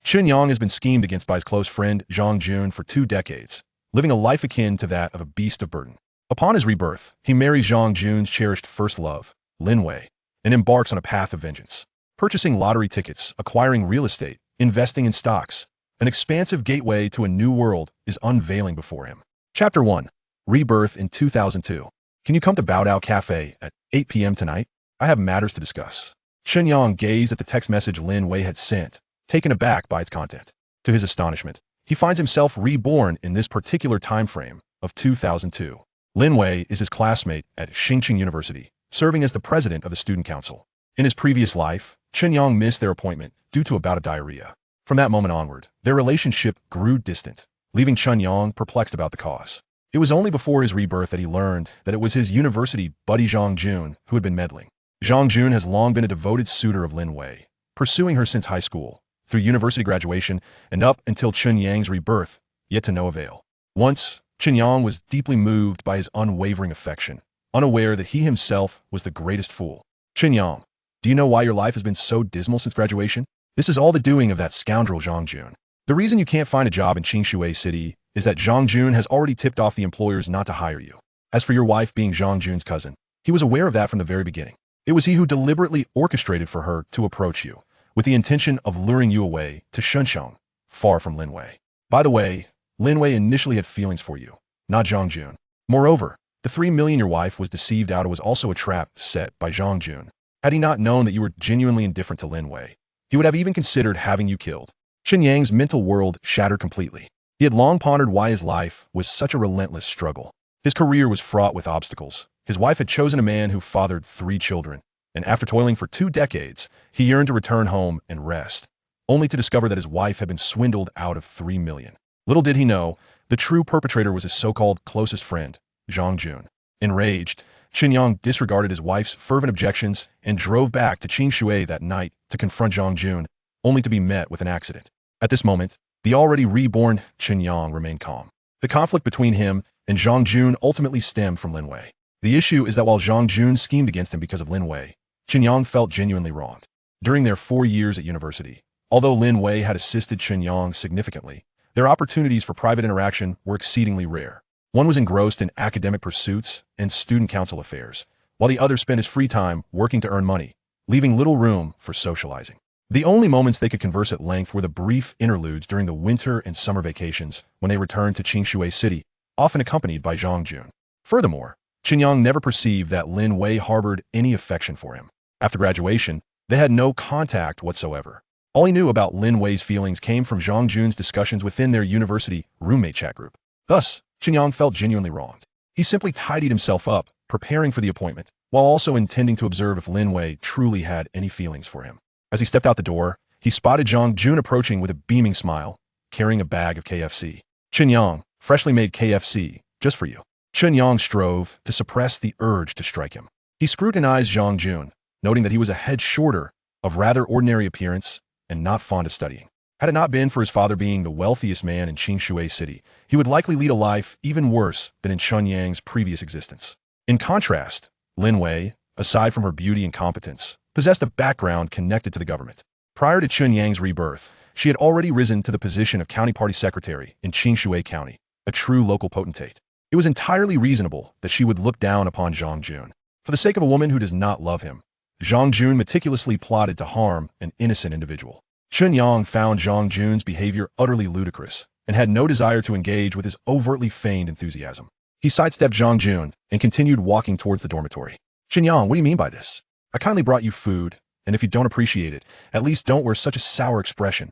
Chen Yang has been schemed against by his close friend Zhang Jun for 2 decades, living a life akin to that of a beast of burden. Upon his rebirth, he marries Zhang Jun's cherished first love, Lin Wei, and embarks on a path of vengeance. Purchasing lottery tickets, acquiring real estate, investing in stocks, an expansive gateway to a new world is unveiling before him. Chapter 1. Rebirth in 2002. Can you come to Baodao Cafe at 8 p.m. tonight? I have matters to discuss. Chen Yang gazed at the text message Lin Wei had sent, taken aback by its content. To his astonishment, he finds himself reborn in this particular time frame of 2002. Lin Wei is his classmate at Xinjiang University, serving as the president of the student council. In his previous life, Chen Yang missed their appointment due to a bout of diarrhea. From that moment onward, their relationship grew distant, leaving Chen Yang perplexed about the cause. It was only before his rebirth that he learned that it was his university buddy Zhang Jun who had been meddling. Zhang Jun has long been a devoted suitor of Lin Wei, pursuing her since high school, through university graduation, and up until Chen Yang's rebirth, yet to no avail. Once, Chen Yang was deeply moved by his unwavering affection, unaware that he himself was the greatest fool. Chen Yang, do you know why your life has been so dismal since graduation? This is all the doing of that scoundrel Zhang Jun. The reason you can't find a job in Qingshui City is that Zhang Jun has already tipped off the employers not to hire you. As for your wife being Zhang Jun's cousin, he was aware of that from the very beginning. It was he who deliberately orchestrated for her to approach you, with the intention of luring you away to Shenzhen, far from Lin Wei. By the way, Lin Wei initially had feelings for you, not Zhang Jun. Moreover, the 3 million your wife was deceived out of was also a trap set by Zhang Jun. Had he not known that you were genuinely indifferent to Lin Wei, he would have even considered having you killed. Chen Yang's mental world shattered completely. He had long pondered why his life was such a relentless struggle. His career was fraught with obstacles. His wife had chosen a man who fathered 3 children, and after toiling for 2 decades, he yearned to return home and rest, only to discover that his wife had been swindled out of 3 million. Little did he know, the true perpetrator was his so-called closest friend, Zhang Jun. Enraged, Chen Yang disregarded his wife's fervent objections and drove back to Qingshui that night to confront Zhang Jun, only to be met with an accident. At this moment, the already reborn Chen Yang remained calm. The conflict between him and Zhang Jun ultimately stemmed from Lin Wei. The issue is that while Zhang Jun schemed against him because of Lin Wei, Chen Yang felt genuinely wronged. During their 4 years at university, although Lin Wei had assisted Chen Yang significantly, their opportunities for private interaction were exceedingly rare. One was engrossed in academic pursuits and student council affairs, while the other spent his free time working to earn money, leaving little room for socializing. The only moments they could converse at length were the brief interludes during the winter and summer vacations when they returned to Qingshui City, often accompanied by Zhang Jun. Furthermore, Chen Yang never perceived that Lin Wei harbored any affection for him. After graduation, they had no contact whatsoever. All he knew about Lin Wei's feelings came from Zhang Jun's discussions within their university roommate chat group. Thus, Chen Yang felt genuinely wronged. He simply tidied himself up, preparing for the appointment, while also intending to observe if Lin Wei truly had any feelings for him. As he stepped out the door, he spotted Zhang Jun approaching with a beaming smile, carrying a bag of KFC. Chen Yang, freshly made KFC, just for you. Chen Yang strove to suppress the urge to strike him. He scrutinized Zhang Jun, noting that he was a head shorter, of rather ordinary appearance, and not fond of studying. Had it not been for his father being the wealthiest man in Qingshui City, he would likely lead a life even worse than in Chen Yang's previous existence. In contrast, Lin Wei, aside from her beauty and competence, possessed a background connected to the government. Prior to Chen Yang's rebirth, she had already risen to the position of county party secretary in Qingshui County, a true local potentate. It was entirely reasonable that she would look down upon Zhang Jun. For the sake of a woman who does not love him, Zhang Jun meticulously plotted to harm an innocent individual. Chen Yang found Zhang Jun's behavior utterly ludicrous and had no desire to engage with his overtly feigned enthusiasm. He sidestepped Zhang Jun and continued walking towards the dormitory. Chen Yang, what do you mean by this? I kindly brought you food, and if you don't appreciate it, at least don't wear such a sour expression.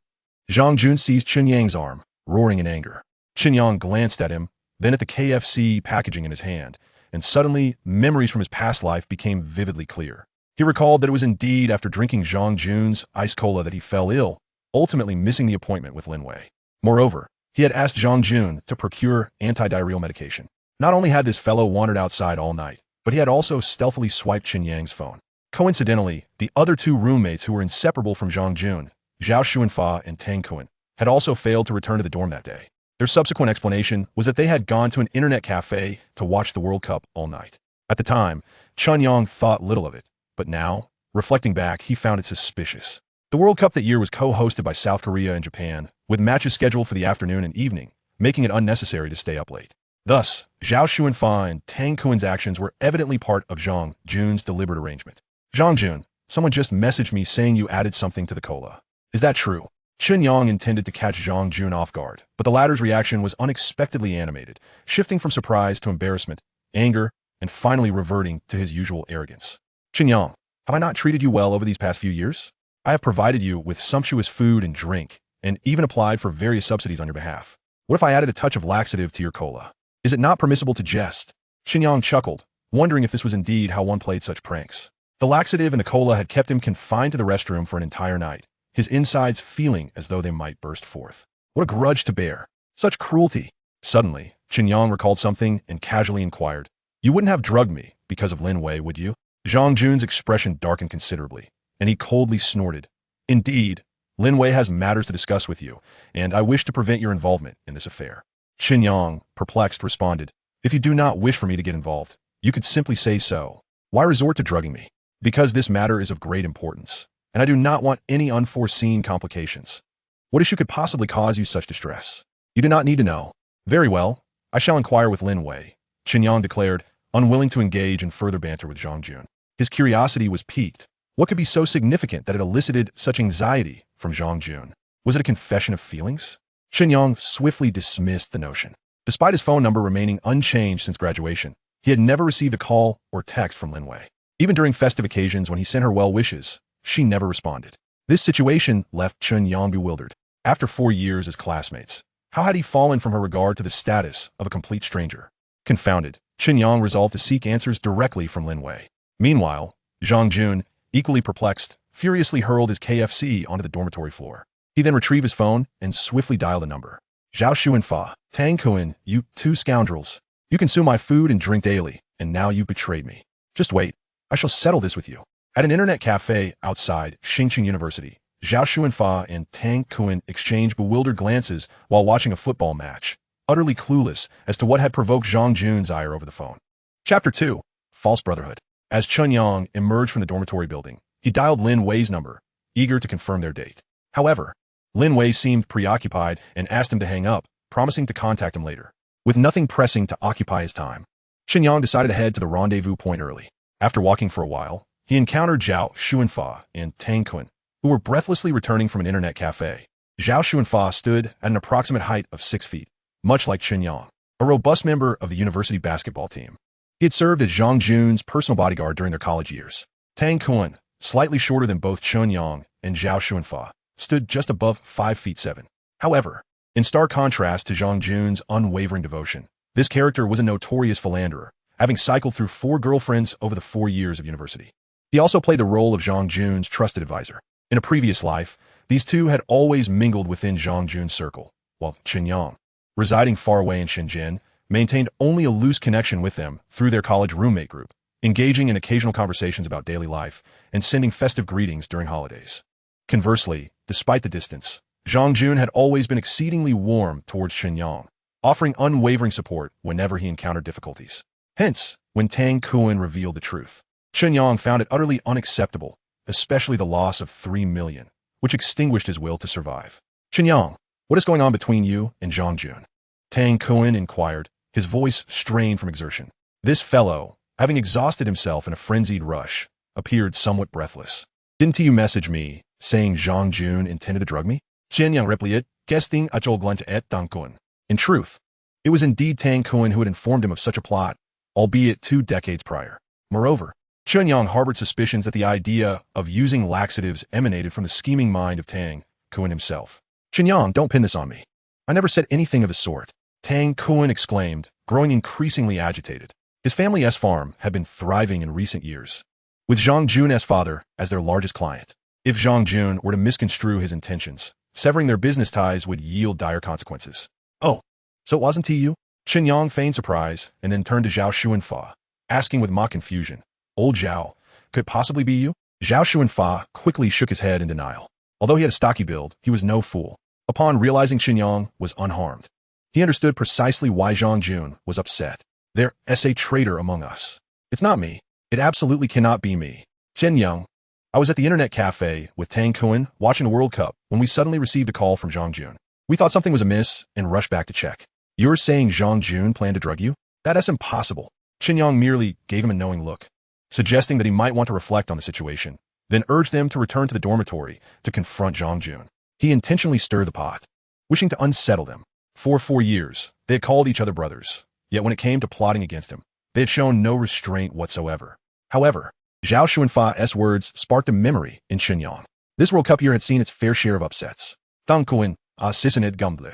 Zhang Jun seized Chen Yang's arm, roaring in anger. Chen Yang glanced at him, then at the KFC packaging in his hand, and suddenly memories from his past life became vividly clear. He recalled that it was indeed after drinking Zhang Jun's ice cola that he fell ill, ultimately missing the appointment with Lin Wei. Moreover, he had asked Zhang Jun to procure anti-diarrheal medication. Not only had this fellow wandered outside all night, but he had also stealthily swiped Chen Yang's phone. Coincidentally, the other 2 roommates who were inseparable from Zhang Jun, Zhao Xuanfa and Tang Kuan, had also failed to return to the dorm that day. Their subsequent explanation was that they had gone to an internet cafe to watch the World Cup all night. At the time, Chen Yang thought little of it, but now, reflecting back, he found it suspicious. The World Cup that year was co-hosted by South Korea and Japan, with matches scheduled for the afternoon and evening, making it unnecessary to stay up late. Thus, Zhao Xuanfa and Tang Kuen's actions were evidently part of Zhang Jun's deliberate arrangement. Zhang Jun, someone just messaged me saying you added something to the cola. Is that true? Chen Yang intended to catch Zhang Jun off guard, but the latter's reaction was unexpectedly animated, shifting from surprise to embarrassment, anger, and finally reverting to his usual arrogance. Chen Yang, have I not treated you well over these past few years? I have provided you with sumptuous food and drink, and even applied for various subsidies on your behalf. What if I added a touch of laxative to your cola? Is it not permissible to jest? Chen Yang chuckled, wondering if this was indeed how one played such pranks. The laxative in the cola had kept him confined to the restroom for an entire night, his insides feeling as though they might burst forth. What a grudge to bear. Such cruelty. Suddenly, Chen Yang recalled something and casually inquired, "You wouldn't have drugged me because of Lin Wei, would you?" Zhang Jun's expression darkened considerably, and he coldly snorted, "Indeed, Lin Wei has matters to discuss with you, and I wish to prevent your involvement in this affair." Chen Yang, perplexed, responded, "If you do not wish for me to get involved, you could simply say so. Why resort to drugging me? Because this matter is of great importance, and I do not want any unforeseen complications. What issue could possibly cause you such distress? You do not need to know." "Very well, I shall inquire with Lin Wei," Chen Yang declared, unwilling to engage in further banter with Zhang Jun. His curiosity was piqued. What could be so significant that it elicited such anxiety from Zhang Jun? Was it a confession of feelings? Chen Yang swiftly dismissed the notion. Despite his phone number remaining unchanged since graduation, he had never received a call or text from Lin Wei. Even during festive occasions when he sent her well wishes, she never responded. This situation left Chen Yang bewildered. After 4 years as classmates, how had he fallen from her regard to the status of a complete stranger? Confounded, Chen Yang resolved to seek answers directly from Lin Wei. Meanwhile, Zhang Jun, equally perplexed, furiously hurled his KFC onto the dormitory floor. He then retrieved his phone and swiftly dialed a number. "Zhao Xuanfa, Tang Kuen, you two scoundrels. You consume my food and drink daily, and now you've betrayed me. Just wait, I shall settle this with you." At an internet cafe outside Xinjiang University, Zhao Xuanfa and Tang Kuen exchanged bewildered glances while watching a football match, utterly clueless as to what had provoked Zhang Jun's ire over the phone. Chapter 2. False Brotherhood. As Chen Yang emerged from the dormitory building, he dialed Lin Wei's number, eager to confirm their date. However, Lin Wei seemed preoccupied and asked him to hang up, promising to contact him later. With nothing pressing to occupy his time, Chen Yang decided to head to the rendezvous point early. After walking for a while, he encountered Zhao Xuanfa and Tang Kuen, who were breathlessly returning from an internet cafe. Zhao Xuanfa stood at an approximate height of 6 feet, much like Chen Yang, a robust member of the university basketball team. He had served as Zhang Jun's personal bodyguard during their college years. Tang Kuen, slightly shorter than both Chen Yang and Zhao Xuanfa, stood just above 5 feet 7. However, in stark contrast to Zhang Jun's unwavering devotion, this character was a notorious philanderer, having cycled through 4 girlfriends over the 4 years of university. He also played the role of Zhang Jun's trusted advisor. In a previous life, these two had always mingled within Zhang Jun's circle, while Chen Yang, residing far away in Shenzhen, maintained only a loose connection with them through their college roommate group, engaging in occasional conversations about daily life and sending festive greetings during holidays. Conversely, despite the distance, Zhang Jun had always been exceedingly warm towards Chen Yang, offering unwavering support whenever he encountered difficulties. Hence, when Tang Kuen revealed the truth, Chen Yang found it utterly unacceptable, especially the loss of 3 million, which extinguished his will to survive. "Chen Yang, what is going on between you and Zhang Jun?" Tang Kuen inquired, his voice strained from exertion. This fellow, having exhausted himself in a frenzied rush, appeared somewhat breathless. "Didn't you message me, saying Zhang Jun intended to drug me?" Chen Yang replied, "Guesting achol glunta et Tang Kuen." In truth, it was indeed Tang Kuen who had informed him of such a plot, albeit 2 decades prior. Moreover, Chen Yang harbored suspicions that the idea of using laxatives emanated from the scheming mind of Tang Kuen himself. "Chen Yang, don't pin this on me. I never said anything of the sort," Tang Kuen exclaimed, growing increasingly agitated. His family's farm had been thriving in recent years, with Zhang Jun's father as their largest client. If Zhang Jun were to misconstrue his intentions, severing their business ties would yield dire consequences. "Oh, so it wasn't you?" Chen Yang feigned surprise and then turned to Zhao Xuanfa, asking with mock confusion, "Old Zhao, could it possibly be you?" Zhao Xuanfa quickly shook his head in denial. Although he had a stocky build, he was no fool. Upon realizing Chen Yang was unharmed, he understood precisely why Zhang Jun was upset. "There's a traitor among us. It's not me. It absolutely cannot be me." "Chen Yang, I was at the internet cafe with Tang Kun watching the World Cup when we suddenly received a call from Zhang Jun. We thought something was amiss and rushed back to check. You're saying Zhang Jun planned to drug you? That's impossible. Chen Yang merely gave him a knowing look, suggesting that he might want to reflect on the situation, then urged them to return to the dormitory to confront Zhang Jun. He intentionally stirred the pot, wishing to unsettle them. For 4 years, they had called each other brothers, yet when it came to plotting against him, they had shown no restraint whatsoever. However, Zhao Xuanfa's words sparked a memory in Chen Yang. This World Cup year had seen its fair share of upsets. Tang Kun, a Sisonid Gumble,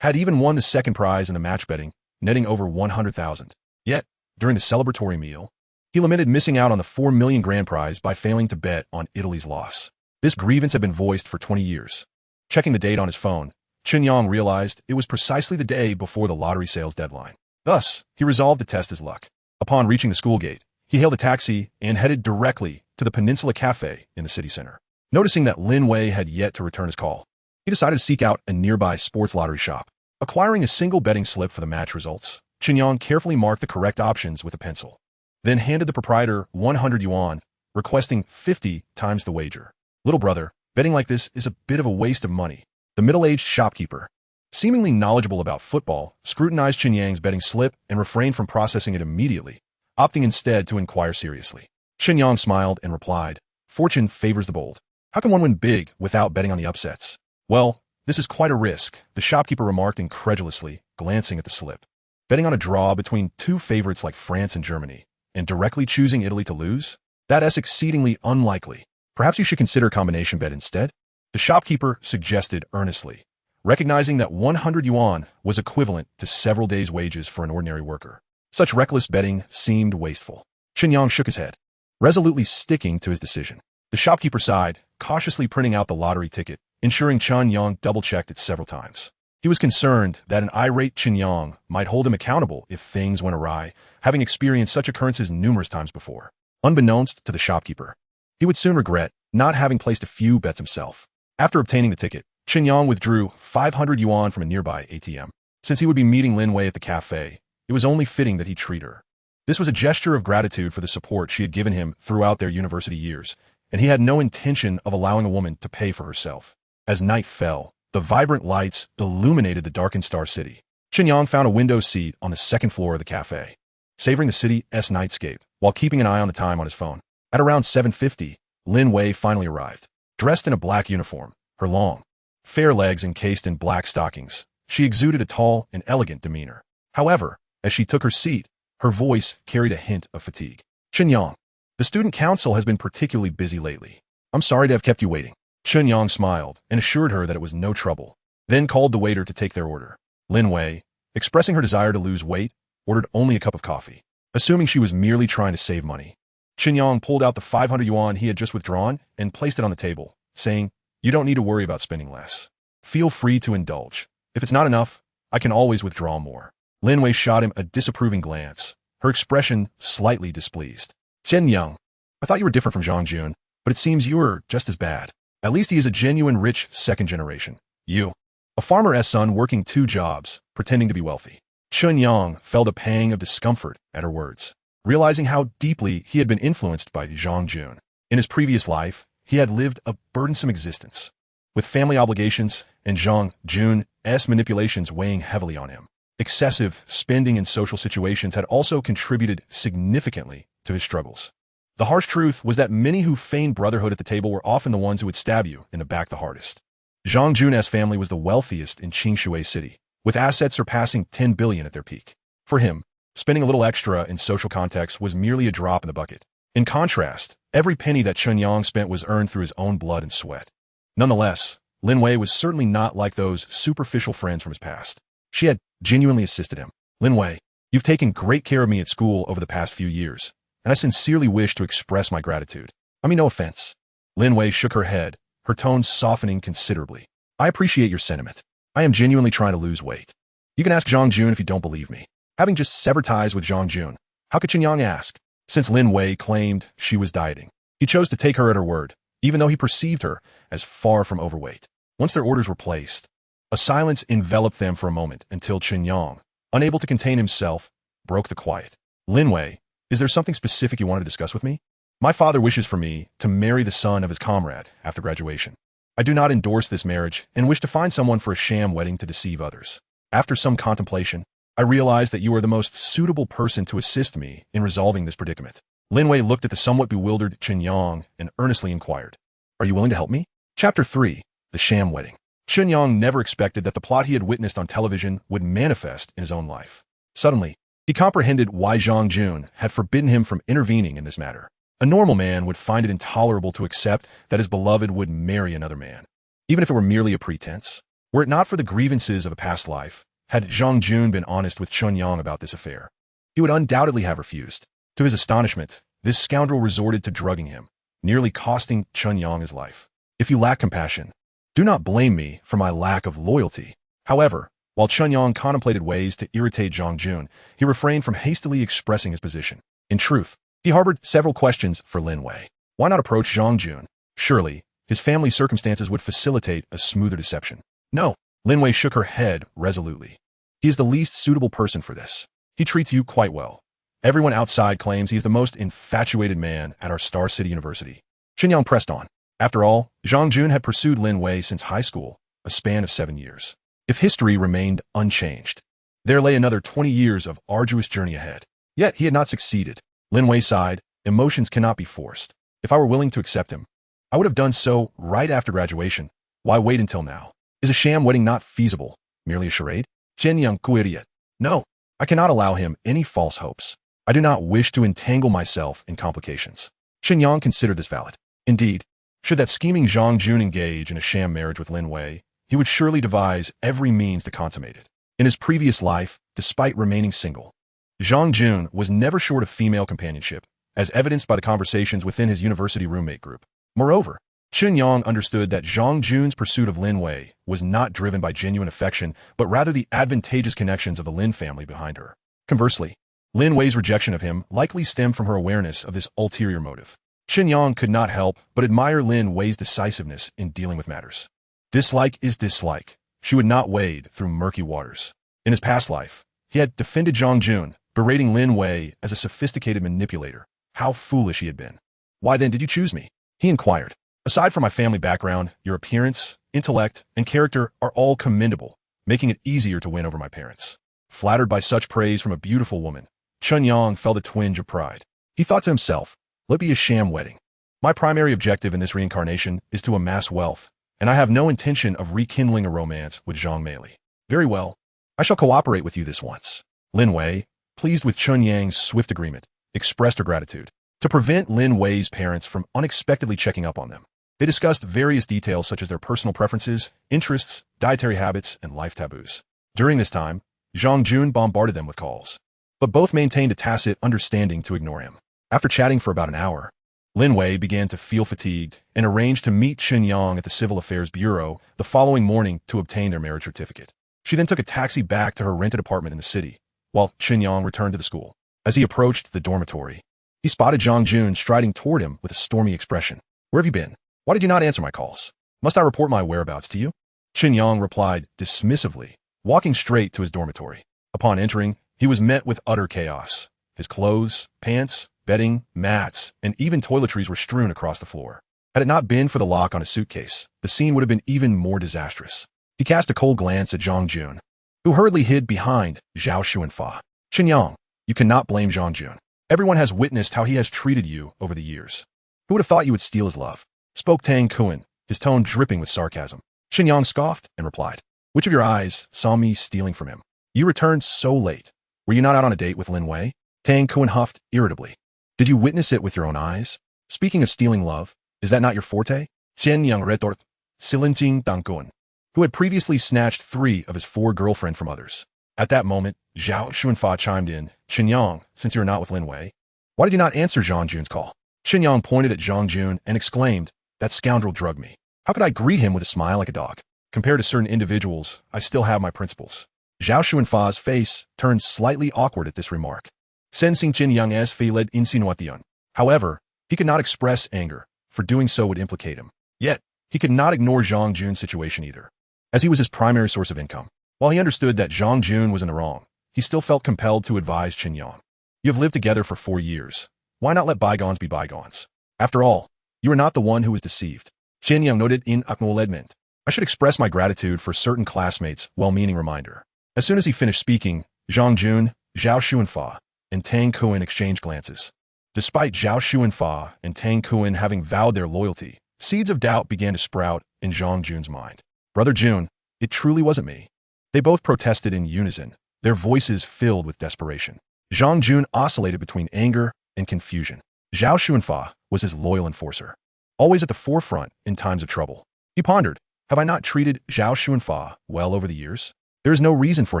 had even won the second prize in the match betting, netting over 100,000. Yet, during the celebratory meal, he lamented missing out on the 4 million grand prize by failing to bet on Italy's loss. This grievance had been voiced for 20 years. Checking the date on his phone, Chen Yang realized it was precisely the day before the lottery sales deadline. Thus, he resolved to test his luck. Upon reaching the school gate, he hailed a taxi and headed directly to the Peninsula Cafe in the city center. Noticing that Lin Wei had yet to return his call, he decided to seek out a nearby sports lottery shop. Acquiring a single betting slip for the match results, Chen Yang carefully marked the correct options with a pencil, then handed the proprietor 100 yuan, requesting 50 times the wager. Little brother, betting like this is a bit of a waste of money. The middle-aged shopkeeper, seemingly knowledgeable about football, scrutinized Chen Yang's betting slip and refrained from processing it immediately, opting instead to inquire seriously. Chen Yang smiled and replied, "Fortune favors the bold. How can one win big without betting on the upsets?" "Well, this is quite a risk," the shopkeeper remarked incredulously, glancing at the slip. "Betting on a draw between two favorites like France and Germany, and directly choosing Italy to lose? That's exceedingly unlikely. Perhaps you should consider a combination bet instead?" The shopkeeper suggested earnestly, recognizing that 100 yuan was equivalent to several days' wages for an ordinary worker. Such reckless betting seemed wasteful. Chen Yang shook his head, resolutely sticking to his decision. The shopkeeper sighed, cautiously printing out the lottery ticket, ensuring Chen Yang double-checked it several times. He was concerned that an irate Chen Yang might hold him accountable if things went awry, having experienced such occurrences numerous times before. Unbeknownst to the shopkeeper, he would soon regret not having placed a few bets himself. After obtaining the ticket, Chen Yang withdrew 500 yuan from a nearby ATM. Since he would be meeting Lin Wei at the cafe, it was only fitting that he treat her. This was a gesture of gratitude for the support she had given him throughout their university years, and he had no intention of allowing a woman to pay for herself. As night fell, the vibrant lights illuminated the darkened Star City. Chen Yang found a window seat on the second floor of the cafe, savoring the city's nightscape while keeping an eye on the time on his phone. At around 7:50, Lin Wei finally arrived. Dressed in a black uniform, her long, fair legs encased in black stockings, she exuded a tall and elegant demeanor. However, as she took her seat, her voice carried a hint of fatigue. "Chen Yang, the student council has been particularly busy lately. I'm sorry to have kept you waiting." Chen Yang smiled and assured her that it was no trouble, then called the waiter to take their order. Lin Wei, expressing her desire to lose weight, ordered only a cup of coffee. Assuming she was merely trying to save money, Chen Yang pulled out the 500 yuan he had just withdrawn and placed it on the table, saying, "You don't need to worry about spending less. Feel free to indulge. If it's not enough, I can always withdraw more." Lin Wei shot him a disapproving glance, her expression slightly displeased. "Chen Yang, I thought you were different from Zhang Jun, but it seems you are just as bad. At least he is a genuine rich second generation. You, a farmer's son working 2 jobs, pretending to be wealthy." Chen Yang felt a pang of discomfort at her words, realizing how deeply he had been influenced by Zhang Jun. In his previous life, he had lived a burdensome existence, with family obligations and Zhang Jun's manipulations weighing heavily on him. Excessive spending in social situations had also contributed significantly to his struggles. The harsh truth was that many who feigned brotherhood at the table were often the ones who would stab you in the back the hardest. Zhang Jun's family was the wealthiest in Qingshui City, with assets surpassing 10 billion at their peak. For him, spending a little extra in social context was merely a drop in the bucket. In contrast, every penny that Chen Yang spent was earned through his own blood and sweat. Nonetheless, Lin Wei was certainly not like those superficial friends from his past. She had genuinely assisted him. "Lin Wei, you've taken great care of me at school over the past few years, and I sincerely wish to express my gratitude. I mean no offense." Lin Wei shook her head, her tone softening considerably. "I appreciate your sentiment. I am genuinely trying to lose weight. You can ask Zhang Jun if you don't believe me." Having just severed ties with Zhang Jun, how could Chen Yang ask? Since Lin Wei claimed she was dieting, he chose to take her at her word, even though he perceived her as far from overweight. Once their orders were placed, a silence enveloped them for a moment until Chen Yang, unable to contain himself, broke the quiet. "Lin Wei, is there something specific you want to discuss with me?" My father wishes for me to marry the son of his comrade after graduation. I do not endorse this marriage and wish to find someone for a sham wedding to deceive others. After some contemplation, I realize that you are the most suitable person to assist me in resolving this predicament. Lin Wei looked at the somewhat bewildered Chen Yang and earnestly inquired, "Are you willing to help me?" Chapter 3. The Sham Wedding. Chen Yang never expected that the plot he had witnessed on television would manifest in his own life. Suddenly, he comprehended why Zhang Jun had forbidden him from intervening in this matter. A normal man would find it intolerable to accept that his beloved would marry another man, even if it were merely a pretense. Were it not for the grievances of a past life, had Zhang Jun been honest with Chen Yang about this affair, he would undoubtedly have refused. To his astonishment, this scoundrel resorted to drugging him, nearly costing Chen Yang his life. If you lack compassion, do not blame me for my lack of loyalty. However, while Chen Yang contemplated ways to irritate Zhang Jun, he refrained from hastily expressing his position. In truth, he harbored several questions for Lin Wei. Why not approach Zhang Jun? Surely, his family circumstances would facilitate a smoother deception. No, Lin Wei shook her head resolutely. He is the least suitable person for this. He treats you quite well. Everyone outside claims he is the most infatuated man at our Star City University. Chen Yang pressed on. After all, Zhang Jun had pursued Lin Wei since high school, a span of 7 years. If history remained unchanged, there lay another 20 years of arduous journey ahead. Yet he had not succeeded. Lin Wei sighed, emotions cannot be forced. If I were willing to accept him, I would have done so right after graduation. Why wait until now? Is a sham wedding not feasible? Merely a charade? Chen Yang, idiot. No, I cannot allow him any false hopes. I do not wish to entangle myself in complications. Chen Yang considered this valid. Indeed, should that scheming Zhang Jun engage in a sham marriage with Lin Wei, he would surely devise every means to consummate it. In his previous life, despite remaining single, Zhang Jun was never short of female companionship, as evidenced by the conversations within his university roommate group. Moreover, Chen Yang understood that Zhang Jun's pursuit of Lin Wei was not driven by genuine affection, but rather the advantageous connections of the Lin family behind her. Conversely, Lin Wei's rejection of him likely stemmed from her awareness of this ulterior motive. Chen Yang could not help but admire Lin Wei's decisiveness in dealing with matters. Dislike is dislike. She would not wade through murky waters. In his past life, he had defended Zhang Jun, berating Lin Wei as a sophisticated manipulator. How foolish he had been. Why then did you choose me? He inquired. Aside from my family background, your appearance, intellect, and character are all commendable, making it easier to win over my parents. Flattered by such praise from a beautiful woman, Chen Yang felt a twinge of pride. He thought to himself, let be a sham wedding. My primary objective in this reincarnation is to amass wealth, and I have no intention of rekindling a romance with Zhang Meili. Very well, I shall cooperate with you this once. Lin Wei, pleased with Chen Yang's swift agreement, expressed her gratitude. To prevent Lin Wei's parents from unexpectedly checking up on them, they discussed various details such as their personal preferences, interests, dietary habits, and life taboos. During this time, Zhang Jun bombarded them with calls, but both maintained a tacit understanding to ignore him. After chatting for about an hour, Lin Wei began to feel fatigued and arranged to meet Chen Yang at the Civil Affairs Bureau the following morning to obtain their marriage certificate. She then took a taxi back to her rented apartment in the city, while Chen Yang returned to the school. As he approached the dormitory, he spotted Zhang Jun striding toward him with a stormy expression. Where have you been? Why did you not answer my calls? Must I report my whereabouts to you? Chen Yang replied dismissively, walking straight to his dormitory. Upon entering, he was met with utter chaos. His clothes, pants, bedding, mats, and even toiletries were strewn across the floor. Had it not been for the lock on his suitcase, the scene would have been even more disastrous. He cast a cold glance at Zhang Jun, who hurriedly hid behind Zhao Xuanfa. Chen Yang, you cannot blame Zhang Jun. Everyone has witnessed how he has treated you over the years. Who would have thought you would steal his love? Spoke Tang Kuan, his tone dripping with sarcasm. Chen Yang scoffed and replied, which of your eyes saw me stealing from him? You returned so late. Were you not out on a date with Lin Wei? Tang Kuan huffed irritably. Did you witness it with your own eyes? Speaking of stealing love, is that not your forte? Chen Yang retort, Silinjing Dang Kuan, who had previously snatched 3 of his 4 girlfriends from others. At that moment, Zhao Xuanfa chimed in, Chen Yang, since you are not with Lin Wei, why did you not answer Zhang Jun's call? Chen Yang pointed at Zhang Jun and exclaimed, that scoundrel drugged me. How could I greet him with a smile like a dog? Compared to certain individuals, I still have my principles. Zhao Xuanfa's face turned slightly awkward at this remark. Sensing Chen Yang's veiled insinuation. However, he could not express anger, for doing so would implicate him. Yet, he could not ignore Zhang Jun's situation either, as he was his primary source of income. While he understood that Zhang Jun was in the wrong, he still felt compelled to advise Chen Yang. You have lived together for 4 years. why not let bygones be bygones? After all, you are not the one who was deceived. Chen Yang noted in acknowledgement. I should express my gratitude for certain classmates' well-meaning reminder. As soon as he finished speaking, Zhang Jun, Zhao Xuanfa, and Tang Kuan exchanged glances. Despite Zhao Xuanfa and Tang Kuan having vowed their loyalty, seeds of doubt began to sprout in Zhang Jun's mind. Brother Jun, it truly wasn't me. They both protested in unison, their voices filled with desperation. Zhang Jun oscillated between anger and confusion. Zhao Xuanfa was his loyal enforcer, always at the forefront in times of trouble. He pondered, have I not treated Zhao Xuanfa well over the years? There is no reason for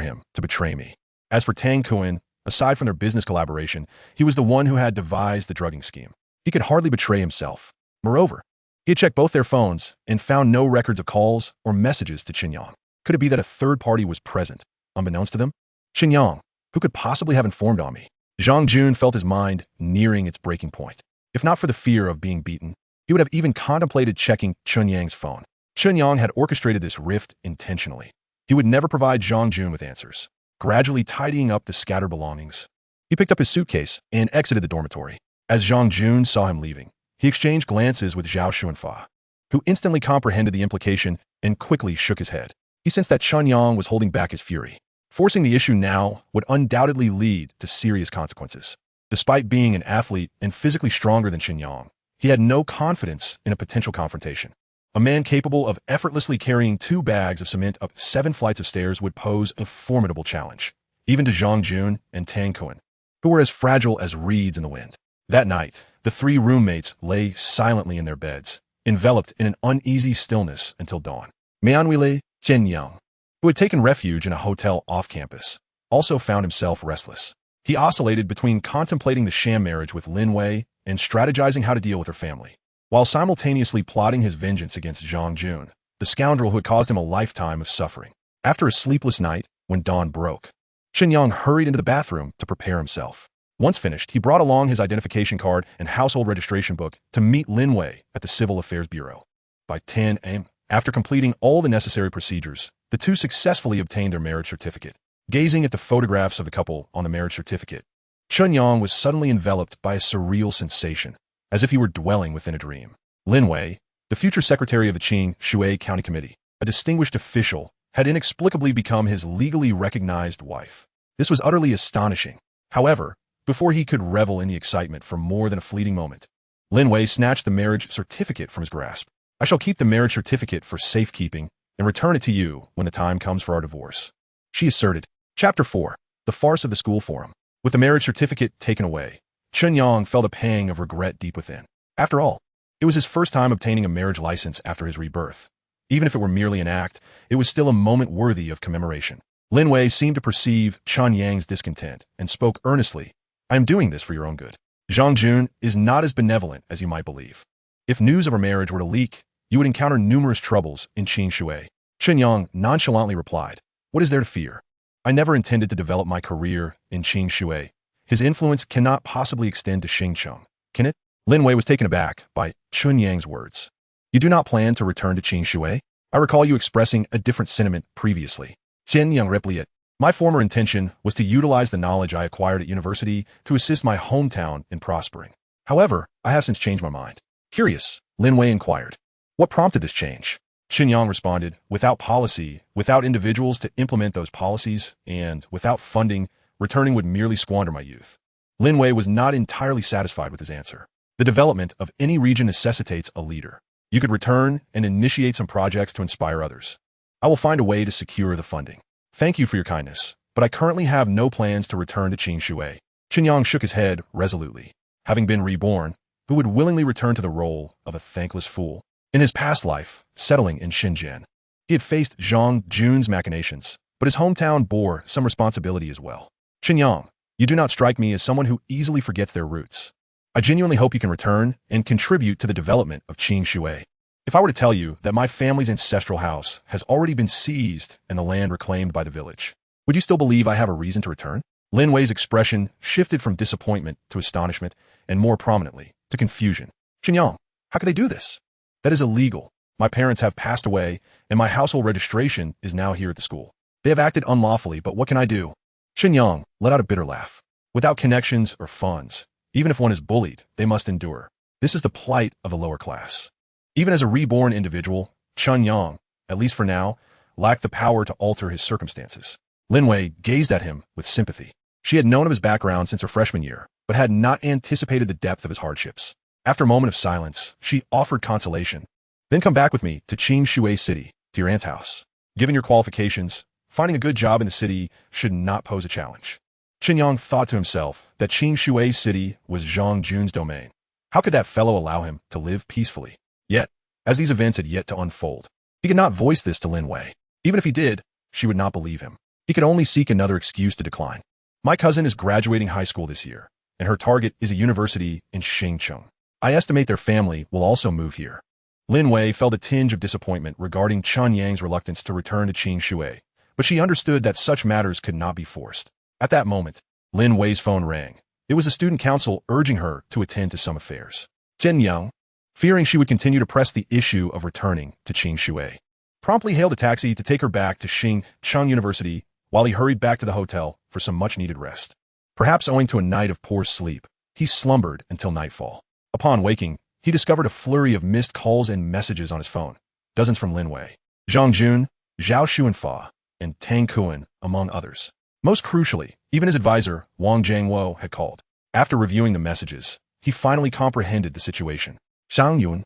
him to betray me. As for Tang Kuan, aside from their business collaboration, he was the one who had devised the drugging scheme. He could hardly betray himself. Moreover, he had checked both their phones and found no records of calls or messages to Chen Yang. Could it be that a third party was present, unbeknownst to them? Chen Yang, who could possibly have informed on me? Zhang Jun felt his mind nearing its breaking point. If not for the fear of being beaten, he would have even contemplated checking Chen Yang's phone. Chen Yang had orchestrated this rift intentionally. He would never provide Zhang Jun with answers. Gradually tidying up the scattered belongings, he picked up his suitcase and exited the dormitory. As Zhang Jun saw him leaving, he exchanged glances with Zhao Xuanfa, who instantly comprehended the implication and quickly shook his head. He sensed that Chen Yang was holding back his fury. Forcing the issue now would undoubtedly lead to serious consequences. Despite being an athlete and physically stronger than Chen Yang, he had no confidence in a potential confrontation. A man capable of effortlessly carrying 2 bags of cement up 7 flights of stairs would pose a formidable challenge, even to Zhang Jun and Tang Kuan, who were as fragile as reeds in the wind. That night, the 3 roommates lay silently in their beds, enveloped in an uneasy stillness until dawn. Mianwile, Chen Yang, who had taken refuge in a hotel off-campus, also found himself restless. He oscillated between contemplating the sham marriage with Lin Wei and strategizing how to deal with her family, while simultaneously plotting his vengeance against Zhang Jun, the scoundrel who had caused him a lifetime of suffering. After a sleepless night, when dawn broke, Chen Yang hurried into the bathroom to prepare himself. Once finished, he brought along his identification card and household registration book to meet Lin Wei at the Civil Affairs Bureau. By 10 a.m., after completing all the necessary procedures, the two successfully obtained their marriage certificate. Gazing at the photographs of the couple on the marriage certificate, Chen Yang was suddenly enveloped by a surreal sensation, as if he were dwelling within a dream. Lin Wei, the future secretary of the Qing Shui County Committee, a distinguished official, had inexplicably become his legally recognized wife. This was utterly astonishing. However, before he could revel in the excitement for more than a fleeting moment, Lin Wei snatched the marriage certificate from his grasp. I shall keep the marriage certificate for safekeeping and return it to you when the time comes for our divorce, she asserted. Chapter 4. The Farce of the School Forum. With the marriage certificate taken away, Chen Yang felt a pang of regret deep within. After all, it was his first time obtaining a marriage license after his rebirth. Even if it were merely an act, it was still a moment worthy of commemoration. Lin Wei seemed to perceive Chen Yang's discontent and spoke earnestly. I am doing this for your own good. Zhang Jun is not as benevolent as you might believe. If news of her marriage were to leak, you would encounter numerous troubles in Qing Shui. Chen Yang nonchalantly replied, what is there to fear? I never intended to develop my career in Qing Shui. His influence cannot possibly extend to Xingcheng, can it? Lin Wei was taken aback by Chen Yang's words. You do not plan to return to Qing Shui? I recall you expressing a different sentiment previously. Chen Yang replied, my former intention was to utilize the knowledge I acquired at university to assist my hometown in prospering. However, I have since changed my mind. Curious, Lin Wei inquired. What prompted this change? Chen Yang responded, without policy, without individuals to implement those policies, and without funding, returning would merely squander my youth. Lin Wei was not entirely satisfied with his answer. The development of any region necessitates a leader. You could return and initiate some projects to inspire others. I will find a way to secure the funding. Thank you for your kindness, but I currently have no plans to return to Qing Shui. Chen Yang shook his head resolutely. Having been reborn, who would willingly return to the role of a thankless fool? In his past life, settling in Shenzhen, he had faced Zhang Jun's machinations, but his hometown bore some responsibility as well. Chen Yang, you do not strike me as someone who easily forgets their roots. I genuinely hope you can return and contribute to the development of Qing Shui. If I were to tell you that my family's ancestral house has already been seized and the land reclaimed by the village, would you still believe I have a reason to return? Lin Wei's expression shifted from disappointment to astonishment and, more prominently, to confusion. Chen Yang, how could they do this? That is illegal. My parents have passed away, and my household registration is now here at the school. They have acted unlawfully, but what can I do? Chen Yang let out a bitter laugh. Without connections or funds, Even if one is bullied, they must endure. This is the plight of the lower class. Even as a reborn individual, Chen Yang, at least for now, lacked the power to alter his circumstances. Lin Wei gazed at him with sympathy. She had known of his background since her freshman year, but had not anticipated the depth of his hardships. After a moment of silence, she offered consolation. Then come back with me to Qingshui City, to your aunt's house. Given your qualifications, finding a good job in the city should not pose a challenge. Chen Yang thought to himself that Qingshui City was Zhang Jun's domain. How could that fellow allow him to live peacefully? Yet, as these events had yet to unfold, he could not voice this to Lin Wei. Even if he did, she would not believe him. He could only seek another excuse to decline. My cousin is graduating high school this year, and her target is a university in Xingcheng. I estimate their family will also move here. Lin Wei felt a tinge of disappointment regarding Chen Yang's reluctance to return to Qingshui, but she understood that such matters could not be forced. At that moment, Lin Wei's phone rang. It was the student council urging her to attend to some affairs. Chen Yang, fearing she would continue to press the issue of returning to Qingshui, promptly hailed a taxi to take her back to Xingcheng University while he hurried back to the hotel for some much-needed rest. Perhaps owing to a night of poor sleep, he slumbered until nightfall. Upon waking, he discovered a flurry of missed calls and messages on his phone, dozens from Lin Wei, Zhang Jun, Zhao Xuanfa, and Tang Kuan, among others. Most crucially, even his advisor, Wang Jiangwo, had called. After reviewing the messages, he finally comprehended the situation. Zhang Yun,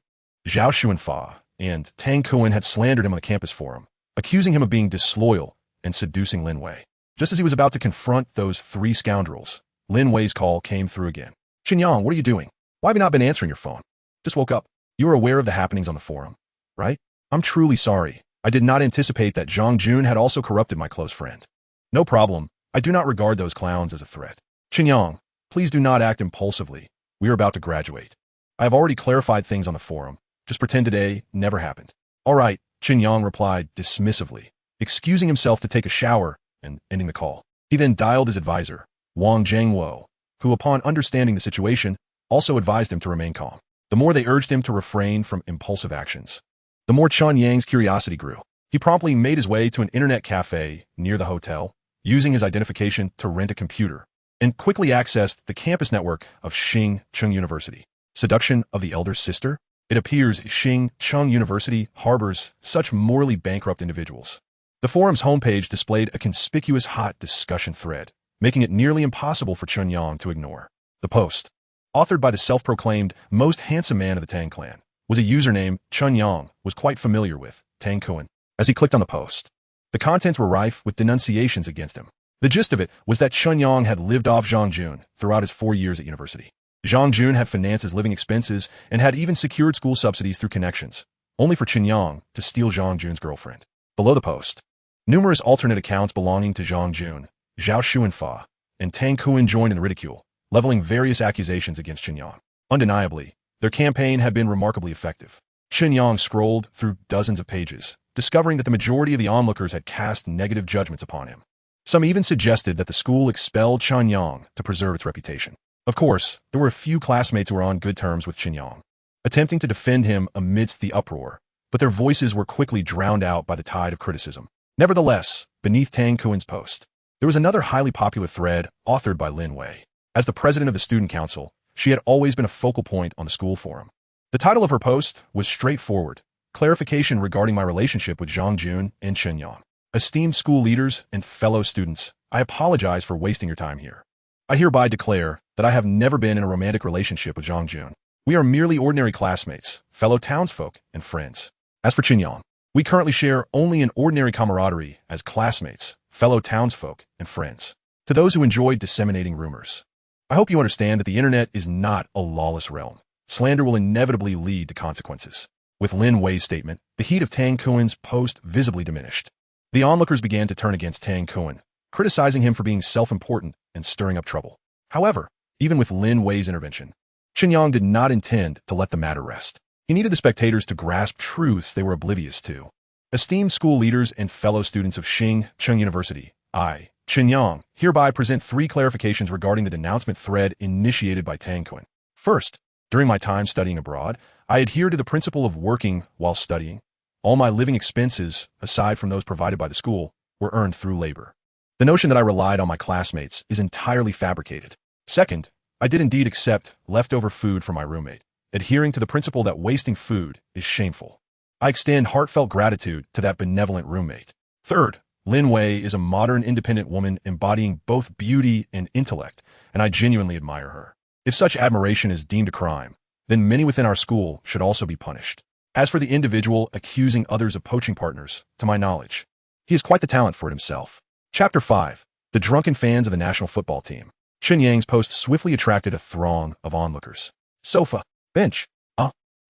Zhao Xuanfa, and Tang Kuan had slandered him on the campus forum, accusing him of being disloyal and seducing Lin Wei. Just as he was about to confront those three scoundrels, Lin Wei's call came through again. Chen Yang, what are you doing? Why have you not been answering your phone? Just woke up. You were aware of the happenings on the forum, right? I'm truly sorry. I did not anticipate that Zhang Jun had also corrupted my close friend. No problem. I do not regard those clowns as a threat. Chen Yang, please do not act impulsively. We are about to graduate. I have already clarified things on the forum. Just pretend today never happened. All right, Chen Yang replied dismissively, excusing himself to take a shower and ending the call. He then dialed his advisor, Wang Jiangwo, who upon understanding the situation, also advised him to remain calm. The more they urged him to refrain from impulsive actions, the more Chen Yang's curiosity grew. He promptly made his way to an internet cafe near the hotel, using his identification to rent a computer, and quickly accessed the campus network of Xingcheng University. Seduction of the elder sister? It appears Xingcheng University harbors such morally bankrupt individuals. The forum's homepage displayed a conspicuous hot discussion thread, making it nearly impossible for Chen Yang to ignore. The post, authored by the self-proclaimed most handsome man of the Tang clan, was a username Chen Yang was quite familiar with, Tang Kuan. As he clicked on the post, the contents were rife with denunciations against him. The gist of it was that Chen Yang had lived off Zhang Jun throughout his 4 years at university. Zhang Jun had financed his living expenses and had even secured school subsidies through connections, only for Chen Yang to steal Zhang Jun's girlfriend. Below the post, numerous alternate accounts belonging to Zhang Jun, Zhao Xuanfa, and Tang Kuan joined in the ridicule, leveling various accusations against Chen Yang. Undeniably, their campaign had been remarkably effective. Chen Yang scrolled through dozens of pages, discovering that the majority of the onlookers had cast negative judgments upon him. Some even suggested that the school expel Chen Yang to preserve its reputation. Of course, there were a few classmates who were on good terms with Chen Yang, attempting to defend him amidst the uproar, but their voices were quickly drowned out by the tide of criticism. Nevertheless, beneath Tang Kuan's post, there was another highly popular thread authored by Lin Wei. As the president of the student council, she had always been a focal point on the school forum. The title of her post was straightforward: clarification regarding my relationship with Zhang Jun and Chen Yang. Esteemed school leaders and fellow students, I apologize for wasting your time here. I hereby declare that I have never been in a romantic relationship with Zhang Jun. We are merely ordinary classmates, fellow townsfolk, and friends. As for Chen Yang, we currently share only an ordinary camaraderie as classmates, fellow townsfolk, and friends. To those who enjoy disseminating rumors, I hope you understand that the internet is not a lawless realm. Slander will inevitably lead to consequences. With Lin Wei's statement, the heat of Tang Kuan's post visibly diminished. The onlookers began to turn against Tang Kuan, criticizing him for being self-important and stirring up trouble. However, even with Lin Wei's intervention, Chen Yang did not intend to let the matter rest. He needed the spectators to grasp truths they were oblivious to. Esteemed school leaders and fellow students of Xingcheng University, I, Chen Yang, hereby present 3 clarifications regarding the denouncement thread initiated by Tang Kuan. First, during my time studying abroad, I adhere to the principle of working while studying. All my living expenses, aside from those provided by the school, were earned through labor. The notion that I relied on my classmates is entirely fabricated. Second, I did indeed accept leftover food from my roommate, adhering to the principle that wasting food is shameful. I extend heartfelt gratitude to that benevolent roommate. Third, Lin Wei is a modern, independent woman embodying both beauty and intellect, and I genuinely admire her. If such admiration is deemed a crime, then many within our school should also be punished. As for the individual accusing others of poaching partners, to my knowledge, he has quite the talent for it himself. Chapter 5. The drunken fans of the national football team. Chen Yang's post swiftly attracted a throng of onlookers. Sofa. Bench.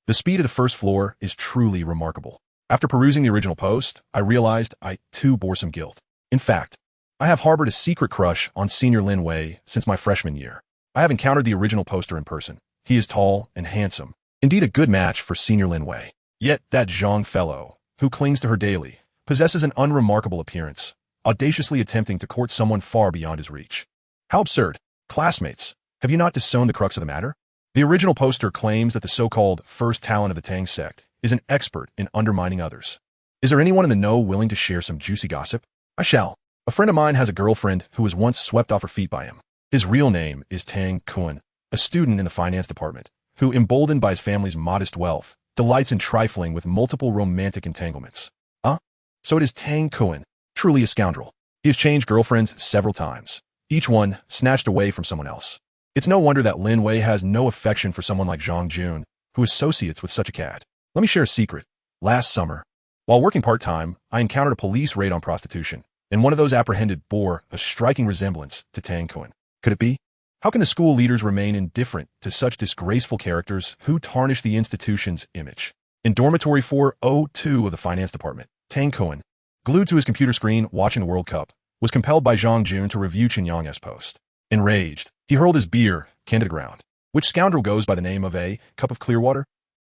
The speed of the first floor is truly remarkable. After perusing the original post, I realized I, too, bore some guilt. In fact, I have harbored a secret crush on senior Lin Wei since my freshman year. I have encountered the original poster in person. He is tall and handsome. Indeed a good match for senior Lin Wei. Yet that Zhang fellow, who clings to her daily, possesses an unremarkable appearance, audaciously attempting to court someone far beyond his reach. How absurd. Classmates, have you not disowned the crux of the matter? The original poster claims that the so-called first talent of the Tang sect is an expert in undermining others. Is there anyone in the know willing to share some juicy gossip? I shall. A friend of mine has a girlfriend who was once swept off her feet by him. His real name is Tang Kun, a student in the finance department, who, emboldened by his family's modest wealth, delights in trifling with multiple romantic entanglements. So it is Tang Kun, truly a scoundrel. He has changed girlfriends several times, each one snatched away from someone else. It's no wonder that Lin Wei has no affection for someone like Zhang Jun, who associates with such a cad. Let me share a secret. Last summer, while working part-time, I encountered a police raid on prostitution, and one of those apprehended bore a striking resemblance to Tang Kun. Could it be? How can the school leaders remain indifferent to such disgraceful characters who tarnish the institution's image? In dormitory 402 of the finance department, Tang Kun, glued to his computer screen watching the World Cup, was compelled by Zhang Jun to review Chen Yang's post. Enraged, he hurled his beer can to the ground. Which scoundrel goes by the name of a cup of clear water?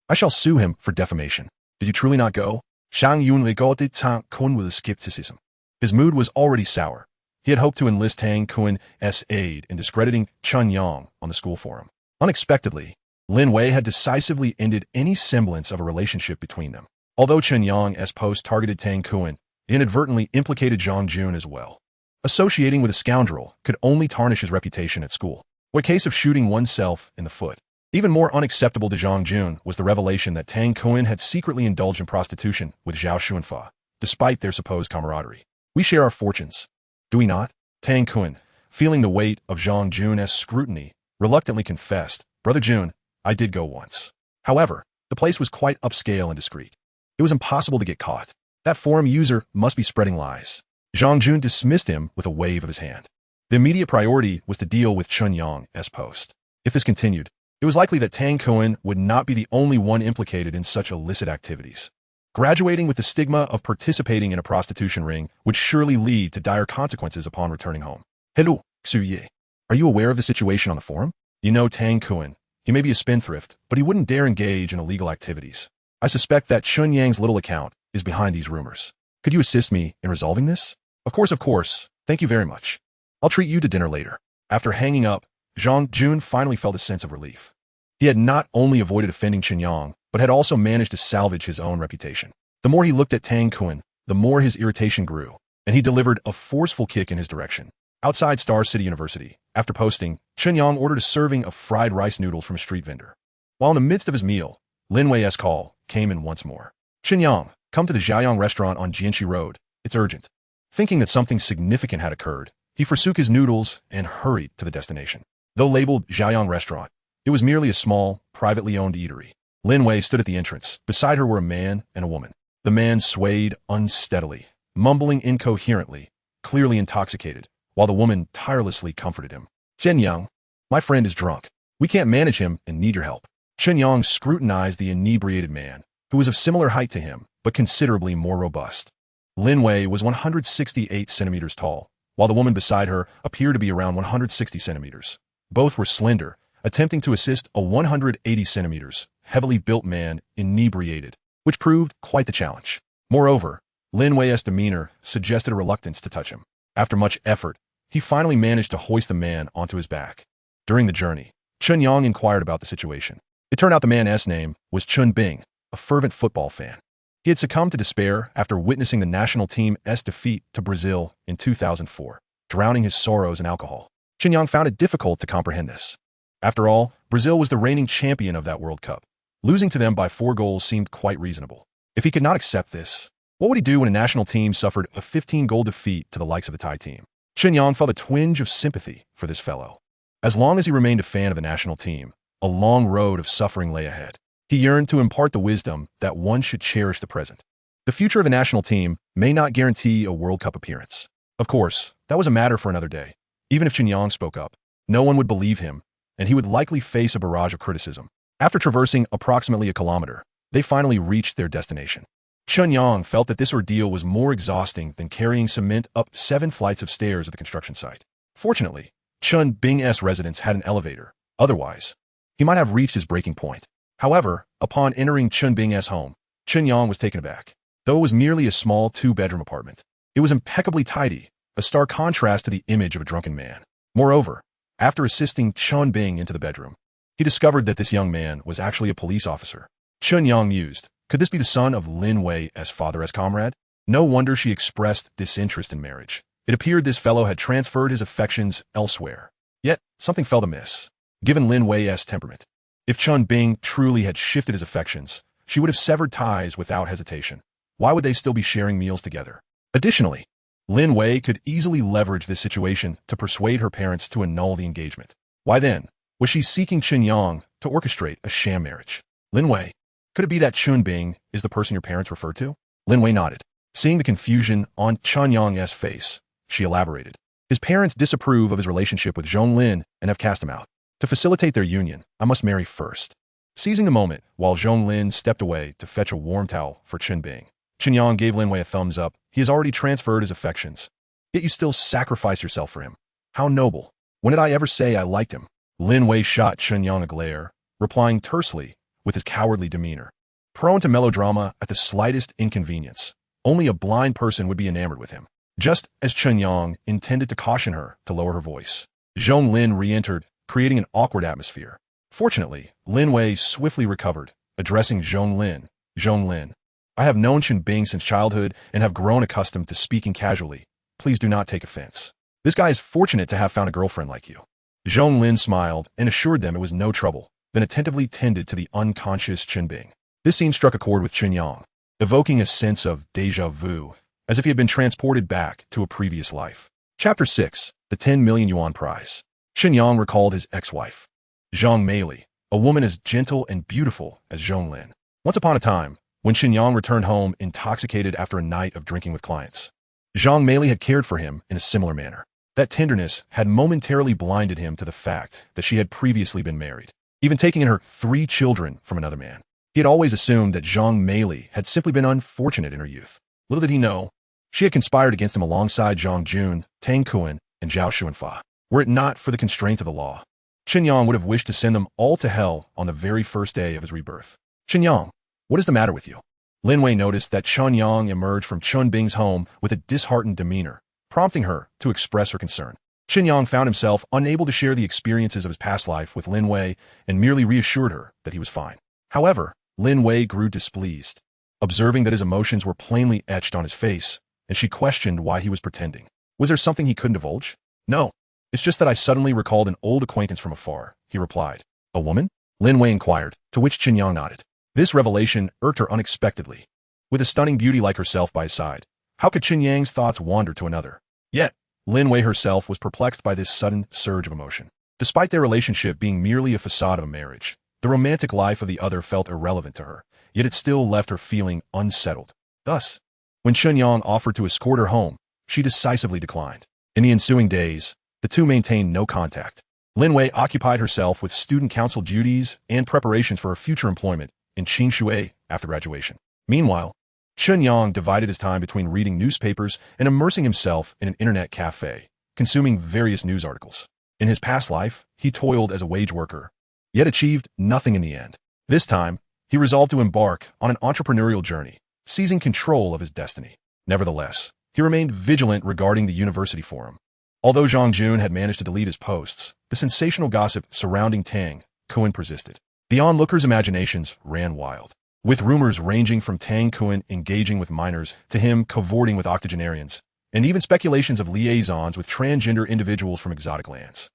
I shall sue him for defamation. Did you truly not go? Zhang Yun regarded Tang Kun with skepticism. His mood was already sour. He had hoped to enlist Tang Kun's aid in discrediting Chen Yang on the school forum. Unexpectedly, Lin Wei had decisively ended any semblance of a relationship between them. Although Chen Yang's post targeted Tang Kun, it inadvertently implicated Zhang Jun as well. Associating with a scoundrel could only tarnish his reputation at school. What case of shooting oneself in the foot? Even more unacceptable to Zhang Jun was the revelation that Tang Kun had secretly indulged in prostitution with Zhao Xuanfa, despite their supposed camaraderie. We share our fortunes, do we not? Tang Kun, feeling the weight of Zhang Jun's scrutiny, reluctantly confessed, Brother Jun, I did go once. However, the place was quite upscale and discreet. It was impossible to get caught. That forum user must be spreading lies. Zhang Jun dismissed him with a wave of his hand. The immediate priority was to deal with Chen Yang's post. If this continued, it was likely that Tang Kun would not be the only one implicated in such illicit activities. Graduating with the stigma of participating in a prostitution ring would surely lead to dire consequences upon returning home. Hello, Xu Are you aware of the situation on the forum? You know Tang Kun. He may be a spendthrift, but he wouldn't dare engage in illegal activities. I suspect that Chen Yang's little account is behind these rumors. Could you assist me in resolving this? Of course. Thank you very much. I'll treat you to dinner later. After hanging up, Zhang Jun finally felt a sense of relief. He had not only avoided offending Chen Yang, but had also managed to salvage his own reputation. The more he looked at Tang Kun, the more his irritation grew, and he delivered a forceful kick in his direction. Outside Star City University, after posting, Chen Yang ordered a serving of fried rice noodles from a street vendor. While in the midst of his meal, Lin Wei's call came in once more. Chen Yang, come to the Xiaoyang restaurant on Jianqi Road. It's urgent. Thinking that something significant had occurred, he forsook his noodles and hurried to the destination. Though labeled Xiaoyang restaurant, it was merely a small, privately owned eatery. Lin Wei stood at the entrance. Beside her were a man and a woman. The man swayed unsteadily, mumbling incoherently, clearly intoxicated, while the woman tirelessly comforted him. Chen Yang, my friend is drunk. We can't manage him and need your help. Chen Yang scrutinized the inebriated man, who was of similar height to him, but considerably more robust. Lin Wei was 168 centimeters tall, while the woman beside her appeared to be around 160 centimeters. Both were slender, attempting to assist a 180 centimeters, heavily built man inebriated, which proved quite the challenge. Moreover, Lin Wei's demeanor suggested a reluctance to touch him. After much effort, he finally managed to hoist the man onto his back. During the journey, Chen Yang inquired about the situation. It turned out the man's name was Chun Bing, a fervent football fan. He had succumbed to despair after witnessing the national team's defeat to Brazil in 2004, drowning his sorrows in alcohol. Chen Yang found it difficult to comprehend this. After all, Brazil was the reigning champion of that World Cup. Losing to them by 4 goals seemed quite reasonable. If he could not accept this, what would he do when a national team suffered a 15-goal defeat to the likes of the Thai team? Chen Yang felt a twinge of sympathy for this fellow. As long as he remained a fan of the national team, a long road of suffering lay ahead. He yearned to impart the wisdom that one should cherish the present. The future of a national team may not guarantee a World Cup appearance. Of course, that was a matter for another day. Even if Chen Yang spoke up, no one would believe him, and he would likely face a barrage of criticism. After traversing approximately a kilometer, they finally reached their destination. Chen Yang felt that this ordeal was more exhausting than carrying cement up 7 flights of stairs at the construction site. Fortunately, Chen Bing's residence had an elevator. Otherwise, he might have reached his breaking point. However, upon entering Chen Bing's home, Chen Yang was taken aback. Though it was merely a small 2-bedroom apartment, it was impeccably tidy, a stark contrast to the image of a drunken man. Moreover, after assisting Chen Bing into the bedroom, he discovered that this young man was actually a police officer. Chen Yang mused, could this be the son of Lin Wei as father as comrade? No wonder she expressed disinterest in marriage. It appeared this fellow had transferred his affections elsewhere. Yet, something felt amiss. Given Lin Wei's temperament, if Chen Bing truly had shifted his affections, she would have severed ties without hesitation. Why would they still be sharing meals together? Additionally, Lin Wei could easily leverage this situation to persuade her parents to annul the engagement. Why then was she seeking Chen Yang to orchestrate a sham marriage? Lin Wei, could it be that Chen Bing is the person your parents refer to? Lin Wei nodded. Seeing the confusion on Chen Yang's face, she elaborated. His parents disapprove of his relationship with Zhong Lin and have cast him out. To facilitate their union, I must marry first. Seizing the moment, while Zhong Lin stepped away to fetch a warm towel for Chen Bing, Chen Yang gave Lin Wei a thumbs up. He has already transferred his affections. Yet you still sacrifice yourself for him. How noble. When did I ever say I liked him? Lin Wei shot Chen Yang a glare, replying tersely with his cowardly demeanor. Prone to melodrama at the slightest inconvenience, only a blind person would be enamored with him. Just as Chen Yang intended to caution her to lower her voice, Zhong Lin re-entered, creating an awkward atmosphere. Fortunately, Lin Wei swiftly recovered, addressing Zhong Lin. Zhong Lin, I have known Chen Bing since childhood and have grown accustomed to speaking casually. Please do not take offense. This guy is fortunate to have found a girlfriend like you. Zhong Lin smiled and assured them it was no trouble, then attentively tended to the unconscious Chen Bing. This scene struck a chord with Chen Yang, evoking a sense of déjà vu, as if he had been transported back to a previous life. Chapter 6, The 10 Million Yuan Prize. Chen Yang recalled his ex-wife, Zhang Meili, a woman as gentle and beautiful as Zhong Lin. Once upon a time, when Chen Yang returned home intoxicated after a night of drinking with clients, Zhang Meili had cared for him in a similar manner. That tenderness had momentarily blinded him to the fact that she had previously been married, even taking in her 3 children from another man. He had always assumed that Zhang Meili had simply been unfortunate in her youth. Little did he know, she had conspired against him alongside Zhang Jun, Tang Kuan, and Zhao Xuanfa. Were it not for the constraints of the law, Chen Yang would have wished to send them all to hell on the very first day of his rebirth. Chen Yang, what is the matter with you? Lin Wei noticed that Chen Yang emerged from Chen Bing's home with a disheartened demeanor, prompting her to express her concern. Chen Yang found himself unable to share the experiences of his past life with Lin Wei and merely reassured her that he was fine. However, Lin Wei grew displeased, observing that his emotions were plainly etched on his face, and she questioned why he was pretending. Was there something he couldn't divulge? No, it's just that I suddenly recalled an old acquaintance from afar, he replied. A woman? Lin Wei inquired, to which Chen Yang nodded. This revelation irked her unexpectedly. With a stunning beauty like herself by his side, how could Chen Yang's thoughts wander to another? Yet, Lin Wei herself was perplexed by this sudden surge of emotion. Despite their relationship being merely a facade of a marriage, the romantic life of the other felt irrelevant to her, yet it still left her feeling unsettled. Thus, when Chen Yang offered to escort her home, she decisively declined. In the ensuing days, the two maintained no contact. Lin Wei occupied herself with student council duties and preparations for her future employment in Qingshui after graduation. Meanwhile, Chen Yang divided his time between reading newspapers and immersing himself in an internet cafe, consuming various news articles. In his past life, he toiled as a wage worker, yet achieved nothing in the end. This time, he resolved to embark on an entrepreneurial journey, seizing control of his destiny. Nevertheless, he remained vigilant regarding the university forum. Although Zhang Jun had managed to delete his posts, the sensational gossip surrounding Tang Kuan persisted. The onlookers' imaginations ran wild, with rumors ranging from Tang Kuan engaging with minors to him cavorting with octogenarians, and even speculations of liaisons with transgender individuals from exotic lands.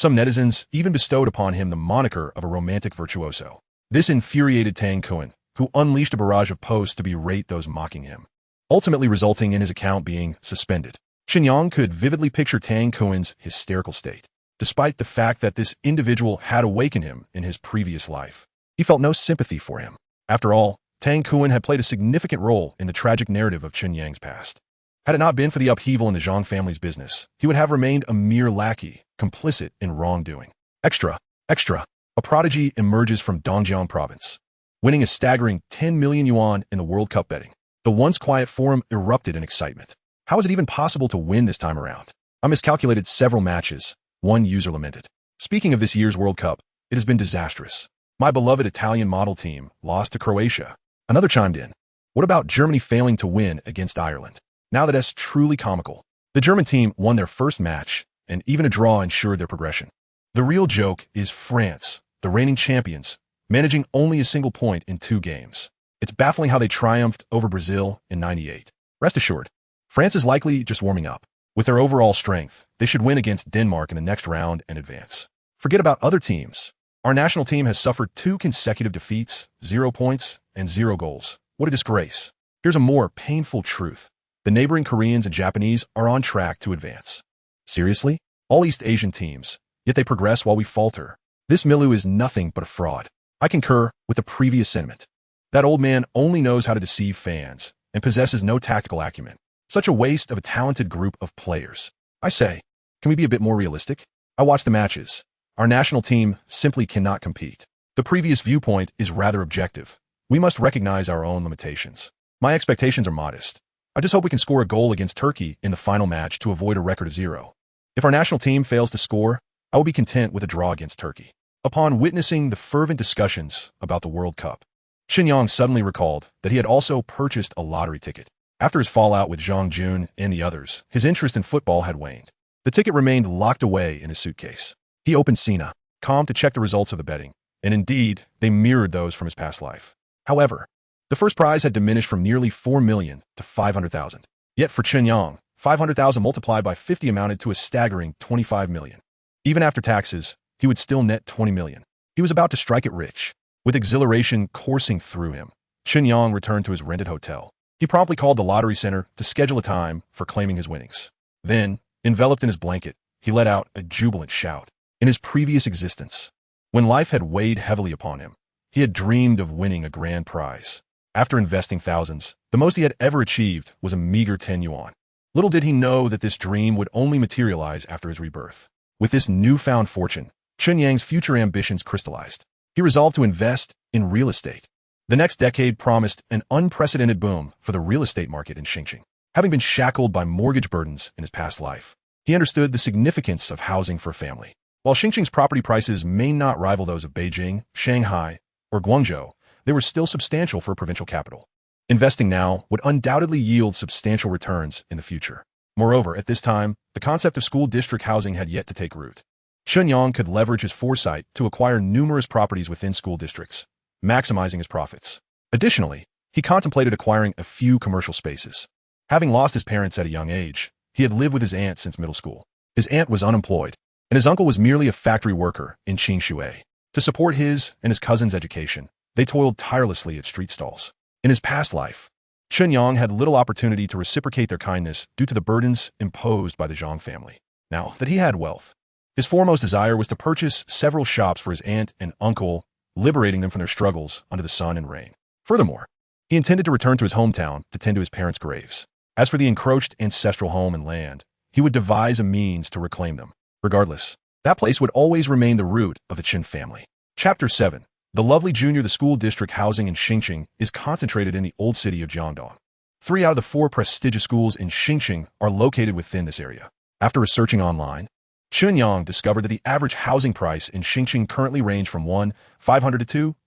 Some netizens even bestowed upon him the moniker of a romantic virtuoso. This infuriated Tang Kun, who unleashed a barrage of posts to berate those mocking him, ultimately resulting in his account being suspended. Chen Yang could vividly picture Tang Kun's hysterical state. Despite the fact that this individual had awakened him in his previous life, he felt no sympathy for him. After all, Tang Kun had played a significant role in the tragic narrative of Chen Yang's past. Had it not been for the upheaval in the Zhang family's business, he would have remained a mere lackey, complicit in wrongdoing. Extra. A prodigy emerges from Dongjiang province, winning a staggering 10 million yuan in the World Cup betting. The once quiet forum erupted in excitement. How is it even possible to win this time around? I miscalculated several matches, one user lamented. Speaking of this year's World Cup, it has been disastrous. My beloved Italian model team lost to Croatia. Another chimed in. What about Germany failing to win against Ireland? Now that's truly comical. The German team won their first match, and even a draw ensured their progression. The real joke is France, the reigning champions, managing only a single point in 2 games. It's baffling how they triumphed over Brazil in '98. Rest assured, France is likely just warming up. With their overall strength, they should win against Denmark in the next round and advance. Forget about other teams. Our national team has suffered 2 consecutive defeats, 0 points, and 0 goals. What a disgrace. Here's a more painful truth. The neighboring Koreans and Japanese are on track to advance. Seriously? All East Asian teams, yet they progress while we falter. This Milu is nothing but a fraud. I concur with the previous sentiment. That old man only knows how to deceive fans and possesses no tactical acumen. Such a waste of a talented group of players. I say, can we be a bit more realistic? I watch the matches. Our national team simply cannot compete. The previous viewpoint is rather objective. We must recognize our own limitations. My expectations are modest. I just hope we can score a goal against Turkey in the final match to avoid a record of 0. If our national team fails to score, I will be content with a draw against Turkey. Upon witnessing the fervent discussions about the World Cup, Chen Yang suddenly recalled that he had also purchased a lottery ticket. After his fallout with Zhang Jun and the others, his interest in football had waned. The ticket remained locked away in his suitcase. He opened Sina, calm to check the results of the betting, and indeed, they mirrored those from his past life. However, the first prize had diminished from nearly 4 million to 500,000. Yet for Chen Yang, 500,000 multiplied by 50 amounted to a staggering 25 million. Even after taxes, he would still net 20 million. He was about to strike it rich. With exhilaration coursing through him, Chen Yang returned to his rented hotel. He promptly called the lottery center to schedule a time for claiming his winnings. Then, enveloped in his blanket, he let out a jubilant shout. In his previous existence, when life had weighed heavily upon him, he had dreamed of winning a grand prize. After investing thousands, the most he had ever achieved was a meager 10 yuan. Little did he know that this dream would only materialize after his rebirth. With this newfound fortune, Chen Yang's future ambitions crystallized. He resolved to invest in real estate. The next decade promised an unprecedented boom for the real estate market in Xinjiang. Having been shackled by mortgage burdens in his past life, he understood the significance of housing for a family. While Xinjiang's property prices may not rival those of Beijing, Shanghai, or Guangzhou, they were still substantial for a provincial capital. Investing now would undoubtedly yield substantial returns in the future. Moreover, at this time, the concept of school district housing had yet to take root. Chen Yang could leverage his foresight to acquire numerous properties within school districts, maximizing his profits. Additionally, he contemplated acquiring a few commercial spaces. Having lost his parents at a young age, he had lived with his aunt since middle school. His aunt was unemployed, and his uncle was merely a factory worker in Qingshui. To support his and his cousin's education, they toiled tirelessly at street stalls. In his past life, Chen Yang had little opportunity to reciprocate their kindness due to the burdens imposed by the Zhang family. Now that he had wealth, his foremost desire was to purchase several shops for his aunt and uncle, liberating them from their struggles under the sun and rain. Furthermore, he intended to return to his hometown to tend to his parents' graves. As for the encroached ancestral home and land, he would devise a means to reclaim them. Regardless, that place would always remain the root of the Chen family. Chapter 7. The lovely junior, the school district housing in Xinjiang is concentrated in the old city of Jiangdong. 3 out of the 4 prestigious schools in Xinjiang are located within this area. After researching online, Chen Yang discovered that the average housing price in Xinjiang currently ranged from 1,500 to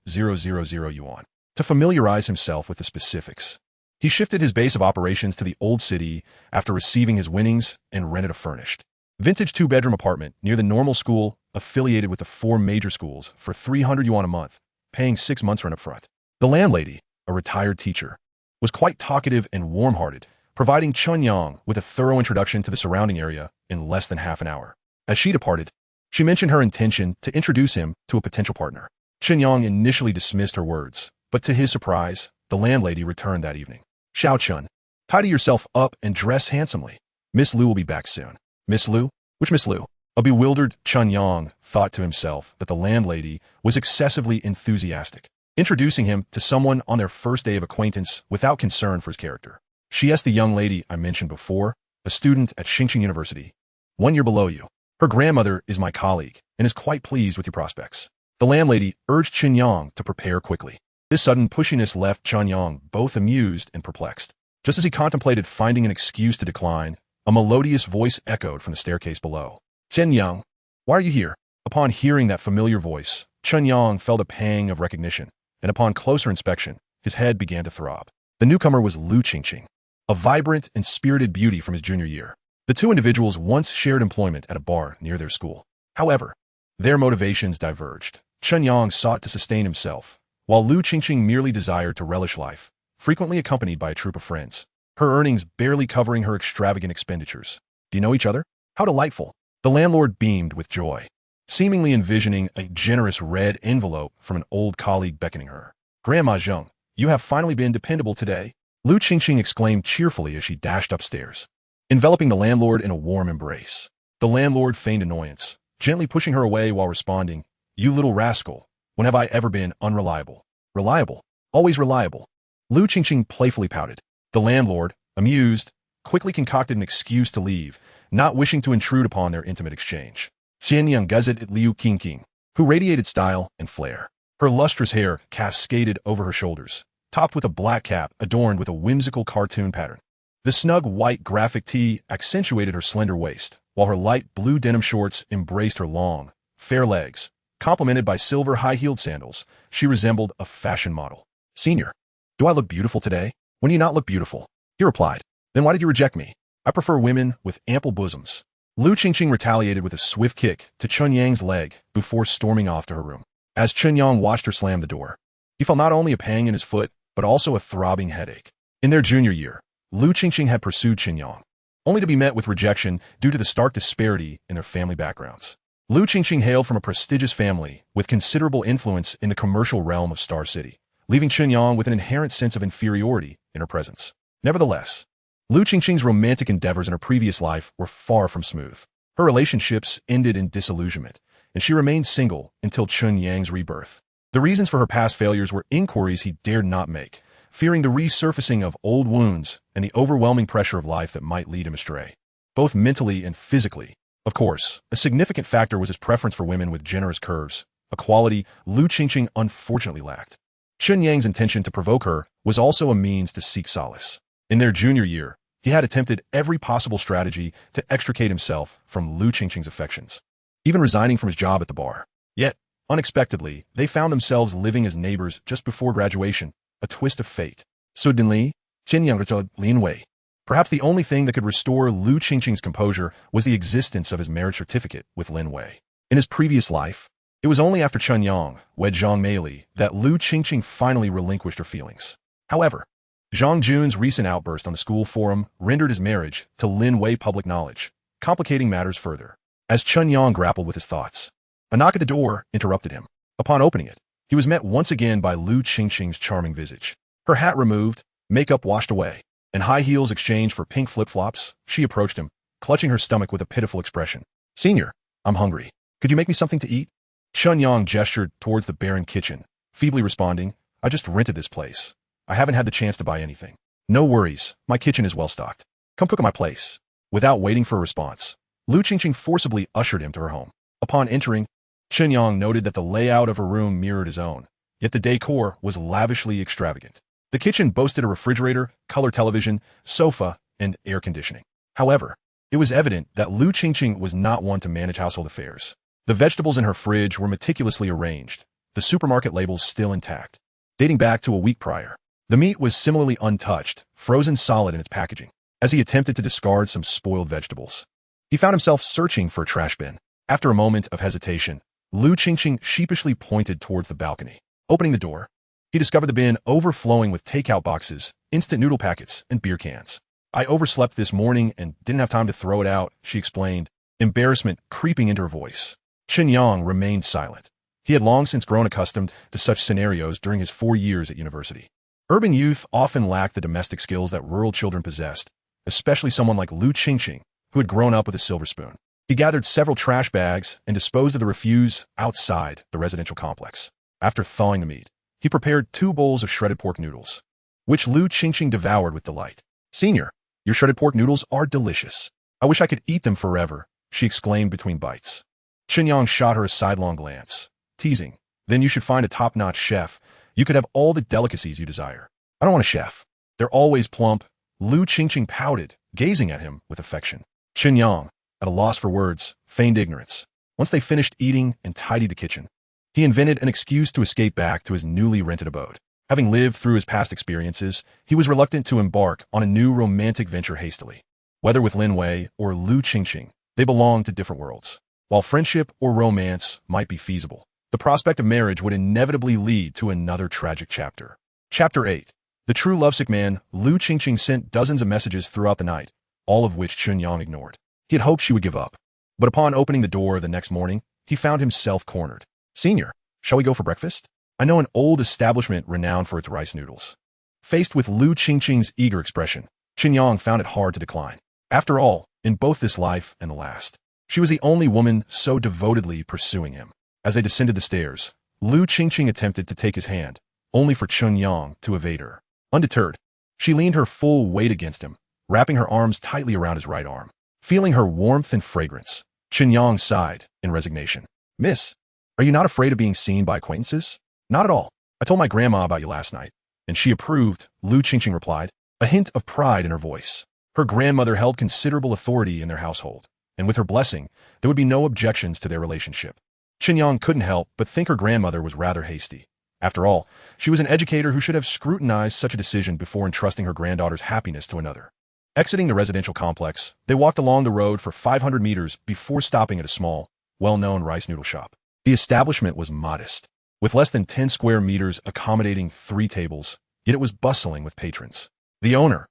2,000 yuan. To familiarize himself with the specifics, he shifted his base of operations to the old city after receiving his winnings and rented a furnished, vintage 2-bedroom apartment near the normal school affiliated with the 4 major schools for 300 yuan a month, paying 6 months rent up front. The landlady, a retired teacher, was quite talkative and warm-hearted, providing Chen Yang with a thorough introduction to the surrounding area in less than half an hour. As she departed, She mentioned her intention to introduce him to a potential partner. Chen Yang initially dismissed her words, but to his surprise, the landlady returned that evening. Xiao Chun, tidy yourself up and dress handsomely. Miss Liu will be back soon. Miss Liu? Which Miss Liu? A bewildered Chen Yang thought to himself that the landlady was excessively enthusiastic, introducing him to someone on their first day of acquaintance without concern for his character. She asked the young lady I mentioned before, a student at Xinjiang University, 1 year below you. Her grandmother is my colleague and is quite pleased with your prospects. The landlady urged Chen Yang to prepare quickly. This sudden pushiness left Chen Yang both amused and perplexed. Just as he contemplated finding an excuse to decline, a melodious voice echoed from the staircase below. Chen Yang, why are you here? Upon hearing that familiar voice, Chen Yang felt a pang of recognition, and upon closer inspection, his head began to throb. The newcomer was Lu Qingqing, a vibrant and spirited beauty from his junior year. The two individuals once shared employment at a bar near their school. However, their motivations diverged. Chen Yang sought to sustain himself, while Lu Qingqing merely desired to relish life, frequently accompanied by a troop of friends, her earnings barely covering her extravagant expenditures. Do you know each other? How delightful! The landlord beamed with joy, seemingly envisioning a generous red envelope from an old colleague beckoning her. Grandma Zheng, you have finally been dependable today, Lu Qingqing exclaimed cheerfully as she dashed upstairs, enveloping the landlord in a warm embrace. The landlord feigned annoyance, gently pushing her away while responding, you little rascal, when have I ever been unreliable? Reliable, always reliable. Lu Qingqing playfully pouted. The landlord, amused, quickly concocted an excuse to leave, not wishing to intrude upon their intimate exchange. Chen Yang gazed at Liu Qingqing, who radiated style and flair. Her lustrous hair cascaded over her shoulders, topped with a black cap adorned with a whimsical cartoon pattern. The snug white graphic tee accentuated her slender waist, while her light blue denim shorts embraced her long, fair legs. Complemented by silver high-heeled sandals, she resembled a fashion model. Senior, do I look beautiful today? When do you not look beautiful? He replied. Then why did you reject me? I prefer women with ample bosoms. Lu Qingqing retaliated with a swift kick to Chen Yang's leg before storming off to her room. As Chen Yang watched her slam the door, he felt not only a pang in his foot, but also a throbbing headache. In their junior year, Lu Qingqing had pursued Chen Yang, only to be met with rejection due to the stark disparity in their family backgrounds. Lu Qingqing hailed from a prestigious family with considerable influence in the commercial realm of Star City, leaving Chen Yang with an inherent sense of inferiority in her presence. Nevertheless, Lu Qingqing's romantic endeavors in her previous life were far from smooth. Her relationships ended in disillusionment, and she remained single until Chen Yang's rebirth. The reasons for her past failures were inquiries he dared not make, fearing the resurfacing of old wounds and the overwhelming pressure of life that might lead him astray, both mentally and physically. Of course, a significant factor was his preference for women with generous curves, a quality Lu Qingqing unfortunately lacked. Chen Yang's intention to provoke her was also a means to seek solace. In their junior year, he had attempted every possible strategy to extricate himself from Lu Qingqing's affections, even resigning from his job at the bar. Yet, unexpectedly, they found themselves living as neighbors just before graduation, a twist of fate. Suddenly, Chen Yang told Lin Wei. Perhaps the only thing that could restore Lu Qingqing's composure was the existence of his marriage certificate with Lin Wei. In his previous life, it was only after Chen Yang wed Zhang Meili that Lu Qingqing finally relinquished her feelings. However, Zhang Jun's recent outburst on the school forum rendered his marriage to Lin Wei public knowledge, complicating matters further. As Chen Yang grappled with his thoughts, a knock at the door interrupted him. Upon opening it, he was met once again by Lu Qingqing's charming visage. Her hat removed, makeup washed away, and high heels exchanged for pink flip-flops, she approached him, clutching her stomach with a pitiful expression. Senior, I'm hungry. Could you make me something to eat? Chen Yang gestured towards the barren kitchen, feebly responding, I just rented this place. I haven't had the chance to buy anything. No worries, my kitchen is well stocked. Come cook at my place. Without waiting for a response, Lu Qingqing forcibly ushered him to her home. Upon entering, Chen Yang noted that the layout of her room mirrored his own, yet the decor was lavishly extravagant. The kitchen boasted a refrigerator, color television, sofa, and air conditioning. However, it was evident that Lu Qingqing was not one to manage household affairs. The vegetables in her fridge were meticulously arranged, the supermarket labels still intact, dating back to a week prior. The meat was similarly untouched, frozen solid in its packaging. As he attempted to discard some spoiled vegetables, he found himself searching for a trash bin. After a moment of hesitation, Lu Qingqing sheepishly pointed towards the balcony. Opening the door, he discovered the bin overflowing with takeout boxes, instant noodle packets, and beer cans. I overslept this morning and didn't have time to throw it out, she explained, embarrassment creeping into her voice. Chen Yang remained silent. He had long since grown accustomed to such scenarios during his 4 years at university. Urban youth often lacked the domestic skills that rural children possessed, especially someone like Lu Qingqing, who had grown up with a silver spoon. He gathered several trash bags and disposed of the refuse outside the residential complex. After thawing the meat, he prepared 2 bowls of shredded pork noodles, which Lu Qingqing devoured with delight. "Senior, your shredded pork noodles are delicious. I wish I could eat them forever," she exclaimed between bites. Chen Yang shot her a sidelong glance, teasing, "Then you should find a top-notch chef. You could have all the delicacies you desire." "I don't want a chef. They're always plump." Lu Qingqing pouted, gazing at him with affection. Chen Yang, at a loss for words, feigned ignorance. Once they finished eating and tidied the kitchen, he invented an excuse to escape back to his newly rented abode. Having lived through his past experiences, he was reluctant to embark on a new romantic venture hastily. Whether with Lin Wei or Lu Qingqing, they belonged to different worlds. While friendship or romance might be feasible, the prospect of marriage would inevitably lead to another tragic chapter. Chapter 8. The true lovesick man. Lu Qingqing sent dozens of messages throughout the night, all of which Chen Yang ignored. He had hoped she would give up. But upon opening the door the next morning, he found himself cornered. "Senior, shall we go for breakfast? I know an old establishment renowned for its rice noodles." Faced with Lu Qingqing's eager expression, Chen Yang found it hard to decline. After all, in both this life and the last, she was the only woman so devotedly pursuing him. As they descended the stairs, Lu Qingqing attempted to take his hand, only for Chen Yang to evade her. Undeterred, she leaned her full weight against him, wrapping her arms tightly around his right arm. Feeling her warmth and fragrance, Chen Yang sighed in resignation. "Miss, are you not afraid of being seen by acquaintances?" "Not at all. I told my grandma about you last night, and she approved," Lu Qingqing replied, a hint of pride in her voice. Her grandmother held considerable authority in their household, and with her blessing, there would be no objections to their relationship. Chen Yang couldn't help but think her grandmother was rather hasty. After all, she was an educator who should have scrutinized such a decision before entrusting her granddaughter's happiness to another. Exiting the residential complex, they walked along the road for 500 meters before stopping at a small, well-known rice noodle shop. The establishment was modest, with less than 10 square meters accommodating 3 tables, yet it was bustling with patrons. The owner,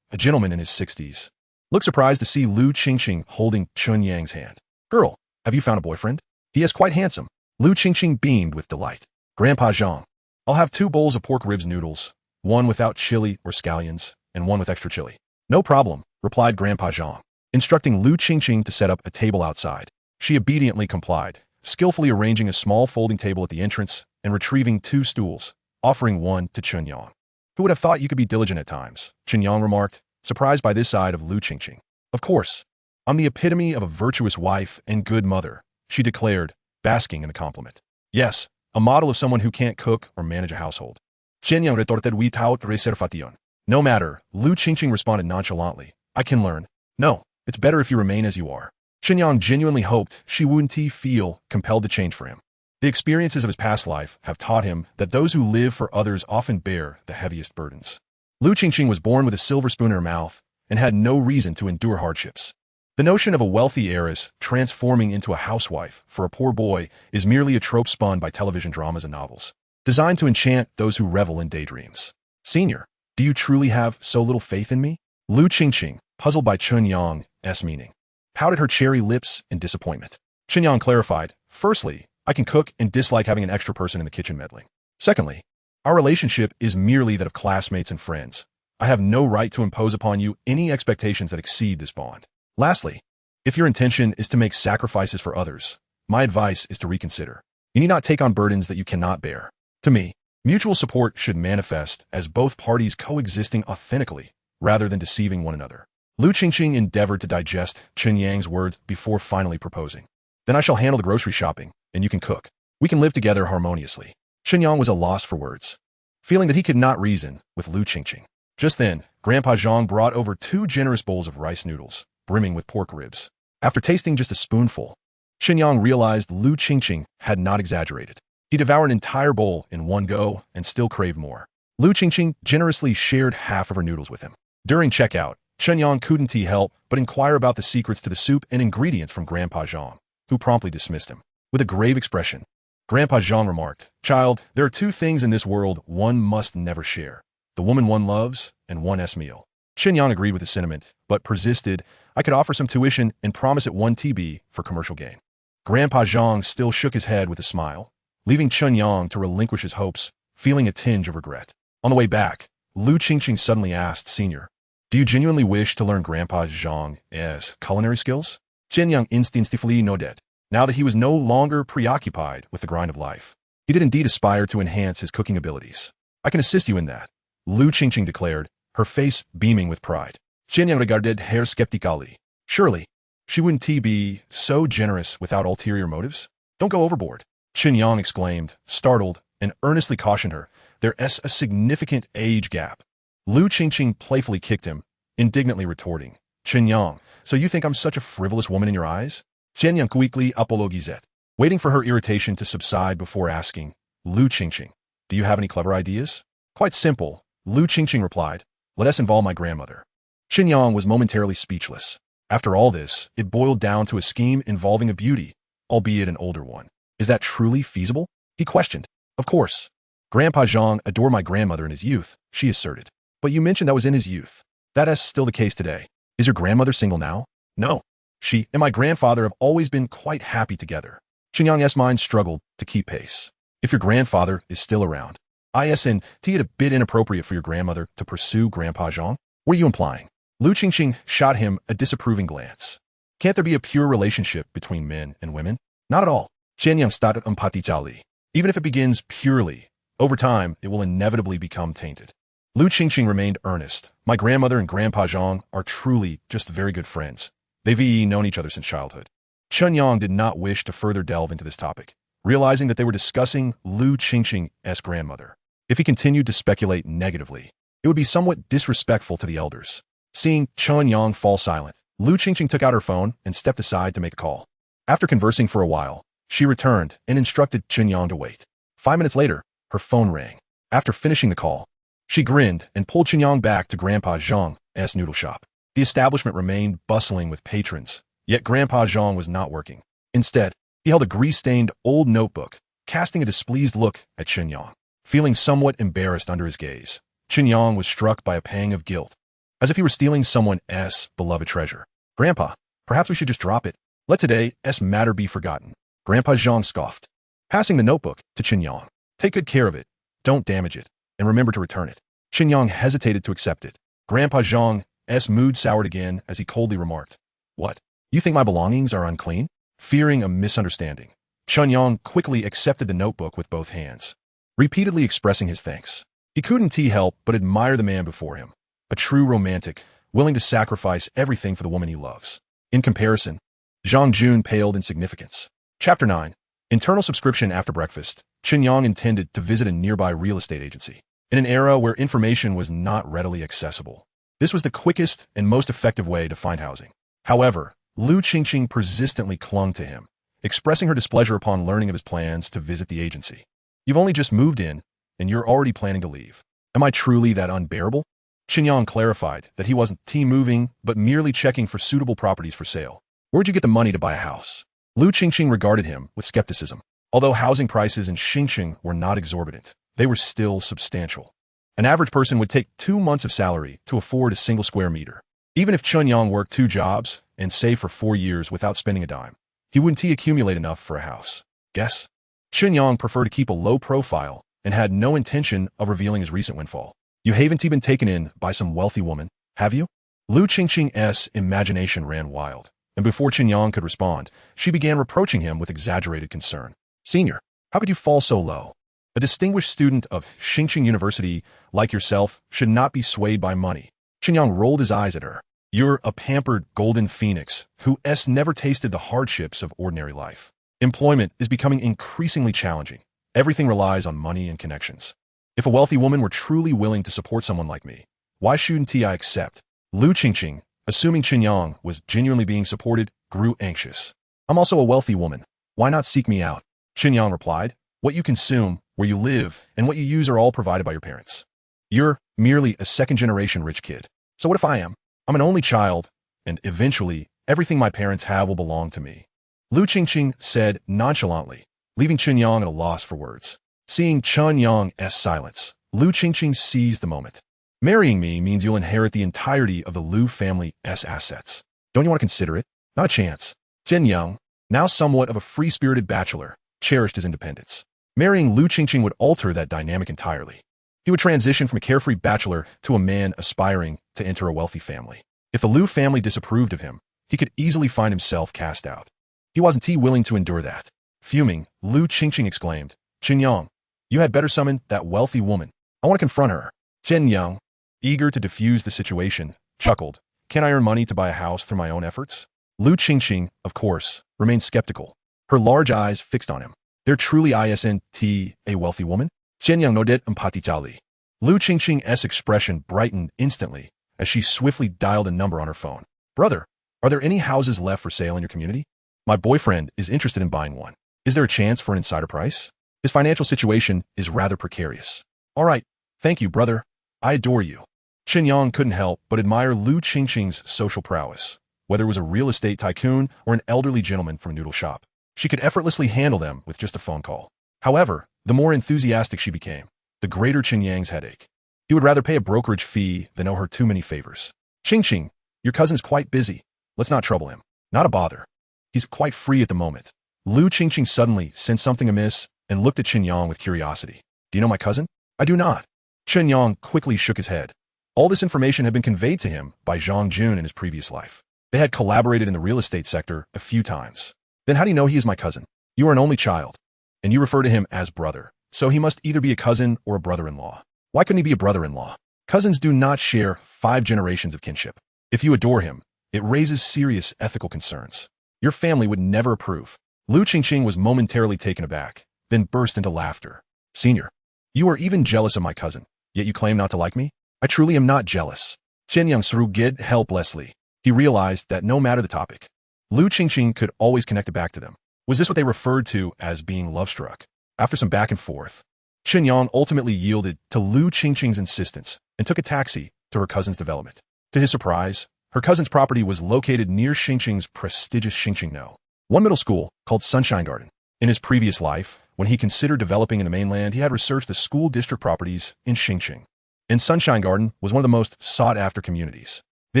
a gentleman in his 60s, looked surprised to see Lu Qingqing holding Chen Yang's hand. "Girl, have you found a boyfriend? He is quite handsome." Lu Qingqing beamed with delight. "Grandpa Zhang, I'll have 2 bowls of pork ribs noodles, one without chili or scallions, and one with extra chili." "No problem," replied Grandpa Zhang, instructing Lu Qingqing to set up a table outside. She obediently complied, skillfully arranging a small folding table at the entrance and retrieving 2 stools, offering one to Chen Yang. "Who would have thought you could be diligent at times?" Chen Yang remarked, surprised by this side of Lu Qingqing. "Of course. I'm the epitome of a virtuous wife and good mother," she declared, basking in the compliment. "Yes, a model of someone who can't cook or manage a household." Chen Yang retorted without reservación. "No matter," Lu Qingqing responded nonchalantly. "I can learn." "No, it's better if you remain as you are." Chen Yang genuinely hoped she wouldn't feel compelled to change for him. The experiences of his past life have taught him that those who live for others often bear the heaviest burdens. Lu Qingqing was born with a silver spoon in her mouth and had no reason to endure hardships. The notion of a wealthy heiress transforming into a housewife for a poor boy is merely a trope spun by television dramas and novels, designed to enchant those who revel in daydreams. "Senior, do you truly have so little faith in me?" Lu Qingqing, puzzled by Chen Yang's meaning, pouted her cherry lips in disappointment. Chen Yang clarified, "Firstly, I can cook and dislike having an extra person in the kitchen meddling. Secondly, our relationship is merely that of classmates and friends. I have no right to impose upon you any expectations that exceed this bond. Lastly, if your intention is to make sacrifices for others, my advice is to reconsider. You need not take on burdens that you cannot bear. To me, mutual support should manifest as both parties coexisting authentically, rather than deceiving one another." Lu Qingqing endeavored to digest Chen Yang's words before finally proposing. "Then I shall handle the grocery shopping, and you can cook. We can live together harmoniously." Chen Yang was at a loss for words, feeling that he could not reason with Lu Qingqing. Just then, Grandpa Zhang brought over 2 generous bowls of rice noodles, brimming with pork ribs. After tasting just a spoonful, Chen Yang realized Lu Qingqing had not exaggerated. He devoured an entire bowl in one go and still craved more. Lu Qingqing generously shared half of her noodles with him. During checkout, Chen Yang couldn't help but inquire about the secrets to the soup and ingredients from Grandpa Zhang, who promptly dismissed him. With a grave expression, Grandpa Zhang remarked, "Child, there are 2 things in this world one must never share: the woman one loves and one's meal." Chen Yang agreed with the sentiment, but persisted, "I could offer some tuition and promise it 1 TB for commercial gain." Grandpa Zhang still shook his head with a smile, leaving Chen Yang to relinquish his hopes, feeling a tinge of regret. On the way back, Lu Qingqing suddenly asked Senior, "Do you genuinely wish to learn Grandpa Zhang's culinary skills?" Chen Yang instinctively nodded. Now that he was no longer preoccupied with the grind of life, he did indeed aspire to enhance his cooking abilities. "I can assist you in that," Lu Qingqing declared, her face beaming with pride. Chen Yang regarded her skeptically. Surely, she wouldn't be so generous without ulterior motives? "Don't go overboard," Chen Yang exclaimed, startled, and earnestly cautioned her. There's a significant age gap. Lu Qingqing playfully kicked him, indignantly retorting, "Chen Yang, so you think I'm such a frivolous woman in your eyes?" Chen Yang quickly apologized, waiting for her irritation to subside before asking, "Lu Qingqing, do you have any clever ideas?" "Quite simple," Lu Qingqing replied. "Let us involve my grandmother." Chen Yang was momentarily speechless. After all this, it boiled down to a scheme involving a beauty, albeit an older one. "Is that truly feasible?" he questioned. "Of course. Grandpa Zhang adored my grandmother in his youth," she asserted. "But you mentioned that was in his youth. That is still the case today. Is your grandmother single now?" "No. She and my grandfather have always been quite happy together." Chen Yang's mind struggled to keep pace. "If your grandfather is still around, isn't it a bit inappropriate for your grandmother to pursue Grandpa Zhang? What are you implying?" Lu Qingqing shot him a disapproving glance. "Can't there be a pure relationship between men and women?" "Not at all." Chen Yang started emphatically. "Even if it begins purely, over time it will inevitably become tainted." Lu Qingqing remained earnest. "My grandmother and Grandpa Zhang are truly just very good friends. They've known each other since childhood." Chen Yang did not wish to further delve into this topic, realizing that they were discussing Lu Qingqing's grandmother. If he continued to speculate negatively, it would be somewhat disrespectful to the elders. Seeing Chen Yang fall silent, Lu Qingqing took out her phone and stepped aside to make a call. After conversing for a while, she returned and instructed Chen Yang to wait. 5 minutes later, her phone rang. After finishing the call, she grinned and pulled Chen Yang back to Grandpa Zhang's noodle shop. The establishment remained bustling with patrons, yet Grandpa Zhang was not working. Instead, he held a grease-stained old notebook, casting a displeased look at Chen Yang. Feeling somewhat embarrassed under his gaze, Chen Yang was struck by a pang of guilt, as if he were stealing someone's beloved treasure. "Grandpa, perhaps we should just drop it. Let today's matter be forgotten." Grandpa Zhang scoffed, passing the notebook to Chen Yang. "Take good care of it. Don't damage it, and remember to return it." Chen Yang hesitated to accept it. Grandpa Zhang's mood soured again as he coldly remarked, "What? You think my belongings are unclean?" Fearing a misunderstanding, Chen Yang quickly accepted the notebook with both hands, repeatedly expressing his thanks. He couldn't help but admire the man before him, a true romantic, willing to sacrifice everything for the woman he loves. In comparison, Zhang Jun paled in significance. Chapter 9. Internal subscription. After breakfast, Chen Yang intended to visit a nearby real estate agency. In an era where information was not readily accessible, this was the quickest and most effective way to find housing. However, Lu Qingqing persistently clung to him, expressing her displeasure upon learning of his plans to visit the agency. "You've only just moved in, and you're already planning to leave. Am I truly that unbearable?" Chen Yang clarified that he wasn't moving, but merely checking for suitable properties for sale. "Where'd you get the money to buy a house?" Lu Qingqing regarded him with skepticism. Although housing prices in Xinjiang were not exorbitant, they were still substantial. An average person would take 2 months of salary to afford a single square meter. Even if Chen Yang worked 2 jobs and saved for 4 years without spending a dime, he wouldn't accumulate enough for a house. Guess? Chen Yang preferred to keep a low profile and had no intention of revealing his recent windfall. "You haven't been taken in by some wealthy woman, have you?" Lu Qingqing's imagination ran wild, and before Chen Yang could respond, she began reproaching him with exaggerated concern. "Senior, how could you fall so low? A distinguished student of Xinjiang University like yourself should not be swayed by money." Chen Yang rolled his eyes at her. "You're a pampered golden phoenix who's never tasted the hardships of ordinary life. Employment is becoming increasingly challenging. Everything relies on money and connections. If a wealthy woman were truly willing to support someone like me, why shouldn't I accept?" Lu Qingqing, assuming Chen Yang was genuinely being supported, grew anxious. "I'm also a wealthy woman. Why not seek me out?" Chen Yang replied. "What you consume, where you live, and what you use are all provided by your parents. You're merely a second-generation rich kid. So what if I am? I'm an only child, and eventually, everything my parents have will belong to me." Lu Qingqing said nonchalantly, leaving Chen Yang at a loss for words. Seeing Chen Yang's silence, Lu Qingqing seized the moment. "Marrying me means you'll inherit the entirety of the Lu family's assets. Don't you want to consider it?" "Not a chance." Chen Yang, now somewhat of a free-spirited bachelor, cherished his independence. Marrying Lu Qingqing would alter that dynamic entirely. He would transition from a carefree bachelor to a man aspiring to enter a wealthy family. If the Lu family disapproved of him, he could easily find himself cast out. He wasn't willing to endure that. Fuming, Lu Qingqing exclaimed, "Chen Yang, you had better summon that wealthy woman. I want to confront her." Chen Yang, eager to diffuse the situation, chuckled, "Can I earn money to buy a house through my own efforts?" Lu Qingqing, of course, remained skeptical, her large eyes fixed on him. "There truly isn't a wealthy woman?" Chen Yang nodded emphatically. Lu Qingqing's expression brightened instantly as she swiftly dialed a number on her phone. "Brother, are there any houses left for sale in your community? My boyfriend is interested in buying one. Is there a chance for an insider price? His financial situation is rather precarious." "All right, thank you, brother. I adore you." Chen Yang couldn't help but admire Lu Qingqing's social prowess. Whether it was a real estate tycoon or an elderly gentleman from a noodle shop, she could effortlessly handle them with just a phone call. However, the more enthusiastic she became, the greater Chen Yang's headache. He would rather pay a brokerage fee than owe her too many favors. "Qingqing, your cousin's quite busy. Let's not trouble him." "Not a bother. He's quite free at the moment." Lu Qingqing suddenly sensed something amiss and looked at Chen Yang with curiosity. "Do you know my cousin?" "I do not." Chen Yang quickly shook his head. All this information had been conveyed to him by Zhang Jun in his previous life. They had collaborated in the real estate sector a few times. "Then how do you know he is my cousin?" "You are an only child, and you refer to him as brother, so he must either be a cousin or a brother-in-law." "Why couldn't he be a brother-in-law? Cousins do not share 5 generations of kinship. If you adore him, it raises serious ethical concerns. Your family would never approve." Lu Qingqing was momentarily taken aback, then burst into laughter. "Senior, you are even jealous of my cousin, yet you claim not to like me?" "I truly am not jealous." Chen Yang shrugged helplessly. He realized that no matter the topic, Lu Qingqing could always connect it back to them. Was this what they referred to as being love-struck? After some back and forth, Chen Yang ultimately yielded to Lu Qingqing's insistence and took a taxi to her cousin's development. To his surprise, her cousin's property was located near Qingqing's prestigious Qingqingno, one middle school called Sunshine Garden. In his previous life, when he considered developing in the mainland, he had researched the school district properties in Qingqing. And Sunshine Garden was one of the most sought-after communities. The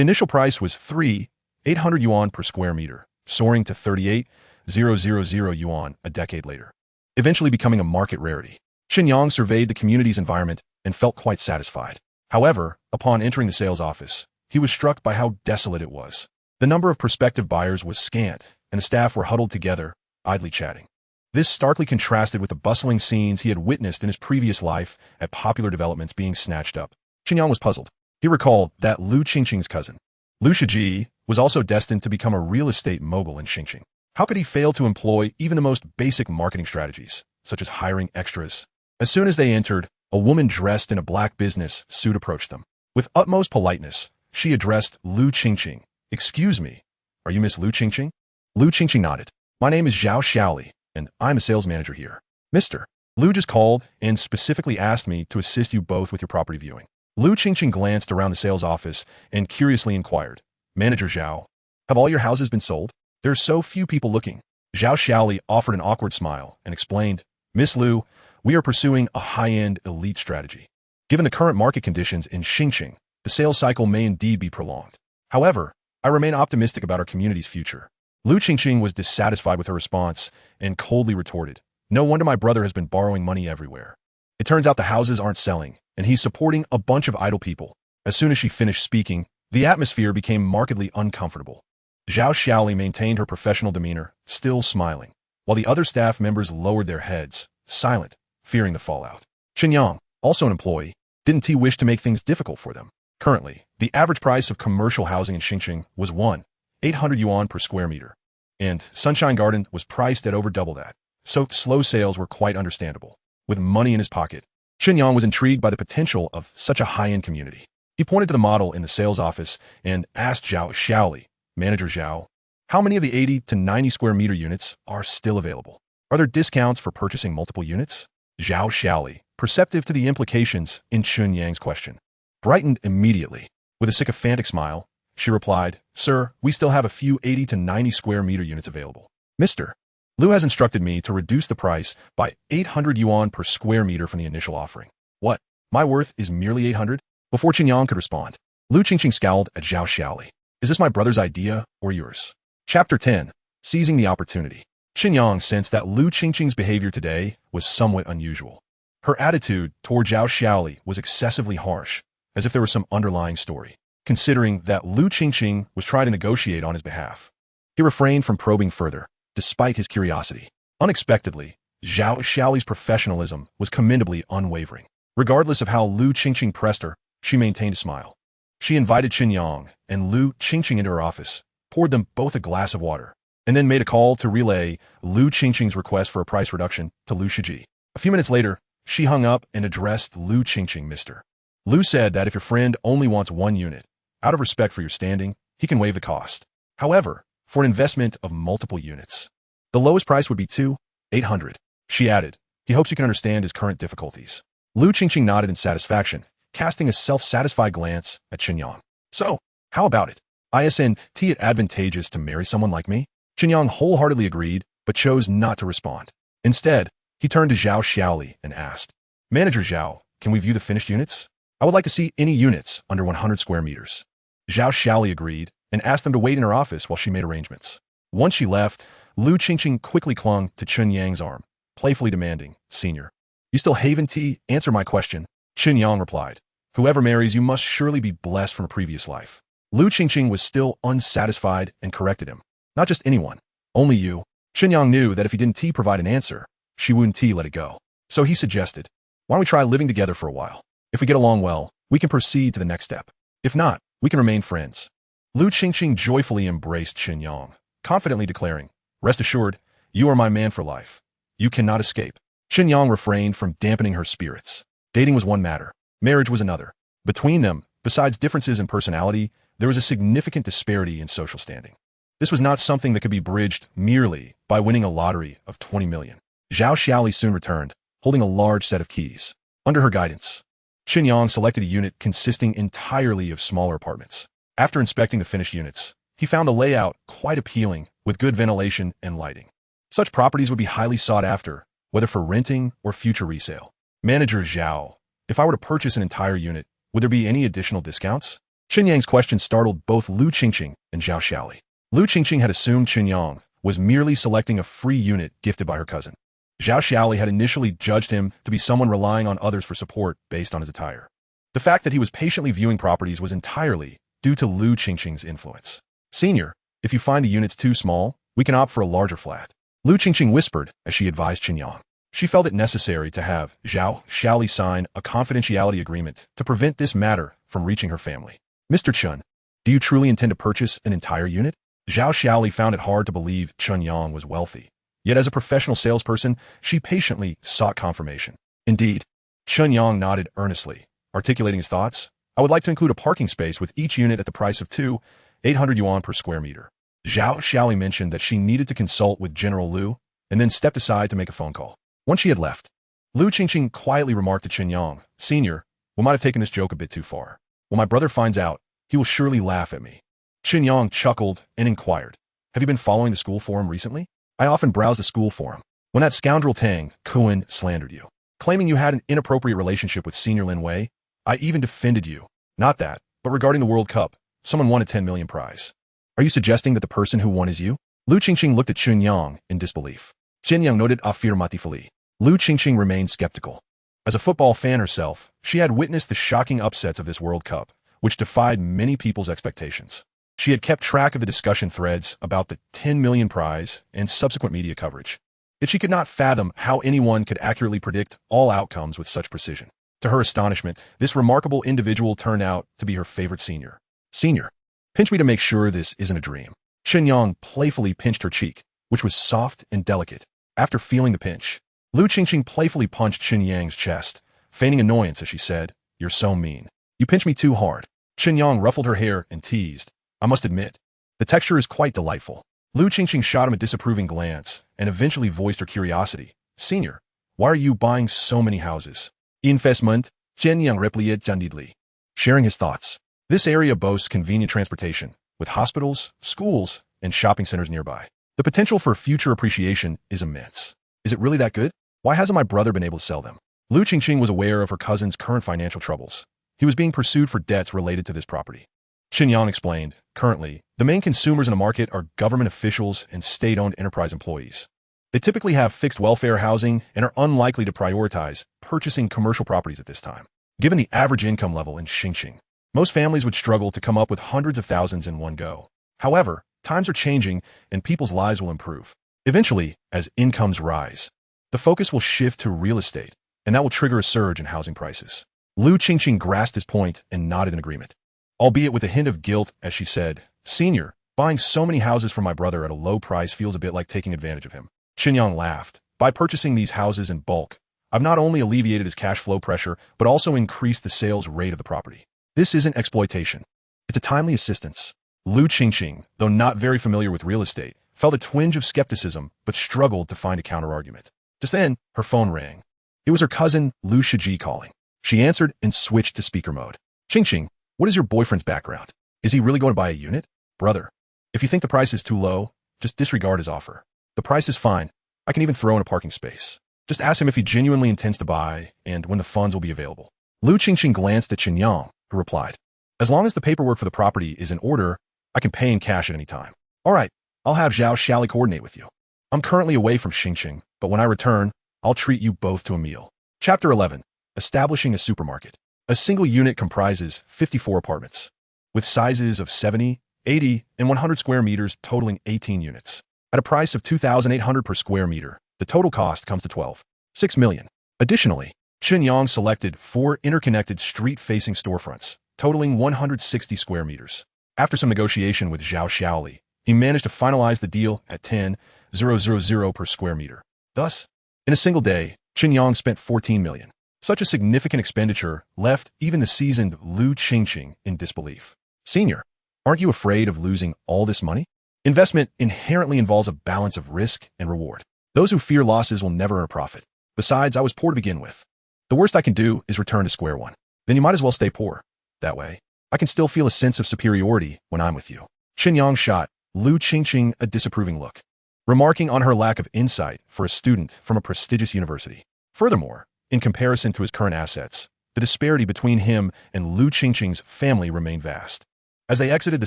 initial price was 3,800 yuan per square meter, soaring to 38,000 yuan a decade later, eventually becoming a market rarity. Chen Yang surveyed the community's environment and felt quite satisfied. However, upon entering the sales office, he was struck by how desolate it was. The number of prospective buyers was scant, and the staff were huddled together, idly chatting. This starkly contrasted with the bustling scenes he had witnessed in his previous life at popular developments being snatched up. Chen Yang was puzzled. He recalled that Lu Qingqing's cousin, Lu Shiji, was also destined to become a real estate mogul in Qingqing. How could he fail to employ even the most basic marketing strategies, such as hiring extras? As soon as they entered, a woman dressed in a black business suit approached them. With utmost politeness, she addressed Lu Qingqing. "Excuse me, are you Miss Lu Qingqing?" Lu Qingqing nodded. "My name is Zhao Xiaoli, and I'm a sales manager here." "Mr. Lu just called and specifically asked me to assist you both with your property viewing." Lu Qingqing glanced around the sales office and curiously inquired, "Manager Zhao, have all your houses been sold? There are so few people looking." Zhao Xiaoli offered an awkward smile and explained, "Miss Lu, we are pursuing a high-end elite strategy. Given the current market conditions in Qingqing, the sales cycle may indeed be prolonged. However, I remain optimistic about our community's future." Lu Qingqing was dissatisfied with her response and coldly retorted, "No wonder my brother has been borrowing money everywhere. It turns out the houses aren't selling, and he's supporting a bunch of idle people." As soon as she finished speaking, the atmosphere became markedly uncomfortable. Zhao Xiaoli maintained her professional demeanor, still smiling, while the other staff members lowered their heads, silent, fearing the fallout. Chen Yang, also an employee, didn't he wish to make things difficult for them? Currently, the average price of commercial housing in Qingqing was 1,800 yuan per square meter, and Sunshine Garden was priced at over double that, so slow sales were quite understandable. With money in his pocket, Chen Yang was intrigued by the potential of such a high-end community. He pointed to the model in the sales office and asked Zhao Xiaoli, "Manager Zhao, how many of the 80 to 90 square meter units are still available? Are there discounts for purchasing multiple units?" Zhao Xiaoli, perceptive to the implications in Chen Yang's question, brightened immediately. With a sycophantic smile, she replied, "Sir, we still have a few 80 to 90 square meter units available. Mr. Lu has instructed me to reduce the price by 800 yuan per square meter from the initial offering." "What? My worth is merely 800? Before Chen Yang could respond, Lu Qingqing scowled at Zhao Xiaoli. "Is this my brother's idea or yours?" Chapter 10. seizing the opportunity. Chen Yang sensed that Lu Qingqing's behavior today was somewhat unusual. Her attitude toward Zhao Xiaoli was excessively harsh, as if there was some underlying story. Considering that Lu Qingqing was trying to negotiate on his behalf, he refrained from probing further, despite his curiosity. Unexpectedly, Zhao Xiaoli's professionalism was commendably unwavering. Regardless of how Lu Qingqing pressed her, she maintained a smile. She invited Chen Yang and Lu Qingqing into her office, poured them both a glass of water, and then made a call to relay Lu Qingqing's request for a price reduction to Lu Shiji. A few minutes later, she hung up and addressed Lu Qingqing, Mr. Lu said that if your friend only wants 1 unit, out of respect for your standing, he can waive the cost. However, for an investment of multiple units, the lowest price would be 2,800. She added, he hopes you can understand his current difficulties. Lu Qingqing nodded in satisfaction, casting a self-satisfied glance at Chen Yang. So, how about it? Isn't it advantageous to marry someone like me? Chen Yang wholeheartedly agreed, but chose not to respond. Instead, he turned to Zhao Xiaoli and asked, Manager Zhao, can we view the finished units? I would like to see any units under 100 square meters. Zhao Xiaoli agreed and asked them to wait in her office while she made arrangements. Once she left, Lu Qingqing quickly clung to Chen Yang's arm, playfully demanding, Senior, you still haven't answered my question? Chen Yang replied, whoever marries you must surely be blessed from a previous life. Lu Qingqing was still unsatisfied and corrected him. Not just anyone, only you. Chen Yang knew that if he didn't provide an answer, she wouldn't let it go. So he suggested, why don't we try living together for a while? If we get along well, we can proceed to the next step. If not, we can remain friends. Lu Qingqing joyfully embraced Chen Yang, confidently declaring, rest assured, you are my man for life. You cannot escape. Chen Yang refrained from dampening her spirits. Dating was one matter. Marriage was another. Between them, besides differences in personality, there was a significant disparity in social standing. This was not something that could be bridged merely by winning a lottery of 20 million. Zhao Xiaoli soon returned, holding a large set of keys. Under her guidance, Chen Yang selected a unit consisting entirely of smaller apartments. After inspecting the finished units, he found the layout quite appealing, with good ventilation and lighting. Such properties would be highly sought after, whether for renting or future resale. Manager Zhao, if I were to purchase an entire unit, would there be any additional discounts? Chen Yang's question startled both Lu Qingqing and Zhao Xiaoli. Lu Qingqing had assumed Chen Yang was merely selecting a free unit gifted by her cousin. Zhao Xiaoli had initially judged him to be someone relying on others for support based on his attire. The fact that he was patiently viewing properties was entirely due to Lu Qingqing's influence. Senior, if you find the units too small, we can opt for a larger flat. Lu Qingqing whispered as she advised Chen Yang. She felt it necessary to have Zhao Xiaoli sign a confidentiality agreement to prevent this matter from reaching her family. Mr. Chen, do you truly intend to purchase an entire unit? Zhao Xiaoli found it hard to believe Chen Yang was wealthy. Yet as a professional salesperson, she patiently sought confirmation. Indeed, Chen Yang nodded earnestly, articulating his thoughts. I would like to include a parking space with each unit at the price of 2,800 yuan per square meter. Zhao Xiaoli mentioned that she needed to consult with General Lu, and then stepped aside to make a phone call. Once she had left, Lu Qingqing quietly remarked to Chen Yang, Senior, we might have taken this joke a bit too far. When my brother finds out, he will surely laugh at me. Chen Yang chuckled and inquired, have you been following the school forum recently? I often browse the school forum. When that scoundrel Tang Kuan slandered you, claiming you had an inappropriate relationship with Senior Lin Wei, I even defended you. Not that, but regarding the World Cup, someone won a 10 million prize. Are you suggesting that the person who won is you? Lu Qingqing looked at Chen Yang in disbelief. Chen Yang noted affirmatively. Lu Qingqing remained skeptical. As a football fan herself, she had witnessed the shocking upsets of this World Cup, which defied many people's expectations. She had kept track of the discussion threads about the 10 million prize and subsequent media coverage. Yet she could not fathom how anyone could accurately predict all outcomes with such precision. To her astonishment, this remarkable individual turned out to be her favorite senior. Senior, pinch me to make sure this isn't a dream. Chen Yang playfully pinched her cheek, which was soft and delicate. After feeling the pinch, Lu Qingqing playfully punched Chen Yang's chest, feigning annoyance as she said, you're so mean. You pinch me too hard. Chen Yang ruffled her hair and teased, I must admit, the texture is quite delightful. Lu Qingqing shot him a disapproving glance and eventually voiced her curiosity. Senior, why are you buying so many houses? Investment, Chen Yang replied candidly, sharing his thoughts. This area boasts convenient transportation, with hospitals, schools, and shopping centers nearby. The potential for future appreciation is immense. Is it really that good? Why hasn't my brother been able to sell them? Lu Qingqing was aware of her cousin's current financial troubles. He was being pursued for debts related to this property. Chen Yang explained. Currently, the main consumers in the market are government officials and state-owned enterprise employees. They typically have fixed welfare housing and are unlikely to prioritize purchasing commercial properties at this time. Given the average income level in Xinjiang, most families would struggle to come up with hundreds of thousands in one go. However, times are changing and people's lives will improve. Eventually, as incomes rise, the focus will shift to real estate, and that will trigger a surge in housing prices. Lu Qingqing grasped his point and nodded in agreement, albeit with a hint of guilt as she said, "Senior, buying so many houses from my brother at a low price feels a bit like taking advantage of him." Chen Yang laughed. By purchasing these houses in bulk, I've not only alleviated his cash flow pressure, but also increased the sales rate of the property. This isn't exploitation. It's a timely assistance. Lu Qingqing, though not very familiar with real estate, felt a twinge of skepticism, but struggled to find a counterargument. Just then, her phone rang. It was her cousin, Lu Shiji, calling. She answered and switched to speaker mode. "Qingqing, what is your boyfriend's background? Is he really going to buy a unit?" "Brother, if you think the price is too low, just disregard his offer. The price is fine. I can even throw in a parking space. Just ask him if he genuinely intends to buy and when the funds will be available." Lu Qingqing glanced at Chen Yang, who replied, "As long as the paperwork for the property is in order, I can pay in cash at any time." "All right, I'll have Zhao Xiaoli coordinate with you. I'm currently away from Xinjiang, but when I return, I'll treat you both to a meal." Chapter 11. Establishing a supermarket. A single unit comprises 54 apartments, with sizes of 70, 80, and 100 square meters totaling 18 units. At a price of 2,800 per square meter, the total cost comes to 12.6 million. Additionally, Chen Yang selected 4 interconnected street-facing storefronts, totaling 160 square meters. After some negotiation with Zhao Xiaoli, he managed to finalize the deal at 10,000 per square meter. Thus, in a single day, Chen Yang spent 14 million. Such a significant expenditure left even the seasoned Lu Qingqing in disbelief. "Senior, aren't you afraid of losing all this money?" Investment inherently involves a balance of risk and reward. Those who fear losses will never earn a profit. Besides, I was poor to begin with. The worst I can do is return to square one. Then you might as well stay poor. That way, I can still feel a sense of superiority when I'm with you. Chen Yang shot Lu Qingqing a disapproving look, remarking on her lack of insight for a student from a prestigious university. Furthermore, in comparison to his current assets, the disparity between him and Lu Qingqing's family remained vast. As they exited the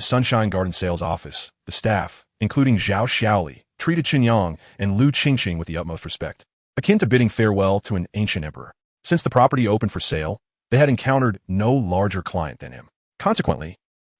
Sunshine Garden sales office, the staff, including Zhao Xiaoli, treated Chen Yang and Lu Qingqing with the utmost respect, akin to bidding farewell to an ancient emperor. Since the property opened for sale, they had encountered no larger client than him. Consequently,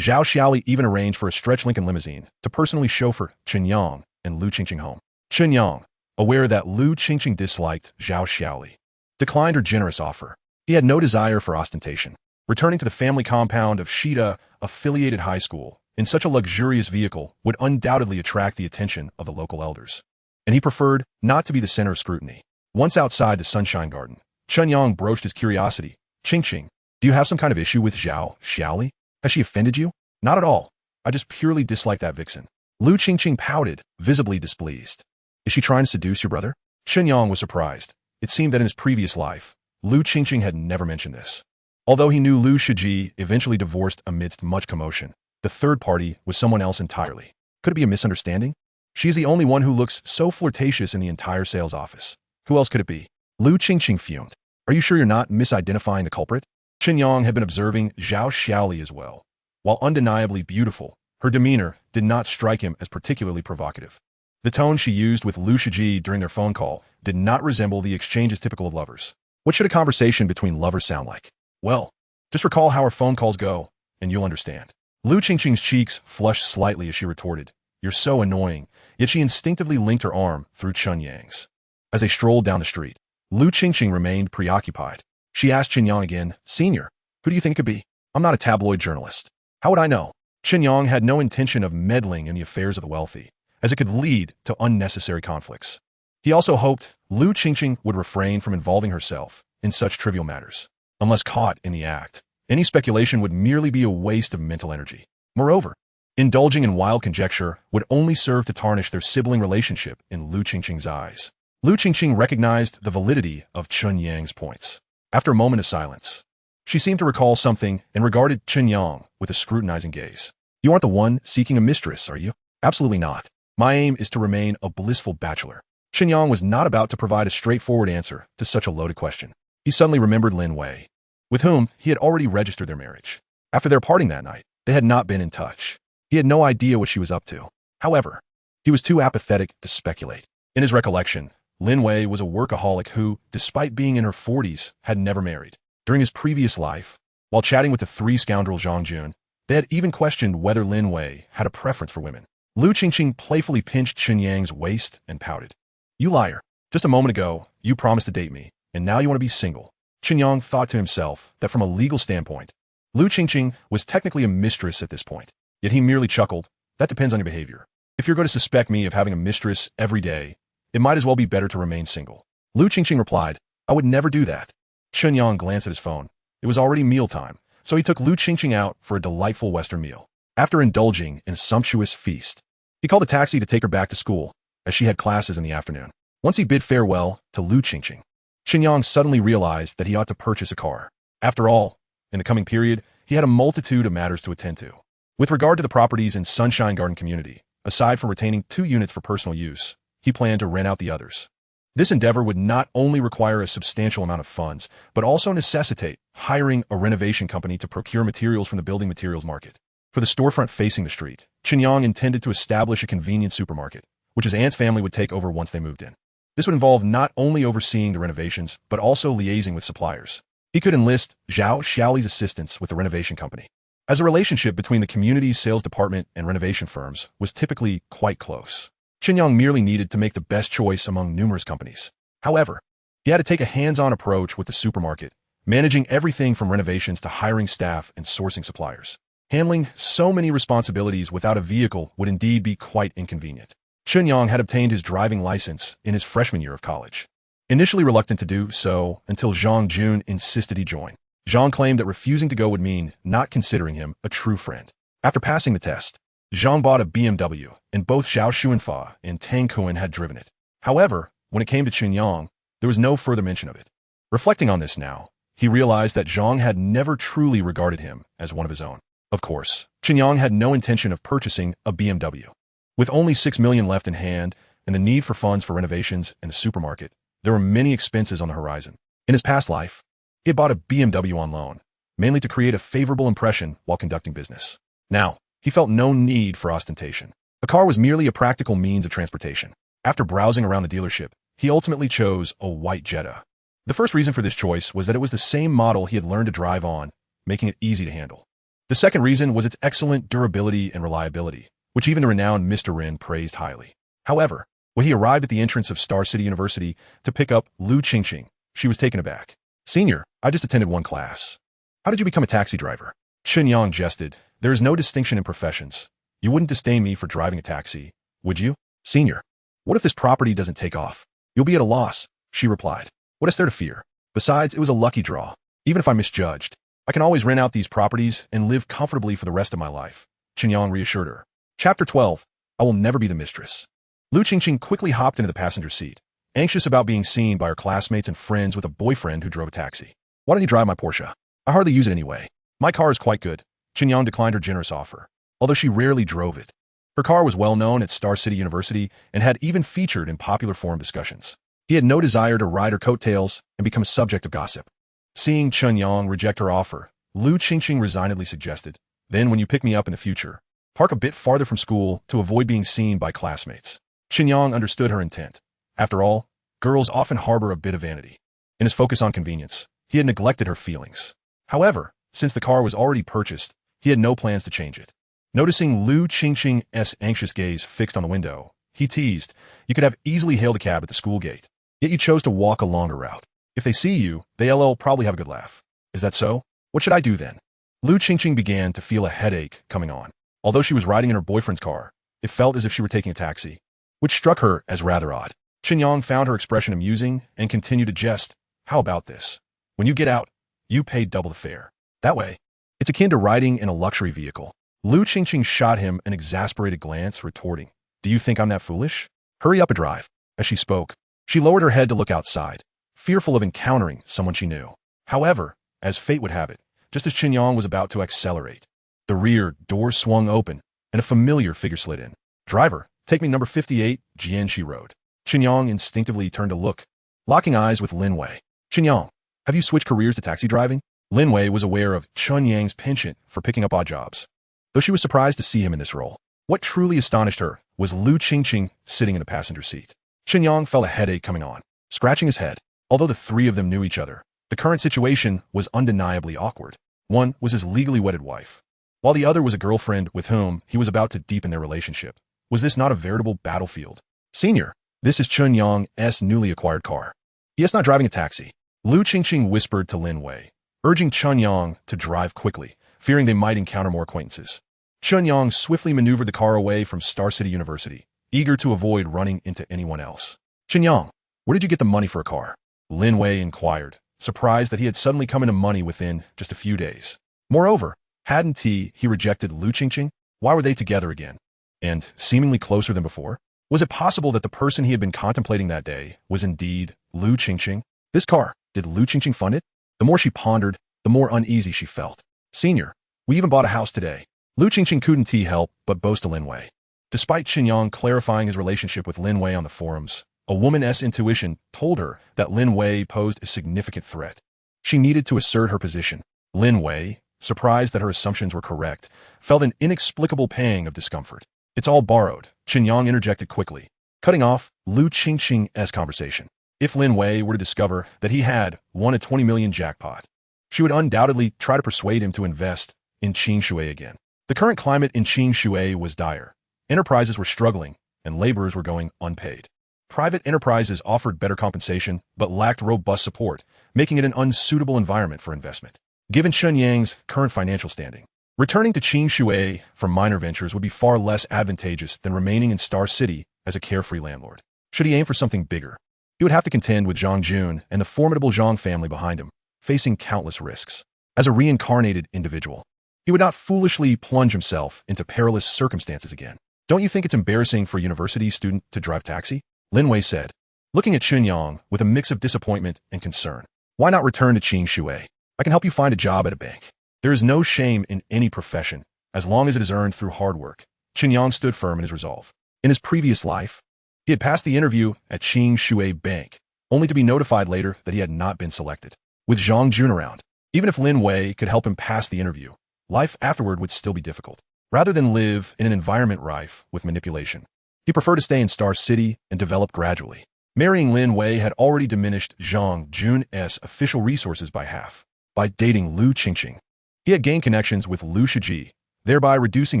Zhao Xiaoli even arranged for a stretch Lincoln limousine to personally chauffeur Chen Yang and Lu Qingqing home. Chen Yang, aware that Lu Qingqing disliked Zhao Xiaoli, declined her generous offer. He had no desire for ostentation. Returning to the family compound of Shida-affiliated high school in such a luxurious vehicle would undoubtedly attract the attention of the local elders, and he preferred not to be the center of scrutiny. Once outside the Sunshine Garden, Chen Yang broached his curiosity. "Qingqing, do you have some kind of issue with Zhao Xiaoli? Has she offended you?" "Not at all. I just purely dislike that vixen." Lu Qingqing pouted, visibly displeased. "Is she trying to seduce your brother?" Chen Yang was surprised. It seemed that in his previous life, Lu Qingqing had never mentioned this. Although he knew Lu Shiji eventually divorced amidst much commotion, the third party was someone else entirely. Could it be a misunderstanding? She is the only one who looks so flirtatious in the entire sales office. Who else could it be? Lu Qingqing fumed. "Are you sure you're not misidentifying the culprit?" Chen Yang had been observing Zhao Xiaoli as well. While undeniably beautiful, her demeanor did not strike him as particularly provocative. The tone she used with Lu Shiji during their phone call did not resemble the exchanges typical of lovers. What should a conversation between lovers sound like? "Well, just recall how our phone calls go, and you'll understand." Lu Qingqing's cheeks flushed slightly as she retorted, "You're so annoying," yet she instinctively linked her arm through Chen Yang's. As they strolled down the street, Lu Qingqing remained preoccupied. She asked Chen Yang again, "Senior, who do you think it could be?" "I'm not a tabloid journalist. How would I know?" Chen Yang had no intention of meddling in the affairs of the wealthy, as it could lead to unnecessary conflicts. He also hoped Lu Qingqing would refrain from involving herself in such trivial matters. Unless caught in the act, any speculation would merely be a waste of mental energy. Moreover, indulging in wild conjecture would only serve to tarnish their sibling relationship in Lu Qingqing's eyes. Lu Qingqing recognized the validity of Chen Yang's points. After a moment of silence, she seemed to recall something and regarded Chen Yang with a scrutinizing gaze. "You aren't the one seeking a mistress, are you?" "Absolutely not. My aim is to remain a blissful bachelor." Chen Yang was not about to provide a straightforward answer to such a loaded question. He suddenly remembered Lin Wei, with whom he had already registered their marriage. After their parting that night, They had not been in touch. He had no idea what she was up to. However, he was too apathetic to speculate. In his recollection, Lin Wei was a workaholic who, despite being in her 40s, had never married. During his previous life, while chatting with the three scoundrels Zhang Jun, they had even questioned whether Lin Wei had a preference for women. Lu Qingqing playfully pinched Chen Yang's waist and pouted. "You liar. Just a moment ago, you promised to date me, and now you want to be single." Chen Yang thought to himself that from a legal standpoint, Lu Qingqing was technically a mistress at this point. Yet he merely chuckled. "That depends on your behavior. If you're going to suspect me of having a mistress every day, it might as well be better to remain single." Lu Qingqing replied, "I would never do that." Chen Yang glanced at his phone. It was already mealtime, so he took Lu Qingqing out for a delightful Western meal. After indulging in a sumptuous feast, he called a taxi to take her back to school, as she had classes in the afternoon. Once he bid farewell to Lu Qingqing, Chen Yang suddenly realized that he ought to purchase a car. After all, in the coming period, he had a multitude of matters to attend to. With regard to the properties in Sunshine Garden community, aside from retaining 2 units for personal use, he planned to rent out the others. This endeavor would not only require a substantial amount of funds, but also necessitate hiring a renovation company to procure materials from the building materials market. For the storefront facing the street, Chen Yang intended to establish a convenience supermarket, which his aunt's family would take over once they moved in. This would involve not only overseeing the renovations, but also liaising with suppliers. He could enlist Zhao Xiaoli's assistance with the renovation company, as the relationship between the community's sales department and renovation firms was typically quite close. Chen Yang merely needed to make the best choice among numerous companies. However, he had to take a hands-on approach with the supermarket, managing everything from renovations to hiring staff and sourcing suppliers. Handling so many responsibilities without a vehicle would indeed be quite inconvenient. Chen Yang had obtained his driving license in his freshman year of college. Initially reluctant to do so until Zhang Jun insisted he join. Zhang claimed that refusing to go would mean not considering him a true friend. After passing the test, Zhang bought a BMW, and both Xiao Xuanfa and Tang Kuan had driven it. However, when it came to Chen Yang, there was no further mention of it. Reflecting on this now, he realized that Zhang had never truly regarded him as one of his own. Of course, Chen Yang had no intention of purchasing a BMW. With only 6 million left in hand and the need for funds for renovations and the supermarket, there were many expenses on the horizon. In his past life, he had bought a BMW on loan, mainly to create a favorable impression while conducting business. Now, he felt no need for ostentation. A car was merely a practical means of transportation. After browsing around the dealership, he ultimately chose a white Jetta. The first reason for this choice was that it was the same model he had learned to drive on, making it easy to handle. The second reason was its excellent durability and reliability, which even the renowned Mr. Rin praised highly. However, when he arrived at the entrance of Star City University to pick up Lu Qingqing, she was taken aback. "Senior, I just attended one class. How did you become a taxi driver?" Chen Yang jested. "There is no distinction in professions. You wouldn't disdain me for driving a taxi, would you?" "Senior, what if this property doesn't take off?" "You'll be at a loss," she replied. "What is there to fear? Besides, it was a lucky draw. Even if I misjudged, I can always rent out these properties and live comfortably for the rest of my life," Chen Yang reassured her. Chapter 12. I will never be the mistress. Lu Qingqing quickly hopped into the passenger seat, anxious about being seen by her classmates and friends with a boyfriend who drove a taxi. "Why don't you drive my Porsche? I hardly use it anyway. My car is quite good." Chen Yang declined her generous offer, although she rarely drove it. Her car was well known at Star City University and had even featured in popular forum discussions. He had no desire to ride her coattails and become a subject of gossip. Seeing Chen Yang reject her offer, Lu Qingqing resignedly suggested, "Then when you pick me up in the future, park a bit farther from school to avoid being seen by classmates." Chen Yang understood her intent. After all, girls often harbor a bit of vanity. In his focus on convenience, he had neglected her feelings. However, since the car was already purchased, he had no plans to change it. Noticing Lu Qingqing's anxious gaze fixed on the window, he teased, "You could have easily hailed a cab at the school gate, yet you chose to walk a longer route. If they see you, they'll probably have a good laugh. Is that so? What should I do then?" Lu Qingqing began to feel a headache coming on. Although she was riding in her boyfriend's car, it felt as if she were taking a taxi, which struck her as rather odd. Chen Yang found her expression amusing and continued to jest. "How about this? When you get out, you pay double the fare. That way, it's akin to riding in a luxury vehicle." Lu Qingqing shot him an exasperated glance, retorting, "Do you think I'm that foolish? Hurry up and drive." As she spoke, she lowered her head to look outside, fearful of encountering someone she knew. However, as fate would have it, just as Chen Yang was about to accelerate, the rear door swung open and a familiar figure slid in. "Driver, take me number 58, Jian," she rode. Chen Yang instinctively turned to look, locking eyes with Lin Wei. "Chen Yang, have you switched careers to taxi driving?" Lin Wei was aware of Chen Yang's penchant for picking up odd jobs. though she was surprised to see him in this role. What truly astonished her was Lu Qingqing sitting in the passenger seat. Chen Yang felt a headache coming on, scratching his head. Although the three of them knew each other, the current situation was undeniably awkward. One was his legally wedded wife, while the other was a girlfriend with whom he was about to deepen their relationship. Was this not a veritable battlefield? Senior, this is Chen Yang's newly acquired car. He is not driving a taxi. Lu Qingqing whispered to Lin Wei, urging Chen Yang to drive quickly, fearing they might encounter more acquaintances. Chen Yang swiftly maneuvered the car away from Star City University, eager to avoid running into anyone else. Chen Yang, where did you get the money for a car? Lin Wei inquired, surprised that he had suddenly come into money within just a few days. Moreover, hadn't he rejected Lu Qingqing? Why were they together again? And seemingly closer than before? Was it possible that the person he had been contemplating that day was indeed Lu Qingqing? This car, did Lu Qingqing fund it? The more she pondered, the more uneasy she felt. Senior, we even bought a house today. Lu Qingqing couldn't help but boast to Lin Wei. Despite Chen Yang clarifying his relationship with Lin Wei on the forums, a woman's intuition told her that Lin Wei posed a significant threat. She needed to assert her position. Lin Wei, surprised that her assumptions were correct, felt an inexplicable pang of discomfort. It's all borrowed, Chen Yang interjected quickly, cutting off Lu Qingqing's conversation. If Lin Wei were to discover that he had won a 20 million jackpot, she would undoubtedly try to persuade him to invest in Qingshui again. The current climate in Qingshui was dire. Enterprises were struggling, and laborers were going unpaid. Private enterprises offered better compensation, but lacked robust support, making it an unsuitable environment for investment. Given Chen Yang's current financial standing, returning to Qingshui for minor ventures would be far less advantageous than remaining in Star City as a carefree landlord. Should he aim for something bigger, he would have to contend with Zhang Jun and the formidable Zhang family behind him, facing countless risks. As a reincarnated individual, he would not foolishly plunge himself into perilous circumstances again. Don't you think it's embarrassing for a university student to drive taxi? Lin Wei said, looking at Chen Yang with a mix of disappointment and concern. Why not return to Qingshui? I can help you find a job at a bank. There is no shame in any profession, as long as it is earned through hard work. Chen Yang stood firm in his resolve. In his previous life, he had passed the interview at Qingshui Bank, only to be notified later that he had not been selected. With Zhang Jun around, even if Lin Wei could help him pass the interview, life afterward would still be difficult. Rather than live in an environment rife with manipulation, he preferred to stay in Star City and develop gradually. Marrying Lin Wei had already diminished Zhang Jun's official resources by half. By dating Lu Qingqing, he had gained connections with Lu Shiji, thereby reducing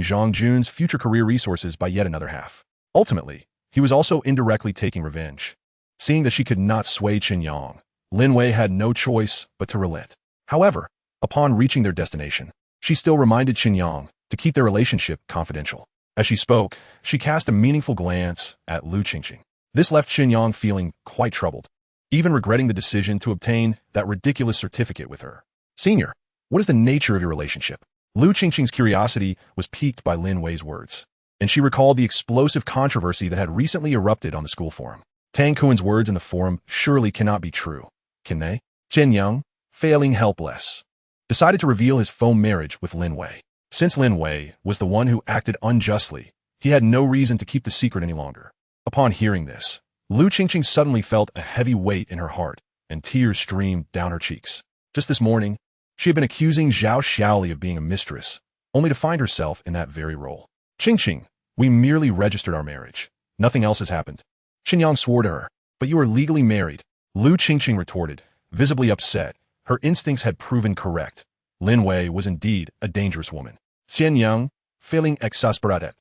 Zhang Jun's future career resources by yet another half. Ultimately, he was also indirectly taking revenge. Seeing that she could not sway Chen Yang, Lin Wei had no choice but to relent. However, upon reaching their destination, she still reminded Chen Yang to keep their relationship confidential. As she spoke, she cast a meaningful glance at Lu Qingqing. This left Chen Yang feeling quite troubled, even regretting the decision to obtain that ridiculous certificate with her. Senior, what is the nature of your relationship? Lu Qingqing's curiosity was piqued by Lin Wei's words, and she recalled the explosive controversy that had recently erupted on the school forum. Tang Kuan's words in the forum surely cannot be true, can they? Chen Yang, failing helpless, decided to reveal his faux marriage with Lin Wei. Since Lin Wei was the one who acted unjustly, he had no reason to keep the secret any longer. Upon hearing this, Lu Qingqing suddenly felt a heavy weight in her heart, and tears streamed down her cheeks. Just this morning, she had been accusing Zhao Xiaoli of being a mistress, only to find herself in that very role. Qingqing, we merely registered our marriage. Nothing else has happened. Chen Yang swore to her, but you are legally married. Lu Qingqing retorted, visibly upset. Her instincts had proven correct. Lin Wei was indeed a dangerous woman. Chen Yang, feeling exasperated,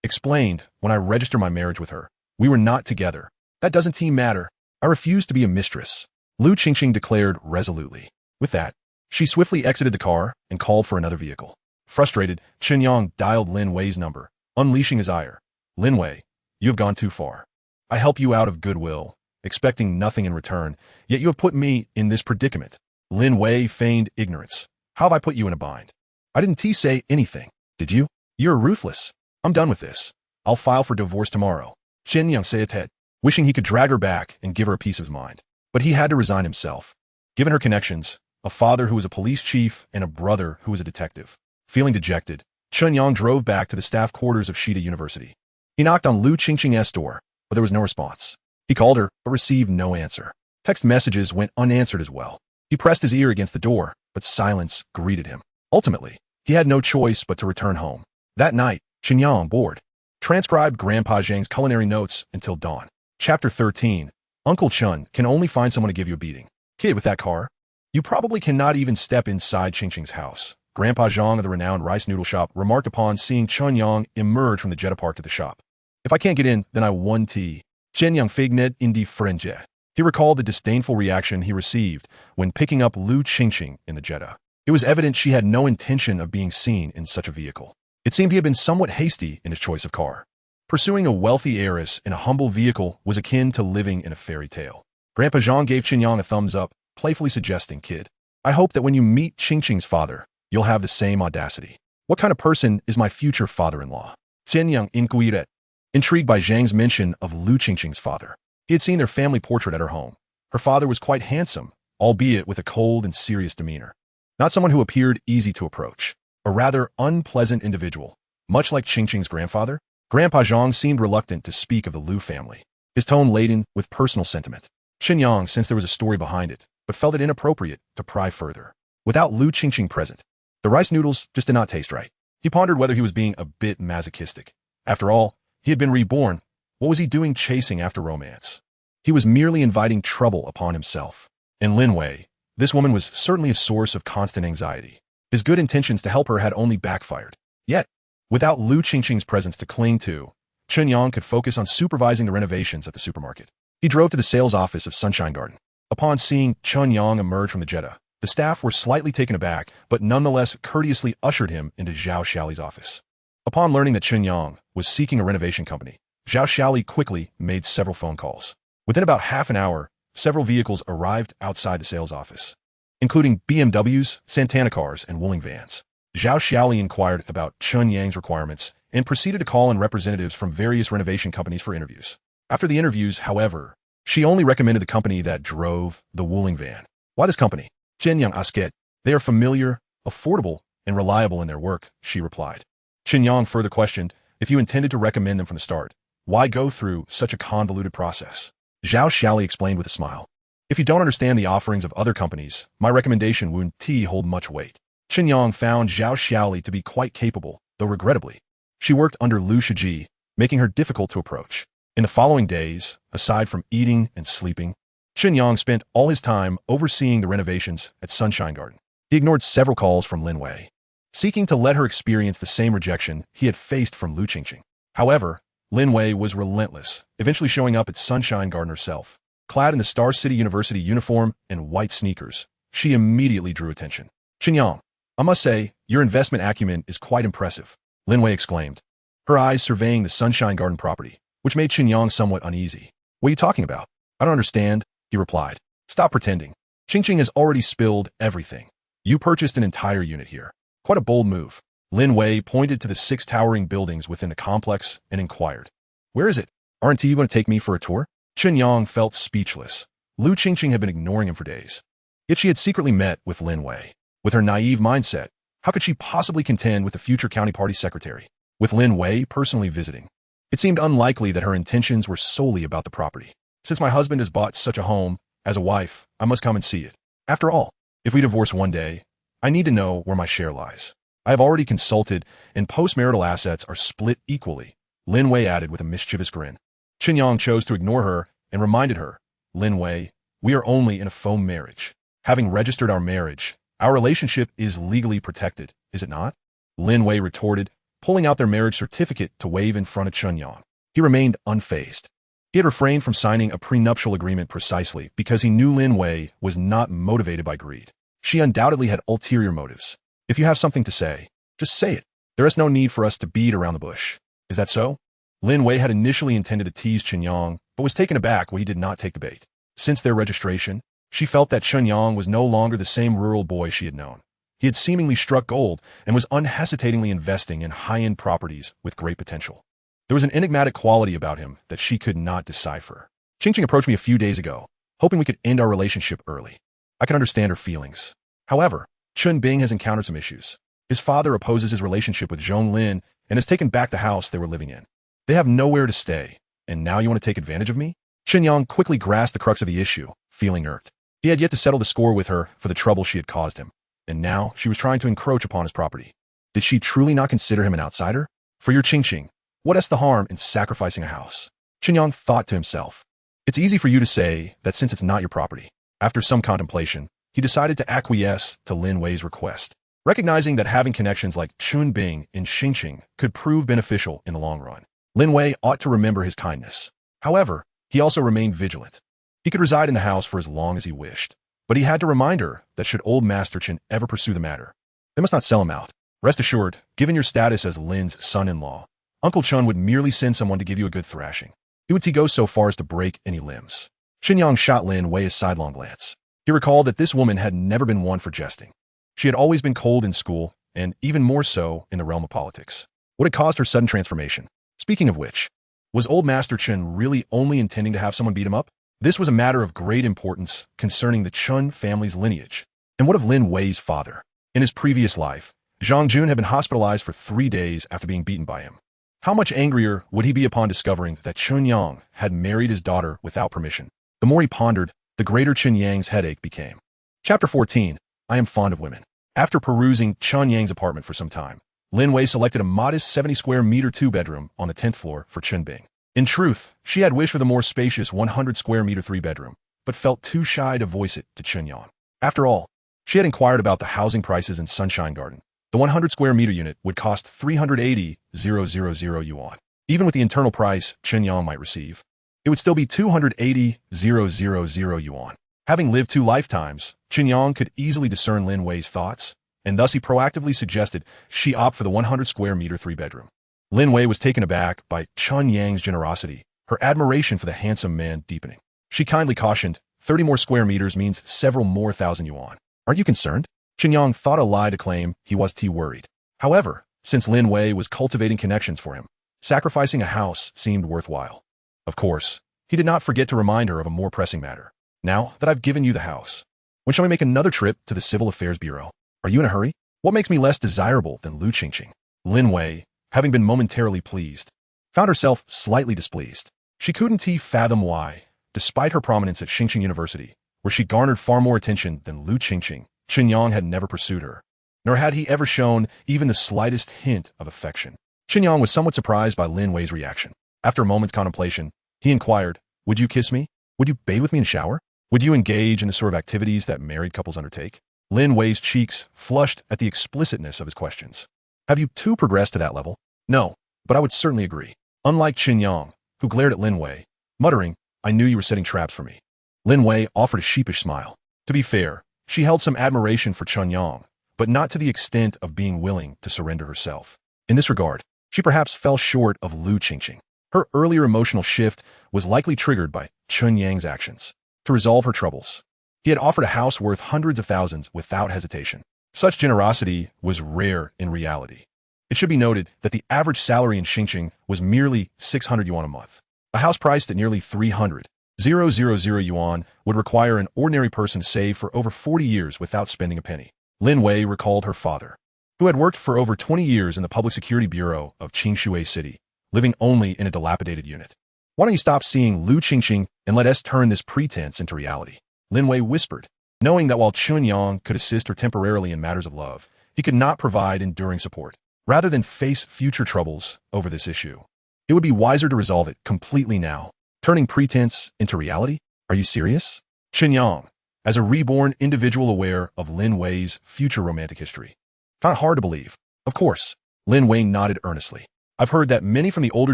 explained, when I registered my marriage with her, we were not together. That doesn't matter. I refuse to be a mistress. Lu Qingqing declared resolutely. With that, she swiftly exited the car and called for another vehicle. Frustrated, Chen Yang dialed Lin Wei's number, unleashing his ire. Lin Wei, you have gone too far. I help you out of goodwill, expecting nothing in return, yet you have put me in this predicament. Lin Wei feigned ignorance. How have I put you in a bind? I didn't say anything, did you? You're ruthless. I'm done with this. I'll file for divorce tomorrow. Chen Yang said, wishing he could drag her back and give her a piece of his mind. But he had to resign himself. Given her connections, a father who was a police chief and a brother who was a detective. Feeling dejected, Chen Yang drove back to the staff quarters of Shida University. He knocked on Lu Qingqing's door, but there was no response. He called her, but received no answer. Text messages went unanswered as well. He pressed his ear against the door, but silence greeted him. Ultimately, he had no choice but to return home. That night, Chen Yang, bored, transcribed Grandpa Zhang's culinary notes until dawn. Chapter 13. Uncle Chun can only find someone to give you a beating. Kid with that car. You probably cannot even step inside Ching's house. Grandpa Zhang of the renowned rice noodle shop remarked upon seeing Chen Yang emerge from the Jetta Park to the shop. If I can't get in, then I won tea. Chen Yang fignet indi frenge. He recalled the disdainful reaction he received when picking up Lu Qingqing in the Jetta. It was evident she had no intention of being seen in such a vehicle. It seemed he had been somewhat hasty in his choice of car. Pursuing a wealthy heiress in a humble vehicle was akin to living in a fairy tale. Grandpa Zhang gave Chen Yang a thumbs up, playfully suggesting, Kid, I hope that when you meet Qingqing's father, you'll have the same audacity. What kind of person is my future father-in-law? Chen Yang inquired, intrigued by Zhang's mention of Lu Qingqing's father. He had seen their family portrait at her home. Her father was quite handsome, albeit with a cold and serious demeanor. Not someone who appeared easy to approach. A rather unpleasant individual, much like Qingqing's grandfather. Grandpa Zhang seemed reluctant to speak of the Lu family, his tone laden with personal sentiment. Chen Yang sensed there was a story behind it, but felt it inappropriate to pry further. Without Lu Qingqing present, the rice noodles just did not taste right. He pondered whether he was being a bit masochistic. After all, he had been reborn. What was he doing chasing after romance? He was merely inviting trouble upon himself. In Lin Wei, this woman was certainly a source of constant anxiety. His good intentions to help her had only backfired. Yet, without Lu Qingqing's presence to cling to, Chen Yang could focus on supervising the renovations at the supermarket. He drove to the sales office of Sunshine Garden. Upon seeing Chen Yang emerge from the Jetta, the staff were slightly taken aback, but nonetheless courteously ushered him into Zhao Xiaoli's office. Upon learning that Chen Yang was seeking a renovation company, Zhao Xiaoli quickly made several phone calls. Within about half an hour, several vehicles arrived outside the sales office, including BMWs, Santana cars, and Wuling vans. Zhao Xiaoli inquired about Chen Yang's requirements and proceeded to call in representatives from various renovation companies for interviews. After the interviews, however, she only recommended the company that drove the Wuling van. Why this company? Chen Yang asked. They are familiar, affordable, and reliable in their work, she replied. Chen Yang further questioned, if you intended to recommend them from the start, why go through such a convoluted process? Zhao Xiaoli explained with a smile. If you don't understand the offerings of other companies, my recommendation wouldn't hold much weight. Chen Yang found Zhao Xiaoli to be quite capable, though regrettably. She worked under Lu Shiji, making her difficult to approach. In the following days, aside from eating and sleeping, Chen Yang spent all his time overseeing the renovations at Sunshine Garden. He ignored several calls from Lin Wei, seeking to let her experience the same rejection he had faced from Lu Qingqing. However, Lin Wei was relentless, eventually showing up at Sunshine Garden herself. Clad in the Star City University uniform and white sneakers, she immediately drew attention. Chen Yang, I must say, your investment acumen is quite impressive, Lin Wei exclaimed, her eyes surveying the Sunshine Garden property, which made Chen Yang somewhat uneasy. What are you talking about? I don't understand, he replied. Stop pretending. Qingqing has already spilled everything. You purchased an entire unit here. Quite a bold move. Lin Wei pointed to the 6 towering buildings within the complex and inquired, where is it? Aren't you going to take me for a tour? Chen Yang felt speechless. Lu Qingqing had been ignoring him for days. Yet she had secretly met with Lin Wei. With her naive mindset, how could she possibly contend with the future county party secretary? With Lin Wei personally visiting, it seemed unlikely that her intentions were solely about the property. Since my husband has bought such a home, as a wife, I must come and see it. After all, if we divorce one day, I need to know where my share lies. I have already consulted, and post-marital assets are split equally, Lin Wei added with a mischievous grin. Chen Yang chose to ignore her and reminded her, Lin Wei, we are only in a faux marriage. Having registered our marriage, our relationship is legally protected, is it not? Lin Wei retorted, pulling out their marriage certificate to wave in front of Chen Yang. He remained unfazed. He had refrained from signing a prenuptial agreement precisely because he knew Lin Wei was not motivated by greed. She undoubtedly had ulterior motives. If you have something to say, just say it. There is no need for us to beat around the bush. Is that so? Lin Wei had initially intended to tease Chen Yang, but was taken aback when he did not take the bait. Since their registration, she felt that Chen Yang was no longer the same rural boy she had known. He had seemingly struck gold and was unhesitatingly investing in high-end properties with great potential. There was an enigmatic quality about him that she could not decipher. Qingqing approached me a few days ago, hoping we could end our relationship early. I can understand her feelings. However, Chun Bing has encountered some issues. His father opposes his relationship with Zhong Lin and has taken back the house they were living in. They have nowhere to stay, and now you want to take advantage of me? Chen Yang quickly grasped the crux of the issue, feeling irked. He had yet to settle the score with her for the trouble she had caused him, and now she was trying to encroach upon his property. Did she truly not consider him an outsider? For your Qingqing, what is the harm in sacrificing a house? Chen Yang thought to himself. It's easy for you to say that since it's not your property. After some contemplation, he decided to acquiesce to Lin Wei's request, recognizing that having connections like Chun Bing in Xingqing could prove beneficial in the long run. Lin Wei ought to remember his kindness. However, he also remained vigilant. He could reside in the house for as long as he wished, but he had to remind her that should old Master Chen ever pursue the matter, they must not sell him out. Rest assured, given your status as Lin's son-in-law, Uncle Chun would merely send someone to give you a good thrashing. He would go so far as to break any limbs. Chen Yang shot Lin Wei a sidelong glance. He recalled that this woman had never been one for jesting. She had always been cold in school, and even more so in the realm of politics. What had caused her sudden transformation? Speaking of which, was old Master Chen really only intending to have someone beat him up? This was a matter of great importance concerning the Chun family's lineage. And what of Lin Wei's father? In his previous life, Zhang Jun had been hospitalized for 3 days after being beaten by him. How much angrier would he be upon discovering that Chen Yang had married his daughter without permission? The more he pondered, the greater Chen Yang's headache became. Chapter 14. I am fond of women. After perusing Chen Yang's apartment for some time, Lin Wei selected a modest 70 square meter 2-bedroom on the 10th floor for Chen Bing. In truth, she had wished for the more spacious 100 square meter 3-bedroom, but felt too shy to voice it to Chen Yang. After all, she had inquired about the housing prices in Sunshine Garden. The 100 square meter unit would cost 380,000 yuan. Even with the internal price Chen Yang might receive, it would still be 280,000 yuan. Having lived 2 lifetimes, Chen Yang could easily discern Lin Wei's thoughts, and thus he proactively suggested she opt for the 100 square meter 3-bedroom. Lin Wei was taken aback by Chen Yang's generosity, her admiration for the handsome man deepening. She kindly cautioned, 30 more square meters means several more thousand yuan. Aren't you concerned? Chen Yang thought a lie to claim he was too worried. However, since Lin Wei was cultivating connections for him, sacrificing a house seemed worthwhile. Of course, he did not forget to remind her of a more pressing matter. Now that I've given you the house, when shall we make another trip to the Civil Affairs Bureau? Are you in a hurry? What makes me less desirable than Lu Qingqing? Lin Wei, having been momentarily pleased, found herself slightly displeased. She couldn't fathom why, despite her prominence at Xingqing University, where she garnered far more attention than Lu Qingqing, Chen Yang had never pursued her, nor had he ever shown even the slightest hint of affection. Chen Yang was somewhat surprised by Lin Wei's reaction. After a moment's contemplation, he inquired, would you kiss me? Would you bathe with me in the shower? Would you engage in the sort of activities that married couples undertake? Lin Wei's cheeks flushed at the explicitness of his questions. Have you too progressed to that level? No, but I would certainly agree. Unlike Chen Yang, who glared at Lin Wei, muttering, I knew you were setting traps for me. Lin Wei offered a sheepish smile. To be fair, she held some admiration for Chen Yang, but not to the extent of being willing to surrender herself. In this regard, she perhaps fell short of Lu Qingqing. Her earlier emotional shift was likely triggered by Chen Yang's actions. To resolve her troubles, he had offered a house worth hundreds of thousands without hesitation. Such generosity was rare in reality. It should be noted that the average salary in Xingqing was merely 600 yuan a month. A house priced at nearly 300,000 yuan would require an ordinary person to save for over 40 years without spending a penny. Lin Wei recalled her father, who had worked for over 20 years in the Public Security Bureau of Qingshui City, living only in a dilapidated unit. Why don't you stop seeing Lu Qingqing and let us turn this pretense into reality? Lin Wei whispered, knowing that while Chen Yang could assist her temporarily in matters of love, he could not provide enduring support. Rather than face future troubles over this issue, it would be wiser to resolve it completely now. Turning pretense into reality? Are you serious? Chen Yang, as a reborn individual aware of Lin Wei's future romantic history, found it hard to believe. Of course, Lin Wei nodded earnestly. I've heard that many from the older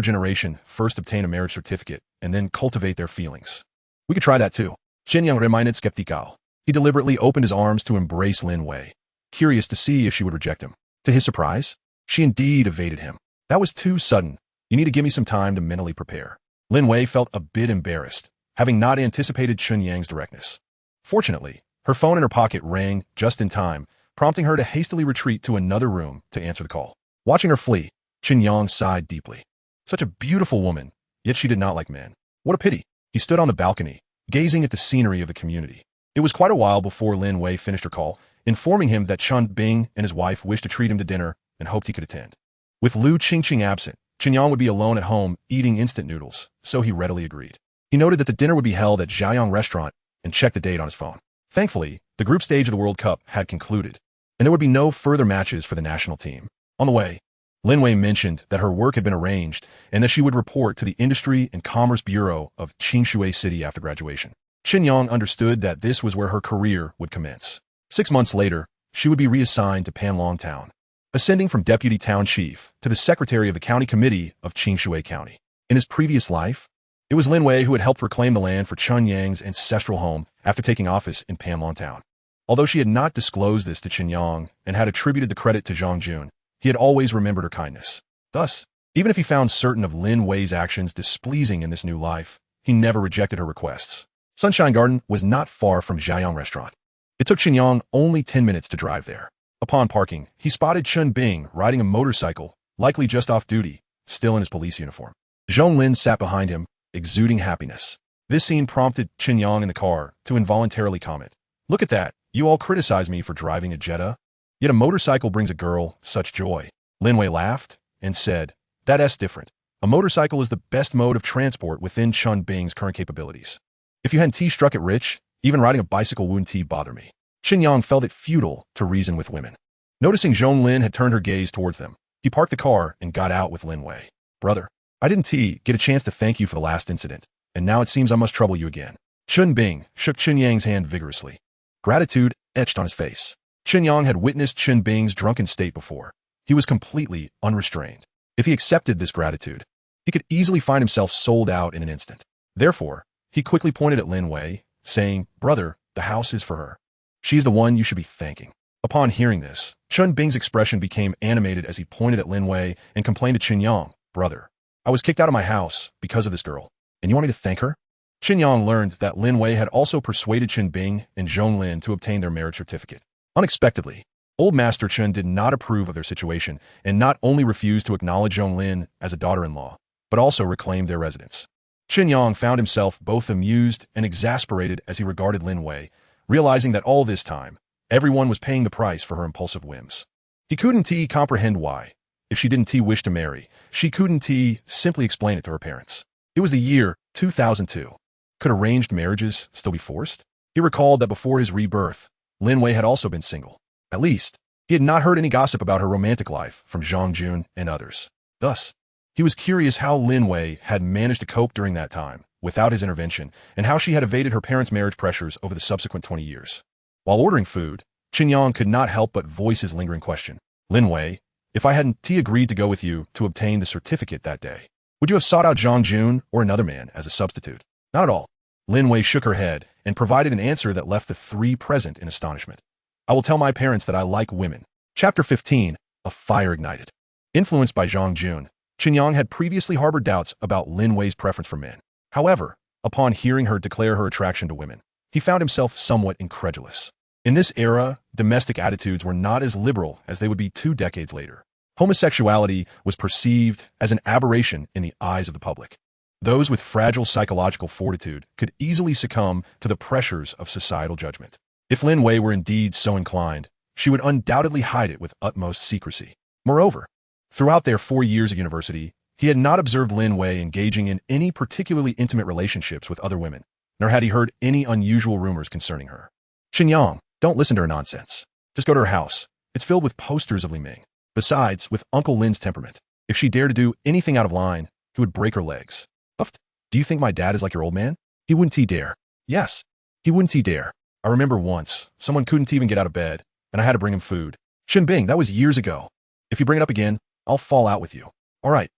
generation first obtain a marriage certificate and then cultivate their feelings. We could try that too. Chen Yang remained skeptical. He deliberately opened his arms to embrace Lin Wei, curious to see if she would reject him. To his surprise, she indeed evaded him. That was too sudden. You need to give me some time to mentally prepare. Lin Wei felt a bit embarrassed, having not anticipated Chen Yang's directness. Fortunately, her phone in her pocket rang just in time, prompting her to hastily retreat to another room to answer the call. Watching her flee, Chen Yang sighed deeply. Such a beautiful woman, yet she did not like men. What a pity. He stood on the balcony, gazing at the scenery of the community. It was quite a while before Lin Wei finished her call, informing him that Chen Bing and his wife wished to treat him to dinner and hoped he could attend. With Lu Qingqing absent, Chen Yang would be alone at home eating instant noodles, so he readily agreed. He noted that the dinner would be held at Jiayang Restaurant and checked the date on his phone. Thankfully, the group stage of the World Cup had concluded, and there would be no further matches for the national team. On the way, Lin Wei mentioned that her work had been arranged and that she would report to the Industry and Commerce Bureau of Qingshui City after graduation. Chen Yang understood that this was where her career would commence. 6 months later, she would be reassigned to Panlong Town, ascending from deputy town chief to the secretary of the county committee of Qingshui County. In his previous life, it was Lin Wei who had helped reclaim the land for Chen Yang's ancestral home after taking office in Panlong Town. Although she had not disclosed this to Chen Yang and had attributed the credit to Zhang Jun, he had always remembered her kindness. Thus, even if he found certain of Lin Wei's actions displeasing in this new life, he never rejected her requests. Sunshine Garden was not far from Jiayang Restaurant. It took Chen Yang only 10 minutes to drive there. Upon parking, he spotted Chen Bing riding a motorcycle, likely just off duty, still in his police uniform. Zhong Lin sat behind him, exuding happiness. This scene prompted Chen Yang in the car to involuntarily comment, "Look at that, you all criticize me for driving a Jetta, yet a motorcycle brings a girl such joy." Lin Wei laughed and said, "That's different. A motorcycle is the best mode of transport within Chen Bing's current capabilities. If you hadn't struck it rich, even riding a bicycle wouldn't bother me." Chen Yang felt it futile to reason with women. Noticing Zhong Lin had turned her gaze towards them, he parked the car and got out with Lin Wei. "Brother, I didn't get a chance to thank you for the last incident, and now it seems I must trouble you again." Chen Bing shook Chen Yang's hand vigorously. Gratitude etched on his face. Chen Yang had witnessed Chen Bing's drunken state before. He was completely unrestrained. If he accepted this gratitude, he could easily find himself sold out in an instant. Therefore, he quickly pointed at Lin Wei, saying, "Brother, the house is for her. She's the one you should be thanking." Upon hearing this, Chen Bing's expression became animated as he pointed at Lin Wei and complained to Chen Yang, "Brother, I was kicked out of my house because of this girl, and you want me to thank her?" Chen Yang learned that Lin Wei had also persuaded Chen Bing and Zhong Lin to obtain their marriage certificate. Unexpectedly, Old Master Chen did not approve of their situation and not only refused to acknowledge Zhong Lin as a daughter-in-law, but also reclaimed their residence. Chen Yang found himself both amused and exasperated as he regarded Lin Wei, realizing that all this time, everyone was paying the price for her impulsive whims. He couldn't comprehend why. If she didn't wish to marry, she couldn't simply explain it to her parents. It was the year 2002. Could arranged marriages still be forced? He recalled that before his rebirth, Lin Wei had also been single. At least, he had not heard any gossip about her romantic life from Zhang Jun and others. Thus, he was curious how Lin Wei had managed to cope during that time, without his intervention, and how she had evaded her parents' marriage pressures over the subsequent 20 years. While ordering food, Chen Yang could not help but voice his lingering question. "Lin Wei, if I hadn't agreed to go with you to obtain the certificate that day, would you have sought out Zhang Jun or another man as a substitute?" "Not at all." Lin Wei shook her head and provided an answer that left the three present in astonishment. "I will tell my parents that I like women." Chapter 15, A Fire Ignited. Influenced by Zhang Jun, Chen Yang had previously harbored doubts about Lin Wei's preference for men. However, upon hearing her declare her attraction to women, he found himself somewhat incredulous. In this era, domestic attitudes were not as liberal as they would be 2 decades later. Homosexuality was perceived as an aberration in the eyes of the public. Those with fragile psychological fortitude could easily succumb to the pressures of societal judgment. If Lin Wei were indeed so inclined, she would undoubtedly hide it with utmost secrecy. Moreover, throughout their 4 years of university, he had not observed Lin Wei engaging in any particularly intimate relationships with other women, nor had he heard any unusual rumors concerning her. "Chen Yang, don't listen to her nonsense. Just go to her house. It's filled with posters of Li Ming. Besides, with Uncle Lin's temperament, if she dared to do anything out of line, he would break her legs." "Uft, do you think my dad is like your old man? He wouldn't dare." "Yes, he wouldn't dare. I remember once, someone couldn't even get out of bed, and I had to bring him food." "Chen Bing, that was years ago. If you bring it up again, I'll fall out with you." All right,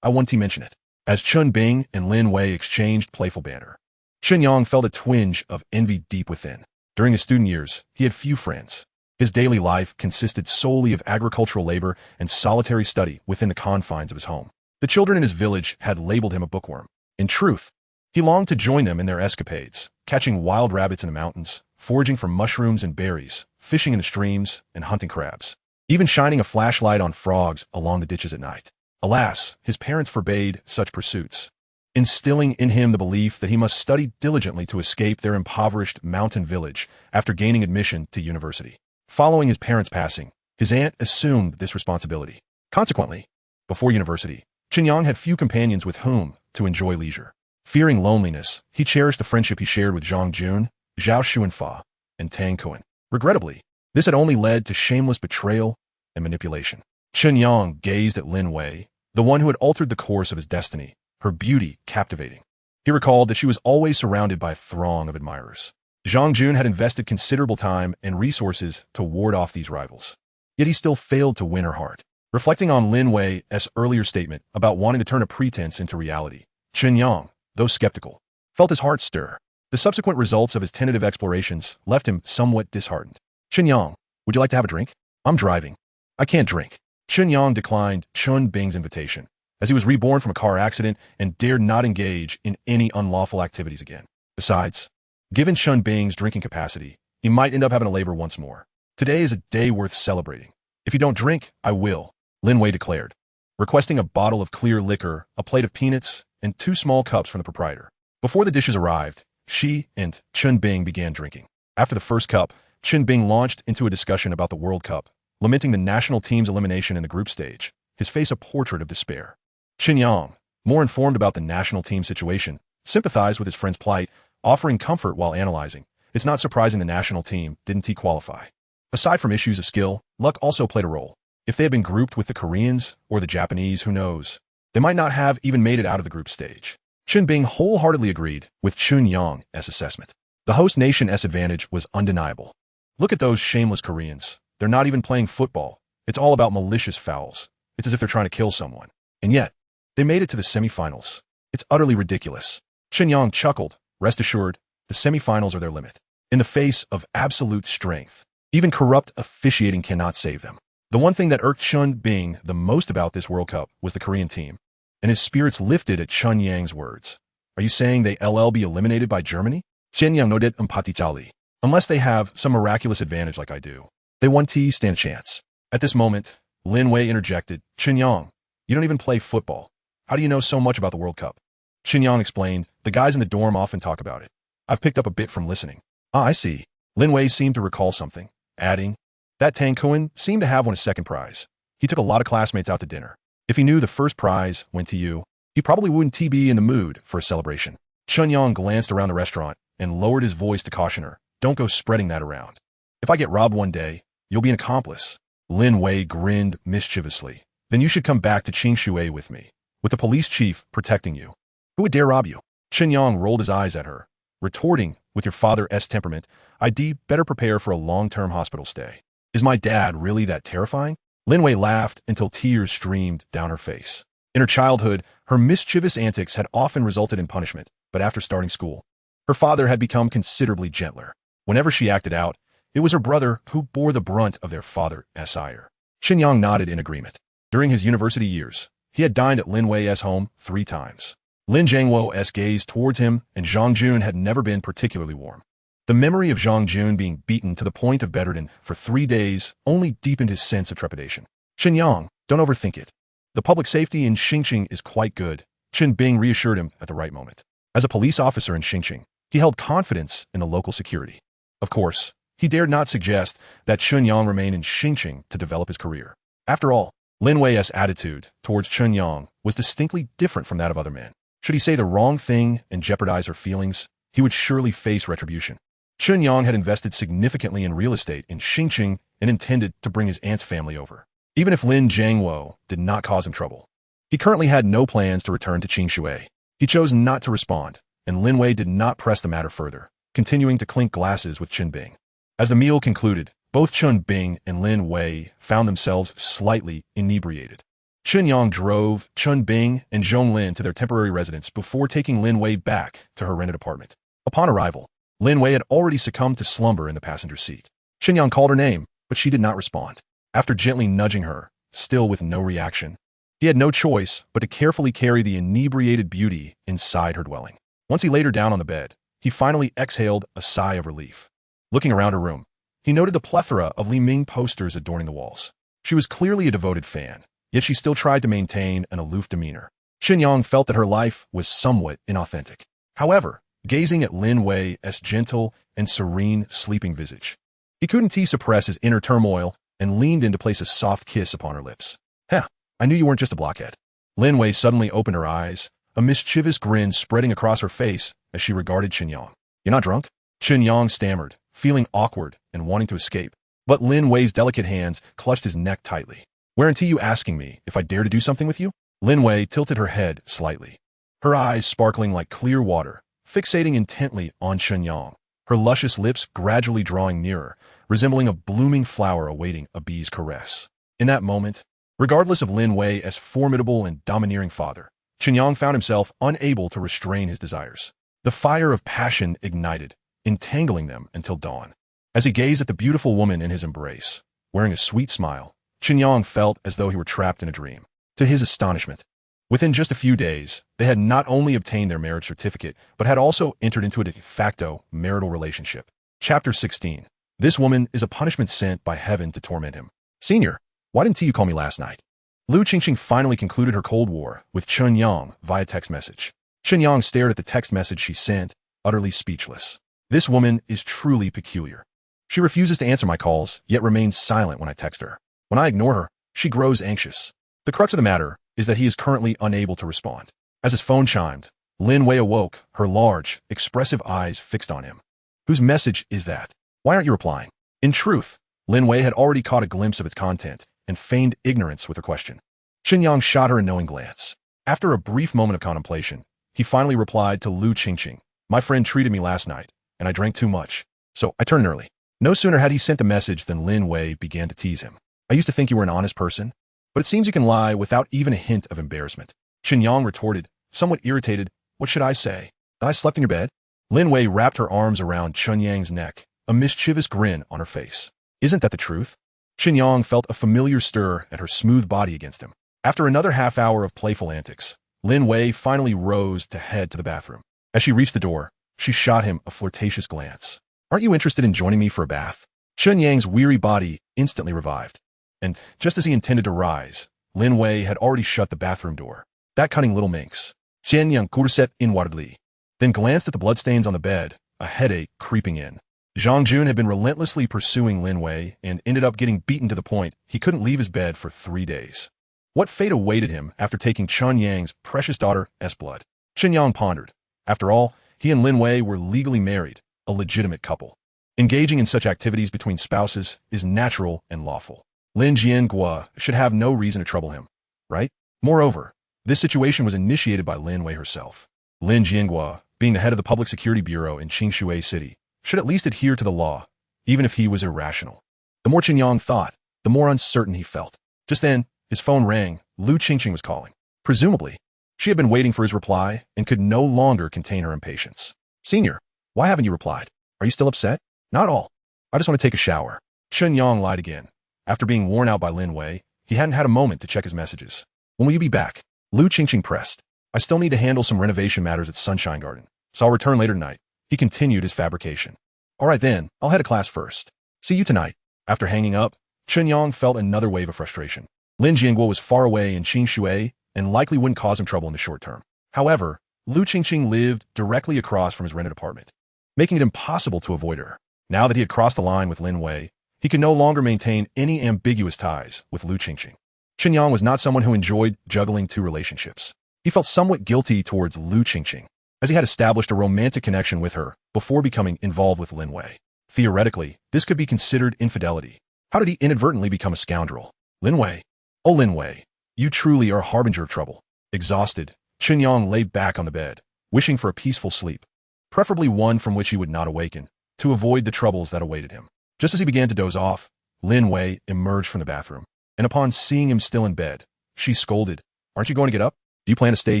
I won't mention it." As Chen Bing and Lin Wei exchanged playful banter, Chen Yang felt a twinge of envy deep within. During his student years, he had few friends. His daily life consisted solely of agricultural labor and solitary study within the confines of his home. The children in his village had labeled him a bookworm. In truth, he longed to join them in their escapades, catching wild rabbits in the mountains, foraging for mushrooms and berries, fishing in the streams, and hunting crabs, even shining a flashlight on frogs along the ditches at night. Alas, his parents forbade such pursuits, instilling in him the belief that he must study diligently to escape their impoverished mountain village after gaining admission to university. Following his parents' passing, his aunt assumed this responsibility. Consequently, before university, Chen Yang had few companions with whom to enjoy leisure. Fearing loneliness, he cherished the friendship he shared with Zhang Jun, Zhao Xuanfa, and Tang Kuan. Regrettably, this had only led to shameless betrayal and manipulation. Chen Yang gazed at Lin Wei, the one who had altered the course of his destiny, her beauty captivating. He recalled that she was always surrounded by a throng of admirers. Zhang Jun had invested considerable time and resources to ward off these rivals. Yet he still failed to win her heart. Reflecting on Lin Wei's earlier statement about wanting to turn a pretense into reality, Chen Yang, though skeptical, felt his heart stir. The subsequent results of his tentative explorations left him somewhat disheartened. Chen Yang, would you like to have a drink? I'm driving. I can't drink. Chen Yang declined Chen Bing's invitation, as he was reborn from a car accident and dared not engage in any unlawful activities again. Besides, given Chen Bing's drinking capacity, he might end up having to labor once more. Today is a day worth celebrating. If you don't drink, I will, Lin Wei declared, requesting a bottle of clear liquor, a plate of peanuts, and 2 small cups from the proprietor. Before the dishes arrived, she and Chen Bing began drinking. After the first cup, Chen Bing launched into a discussion about the World Cup, lamenting the national team's elimination in the group stage, his face a portrait of despair. Chen Yang, more informed about the national team situation, sympathized with his friend's plight, offering comfort while analyzing. It's not surprising the national team didn't qualify. Aside from issues of skill, luck also played a role. If they had been grouped with the Koreans or the Japanese, who knows? They might not have even made it out of the group stage. Chen Bing wholeheartedly agreed with Chen Yang's assessment. The host nation's advantage was undeniable. Look at those shameless Koreans. They're not even playing football. It's all about malicious fouls. It's as if they're trying to kill someone. And yet, they made it to the semifinals. It's utterly ridiculous. Chen Yang chuckled. Rest assured, the semifinals are their limit. In the face of absolute strength, even corrupt officiating cannot save them. The one thing that irked Chen Bing the most about this World Cup was the Korean team, and his spirits lifted at Chen Yang's words. Are you saying they'll be eliminated by Germany? Chen Yang nodded emphatically. Unless they have some miraculous advantage like I do, they won't stand a chance. At this moment, Lin Wei interjected, Chen Yang, you don't even play football. How do you know so much about the World Cup? Chen Yang explained, the guys in the dorm often talk about it. I've picked up a bit from listening. Ah, I see. Lin Wei seemed to recall something, adding, that Tang Kuan seemed to have won a second prize. He took a lot of classmates out to dinner. If he knew the first prize went to you, he probably wouldn't be in the mood for a celebration. Chen Yang glanced around the restaurant and lowered his voice to caution her, don't go spreading that around. If I get robbed one day, you'll be an accomplice. Lin Wei grinned mischievously. Then you should come back to Qingshui with me, with the police chief protecting you. Who would dare rob you? Chen Yang rolled his eyes at her, retorting, with your father's temperament, I'd better prepare for a long-term hospital stay. Is my dad really that terrifying? Lin Wei laughed until tears streamed down her face. In her childhood, her mischievous antics had often resulted in punishment, but after starting school, her father had become considerably gentler. Whenever she acted out, it was her brother who bore the brunt of their father's ire. Chen Yang nodded in agreement. During his university years, he had dined at Lin Wei's home 3 times. Lin Jiangwo's gaze towards him and Zhang Jun had never been particularly warm. The memory of Zhang Jun being beaten to the point of bedridden for 3 days only deepened his sense of trepidation. Chen Yang, don't overthink it. The public safety in Xingqing is quite good, Chen Bing reassured him at the right moment. As a police officer in Xingqing, he held confidence in the local security. Of course, he dared not suggest that Chen Yang remain in Xingqing to develop his career. After all, Lin Wei's attitude towards Chen Yang was distinctly different from that of other men. Should he say the wrong thing and jeopardize her feelings, he would surely face retribution. Chen Yang had invested significantly in real estate in Xingqing and intended to bring his aunt's family over, even if Lin Jiangwo did not cause him trouble. He currently had no plans to return to Qingshui. He chose not to respond, and Lin Wei did not press the matter further, continuing to clink glasses with Chen Bing. As the meal concluded, both Chen Bing and Lin Wei found themselves slightly inebriated. Chen Yang drove Chen Bing and Zhong Lin to their temporary residence before taking Lin Wei back to her rented apartment. Upon arrival, Lin Wei had already succumbed to slumber in the passenger seat. Chen Yang called her name, but she did not respond. After gently nudging her, still with no reaction, he had no choice but to carefully carry the inebriated beauty inside her dwelling. Once he laid her down on the bed, he finally exhaled a sigh of relief. Looking around her room, he noted the plethora of Li Ming posters adorning the walls. She was clearly a devoted fan, yet she still tried to maintain an aloof demeanor. Chen Yang felt that her life was somewhat inauthentic. However, gazing at Lin Wei's gentle and serene sleeping visage, he couldn't suppress his inner turmoil and leaned in to place a soft kiss upon her lips. Heh, I knew you weren't just a blockhead. Lin Wei suddenly opened her eyes, a mischievous grin spreading across her face as she regarded Chen Yang. You're not drunk? Chen Yang stammered, feeling awkward and wanting to escape, but Lin Wei's delicate hands clutched his neck tightly. Guarantee you asking me if I dare to do something with you? Lin Wei tilted her head slightly, her eyes sparkling like clear water, fixating intently on Chen Yang, her luscious lips gradually drawing nearer, resembling a blooming flower awaiting a bee's caress. In that moment, regardless of Lin Wei as formidable and domineering father, Chen Yang found himself unable to restrain his desires. The fire of passion ignited, entangling them until dawn. As he gazed at the beautiful woman in his embrace, wearing a sweet smile, Chen Yang felt as though he were trapped in a dream. To his astonishment, within just a few days, they had not only obtained their marriage certificate, but had also entered into a de facto marital relationship. Chapter 16. This woman is a punishment sent by heaven to torment him. Senior, why didn't you call me last night? Lu Qingqing finally concluded her Cold War with Chen Yang via text message. Chen Yang stared at the text message she sent, utterly speechless. This woman is truly peculiar. She refuses to answer my calls, yet remains silent when I text her. When I ignore her, she grows anxious. The crux of the matter is that he is currently unable to respond. As his phone chimed, Lin Wei awoke, her large, expressive eyes fixed on him. Whose message is that? Why aren't you replying? In truth, Lin Wei had already caught a glimpse of its content and feigned ignorance with her question. Chen Yang shot her a knowing glance. After a brief moment of contemplation, he finally replied to Lu Qingqing. My friend treated me last night, and I drank too much, so I turned early. No sooner had he sent the message than Lin Wei began to tease him. I used to think you were an honest person, but it seems you can lie without even a hint of embarrassment. Chen Yang retorted, somewhat irritated, what should I say? That I slept in your bed? Lin Wei wrapped her arms around Chen Yang's neck, a mischievous grin on her face. Isn't that the truth? Chen Yang felt a familiar stir at her smooth body against him. After another half hour of playful antics, Lin Wei finally rose to head to the bathroom. As she reached the door, she shot him a flirtatious glance. Aren't you interested in joining me for a bath? Chen Yang's weary body instantly revived. And just as he intended to rise, Lin Wei had already shut the bathroom door. That cunning little minx. Chen Yang courted inwardly, then glanced at the bloodstains on the bed, a headache creeping in. Zhang Jun had been relentlessly pursuing Lin Wei and ended up getting beaten to the point he couldn't leave his bed for 3 days. What fate awaited him after taking Chen Yang's precious daughter's blood? Chen Yang pondered. After all, he and Lin Wei were legally married, a legitimate couple. Engaging in such activities between spouses is natural and lawful. Lin Jiangua should have no reason to trouble him, right? Moreover, this situation was initiated by Lin Wei herself. Lin Jiangua, being the head of the Public Security Bureau in Qingshui City, should at least adhere to the law, even if he was irrational. The more Chen Yang thought, the more uncertain he felt. Just then, his phone rang. Lu Qingqing was calling. Presumably, she had been waiting for his reply and could no longer contain her impatience. Senior, why haven't you replied? Are you still upset? Not all. I just want to take a shower. Chen Yang lied again. After being worn out by Lin Wei, he hadn't had a moment to check his messages. When will you be back? Lu Qingqing pressed. I still need to handle some renovation matters at Sunshine Garden, so I'll return later tonight. He continued his fabrication. All right then, I'll head to class first. See you tonight. After hanging up, Chen Yang felt another wave of frustration. Lin Jiangguo was far away in Qingshui and likely wouldn't cause him trouble in the short term. However, Lu Qingqing lived directly across from his rented apartment, making it impossible to avoid her. Now that he had crossed the line with Lin Wei, he could no longer maintain any ambiguous ties with Lu Qingqing. Chen Yang was not someone who enjoyed juggling two relationships. He felt somewhat guilty towards Lu Qingqing, as he had established a romantic connection with her before becoming involved with Lin Wei. Theoretically, this could be considered infidelity. How did he inadvertently become a scoundrel? Lin Wei. Oh, Lin Wei, you truly are a harbinger of trouble. Exhausted, Chen Yang lay back on the bed, wishing for a peaceful sleep, preferably one from which he would not awaken, to avoid the troubles that awaited him. Just as he began to doze off, Lin Wei emerged from the bathroom, and upon seeing him still in bed, she scolded, Aren't you going to get up? Do you plan to stay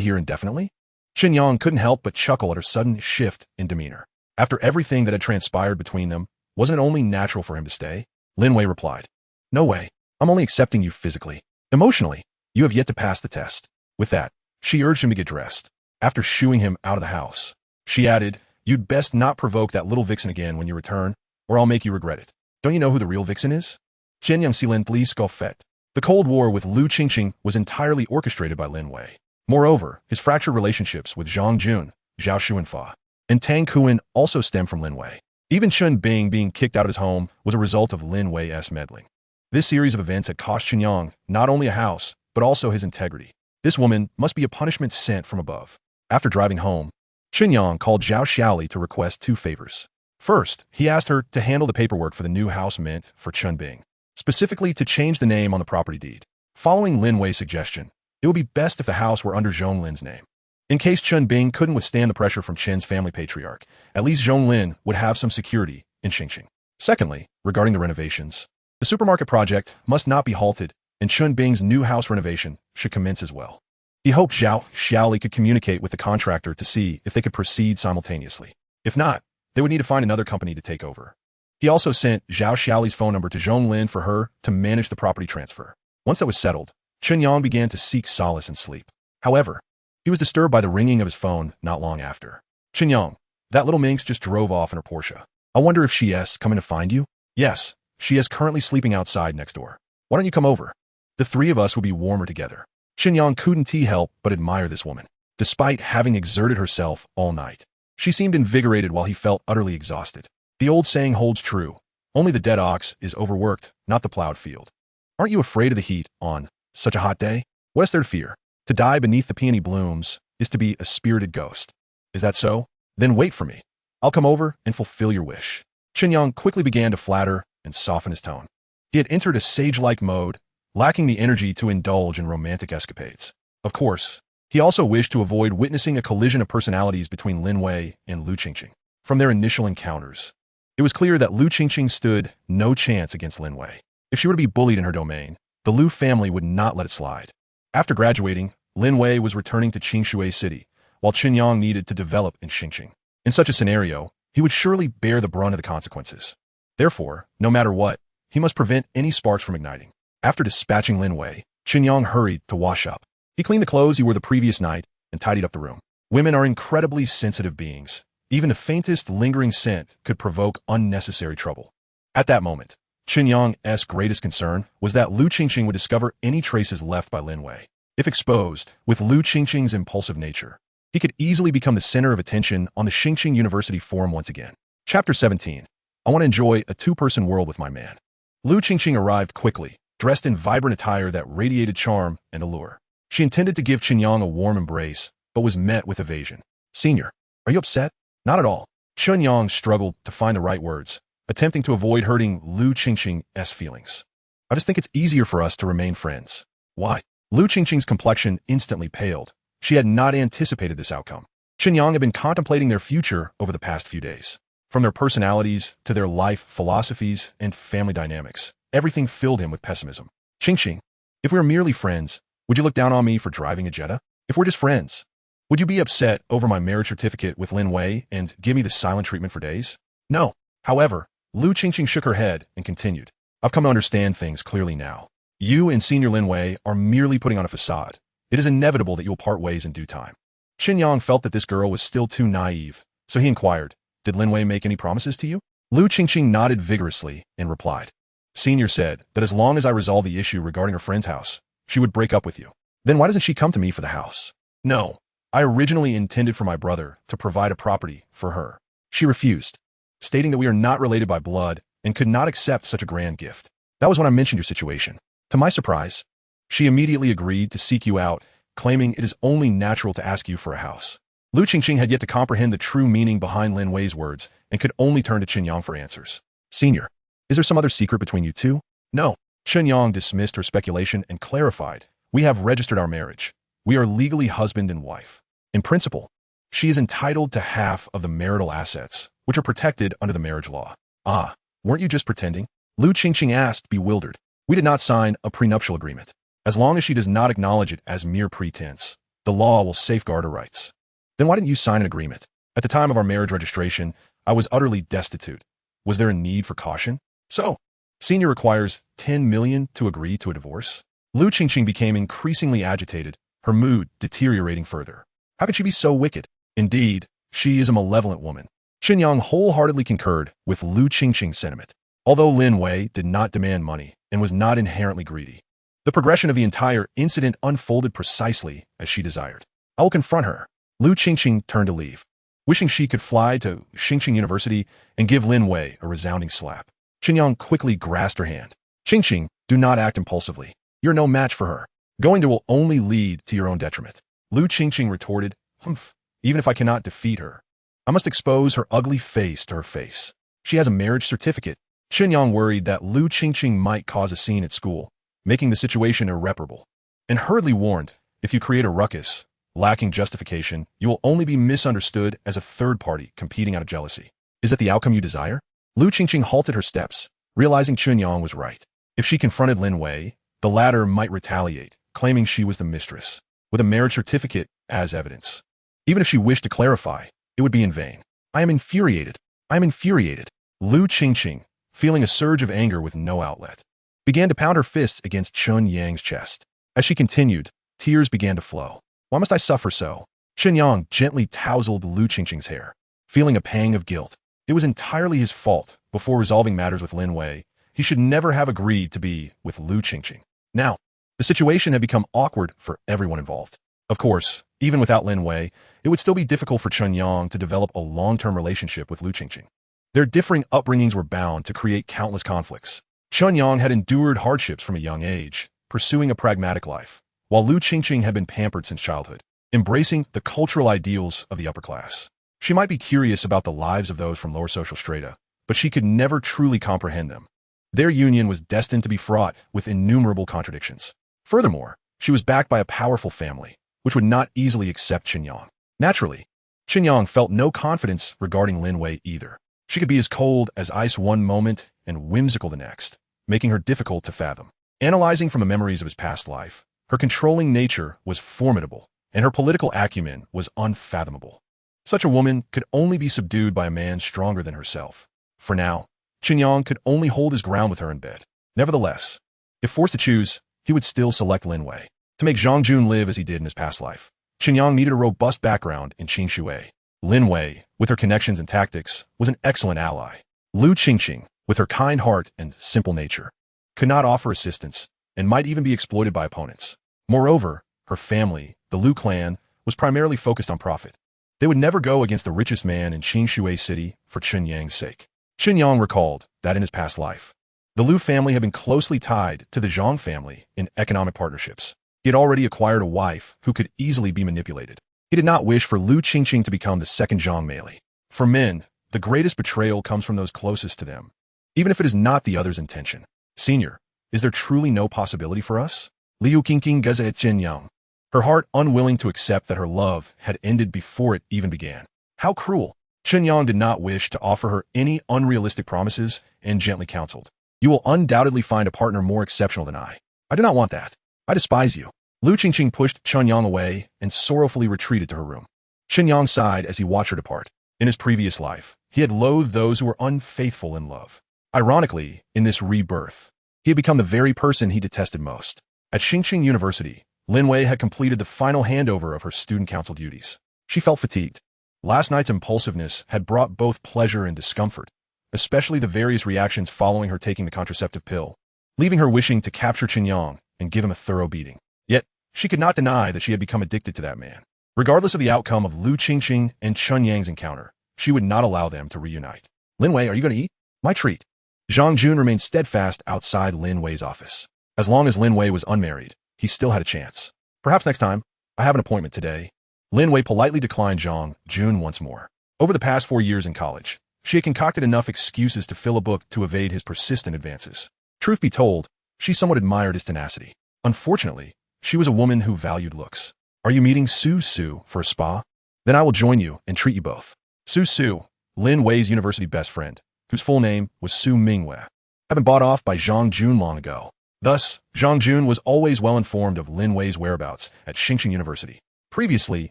here indefinitely? Chen Yang couldn't help but chuckle at her sudden shift in demeanor. After everything that had transpired between them, wasn't it only natural for him to stay? Lin Wei replied, No way. I'm only accepting you physically. Emotionally, you have yet to pass the test. With that, she urged him to get dressed. After shooing him out of the house, she added, You'd best not provoke that little vixen again when you return, or I'll make you regret it. Don't you know who the real vixen is? Chen Yang silently scoffed. The Cold War with Lu Qingqing was entirely orchestrated by Lin Wei. Moreover, his fractured relationships with Zhang Jun, Zhao Xuanfa, and Tang Kuan also stemmed from Lin Wei. Even Chen Bing being kicked out of his home was a result of Lin Wei's meddling. This series of events had cost Chen Yang not only a house, but also his integrity. This woman must be a punishment sent from above. After driving home, Chen Yang called Zhao Xiaoli to request 2 favors. First, he asked her to handle the paperwork for the new house meant for Chen Bing, specifically to change the name on the property deed. Following Lin Wei's suggestion, it would be best if the house were under Zhong Lin's name. In case Chen Bing couldn't withstand the pressure from Chen's family patriarch, at least Zhong Lin would have some security in Xingqing. Secondly, regarding the renovations, the supermarket project must not be halted, and Chen Bing's new house renovation should commence as well. He hoped Zhao Xiaoli could communicate with the contractor to see if they could proceed simultaneously. If not, they would need to find another company to take over. He also sent Zhao Xiaoli's phone number to Zhong Lin for her to manage the property transfer. Once that was settled, Chen Yang began to seek solace in sleep. However, he was disturbed by the ringing of his phone not long after. Chen Yang, that little minx just drove off in her Porsche. I wonder if she is coming to find you? Yes, she is currently sleeping outside next door. Why don't you come over? The three of us would be warmer together. Chen Yang couldn't help but admire this woman, despite having exerted herself all night. She seemed invigorated while he felt utterly exhausted. The old saying holds true. Only the dead ox is overworked, not the plowed field. Aren't you afraid of the heat on such a hot day? What is there to fear? To die beneath the peony blooms is to be a spirited ghost. Is that so? Then wait for me. I'll come over and fulfill your wish. Chen Yang quickly began to flatter and soften his tone. He had entered a sage-like mode, lacking the energy to indulge in romantic escapades. Of course, he also wished to avoid witnessing a collision of personalities between Lin Wei and Lu Qingqing. From their initial encounters, it was clear that Lu Qingqing stood no chance against Lin Wei. If she were to be bullied in her domain, the Lu family would not let it slide. After graduating, Lin Wei was returning to Qingshui City, while Chen Yang needed to develop in Xingqing. In such a scenario, he would surely bear the brunt of the consequences. Therefore, no matter what, he must prevent any sparks from igniting. After dispatching Lin Wei, Chen Yang hurried to wash up. He cleaned the clothes he wore the previous night and tidied up the room. Women are incredibly sensitive beings. Even the faintest lingering scent could provoke unnecessary trouble. At that moment, Chen Yang's greatest concern was that Lu Qingqing would discover any traces left by Lin Wei. If exposed, with Lu Qingqing's impulsive nature, he could easily become the center of attention on the Xingqing University forum once again. Chapter 17. I want to enjoy a two-person world with my man. Lu Qingqing arrived quickly, dressed in vibrant attire that radiated charm and allure. She intended to give Chen Yang a warm embrace, but was met with evasion. Senior, are you upset? Not at all. Chen Yang struggled to find the right words, attempting to avoid hurting Lu Qingqing's feelings. I just think it's easier for us to remain friends. Why? Lu Qingqing's complexion instantly paled. She had not anticipated this outcome. Chen Yang had been contemplating their future over the past few days. From their personalities to their life philosophies and family dynamics, everything filled him with pessimism. Qingqing, if we were merely friends, would you look down on me for driving a Jetta? If we're just friends, would you be upset over my marriage certificate with Lin Wei and give me the silent treatment for days? No. However, Lu Qingqing shook her head and continued. I've come to understand things clearly now. You and Senior Lin Wei are merely putting on a facade. It is inevitable that you will part ways in due time. Chen Yang felt that this girl was still too naive, so he inquired, did Lin Wei make any promises to you? Lu Qingqing nodded vigorously and replied. Senior said that as long as I resolve the issue regarding her friend's house, she would break up with you. Then why doesn't she come to me for the house? No, I originally intended for my brother to provide a property for her. She refused, stating that we are not related by blood and could not accept such a grand gift. That was when I mentioned your situation. To my surprise, she immediately agreed to seek you out, claiming it is only natural to ask you for a house. Lu Qingqing had yet to comprehend the true meaning behind Lin Wei's words and could only turn to Chen Yang for answers. Senior, is there some other secret between you two? No. Chen Yang dismissed her speculation and clarified, we have registered our marriage. We are legally husband and wife. In principle, she is entitled to half of the marital assets, which are protected under the marriage law. Ah, weren't you just pretending? Lu Qingqing asked, bewildered. We did not sign a prenuptial agreement. As long as she does not acknowledge it as mere pretense, the law will safeguard her rights. Then why didn't you sign an agreement? At the time of our marriage registration, I was utterly destitute. Was there a need for caution? So, Senior requires 10 million to agree to a divorce? Lu Qingqing became increasingly agitated, her mood deteriorating further. How could she be so wicked? Indeed, she is a malevolent woman. Chen Yang wholeheartedly concurred with Lu Qingqing's sentiment. Although Lin Wei did not demand money and was not inherently greedy, the progression of the entire incident unfolded precisely as she desired. I will confront her. Lu Qingqing turned to leave, wishing she could fly to Xingqing University and give Lin Wei a resounding slap. Chen Yang quickly grasped her hand. Qingqing, do not act impulsively. You're no match for her. Going there will only lead to your own detriment. Lu Qingqing retorted, humph, even if I cannot defeat her, I must expose her ugly face to her face. She has a marriage certificate. Chen Yang worried that Lu Qingqing might cause a scene at school, making the situation irreparable. And hurriedly warned, if you create a ruckus, lacking justification, you will only be misunderstood as a third party competing out of jealousy. Is that the outcome you desire? Lu Qingqing halted her steps, realizing Chen Yang was right. If she confronted Lin Wei, the latter might retaliate, claiming she was the mistress, with a marriage certificate as evidence. Even if she wished to clarify, it would be in vain. I am infuriated. I am infuriated. Lu Qingqing, feeling a surge of anger with no outlet, began to pound her fists against Chen Yang's chest. As she continued, tears began to flow. Why must I suffer so? Chen Yang gently tousled Lu Qingqing's hair, feeling a pang of guilt. It was entirely his fault. Before resolving matters with Lin Wei, he should never have agreed to be with Lu Qingqing. Now, the situation had become awkward for everyone involved. Of course, even without Lin Wei, it would still be difficult for Chen Yang to develop a long-term relationship with Lu Qingqing. Their differing upbringings were bound to create countless conflicts. Chen Yang had endured hardships from a young age, pursuing a pragmatic life, while Lu Qingqing had been pampered since childhood, embracing the cultural ideals of the upper class. She might be curious about the lives of those from lower social strata, but she could never truly comprehend them. Their union was destined to be fraught with innumerable contradictions. Furthermore, she was backed by a powerful family, which would not easily accept Chen Yang. Naturally, Chen Yang felt no confidence regarding Lin Wei either. She could be as cold as ice one moment and whimsical the next, making her difficult to fathom. Analyzing from the memories of his past life, her controlling nature was formidable, and her political acumen was unfathomable. Such a woman could only be subdued by a man stronger than herself. For now, Chen Yang could only hold his ground with her in bed. Nevertheless, if forced to choose, he would still select Lin Wei. To make Zhang Jun live as he did in his past life, Chen Yang needed a robust background in Qingshui. Lin Wei, with her connections and tactics, was an excellent ally. Lu Qingqing, with her kind heart and simple nature, could not offer assistance and might even be exploited by opponents. Moreover, her family, the Lu clan, was primarily focused on profit. They would never go against the richest man in Qingshui City for Chen Yang's sake. Chen Yang recalled that in his past life, the Lu family had been closely tied to the Zhang family in economic partnerships. He had already acquired a wife who could easily be manipulated. He did not wish for Lu Qingqing to become the second Zhang Meili. For men, the greatest betrayal comes from those closest to them, even if it is not the other's intention. Senior, is there truly no possibility for us? Liu Qingqing gazed at Chen Yang, her heart unwilling to accept that her love had ended before it even began. How cruel! Chen Yang did not wish to offer her any unrealistic promises and gently counseled. You will undoubtedly find a partner more exceptional than I. I do not want that. I despise you. Lu Qingqing pushed Chen Yang away and sorrowfully retreated to her room. Chen Yang sighed as he watched her depart. In his previous life, he had loathed those who were unfaithful in love. Ironically, in this rebirth, he had become the very person he detested most. At Xingqing University, Lin Wei had completed the final handover of her student council duties. She felt fatigued. Last night's impulsiveness had brought both pleasure and discomfort, especially the various reactions following her taking the contraceptive pill, leaving her wishing to capture Chen Yang and give him a thorough beating. Yet, she could not deny that she had become addicted to that man. Regardless of the outcome of Lu Qingqing and Chen Yang's encounter, she would not allow them to reunite. Lin Wei, are you going to eat? My treat. Zhang Jun remained steadfast outside Lin Wei's office. As long as Lin Wei was unmarried, he still had a chance. Perhaps next time. I have an appointment today. Lin Wei politely declined Zhang Jun once more. Over the past 4 years in college, she had concocted enough excuses to fill a book to evade his persistent advances. Truth be told, she somewhat admired his tenacity. Unfortunately, she was a woman who valued looks. Are you meeting Su Su for a spa? Then I will join you and treat you both. Su Su, Lin Wei's university best friend, whose full name was Su Mingwei, had been bought off by Zhang Jun long ago. Thus, Zhang Jun was always well informed of Lin Wei's whereabouts at Xingqing University. Previously,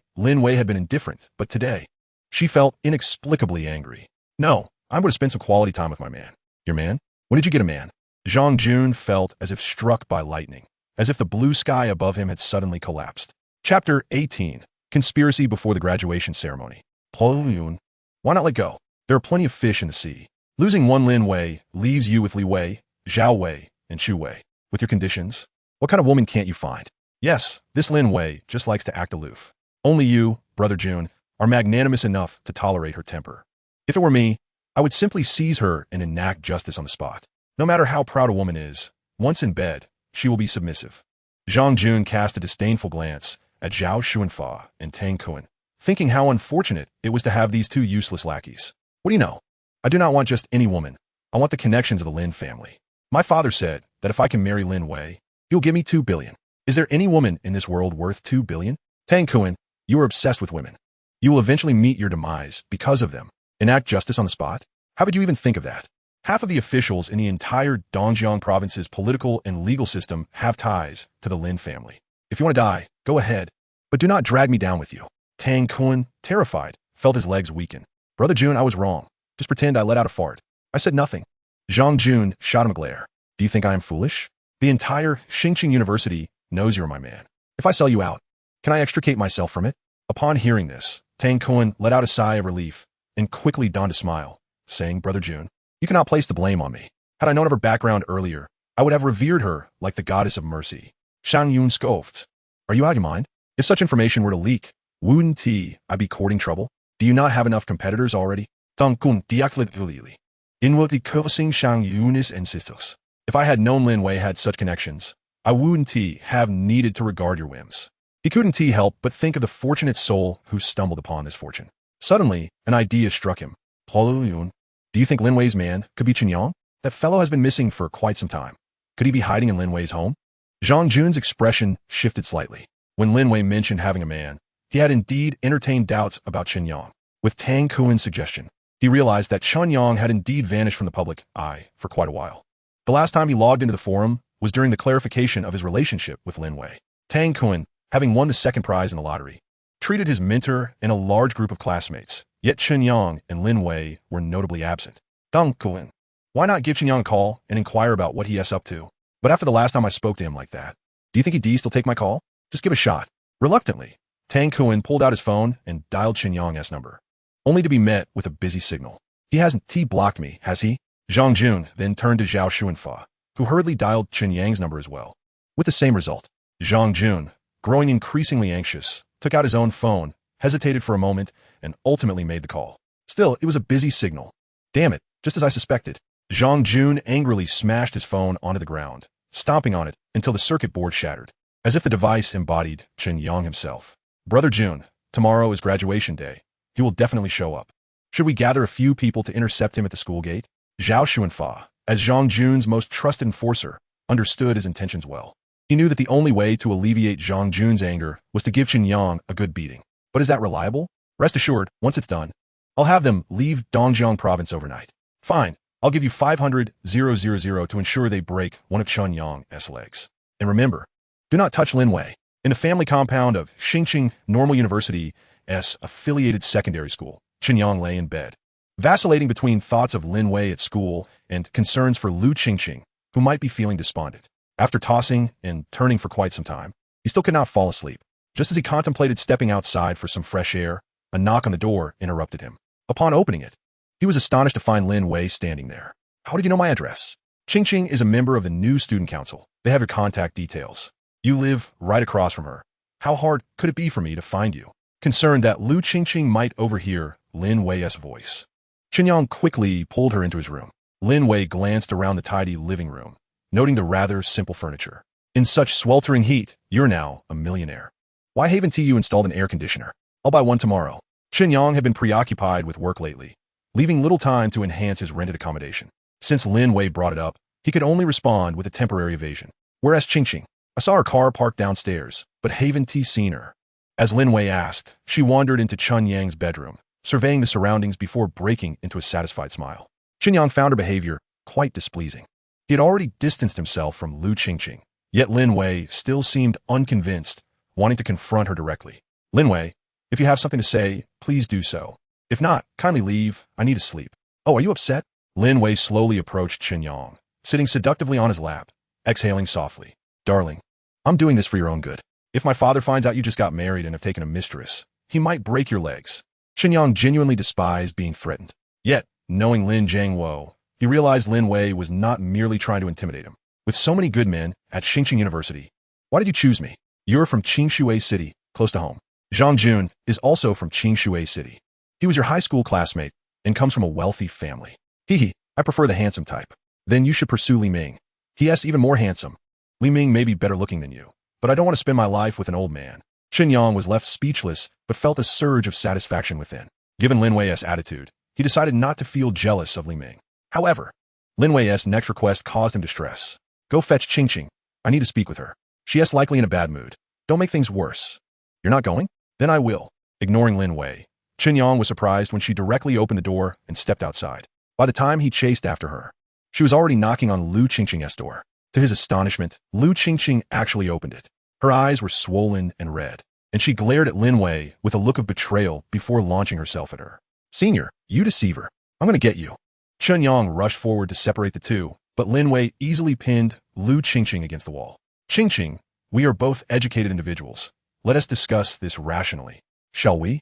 Lin Wei had been indifferent, but today, she felt inexplicably angry. No, I'm going to spend some quality time with my man. Your man? When did you get a man? Zhang Jun felt as if struck by lightning, as if the blue sky above him had suddenly collapsed. Chapter 18. Conspiracy before the graduation ceremony. Why not let go? There are plenty of fish in the sea. Losing one Lin Wei leaves you with Li Wei, Zhao Wei, and Xu Wei. With your conditions? What kind of woman can't you find? Yes, this Lin Wei just likes to act aloof. Only you, Brother Jun, are magnanimous enough to tolerate her temper. If it were me, I would simply seize her and enact justice on the spot. No matter how proud a woman is, once in bed, she will be submissive. Zhang Jun cast a disdainful glance at Zhao Xuanfa and Tang Kuan, thinking how unfortunate it was to have these two useless lackeys. What do you know? I do not want just any woman. I want the connections of the Lin family. My father said that if I can marry Lin Wei, You'll give me 2 billion. Is there any woman in this world worth 2 billion? Tang Kun, you are obsessed with women. You will eventually meet your demise because of them. Enact justice on the spot? How would you even think of that? Half of the officials in the entire Dongjiang province's political and legal system have ties to the Lin family. If you want to die, go ahead, but do not drag me down with you. Tang Kun, terrified, felt his legs weaken. Brother Jun, I was wrong. Just pretend I let out a fart. I said nothing. Zhang Jun shot him a glare. Do you think I am foolish? The entire Xingqing University knows you're my man. If I sell you out, can I extricate myself from it? Upon hearing this, Tang Kun let out a sigh of relief and quickly donned a smile, saying, Brother Jun, you cannot place the blame on me. Had I known of her background earlier, I would have revered her like the goddess of mercy. Shang Yun scoffed. Are you out of your mind? If such information were to leak, wouldn't I be courting trouble? Do you not have enough competitors already? Tang Kun diaklit. Inwardly cursing Shang Yun's ancestors. If I had known Lin Wei had such connections, I wouldn't have needed to regard your whims. He couldn't help but think of the fortunate soul who stumbled upon this fortune. Suddenly, an idea struck him. Yun, do you think Lin Wei's man could be Chen Yang? That fellow has been missing for quite some time. Could he be hiding in Lin Wei's home? Zhang Jun's expression shifted slightly. When Lin Wei mentioned having a man, he had indeed entertained doubts about Chen Yang. With Tang Kun's suggestion, he realized that Chen Yang had indeed vanished from the public eye for quite a while. The last time he logged into the forum was during the clarification of his relationship with Lin Wei. Tang Kun, having won the second prize in the lottery, treated his mentor and a large group of classmates, yet Chen Yang and Lin Wei were notably absent. Tang Kun, why not give Chen Yang a call and inquire about what he is up to? But after the last time I spoke to him like that, do you think he'd still take my call? Just give it a shot. Reluctantly, Tang Kun pulled out his phone and dialed Chen Yang's number, only to be met with a busy signal. He hasn't blocked me, has he? Zhang Jun then turned to Zhao Xuanfa, who hurriedly dialed Chen Yang's number as well. With the same result, Zhang Jun, growing increasingly anxious, took out his own phone, hesitated for a moment, and ultimately made the call. Still, it was a busy signal. Damn it, just as I suspected. Zhang Jun angrily smashed his phone onto the ground, stomping on it until the circuit board shattered, as if the device embodied Chen Yang himself. Brother Jun, tomorrow is graduation day. He will definitely show up. Should we gather a few people to intercept him at the school gate? Zhao Xuanfa, as Zhang Jun's most trusted enforcer, understood his intentions well. He knew that the only way to alleviate Zhang Jun's anger was to give Chen Yang a good beating. But is that reliable? Rest assured, once it's done, I'll have them leave Dongjiang province overnight. Fine, I'll give you 500,000 to ensure they break one of Chen Yang's legs. And remember, do not touch Lin Wei. In the family compound of Xingqing Normal University's affiliated secondary school, Chen Yang lay in bed, vacillating between thoughts of Lin Wei at school and concerns for Lu Qingqing, who might be feeling despondent. After tossing and turning for quite some time, he still could not fall asleep. Just as he contemplated stepping outside for some fresh air, a knock on the door interrupted him. Upon opening it, he was astonished to find Lin Wei standing there. How did you know my address? Qingqing is a member of the new student council. They have your contact details. You live right across from her. How hard could it be for me to find you? Concerned that Lu Qingqing might overhear Lin Wei's voice, Chen Yang quickly pulled her into his room. Lin Wei glanced around the tidy living room, noting the rather simple furniture. In such sweltering heat, you're now a millionaire. Why haven't you installed an air conditioner? I'll buy one tomorrow. Chen Yang had been preoccupied with work lately, leaving little time to enhance his rented accommodation. Since Lin Wei brought it up, he could only respond with a temporary evasion. Whereas Qingqing, I saw her car parked downstairs, but haven't seen her. As Lin Wei asked, she wandered into Chen Yang's bedroom, surveying the surroundings before breaking into a satisfied smile. Chen Yang found her behavior quite displeasing. He had already distanced himself from Lu Qingqing, yet Lin Wei still seemed unconvinced, wanting to confront her directly. Lin Wei, if you have something to say, please do so. If not, kindly leave. I need to sleep. Oh, are you upset? Lin Wei slowly approached Chen Yang, sitting seductively on his lap, exhaling softly. Darling, I'm doing this for your own good. If my father finds out you just got married and have taken a mistress, he might break your legs. Chen Yang genuinely despised being threatened. Yet, knowing Lin Jiangwo, he realized Lin Wei was not merely trying to intimidate him. With so many good men at Xingqing University, why did you choose me? You're from Qingshui City, close to home. Zhang Jun is also from Qingshui City. He was your high school classmate and comes from a wealthy family. I prefer the handsome type. Then you should pursue Li Ming. He is even more handsome. Li Ming may be better looking than you, but I don't want to spend my life with an old man. Chen Yang was left speechless, but felt a surge of satisfaction within. Given Lin Wei's attitude, he decided not to feel jealous of Li Ming. However, Lin Wei's next request caused him distress. Go fetch Qingqing. I need to speak with her. She is likely in a bad mood. Don't make things worse. You're not going? Then I will. Ignoring Lin Wei, Chen Yang was surprised when she directly opened the door and stepped outside. By the time he chased after her, she was already knocking on Lu Qingqing's door. To his astonishment, Lu Qingqing actually opened it. Her eyes were swollen and red, and she glared at Lin Wei with a look of betrayal before launching herself at her. Senior, you deceiver. I'm going to get you. Chen Yang rushed forward to separate the two, but Lin Wei easily pinned Lu Qingqing against the wall. Qingqing, we are both educated individuals. Let us discuss this rationally. Shall we?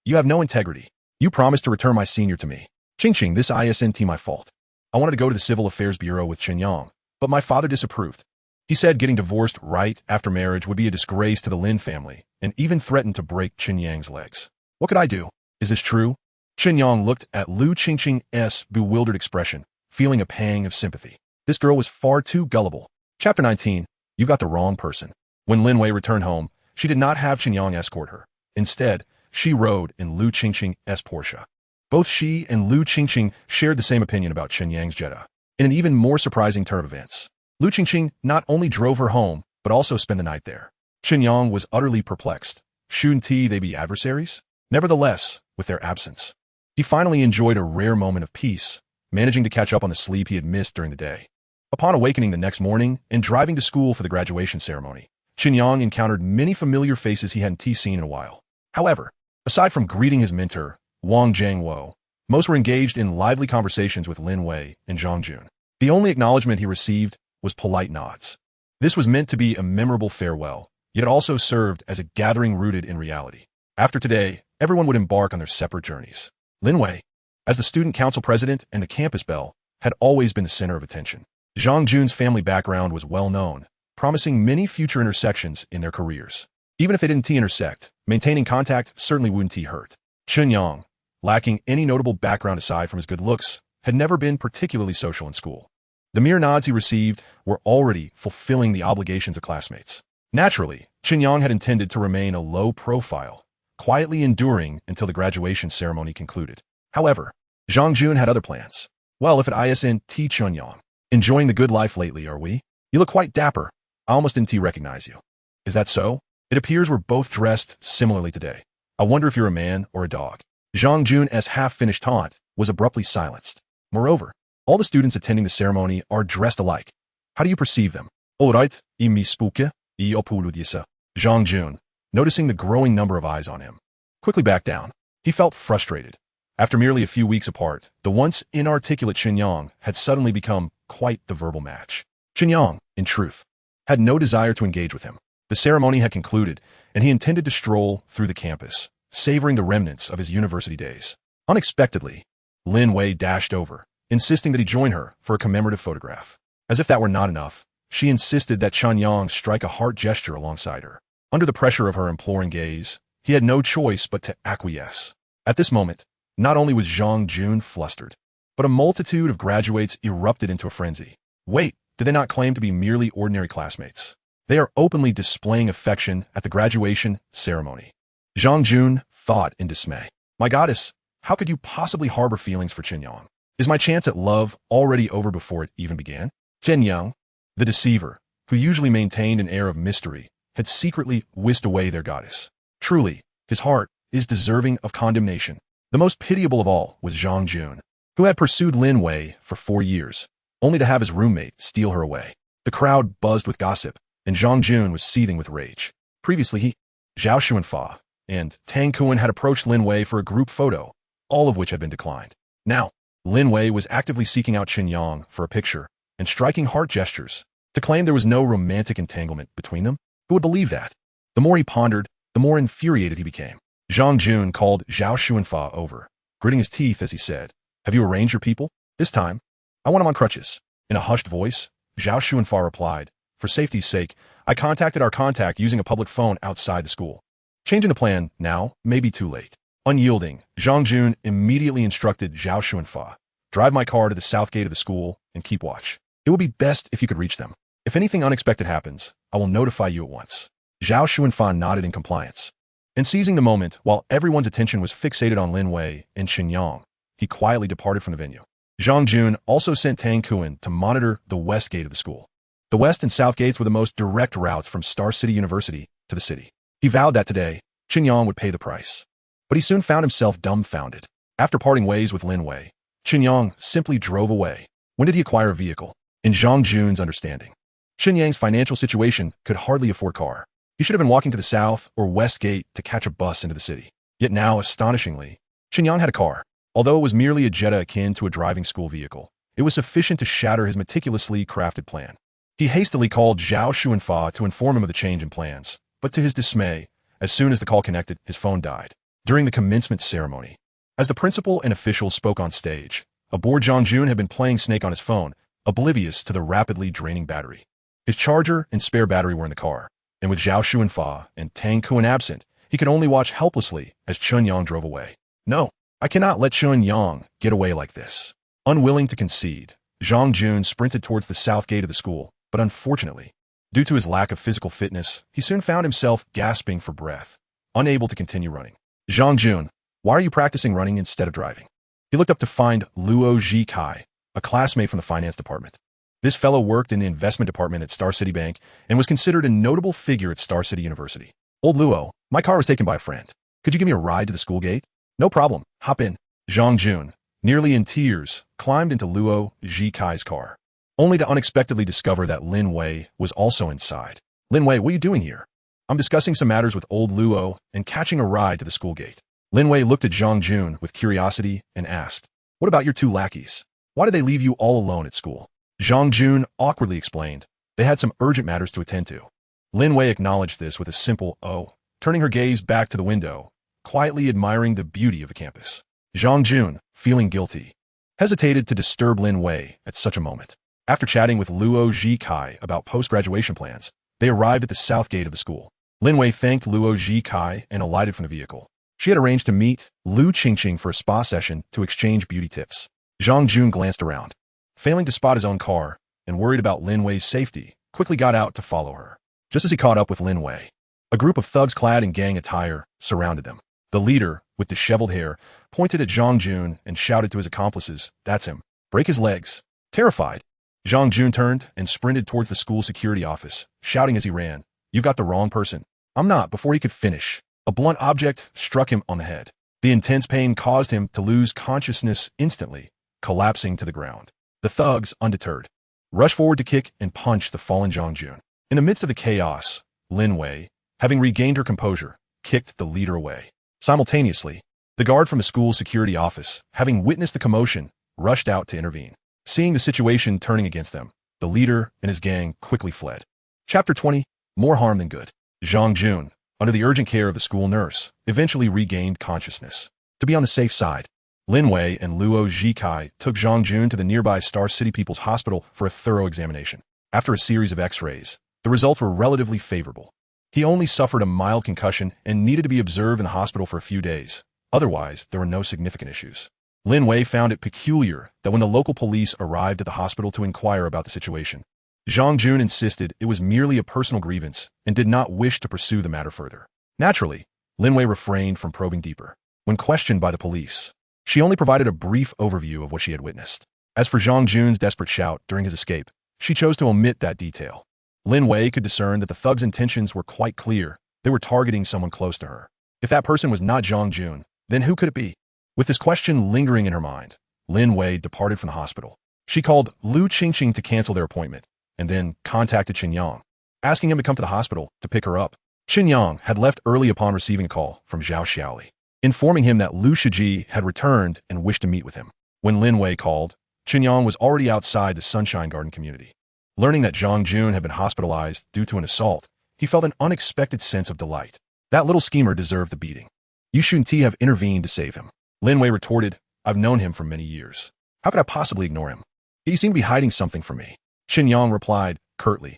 You have no integrity. You promised to return my senior to me. Qingqing, this isn't my fault. I wanted to go to the Civil Affairs Bureau with Chen Yang, but my father disapproved. He said getting divorced right after marriage would be a disgrace to the Lin family, and even threatened to break Chen Yang's legs. What could I do? Is this true? Chen Yang looked at Lu Qingqing's bewildered expression, feeling a pang of sympathy. This girl was far too gullible. Chapter 19, you got the wrong person. When Lin Wei returned home, she did not have Chen Yang escort her. Instead, she rode in Lu Qingqing's Porsche. Both she and Lu Qingqing shared the same opinion about Chen Yang's Jetta. In an even more surprising turn of events, Lu Qingqing not only drove her home, but also spent the night there. Chen Yang was utterly perplexed. Shouldn't they be adversaries? Nevertheless, with their absence, he finally enjoyed a rare moment of peace, managing to catch up on the sleep he had missed during the day. Upon awakening the next morning and driving to school for the graduation ceremony, Chen Yang encountered many familiar faces he hadn't seen in a while. However, aside from greeting his mentor, Wang Jiangwo, most were engaged in lively conversations with Lin Wei and Zhang Jun. The only acknowledgement he received was polite nods. This was meant to be a memorable farewell, yet it also served as a gathering rooted in reality. After today, everyone would embark on their separate journeys. Lin Wei, as the student council president and the campus belle, had always been the center of attention. Zhang Jun's family background was well known, promising many future intersections in their careers. Even if they didn't intersect, maintaining contact certainly wouldn't hurt. Chen Yang, lacking any notable background aside from his good looks, had never been particularly social in school. The mere nods he received were already fulfilling the obligations of classmates. Naturally, Chen Yang had intended to remain a low profile, quietly enduring until the graduation ceremony concluded. However, Zhang Jun had other plans. Well, if it isn't Chen Yang, enjoying the good life lately, are we? You look quite dapper. I almost didn't recognize you. Is that so? It appears we're both dressed similarly today. I wonder if you're a man or a dog. Zhang Jun's half-finished taunt was abruptly silenced. Moreover, all the students attending the ceremony are dressed alike. How do you perceive them? Alright, I mi spuke, I opuludisa. Zhang Jun, noticing the growing number of eyes on him, quickly backed down. He felt frustrated. After merely a few weeks apart, the once inarticulate Chen Yang had suddenly become quite the verbal match. Chen Yang, in truth, had no desire to engage with him. The ceremony had concluded, and he intended to stroll through the campus, savoring the remnants of his university days. Unexpectedly, Lin Wei dashed over, insisting that he join her for a commemorative photograph. As if that were not enough, she insisted that Chen Yang strike a heart gesture alongside her. Under the pressure of her imploring gaze, he had no choice but to acquiesce. At this moment, not only was Zhang Jun flustered, but a multitude of graduates erupted into a frenzy. Wait, did they not claim to be merely ordinary classmates? They are openly displaying affection at the graduation ceremony. Zhang Jun thought in dismay. My goddess, how could you possibly harbor feelings for Chen Yang? Is my chance at love already over before it even began? Chen Yang, the deceiver, who usually maintained an air of mystery, had secretly whisked away their goddess. Truly, his heart is deserving of condemnation. The most pitiable of all was Zhang Jun, who had pursued Lin Wei for 4 years, only to have his roommate steal her away. The crowd buzzed with gossip, and Zhang Jun was seething with rage. Previously Zhao Xuanfa, and Tang Kuan had approached Lin Wei for a group photo, all of which had been declined. Now, Lin Wei was actively seeking out Chen Yang for a picture and striking heart gestures. To claim there was no romantic entanglement between them, who would believe that? The more he pondered, the more infuriated he became. Zhang Jun called Zhao Xuanfa over, gritting his teeth as he said, Have you arranged your people? This time, I want him on crutches. In a hushed voice, Zhao Xuanfa replied, For safety's sake, I contacted our contact using a public phone outside the school. Changing the plan now may be too late. Unyielding, Zhang Jun immediately instructed Zhao Xuanfa, Drive my car to the south gate of the school and keep watch. It would be best if you could reach them. If anything unexpected happens, I will notify you at once. Zhao Xuanfa nodded in compliance. And seizing the moment, while everyone's attention was fixated on Lin Wei and Chen Yang, he quietly departed from the venue. Zhang Jun also sent Tang Kuan to monitor the west gate of the school. The west and south gates were the most direct routes from Star City University to the city. He vowed that today, Chen Yang would pay the price. But he soon found himself dumbfounded. After parting ways with Lin Wei, Chen Yang simply drove away. When did he acquire a vehicle? In Zhang Jun's understanding, Chen Yang's financial situation could hardly afford a car. He should have been walking to the south or west gate to catch a bus into the city. Yet now, astonishingly, Chen Yang had a car. Although it was merely a Jetta akin to a driving school vehicle, it was sufficient to shatter his meticulously crafted plan. He hastily called Zhao Xuanfa to inform him of the change in plans, but to his dismay, as soon as the call connected, his phone died. During the commencement ceremony, as the principal and officials spoke on stage, aboard Zhang Jun had been playing Snake on his phone, oblivious to the rapidly draining battery. His charger and spare battery were in the car, and with Zhao Xuanfa and Tang Kuan absent, he could only watch helplessly as Chen Yang drove away. No, I cannot let Chen Yang get away like this. Unwilling to concede, Zhang Jun sprinted towards the south gate of the school, but unfortunately, due to his lack of physical fitness, he soon found himself gasping for breath, unable to continue running. Zhang Jun, why are you practicing running instead of driving? He looked up to find Luo Zhikai, a classmate from the finance department. This fellow worked in the investment department at Star City Bank and was considered a notable figure at Star City University. Old Luo, my car was taken by a friend. Could you give me a ride to the school gate? No problem, hop in. Zhang Jun, nearly in tears, climbed into Luo Zhikai's car, only to unexpectedly discover that Lin Wei was also inside. Lin Wei, what are you doing here? I'm discussing some matters with old Luo and catching a ride to the school gate. Lin Wei looked at Zhang Jun with curiosity and asked, what about your two lackeys? Why did they leave you all alone at school? Zhang Jun awkwardly explained, they had some urgent matters to attend to. Lin Wei acknowledged this with a simple "oh," turning her gaze back to the window, quietly admiring the beauty of the campus. Zhang Jun, feeling guilty, hesitated to disturb Lin Wei at such a moment. After chatting with Luo Zhikai about post-graduation plans, they arrived at the south gate of the school. Lin Wei thanked Luo Zhikai and alighted from the vehicle. She had arranged to meet Lu Qingqing for a spa session to exchange beauty tips. Zhang Jun glanced around, failing to spot his own car, and worried about Lin Wei's safety, quickly got out to follow her. Just as he caught up with Lin Wei, a group of thugs clad in gang attire surrounded them. The leader, with disheveled hair, pointed at Zhang Jun and shouted to his accomplices, that's him. Break his legs. Terrified, Zhang Jun turned and sprinted towards the school security office, shouting as he ran, you've got the wrong person. I'm not. Before he could finish, a blunt object struck him on the head. The intense pain caused him to lose consciousness instantly, collapsing to the ground. The thugs, undeterred, rushed forward to kick and punch the fallen Zhang Jun. In the midst of the chaos, Lin Wei, having regained her composure, kicked the leader away. Simultaneously, the guard from the school security office, having witnessed the commotion, rushed out to intervene. Seeing the situation turning against them, the leader and his gang quickly fled. Chapter 20, More Harm Than Good. Zhang Jun, under the urgent care of the school nurse, eventually regained consciousness. To be on the safe side, Lin Wei and Luo Zhikai took Zhang Jun to the nearby Star City People's Hospital for a thorough examination. After a series of x-rays, the results were relatively favorable. He only suffered a mild concussion and needed to be observed in the hospital for a few days. Otherwise, there were no significant issues. Lin Wei found it peculiar that when the local police arrived at the hospital to inquire about the situation, Zhang Jun insisted it was merely a personal grievance and did not wish to pursue the matter further. Naturally, Lin Wei refrained from probing deeper. When questioned by the police, she only provided a brief overview of what she had witnessed. As for Zhang Jun's desperate shout during his escape, she chose to omit that detail. Lin Wei could discern that the thugs' intentions were quite clear. They were targeting someone close to her. If that person was not Zhang Jun, then who could it be? With this question lingering in her mind, Lin Wei departed from the hospital. She called Lu Qingqing to cancel their appointment, and then contacted Chen Yang, asking him to come to the hospital to pick her up. Chen Yang had left early upon receiving a call from Zhao Xiaoli, informing him that Lu Shiji had returned and wished to meet with him. When Lin Wei called, Chen Yang was already outside the Sunshine Garden community. Learning that Zhang Jun had been hospitalized due to an assault, he felt an unexpected sense of delight. That little schemer deserved the beating. You shouldn't have intervened to save him. Lin Wei retorted, I've known him for many years. How could I possibly ignore him? He seemed to be hiding something from me. Chen Yang replied, curtly,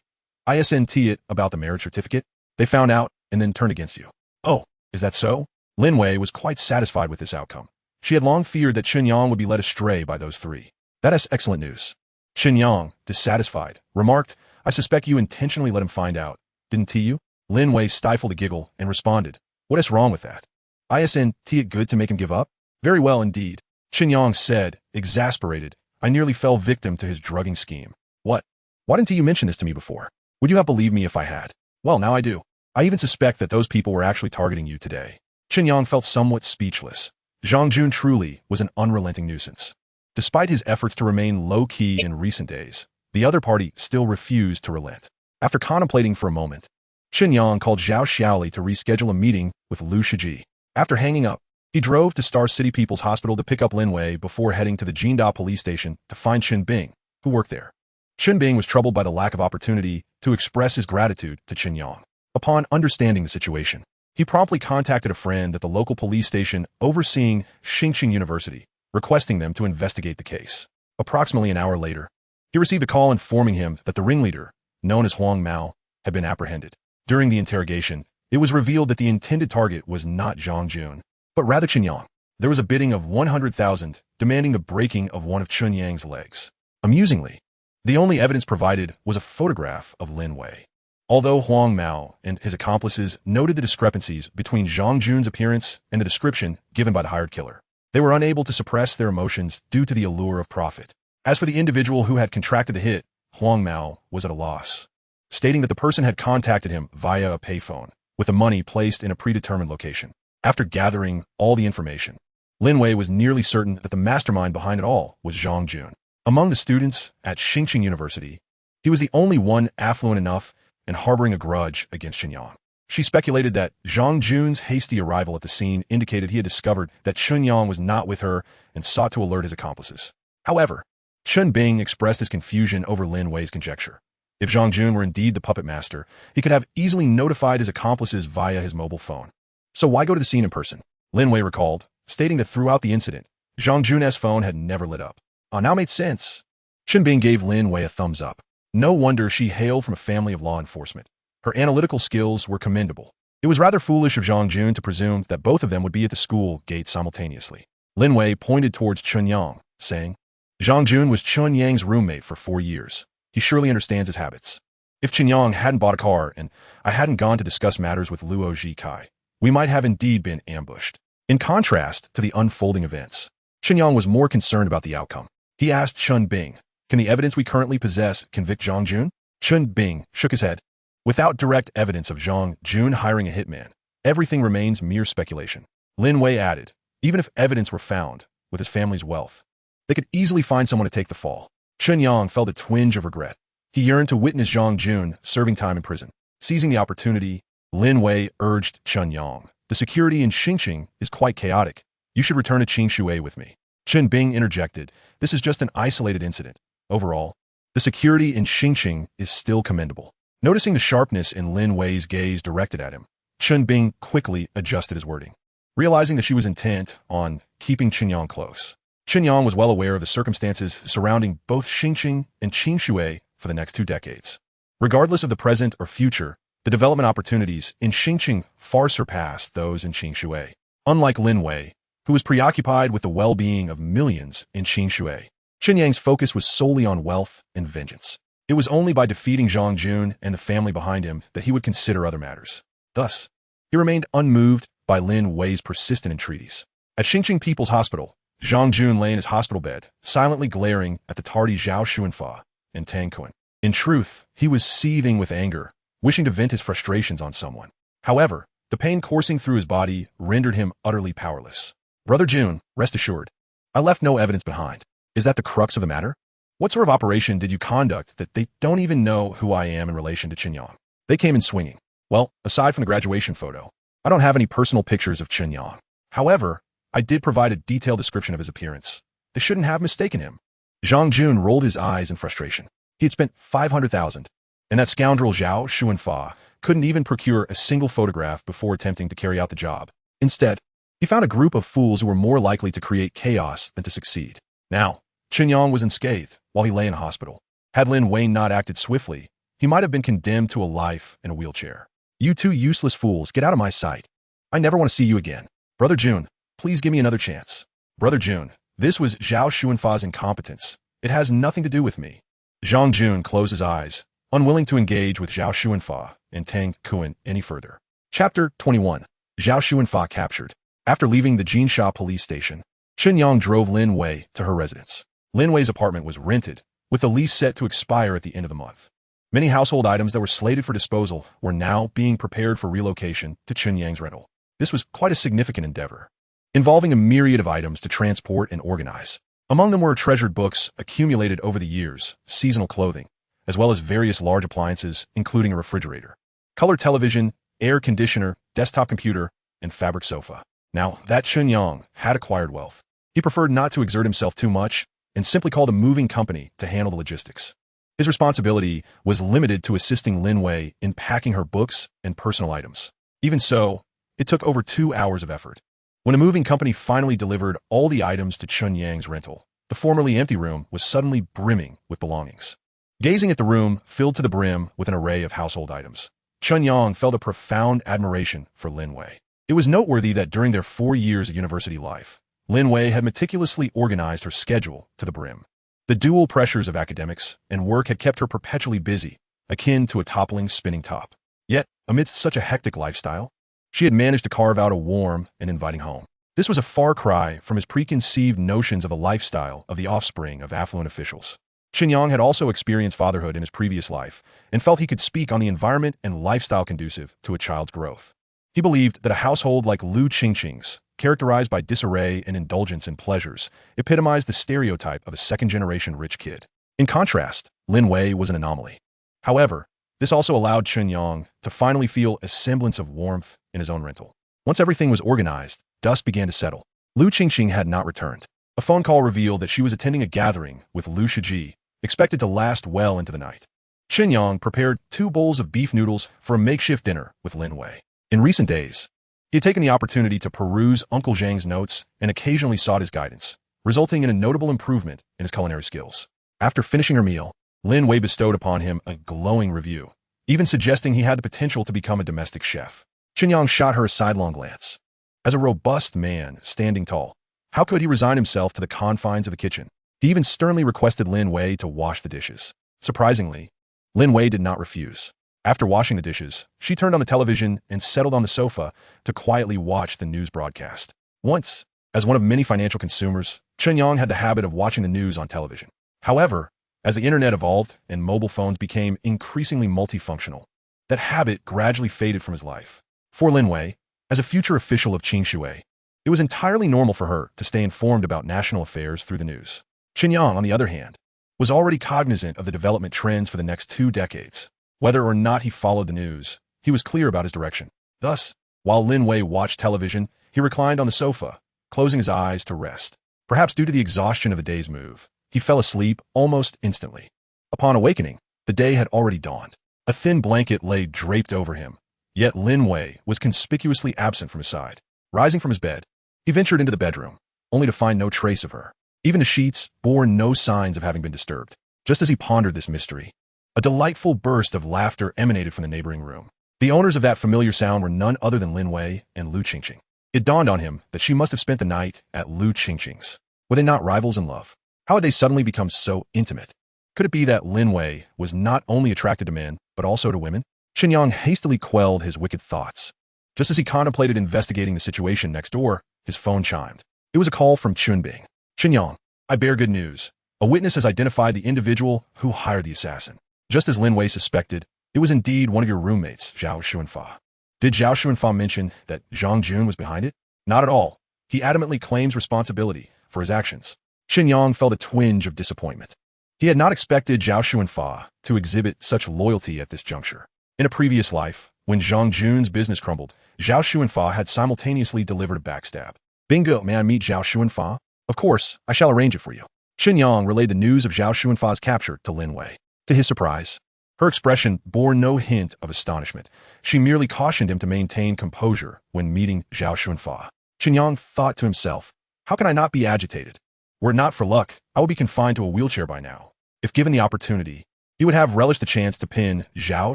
ISNT it about the marriage certificate. They found out and then turned against you. Oh, is that so? Lin Wei was quite satisfied with this outcome. She had long feared that Chen Yang would be led astray by those three. That is excellent news. Chen Yang, dissatisfied, remarked, I suspect you intentionally let him find out, didn't you? Lin Wei stifled a giggle and responded, what is wrong with that? ISNT it good to make him give up? Very well indeed. Chen Yang said, exasperated, I nearly fell victim to his drugging scheme. What? Why didn't you mention this to me before? Would you have believed me if I had? Well, now I do. I even suspect that those people were actually targeting you today. Chen Yang felt somewhat speechless. Zhang Jun truly was an unrelenting nuisance. Despite his efforts to remain low-key in recent days, the other party still refused to relent. After contemplating for a moment, Chen Yang called Zhao Xiaoli to reschedule a meeting with Lu Shiji. After hanging up, he drove to Star City People's Hospital to pick up Lin Wei before heading to the Jinda police station to find Chen Bing, who worked there. Chen Bing was troubled by the lack of opportunity to express his gratitude to Chen Yang. Upon understanding the situation, he promptly contacted a friend at the local police station overseeing Xingqing University, requesting them to investigate the case. Approximately an hour later, he received a call informing him that the ringleader, known as Huang Mao, had been apprehended. During the interrogation, it was revealed that the intended target was not Zhang Jun, but rather Chen Yang. There was a bidding of 100,000, demanding the breaking of one of Chen Yang's legs. Amusingly, the only evidence provided was a photograph of Lin Wei. Although Huang Mao and his accomplices noted the discrepancies between Zhang Jun's appearance and the description given by the hired killer, they were unable to suppress their emotions due to the allure of profit. As for the individual who had contracted the hit, Huang Mao was at a loss, stating that the person had contacted him via a payphone, with the money placed in a predetermined location. After gathering all the information, Lin Wei was nearly certain that the mastermind behind it all was Zhang Jun. Among the students at Xingqing University, he was the only one affluent enough and harboring a grudge against Chen Yang. She speculated that Zhang Jun's hasty arrival at the scene indicated he had discovered that Chen Yang was not with her and sought to alert his accomplices. However, Chen Bing expressed his confusion over Lin Wei's conjecture. If Zhang Jun were indeed the puppet master, he could have easily notified his accomplices via his mobile phone. So why go to the scene in person? Lin Wei recalled, stating that throughout the incident, Zhang Jun's phone had never lit up. Now made sense. Chen Bing gave Lin Wei a thumbs up. No wonder she hailed from a family of law enforcement. Her analytical skills were commendable. It was rather foolish of Zhang Jun to presume that both of them would be at the school gate simultaneously. Lin Wei pointed towards Chen Yang, saying, Zhang Jun was Chen Yang's roommate for 4 years. He surely understands his habits. If Chen Yang hadn't bought a car and I hadn't gone to discuss matters with Luo Zhikai, we might have indeed been ambushed. In contrast to the unfolding events, Chen Yang was more concerned about the outcome. He asked Chen Bing, can the evidence we currently possess convict Zhang Jun? Chen Bing shook his head. Without direct evidence of Zhang Jun hiring a hitman, everything remains mere speculation. Lin Wei added, even if evidence were found, with his family's wealth, they could easily find someone to take the fall. Chen Yang felt a twinge of regret. He yearned to witness Zhang Jun serving time in prison. Seizing the opportunity, Lin Wei urged Chen Yang, the security in Xingqing is quite chaotic. You should return to Qingshui with me. Chen Bing interjected, this is just an isolated incident. Overall, the security in Xingqing is still commendable. Noticing the sharpness in Lin Wei's gaze directed at him, Chen Bing quickly adjusted his wording. Realizing that she was intent on keeping Chen Yang close, Chen Yang was well aware of the circumstances surrounding both Xingqing and Qingshui for the next 2 decades. Regardless of the present or future, the development opportunities in Xingqing far surpassed those in Qingshui. Unlike Lin Wei, who was preoccupied with the well-being of millions in Qingshui, Chen Yang's focus was solely on wealth and vengeance. It was only by defeating Zhang Jun and the family behind him that he would consider other matters. Thus, he remained unmoved by Lin Wei's persistent entreaties. At Xingqing People's Hospital, Zhang Jun lay in his hospital bed, silently glaring at the tardy Zhao Xuanfa and Tang Kun. In truth, he was seething with anger, wishing to vent his frustrations on someone. However, the pain coursing through his body rendered him utterly powerless. Brother Jun, rest assured, I left no evidence behind. Is that the crux of the matter? What sort of operation did you conduct that they don't even know who I am in relation to Chen Yang? They came in swinging. Well, aside from the graduation photo, I don't have any personal pictures of Chen Yang. However, I did provide a detailed description of his appearance. They shouldn't have mistaken him. Zhang Jun rolled his eyes in frustration. He had spent 500,000, and that scoundrel Zhao Xuanfa couldn't even procure a single photograph before attempting to carry out the job. Instead, he found a group of fools who were more likely to create chaos than to succeed. Now, Chen Yang was unscathed while he lay in a hospital. Had Lin Wei not acted swiftly, he might have been condemned to a life in a wheelchair. You two useless fools, get out of my sight. I never want to see you again. Brother Jun, please give me another chance. Brother Jun, this was Zhao Xuanfa's incompetence. It has nothing to do with me. Zhang Jun closed his eyes, unwilling to engage with Zhao Xuanfa and Tang Kun any further. Chapter 21. Zhao Xuanfa captured. After leaving the Jinsha police station, Chen Yang drove Lin Wei to her residence. Lin Wei's apartment was rented with the lease set to expire at the end of the month. Many household items that were slated for disposal were now being prepared for relocation to Chen Yang's rental. This was quite a significant endeavor, involving a myriad of items to transport and organize. Among them were treasured books accumulated over the years, seasonal clothing, as well as various large appliances, including a refrigerator, color television, air conditioner, desktop computer, and fabric sofa. Now, that Chen Yang had acquired wealth. He preferred not to exert himself too much and simply called a moving company to handle the logistics. His responsibility was limited to assisting Lin Wei in packing her books and personal items. Even so, it took over 2 hours of effort. When a moving company finally delivered all the items to Chen Yang's rental, the formerly empty room was suddenly brimming with belongings. Gazing at the room filled to the brim with an array of household items, Chen Yang felt a profound admiration for Lin Wei. It was noteworthy that during their 4 years of university life, Lin Wei had meticulously organized her schedule to the brim. The dual pressures of academics and work had kept her perpetually busy, akin to a toppling spinning top. Yet, amidst such a hectic lifestyle, she had managed to carve out a warm and inviting home. This was a far cry from his preconceived notions of a lifestyle of the offspring of affluent officials. Chen Yang had also experienced fatherhood in his previous life and felt he could speak on the environment and lifestyle conducive to a child's growth. He believed that a household like Lu Qingqing's, characterized by disarray and indulgence in pleasures, epitomized the stereotype of a second-generation rich kid. In contrast, Lin Wei was an anomaly. However, this also allowed Chen Yang to finally feel a semblance of warmth in his own rental. Once everything was organized, dust began to settle. Lu Qingqing had not returned. A phone call revealed that she was attending a gathering with Lu Shiji, expected to last well into the night. Chen Yang prepared 2 bowls of beef noodles for a makeshift dinner with Lin Wei. In recent days, he had taken the opportunity to peruse Uncle Zhang's notes and occasionally sought his guidance, resulting in a notable improvement in his culinary skills. After finishing her meal, Lin Wei bestowed upon him a glowing review, even suggesting he had the potential to become a domestic chef. Chen Yang shot her a sidelong glance. As a robust man, standing tall, how could he resign himself to the confines of the kitchen? He even sternly requested Lin Wei to wash the dishes. Surprisingly, Lin Wei did not refuse. After washing the dishes, she turned on the television and settled on the sofa to quietly watch the news broadcast. Once, as one of many financial consumers, Chen Yang had the habit of watching the news on television. However, as the internet evolved and mobile phones became increasingly multifunctional, that habit gradually faded from his life. For Lin Wei, as a future official of Qingshui, it was entirely normal for her to stay informed about national affairs through the news. Chen Yang, on the other hand, was already cognizant of the development trends for the next 2 decades. Whether or not he followed the news, he was clear about his direction. Thus, while Lin Wei watched television, he reclined on the sofa, closing his eyes to rest. Perhaps due to the exhaustion of a day's move, he fell asleep almost instantly. Upon awakening, the day had already dawned. A thin blanket lay draped over him, yet Lin Wei was conspicuously absent from his side. Rising from his bed, he ventured into the bedroom, only to find no trace of her. Even the sheets bore no signs of having been disturbed. Just as he pondered this mystery, a delightful burst of laughter emanated from the neighboring room. The owners of that familiar sound were none other than Lin Wei and Lu Qingqing. It dawned on him that she must have spent the night at Lu Qingqing's. Were they not rivals in love? How had they suddenly become so intimate? Could it be that Lin Wei was not only attracted to men, but also to women? Chen Yang hastily quelled his wicked thoughts. Just as he contemplated investigating the situation next door, his phone chimed. It was a call from Chunbing. Chen Yang, I bear good news. A witness has identified the individual who hired the assassin. Just as Lin Wei suspected, it was indeed one of your roommates, Zhao Xuanfa. Did Zhao Xuanfa mention that Zhang Jun was behind it? Not at all. He adamantly claims responsibility for his actions. Chen Yang felt a twinge of disappointment. He had not expected Zhao Xuanfa to exhibit such loyalty at this juncture. In a previous life, when Zhang Jun's business crumbled, Zhao Xuanfa had simultaneously delivered a backstab. Bingo, may I meet Zhao Xuanfa? Of course, I shall arrange it for you. Chen Yang relayed the news of Zhao Xuanfa's capture to Lin Wei. To his surprise, her expression bore no hint of astonishment. She merely cautioned him to maintain composure when meeting Zhao Xuanfa. Chen Yang thought to himself, how can I not be agitated? Were it not for luck, I would be confined to a wheelchair by now. If given the opportunity, he would have relished the chance to pin Zhao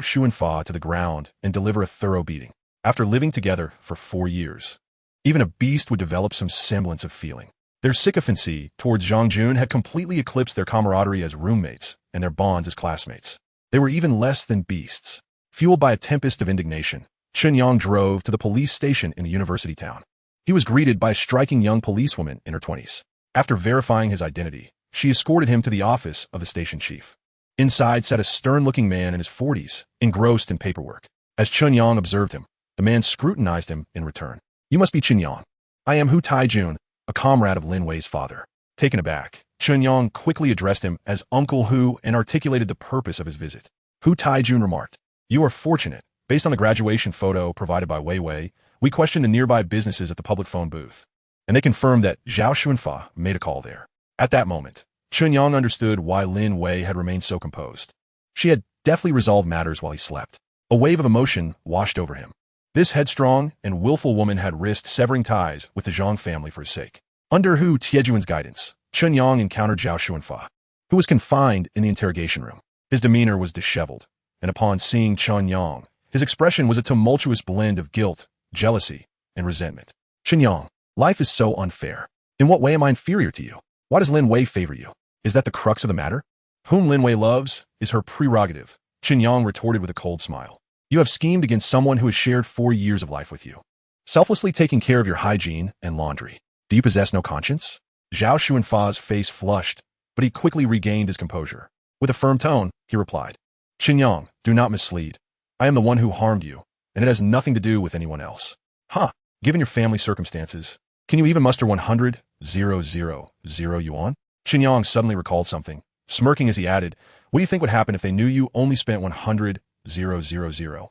Xuanfa to the ground and deliver a thorough beating. After living together for 4 years, even a beast would develop some semblance of feeling. Their sycophancy towards Zhang Jun had completely eclipsed their camaraderie as roommates and their bonds as classmates. They were even less than beasts. Fueled by a tempest of indignation, Chen Yang drove to the police station in the university town. He was greeted by a striking young policewoman in her 20s. After verifying his identity, she escorted him to the office of the station chief. Inside sat a stern-looking man in his 40s, engrossed in paperwork. As Chen Yang observed him, the man scrutinized him in return. "You must be Chen Yang. I am Hu Taijun, a comrade of Lin Wei's father." Taken aback, Chen Yang quickly addressed him as Uncle Hu and articulated the purpose of his visit. Hu Taijun remarked, "You are fortunate. Based on the graduation photo provided by Wei, we questioned the nearby businesses at the public phone booth, and they confirmed that Zhao Xuanfa made a call there." At that moment, Chen Yang understood why Lin Wei had remained so composed. She had deftly resolved matters while he slept. A wave of emotion washed over him. This headstrong and willful woman had risked severing ties with the Zhang family for his sake. Under Hu Tiejuan's guidance, Chen Yang encountered Zhao Xuanfa, who was confined in the interrogation room. His demeanor was disheveled, and upon seeing Chen Yang, his expression was a tumultuous blend of guilt, jealousy, and resentment. "Chen Yang, life is so unfair. In what way am I inferior to you? Why does Lin Wei favor you? Is that the crux of the matter? Whom Lin Wei loves is her prerogative," Chen Yang retorted with a cold smile. "You have schemed against someone who has shared 4 years of life with you, selflessly taking care of your hygiene and laundry. Do you possess no conscience?" Zhao Xuanfa's face flushed, but he quickly regained his composure. With a firm tone, he replied, "Chen Yang, do not mislead. I am the one who harmed you, and it has nothing to do with anyone else." "Huh, given your family circumstances, can you even muster 100,000 yuan? Chen Yang suddenly recalled something, smirking as he added, "What do you think would happen if they knew you only spent 100,000?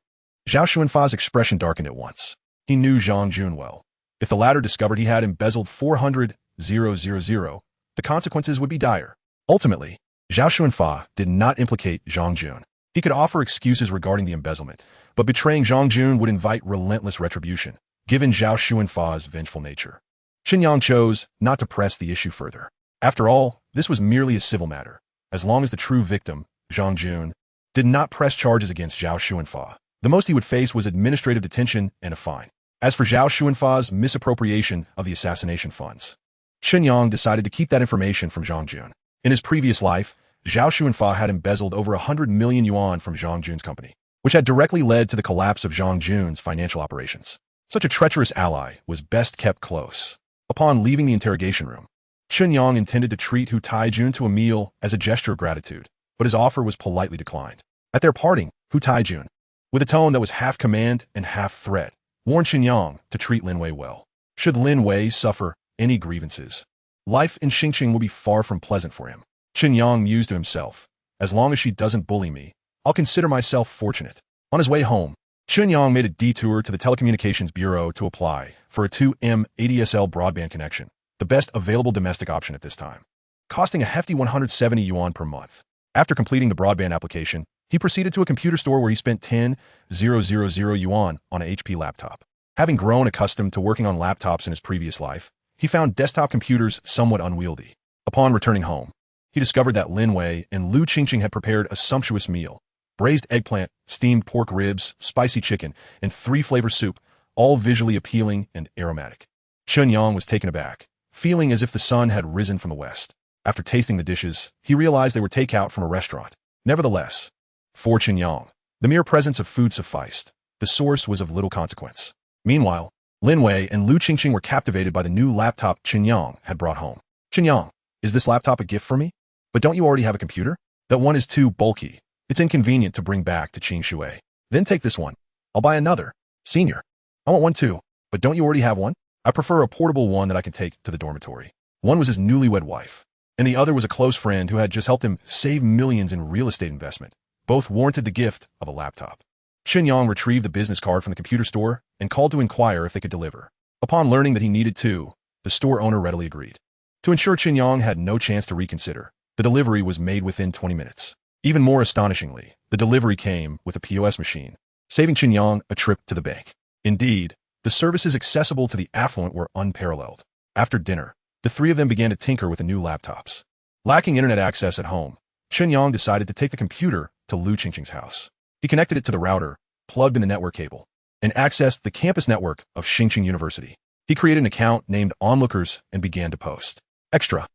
Zhao Xuanfa's expression darkened at once. He knew Zhang Jun well. If the latter discovered he had embezzled 400,000, the consequences would be dire. Ultimately, Zhao Xuanfa did not implicate Zhang Jun. He could offer excuses regarding the embezzlement, but betraying Zhang Jun would invite relentless retribution, given Zhao Xuanfa's vengeful nature. Chen Yang chose not to press the issue further. After all, this was merely a civil matter. As long as the true victim, Zhang Jun, did not press charges against Zhao Xuanfa, the most he would face was administrative detention and a fine. As for Zhao Xuanfa's misappropriation of the assassination funds, Chen Yang decided to keep that information from Zhang Jun. In his previous life, Zhao Xuanfa had embezzled over 100 million yuan from Zhang Jun's company, which had directly led to the collapse of Zhang Jun's financial operations. Such a treacherous ally was best kept close. Upon leaving the interrogation room, Chen Yang intended to treat Hu Taijun to a meal as a gesture of gratitude, but his offer was politely declined. At their parting, Hu Taijun, with a tone that was half command and half threat, warned Chen Yang to treat Lin Wei well. Should Lin Wei suffer any grievances, life in Xingqing will be far from pleasant for him. Chen Yang mused to himself, "As long as she doesn't bully me, I'll consider myself fortunate." On his way home, Chen Yang made a detour to the Telecommunications Bureau to apply for a 2M ADSL broadband connection, the best available domestic option at this time, costing a hefty 170 yuan per month. After completing the broadband application, he proceeded to a computer store where he spent 10,000 yuan on a HP laptop. Having grown accustomed to working on laptops in his previous life, he found desktop computers somewhat unwieldy. Upon returning home, he discovered that Lin Wei and Lu Qingqing had prepared a sumptuous meal: braised eggplant, steamed pork ribs, spicy chicken, and 3-flavor soup, all visually appealing and aromatic. Chen Yang was taken aback, feeling as if the sun had risen from the west. After tasting the dishes, he realized they were takeout from a restaurant. Nevertheless, for Chen Yang, the mere presence of food sufficed. The source was of little consequence. Meanwhile, Lin Wei and Lu Qingqing were captivated by the new laptop Chen Yang had brought home. "Chen Yang, is this laptop a gift for me? But don't you already have a computer? That one is too bulky. It's inconvenient to bring back to Qingshui. Then take this one. I'll buy another. Senior, I want one too. But don't you already have one? I prefer a portable one that I can take to the dormitory." One was his newlywed wife, and the other was a close friend who had just helped him save millions in real estate investment. Both warranted the gift of a laptop. Chen Yang retrieved the business card from the computer store and called to inquire if they could deliver. Upon learning that he needed two, the store owner readily agreed. To ensure Chen Yang had no chance to reconsider, the delivery was made within 20 minutes. Even more astonishingly, the delivery came with a POS machine, saving Chen Yang a trip to the bank. Indeed, the services accessible to the affluent were unparalleled. After dinner, the three of them began to tinker with the new laptops. Lacking internet access at home, Chen Yang decided to take the computer to Lu Qingqing's house. He connected it to the router, plugged in the network cable, and accessed the campus network of Xingqing University. He created an account named Onlookers and began to post. Extra.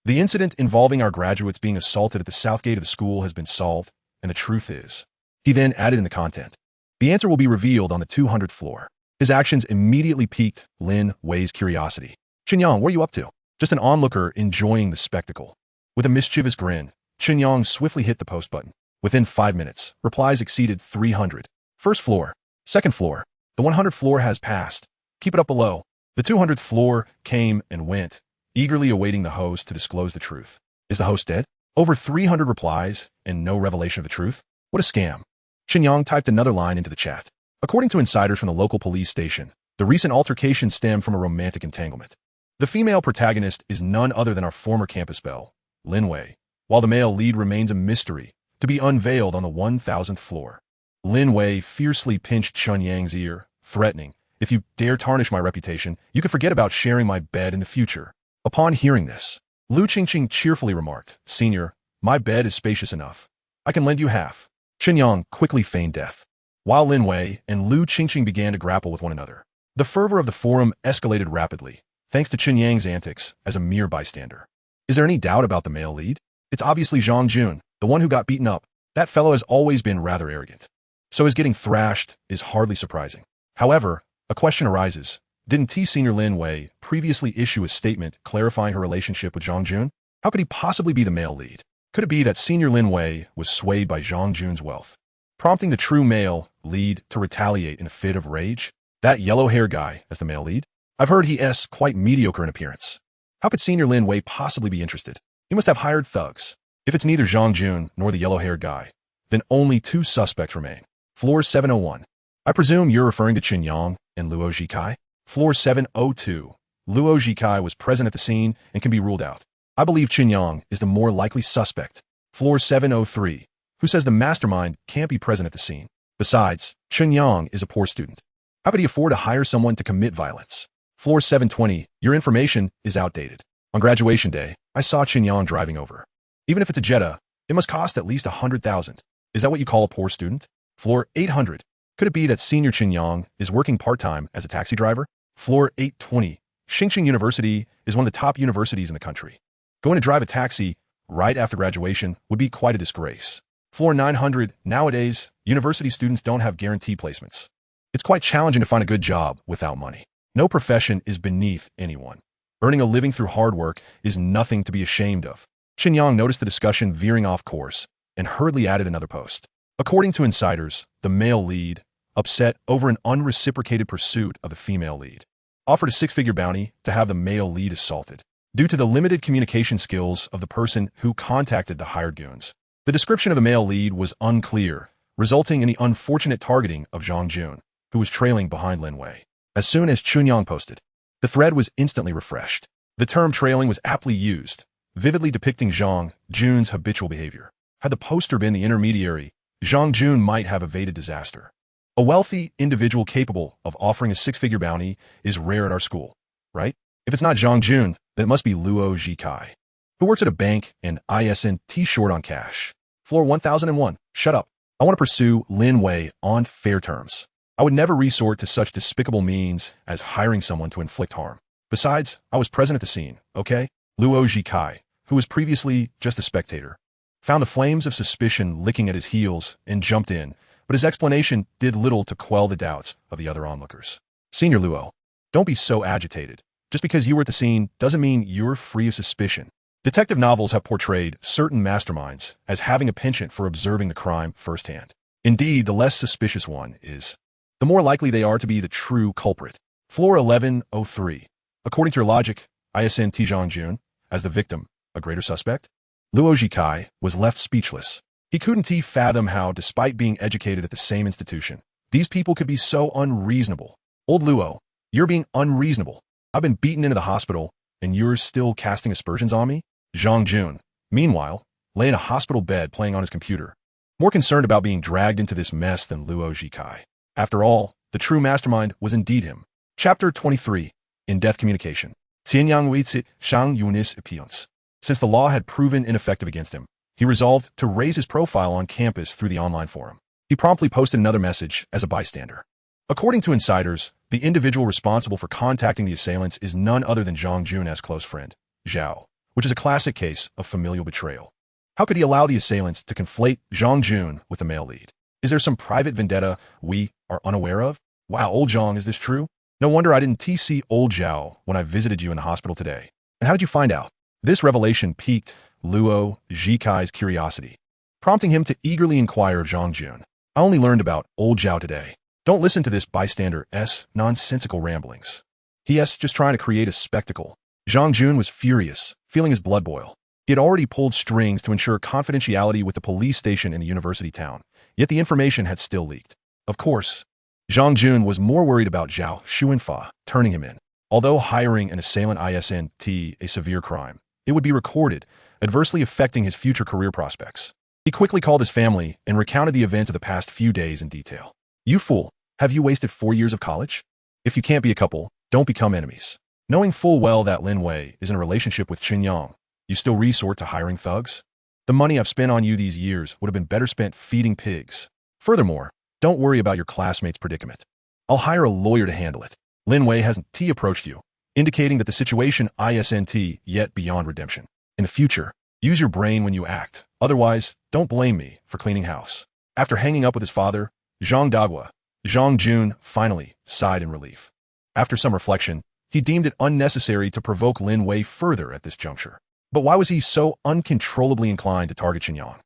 The incident involving our graduates being assaulted at the south gate of the school has been solved, and the truth is. He then added in the content. The answer will be revealed on the 200th floor. His actions immediately piqued Lin Wei's curiosity. "Chen Yang, what are you up to? just an onlooker enjoying the spectacle. With a mischievous grin, Chen Yang swiftly hit the post button. Within 5 minutes, replies exceeded 300. First floor. Second floor. The 100th floor has passed. Keep it up below. The 200th floor came and went, eagerly awaiting the host to disclose the truth. Is the host dead? Over 300 replies and no revelation of the truth? What a scam. Chen Yang typed another line into the chat. According to insiders from the local police station, the recent altercation stemmed from a romantic entanglement. The female protagonist is none other than our former campus belle, Lin Wei, while the male lead remains a mystery, to be unveiled on the 1000th floor. Lin Wei fiercely pinched Chen Yang's ear, threatening, "If you dare tarnish my reputation, you could forget about sharing my bed in the future." Upon hearing this, Lu Qingqing cheerfully remarked, "Senior, my bed is spacious enough. I can lend you half." Chen Yang quickly feigned death. While Lin Wei and Lu Qingqing began to grapple with one another, the fervor of the forum escalated rapidly, thanks to Chen Yang's antics as a mere bystander. Is there any doubt about the male lead? It's obviously Zhang Jun, the one who got beaten up. That fellow has always been rather arrogant. So his getting thrashed is hardly surprising. However, a question arises. Didn't Senior Lin Wei previously issue a statement clarifying her relationship with Zhang Jun? How could he possibly be the male lead? Could it be that Senior Lin Wei was swayed by Zhang Jun's wealth, prompting the true male lead to retaliate in a fit of rage? That yellow-haired guy as the male lead? I've heard he is quite mediocre in appearance. How could Senior Lin Wei possibly be interested? He must have hired thugs. If it's neither Zhang Jun nor the yellow-haired guy, then only 2 suspects remain. Floor 701. I presume you're referring to Chen Yang and Luo Zhikai? Floor 702. Luo Zhikai was present at the scene and can be ruled out. I believe Chen Yang is the more likely suspect. Floor 703. Who says the mastermind can't be present at the scene? Besides, Chen Yang is a poor student. How could he afford to hire someone to commit violence? Floor 720. Your information is outdated. On graduation day, I saw Chen Yang driving over. Even if it's a Jetta, it must cost at least 100,000. Is that what you call a poor student? Floor 800. Could it be that Senior Chen Yang is working part-time as a taxi driver? Floor 820. Xingqing University is one of the top universities in the country. Going to drive a taxi right after graduation would be quite a disgrace. Floor 900. Nowadays, university students don't have guaranteed placements. It's quite challenging to find a good job without money. No profession is beneath anyone. Earning a living through hard work is nothing to be ashamed of. Chen Yang noticed the discussion veering off course and hurriedly added another post. According to insiders, the male lead, upset over an unreciprocated pursuit of the female lead, offered a 6-figure bounty to have the male lead assaulted. Due to the limited communication skills of the person who contacted the hired goons, the description of the male lead was unclear, resulting in the unfortunate targeting of Zhang Jun, who was trailing behind Lin Wei. As soon as Chen Yang posted, the thread was instantly refreshed. The term trailing was aptly used, vividly depicting Zhang Jun's habitual behavior. Had the poster been the intermediary, Zhang Jun might have evaded disaster. A wealthy individual capable of offering a 6-figure bounty is rare at our school, right? If it's not Zhang Jun, then it must be Luo Zhikai, who works at a bank and isn't short on cash. Floor 1001. Shut up. I want to pursue Lin Wei on fair terms. I would never resort to such despicable means as hiring someone to inflict harm. Besides, I was present at the scene, okay? Luo Zhikai, who was previously just a spectator, found the flames of suspicion licking at his heels and jumped in, but his explanation did little to quell the doubts of the other onlookers. Senior Luo, don't be so agitated. Just because you were at the scene doesn't mean you're free of suspicion. Detective novels have portrayed certain masterminds as having a penchant for observing the crime firsthand. Indeed, the less suspicious one is, the more likely they are to be the true culprit. Floor 1103. According to your logic, isn't Zhang Jun, as the victim, a greater suspect? Luo Zhikai was left speechless. He couldn't fathom how, despite being educated at the same institution, these people could be so unreasonable. Old Luo, you're being unreasonable. I've been beaten into the hospital, and you're still casting aspersions on me? Zhang Jun, meanwhile, lay in a hospital bed playing on his computer, more concerned about being dragged into this mess than Luo Zhikai. After all, the true mastermind was indeed him. Chapter 23. In-depth communication. Chen Yang Wei Shang Yunis appeals. Since the law had proven ineffective against him, he resolved to raise his profile on campus through the online forum. He promptly posted another message as a bystander. According to insiders, the individual responsible for contacting the assailants is none other than Zhang Jun's close friend, Zhao, which is a classic case of familial betrayal. How could he allow the assailants to conflate Zhang Jun with the male lead? Is there some private vendetta we are unaware of? Wow, old Zhang, is this true? No wonder I didn't see old Zhao when I visited you in the hospital today. And how did you find out? This revelation piqued Luo Zhikai's curiosity, prompting him to eagerly inquire of Zhang Jun. I only learned about old Zhao today. Don't listen to this bystander's nonsensical ramblings. He's just trying to create a spectacle. Zhang Jun was furious, feeling his blood boil. He had already pulled strings to ensure confidentiality with the police station in the university town, yet the information had still leaked. Of course, Zhang Jun was more worried about Zhao Xuanfa turning him in. Although hiring an assailant isn't a severe crime, it would be recorded, adversely affecting his future career prospects. He quickly called his family and recounted the events of the past few days in detail. You fool, have you wasted 4 years of college? If you can't be a couple, don't become enemies. Knowing full well that Lin Wei is in a relationship with Chen Yang, you still resort to hiring thugs? The money I've spent on you these years would have been better spent feeding pigs. Furthermore, don't worry about your classmate's predicament. I'll hire a lawyer to handle it. Lin Wei hasn't approached you, indicating that the situation isn't yet beyond redemption. In the future, use your brain when you act. Otherwise, don't blame me for cleaning house. After hanging up with his father, Zhang Jun finally sighed in relief. After some reflection, he deemed it unnecessary to provoke Lin Wei further at this juncture. But why was he so uncontrollably inclined to target Chen Yang?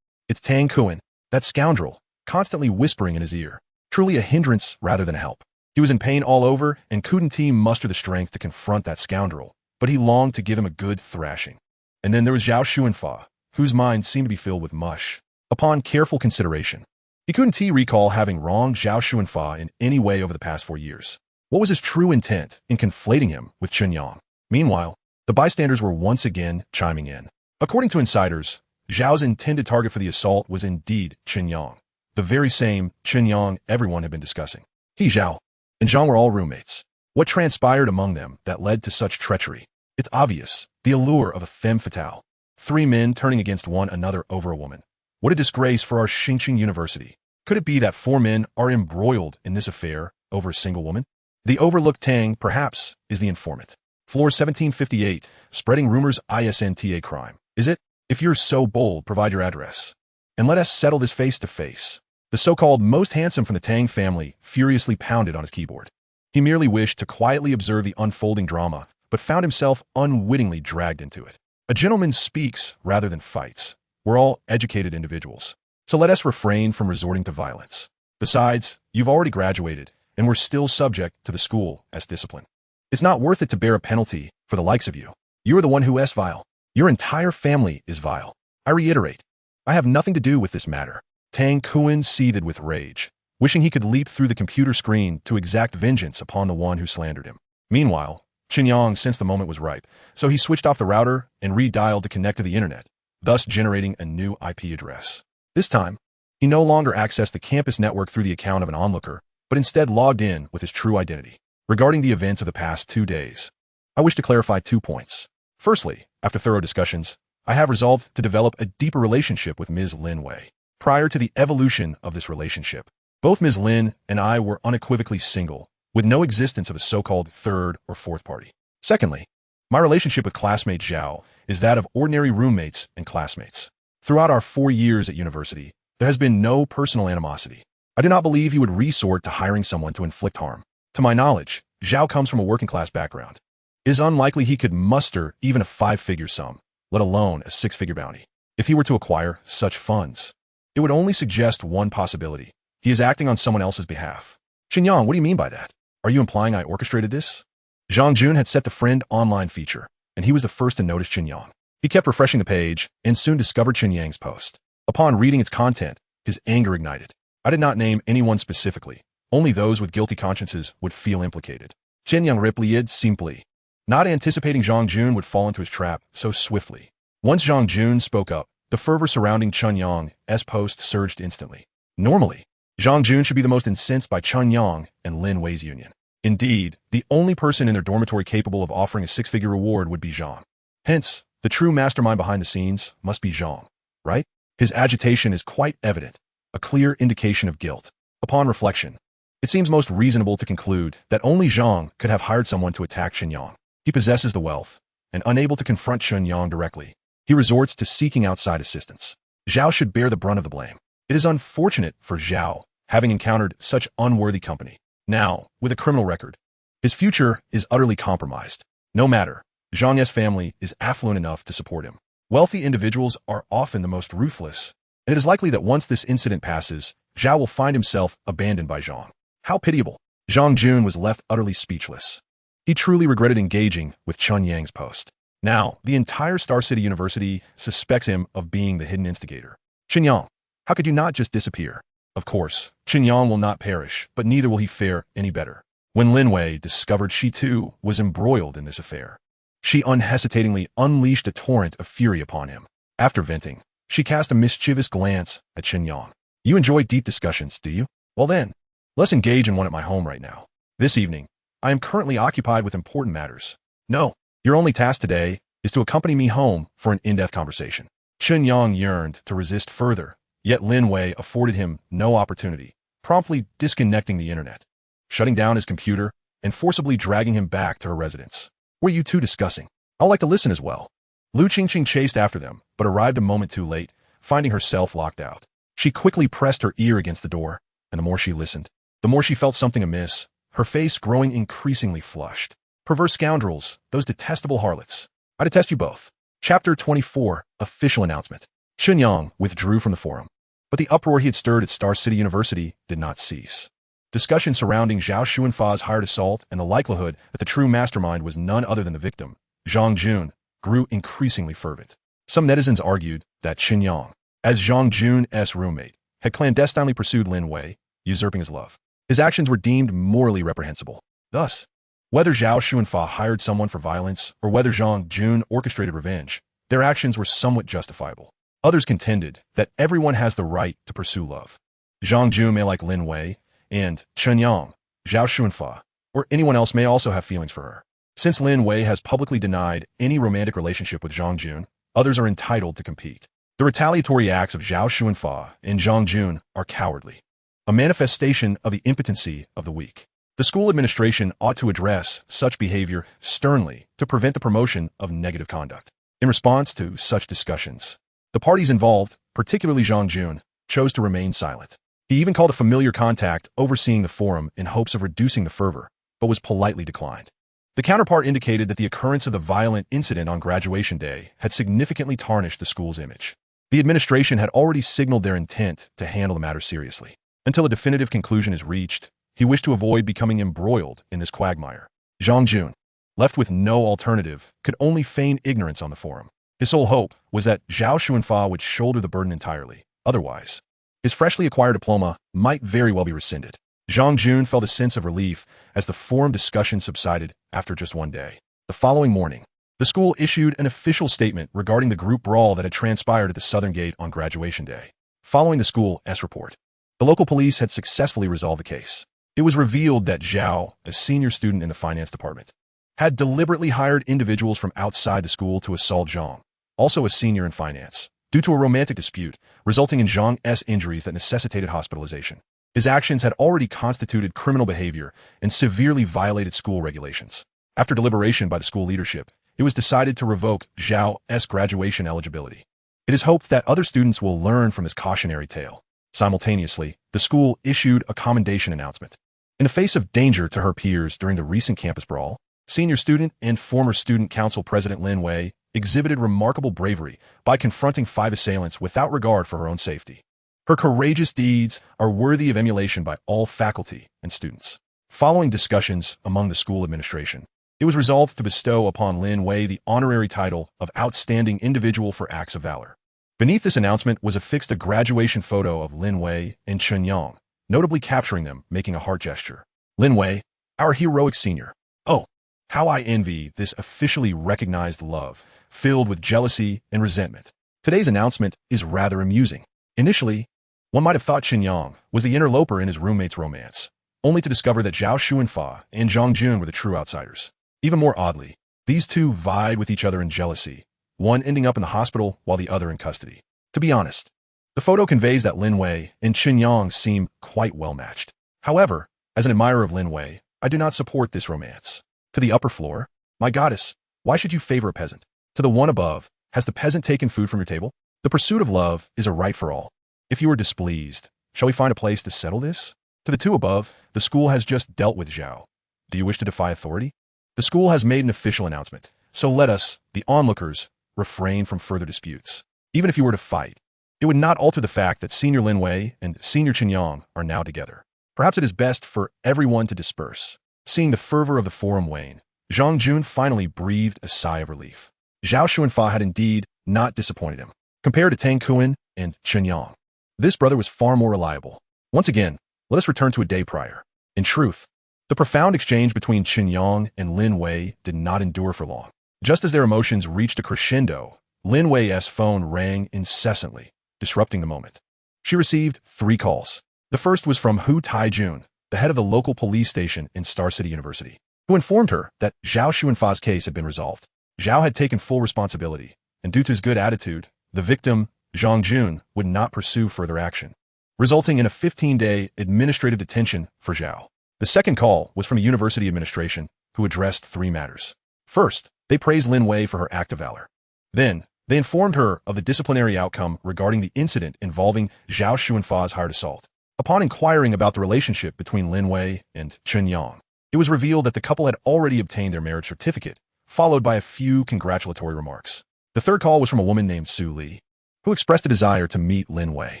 It's Tang Kuan, that scoundrel, constantly whispering in his ear. Truly a hindrance rather than a help. He was in pain all over and couldn't muster the strength to confront that scoundrel, but he longed to give him a good thrashing. And then there was Zhao Xuanfa, whose mind seemed to be filled with mush. Upon careful consideration, he couldn't recall having wronged Zhao Xuanfa in any way over the past 4 years. What was his true intent in conflating him with Chen Yang? Meanwhile, the bystanders were once again chiming in. According to insiders, Zhao's intended target for the assault was indeed Chen Yang, the very same Chen Yang everyone had been discussing. He, Zhao, and Zhang were all roommates. What transpired among them that led to such treachery? It's obvious, the allure of a femme fatale. 3 men turning against one another over a woman. What a disgrace for our Xinjiang University. Could it be that 4 men are embroiled in this affair over a single woman? The overlooked Tang, perhaps, is the informant. Floor 1758, spreading rumors isn't a crime. Is it? If you're so bold, provide your address. And let us settle this face to face. The so-called most handsome from the Tang family furiously pounded on his keyboard. He merely wished to quietly observe the unfolding drama, but found himself unwittingly dragged into it. A gentleman speaks rather than fights. We're all educated individuals, so let us refrain from resorting to violence. Besides, you've already graduated, and we're still subject to the school as discipline. It's not worth it to bear a penalty for the likes of you. You are the one who is vile. Your entire family is vile. I reiterate, I have nothing to do with this matter. Tang Kuan seethed with rage, wishing he could leap through the computer screen to exact vengeance upon the one who slandered him. Meanwhile, Chen Yang sensed the moment was ripe, so he switched off the router and redialed to connect to the internet, thus generating a new IP address. This time, he no longer accessed the campus network through the account of an onlooker, but instead logged in with his true identity. Regarding the events of the past 2 days, I wish to clarify 2 points. Firstly, after thorough discussions, I have resolved to develop a deeper relationship with Ms. Lin Wei. Prior to the evolution of this relationship, both Ms. Lin and I were unequivocally single, with no existence of a so-called third or fourth party. Secondly, my relationship with classmate Zhao is that of ordinary roommates and classmates. Throughout our 4 years at university, there has been no personal animosity. I do not believe he would resort to hiring someone to inflict harm. To my knowledge, Zhao comes from a working-class background. It is unlikely he could muster even a 5-figure sum, let alone a 6-figure bounty, if he were to acquire such funds. It would only suggest one possibility. He is acting on someone else's behalf. Chen Yang, what do you mean by that? Are you implying I orchestrated this? Zhang Jun had set the friend online feature, and he was the first to notice Chen Yang. He kept refreshing the page and soon discovered Chen Yang's post. Upon reading its content, his anger ignited. I did not name anyone specifically. Only those with guilty consciences would feel implicated. Chen Yang replied simply, not anticipating Zhang Jun would fall into his trap so swiftly. Once Zhang Jun spoke up, the fervor surrounding Chen Yang's post surged instantly. Normally, Zhang Jun should be the most incensed by Chen Yang and Lin Wei's union. Indeed, the only person in their dormitory capable of offering a 6-figure reward would be Zhang. Hence, the true mastermind behind the scenes must be Zhang, right? His agitation is quite evident, a clear indication of guilt. Upon reflection, it seems most reasonable to conclude that only Zhang could have hired someone to attack Chen Yang. He possesses the wealth, and unable to confront Chen Yang directly, he resorts to seeking outside assistance. Zhao should bear the brunt of the blame. It is unfortunate for Zhao, having encountered such unworthy company. Now, with a criminal record, his future is utterly compromised. No matter, Zhang's family is affluent enough to support him. Wealthy individuals are often the most ruthless, and it is likely that once this incident passes, Zhao will find himself abandoned by Zhang. How pitiable. Zhang Jun was left utterly speechless. He truly regretted engaging with Chen Yang's post. Now, the entire Star City University suspects him of being the hidden instigator. Chen Yang, how could you not just disappear? Of course, Chen Yang will not perish, but neither will he fare any better. When Lin Wei discovered she too was embroiled in this affair, she unhesitatingly unleashed a torrent of fury upon him. After venting, she cast a mischievous glance at Chen Yang. You enjoy deep discussions, do you? Well then, let's engage in one at my home right now. This evening, I am currently occupied with important matters. No, your only task today is to accompany me home for an in-depth conversation. Chen Yang yearned to resist further, yet Lin Wei afforded him no opportunity, promptly disconnecting the internet, shutting down his computer, and forcibly dragging him back to her residence. What are you two discussing? I'd like to listen as well. Lu Qingqing chased after them, but arrived a moment too late, finding herself locked out. She quickly pressed her ear against the door, and the more she listened, the more she felt something amiss, her face growing increasingly flushed. Perverse scoundrels, those detestable harlots. I detest you both. Chapter 24, Official Announcement. Chen Yang withdrew from the forum, but the uproar he had stirred at Star City University did not cease. Discussion surrounding Zhao Xuanfa's hired assault and the likelihood that the true mastermind was none other than the victim, Zhang Jun, grew increasingly fervent. Some netizens argued that Chen Yang, as Zhang Jun's roommate, had clandestinely pursued Lin Wei, usurping his love. His actions were deemed morally reprehensible. Thus, whether Zhao Xuanfa hired someone for violence or whether Zhang Jun orchestrated revenge, their actions were somewhat justifiable. Others contended that everyone has the right to pursue love. Zhang Jun may like Lin Wei, and Chen Yang, Zhao Xuanfa, or anyone else may also have feelings for her. Since Lin Wei has publicly denied any romantic relationship with Zhang Jun, others are entitled to compete. The retaliatory acts of Zhao Xuanfa and Zhang Jun are cowardly, a manifestation of the impotency of the weak. The school administration ought to address such behavior sternly to prevent the promotion of negative conduct. In response to such discussions, the parties involved, particularly Zhang Jun, chose to remain silent. He even called a familiar contact overseeing the forum in hopes of reducing the fervor, but was politely declined. The counterpart indicated that the occurrence of the violent incident on graduation day had significantly tarnished the school's image. The administration had already signaled their intent to handle the matter seriously. Until a definitive conclusion is reached, he wished to avoid becoming embroiled in this quagmire. Zhang Jun, left with no alternative, could only feign ignorance on the forum. His sole hope was that Zhao Xuanfa would shoulder the burden entirely. Otherwise, his freshly acquired diploma might very well be rescinded. Zhang Jun felt a sense of relief as the forum discussion subsided after just one day. The following morning, the school issued an official statement regarding the group brawl that had transpired at the Southern Gate on graduation day. Following the school's report, the local police had successfully resolved the case. It was revealed that Zhao, a senior student in the finance department, had deliberately hired individuals from outside the school to assault Zhang, also a senior in finance, due to a romantic dispute, resulting in Zhang's injuries that necessitated hospitalization. His actions had already constituted criminal behavior and severely violated school regulations. After deliberation by the school leadership, it was decided to revoke Zhao's graduation eligibility. It is hoped that other students will learn from this cautionary tale. Simultaneously, the school issued a commendation announcement. In the face of danger to her peers during the recent campus brawl, senior student and former student council president Lin Wei exhibited remarkable bravery by confronting 5 assailants without regard for her own safety. Her courageous deeds are worthy of emulation by all faculty and students. Following discussions among the school administration, it was resolved to bestow upon Lin Wei the honorary title of Outstanding Individual for Acts of Valor. Beneath this announcement was affixed a graduation photo of Lin Wei and Chen Yang, notably capturing them, making a heart gesture. Lin Wei, our heroic senior. Oh, how I envy this officially recognized love, filled with jealousy and resentment. Today's announcement is rather amusing. Initially, one might have thought Chen Yang was the interloper in his roommate's romance, only to discover that Zhao Xuanfa and Zhang Jun were the true outsiders. Even more oddly, these two vied with each other in jealousy, one ending up in the hospital while the other in custody. To be honest, the photo conveys that Lin Wei and Chen Yang seem quite well matched. However, as an admirer of Lin Wei, I do not support this romance. To the upper floor, my goddess, why should you favor a peasant? To the one above, has the peasant taken food from your table? The pursuit of love is a right for all. If you are displeased, shall we find a place to settle this? To the two above, the school has just dealt with Zhao. Do you wish to defy authority? The school has made an official announcement. So let us, the onlookers, refrain from further disputes. Even if you were to fight, it would not alter the fact that Senior Lin Wei and Senior Chen Yang are now together. Perhaps it is best for everyone to disperse. Seeing the fervor of the forum wane, Zhang Jun finally breathed a sigh of relief. Zhao Xuanfa had indeed not disappointed him. Compared to Tang Kuan and Chen Yang, this brother was far more reliable. Once again, let us return to a day prior. In truth, the profound exchange between Chen Yang and Lin Wei did not endure for long. Just as their emotions reached a crescendo, Lin Wei's phone rang incessantly, disrupting the moment. She received 3 calls. The first was from Hu Taijun, the head of the local police station in Star City University, who informed her that Zhao Xuanfa's case had been resolved. Zhao had taken full responsibility, and due to his good attitude, the victim, Zhang Jun, would not pursue further action, resulting in a 15-day administrative detention for Zhao. The second call was from a university administration who addressed 3 matters. First, they praised Lin Wei for her act of valor. Then, they informed her of the disciplinary outcome regarding the incident involving Zhao Xuanfa's hired assault. Upon inquiring about the relationship between Lin Wei and Chen Yang, it was revealed that the couple had already obtained their marriage certificate, followed by a few congratulatory remarks. The third call was from a woman named Su Li, who expressed a desire to meet Lin Wei.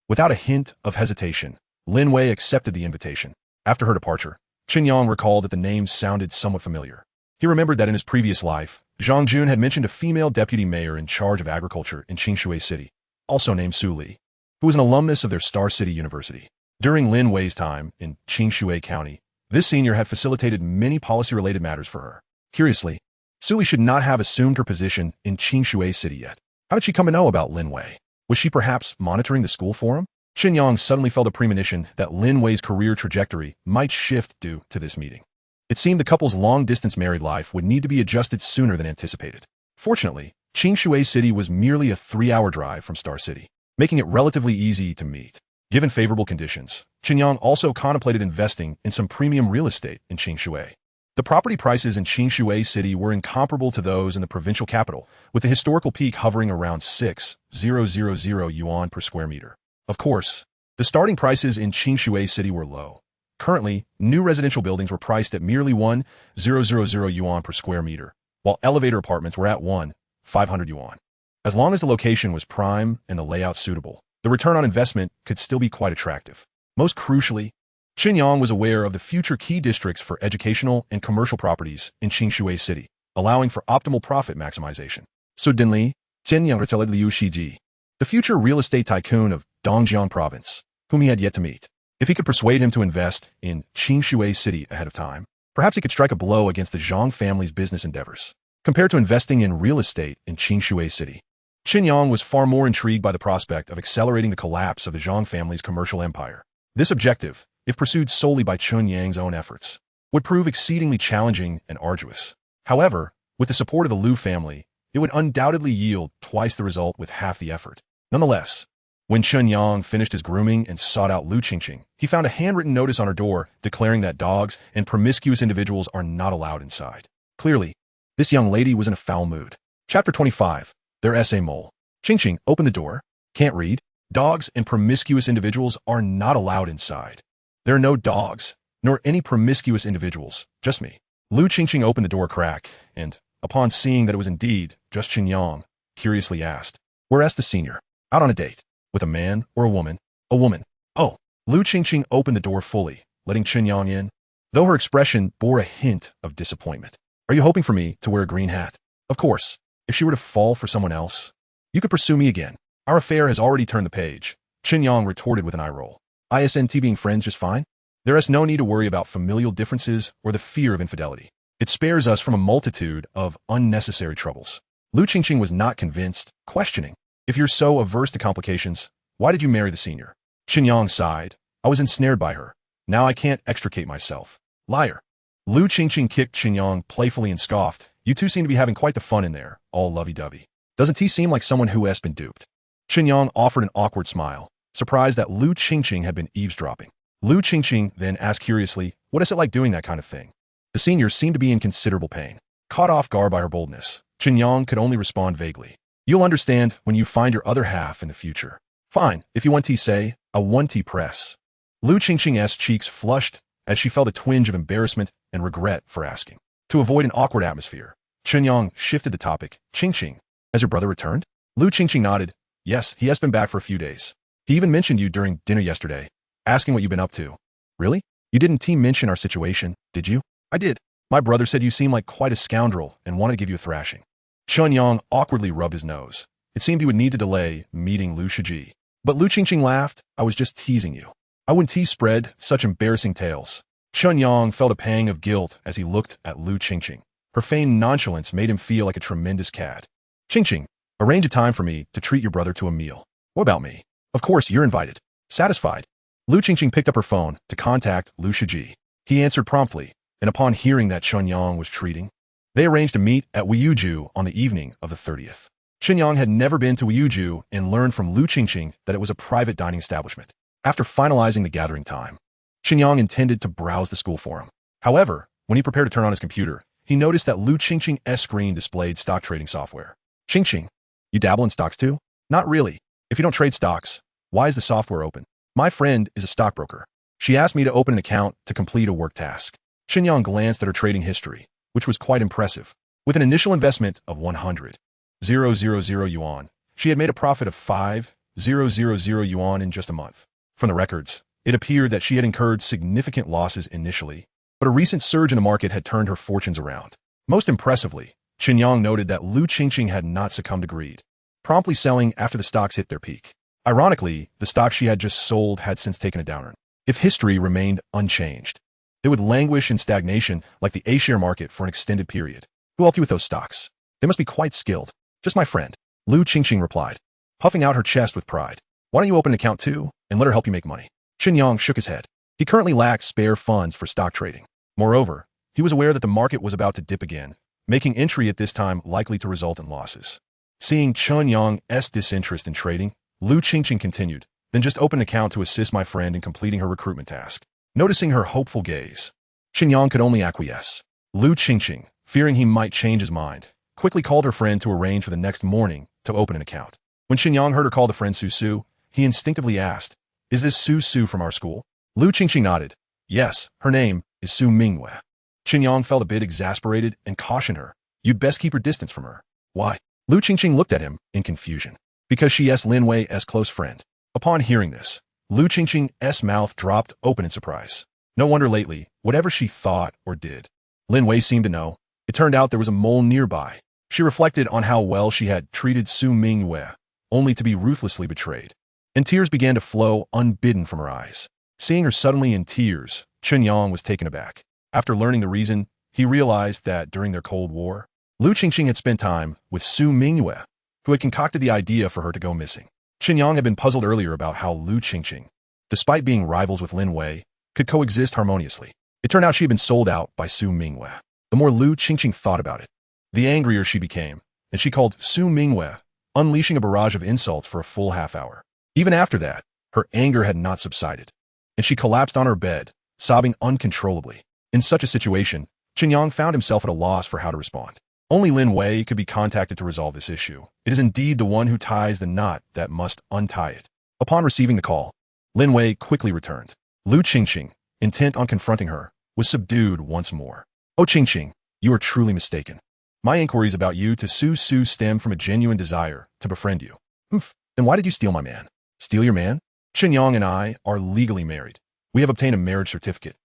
Without a hint of hesitation, Lin Wei accepted the invitation. After her departure, Chen Yang recalled that the name sounded somewhat familiar. He remembered that in his previous life, Zhang Jun had mentioned a female deputy mayor in charge of agriculture in Qingshui City, also named Su Li, who was an alumnus of their Star City University. During Lin Wei's time in Qingshui County, this senior had facilitated many policy-related matters for her. Curiously, Su Li should not have assumed her position in Qingshui City yet. How did she come to know about Lin Wei? Was she perhaps monitoring the school forum? Chen Yang suddenly felt a premonition that Lin Wei's career trajectory might shift due to this meeting. It seemed the couple's long-distance married life would need to be adjusted sooner than anticipated. Fortunately, Qingshui City was merely a 3-hour drive from Star City, making it relatively easy to meet. Given favorable conditions, Chen Yang also contemplated investing in some premium real estate in Qingshui. The property prices in Qingshui City were incomparable to those in the provincial capital, with the historical peak hovering around 6,000 yuan per square meter. Of course, the starting prices in Qingshui City were low. Currently, new residential buildings were priced at merely 1,000 yuan per square meter, while elevator apartments were at 1,500 yuan. As long as the location was prime and the layout suitable, the return on investment could still be quite attractive. Most crucially, Chen Yang was aware of the future key districts for educational and commercial properties in Qingshui City, allowing for optimal profit maximization. Suddenly, Chen Yang retailed Liu Shiji, the future real estate tycoon of Dongjiang province, whom he had yet to meet. If he could persuade him to invest in Qingshui City ahead of time, perhaps he could strike a blow against the Zhang family's business endeavors. Compared to investing in real estate in Qingshui City, Chen Yang was far more intrigued by the prospect of accelerating the collapse of the Zhang family's commercial empire. This objective, if pursued solely by Chen Yang's own efforts, would prove exceedingly challenging and arduous. However, with the support of the Liu family, it would undoubtedly yield twice the result with half the effort. Nonetheless, when Chen Yang finished his grooming and sought out Lu Qingqing, he found a handwritten notice on her door declaring that dogs and promiscuous individuals are not allowed inside. Clearly, this young lady was in a foul mood. Chapter 25. Their essay mole. Qingqing, open the door. Can't read. Dogs and promiscuous individuals are not allowed inside. There are no dogs, nor any promiscuous individuals, just me. Lu Qingqing opened the door a crack, and, upon seeing that it was indeed just Chen Yang, curiously asked, "Whereas the senior? Out on a date? With a man or a woman?" "A woman." "Oh." Lu Qingqing opened the door fully, letting Chen Yang in, though her expression bore a hint of disappointment. "Are you hoping for me to wear a green hat?" "Of course. If she were to fall for someone else, you could pursue me again. Our affair has already turned the page," Chen Yang retorted with an eye roll. "ISNT being friends just fine? There is no need to worry about familial differences or the fear of infidelity. It spares us from a multitude of unnecessary troubles." Lu Qingqing was not convinced, questioning, "If you're so averse to complications, why did you marry the senior?" Chen Yang sighed. "I was ensnared by her. Now I can't extricate myself." "Liar." Lu Qingqing kicked Chen Yang playfully and scoffed. "You two seem to be having quite the fun in there, all lovey-dovey. Doesn't he seem like someone who has been duped?" Chen Yang offered an awkward smile, surprised that Lu Qingqing had been eavesdropping. Lu Qingqing then asked curiously, "What is it like doing that kind of thing?" The senior seemed to be in considerable pain. Caught off guard by her boldness, Chen Yang could only respond vaguely. "You'll understand when you find your other half in the future." "Fine, if you want tea, say, I want tea press." Lu Qingqing's cheeks flushed as she felt a twinge of embarrassment and regret for asking. To avoid an awkward atmosphere, Chen Yang shifted the topic. Qingqing, has your brother returned? Lu Qingqing nodded. Yes, he has been back for a few days. He even mentioned you during dinner yesterday, asking what you've been up to. Really? You didn't team mention our situation, did you? I did. My brother said you seemed like quite a scoundrel and wanted to give you a thrashing. Chen Yang awkwardly rubbed his nose. It seemed he would need to delay meeting Lu Shiji. But Lu Qingqing laughed. I was just teasing you. I wouldn't tease spread such embarrassing tales. Chen Yang felt a pang of guilt as he looked at Lu Qingqing. Her feigned nonchalance made him feel like a tremendous cad. Qingqing, arrange a time for me to treat your brother to a meal. What about me? Of course, you're invited. Satisfied. Lu Qingqing picked up her phone to contact Lu Shiji. He answered promptly, and upon hearing that Chen Yang was treating, they arranged to meet at Weiyuju on the evening of the 30th. Chen Yang had never been to Weiyuju and learned from Lu Qingqing that it was a private dining establishment. After finalizing the gathering time, Chen Yang intended to browse the school forum. However, when he prepared to turn on his computer, he noticed that Lu Qingqing's screen displayed stock trading software. Qingqing, you dabble in stocks too? Not really. If you don't trade stocks, why is the software open? My friend is a stockbroker. She asked me to open an account to complete a work task. Chen Yang glanced at her trading history, which was quite impressive. With an initial investment of 100,000 yuan, she had made a profit of 5,000 yuan in just a month. From the records, it appeared that she had incurred significant losses initially, but a recent surge in the market had turned her fortunes around. Most impressively, Chen Yang noted that Lu Qingqing had not succumbed to greed, promptly selling after the stocks hit their peak. Ironically, the stock she had just sold had since taken a downer. If history remained unchanged, they would languish in stagnation like the A-share market for an extended period. Who helped you with those stocks? They must be quite skilled. Just my friend. Lu Qingqing replied, puffing out her chest with pride. Why don't you open an account too, and let her help you make money? Chen Yang shook his head. He currently lacked spare funds for stock trading. Moreover, he was aware that the market was about to dip again, making entry at this time likely to result in losses. Seeing Chen Yang's disinterest in trading, Lu Qingqing continued, then just open an account to assist my friend in completing her recruitment task. Noticing her hopeful gaze, Chen Yang could only acquiesce. Lu Qingqing, fearing he might change his mind, quickly called her friend to arrange for the next morning to open an account. When Chen Yang heard her call the friend Su Su, he instinctively asked, is this Su Su from our school? Lu Qingqing nodded. Yes, her name is Su Mingwei. Chen Yang felt a bit exasperated and cautioned her, you'd best keep your distance from her. Why? Lu Qingqing looked at him in confusion. Because she is Lin Wei's close friend. Upon hearing this, Lu Qingqing's mouth dropped open in surprise. No wonder lately, whatever she thought or did, Lin Wei seemed to know. It turned out there was a mole nearby. She reflected on how well she had treated Su Mingwei, only to be ruthlessly betrayed. And tears began to flow unbidden from her eyes. Seeing her suddenly in tears, Chen Yang was taken aback. After learning the reason, he realized that during their Cold War, Lu Qingqing had spent time with Su Mingwei, who had concocted the idea for her to go missing. Chen Yang had been puzzled earlier about how Lu Qingqing, despite being rivals with Lin Wei, could coexist harmoniously. It turned out she had been sold out by Su Mingwei. The more Lu Qingqing thought about it, the angrier she became, and she called Su Mingwei, unleashing a barrage of insults for a full half hour. Even after that, her anger had not subsided, and she collapsed on her bed, sobbing uncontrollably. In such a situation, Chen Yang found himself at a loss for how to respond. Only Lin Wei could be contacted to resolve this issue. It is indeed the one who ties the knot that must untie it. Upon receiving the call, Lin Wei quickly returned. Lu Qingqing, intent on confronting her, was subdued once more. Oh Qingqing, you are truly mistaken. My inquiries about you to Su Su stem from a genuine desire to befriend you. Then why did you steal my man? Steal your man? Chen Yang and I are legally married. We have obtained a marriage certificate.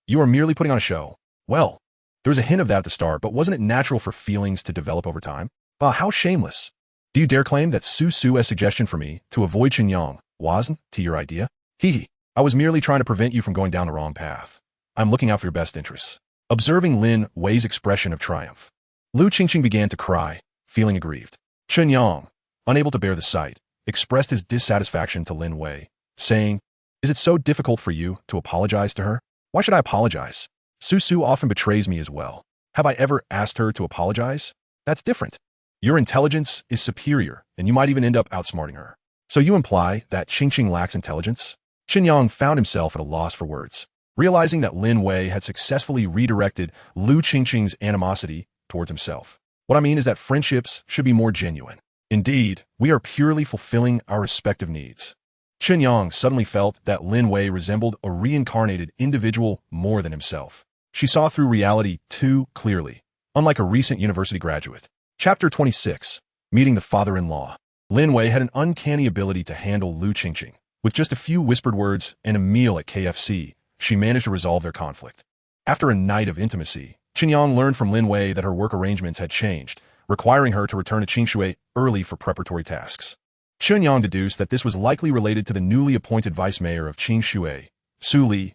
You are merely putting on a show. Well, there was a hint of that at the start, but wasn't it natural for feelings to develop over time? Bah, how shameless. Do you dare claim that Su Su's suggestion for me to avoid Chen Yang wasn't to your idea? I was merely trying to prevent you from going down the wrong path. I'm looking out for your best interests. Observing Lin Wei's expression of triumph, Lu Qingqing began to cry, feeling aggrieved. Chen Yang, unable to bear the sight, expressed his dissatisfaction to Lin Wei, saying, is it so difficult for you to apologize to her? Why should I apologize? Su Su often betrays me as well. Have I ever asked her to apologize? That's different. Your intelligence is superior, and you might even end up outsmarting her. So you imply that Qingqing lacks intelligence? Chen Yang found himself at a loss for words, realizing that Lin Wei had successfully redirected Lu Qingqing's animosity towards himself. What I mean is that friendships should be more genuine. Indeed, we are purely fulfilling our respective needs. Chen Yang suddenly felt that Lin Wei resembled a reincarnated individual more than himself. She saw through reality too clearly, unlike a recent university graduate. Chapter 26. Meeting the father-in-law. Lin Wei had an uncanny ability to handle Lu Qingqing. With just a few whispered words and a meal at KFC, she managed to resolve their conflict. After a night of intimacy, Chen Yang learned from Lin Wei that her work arrangements had changed, requiring her to return to Qingshui early for preparatory tasks. Chen Yang deduced that this was likely related to the newly appointed vice mayor of Qingshui, Su Li.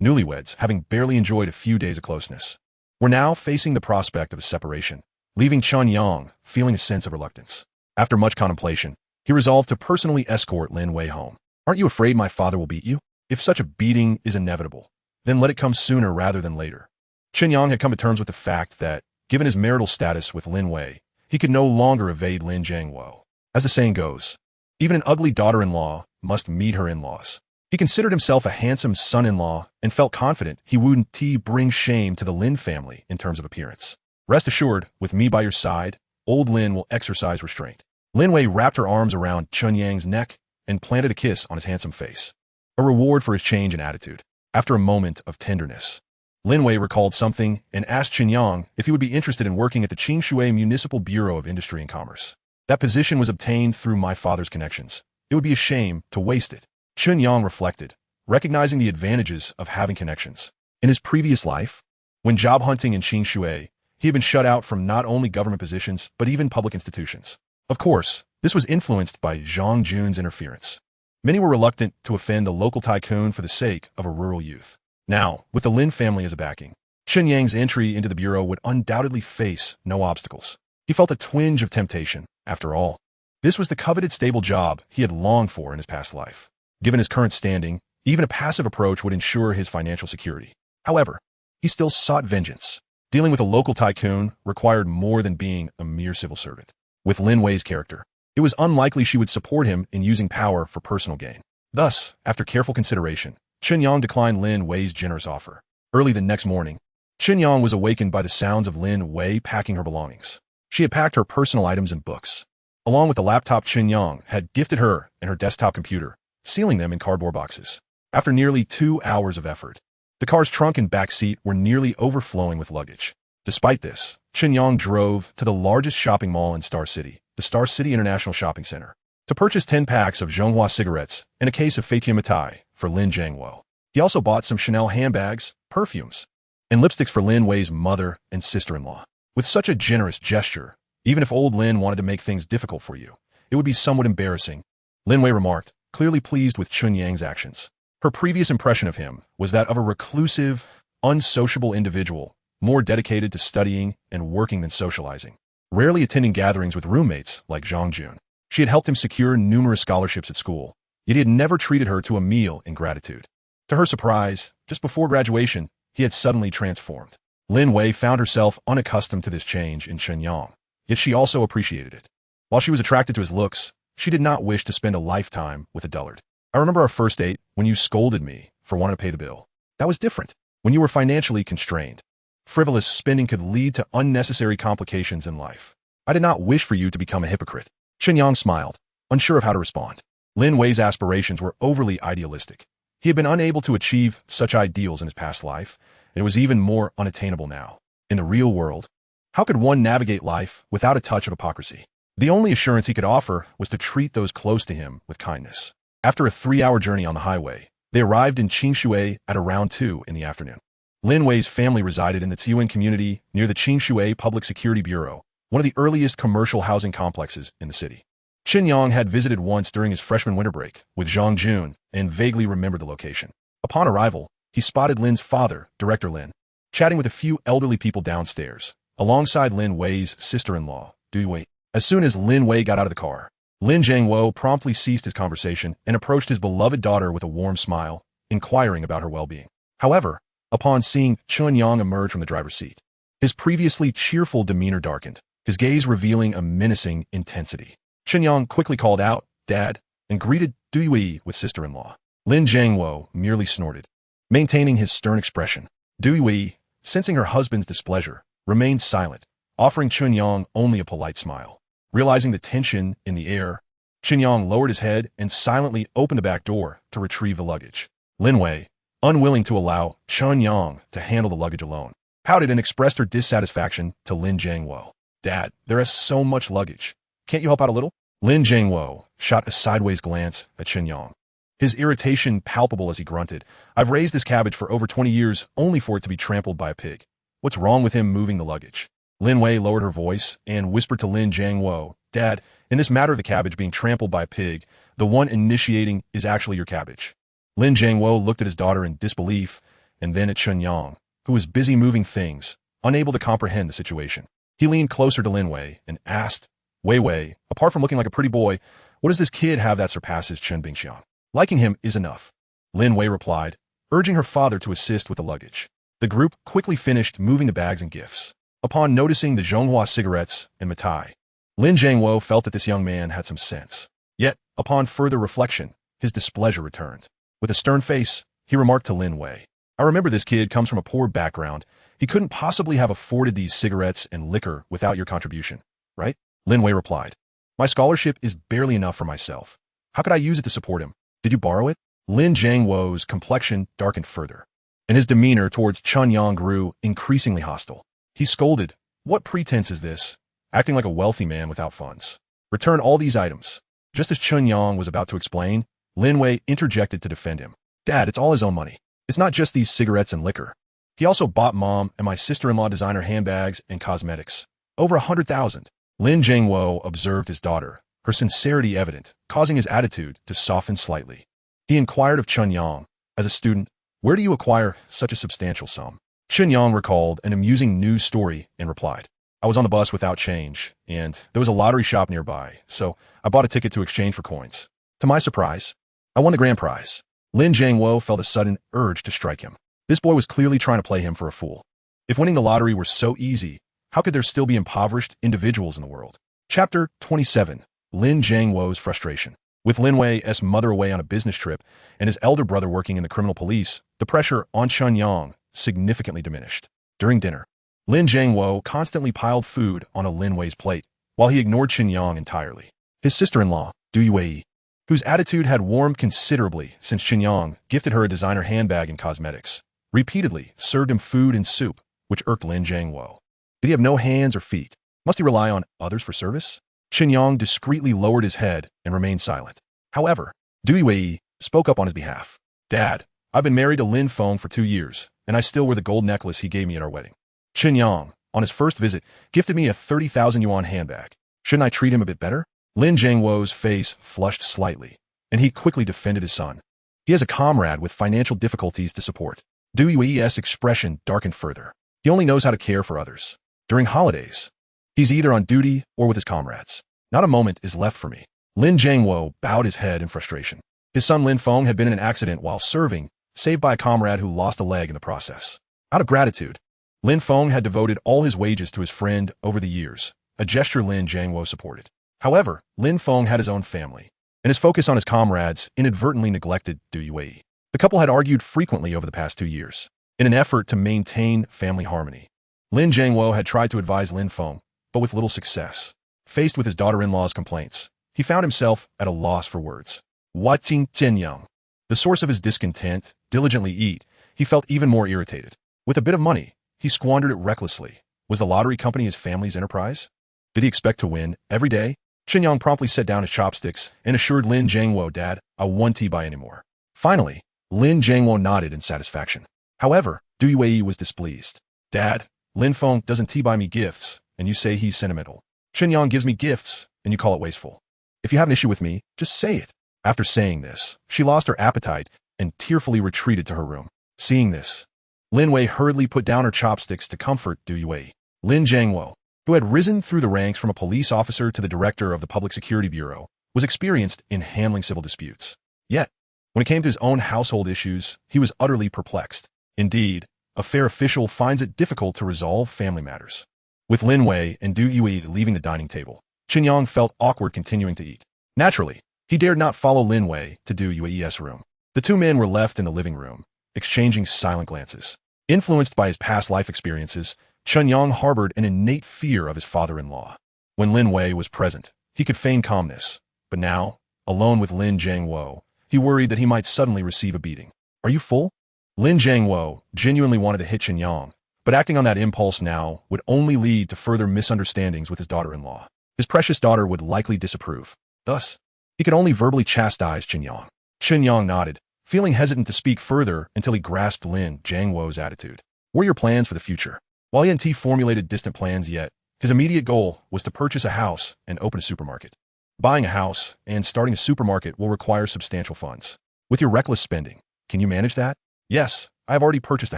Newlyweds, having barely enjoyed a few days of closeness, were now facing the prospect of a separation, leaving Chen Yang feeling a sense of reluctance. After much contemplation, he resolved to personally escort Lin Wei home. "Aren't you afraid my father will beat you? If such a beating is inevitable, then let it come sooner rather than later." Chen Yang had come to terms with the fact that, given his marital status with Lin Wei, he could no longer evade Lin Jiangwo. As the saying goes, even an ugly daughter-in-law must meet her in-laws. He considered himself a handsome son-in-law and felt confident he wouldn't bring shame to the Lin family in terms of appearance. "Rest assured, with me by your side, old Lin will exercise restraint." Lin Wei wrapped her arms around Chen Yang's neck and planted a kiss on his handsome face, a reward for his change in attitude. After a moment of tenderness, Lin Wei recalled something and asked Chen Yang if he would be interested in working at the Qingshui Municipal Bureau of Industry and Commerce. "That position was obtained through my father's connections. It would be a shame to waste it." Chen Yang reflected, recognizing the advantages of having connections. In his previous life, when job hunting in Qingshui, he had been shut out from not only government positions but even public institutions. Of course, this was influenced by Zhang Jun's interference. Many were reluctant to offend the local tycoon for the sake of a rural youth. Now, with the Lin family as a backing, Chen Yang's entry into the bureau would undoubtedly face no obstacles. He felt a twinge of temptation. After all, this was the coveted stable job he had longed for in his past life. Given his current standing, even a passive approach would ensure his financial security. However, he still sought vengeance. Dealing with a local tycoon required more than being a mere civil servant. With Lin Wei's character, it was unlikely she would support him in using power for personal gain. Thus, after careful consideration, Chen Yang declined Lin Wei's generous offer. Early the next morning, Chen Yang was awakened by the sounds of Lin Wei packing her belongings. She had packed her personal items and books, along with the laptop Chen Yang had gifted her and her desktop computer, sealing them in cardboard boxes. After nearly 2 hours of effort, the car's trunk and back seat were nearly overflowing with luggage. Despite this, Chen Yang drove to the largest shopping mall in Star City, the Star City International Shopping Center, to purchase 10 packs of Zhonghua cigarettes and a case of Feitia Mitai for Lin Jiangwo. He also bought some Chanel handbags, perfumes, and lipsticks for Lin Wei's mother and sister-in-law. With such a generous gesture, even if old Lin wanted to make things difficult for you, it would be somewhat embarrassing, Lin Wei remarked, clearly pleased with Chen Yang's actions. Her previous impression of him was that of a reclusive, unsociable individual, more dedicated to studying and working than socializing, rarely attending gatherings with roommates like Zhang Jun. She had helped him secure numerous scholarships at school, yet he had never treated her to a meal in gratitude. To her surprise, just before graduation, he had suddenly transformed. Lin Wei found herself unaccustomed to this change in Chen Yang, yet she also appreciated it. While she was attracted to his looks, she did not wish to spend a lifetime with a dullard. "I remember our first date when you scolded me for wanting to pay the bill. That was different. When you were financially constrained, frivolous spending could lead to unnecessary complications in life. I did not wish for you to become a hypocrite." Chen Yang smiled, unsure of how to respond. Lin Wei's aspirations were overly idealistic. He had been unable to achieve such ideals in his past life, and it was even more unattainable now. In the real world, how could one navigate life without a touch of hypocrisy? The only assurance he could offer was to treat those close to him with kindness. After a 3-hour journey on the highway, they arrived in Qingshui at around 2 in the afternoon. Lin Wei's family resided in the Tiyuan community near the Qingshui Public Security Bureau, one of the earliest commercial housing complexes in the city. Chen Yang had visited once during his freshman winter break with Zhang Jun and vaguely remembered the location. Upon arrival, he spotted Lin's father, Director Lin, chatting with a few elderly people downstairs, alongside Lin Wei's sister-in-law, Lin Wei. As soon as Lin Wei got out of the car, Lin Jiangwo promptly ceased his conversation and approached his beloved daughter with a warm smile, inquiring about her well-being. However, upon seeing Chen Yang emerge from the driver's seat, his previously cheerful demeanor darkened, his gaze revealing a menacing intensity. Chen Yang quickly called out, "Dad," and greeted Lin Wei with sister-in-law. Lin Jiangwo merely snorted, maintaining his stern expression. Lin Wei, sensing her husband's displeasure, remained silent, offering Chen Yang only a polite smile. Realizing the tension in the air, Chen Yang lowered his head and silently opened the back door to retrieve the luggage. Lin Wei, unwilling to allow Chen Yang to handle the luggage alone, pouted and expressed her dissatisfaction to Lin Jiangwo. Dad, there is so much luggage. Can't you help out a little? Lin Jiangwo shot a sideways glance at Chen Yang. His irritation palpable as he grunted. I've raised this cabbage for over 20 years only for it to be trampled by a pig. What's wrong with him moving the luggage? Lin Wei lowered her voice and whispered to Lin Jiangwo, Dad, in this matter of the cabbage being trampled by a pig, the one initiating is actually your cabbage. Lin Jiangwo looked at his daughter in disbelief and then at Chen Yang, who was busy moving things, unable to comprehend the situation. He leaned closer to Lin Wei and asked, Wei, apart from looking like a pretty boy, what does this kid have that surpasses Chen Bingxiang? Liking him is enough. Lin Wei replied, urging her father to assist with the luggage. The group quickly finished moving the bags and gifts. Upon noticing the Zhonghua cigarettes and mitai, Lin Jiangwo felt that this young man had some sense. Yet, upon further reflection, his displeasure returned. With a stern face, he remarked to Lin Wei, I remember this kid comes from a poor background. He couldn't possibly have afforded these cigarettes and liquor without your contribution, right? Lin Wei replied, my scholarship is barely enough for myself. How could I use it to support him? Did you borrow it? Lin Jiangwo's complexion darkened further, and his demeanor towards Chen Yang grew increasingly hostile. He scolded, what pretense is this? Acting like a wealthy man without funds. Return all these items. Just as Chen Yang was about to explain, Lin Wei interjected to defend him. Dad, it's all his own money. It's not just these cigarettes and liquor. He also bought Mom and my sister-in-law designer handbags and cosmetics. Over 100,000. Lin Jiangwo observed his daughter, her sincerity evident, causing his attitude to soften slightly. He inquired of Chen Yang, as a student, where do you acquire such a substantial sum? Chen Yang recalled an amusing news story and replied, I was on the bus without change, and there was a lottery shop nearby, so I bought a ticket to exchange for coins. To my surprise, I won the grand prize. Lin Jiangwo felt a sudden urge to strike him. This boy was clearly trying to play him for a fool. If winning the lottery were so easy, how could there still be impoverished individuals in the world? Chapter 27. Lin Jiangwo's frustration. With Lin Wei's mother away on a business trip and his elder brother working in the criminal police, the pressure on Chen Yang significantly diminished. During dinner, Lin Jiangwo constantly piled food on a Lin Wei's plate, while he ignored Chen Yang entirely. His sister-in-law, Du Wei, whose attitude had warmed considerably since Chen Yang gifted her a designer handbag and cosmetics, repeatedly served him food and soup, which irked Lin Jiangwo. Did he have no hands or feet? Must he rely on others for service? Chen Yang discreetly lowered his head and remained silent. However, Du Wei spoke up on his behalf. Dad, I've been married to Lin Feng for 2 years, and I still wear the gold necklace he gave me at our wedding. Chen Yang, on his first visit, gifted me a 30,000 yuan handbag. Shouldn't I treat him a bit better? Lin Jiangwo's face flushed slightly, and he quickly defended his son. He has a comrade with financial difficulties to support. Du Wei's expression darkened further. He only knows how to care for others. During holidays, he's either on duty or with his comrades. Not a moment is left for me. Lin Jiangwo bowed his head in frustration. His son Lin Feng had been in an accident while serving, saved by a comrade who lost a leg in the process. Out of gratitude, Lin Feng had devoted all his wages to his friend over the years, a gesture Lin Jiangwo supported. However, Lin Feng had his own family, and his focus on his comrades inadvertently neglected Du Wei. The couple had argued frequently over the past 2 years. In an effort to maintain family harmony, Lin Jiangwo had tried to advise Lin Feng, but with little success. Faced with his daughter-in-law's complaints, he found himself at a loss for words. Watching Chen Yang, the source of his discontent, diligently eat, he felt even more irritated. With a bit of money, he squandered it recklessly. Was the lottery company his family's enterprise? Did he expect to win every day? Chen Yang promptly set down his chopsticks and assured Lin Jiangwo, Dad, I won't buy anymore. Finally, Lin Jiangwo nodded in satisfaction. However, Du Wei was displeased. Dad, Lin Feng doesn't buy me gifts, and you say he's sentimental. Chen Yang gives me gifts, and you call it wasteful. If you have an issue with me, just say it. After saying this, she lost her appetite and tearfully retreated to her room. Seeing this, Lin Wei hurriedly put down her chopsticks to comfort Du Wei. Lin Jiangwo, who had risen through the ranks from a police officer to the director of the Public Security Bureau, was experienced in handling civil disputes. Yet, when it came to his own household issues, he was utterly perplexed. Indeed, a fair official finds it difficult to resolve family matters. With Lin Wei and Du Wei leaving the dining table, Chen Yang felt awkward continuing to eat. Naturally, he dared not follow Lin Wei to Du Wei's room. The two men were left in the living room, exchanging silent glances. Influenced by his past life experiences, Chen Yang harbored an innate fear of his father-in-law. When Lin Wei was present, he could feign calmness, but now, alone with Lin Jiangwo, he worried that he might suddenly receive a beating. Are you full? Lin Jiangwo genuinely wanted to hit Chen Yang, But acting on that impulse now would only lead to further misunderstandings with his daughter-in-law. His precious daughter would likely disapprove. Thus, he could only verbally chastise Chen Yang. Chen Yang nodded, feeling hesitant to speak further until he grasped Lin Wei's attitude. What are your plans for the future? While he hadn't formulated distant plans yet, his immediate goal was to purchase a house and open a supermarket. Buying a house and starting a supermarket will require substantial funds. With your reckless spending, can you manage that? Yes, I have already purchased a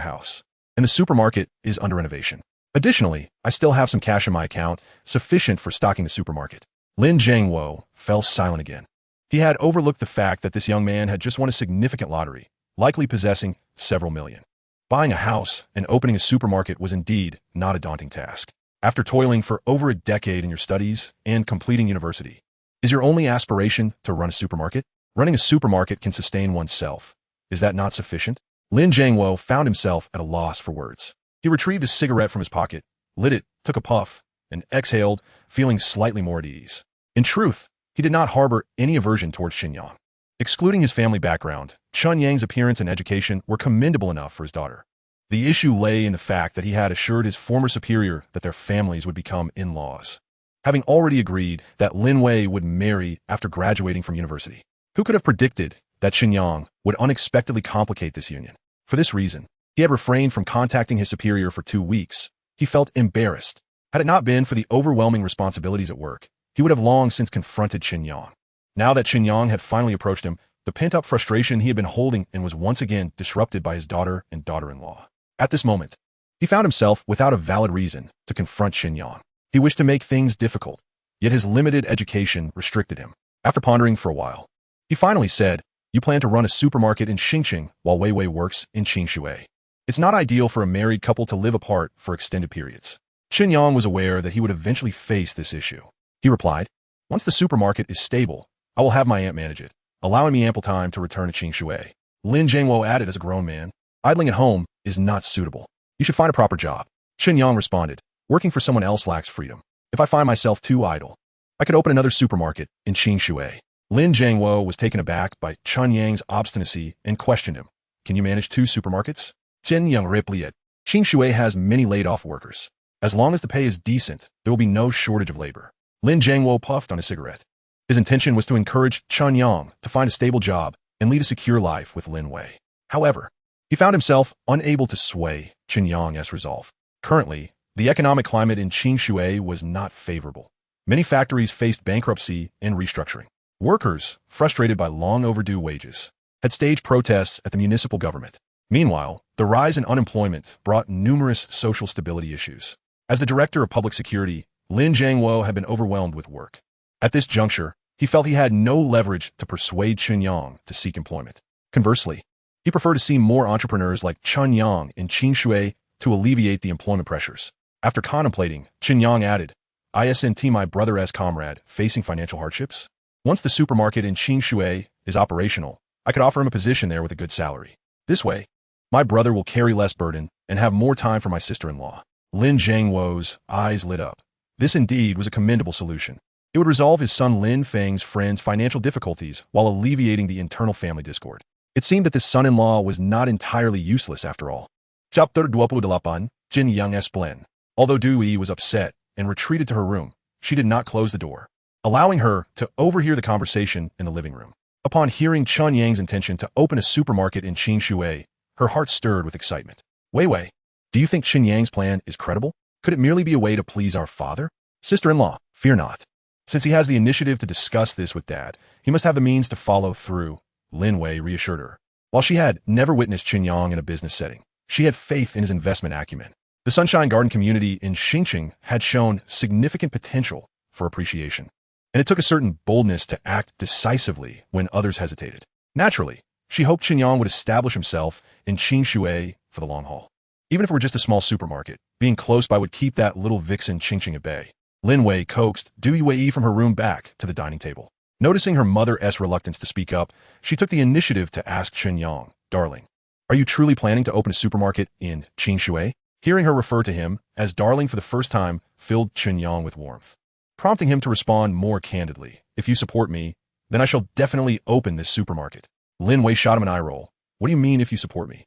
house, and the supermarket is under renovation. Additionally, I still have some cash in my account, sufficient for stocking the supermarket. Lin Wei fell silent again. He had overlooked the fact that this young man had just won a significant lottery, likely possessing several million. Buying a house and opening a supermarket was indeed not a daunting task. After toiling for over a decade in your studies and completing university, is your only aspiration to run a supermarket? Running a supermarket can sustain oneself. Is that not sufficient? Lin Wei found himself at a loss for words. He retrieved a cigarette from his pocket, lit it, took a puff, and exhaled, feeling slightly more at ease. In truth, he did not harbor any aversion towards Chen Yang. Excluding his family background, Chen Yang's appearance and education were commendable enough for his daughter. The issue lay in the fact that he had assured his former superior that their families would become in-laws, having already agreed that Lin Wei would marry after graduating from university. Who could have predicted that Chen Yang would unexpectedly complicate this union? For this reason, he had refrained from contacting his superior for 2 weeks. He felt embarrassed. Had it not been for the overwhelming responsibilities at work, he would have long since confronted Chen Yang. Now that Chen Yang had finally approached him, the pent-up frustration he had been holding and was once again disrupted by his daughter and daughter-in-law. At this moment, he found himself without a valid reason to confront Chen Yang. He wished to make things difficult, yet his limited education restricted him. After pondering for a while, he finally said, "You plan to run a supermarket in Xingqing while Wei Wei works in Qingshui. It's not ideal for a married couple to live apart for extended periods." Chen Yang was aware that he would eventually face this issue. He replied, "Once the supermarket is stable, I will have my aunt manage it, allowing me ample time to return to Qingshui." Lin Wei added as a grown man, "Idling at home is not suitable. You should find a proper job." Chen Yang responded, "Working for someone else lacks freedom. If I find myself too idle, I could open another supermarket in Qingshui." Lin Wei was taken aback by Chen Yang's obstinacy and questioned him, "Can you manage 2 supermarkets?" Chen Yang replied, "Qingshui has many laid-off workers. As long as the pay is decent, there will be no shortage of labor." Lin Wei puffed on a cigarette. His intention was to encourage Chen Yang to find a stable job and lead a secure life with Lin Wei. However, he found himself unable to sway Chen Yang's resolve. Currently, the economic climate in Qingshui was not favorable. Many factories faced bankruptcy and restructuring. Workers, frustrated by long overdue wages, had staged protests at the municipal government. Meanwhile, the rise in unemployment brought numerous social stability issues. As the director of public security, Lin Wei had been overwhelmed with work. At this juncture, he felt he had no leverage to persuade Chen Yang to seek employment. Conversely, he preferred to see more entrepreneurs like Chen Yang in Qingshui to alleviate the employment pressures. After contemplating, Chen Yang added, "Isn't my brother as comrade facing financial hardships? Once the supermarket in Qingshui is operational, I could offer him a position there with a good salary. This way, my brother will carry less burden and have more time for my sister-in-law." Lin Wei's eyes lit up. This indeed was a commendable solution. It would resolve his son Lin Feng's friend's financial difficulties while alleviating the internal family discord. It seemed that this son-in-law was not entirely useless after all. Chapter 28, Chen Yang explained. Although Dewey was upset and retreated to her room, she did not close the door, allowing her to overhear the conversation in the living room. Upon hearing Chen Yang's intention to open a supermarket in Qingshui, her heart stirred with excitement. "Wei Wei, do you think Chen Yang's plan is credible? Could it merely be a way to please our father?" "Sister-in-law, fear not. Since he has the initiative to discuss this with Dad, he must have the means to follow through," Lin Wei reassured her. While she had never witnessed Chen Yang in a business setting, she had faith in his investment acumen. The Sunshine Garden community in Xingqing had shown significant potential for appreciation, and it took a certain boldness to act decisively when others hesitated. Naturally, she hoped Chen Yang would establish himself in Qingshui for the long haul. Even if it were just a small supermarket, being close by would keep that little vixen Xingqing at bay. Lin Wei coaxed Dewey Wei from her room back to the dining table. Noticing her mother's reluctance to speak up, she took the initiative to ask Chen Yang, "Darling, are you truly planning to open a supermarket in Qingshui?" Hearing her refer to him as darling for the first time filled Chen Yang with warmth, prompting him to respond more candidly. "If you support me, then I shall definitely open this supermarket." Lin Wei shot him an eye roll. "What do you mean if you support me?"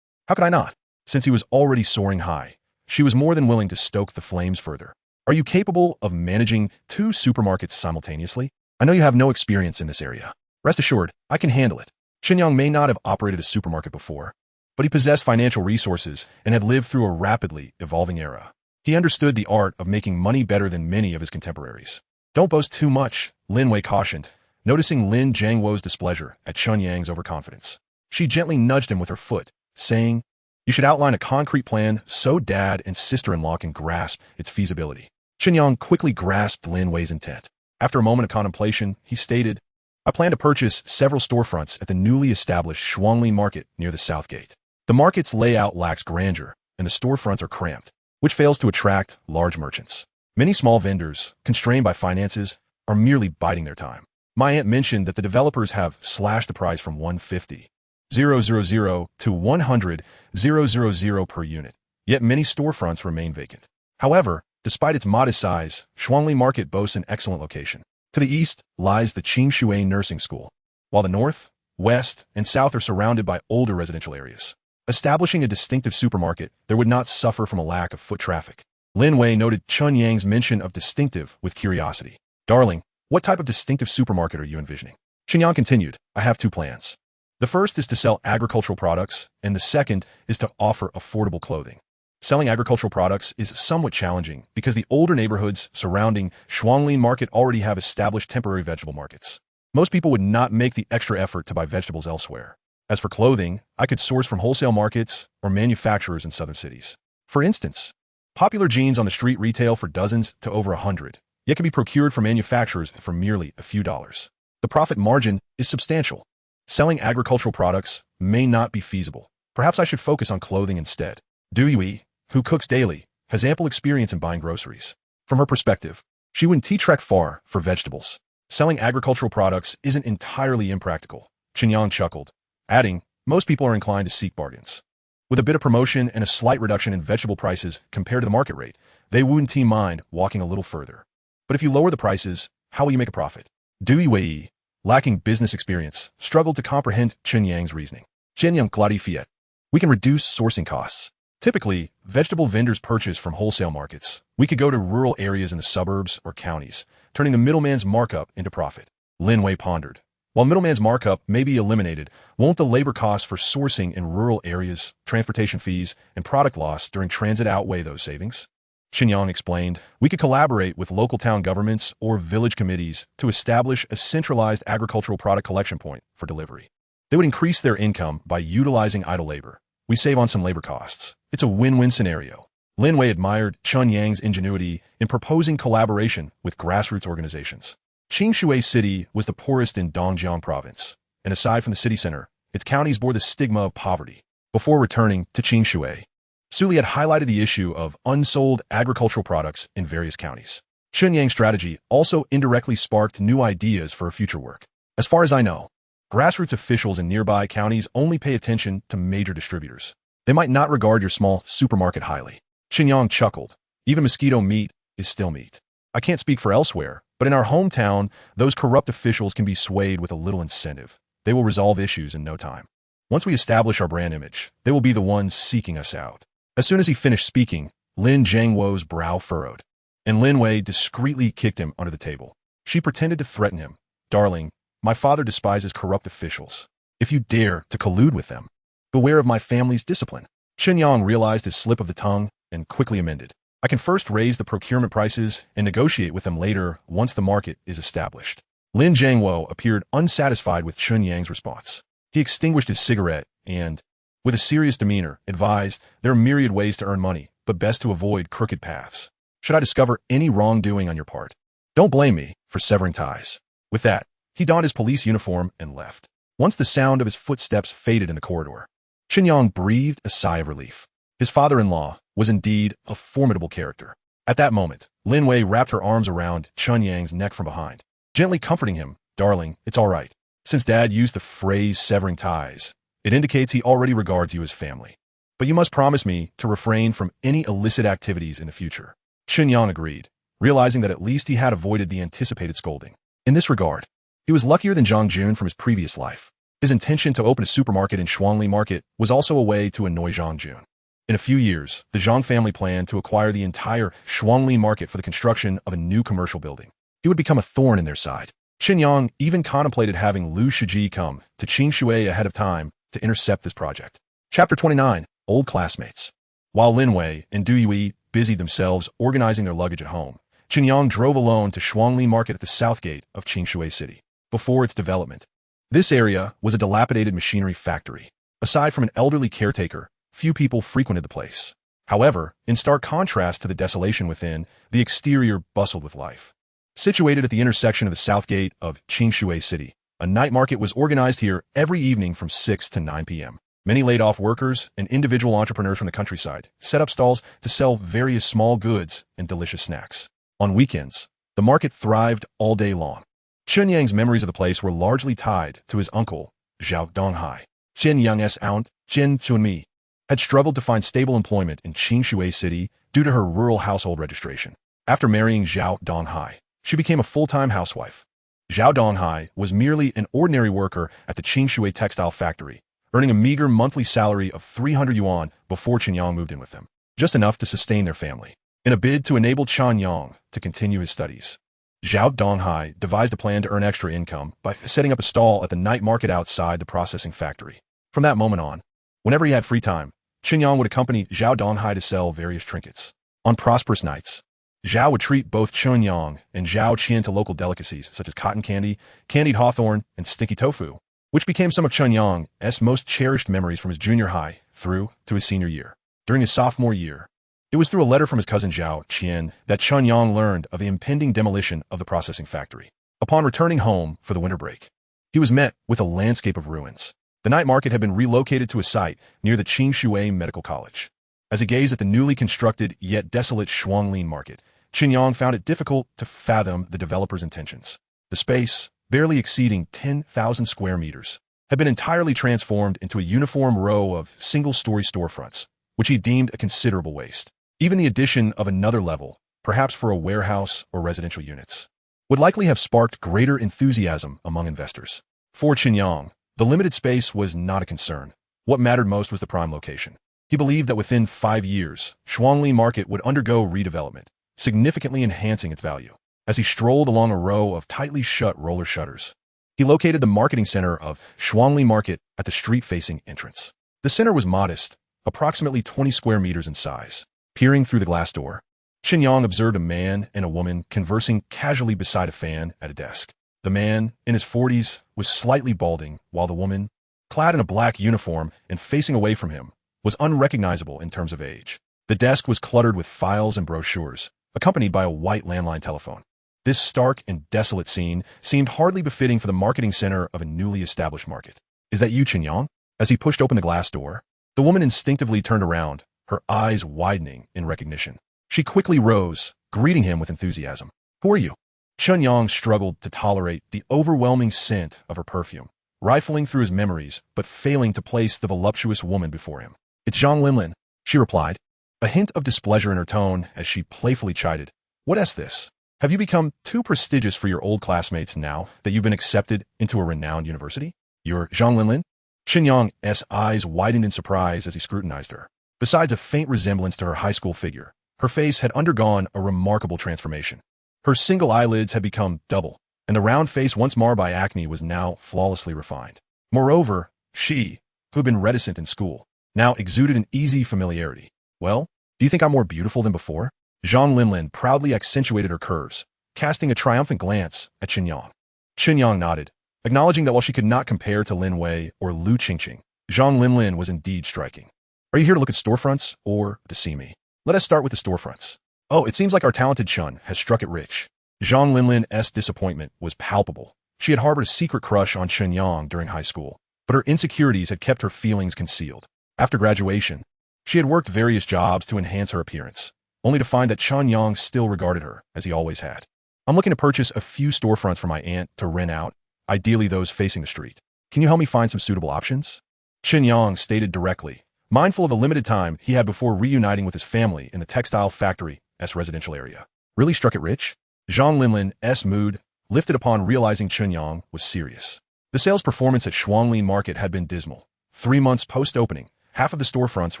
How could I not? Since he was already soaring high, she was more than willing to stoke the flames further. Are you capable of managing 2 supermarkets simultaneously? I know you have no experience in this area. Rest assured, I can handle it. Chen Yang may not have operated a supermarket before, but he possessed financial resources and had lived through a rapidly evolving era. He understood the art of making money better than many of his contemporaries. Don't boast too much, Lin Wei cautioned, noticing Lin Zhangwo's displeasure at Chen Yang's overconfidence. She gently nudged him with her foot, saying, "You should outline a concrete plan so dad and sister-in-law can grasp its feasibility." Chen Yang quickly grasped Lin Wei's intent. After a moment of contemplation, he stated, "I plan to purchase several storefronts at the newly established Shuangli Market near the South Gate. The market's layout lacks grandeur, and the storefronts are cramped, which fails to attract large merchants. Many small vendors, constrained by finances, are merely biding their time. My aunt mentioned that the developers have slashed the price from 150,000 to 100,000 per unit, yet many storefronts remain vacant. However, despite its modest size, Shuangli Market boasts an excellent location. To the east lies the Qingshui Nursing School, while the north, west, and south are surrounded by older residential areas. Establishing a distinctive supermarket, there would not suffer from a lack of foot traffic." Lin Wei noted Chen Yang's mention of distinctive with curiosity. "Darling, what type of distinctive supermarket are you envisioning?" Chen Yang continued, "I have 2 plans. The first is to sell agricultural products, and the second is to offer affordable clothing. Selling agricultural products is somewhat challenging because the older neighborhoods surrounding Shuangli Market already have established temporary vegetable markets. Most people would not make the extra effort to buy vegetables elsewhere. As for clothing, I could source from wholesale markets or manufacturers in southern cities. For instance, popular jeans on the street retail for dozens to over 100, yet can be procured from manufacturers for merely a few dollars. The profit margin is substantial. Selling agricultural products may not be feasible. Perhaps I should focus on clothing instead." Du Yui, who cooks daily, has ample experience in buying groceries. From her perspective, she wouldn't trek far for vegetables. Selling agricultural products isn't entirely impractical. Chen Yang chuckled, adding, "Most people are inclined to seek bargains. With a bit of promotion and a slight reduction in vegetable prices compared to the market rate, they wouldn't mind walking a little further. But if you lower the prices, how will you make a profit?" Du Yui, lacking business experience, struggled to comprehend Chen Yang's reasoning. Chen Yang clarified, "We can reduce sourcing costs. Typically, vegetable vendors purchase from wholesale markets. We could go to rural areas in the suburbs or counties, turning the middleman's markup into profit." Lin Wei pondered. "While middleman's markup may be eliminated, won't the labor costs for sourcing in rural areas, transportation fees, and product loss during transit outweigh those savings?" Chen Yang explained, "We could collaborate with local town governments or village committees to establish a centralized agricultural product collection point for delivery. They would increase their income by utilizing idle labor. We save on some labor costs. It's a win-win scenario." Lin Wei admired Chen Yang's ingenuity in proposing collaboration with grassroots organizations. Qingshui City was the poorest in Dongjiang Province, and aside from the city center, its counties bore the stigma of poverty. Before returning to Qingshui, Suli had highlighted the issue of unsold agricultural products in various counties. Chen Yang's strategy also indirectly sparked new ideas for her future work. "As far as I know, grassroots officials in nearby counties only pay attention to major distributors. They might not regard your small supermarket highly." Chen Yang chuckled. "Even mosquito meat is still meat. I can't speak for elsewhere, but in our hometown, those corrupt officials can be swayed with a little incentive. They will resolve issues in no time. Once we establish our brand image, they will be the ones seeking us out." As soon as he finished speaking, Lin Zhangwo's brow furrowed, and Lin Wei discreetly kicked him under the table. She pretended to threaten him. "Darling, my father despises corrupt officials. If you dare to collude with them, beware of my family's discipline." Chen Yang realized his slip of the tongue and quickly amended. "I can first raise the procurement prices and negotiate with them later once the market is established." Lin Zhangwo appeared unsatisfied with Chen Yang's response. He extinguished his cigarette and, with a serious demeanor, advised, "There are myriad ways to earn money, but best to avoid crooked paths. Should I discover any wrongdoing on your part, don't blame me for severing ties." With that, he donned his police uniform and left. Once the sound of his footsteps faded in the corridor, Chen Yang breathed a sigh of relief. His father-in-law was indeed a formidable character. At that moment, Lin Wei wrapped her arms around Chen Yang's neck from behind, gently comforting him. "Darling, it's all right. Since Dad used the phrase severing ties, it indicates he already regards you as family. But you must promise me to refrain from any illicit activities in the future." Chen Yang agreed, realizing that at least he had avoided the anticipated scolding. In this regard, he was luckier than Zhang Jun from his previous life. His intention to open a supermarket in Shuangli Market was also a way to annoy Zhang Jun. In a few years, the Zhang family planned to acquire the entire Shuanglin market for the construction of a new commercial building. He would become a thorn in their side. Chen Yang even contemplated having Lu Shiji come to Qingshui ahead of time to intercept this project. Chapter 29. Old Classmates. While Lin Wei and Du Yui busied themselves organizing their luggage at home, Chen Yang drove alone to Shuanglin Market at the south gate of Qingshui City. Before its development, this area was a dilapidated machinery factory. Aside from an elderly caretaker, few people frequented the place. However, in stark contrast to the desolation within, the exterior bustled with life. Situated at the intersection of the south gate of Qingshui City, a night market was organized here every evening from 6 to 9 p.m. Many laid-off workers and individual entrepreneurs from the countryside set up stalls to sell various small goods and delicious snacks. On weekends, the market thrived all day long. Chen Yang's memories of the place were largely tied to his uncle, Zhao Donghai. Chen Yang's aunt, Chen Chunmi, had struggled to find stable employment in Qingshui City due to her rural household registration. After marrying Zhao Donghai, she became a full-time housewife. Zhao Donghai was merely an ordinary worker at the Qingshui textile factory, earning a meager monthly salary of 300 yuan before Chen Yang moved in with them, just enough to sustain their family. In a bid to enable Chen Yang to continue his studies, Zhao Donghai devised a plan to earn extra income by setting up a stall at the night market outside the processing factory. From that moment on, whenever he had free time, Chen Yang would accompany Zhao Donghai to sell various trinkets. On prosperous nights, Zhao would treat both Chen Yang and Zhao Qian to local delicacies such as cotton candy, candied hawthorn, and stinky tofu, which became some of Chen Yang's most cherished memories from his junior high through to his senior year. During his sophomore year, it was through a letter from his cousin Zhao Qian that Chen Yang learned of the impending demolition of the processing factory. Upon returning home for the winter break, he was met with a landscape of ruins. The night market had been relocated to a site near the Qingshui Medical College. As he gazed at the newly constructed yet desolate Shuanglin market, Chen Yang found it difficult to fathom the developer's intentions. The space, barely exceeding 10,000 square meters, had been entirely transformed into a uniform row of single-story storefronts, which he deemed a considerable waste. Even the addition of another level, perhaps for a warehouse or residential units, would likely have sparked greater enthusiasm among investors. For Chen Yang, the limited space was not a concern. What mattered most was the prime location. He believed that within 5 years, Shuanglin Market would undergo redevelopment, significantly enhancing its value. As he strolled along a row of tightly shut roller shutters, he located the marketing center of Shuanglin Market at the street-facing entrance. The center was modest, approximately 20 square meters in size. Peering through the glass door, Chen Yang observed a man and a woman conversing casually beside a fan at a desk. The man, in his 40s, was slightly balding, while the woman, clad in a black uniform and facing away from him, was unrecognizable in terms of age. The desk was cluttered with files and brochures, accompanied by a white landline telephone. This stark and desolate scene seemed hardly befitting for the marketing center of a newly established market. "Is that you, Chen Yang?" As he pushed open the glass door, the woman instinctively turned around, her eyes widening in recognition. She quickly rose, greeting him with enthusiasm. "Who are you?" Chen Yang struggled to tolerate the overwhelming scent of her perfume, rifling through his memories but failing to place the voluptuous woman before him. "It's Zhang Linlin," she replied, a hint of displeasure in her tone as she playfully chided. "What is this? Have you become too prestigious for your old classmates now that you've been accepted into a renowned university? You're Zhang Linlin?" Chen Yang's eyes widened in surprise as he scrutinized her. Besides a faint resemblance to her high school figure, her face had undergone a remarkable transformation. Her single eyelids had become double, and the round face once marred by acne was now flawlessly refined. Moreover, she, who had been reticent in school, now exuded an easy familiarity. "Well, do you think I'm more beautiful than before?" Zhang Linlin proudly accentuated her curves, casting a triumphant glance at Chen Yang. Chen Yang nodded, acknowledging that while she could not compare to Lin Wei or Lu Qingqing, Zhang Linlin was indeed striking. "Are you here to look at storefronts or to see me?" "Let us start with the storefronts." "Oh, it seems like our talented Chen has struck it rich." Zhang Linlin's disappointment was palpable. She had harbored a secret crush on Chen Yang during high school, but her insecurities had kept her feelings concealed. After graduation, she had worked various jobs to enhance her appearance, only to find that Chen Yang still regarded her as he always had. "I'm looking to purchase a few storefronts for my aunt to rent out, ideally those facing the street. Can you help me find some suitable options?" Chen Yang stated directly, mindful of the limited time he had before reuniting with his family in the textile factory's residential area. Really struck it rich? Zhang Linlin's mood lifted upon realizing Chen Yang was serious. The sales performance at Shuanglin Market had been dismal. 3 months post-opening, half of the storefronts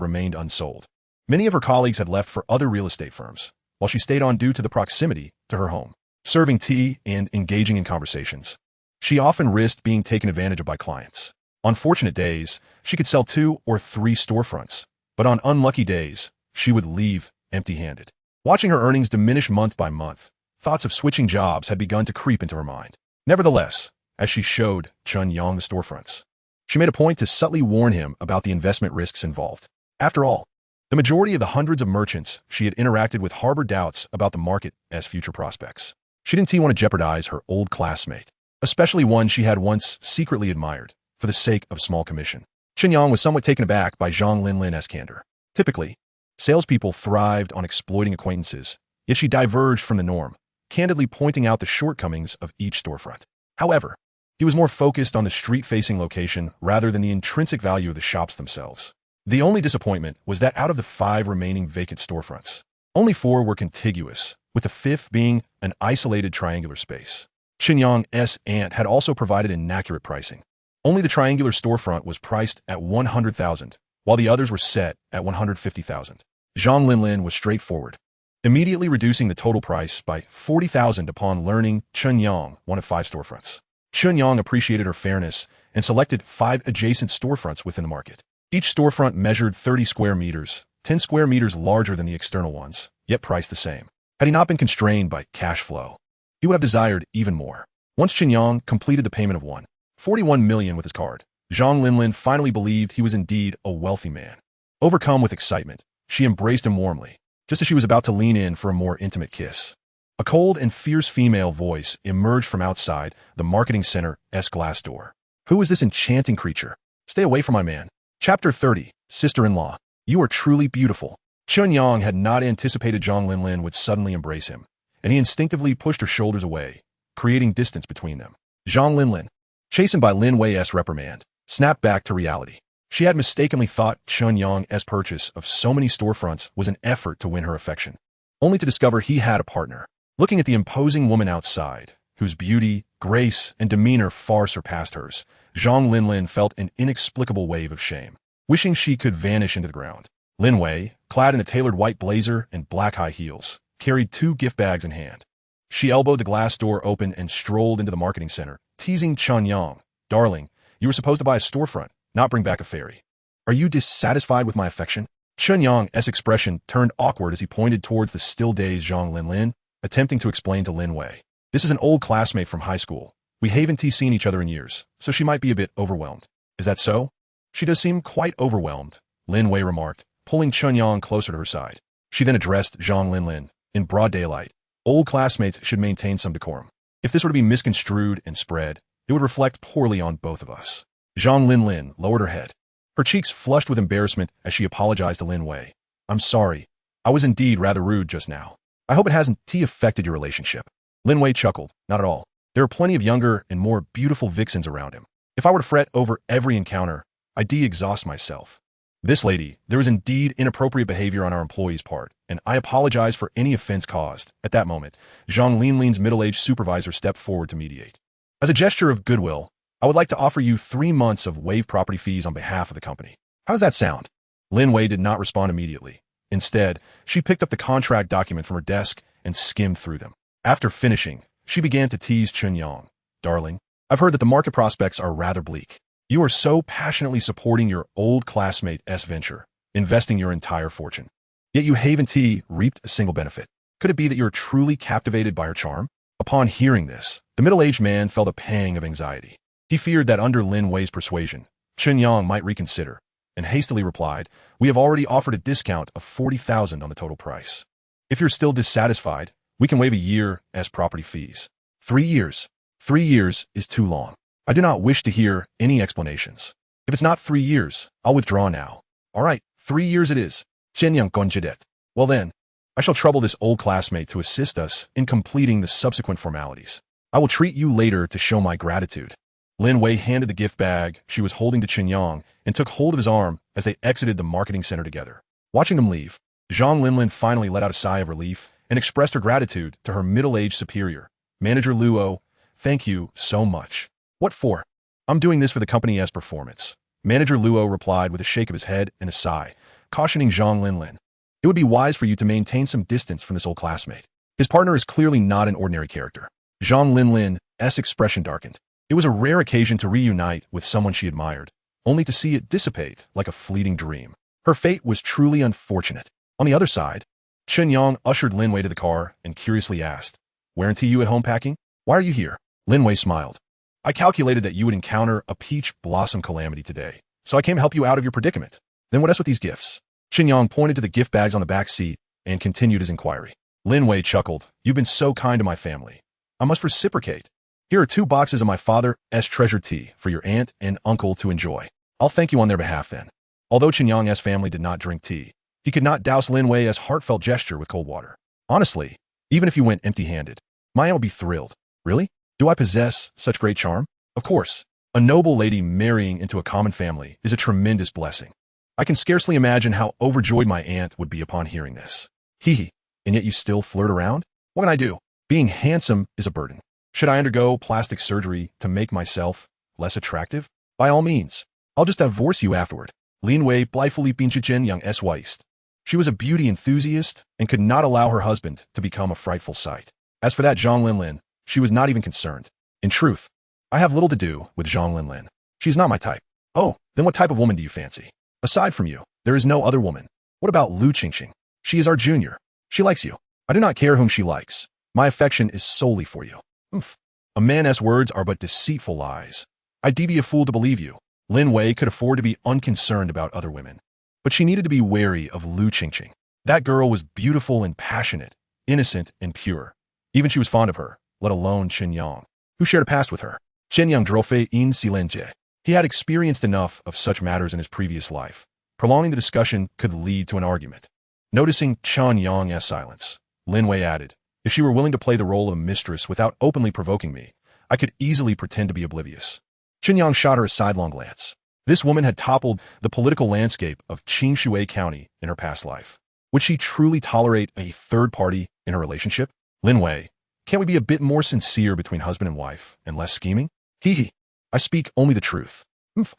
remained unsold. Many of her colleagues had left for other real estate firms, while she stayed on due to the proximity to her home, serving tea and engaging in conversations. She often risked being taken advantage of by clients. On fortunate days, she could sell 2 or 3 storefronts, but on unlucky days, she would leave empty-handed. Watching her earnings diminish month by month, thoughts of switching jobs had begun to creep into her mind. Nevertheless, as she showed Chen Yang the storefronts, she made a point to subtly warn him about the investment risks involved. After all, the majority of the hundreds of merchants she had interacted with harbored doubts about the market as future prospects. She didn't want to jeopardize her old classmate, especially one she had once secretly admired, for the sake of a small commission. Chen Yang was somewhat taken aback by Zhang Linlin's candor. Typically, salespeople thrived on exploiting acquaintances, yet she diverged from the norm, candidly pointing out the shortcomings of each storefront. However, he was more focused on the street-facing location rather than the intrinsic value of the shops themselves. The only disappointment was that out of the 5 remaining vacant storefronts, only 4 were contiguous, with the 5th being an isolated triangular space. Chen Yang's aunt had also provided inaccurate pricing. Only the triangular storefront was priced at 100,000, while the others were set at 150,000. Zhang Linlin was straightforward, immediately reducing the total price by 40,000 upon learning Chen Yang wanted 5 storefronts. Chen Yang appreciated her fairness and selected 5 adjacent storefronts within the market. Each storefront measured 30 square meters, 10 square meters larger than the external ones, yet priced the same. Had he not been constrained by cash flow, he would have desired even more. Once Chen Yang completed the payment of 41 million with his card, Zhang Linlin finally believed he was indeed a wealthy man. Overcome with excitement, she embraced him warmly, just as she was about to lean in for a more intimate kiss. A cold and fierce female voice emerged from outside the marketing center's glass door. Who is this enchanting creature? Stay away from my man. Chapter 30, Sister-in-Law. You are truly beautiful. Chen Yang had not anticipated Zhang Linlin would suddenly embrace him, and he instinctively pushed her shoulders away, creating distance between them. Zhang Linlin, chastened by Lin Wei's reprimand, snapped back to reality. She had mistakenly thought Chen Yang's purchase of so many storefronts was an effort to win her affection, only to discover he had a partner. Looking at the imposing woman outside, whose beauty, grace, and demeanor far surpassed hers, Zhang Linlin felt an inexplicable wave of shame, wishing she could vanish into the ground. Lin Wei, clad in a tailored white blazer and black high heels, carried 2 gift bags in hand. She elbowed the glass door open and strolled into the marketing center, teasing Chen Yang. Darling, you were supposed to buy a storefront, not bring back a fairy. Are you dissatisfied with my affection? Chen Yang's expression turned awkward as he pointed towards the still-dazed Zhang Linlin, attempting to explain to Lin Wei. This is an old classmate from high school. We haven't seen each other in years, so she might be a bit overwhelmed. Is that so? She does seem quite overwhelmed, Lin Wei remarked, pulling Chen Yang closer to her side. She then addressed Zhang Linlin. In broad daylight, old classmates should maintain some decorum. If this were to be misconstrued and spread, it would reflect poorly on both of us. Zhang Linlin lowered her head. Her cheeks flushed with embarrassment as she apologized to Lin Wei. I'm sorry. I was indeed rather rude just now. I hope it hasn't affected your relationship. Lin Wei chuckled. Not at all. There are plenty of younger and more beautiful vixens around him. If I were to fret over every encounter, I'd exhaust myself. This lady, there is indeed inappropriate behavior on our employee's part, and I apologize for any offense caused. At that moment, Zhang Linlin's middle-aged supervisor stepped forward to mediate. As a gesture of goodwill, I would like to offer you 3 months of waived property fees on behalf of the company. How does that sound? Lin Wei did not respond immediately. Instead, she picked up the contract document from her desk and skimmed through them. After finishing, she began to tease Chen Yang. Darling, I've heard that the market prospects are rather bleak. You are so passionately supporting your old classmate's venture, investing your entire fortune. Yet you haven't reaped a single benefit. Could it be that you are truly captivated by her charm? Upon hearing this, the middle-aged man felt a pang of anxiety. He feared that under Lin Wei's persuasion, Chen Yang might reconsider, and hastily replied, we have already offered a discount of 40,000 on the total price. If you're still dissatisfied, we can waive a year as property fees. 3 years. 3 years is too long. I do not wish to hear any explanations. If it's not 3 years, I'll withdraw now. All right, 3 years it is. Chen Yang gonjidet. Well then, I shall trouble this old classmate to assist us in completing the subsequent formalities. I will treat you later to show my gratitude. Lin Wei handed the gift bag she was holding to Chen Yang and took hold of his arm as they exited the marketing center together. Watching them leave, Zhang Linlin finally let out a sigh of relief and expressed her gratitude to her middle-aged superior, Manager Luo. Thank you so much. What for? I'm doing this for the company's performance. Manager Luo replied with a shake of his head and a sigh, cautioning Zhang Linlin. It would be wise for you to maintain some distance from this old classmate. His partner is clearly not an ordinary character. Zhang Linlin's expression darkened. It was a rare occasion to reunite with someone she admired, only to see it dissipate like a fleeting dream. Her fate was truly unfortunate. On the other side, Chen Yang ushered Lin Wei to the car and curiously asked, "Weren't you at home packing? Why are you here?" Lin Wei smiled. "I calculated that you would encounter a peach blossom calamity today, so I came to help you out of your predicament." "Then what else with these gifts?" Chen Yang pointed to the gift bags on the back seat and continued his inquiry. Lin Wei chuckled. "You've been so kind to my family. I must reciprocate. Here are 2 boxes of my father's treasured tea for your aunt and uncle to enjoy. I'll thank you on their behalf then." Although Chen Yang's family did not drink tea, he could not douse Lin Wei's heartfelt gesture with cold water. "Honestly, even if you went empty-handed, my aunt would be thrilled." "Really? Do I possess such great charm?" "Of course. A noble lady marrying into a common family is a tremendous blessing. I can scarcely imagine how overjoyed my aunt would be upon hearing this." "Hee hee. And yet you still flirt around? What can I do? Being handsome is a burden. Should I undergo plastic surgery to make myself less attractive? By all means. I'll just divorce you afterward." Lin Wei blithely pinch Chen Yang's waist. She was a beauty enthusiast and could not allow her husband to become a frightful sight. As for that Zhang Linlin, she was not even concerned. "In truth, I have little to do with Zhang Linlin. She's not my type." "Oh, then what type of woman do you fancy? Aside from you, there is no other woman." "What about Lu Qingxing? She is our junior. She likes you." "I do not care whom she likes. My affection is solely for you." "Oomph. A man's words are but deceitful lies. I'd be a fool to believe you." Lin Wei could afford to be unconcerned about other women, but she needed to be wary of Lu Qingxing. That girl was beautiful and passionate, innocent and pure. Even she was fond of her, let alone Chen Yang, who shared a past with her. Chen Yang drofe in silence. He had experienced enough of such matters in his previous life. Prolonging the discussion could lead to an argument. Noticing Chen Yang's silence, Lin Wei added, "If she were willing to play the role of a mistress without openly provoking me, I could easily pretend to be oblivious." Chen Yang shot her a sidelong glance. This woman had toppled the political landscape of Qingshui County in her past life. Would she truly tolerate a third party in her relationship? "Lin Wei, can't we be a bit more sincere between husband and wife, and less scheming?" "Hee hee. I speak only the truth."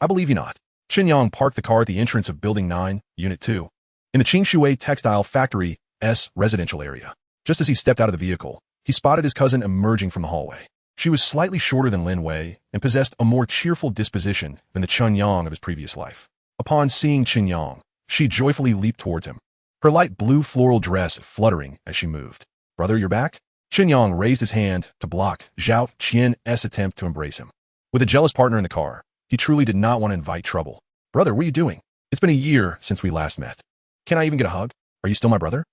"I believe you not." Chen Yang parked the car at the entrance of Building 9, Unit 2, in the Qingshui Textile Factory's residential area. Just as he stepped out of the vehicle, he spotted his cousin emerging from the hallway. She was slightly shorter than Lin Wei and possessed a more cheerful disposition than the Chen Yang of his previous life. Upon seeing Chen Yang, she joyfully leaped towards him, her light blue floral dress fluttering as she moved. "Brother, you're back?" Chen Yang raised his hand to block Zhao Qian's attempt to embrace him. With a jealous partner in the car, he truly did not want to invite trouble. "Brother, what are you doing? It's been a year since we last met. Can I even get a hug? Are you still my brother?"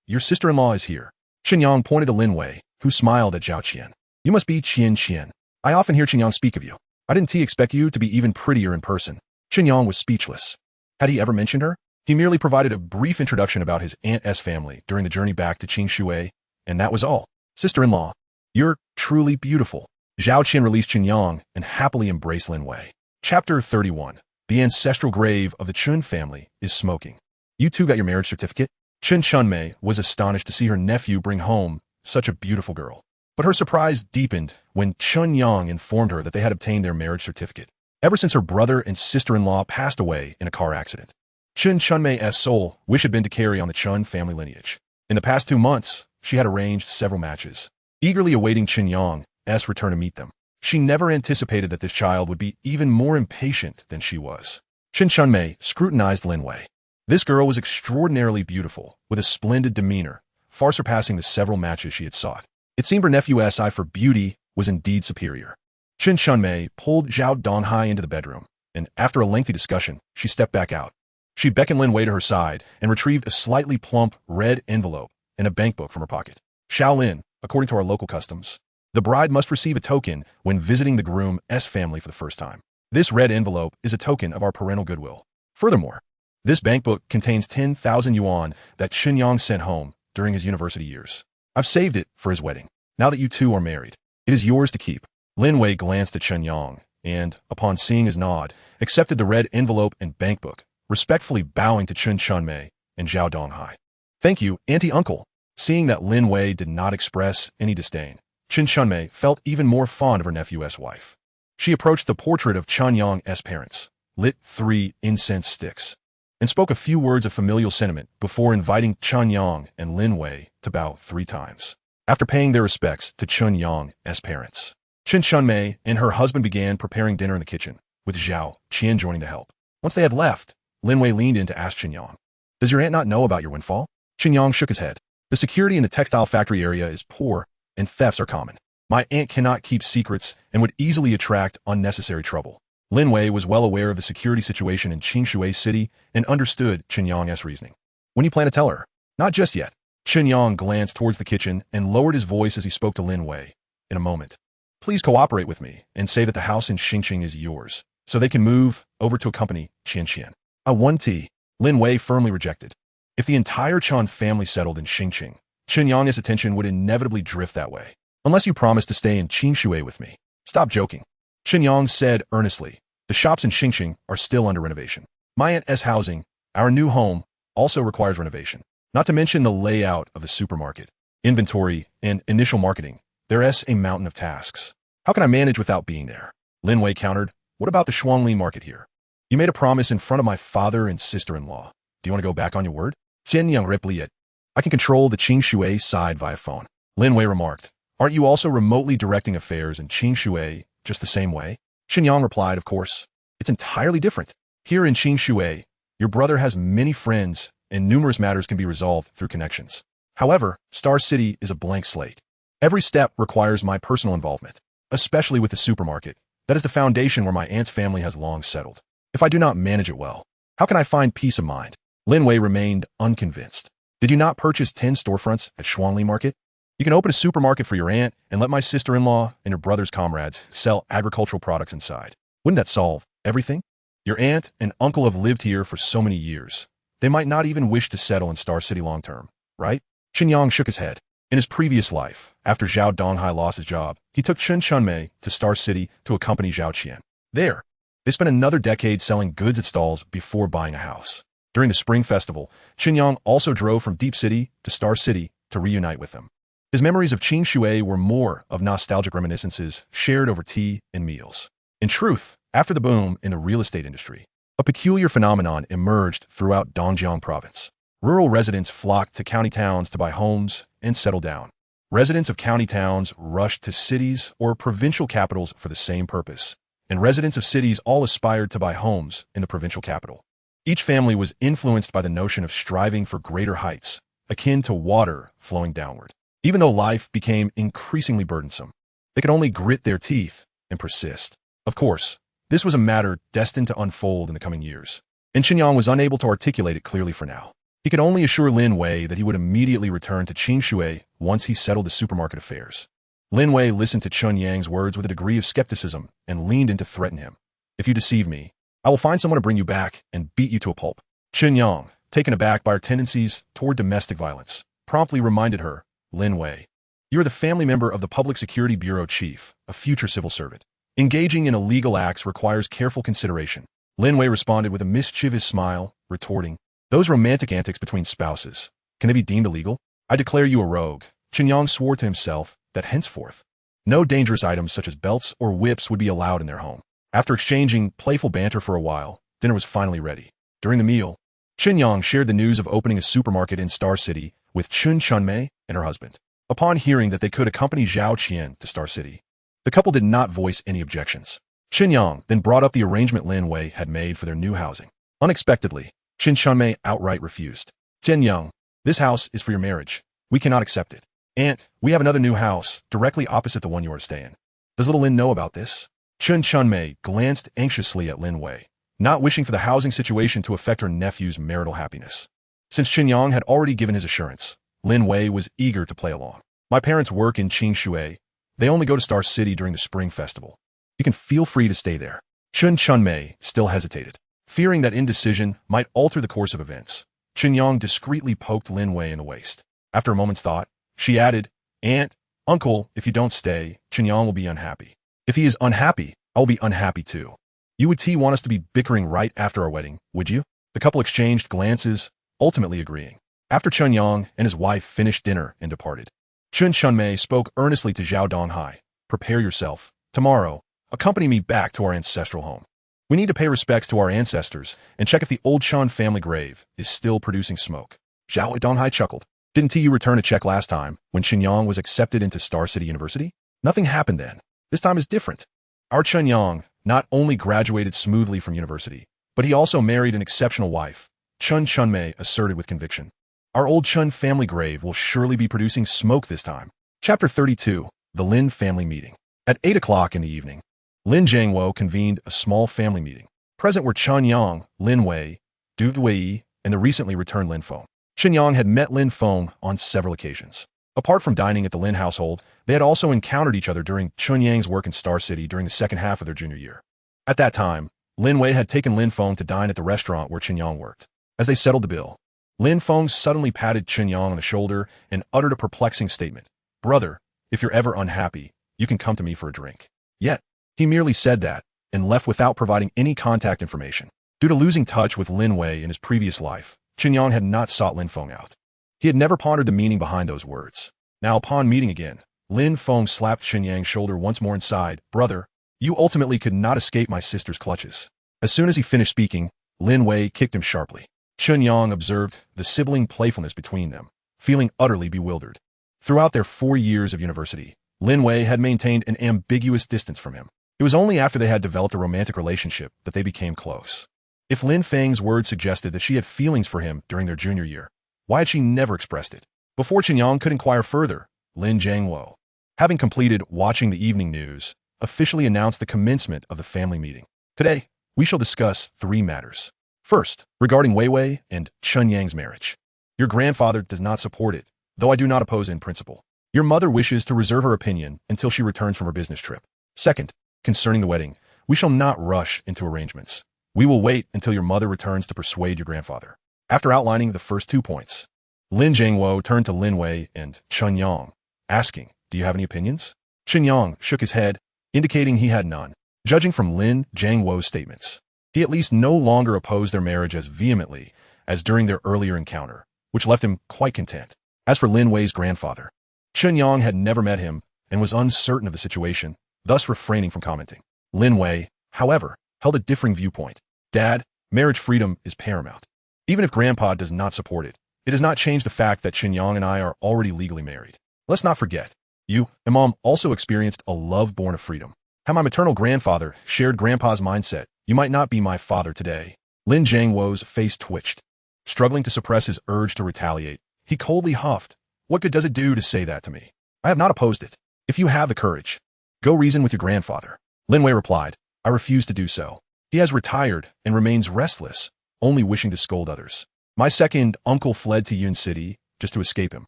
Your sister-in-law is here." Chen Yang pointed to Lin Wei, who smiled at Zhao Qian. "You must be Qian. I often hear Chen Yang speak of you. I didn't expect you to be even prettier in person." Chen Yang was speechless. Had he ever mentioned her? He merely provided a brief introduction about his aunt's family during the journey back to Qingshui, and that was all. "Sister-in-law, you're truly beautiful." Zhao Qian released Chen Yang and happily embraced Lin Wei. Chapter 31. The ancestral grave of the Chun family is smoking. "You two got your marriage certificate?" Chen Chunmei was astonished to see her nephew bring home such a beautiful girl. But her surprise deepened when Chen Yang informed her that they had obtained their marriage certificate ever since her brother and sister-in-law passed away in a car accident. Chen Chunmei's sole wish had been to carry on the Chun family lineage. In the past 2 months, she had arranged several matches, eagerly awaiting Chen Yang's return to meet them. She never anticipated that this child would be even more impatient than she was. Chen Chunmei scrutinized Lin Wei. This girl was extraordinarily beautiful, with a splendid demeanor, far surpassing the several matches she had sought. It seemed her nephew's eye for beauty was indeed superior. Chen Chunmei pulled Zhao Donghai into the bedroom, and after a lengthy discussion, she stepped back out. She beckoned Lin Wei to her side and retrieved a slightly plump red envelope and a bankbook from her pocket. "Shaolin, according to our local customs, the bride must receive a token when visiting the groom's family for the first time. This red envelope is a token of our parental goodwill. Furthermore, this bankbook contains 10,000 yuan that Chen Yang sent home during his university years. I've saved it for his wedding. Now that you two are married, it is yours to keep." Lin Wei glanced at Chen Yang and, upon seeing his nod, accepted the red envelope and bankbook, respectfully bowing to Chen Chunmei and Zhao Donghai. "Thank you, auntie-uncle." Seeing that Lin Wei did not express any disdain, Chen Chunmei felt even more fond of her nephew's wife. She approached the portrait of Chen Yang's parents, lit 3 incense sticks. and spoke a few words of familial sentiment before inviting Chen Yang and Lin Wei to bow 3 times. After paying their respects to Chen Yang's parents, Chen Chunmei and her husband began preparing dinner in the kitchen, with Zhao Qian joining to help. Once they had left, Lin Wei leaned in to ask Chen Yang, "Does your aunt not know about your windfall?" Chen Yang shook his head. "The security in the textile factory area is poor, and thefts are common. My aunt cannot keep secrets and would easily attract unnecessary trouble." Lin Wei was well aware of the security situation in Qingshui City and understood Chen Yang's reasoning. "When you plan to tell her?" "Not just yet." Chen Yang glanced towards the kitchen and lowered his voice as he spoke to Lin Wei. "In a moment. Please cooperate with me and say that the house in Xingqing is yours, so they can move over to accompany Qian. I want tea." Lin Wei firmly rejected. If the entire Chen family settled in Xingqing, Chen Yang's attention would inevitably drift that way. "Unless you promise to stay in Qingshui with me." "Stop joking," Chen Yang said earnestly. "The shops in Xingqing are still under renovation. My aunt's housing, our new home, also requires renovation. Not to mention the layout of the supermarket, inventory, and initial marketing. There's a mountain of tasks. How can I manage without being there?" Lin Wei countered. "What about the Shuangli market here? You made a promise in front of my father and sister-in-law. Do you want to go back on your word?" Chen Yang replied, "I can control the Qingshui side via phone." Lin Wei remarked, "Aren't you also remotely directing affairs in Qingshui just the same way?" Chen Yang replied, "Of course. It's entirely different. Here in Qingshui, your brother has many friends and numerous matters can be resolved through connections. However, Star City is a blank slate. Every step requires my personal involvement, especially with the supermarket. That is the foundation where my aunt's family has long settled. If I do not manage it well, how can I find peace of mind?" Lin Wei remained unconvinced. "Did you not purchase 10 storefronts at Shuangli Market? You can open a supermarket for your aunt and let my sister-in-law and your brother's comrades sell agricultural products inside. Wouldn't that solve everything? Your aunt and uncle have lived here for so many years. They might not even wish to settle in Star City long-term, right?" Chen Yang shook his head. In his previous life, after Zhao Donghai lost his job, he took Chen Chunmei to Star City to accompany Zhao Qian. There, they spent another decade selling goods at stalls before buying a house. During the Spring Festival, Chen Yang also drove from Deep City to Star City to reunite with them. His memories of Qingshui were more of nostalgic reminiscences shared over tea and meals. In truth, after the boom in the real estate industry, a peculiar phenomenon emerged throughout Dongjiang province. Rural residents flocked to county towns to buy homes and settle down. Residents of county towns rushed to cities or provincial capitals for the same purpose, and residents of cities all aspired to buy homes in the provincial capital. Each family was influenced by the notion of striving for greater heights, akin to water flowing downward. Even though life became increasingly burdensome, they could only grit their teeth and persist. Of course, this was a matter destined to unfold in the coming years, and Chen Yang was unable to articulate it clearly for now. He could only assure Lin Wei that he would immediately return to Qingshui once he settled the supermarket affairs. Lin Wei listened to Chen Yang's words with a degree of skepticism and leaned in to threaten him. "If you deceive me, I will find someone to bring you back and beat you to a pulp." Chen Yang, taken aback by her tendencies toward domestic violence, promptly reminded her, "Lin Wei, you are the family member of the Public Security Bureau chief, a future civil servant. Engaging in illegal acts requires careful consideration." Lin Wei responded with a mischievous smile, retorting, "Those romantic antics between spouses, can they be deemed illegal? I declare you a rogue." Chen Yang swore to himself that henceforth, no dangerous items such as belts or whips would be allowed in their home. After exchanging playful banter for a while, dinner was finally ready. During the meal, Chen Yang shared the news of opening a supermarket in Star City with Chen Chunmei and her husband. Upon hearing that they could accompany Zhao Qian to Star City, the couple did not voice any objections. Chen Yang then brought up the arrangement Lin Wei had made for their new housing. Unexpectedly, Chen Chunmei outright refused. "Chen Yang, this house is for your marriage. We cannot accept it. Aunt, we have another new house directly opposite the one you are staying. Does little Lin know about this?" Chen Chunmei glanced anxiously at Lin Wei, not wishing for the housing situation to affect her nephew's marital happiness. Since Chen Yang had already given his assurance, Lin Wei was eager to play along. "My parents work in Qingshui. They only go to Star City during the Spring Festival. You can feel free to stay there." Chen Chunmei still hesitated. Fearing that indecision might alter the course of events, Chen Yang discreetly poked Lin Wei in the waist. After a moment's thought, she added, "Aunt, uncle, if you don't stay, Chen Yang will be unhappy. If he is unhappy, I will be unhappy too. You would want us to be bickering right after our wedding, would you?" The couple exchanged glances, ultimately agreeing. After Chen Yang and his wife finished dinner and departed, Chen Chunmei spoke earnestly to Zhao Donghai. "Prepare yourself. Tomorrow, accompany me back to our ancestral home. We need to pay respects to our ancestors and check if the old Chen family grave is still producing smoke. Zhao Donghai chuckled. Didn't you return a check last time when Chen Yang was accepted into Star City University? Nothing happened then. This time is different. Our Chen Yang not only graduated smoothly from university, but he also married an exceptional wife, Chen Chunmei asserted with conviction. Our old Chen family grave will surely be producing smoke this time. Chapter 32, The Lin Family Meeting. At 8 o'clock in the evening, Lin Jiangwo convened a small family meeting. Present were Chen Yang, Lin Wei, Du Wei, and the recently returned Lin Feng. Chen Yang had met Lin Feng on several occasions. Apart from dining at the Lin household, they had also encountered each other during Chen Yang's work in Star City during the second half of their junior year. At that time, Lin Wei had taken Lin Feng to dine at the restaurant where Chen Yang worked. As they settled the bill, Lin Feng suddenly patted Chen Yang on the shoulder and uttered a perplexing statement. Brother, if you're ever unhappy, you can come to me for a drink. Yet, he merely said that and left without providing any contact information. Due to losing touch with Lin Wei in his previous life, Chen Yang had not sought Lin Feng out. He had never pondered the meaning behind those words. Now, upon meeting again, Lin Feng slapped Chen Yang's shoulder once more and sighed, Brother, you ultimately could not escape my sister's clutches. As soon as he finished speaking, Lin Wei kicked him sharply. Chen Yang observed the sibling playfulness between them, feeling utterly bewildered. Throughout their 4 years of university, Lin Wei had maintained an ambiguous distance from him. It was only after they had developed a romantic relationship that they became close. If Lin Feng's words suggested that she had feelings for him during their junior year, why had she never expressed it? Before Chen Yang could inquire further, Lin Jiangwo, having completed watching the evening news, officially announced the commencement of the family meeting. Today, we shall discuss 3 matters. First, regarding Wei Wei and Chen Yang's marriage. Your grandfather does not support it, though I do not oppose it in principle. Your mother wishes to reserve her opinion until she returns from her business trip. Second, concerning the wedding, we shall not rush into arrangements. We will wait until your mother returns to persuade your grandfather. After outlining the first 2 points, Lin Jiangwo turned to Lin Wei and Chen Yang, asking, Do you have any opinions? Chen Yang shook his head, indicating he had none. Judging from Lin Jiangwo's statements, he at least no longer opposed their marriage as vehemently as during their earlier encounter, which left him quite content. As for Lin Wei's grandfather, Chen Yang had never met him and was uncertain of the situation, thus refraining from commenting. Lin Wei, however, held a differing viewpoint. Dad, marriage freedom is paramount. Even if Grandpa does not support it, it does not change the fact that Chen Yang and I are already legally married. Let's not forget, you and Mom also experienced a love born of freedom. Had my maternal grandfather shared Grandpa's mindset, you might not be my father today. Lin Jiangwo's face twitched. Struggling to suppress his urge to retaliate, he coldly huffed. What good does it do to say that to me? I have not opposed it. If you have the courage, go reason with your grandfather. Lin Wei replied, I refuse to do so. He has retired and remains restless, only wishing to scold others. My second uncle fled to Yun City just to escape him.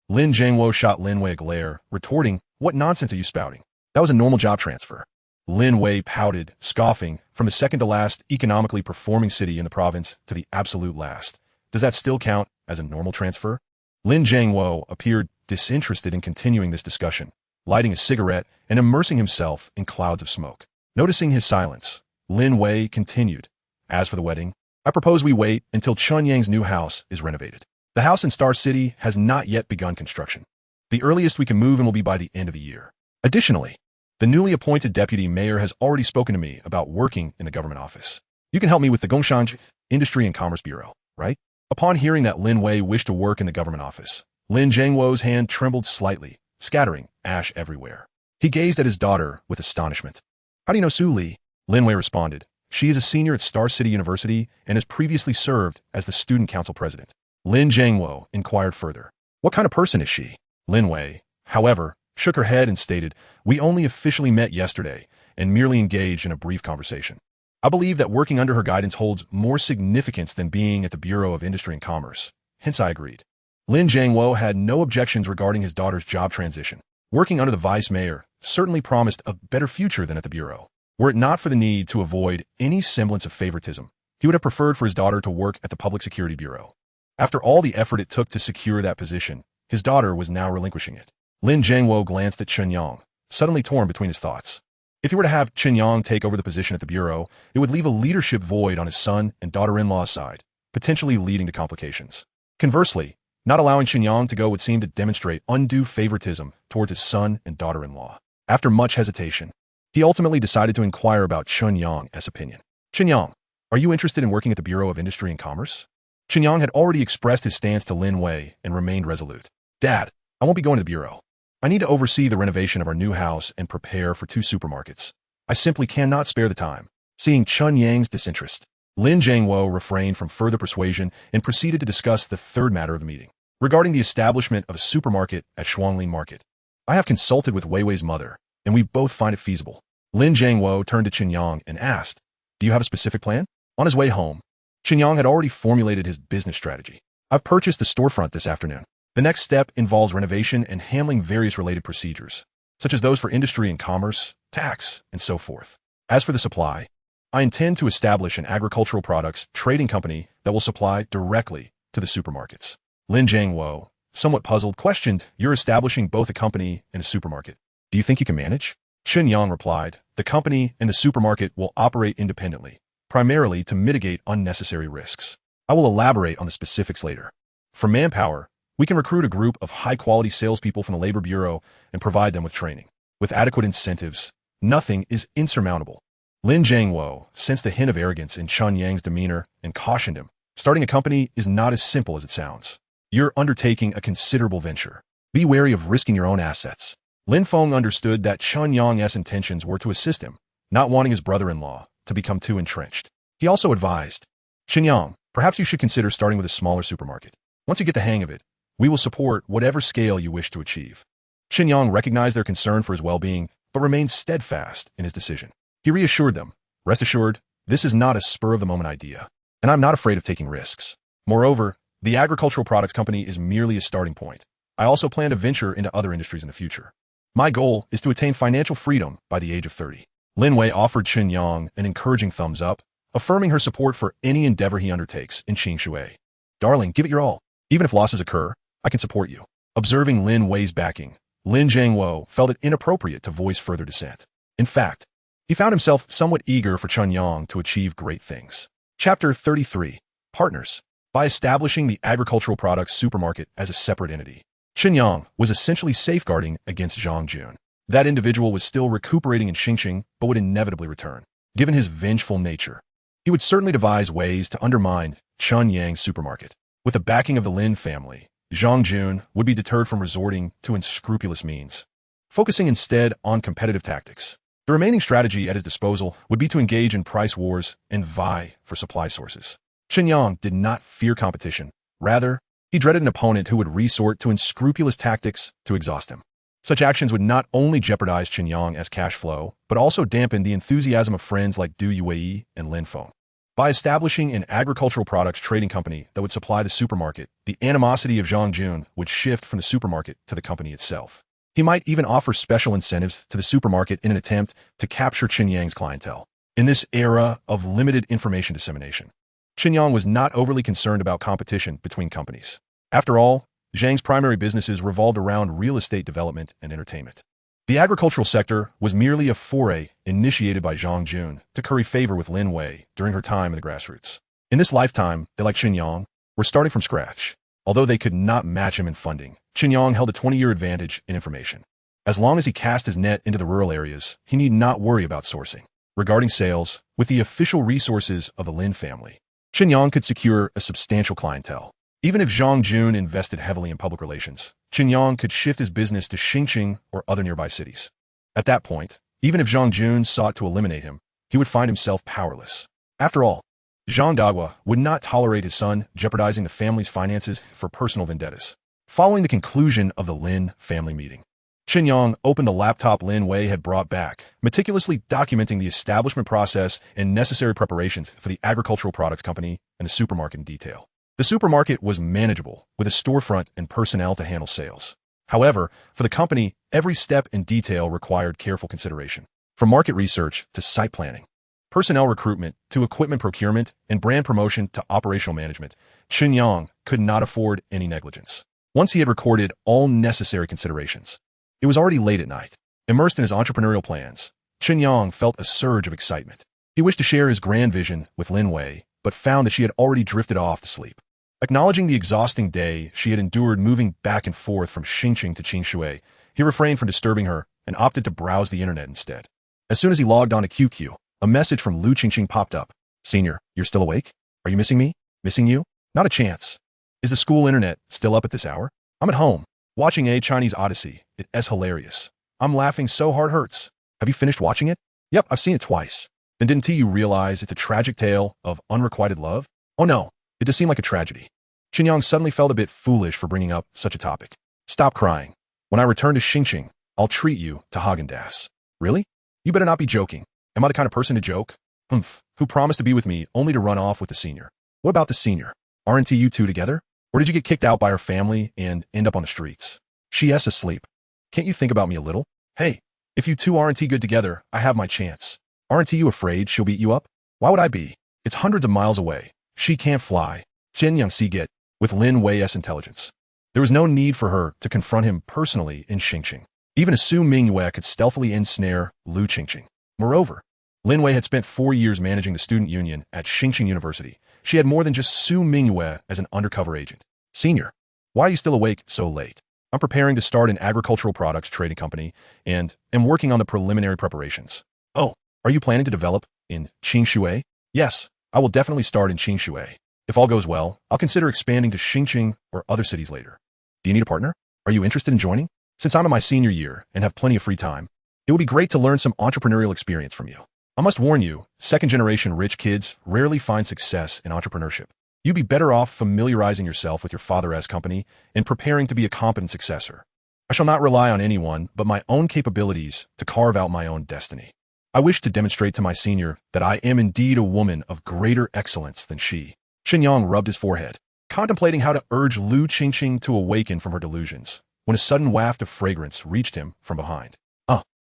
Lin Jiangwo shot Lin Wei a glare, retorting, What nonsense are you spouting? That was a normal job transfer. Lin Wei pouted, scoffing, from the second to last economically performing city in the province to the absolute last. Does that still count as a normal transfer? Lin Jiangwo appeared disinterested in continuing this discussion, lighting a cigarette and immersing himself in clouds of smoke. Noticing his silence, Lin Wei continued, As for the wedding, I propose we wait until Chen Yang's new house is renovated. The house in Star City has not yet begun construction. The earliest we can move in will be by the end of the year. Additionally, the newly appointed deputy mayor has already spoken to me about working in the government office. You can help me with the Gongshan Industry and Commerce Bureau, right? Upon hearing that Lin Wei wished to work in the government office, Lin Jiangwo's hand trembled slightly, scattering ash everywhere. He gazed at his daughter with astonishment. How do you know Su Li? Lin Wei responded. She is a senior at Star City University and has previously served as the student council president. Lin Jiangwo inquired further. What kind of person is she? Lin Wei, however, shook her head and stated, We only officially met yesterday and merely engaged in a brief conversation. I believe that working under her guidance holds more significance than being at the Bureau of Industry and Commerce. Hence I agreed. Lin Jiangwo had no objections regarding his daughter's job transition. Working under the vice mayor certainly promised a better future than at the Bureau. Were it not for the need to avoid any semblance of favoritism, he would have preferred for his daughter to work at the Public Security Bureau. After all the effort it took to secure that position, his daughter was now relinquishing it. Lin Jiangwo glanced at Chen Yang, suddenly torn between his thoughts. If he were to have Chen Yang take over the position at the Bureau, it would leave a leadership void on his son and daughter-in-law's side, potentially leading to complications. Conversely, not allowing Chen Yang to go would seem to demonstrate undue favoritism towards his son and daughter-in-law. After much hesitation, he ultimately decided to inquire about Chen Yang's opinion. Chen Yang, are you interested in working at the Bureau of Industry and Commerce? Chen Yang had already expressed his stance to Lin Wei and remained resolute. Dad, I won't be going to the Bureau. I need to oversee the renovation of our new house and prepare for 2 supermarkets. I simply cannot spare the time. Seeing Chen Yang's disinterest, Lin Zhangwo refrained from further persuasion and proceeded to discuss the third matter of the meeting, regarding the establishment of a supermarket at Shuanglin Market. I have consulted with Wei Wei's mother, and we both find it feasible. Lin Zhangwo turned to Chen Yang and asked, do you have a specific plan? On his way home, Chen Yang had already formulated his business strategy. I've purchased the storefront this afternoon. The next step involves renovation and handling various related procedures, such as those for industry and commerce, tax, and so forth. As for the supply, I intend to establish an agricultural products trading company that will supply directly to the supermarkets. Lin Zhangwo, somewhat puzzled, questioned, you're establishing both a company and a supermarket. Do you think you can manage? Chen Yang replied, the company and the supermarket will operate independently, primarily to mitigate unnecessary risks. I will elaborate on the specifics later. For manpower, we can recruit a group of high-quality salespeople from the Labor Bureau and provide them with training. With adequate incentives, nothing is insurmountable. Lin Zhangwo sensed a hint of arrogance in Chen Yang's demeanor and cautioned him. Starting a company is not as simple as it sounds. You're undertaking a considerable venture. Be wary of risking your own assets. Lin Feng understood that Chen Yang's intentions were to assist him, not wanting his brother-in-law to become too entrenched. He also advised, Chen Yang, perhaps you should consider starting with a smaller supermarket. Once you get the hang of it, we will support whatever scale you wish to achieve. Chen Yang recognized their concern for his well-being, but remained steadfast in his decision. He reassured them, rest assured, this is not a spur-of-the-moment idea, and I'm not afraid of taking risks. Moreover, the agricultural products company is merely a starting point. I also plan to venture into other industries in the future. My goal is to attain financial freedom by the age of 30. Lin Wei offered Chen Yang an encouraging thumbs up, affirming her support for any endeavor he undertakes in Qingshui. Darling, give it your all. Even if losses occur, I can support you. Observing Lin Wei's backing, Lin Zhangwo felt it inappropriate to voice further dissent. In fact, he found himself somewhat eager for Chen Yang to achieve great things. Chapter 33. Partners. By establishing the agricultural products supermarket as a separate entity, Chen Yang was essentially safeguarding against Zhang Jun. That individual was still recuperating in Xingqing, but would inevitably return. Given his vengeful nature, he would certainly devise ways to undermine Chen Yang's supermarket. With the backing of the Lin family, Zhang Jun would be deterred from resorting to unscrupulous means, focusing instead on competitive tactics. The remaining strategy at his disposal would be to engage in price wars and vie for supply sources. Chen Yang did not fear competition. Rather, he dreaded an opponent who would resort to unscrupulous tactics to exhaust him. Such actions would not only jeopardize Chen Yang as cash flow, but also dampen the enthusiasm of friends like Du Yue and Lin Feng. By establishing an agricultural products trading company that would supply the supermarket, the animosity of Zhang Jun would shift from the supermarket to the company itself. He might even offer special incentives to the supermarket in an attempt to capture Chen Yang's clientele. In this era of limited information dissemination, Chen Yang was not overly concerned about competition between companies. After all, Zhang's primary businesses revolved around real estate development and entertainment. The agricultural sector was merely a foray initiated by Zhang Jun to curry favor with Lin Wei during her time in the grassroots. In this lifetime, they, like Chen Yang, were starting from scratch. Although they could not match him in funding, Chen Yang held a 20-year advantage in information. As long as he cast his net into the rural areas, he need not worry about sourcing. Regarding sales, with the official resources of the Lin family, Chen Yang could secure a substantial clientele. Even if Zhang Jun invested heavily in public relations, Chen Yang could shift his business to Xingqing or other nearby cities. At that point, even if Zhang Jun sought to eliminate him, he would find himself powerless. After all, Zhang Dagua would not tolerate his son jeopardizing the family's finances for personal vendettas. Following the conclusion of the Lin family meeting, Chen Yang opened the laptop Lin Wei had brought back, meticulously documenting the establishment process and necessary preparations for the agricultural products company and the supermarket in detail. The supermarket was manageable, with a storefront and personnel to handle sales. However, for the company, every step and detail required careful consideration. From market research to site planning, personnel recruitment to equipment procurement, and brand promotion to operational management, Chen Yang could not afford any negligence. Once he had recorded all necessary considerations, it was already late at night. Immersed in his entrepreneurial plans, Chen Yang felt a surge of excitement. He wished to share his grand vision with Lin Wei, but found that she had already drifted off to sleep. Acknowledging the exhausting day she had endured moving back and forth from Xingqing to Qingshui, he refrained from disturbing her and opted to browse the internet instead. As soon as he logged on to QQ, a message from Lu Qingqing popped up. Senior, you're still awake? Are you missing me? Missing you? Not a chance. Is the school internet still up at this hour? I'm at home, watching a Chinese Odyssey. It's hilarious. I'm laughing so hard hurts. Have you finished watching it? Yep, I've seen it twice. Then didn't you realize it's a tragic tale of unrequited love? Oh no, it does seem like a tragedy. Chen Yang suddenly felt a bit foolish for bringing up such a topic. Stop crying. When I return to Xingqing, I'll treat you to Haagen-Dazs. Really? You better not be joking. Am I the kind of person to joke? Who promised to be with me only to run off with the senior? What about the senior? Aren't you two together? Or did you get kicked out by her family and end up on the streets? She's asleep. Can't you think about me a little? Hey, if you two aren't good together, I have my chance. Aren't you afraid she'll beat you up? Why would I be? It's hundreds of miles away. She can't fly. Chen Yang get with Lin Wei's intelligence. There was no need for her to confront him personally in Xingqing. Even a Su Mingyue could stealthily ensnare Lu Qingqing. Moreover, Lin Wei had spent 4 years managing the student union at Xingqing University. She had more than just Su Mingyue as an undercover agent. Senior, why are you still awake so late? I'm preparing to start an agricultural products trading company and am working on the preliminary preparations. Oh, are you planning to develop in Qingshui? Yes, I will definitely start in Qingshui. If all goes well, I'll consider expanding to Xingqing or other cities later. Do you need a partner? Are you interested in joining? Since I'm in my senior year and have plenty of free time, it would be great to learn some entrepreneurial experience from you. I must warn you, second-generation rich kids rarely find success in entrepreneurship. You'd be better off familiarizing yourself with your father's company and preparing to be a competent successor. I shall not rely on anyone but my own capabilities to carve out my own destiny. I wish to demonstrate to my senior that I am indeed a woman of greater excellence than she. Chen Yang rubbed his forehead, contemplating how to urge Lu Qingqing to awaken from her delusions, when a sudden waft of fragrance reached him from behind.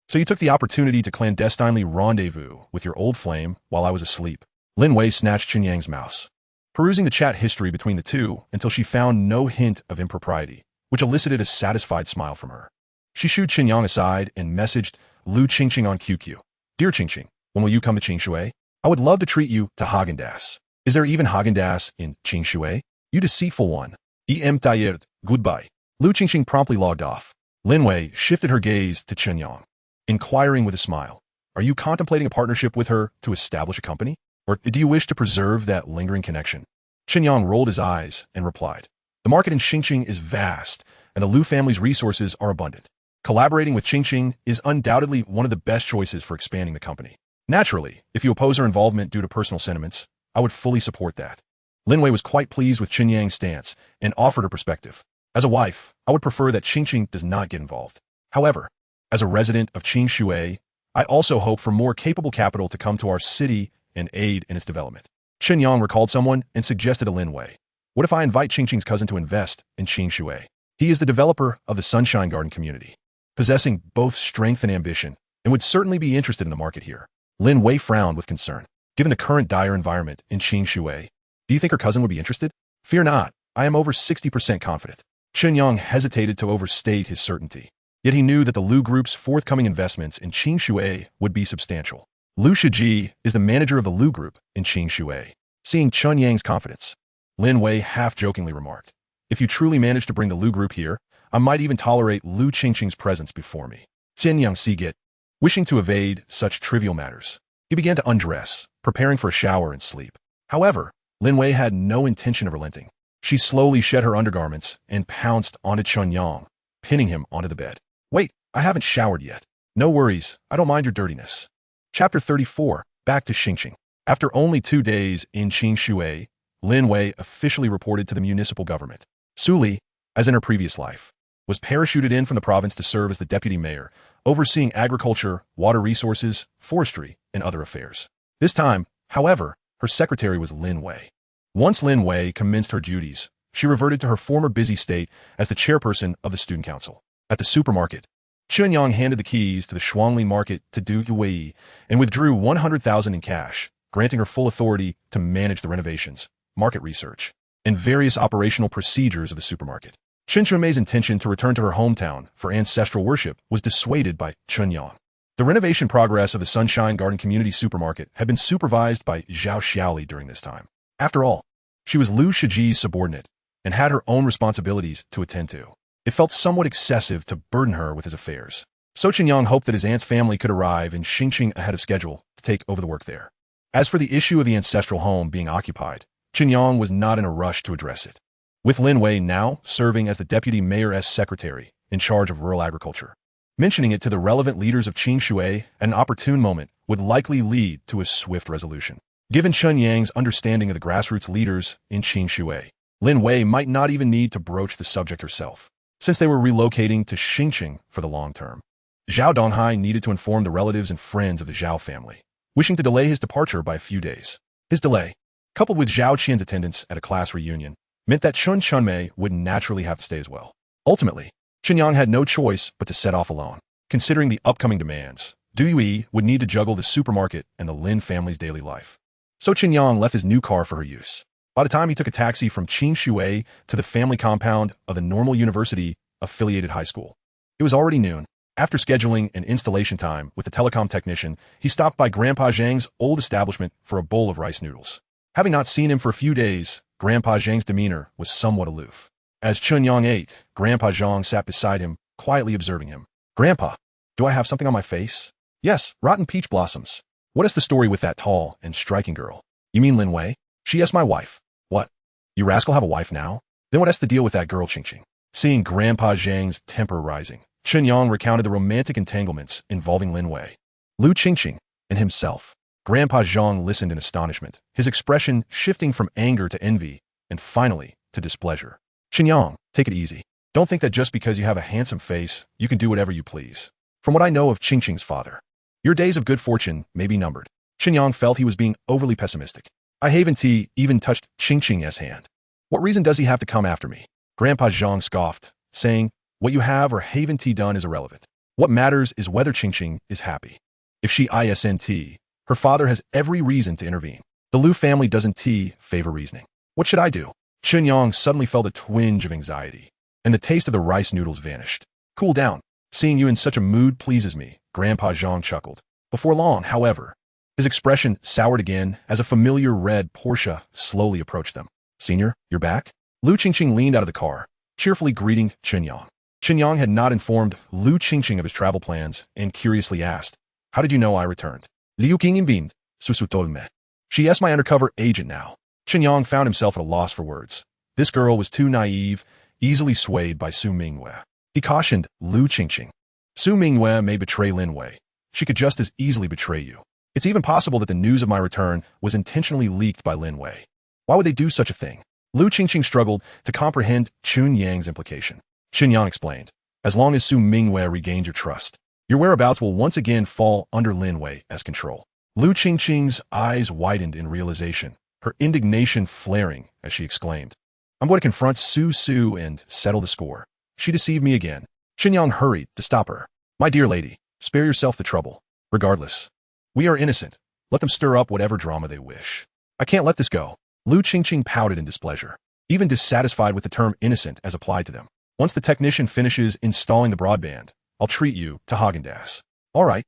So you took the opportunity to clandestinely rendezvous with your old flame while I was asleep. Lin Wei snatched Chen Yang's mouse, perusing the chat history between the two until she found no hint of impropriety, which elicited a satisfied smile from her. She shooed Chen Yang aside and messaged Lu Qingqing on QQ. Dear Qingqing, when will you come to Qingshui? I would love to treat you to Haagen-Dazs. Is there even Haagen-Dazs in Qingshui? You deceitful one. Tired. Goodbye. Lu Qingqing promptly logged off. Lin Wei shifted her gaze to Chen Yang, inquiring with a smile. Are you contemplating a partnership with her to establish a company? Or do you wish to preserve that lingering connection? Chen Yang rolled his eyes and replied, the market in Xingqing is vast, and the Lu family's resources are abundant. Collaborating with Xingqing is undoubtedly one of the best choices for expanding the company. Naturally, if you oppose her involvement due to personal sentiments, I would fully support that. Lin Wei was quite pleased with Chen Yang's stance and offered her perspective. As a wife, I would prefer that Xingqing does not get involved. However, as a resident of Qingshui, I also hope for more capable capital to come to our city and aid in its development. Chen Yang recalled someone and suggested to Lin Wei, what if I invite Qingqing's cousin to invest in Qingshui? He is the developer of the Sunshine Garden community, possessing both strength and ambition, and would certainly be interested in the market here. Lin Wei frowned with concern. Given the current dire environment in Qingshui, do you think her cousin would be interested? Fear not, I am over 60% confident. Chen Yang hesitated to overstate his certainty. Yet he knew that the Lu Group's forthcoming investments in Qingshui would be substantial. Lu Shiji is the manager of the Lu Group in Qingshui. Seeing Chen Yang's confidence, Lin Wei half-jokingly remarked, if you truly manage to bring the Lu Group here, I might even tolerate Lu Qingqing's presence before me. Chen Yang wishing to evade such trivial matters, he began to undress, preparing for a shower and sleep. However, Lin Wei had no intention of relenting. She slowly shed her undergarments and pounced onto Chen Yang, pinning him onto the bed. Wait, I haven't showered yet. No worries, I don't mind your dirtiness. Chapter 34, Back to Xingqing. After only 2 days in Qingshui, Lin Wei officially reported to the municipal government. Su Li, as in her previous life, was parachuted in from the province to serve as the deputy mayor, overseeing agriculture, water resources, forestry, and other affairs. This time, however, her secretary was Lin Wei. Once Lin Wei commenced her duties, she reverted to her former busy state as the chairperson of the student council. At the supermarket, Chen Yang handed the keys to the Shuangli market to Du Wei and withdrew 100,000 in cash, granting her full authority to manage the renovations, market research, and various operational procedures of the supermarket. Chen Chunmei's intention to return to her hometown for ancestral worship was dissuaded by Chen Yang. The renovation progress of the Sunshine Garden Community Supermarket had been supervised by Zhao Xiaoli during this time. After all, she was Lu Shiji's subordinate and had her own responsibilities to attend to. It felt somewhat excessive to burden her with his affairs. So Chen Yang hoped that his aunt's family could arrive in Xingqing ahead of schedule to take over the work there. As for the issue of the ancestral home being occupied, Chen Yang was not in a rush to address it. With Lin Wei now serving as the deputy mayor's secretary in charge of rural agriculture, mentioning it to the relevant leaders of Qing at an opportune moment would likely lead to a swift resolution. Given Chen Yang's understanding of the grassroots leaders in Qing, Lin Wei might not even need to broach the subject herself, since they were relocating to Xinjiang for the long term. Zhao Donghai needed to inform the relatives and friends of the Zhao family, wishing to delay his departure by a few days. His delay, coupled with Zhao Qian's attendance at a class reunion, meant that Chen Chunmei would naturally have to stay as well. Ultimately, Chen Yang had no choice but to set off alone. Considering the upcoming demands, Du Yui would need to juggle the supermarket and the Lin family's daily life. So Chen Yang left his new car for her use. By the time he took a taxi from Qing to the family compound of the Normal University-affiliated high school, it was already noon. After scheduling an installation time with the telecom technician, he stopped by Grandpa Zhang's old establishment for a bowl of rice noodles. Having not seen him for a few days, Grandpa Zhang's demeanor was somewhat aloof. As Chen Yang ate, Grandpa Zhang sat beside him, quietly observing him. "Grandpa, do I have something on my face?" "Yes, rotten peach blossoms." "What is the story with that tall and striking girl?" "You mean Lin Wei?" "She is my wife." "What? You rascal have a wife now?" "Then what is the deal with that girl, Qing?" Seeing Grandpa Zhang's temper rising, Chen Yang recounted the romantic entanglements involving Lin Wei, Lu Qingqing, and himself. Grandpa Zhang listened in astonishment, his expression shifting from anger to envy, and finally, to displeasure. "Chen Yang, take it easy. Don't think that just because you have a handsome face, you can do whatever you please. From what I know of Qingqing's father, your days of good fortune may be numbered." Chen Yang felt he was being overly pessimistic. I haven't even touched Qingqing's hand. What reason does he have to come after me? Grandpa Zhang scoffed, saying, "What you have or haven't done is irrelevant. What matters is whether Qingqing is happy. If she isn't, her father has every reason to intervene. The Lu family doesn't favor reasoning. What should I do?" Chen Yang suddenly felt a twinge of anxiety, and the taste of the rice noodles vanished. "Cool down. Seeing you in such a mood pleases me," Grandpa Zhang chuckled. Before long, however, his expression soured again as a familiar red Porsche slowly approached them. "Senior, you're back?" Lu Qingqing leaned out of the car, cheerfully greeting Chen Yang. Chen Yang had not informed Lu Qingqing of his travel plans and curiously asked, "How did you know I returned?" "Liu Qingyin beamed. Susu told me. She is my undercover agent now." Chen Yang found himself at a loss for words. This girl was too naive, easily swayed by Su Mingwei. He cautioned Lu Qingqing. "Su Mingwei may betray Lin Wei. She could just as easily betray you. It's even possible that the news of my return was intentionally leaked by Lin Wei. Why would they do such a thing?" Lu Qingqing struggled to comprehend Chen Yang's implication. Chen Yang explained, "As long as Su Mingwei regains your trust, your whereabouts will once again fall under Lin Wei's control." Lu Qingqing's eyes widened in realization, her indignation flaring as she exclaimed, "I'm going to confront Su and settle the score. She deceived me again." Chen Yang hurried to stop her. "My dear lady, spare yourself the trouble. Regardless, we are innocent. Let them stir up whatever drama they wish. I can't let this go." Lu Qingqing pouted in displeasure, even dissatisfied with the term innocent as applied to them. "Once the technician finishes installing the broadband, I'll treat you to Haagen-Dazs." All right.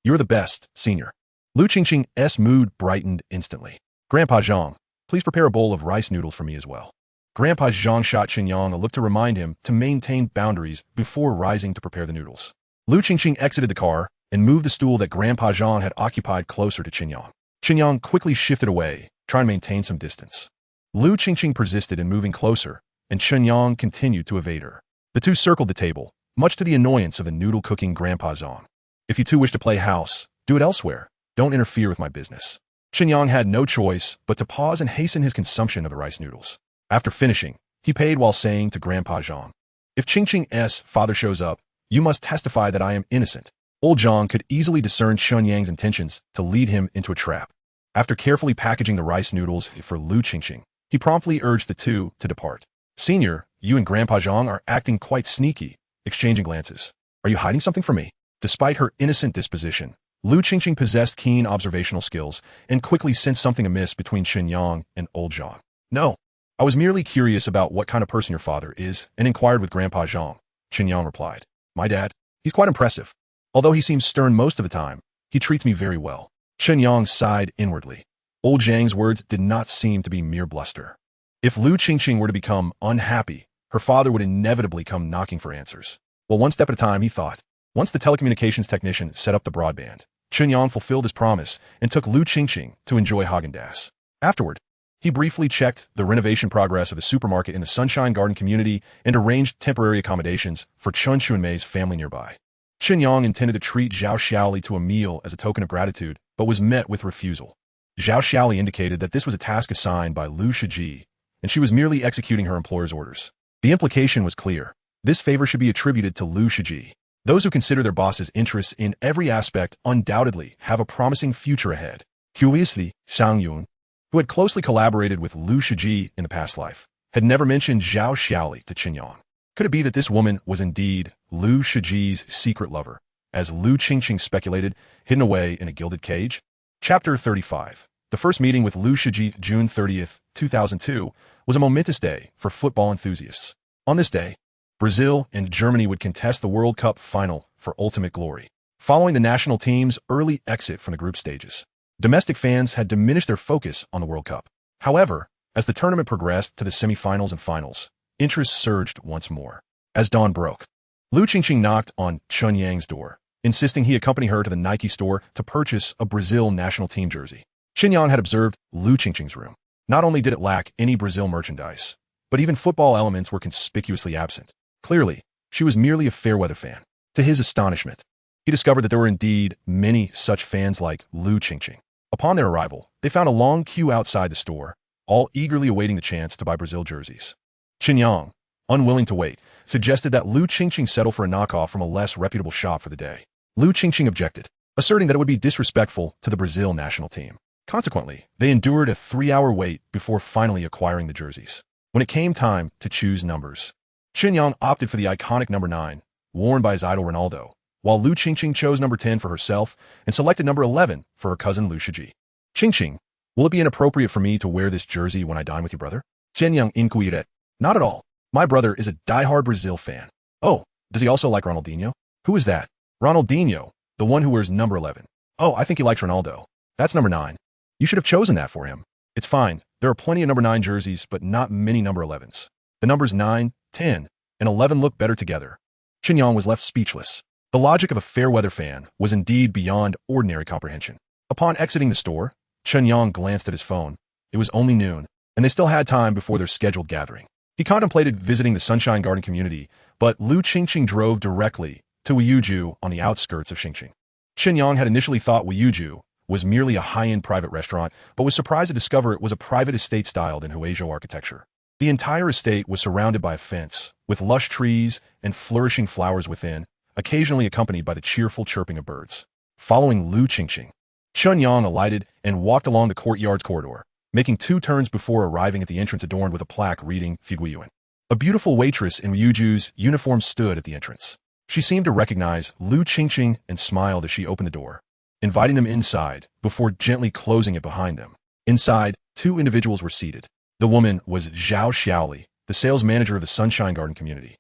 You're the best, senior." Lu Qingqing's mood brightened instantly. "Grandpa Zhang, please prepare a bowl of rice noodles for me as well." Grandpa Zhang shot Chen Yang a look to remind him to maintain boundaries before rising to prepare the noodles. Lu Qingqing exited the car and moved the stool that Grandpa Zhang had occupied closer to Chen Yang. Chen Yang quickly shifted away, trying to maintain some distance. Lu Qingqing persisted in moving closer, and Chen Yang continued to evade her. The two circled the table, much to the annoyance of the noodle-cooking Grandpa Zhang. "If you two wish to play house, do it elsewhere. Don't interfere with my business." Chen Yang had no choice but to pause and hasten his consumption of the rice noodles. After finishing, he paid while saying to Grandpa Zhang, "If Qingqing's father shows up, you must testify that I am innocent." Old Zhang could easily discern Chen Yang's intentions to lead him into a trap. After carefully packaging the rice noodles for Lu Qingqing, he promptly urged the two to depart. "Senior, you and Grandpa Zhang are acting quite sneaky," exchanging glances. "Are you hiding something from me?" Despite her innocent disposition, Lu Qingqing possessed keen observational skills and quickly sensed something amiss between Chen Yang and Old Zhang. "No, I was merely curious about what kind of person your father is and inquired with Grandpa Zhang," Chen Yang replied. "My dad? He's quite impressive. Although he seems stern most of the time, he treats me very well." Chen Yang sighed inwardly. Old Zhang's words did not seem to be mere bluster. If Lu Qingqing were to become unhappy, her father would inevitably come knocking for answers. Well, one step at a time, he thought. Once the telecommunications technician set up the broadband, Chen Yang fulfilled his promise and took Lu Qingqing to enjoy Haagen-Dazs. Afterward, he briefly checked the renovation progress of the supermarket in the Sunshine Garden community and arranged temporary accommodations for Chen Chunmei's family nearby. Chen Yang intended to treat Zhao Xiaoli to a meal as a token of gratitude, but was met with refusal. Zhao Xiaoli indicated that this was a task assigned by Lu Shiji, and she was merely executing her employer's orders. The implication was clear. This favor should be attributed to Lu Shiji. Those who consider their boss's interests in every aspect undoubtedly have a promising future ahead. Curiously, Xiang Yun, who had closely collaborated with Lu Shiji in the past life, had never mentioned Zhao Xiaoli to Chen Yang. Could it be that this woman was indeed Lu Shiji's secret lover, as Lu Qingqing speculated, hidden away in a gilded cage? Chapter 35. The first meeting with Lu Shiji, June 30th, 2002, was a momentous day for football enthusiasts. On this day, Brazil and Germany would contest the World Cup final for ultimate glory. Following the national team's early exit from the group stages, domestic fans had diminished their focus on the World Cup. However, as the tournament progressed to the semifinals and finals, interest surged once more. As dawn broke, Lu Qingqing knocked on Chen Yang's door, insisting he accompany her to the Nike store to purchase a Brazil national team jersey. Chen Yang had observed Lu Qingqing's room. Not only did it lack any Brazil merchandise, but even football elements were conspicuously absent. Clearly, she was merely a fair-weather fan. To his astonishment, he discovered that there were indeed many such fans like Lu Qingqing. Upon their arrival, they found a long queue outside the store, all eagerly awaiting the chance to buy Brazil jerseys. Chen Yang, unwilling to wait, suggested that Lu Qingqing settle for a knockoff from a less reputable shop for the day. Lu Qingqing objected, asserting that it would be disrespectful to the Brazil national team. Consequently, they endured a 3-hour wait before finally acquiring the jerseys. When it came time to choose numbers, Chen Yang opted for the iconic number 9, worn by his idol Ronaldo, while Lu Qingqing chose number 10 for herself and selected number 11 for her cousin Lu Shiji. Qingqing, will it be inappropriate for me to wear this jersey when I dine with your brother? Chen Yang inquired. Not at all. My brother is a diehard Brazil fan. Oh, does he also like Ronaldinho? Who is that? Ronaldinho, the one who wears number 11. Oh, I think he likes Ronaldo. That's number 9. You should have chosen that for him. It's fine. There are plenty of number 9 jerseys, but not many number 11s. The numbers 9, 10, and 11 look better together. Chen Yang was left speechless. The logic of a fair-weather fan was indeed beyond ordinary comprehension. Upon exiting the store, Chen Yang glanced at his phone. It was only noon, and they still had time before their scheduled gathering. He contemplated visiting the Sunshine Garden community, but Lu Qingqing drove directly to Weiyuju on the outskirts of Xingqing. Chen Yang had initially thought Weiyuju was merely a high-end private restaurant, but was surprised to discover it was a private estate styled in Huizhou architecture. The entire estate was surrounded by a fence, with lush trees and flourishing flowers within, occasionally accompanied by the cheerful chirping of birds. Following Lu Qingqing, Chen Yang alighted and walked along the courtyard's corridor, making 2 turns before arriving at the entrance adorned with a plaque reading Figuiyuan. A beautiful waitress in Weiyuju's uniform stood at the entrance. She seemed to recognize Lu Qingqing and smiled as she opened the door, inviting them inside before gently closing it behind them. Inside, 2 individuals were seated. The woman was Zhao Xiaoli, the sales manager of the Sunshine Garden community.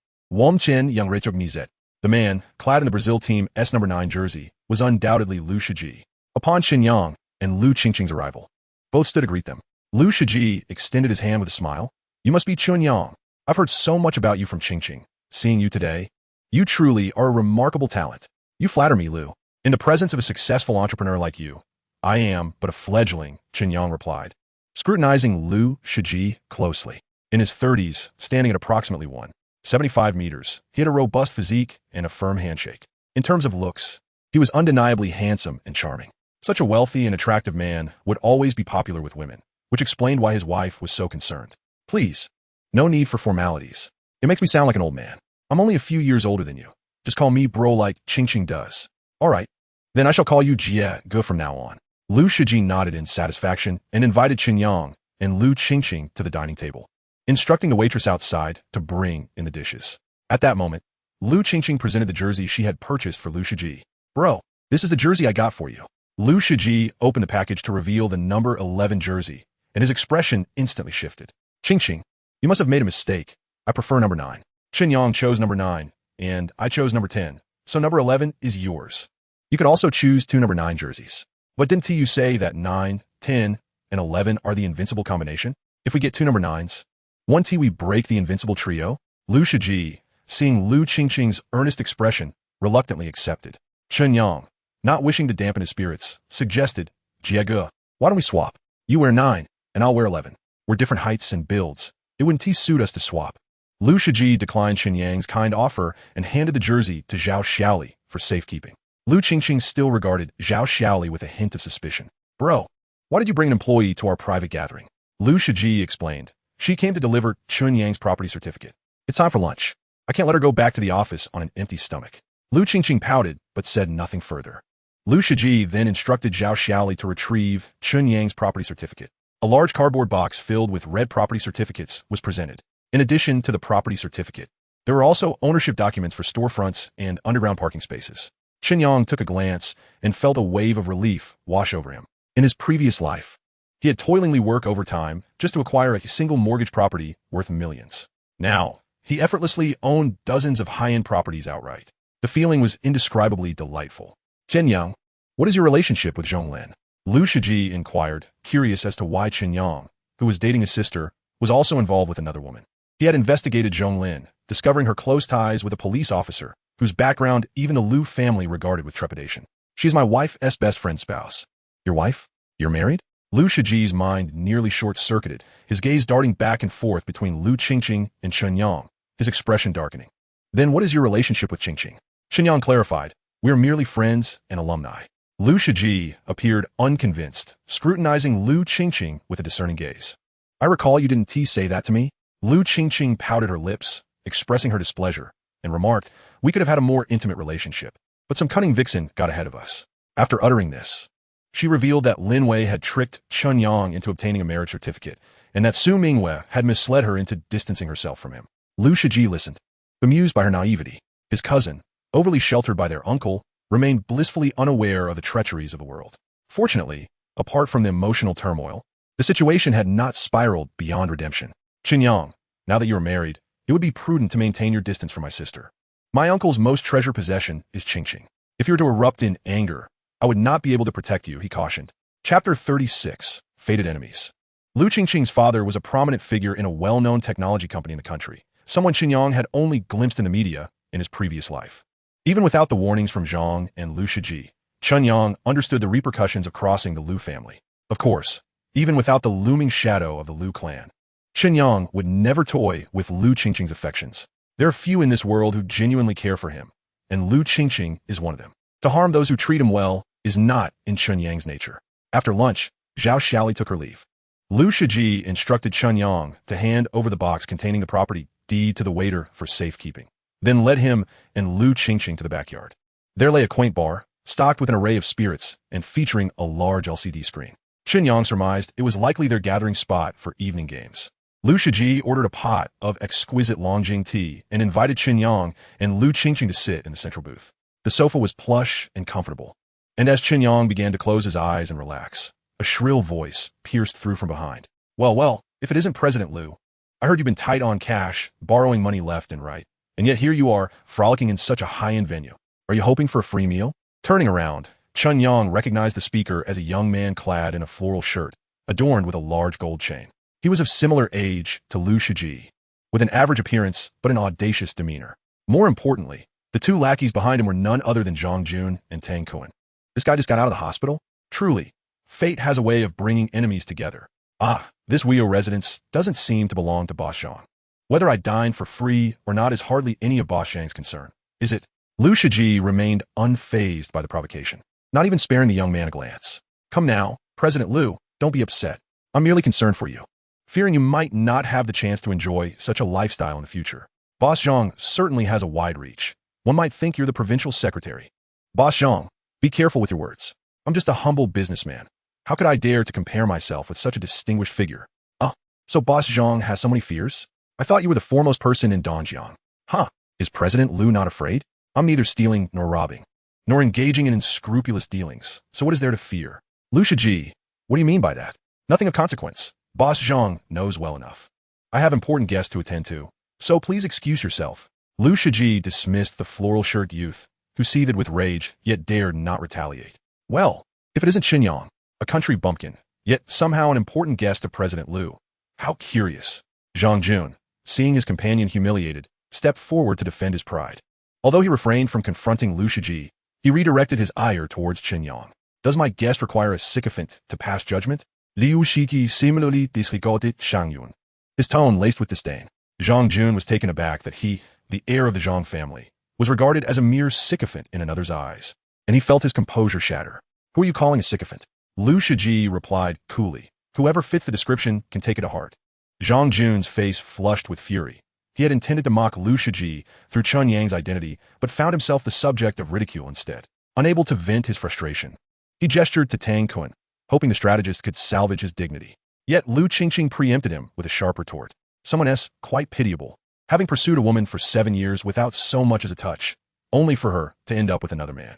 Chen Yang recognized. The man, clad in the Brazil team S number 9 jersey, was undoubtedly Lu Shiji. Upon Chen Yang and Lu Qingqing's arrival, both stood to greet them. Lu Shiji extended his hand with a smile. You must be Chen Yang. I've heard so much about you from Qingqing. Seeing you today, you truly are a remarkable talent. You flatter me, Lu. In the presence of a successful entrepreneur like you, I am but a fledgling, Chen Yang replied, scrutinizing Lu Shiji closely. In his 30s, standing at approximately 175 meters, he had a robust physique and a firm handshake. In terms of looks, he was undeniably handsome and charming. Such a wealthy and attractive man would always be popular with women, which explained why his wife was so concerned. Please, no need for formalities. It makes me sound like an old man. I'm only a few years older than you. Just call me bro like Qingqing does. All right, then I shall call you Jie Ge from now on. Lu Shiji nodded in satisfaction and invited Chen Yang and Lu Qingqing to the dining table, instructing the waitress outside to bring in the dishes. At that moment, Lu Qingqing presented the jersey she had purchased for Lu Shiji. Bro, this is the jersey I got for you. Lu Shiji opened the package to reveal the number 11 jersey, and his expression instantly shifted. Qingqing, you must have made a mistake. I prefer number 9. Chen Yang chose number 9, and I chose number 10, so number 11 is yours. You could also choose 2 number 9 jerseys. But didn't you say that 9, 10, and 11 are the invincible combination? If we get 2 number 9s, won't we break the invincible trio? Lu Shiji, seeing Lu Qingqing's earnest expression, reluctantly accepted. Chen Yang, not wishing to dampen his spirits, suggested, Jiege, why don't we swap? You wear 9, and I'll wear 11. We're different heights and builds. It wouldn't suit us to swap. Lu Shiji declined Chen Yang's kind offer and handed the jersey to Zhao Xiaoli for safekeeping. Lu Qingqing still regarded Zhao Xiaoli with a hint of suspicion. Bro, why did you bring an employee to our private gathering? Lu Shiji explained. She came to deliver Chen Yang's property certificate. It's time for lunch. I can't let her go back to the office on an empty stomach. Lu Qingqing pouted, but said nothing further. Lu Shiji then instructed Zhao Xiaoli to retrieve Chen Yang's property certificate. A large cardboard box filled with red property certificates was presented. In addition to the property certificate, there were also ownership documents for storefronts and underground parking spaces. Chen Yang took a glance and felt a wave of relief wash over him. In his previous life, he had toilingly worked overtime just to acquire a single mortgage property worth millions. Now, he effortlessly owned dozens of high-end properties outright. The feeling was indescribably delightful. Chen Yang, what is your relationship with Zhonglin? Lu Shiji inquired, curious as to why Chen Yang, who was dating his sister, was also involved with another woman. He had investigated Zhonglin, discovering her close ties with a police officer, whose background even the Lu family regarded with trepidation. She is my wife's best friend's spouse. Your wife? You're married? Lu Shiji's mind nearly short-circuited, his gaze darting back and forth between Lu Qingqing and Chen Yang, his expression darkening. Then what is your relationship with Qingqing? Chen Yang clarified, we are merely friends and alumni. Lu Shiji appeared unconvinced, scrutinizing Lu Qingqing with a discerning gaze. I recall you didn't say that to me. Lu Qingqing pouted her lips, expressing her displeasure, and remarked, we could have had a more intimate relationship, but some cunning vixen got ahead of us. After uttering this, she revealed that Lin Wei had tricked Chen Yang into obtaining a marriage certificate, and that Su Mingwei had misled her into distancing herself from him. Lu Shiji listened, bemused by her naivety. His cousin, overly sheltered by their uncle, remained blissfully unaware of the treacheries of the world. Fortunately, apart from the emotional turmoil, the situation had not spiraled beyond redemption. Chen Yang, now that you are married, it would be prudent to maintain your distance from my sister. My uncle's most treasured possession is Qingqing. If you were to erupt in anger, I would not be able to protect you, he cautioned. Chapter 36, Fated Enemies. Lu Qingqing's father was a prominent figure in a well-known technology company in the country, someone Chen Yang had only glimpsed in the media in his previous life. Even without the warnings from Zhang and Lu Shiji, Chen Yang understood the repercussions of crossing the Lu family. Of course, even without the looming shadow of the Lu clan, Chen Yang would never toy with Lu Qingqing's affections. There are few in this world who genuinely care for him, and Lu Qingqing is one of them. To harm those who treat him well is not in Chen Yang's nature. After lunch, Zhao Xiaoli took her leave. Lu Shiji instructed Chen Yang to hand over the box containing the property deed to the waiter for safekeeping, then led him and Lu Qingqing to the backyard. There lay a quaint bar, stocked with an array of spirits and featuring a large LCD screen. Chen Yang surmised it was likely their gathering spot for evening games. Lu Shiji ordered a pot of exquisite Longjing tea and invited Chen Yang and Lu Qingqing to sit in the central booth. The sofa was plush and comfortable, and as Chen Yang began to close his eyes and relax, a shrill voice pierced through from behind. Well, if it isn't President Lu. I heard you've been tight on cash, borrowing money left and right, and yet here you are, frolicking in such a high-end venue. Are you hoping for a free meal? Turning around, Chen Yang recognized the speaker as a young man clad in a floral shirt, adorned with a large gold chain. He was of similar age to Lu Shiji, with an average appearance but an audacious demeanor. More importantly, the two lackeys behind him were none other than Zhang Jun and Tang Kuan. This guy just got out of the hospital? Truly, fate has a way of bringing enemies together. This Weo residence doesn't seem to belong to Boss Zhang. Whether I dine for free or not is hardly any of Boss Zhang's concern, is it? Lu Shiji remained unfazed by the provocation, not even sparing the young man a glance. Come now, President Lu, don't be upset. I'm merely concerned for you, fearing you might not have the chance to enjoy such a lifestyle in the future. Boss Zhang certainly has a wide reach. One might think you're the provincial secretary. Boss Zhang, be careful with your words. I'm just a humble businessman. How could I dare to compare myself with such a distinguished figure? So Boss Zhang has so many fears? I thought you were the foremost person in Dongjiang. Is President Lu not afraid? I'm neither stealing nor robbing, nor engaging in unscrupulous dealings. So what is there to fear? Lu Shiji, what do you mean by that? Nothing of consequence. Boss Zhang knows well enough. I have important guests to attend to, so please excuse yourself. Lu Shiji dismissed the floral shirt youth, who seethed with rage, yet dared not retaliate. Well, if it isn't Chen Yang, a country bumpkin, yet somehow an important guest of President Lu. How curious. Zhang Jun, seeing his companion humiliated, stepped forward to defend his pride. Although he refrained from confronting Lu Shiji, He redirected his ire towards Chen Yang. Does my guest require a sycophant to pass judgment? Liu Shiji similarly disregarded Shang Yun, his tone laced with disdain. Zhang Jun was taken aback that he, the heir of the Zhang family, was regarded as a mere sycophant in another's eyes, and he felt his composure shatter. Who are you calling a sycophant? Liu Shiji replied coolly. Whoever fits the description can take it to heart. Zhang Jun's face flushed with fury. He had intended to mock Liu Shiji through Chen Yang's identity, but found himself the subject of ridicule instead. Unable to vent his frustration, he gestured to Tang Kun, hoping the strategist could salvage his dignity. Yet Liu Qingqing preempted him with a sharp retort. Someone else quite pitiable, having pursued a woman for 7 years without so much as a touch, only for her to end up with another man.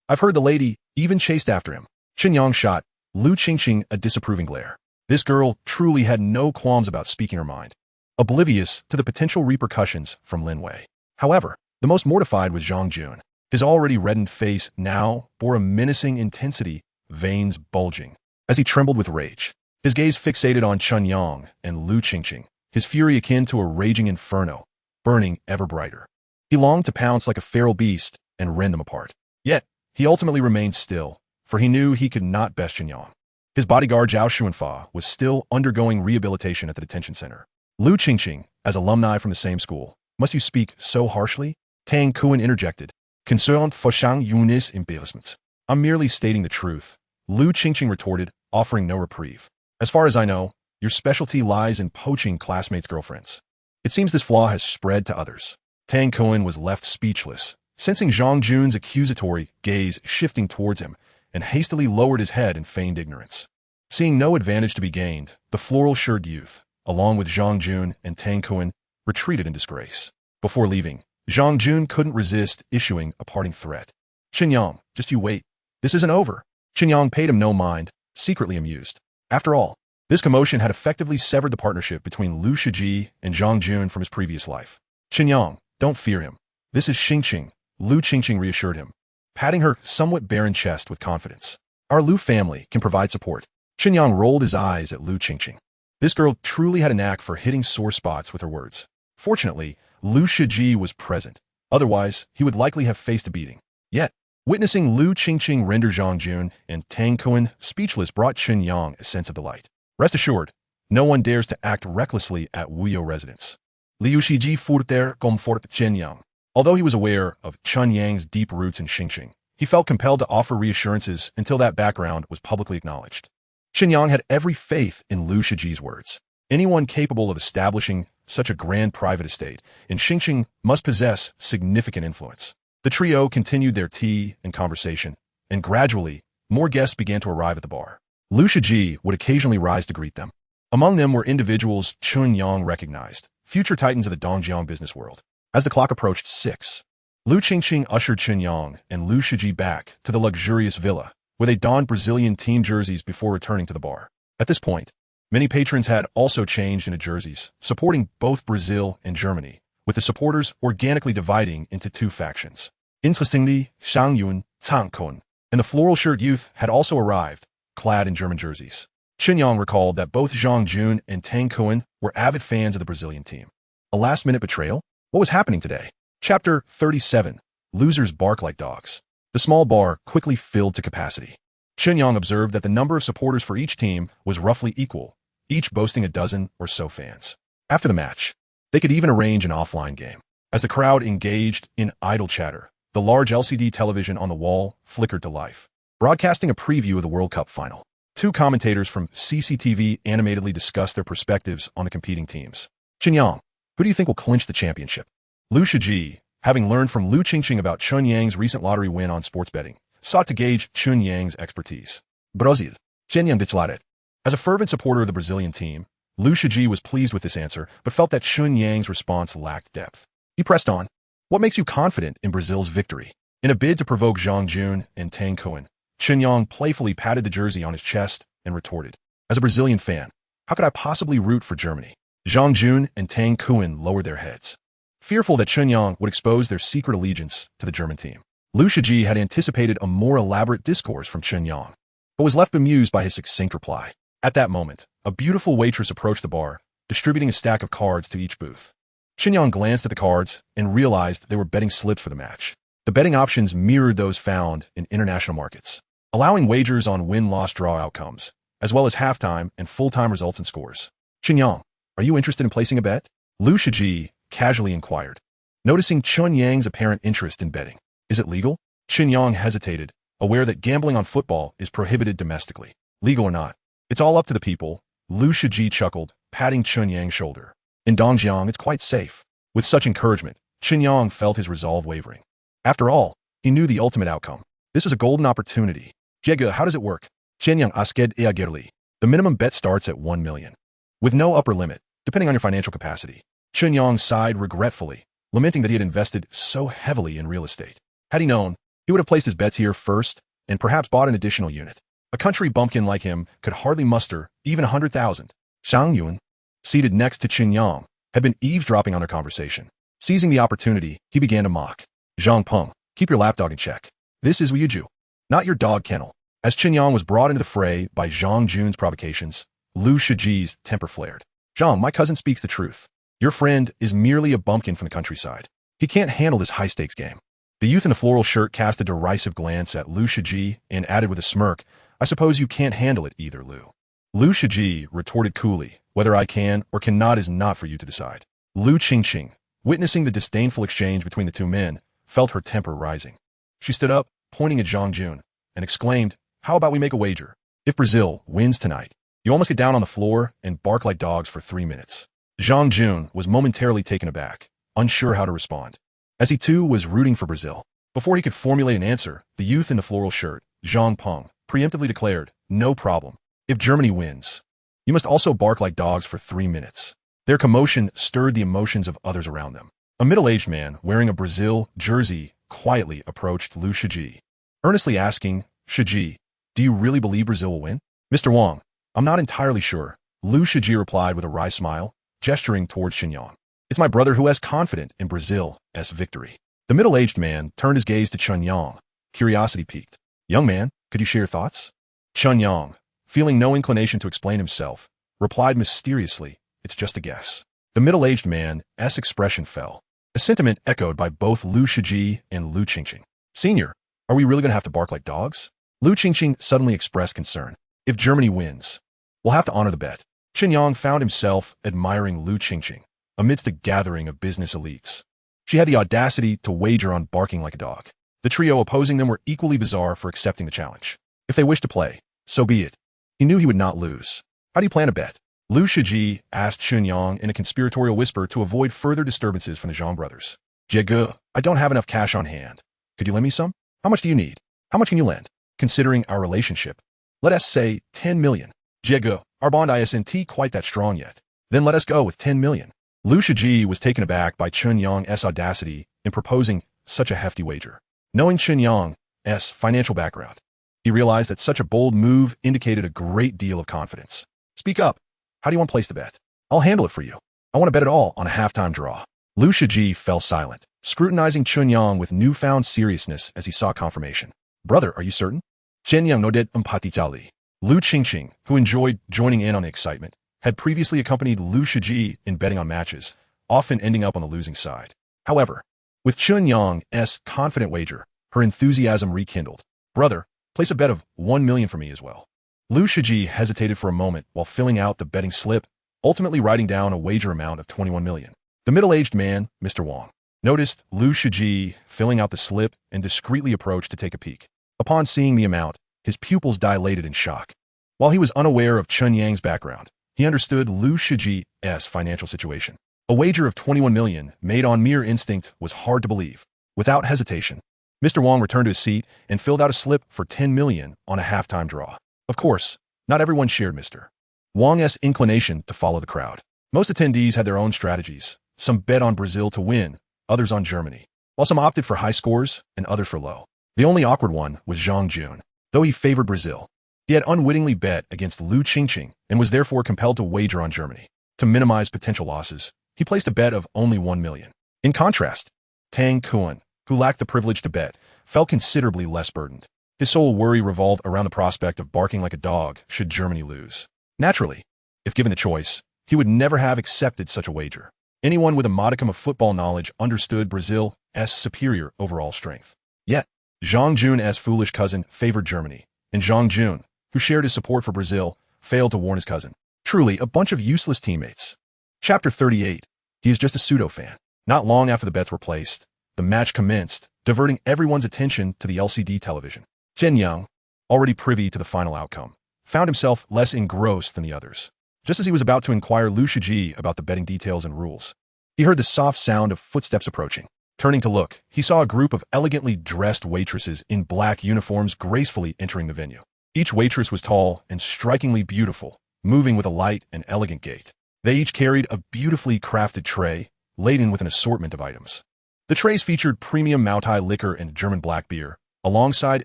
I've heard the lady even chased after him. Chen Yang shot Liu Qingqing a disapproving glare. This girl truly had no qualms about speaking her mind, oblivious to the potential repercussions from Lin Wei. However, the most mortified was Zhang Jun. His already reddened face now bore a menacing intensity, veins bulging, as he trembled with rage. His gaze fixated on Chen Yang and Liu Qingqing, his fury akin to a raging inferno, burning ever brighter. He longed to pounce like a feral beast and rend them apart. Yet, he ultimately remained still, for he knew he could not best Chen Yang. His bodyguard Zhao Xuanfa was still undergoing rehabilitation at the detention center. Liu Qingqing, as alumni from the same school, must you speak so harshly? Tang Kun interjected, concerned for Shang Yun's embarrassment. I'm merely stating the truth, Liu Qingqing retorted, offering no reprieve. As far as I know, your specialty lies in poaching classmates' girlfriends. It seems this flaw has spread to others. Tang Kun was left speechless, sensing Zhang Jun's accusatory gaze shifting towards him, and hastily lowered his head in feigned ignorance. Seeing no advantage to be gained, the floral-shirted youth, along with Zhang Jun and Tang Kun, retreated in disgrace. Before leaving, Zhang Jun couldn't resist issuing a parting threat. Chen Yang, just you wait. This isn't over. Chen Yang paid him no mind, secretly amused. After all, this commotion had effectively severed the partnership between Liu Shiji and Zhang Jun from his previous life. Chen Yang, don't fear him. This is Qingqing, Liu Qingqing reassured him, patting her somewhat barren chest with confidence. Our Liu family can provide support. Chen Yang rolled his eyes at Liu Qingqing. This girl truly had a knack for hitting sore spots with her words. Fortunately, Liu Shiji was present. Otherwise, he would likely have faced a beating. Yet, witnessing Liu Qingqing render Zhang Jun and Tang Kun speechless brought Chen Yang a sense of delight. Rest assured, no one dares to act recklessly at Wuyo residence. Liu Shiji further comforted Chen Yang. Although he was aware of Chen Yang's deep roots in Qingqing, he felt compelled to offer reassurances until that background was publicly acknowledged. Chen Yang had every faith in Liu Shiji's words. Anyone capable of establishing such a grand private estate in Qingqing must possess significant influence. The trio continued their tea and conversation, and gradually, more guests began to arrive at the bar. Liu Shiji would occasionally rise to greet them. Among them were individuals Chen Yang recognized, future titans of the Dongjiang business world. As the clock approached 6, Liu Qingqing ushered Chen Yang and Liu Shiji back to the luxurious villa, where they donned Brazilian team jerseys before returning to the bar. At this point, many patrons had also changed into jerseys, supporting both Brazil and Germany, with the supporters organically dividing into two factions. Interestingly, Shang Yun, Tang Kun, and the floral-shirt youth had also arrived, clad in German jerseys. Chen Yang recalled that both Zhang Jun and Tang Kun were avid fans of the Brazilian team. A last-minute betrayal? What was happening today? Chapter 37. Losers bark like dogs. The small bar quickly filled to capacity. Chen Yang observed that the number of supporters for each team was roughly equal, each boasting a dozen or so fans. After the match, they could even arrange an offline game. As the crowd engaged in idle chatter, the large LCD television on the wall flickered to life, broadcasting a preview of the World Cup final. Two commentators from CCTV animatedly discussed their perspectives on the competing teams. Chen Yang, who do you think will clinch the championship? Liu Shiji, having learned from Liu Qingqing about Chen Yang's recent lottery win on sports betting, sought to gauge Chen Yang's expertise. Brazil. Chen Yang declared. As a fervent supporter of the Brazilian team, Liu Shiji was pleased with this answer, but felt that Chen Yang's response lacked depth. He pressed on. What makes you confident in Brazil's victory? In a bid to provoke Zhang Jun and Tang Kun, Chen Yang playfully patted the jersey on his chest and retorted. As a Brazilian fan, how could I possibly root for Germany? Zhang Jun and Tang Kun lowered their heads, fearful that Chen Yang would expose their secret allegiance to the German team. Liu Shiji had anticipated a more elaborate discourse from Chen Yang, but was left bemused by his succinct reply. At that moment, a beautiful waitress approached the bar, distributing a stack of cards to each booth. Chen Yang glanced at the cards and realized they were betting slips for the match. The betting options mirrored those found in international markets, allowing wagers on win-loss draw outcomes, as well as halftime and full-time results and scores. Chen Yang, are you interested in placing a bet? Lu Shiji casually inquired, noticing Chen Yang's apparent interest in betting. Is it legal? Chen Yang hesitated, aware that gambling on football is prohibited domestically. Legal or not, it's all up to the people. Lu Shiji chuckled, patting Chen Yang's shoulder. In Dongjiang, it's quite safe. With such encouragement, Chen Yang felt his resolve wavering. After all, he knew the ultimate outcome. This was a golden opportunity. Jega, how does it work? Chen Yang asked eagerly. The minimum bet starts at 1 million. With no upper limit, depending on your financial capacity. Chen Yang sighed regretfully, lamenting that he had invested so heavily in real estate. Had he known, he would have placed his bets here first and perhaps bought an additional unit. A country bumpkin like him could hardly muster even 100,000. Zhang Yuan, seated next to Chen Yang, had been eavesdropping on their conversation. Seizing the opportunity, he began to mock. Zhang Peng, keep your lapdog in check. This is Wuju, not your dog kennel. As Chen Yang was brought into the fray by Zhang Jun's provocations, Lu Shiji's temper flared. Zhang, my cousin speaks the truth. Your friend is merely a bumpkin from the countryside. He can't handle this high-stakes game. The youth in the floral shirt cast a derisive glance at Lu Shiji and added with a smirk, I suppose you can't handle it either, Lu. Lu Shiji retorted coolly, whether I can or cannot is not for you to decide. Lu Qingqing, witnessing the disdainful exchange between the two men, felt her temper rising. She stood up, pointing at Zhang Jun, and exclaimed, how about we make a wager? If Brazil wins tonight, you all must get down on the floor and bark like dogs for 3 minutes. Zhang Jun was momentarily taken aback, unsure how to respond, as he too was rooting for Brazil. Before he could formulate an answer, the youth in the floral shirt, Zhang Peng, preemptively declared, no problem. If Germany wins, you must also bark like dogs for 3 minutes. Their commotion stirred the emotions of others around them. A middle-aged man wearing a Brazil jersey quietly approached Lu Shiji, earnestly asking, Shiji, do you really believe Brazil will win? Mr. Wang, I'm not entirely sure, Lu Shiji replied with a wry smile, gesturing towards Chen Yang. It's my brother who is confident in Brazil's victory. The middle-aged man turned his gaze to Chen Yang, curiosity piqued. Young man, could you share your thoughts? Chen Yang, feeling no inclination to explain himself, replied mysteriously, it's just a guess. The middle-aged man's expression fell, a sentiment echoed by both Lu Shiji and Lu Qingqing. Senior, are we really going to have to bark like dogs? Lu Qingqing suddenly expressed concern. If Germany wins, we'll have to honor the bet. Chen Yang found himself admiring Lu Qingqing amidst a gathering of business elites. She had the audacity to wager on barking like a dog. The trio opposing them were equally bizarre for accepting the challenge. If they wished to play, so be it. He knew he would not lose. How do you plan to bet? Lu Shiji asked Chen Yang in a conspiratorial whisper to avoid further disturbances from the Zhang brothers. Jege, I don't have enough cash on hand. Could you lend me some? How much do you need? How much can you lend? Considering our relationship, let us say 10 million. Jege, our bond isn't quite that strong yet. Then let us go with 10 million. Lu Shiji was taken aback by Chen Yang's audacity in proposing such a hefty wager. Knowing Chen Yang's financial background, he realized that such a bold move indicated a great deal of confidence. Speak up. How do you want to place the bet? I'll handle it for you. I want to bet it all on a halftime draw. Lu Shiji fell silent, scrutinizing Chen Yang with newfound seriousness as he sought confirmation. Brother, are you certain? Chen Yang nodded emphatically. Lu Qingqing, who enjoyed joining in on the excitement, had previously accompanied Lu Shiji in betting on matches, often ending up on the losing side. However, with Chen Yang's confident wager, her enthusiasm rekindled. Brother, place a bet of 1 million for me as well. Lu Shiji hesitated for a moment while filling out the betting slip, ultimately writing down a wager amount of 21 million. The middle-aged man, Mr. Wang, noticed Lu Shiji filling out the slip and discreetly approached to take a peek. Upon seeing the amount, his pupils dilated in shock. While he was unaware of Chen Yang's background, he understood Lu Shiji's financial situation. A wager of 21 million made on mere instinct was hard to believe. Without hesitation, Mr. Wang returned to his seat and filled out a slip for 10 million on a halftime draw. Of course, not everyone shared Mr. Wang's inclination to follow the crowd. Most attendees had their own strategies. Some bet on Brazil to win, others on Germany, while some opted for high scores and others for low. The only awkward one was Zhang Jun. Though he favored Brazil, he had unwittingly bet against Lu Qingqing and was therefore compelled to wager on Germany. To minimize potential losses, he placed a bet of only 1 million. In contrast, Tang Kuan, who lacked the privilege to bet, felt considerably less burdened. His sole worry revolved around the prospect of barking like a dog should Germany lose. Naturally, if given the choice, he would never have accepted such a wager. Anyone with a modicum of football knowledge understood Brazil's superior overall strength. Yet, Zhang Jun's foolish cousin favored Germany, and Zhang Jun, who shared his support for Brazil, failed to warn his cousin. Truly, a bunch of useless teammates. Chapter 38. He is just a pseudo-fan. Not long after the bets were placed, the match commenced, diverting everyone's attention to the LCD television. Chen Yang, already privy to the final outcome, found himself less engrossed than the others. Just as he was about to inquire Lu Shiji about the betting details and rules, he heard the soft sound of footsteps approaching. Turning to look, he saw a group of elegantly dressed waitresses in black uniforms gracefully entering the venue. Each waitress was tall and strikingly beautiful, moving with a light and elegant gait. They each carried a beautifully crafted tray, laden with an assortment of items. The trays featured premium Moutai liquor and German black beer, alongside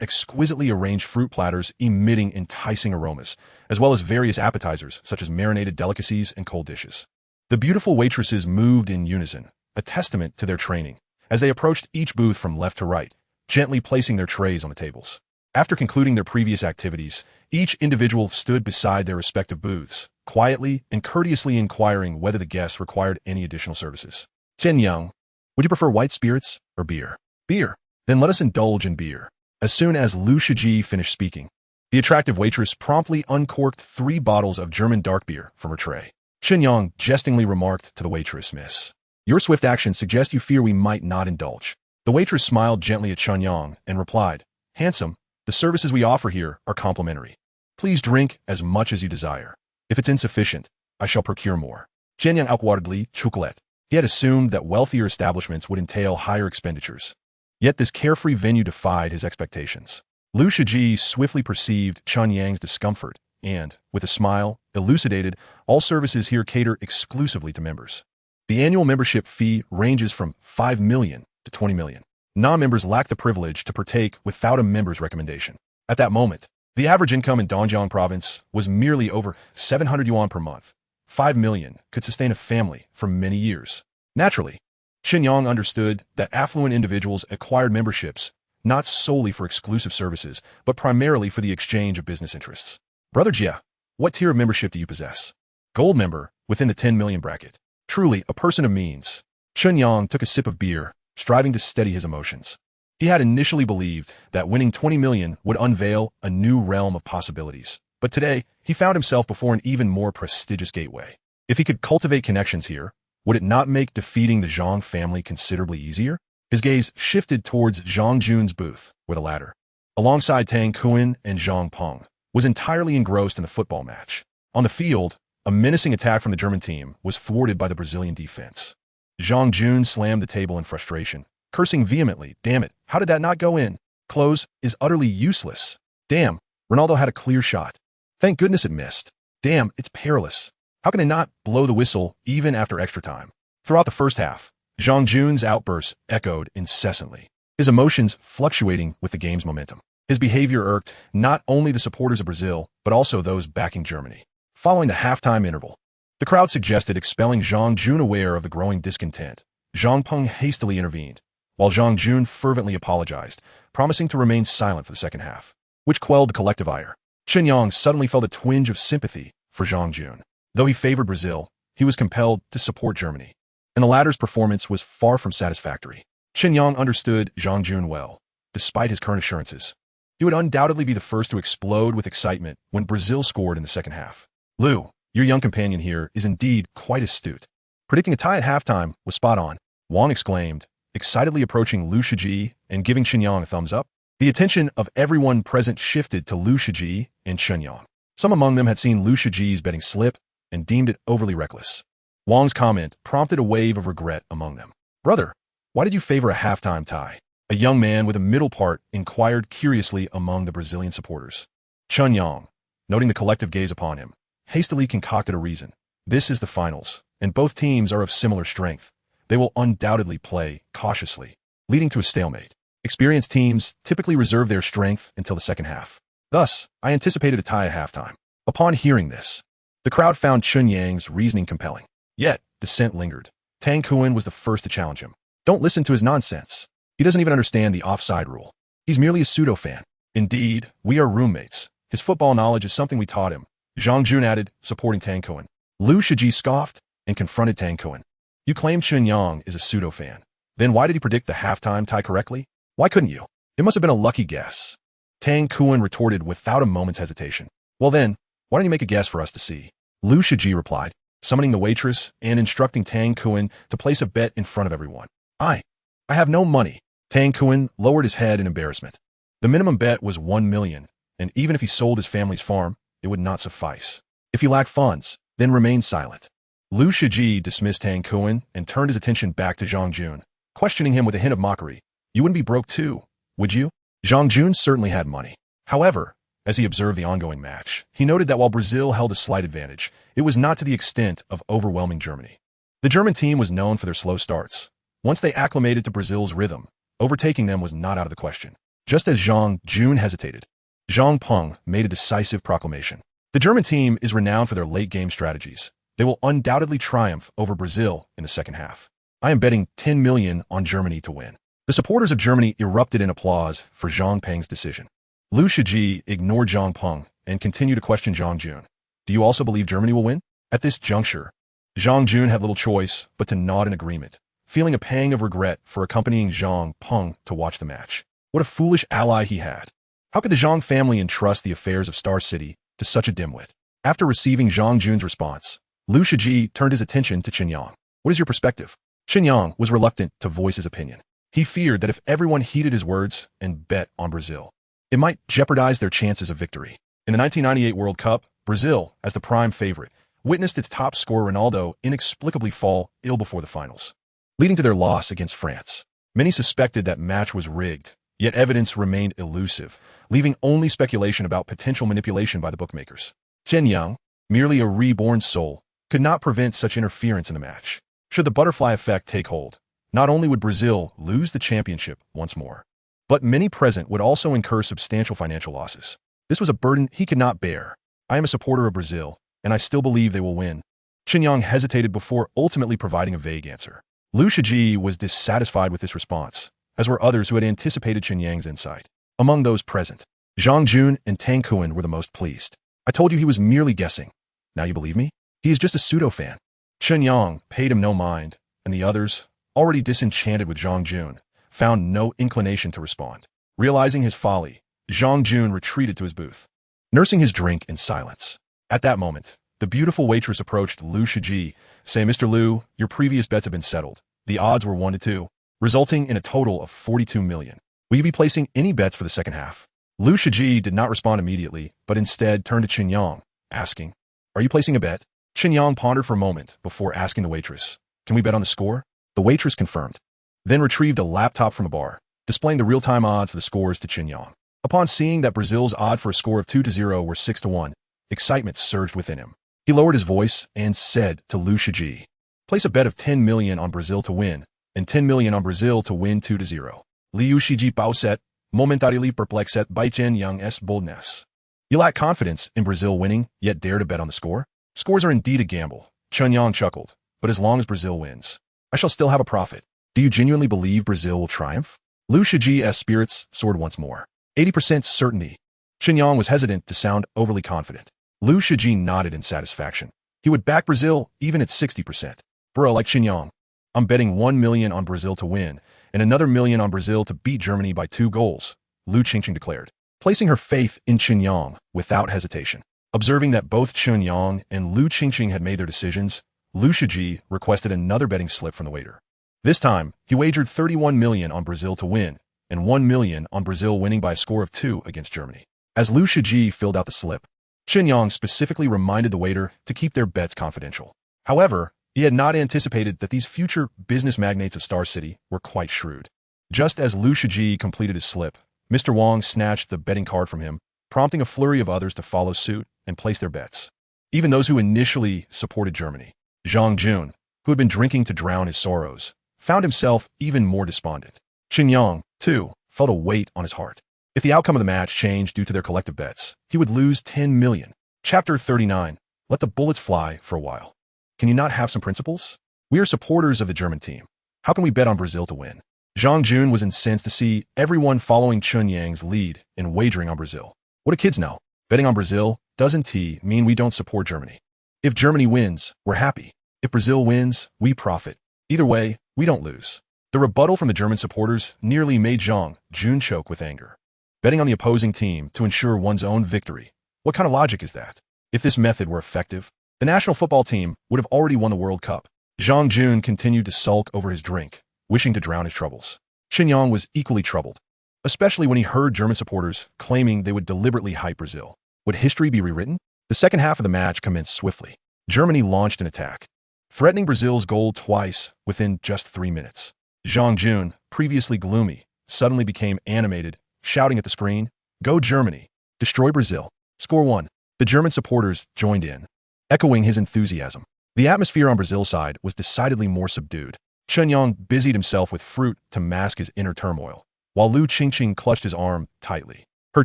exquisitely arranged fruit platters emitting enticing aromas, as well as various appetizers such as marinated delicacies and cold dishes. The beautiful waitresses moved in unison, a testament to their training, as they approached each booth from left to right, gently placing their trays on the tables. After concluding their previous activities, each individual stood beside their respective booths, quietly and courteously inquiring whether the guests required any additional services. Chen Yang, would you prefer white spirits or beer? Beer. Then let us indulge in beer. As soon as Lu Shiji finished speaking, the attractive waitress promptly uncorked 3 bottles of German dark beer from her tray. Chen Yang jestingly remarked to the waitress, "Miss, your swift actions suggest you fear we might not indulge." The waitress smiled gently at Chen Yang and replied, "Handsome, the services we offer here are complimentary. Please drink as much as you desire. If it's insufficient, I shall procure more." Chen Yang outwardly chocolate. He had assumed that wealthier establishments would entail higher expenditures. Yet this carefree venue defied his expectations. Lu Shiji swiftly perceived Chen Yang's discomfort and, with a smile, elucidated, all services here cater exclusively to members. The annual membership fee ranges from 5 million to 20 million. Non-members lack the privilege to partake without a member's recommendation. At that moment, the average income in Dongjiang province was merely over 700 yuan per month. 5 million could sustain a family for many years. Naturally, Chen Yang understood that affluent individuals acquired memberships not solely for exclusive services, but primarily for the exchange of business interests. Brother Jia, what tier of membership do you possess? Gold member, within the 10 million bracket. Truly, a person of means. Chen Yang took a sip of beer, striving to steady his emotions. He had initially believed that winning 20 million would unveil a new realm of possibilities. But today, he found himself before an even more prestigious gateway. If he could cultivate connections here, would it not make defeating the Zhang family considerably easier? His gaze shifted towards Zhang Jun's booth, where the latter, alongside Tang Kuan and Zhang Peng, was entirely engrossed in the football match. On the field, a menacing attack from the German team was thwarted by the Brazilian defense. Zhang Jun slammed the table in frustration, cursing vehemently, "Damn it, how did that not go in? Close is utterly useless. Damn, Ronaldo had a clear shot. Thank goodness it missed. Damn, it's perilous. How can they not blow the whistle even after extra time?" Throughout the first half, Zhang Jun's outbursts echoed incessantly, his emotions fluctuating with the game's momentum. His behavior irked not only the supporters of Brazil, but also those backing Germany. Following the halftime interval, the crowd suggested expelling Zhang Jun. Aware of the growing discontent, Zhang Peng hastily intervened, while Zhang Jun fervently apologized, promising to remain silent for the second half, which quelled the collective ire. Chen Yang suddenly felt a twinge of sympathy for Zhang Jun. Though he favored Brazil, he was compelled to support Germany, and the latter's performance was far from satisfactory. Chen Yang understood Zhang Jun well. Despite his current assurances, he would undoubtedly be the first to explode with excitement when Brazil scored in the second half. "Lu, your young companion here is indeed quite astute. Predicting a tie at halftime was spot on," Wang exclaimed, excitedly approaching Lu Shiji and giving Chen Yang a thumbs up. The attention of everyone present shifted to Lu Shiji and Chen Yang. Some among them had seen Lu Shiji's betting slip and deemed it overly reckless. Wang's comment prompted a wave of regret among them. "Brother, why did you favor a halftime tie?" A young man with a middle part inquired curiously among the Brazilian supporters. Chen Yang, noting the collective gaze upon him, hastily concocted a reason. "This is the finals, and both teams are of similar strength. They will undoubtedly play cautiously, leading to a stalemate. Experienced teams typically reserve their strength until the second half. Thus, I anticipated a tie at halftime." Upon hearing this, the crowd found Chen Yang's reasoning compelling. Yet, dissent lingered. Tang Kuan was the first to challenge him. "Don't listen to his nonsense. He doesn't even understand the offside rule. He's merely a pseudo-fan. Indeed, we are roommates. His football knowledge is something we taught him," Zhang Jun added, supporting Tang Kuan. Lu Shiji scoffed and confronted Tang Kuan. "You claim Chen Yang is a pseudo-fan. Then why did he predict the halftime tie correctly? Why couldn't you? It must have been a lucky guess. Tang Kuan retorted without a moment's hesitation. Well then, why don't you make a guess for us to see? Lu Shiji replied, summoning the waitress and instructing Tang Kuan to place a bet in front of everyone. I have no money. Tang Kuan lowered his head in embarrassment. The minimum bet was 1 million, and even if he sold his family's farm, it would not suffice. If he lacked funds, then remain silent. Lu Shiji dismissed Tang Kuan and turned his attention back to Zhang Jun, questioning him with a hint of mockery. You wouldn't be broke too, would you? Zhang Jun certainly had money. However, as he observed the ongoing match, he noted that while Brazil held a slight advantage, it was not to the extent of overwhelming Germany. The German team was known for their slow starts. Once they acclimated to Brazil's rhythm, overtaking them was not out of the question. Just as Zhang Jun hesitated, Zhang Peng made a decisive proclamation. The German team is renowned for their late-game strategies. They will undoubtedly triumph over Brazil in the second half. I am betting 10 million on Germany to win. The supporters of Germany erupted in applause for Zhang Peng's decision. Lu Shiji ignored Zhang Peng and continued to question Zhang Jun. Do you also believe Germany will win? At this juncture, Zhang Jun had little choice but to nod in agreement, feeling a pang of regret for accompanying Zhang Peng to watch the match. What a foolish ally he had. How could the Zhang family entrust the affairs of Star City to such a dimwit? After receiving Zhang Jun's response, Lu Shiji turned his attention to Chen Yang. What is your perspective? Chen Yang was reluctant to voice his opinion. He feared that if everyone heeded his words and bet on Brazil, it might jeopardize their chances of victory. In the 1998 World Cup, Brazil, as the prime favorite, witnessed its top scorer Ronaldo inexplicably fall ill before the finals, leading to their loss against France. Many suspected that match was rigged, yet evidence remained elusive, leaving only speculation about potential manipulation by the bookmakers. Chen Yang, merely a reborn soul, could not prevent such interference in the match. Should the butterfly effect take hold, not only would Brazil lose the championship once more, but many present would also incur substantial financial losses. This was a burden he could not bear. I am a supporter of Brazil, and I still believe they will win. Chen Yang hesitated before ultimately providing a vague answer. Lu Shiji was dissatisfied with this response, as were others who had anticipated Chen Yang's insight. Among those present, Zhang Jun and Tang Kuan were the most pleased. I told you he was merely guessing. Now you believe me? He is just a pseudo-fan. Chen Yang paid him no mind, and the others, already disenchanted with Zhang Jun, found no inclination to respond. Realizing his folly, Zhang Jun retreated to his booth, nursing his drink in silence. At that moment, the beautiful waitress approached Lu Shiji, saying, Mr. Lu, your previous bets have been settled. The odds were 1-2, resulting in a total of 42 million. Will you be placing any bets for the second half? Lu Shiji did not respond immediately, but instead turned to Chen Yang, asking, Are you placing a bet? Chen Yang pondered for a moment before asking the waitress, Can we bet on the score? The waitress confirmed, then retrieved a laptop from a bar, displaying the real-time odds for the scores to Chen Yang. Upon seeing that Brazil's odds for a score of 2-0 were 6-1, excitement surged within him. He lowered his voice and said to Lu Shiji, Place a bet of 10 million on Brazil to win, and 10 million on Brazil to win 2-0. Liu Shiji pauset, momentarily perplexed by Chen Yang's boldness. You lack confidence in Brazil winning, yet dare to bet on the score? Scores are indeed a gamble. Chen Yang chuckled, but as long as Brazil wins, I shall still have a profit. Do you genuinely believe Brazil will triumph? Lu Shiji's spirits soared once more. 80% certainty. Chen Yang was hesitant to sound overly confident. Lu Shiji nodded in satisfaction. He would back Brazil even at 60%. Bro, like Chen Yang, I'm betting 1 million on Brazil to win, and another million on Brazil to beat Germany by 2 goals, Lu Qingqing declared, placing her faith in Chen Yang without hesitation. Observing that both Chen Yang and Lu Qingqing had made their decisions, Lu Shiji requested another betting slip from the waiter. This time, he wagered 31 million on Brazil to win, and 1 million on Brazil winning by a score of 2 against Germany. As Lu Shiji filled out the slip, Chen Yang specifically reminded the waiter to keep their bets confidential. However, he had not anticipated that these future business magnates of Star City were quite shrewd. Just as Lu Shiji completed his slip, Mr. Wang snatched the betting card from him, prompting a flurry of others to follow suit and place their bets. Even those who initially supported Germany. Zhang Jun, who had been drinking to drown his sorrows, found himself even more despondent. Chen Yang, too, felt a weight on his heart. If the outcome of the match changed due to their collective bets, he would lose 10 million. Chapter 39. Let the bullets fly for a while. Can you not have some principles? We are supporters of the German team. How can we bet on Brazil to win? Zhang Jun was incensed to see everyone following Chen Yang's lead in wagering on Brazil. What do kids know? Betting on Brazil doesn't mean we don't support Germany. If Germany wins, we're happy. If Brazil wins, we profit. Either way, we don't lose. The rebuttal from the German supporters nearly made Zhang Jun choke with anger. Betting on the opposing team to ensure one's own victory. What kind of logic is that? If this method were effective, the national football team would have already won the World Cup. Zhang Jun continued to sulk over his drink, wishing to drown his troubles. Chen Yang was equally troubled, especially when he heard German supporters claiming they would deliberately hype Brazil. Would history be rewritten? The second half of the match commenced swiftly. Germany launched an attack, threatening Brazil's goal twice within just 3 minutes. Zhang Jun, previously gloomy, suddenly became animated, shouting at the screen, "Go Germany! Destroy Brazil! Score 1!" The German supporters joined in, echoing his enthusiasm. The atmosphere on Brazil's side was decidedly more subdued. Chen Yang busied himself with fruit to mask his inner turmoil, while Lu Qingqing clutched his arm tightly. Her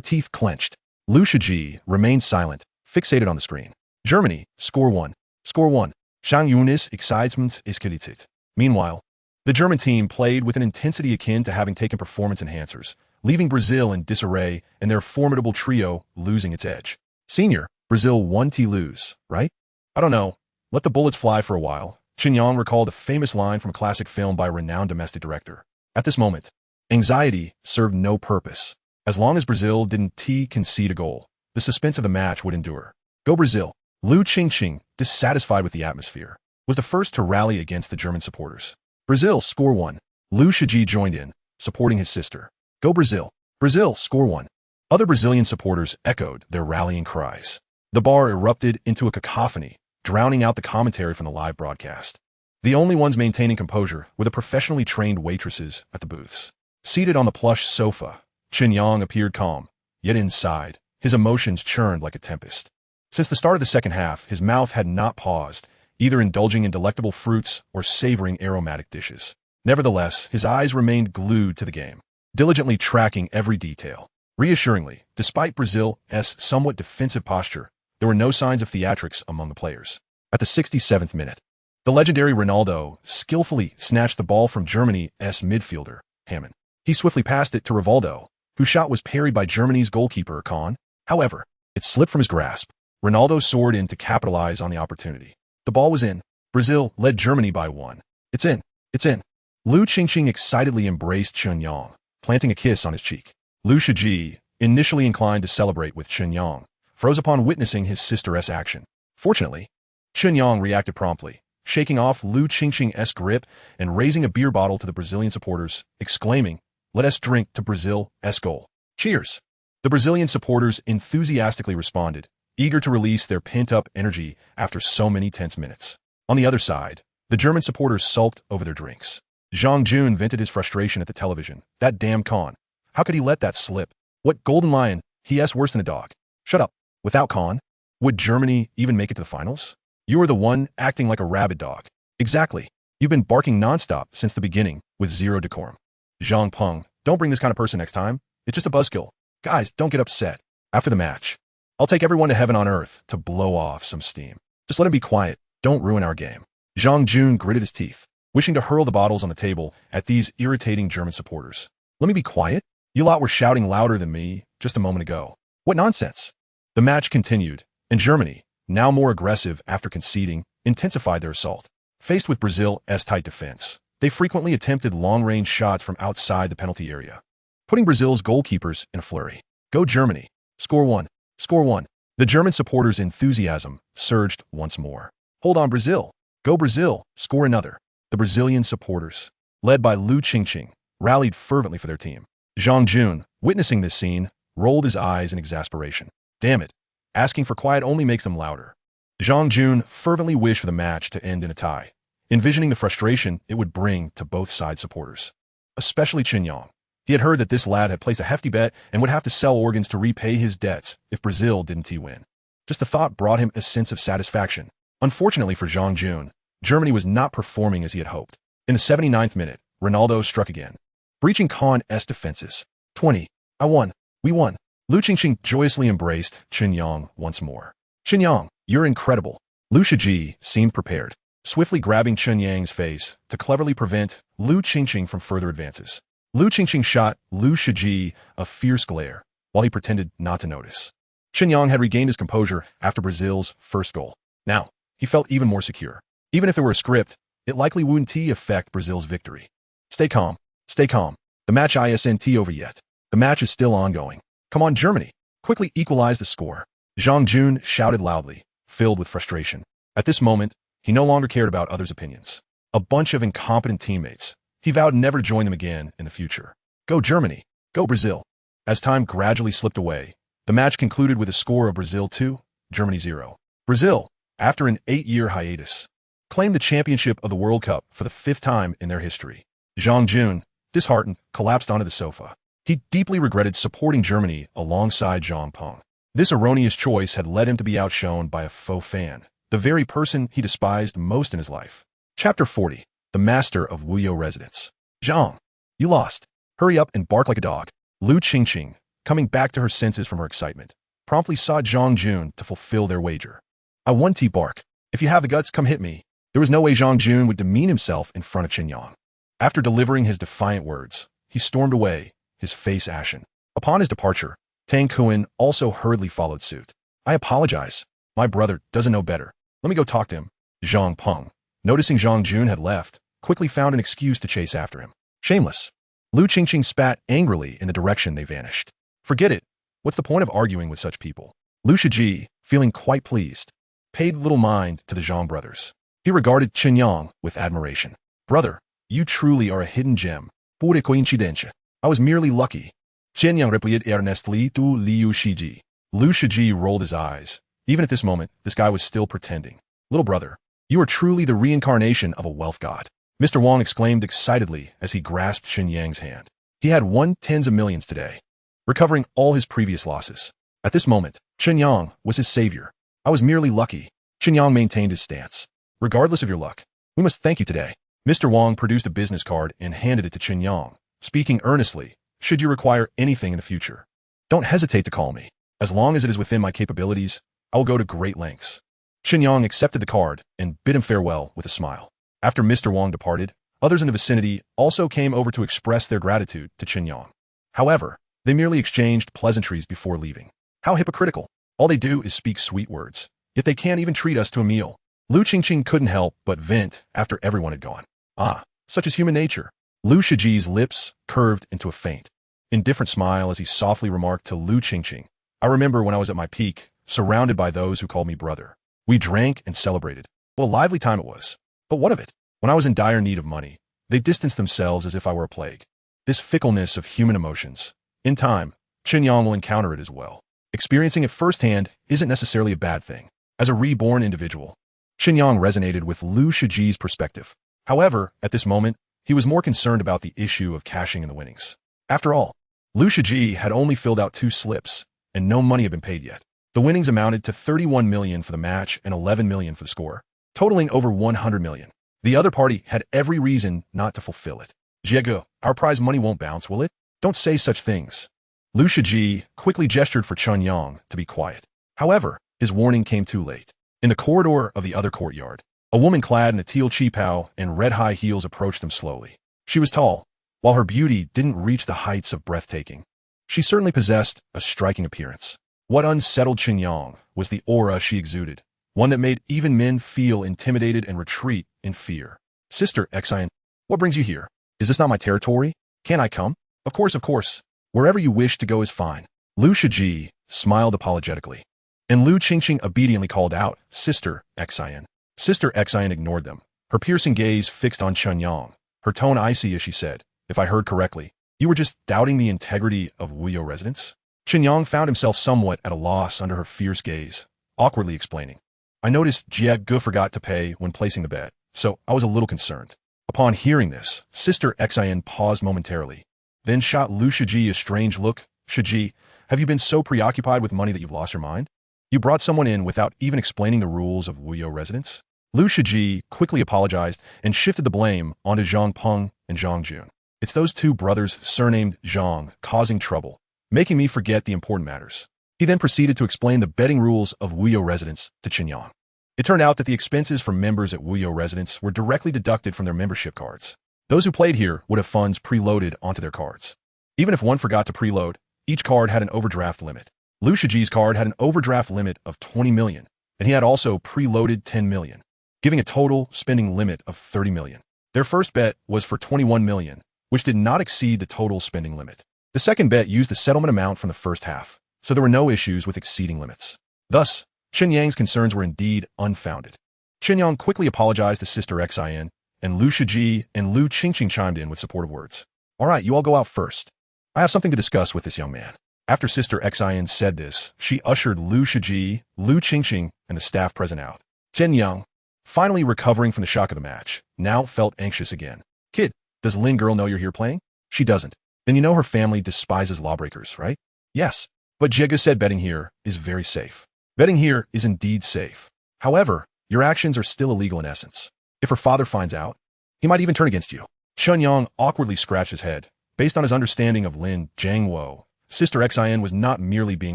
teeth clenched. Lu Shiji remained silent, fixated on the screen. Germany, score 1. Score 1. Shang Yunis excitement is keditit. Meanwhile, the German team played with an intensity akin to having taken performance enhancers, leaving Brazil in disarray and their formidable trio losing its edge. Senior, Brazil won to lose, right? I don't know. Let the bullets fly for a while. Chen Yang recalled a famous line from a classic film by a renowned domestic director. At this moment, anxiety served no purpose. As long as Brazil didn't concede a goal, the suspense of the match would endure. Go Brazil! Lu Qingqing, dissatisfied with the atmosphere, was the first to rally against the German supporters. Brazil, score 1. Lu Shiji joined in, supporting his sister. Go Brazil! Brazil, score 1. Other Brazilian supporters echoed their rallying cries. The bar erupted into a cacophony, drowning out the commentary from the live broadcast. The only ones maintaining composure were the professionally trained waitresses at the booths. Seated on the plush sofa, Chen Yang appeared calm, yet inside, his emotions churned like a tempest. Since the start of the second half, his mouth had not paused, either indulging in delectable fruits or savoring aromatic dishes. Nevertheless, his eyes remained glued to the game, diligently tracking every detail. Reassuringly, despite Brazil's somewhat defensive posture, there were no signs of theatrics among the players. At the 67th minute, the legendary Ronaldo skillfully snatched the ball from Germany's midfielder, Hamann. He swiftly passed it to Rivaldo, whose shot was parried by Germany's goalkeeper, Kahn. However, it slipped from his grasp. Ronaldo soared in to capitalize on the opportunity. The ball was in. Brazil led Germany by 1. It's in. It's in. Lu Qingqing excitedly embraced Chen Yang, planting a kiss on his cheek. Lu Shiji, initially inclined to celebrate with Chen Yang, froze upon witnessing his sister's action. Fortunately, Chen Yang reacted promptly, shaking off Lu Qingqing's grip and raising a beer bottle to the Brazilian supporters, exclaiming, "Let us drink to Brazil's goal. Cheers!" The Brazilian supporters enthusiastically responded, eager to release their pent-up energy after so many tense minutes. On the other side, the German supporters sulked over their drinks. Zhang Jun vented his frustration at the television. That damn Kahn. How could he let that slip? What golden lion? He's worse than a dog. Shut up. Without Kahn, would Germany even make it to the finals? You are the one acting like a rabid dog. Exactly. You've been barking nonstop since the beginning with zero decorum. Zhang Peng, don't bring this kind of person next time. It's just a buzzkill. Guys, don't get upset. After the match, I'll take everyone to heaven on earth to blow off some steam. Just let him be quiet. Don't ruin our game. Zhang Jun gritted his teeth, wishing to hurl the bottles on the table at these irritating German supporters. Let me be quiet? You lot were shouting louder than me just a moment ago. What nonsense? The match continued, and Germany, now more aggressive after conceding, intensified their assault. Faced with Brazil's tight defense, they frequently attempted long-range shots from outside the penalty area, putting Brazil's goalkeepers in a flurry. Go Germany! Score 1! Score 1! The German supporters' enthusiasm surged once more. Hold on Brazil! Go Brazil! Score another! The Brazilian supporters, led by Lu Qingqing, rallied fervently for their team. Zhang Jun, witnessing this scene, rolled his eyes in exasperation. Damn it! Asking for quiet only makes them louder. Zhang Jun fervently wished for the match to end in a tie, envisioning the frustration it would bring to both sides' supporters, especially Chen Yang. He had heard that this lad had placed a hefty bet and would have to sell organs to repay his debts if Brazil didn't win. Just the thought brought him a sense of satisfaction. Unfortunately for Zhang Jun, Germany was not performing as he had hoped. In the 79th minute, Ronaldo struck again, breaching Kahn's defenses. 20. I won. We won. Lu Qingqing joyously embraced Chen Yang once more. Chen Yang, you're incredible. Lu Shiji seemed prepared, swiftly grabbing Chen Yang's face to cleverly prevent Lu Qingqing from further advances. Lu Qingqing shot Lu Shiji a fierce glare, while he pretended not to notice. Chen Yang had regained his composure after Brazil's first goal. Now, he felt even more secure. Even if there were a script, it likely wouldn't affect Brazil's victory. Stay calm. Stay calm. The match isn't over yet. The match is still ongoing. Come on, Germany. Quickly equalize the score. Zhang Jun shouted loudly, filled with frustration. At this moment, he no longer cared about others' opinions. A bunch of incompetent teammates. He vowed never to join them again in the future. Go Germany. Go Brazil. As time gradually slipped away, the match concluded with a score of Brazil 2, Germany 0. Brazil, after an 8-year hiatus, claimed the championship of the World Cup for the 5th time in their history. Zhang Jun, disheartened, collapsed onto the sofa. He deeply regretted supporting Germany alongside Zhang Peng. This erroneous choice had led him to be outshone by a faux fan, the very person he despised most in his life. Chapter 40. The Master of Wuyou Residence. Zhang, you lost. Hurry up and bark like a dog. Lu Qingqing, coming back to her senses from her excitement, promptly sought Zhang Jun to fulfill their wager. I won T-Bark. If you have the guts, come hit me. There was no way Zhang Jun would demean himself in front of Chen Yang. After delivering his defiant words, he stormed away, his face ashen. Upon his departure, Tang Kuan also hurriedly followed suit. I apologize. My brother doesn't know better. Let me go talk to him. Zhang Peng, noticing Zhang Jun had left, quickly found an excuse to chase after him. Shameless. Lu Qingqing spat angrily in the direction they vanished. Forget it. What's the point of arguing with such people? Lu Shiji, feeling quite pleased, paid little mind to the Zhang brothers. He regarded Chen Yang with admiration. Brother, you truly are a hidden gem. Pure coincidencia. I was merely lucky. Chen Yang replied earnestly to Liu Shiji. Lu Shiji rolled his eyes. Even at this moment, this guy was still pretending. Little brother, you are truly the reincarnation of a wealth god. Mr. Wang exclaimed excitedly as he grasped Chen Yang's hand. He had won tens of millions today, recovering all his previous losses. At this moment, Chen Yang was his savior. I was merely lucky. Chen Yang maintained his stance. Regardless of your luck, we must thank you today. Mr. Wang produced a business card and handed it to Chen Yang, speaking earnestly. Should you require anything in the future, don't hesitate to call me. As long as it is within my capabilities, I will go to great lengths. Chen Yang accepted the card and bid him farewell with a smile. After Mr. Wang departed, others in the vicinity also came over to express their gratitude to Chen Yang. However, they merely exchanged pleasantries before leaving. How hypocritical. All they do is speak sweet words, yet they can't even treat us to a meal. Lu Qingqing couldn't help but vent after everyone had gone. Ah, such is human nature. Lu Shiji's lips curved into a faint, indifferent smile as he softly remarked to Lu Qingqing. I remember when I was at my peak, surrounded by those who called me brother. We drank and celebrated. What a lively time it was. But what of it? When I was in dire need of money, they distanced themselves as if I were a plague. This fickleness of human emotions. In time, Chen Yang will encounter it as well. Experiencing it firsthand isn't necessarily a bad thing. As a reborn individual, Chen Yang resonated with Lu Shiji's perspective. However, at this moment, he was more concerned about the issue of cashing in the winnings. After all, Lu Shiji had only filled out 2 slips, and no money had been paid yet. The winnings amounted to 31 million for the match and 11 million for the score, totaling over 100 million. The other party had every reason not to fulfill it. Jiegu, our prize money won't bounce, will it? Don't say such things. Lu Shiji quickly gestured for Chen Yang to be quiet. However, his warning came too late. In the corridor of the other courtyard, a woman clad in a teal qipao and red high heels approached them slowly. She was tall, while her beauty didn't reach the heights of breathtaking. She certainly possessed a striking appearance. What unsettled Chen Yang was the aura she exuded, one that made even men feel intimidated and retreat in fear. Sister Xian, what brings you here? Is this not my territory? Can I come? Of course. Wherever you wish to go is fine. Lu Shiji smiled apologetically, and Lu Qingqing obediently called out, Sister Xian. Sister Xian ignored them, her piercing gaze fixed on Chen Yang, her tone icy as she said, if I heard correctly, you were just doubting the integrity of Wuyou residence? Chen Yang found himself somewhat at a loss under her fierce gaze, awkwardly explaining. I noticed Jiegu forgot to pay when placing the bet, so I was a little concerned. Upon hearing this, Sister Xian paused momentarily, then shot Lu Shiji a strange look. Shiji, have you been so preoccupied with money that you've lost your mind? You brought someone in without even explaining the rules of Wuyou residence? Lu Shiji quickly apologized and shifted the blame onto Zhang Peng and Zhang Jun. It's those 2 brothers surnamed Zhang causing trouble, making me forget the important matters. He then proceeded to explain the betting rules of Wuyou residence to Chen Yang. It turned out that the expenses for members at Wuyou residence were directly deducted from their membership cards. Those who played here would have funds preloaded onto their cards. Even if one forgot to preload, each card had an overdraft limit. Lu Shiji's card had an overdraft limit of 20 million, and he had also preloaded 10 million, giving a total spending limit of 30 million. Their first bet was for 21 million, which did not exceed the total spending limit. The second bet used the settlement amount from the first half, so there were no issues with exceeding limits. Thus, Chen Yang's concerns were indeed unfounded. Chen Yang quickly apologized to Sister Xin, and Lu Shiji and Lu Qingqing chimed in with supportive words. All right, you all go out first. I have something to discuss with this young man. After Sister Xin said this, she ushered Lu Shiji, Lu Qingqing, and the staff present out. Chen Yang, finally recovering from the shock of the match, now felt anxious again. Kid, does Lin girl know you're here playing? She doesn't. Then you know her family despises lawbreakers, right? Yes. But Jega said betting here is very safe. Betting here is indeed safe. However, your actions are still illegal in essence. If her father finds out, he might even turn against you. Chen Yang awkwardly scratched his head. Based on his understanding of Lin Jiangwo, Sister Xin was not merely being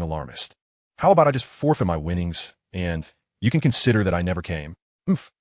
alarmist. How about I just forfeit my winnings, and you can consider that I never came?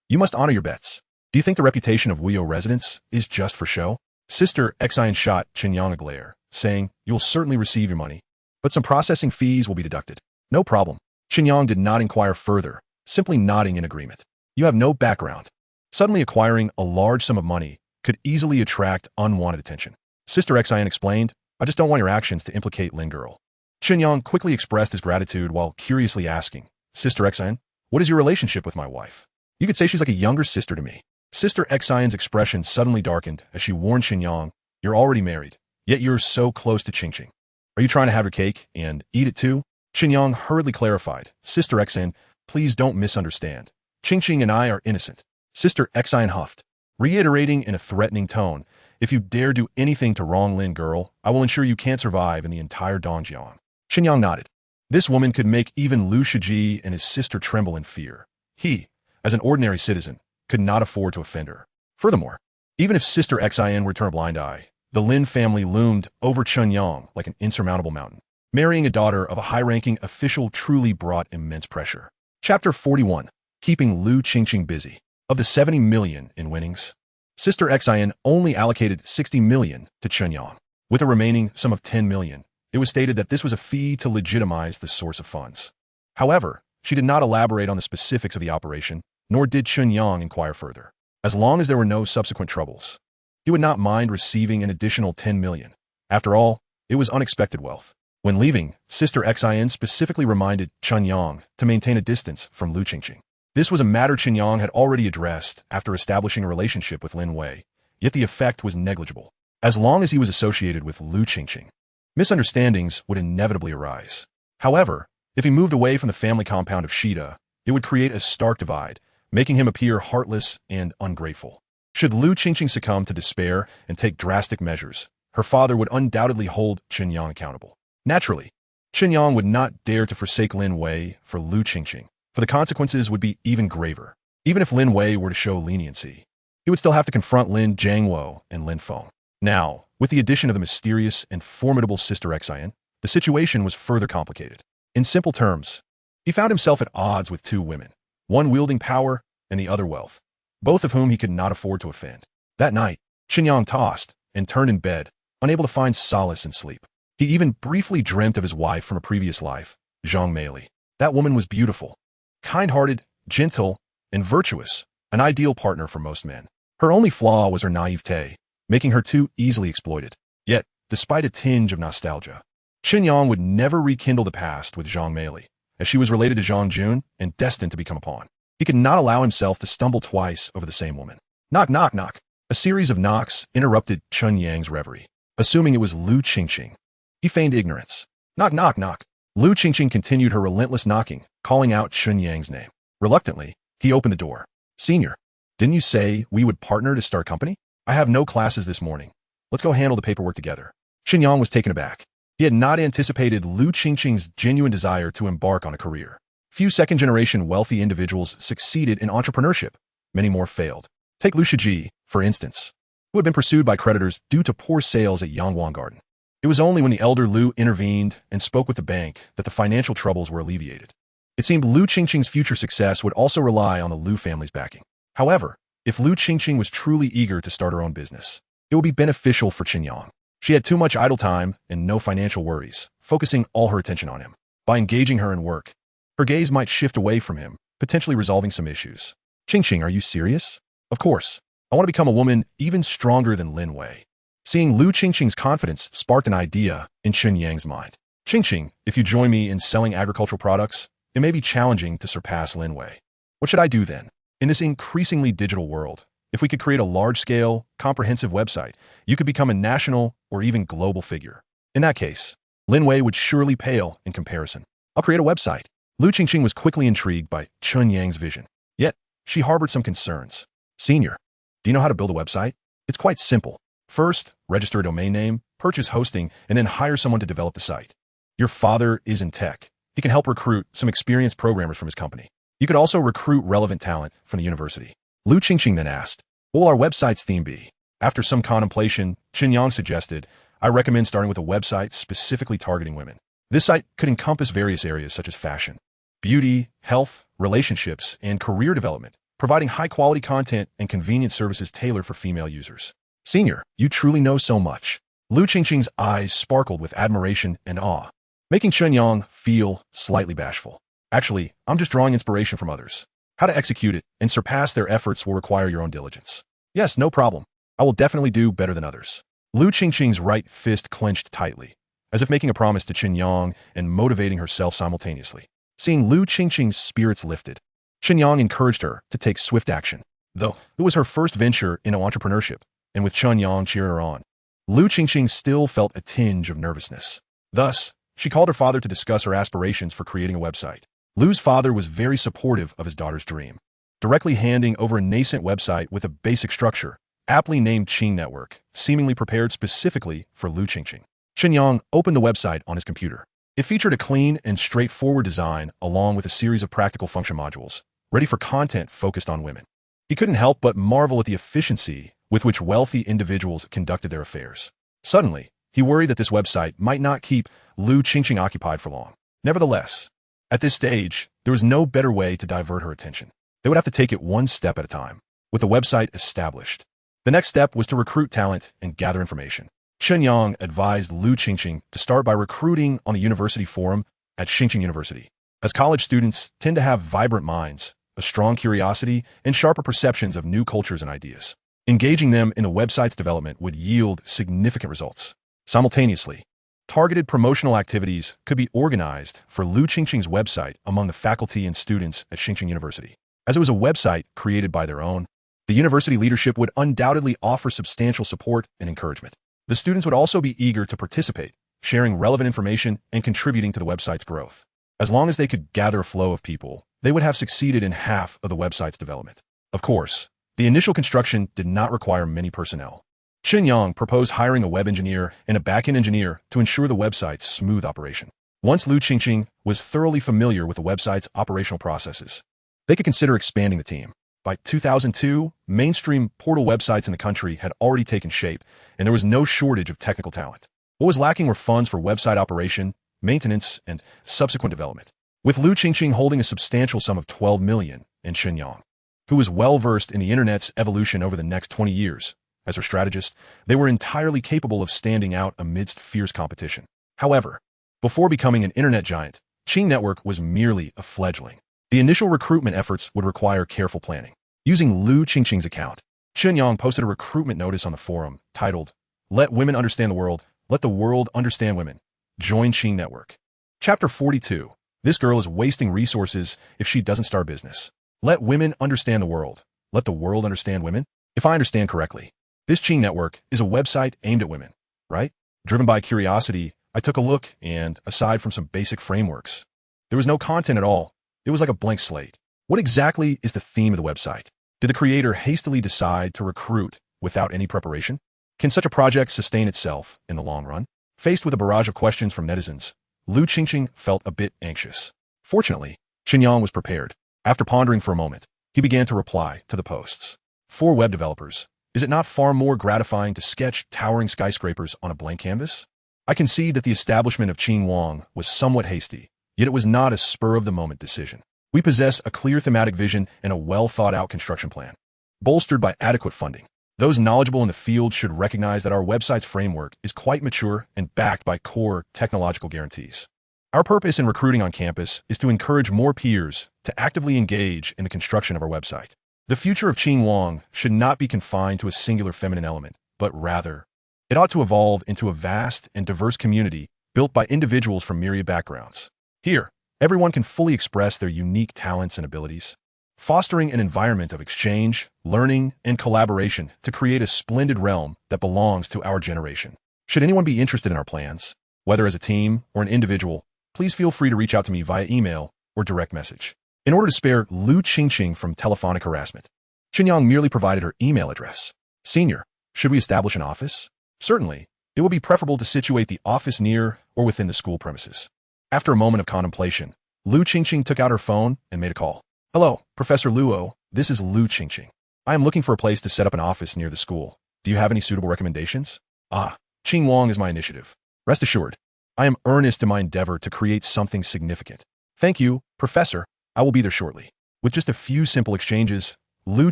You must honor your bets. Do you think the reputation of Wuyo residence is just for show? Sister Xin shot Chen Yang a glare, saying, you will certainly receive your money, but some processing fees will be deducted. No problem. Chen Yang did not inquire further, simply nodding in agreement. You have no background. Suddenly acquiring a large sum of money could easily attract unwanted attention. Sister Xin explained, I just don't want your actions to implicate Lin girl. Chen Yang quickly expressed his gratitude while curiously asking, Sister Xin, what is your relationship with my wife? You could say she's like a younger sister to me. Sister Xion's expression suddenly darkened as she warned Chen Yang, you're already married, yet you're so close to Qingqing. Are you trying to have your cake and eat it too? Chen Yang hurriedly clarified, Sister Xin, please don't misunderstand. Qingqing and I are innocent. Sister Xin huffed, reiterating in a threatening tone, if you dare do anything to wrong Lin girl, I will ensure you can't survive in the entire Dongjiang. Chen Yang nodded. This woman could make even Lu Shiji and his sister tremble in fear. He, as an ordinary citizen, could not afford to offend her. Furthermore, even if Sister Xin were to turn a blind eye, the Lin family loomed over Chen Yang like an insurmountable mountain. Marrying a daughter of a high-ranking official truly brought immense pressure. Chapter 41. Keeping Lu Qingqing busy. Of the 70 million in winnings, Sister Xin only allocated 60 million to Chen Yang. With a remaining sum of 10 million, it was stated that this was a fee to legitimize the source of funds. However, she did not elaborate on the specifics of the operation, nor did Chen Yang inquire further. As long as there were no subsequent troubles, he would not mind receiving an additional 10 million. After all, it was unexpected wealth. When leaving, Sister Xin specifically reminded Chen Yang to maintain a distance from Lu Qingqing. This was a matter Chen Yang had already addressed after establishing a relationship with Lin Wei, yet the effect was negligible. As long as he was associated with Lu Qingqing, misunderstandings would inevitably arise. However, if he moved away from the family compound of Shida, it would create a stark divide, making him appear heartless and ungrateful. Should Lu Qingqing succumb to despair and take drastic measures, her father would undoubtedly hold Chen Yang accountable. Naturally, Chen Yang would not dare to forsake Lin Wei for Lu Qingqing, for the consequences would be even graver. Even if Lin Wei were to show leniency, he would still have to confront Lin Jiangwo and Lin Feng. Now, with the addition of the mysterious and formidable Sister Xin, the situation was further complicated. In simple terms, he found himself at odds with two women, one wielding power and the other wealth, both of whom he could not afford to offend. That night, Chen Yang tossed and turned in bed, unable to find solace in sleep. He even briefly dreamt of his wife from a previous life, Zhang Meili. That woman was beautiful, kind-hearted, gentle, and virtuous, an ideal partner for most men. Her only flaw was her naivete, making her too easily exploited. Yet, despite a tinge of nostalgia, Chen Yang would never rekindle the past with Zhang Meili, as she was related to Zhang Jun and destined to become a pawn. He could not allow himself to stumble twice over the same woman. Knock, knock, knock. A series of knocks interrupted Chen Yang's reverie. Assuming it was Lu Qingqing, he feigned ignorance. Knock, knock, knock. Lu Qingqing continued her relentless knocking, calling out Chen Yang's name. Reluctantly, he opened the door. Senior, didn't you say we would partner to start a company? I have no classes this morning. Let's go handle the paperwork together. Chen Yang was taken aback. He had not anticipated Lu Qingqing's genuine desire to embark on a career. Few second-generation wealthy individuals succeeded in entrepreneurship. Many more failed. Take Lu Shiji, for instance, who had been pursued by creditors due to poor sales at Yangwang Garden. It was only when the elder Lu intervened and spoke with the bank that the financial troubles were alleviated. It seemed Lu Qingqing's future success would also rely on the Lu family's backing. However, if Lu Qingqing was truly eager to start her own business, it would be beneficial for Chen Yang. She had too much idle time and no financial worries, focusing all her attention on him. By engaging her in work, her gaze might shift away from him, potentially resolving some issues. Qingqing, are you serious? Of course. I want to become a woman even stronger than Lin Wei. Seeing Lu Qingqing's confidence sparked an idea in Chen Yang's mind. Qingqing, if you join me in selling agricultural products, it may be challenging to surpass Lin Wei. What should I do then? In this increasingly digital world, if we could create a large-scale, comprehensive website, you could become a national or even global figure. In that case, Lin Wei would surely pale in comparison. I'll create a website. Lu Qingqing was quickly intrigued by Chen Yang's vision. Yet, she harbored some concerns. Senior, do you know how to build a website? It's quite simple. First, register a domain name, purchase hosting, and then hire someone to develop the site. Your father is in tech. He can help recruit some experienced programmers from his company. You could also recruit relevant talent from the university. Lu Qingqing then asked, what will our website's theme be? After some contemplation, Chen Yang suggested, I recommend starting with a website specifically targeting women. This site could encompass various areas such as fashion, beauty, health, relationships, and career development, providing high-quality content and convenient services tailored for female users. Senior, you truly know so much. Lu Qingqing's eyes sparkled with admiration and awe, making Chen Yang feel slightly bashful. Actually, I'm just drawing inspiration from others. How to execute it and surpass their efforts will require your own diligence. Yes, no problem. I will definitely do better than others. Lu Qingqing's right fist clenched tightly, as if making a promise to Chen Yang and motivating herself simultaneously. Seeing Lu Qingqing's spirits lifted, Chen Yang encouraged her to take swift action. Though it was her first venture into entrepreneurship, and with Chen Yang cheering her on, Lu Qingqing still felt a tinge of nervousness. Thus, she called her father to discuss her aspirations for creating a website. Lu's father was very supportive of his daughter's dream, directly handing over a nascent website with a basic structure, aptly named Qing Network, seemingly prepared specifically for Lu Qingqing. Chen Yang opened the website on his computer. It featured a clean and straightforward design along with a series of practical function modules, ready for content focused on women. He couldn't help but marvel at the efficiency with which wealthy individuals conducted their affairs. Suddenly, he worried that this website might not keep Lu Qingqing occupied for long. Nevertheless, at this stage, there was no better way to divert her attention. They would have to take it one step at a time. With the website established, the next step was to recruit talent and gather information. Chen Yang advised Lu Qingqing to start by recruiting on the university forum at Xingqing University. As college students tend to have vibrant minds, a strong curiosity, and sharper perceptions of new cultures and ideas, engaging them in the website's development would yield significant results. Simultaneously, targeted promotional activities could be organized for Lu Qingqing's website among the faculty and students at Xingqing University. As it was a website created by their own, the university leadership would undoubtedly offer substantial support and encouragement. The students would also be eager to participate, sharing relevant information and contributing to the website's growth. As long as they could gather a flow of people, they would have succeeded in half of the website's development. Of course, the initial construction did not require many personnel. Chen Yang proposed hiring a web engineer and a back-end engineer to ensure the website's smooth operation. Once Lu Qingqing was thoroughly familiar with the website's operational processes, they could consider expanding the team. By 2002, mainstream portal websites in the country had already taken shape, and there was no shortage of technical talent. What was lacking were funds for website operation, maintenance, and subsequent development. With Lu Qingqing holding a substantial sum of 12 million and Chen Yang, who was well-versed in the internet's evolution over the next 20 years, as her strategist, they were entirely capable of standing out amidst fierce competition. However, before becoming an internet giant, Qing Network was merely a fledgling. The initial recruitment efforts would require careful planning. Using Lu Qingqing's account, Chen Yang posted a recruitment notice on the forum titled, Let Women Understand the World, Let the World Understand Women. Join Qing Network. Chapter 42. This girl is wasting resources if she doesn't start business. Let women understand the world. Let the world understand women. If I understand correctly, this Qing Network is a website aimed at women, right? Driven by curiosity, I took a look and, aside from some basic frameworks, there was no content at all. It was like a blank slate. What exactly is the theme of the website? Did the creator hastily decide to recruit without any preparation? Can such a project sustain itself in the long run? Faced with a barrage of questions from netizens, Lu Qingqing felt a bit anxious. Fortunately, Chen Yang was prepared. After pondering for a moment, he began to reply to the posts. For web developers, is it not far more gratifying to sketch towering skyscrapers on a blank canvas? I concede that the establishment of Qing Wang was somewhat hasty, yet it was not a spur-of-the-moment decision. We possess a clear thematic vision and a well-thought-out construction plan, bolstered by adequate funding. Those knowledgeable in the field should recognize that our website's framework is quite mature and backed by core technological guarantees. Our purpose in recruiting on campus is to encourage more peers to actively engage in the construction of our website. The future of Qing Wang should not be confined to a singular feminine element, but rather, It ought to evolve into a vast and diverse community built by individuals from myriad backgrounds. Here, everyone can fully express their unique talents and abilities, fostering an environment of exchange, learning, and collaboration to create a splendid realm that belongs to our generation. Should anyone be interested in our plans, whether as a team or an individual, please feel free to reach out to me via email or direct message. In order to spare Lu Qingqing from telephonic harassment, Chen Yang merely provided her email address. Senior, should we establish an office? Certainly, it will be preferable to situate the office near or within the school premises. After a moment of contemplation, Lu Qingqing took out her phone and made a call. Hello, Professor Luo, this is Lu Qingqing. I am looking for a place to set up an office near the school. Do you have any suitable recommendations? Qing Wang is my initiative. Rest assured, I am earnest in my endeavor to create something significant. Thank you, Professor. I will be there shortly. With just a few simple exchanges, Lu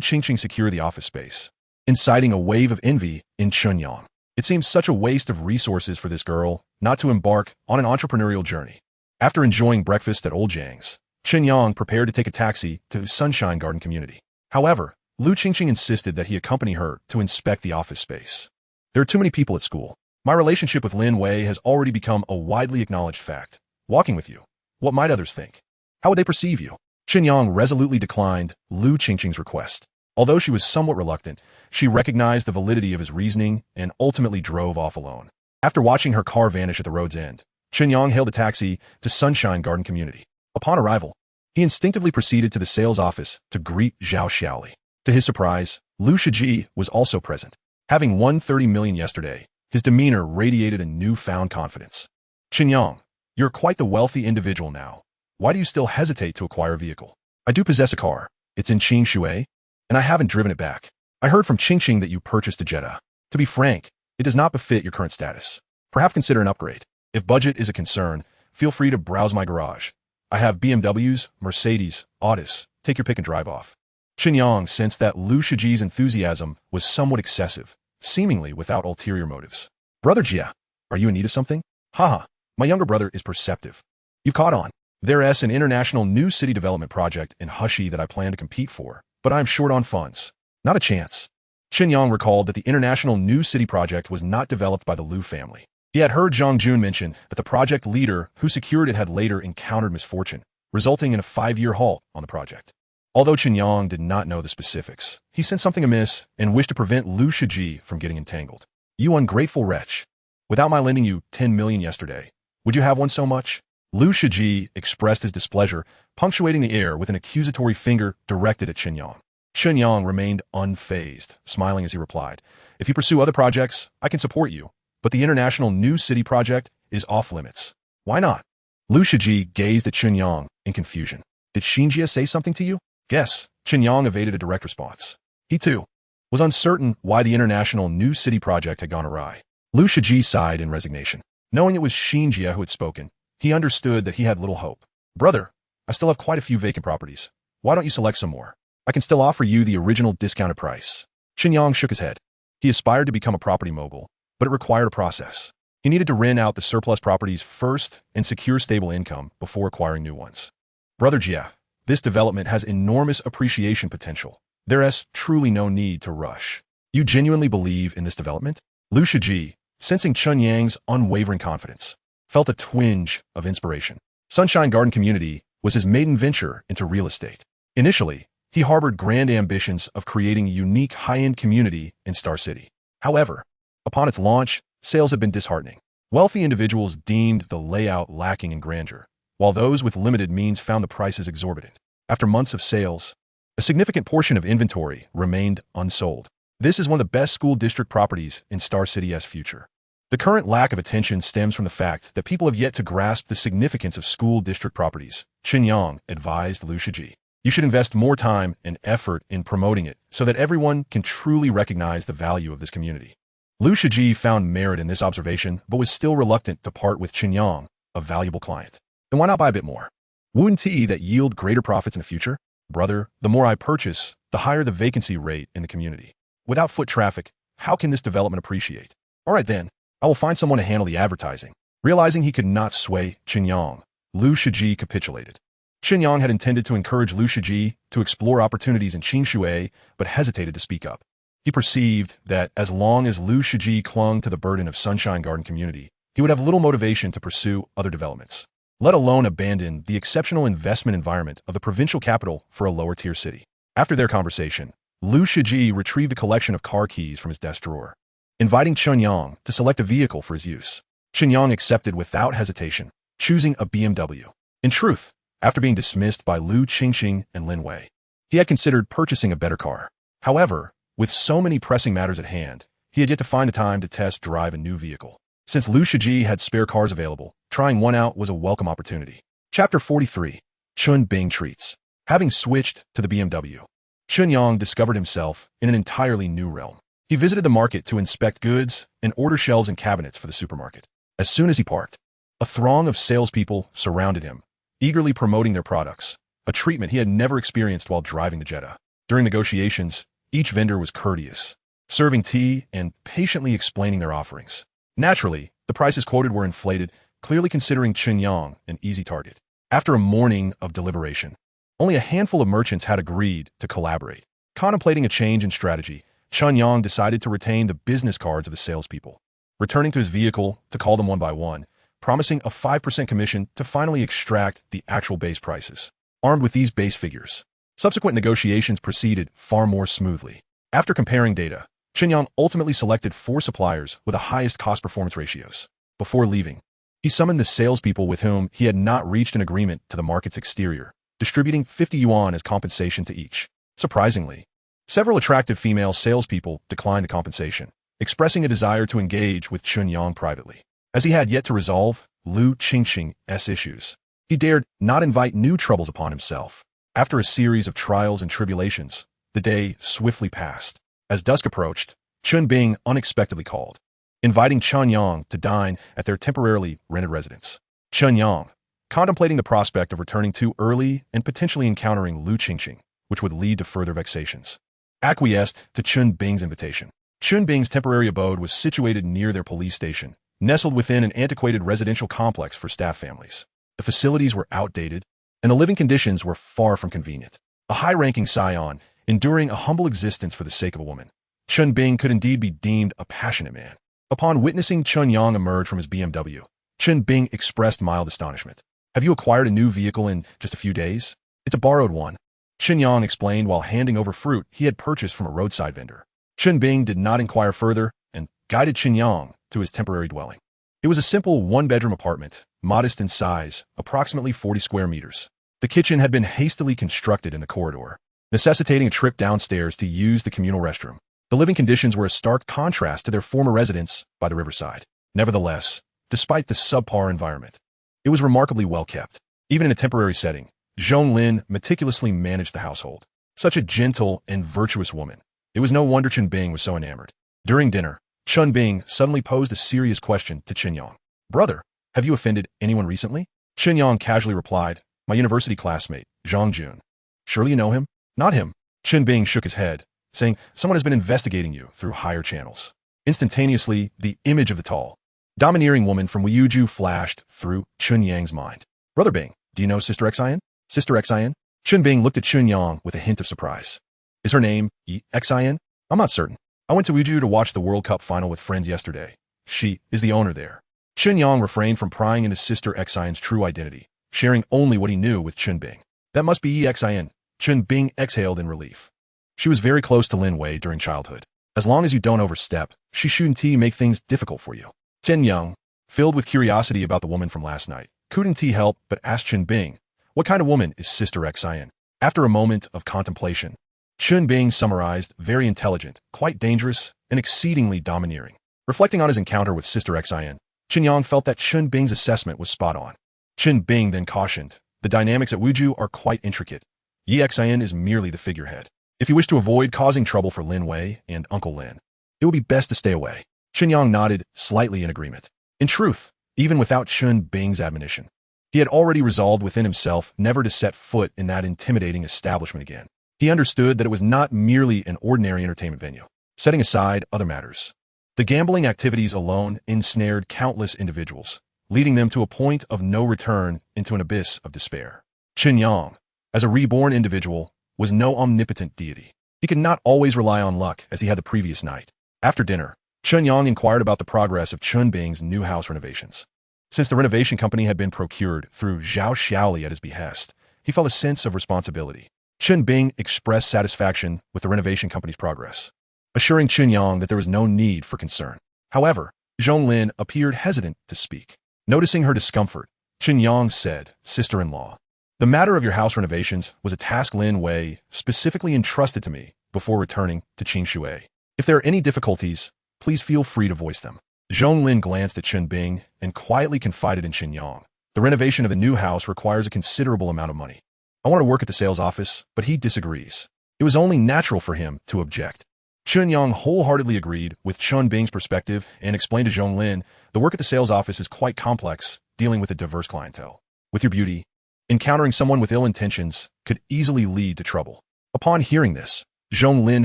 Qingqing secured the office space, inciting a wave of envy in Chen Yang. It seems such a waste of resources for this girl not to embark on an entrepreneurial journey. After enjoying breakfast at Old Jiang's, Chen Yang prepared to take a taxi to Sunshine Garden Community. However, Lu Qingqing insisted that he accompany her to inspect the office space. There are too many people at school. My relationship with Lin Wei has already become a widely acknowledged fact. Walking with you, what might others think? How would they perceive you? Chen Yang resolutely declined Lu Qingqing's request. Although she was somewhat reluctant, she recognized the validity of his reasoning and ultimately drove off alone. After watching her car vanish at the road's end, Chen Yang hailed a taxi to Sunshine Garden Community. Upon arrival, he instinctively proceeded to the sales office to greet Zhao Xiaoli. To his surprise, Lu Shiji was also present. Having won 30 million yesterday, his demeanor radiated a newfound confidence. Chen Yang, you're quite the wealthy individual now. Why do you still hesitate to acquire a vehicle? I do possess a car. It's in Qingshui, and I haven't driven it back. I heard from Qingqing that you purchased a Jetta. To be frank, it does not befit your current status. Perhaps consider an upgrade. If budget is a concern, feel free to browse my garage. I have BMWs, Mercedes, Audis. Take your pick and drive off. Chen Yang sensed that Lu Shiji's enthusiasm was somewhat excessive, seemingly without ulterior motives. Brother Jia, are you in need of something? Haha, my younger brother is perceptive. You've caught on. There's an international new city development project in Hushi that I plan to compete for, but I'm short on funds. Not a chance. Chen Yang recalled that the international new city project was not developed by the Lu family. He had heard Zhang Jun mention that the project leader who secured it had later encountered misfortune, resulting in a 5-year halt on the project. Although Chen Yang did not know the specifics, he sensed something amiss and wished to prevent Lu Shiji from getting entangled. You ungrateful wretch. Without my lending you 10 million yesterday, would you have one so much? Lu Shiji expressed his displeasure, punctuating the air with an accusatory finger directed at Chen Yang. Chen Yang remained unfazed, smiling as he replied, If you pursue other projects, I can support you, but the international new city project is off limits. Why not? Lu Shiji gazed at Chen Yang in confusion. Did Xinjia say something to you? Yes, Chen Yang evaded a direct response. He, too, was uncertain why the international new city project had gone awry. Lu Shiji sighed in resignation. Knowing it was Xinjia who had spoken, he understood that he had little hope. Brother, I still have quite a few vacant properties. Why don't you select some more? I can still offer you the original discounted price. Chen Yang shook his head. He aspired to become a property mogul, but it required a process. He needed to rent out the surplus properties first and secure stable income before acquiring new ones. Brother Jia, this development has enormous appreciation potential. There is truly no need to rush. You genuinely believe in this development? Lu Shiji, sensing Chen Yang's unwavering confidence, felt a twinge of inspiration. Sunshine Garden Community was his maiden venture into real estate. Initially, he harbored grand ambitions of creating a unique high-end community in Star City. However, upon its launch, sales have been disheartening. Wealthy individuals deemed the layout lacking in grandeur, while those with limited means found the prices exorbitant. After months of sales, a significant portion of inventory remained unsold. This is one of the best school district properties in Star City's future. The current lack of attention stems from the fact that people have yet to grasp the significance of school district properties. Chen Yang advised Lu Shiji. You should invest more time and effort in promoting it so that everyone can truly recognize the value of this community. Lu Shiji found merit in this observation, but was still reluctant to part with Chen Yang, a valuable client. Then why not buy a bit more? Wouldn't tea that yield greater profits in the future? Brother, the more I purchase, the higher the vacancy rate in the community. Without foot traffic, how can this development appreciate? All right then, I will find someone to handle the advertising. Realizing he could not sway Chen Yang, Lu Shiji capitulated. Chen Yang had intended to encourage Lu Shiji to explore opportunities in Qingshui, but hesitated to speak up. He perceived that as long as Lu Shiji clung to the burden of Sunshine Garden community, he would have little motivation to pursue other developments, let alone abandon the exceptional investment environment of the provincial capital for a lower-tier city. After their conversation, Lu Shiji retrieved a collection of car keys from his desk drawer, inviting Chen Yang to select a vehicle for his use. Chen Yang accepted without hesitation, choosing a BMW. In truth, after being dismissed by Lu Qingqing and Lin Wei, he had considered purchasing a better car. However, with so many pressing matters at hand, he had yet to find the time to test drive a new vehicle. Since Lu Shiji had spare cars available, trying one out was a welcome opportunity. Chapter 43. Chen Bing Treats. Having switched to the BMW, Chen Yang discovered himself in an entirely new realm. He visited the market to inspect goods and order shelves and cabinets for the supermarket. As soon as he parked, a throng of salespeople surrounded him, eagerly promoting their products, a treatment he had never experienced while driving the Jetta. During negotiations, each vendor was courteous, serving tea and patiently explaining their offerings. Naturally, the prices quoted were inflated, clearly considering Chen Yang an easy target. After a morning of deliberation, only a handful of merchants had agreed to collaborate. Contemplating a change in strategy, Chen Yang decided to retain the business cards of the salespeople, returning to his vehicle to call them one by one, promising a 5% commission to finally extract the actual base prices. Armed with these base figures, subsequent negotiations proceeded far more smoothly. After comparing data, Chen Yang ultimately selected 4 suppliers with the highest cost-performance ratios. Before leaving, he summoned the salespeople with whom he had not reached an agreement to the market's exterior, distributing 50 yuan as compensation to each. Surprisingly, several attractive female salespeople declined the compensation, expressing a desire to engage with Chen Yang privately. As he had yet to resolve Lu Qingqing's issues, he dared not invite new troubles upon himself. After a series of trials and tribulations, the day swiftly passed. As dusk approached, Chen Bing unexpectedly called, inviting Chen Yang to dine at their temporarily rented residence. Chen Yang, contemplating the prospect of returning too early and potentially encountering Lu Qingqing, which would lead to further vexations, acquiesced to Chen Bing's invitation. Chen Bing's temporary abode was situated near their police station, nestled within an antiquated residential complex for staff families. The facilities were outdated, and the living conditions were far from convenient. A high-ranking scion, enduring a humble existence for the sake of a woman, Chen Bing could indeed be deemed a passionate man. Upon witnessing Chen Yang emerge from his BMW, Chen Bing expressed mild astonishment. "Have you acquired a new vehicle in just a few days?" "It's a borrowed one," Chen Yang explained while handing over fruit he had purchased from a roadside vendor. Chen Bing did not inquire further and guided Chen Yang to his temporary dwelling. It was a simple one-bedroom apartment, modest in size, approximately 40 square meters. The kitchen had been hastily constructed in the corridor, necessitating a trip downstairs to use the communal restroom. The living conditions were a stark contrast to their former residence by the riverside. Nevertheless, despite the subpar environment, it was remarkably well kept. Even in a temporary setting, Zhong Lin meticulously managed the household. Such a gentle and virtuous woman. It was no wonder Chen Bing was so enamored. During dinner, Chen Bing suddenly posed a serious question to Chen Yang. "Brother, have you offended anyone recently?" Chen Yang casually replied, "My university classmate, Zhang Jun." "Surely you know him?" "Not him." Chen Bing shook his head, saying, "Someone has been investigating you through higher channels." Instantaneously, the image of the tall, domineering woman from Wuju flashed through Chen Yang's mind. "Brother Bing, do you know Sister Xian?" "Sister Xian?" Chen Bing looked at Chen Yang with a hint of surprise. "Is her name Xian?" "I'm not certain. I went to Wuju to watch the World Cup final with friends yesterday. She is the owner there." Chen Yang refrained from prying into Sister Xian's true identity, sharing only what he knew with Chen Bing. "That must be Xian." Chen Bing exhaled in relief. "She was very close to Lin Wei during childhood. As long as you don't overstep, she shouldn't make things difficult for you." Chen Yang, filled with curiosity about the woman from last night, couldn't help but ask Chen Bing, "What kind of woman is Sister Xian?" After a moment of contemplation, Chen Bing summarized, "Very intelligent, quite dangerous, and exceedingly domineering." Reflecting on his encounter with Sister Xian, Chen Yang felt that Chen Bing's assessment was spot on. Chen Bing then cautioned, "The dynamics at Wuju are quite intricate. Xian is merely the figurehead. If you wish to avoid causing trouble for Lin Wei and Uncle Lin, it would be best to stay away." Chen Yang nodded, slightly in agreement. In truth, even without Chen Bing's admonition, he had already resolved within himself never to set foot in that intimidating establishment again. He understood that it was not merely an ordinary entertainment venue. Setting aside other matters, the gambling activities alone ensnared countless individuals, leading them to a point of no return into an abyss of despair. Chen Yang, as a reborn individual, was no omnipotent deity. He could not always rely on luck as he had the previous night. After dinner, Chen Yang inquired about the progress of Chen Bing's new house renovations. Since the renovation company had been procured through Zhao Xiaoli at his behest, he felt a sense of responsibility. Chen Bing expressed satisfaction with the renovation company's progress, assuring Chen Yang that there was no need for concern. However, Zhong Lin appeared hesitant to speak. Noticing her discomfort, Chen Yang said, "Sister-in-law, the matter of your house renovations was a task Lin Wei specifically entrusted to me before returning to Qingshui. If there are any difficulties, please feel free to voice them." Zhong Lin glanced at Chen Bing and quietly confided in Chen Yang. The renovation of the new house requires a considerable amount of money. I want to work at the sales office, but he disagrees. It was only natural for him to object. Chen Yang wholeheartedly agreed with Chen Bing's perspective and explained to Zhong Lin, the work at the sales office is quite complex, dealing with a diverse clientele. With your beauty, encountering someone with ill intentions could easily lead to trouble. Upon hearing this, Zhong Lin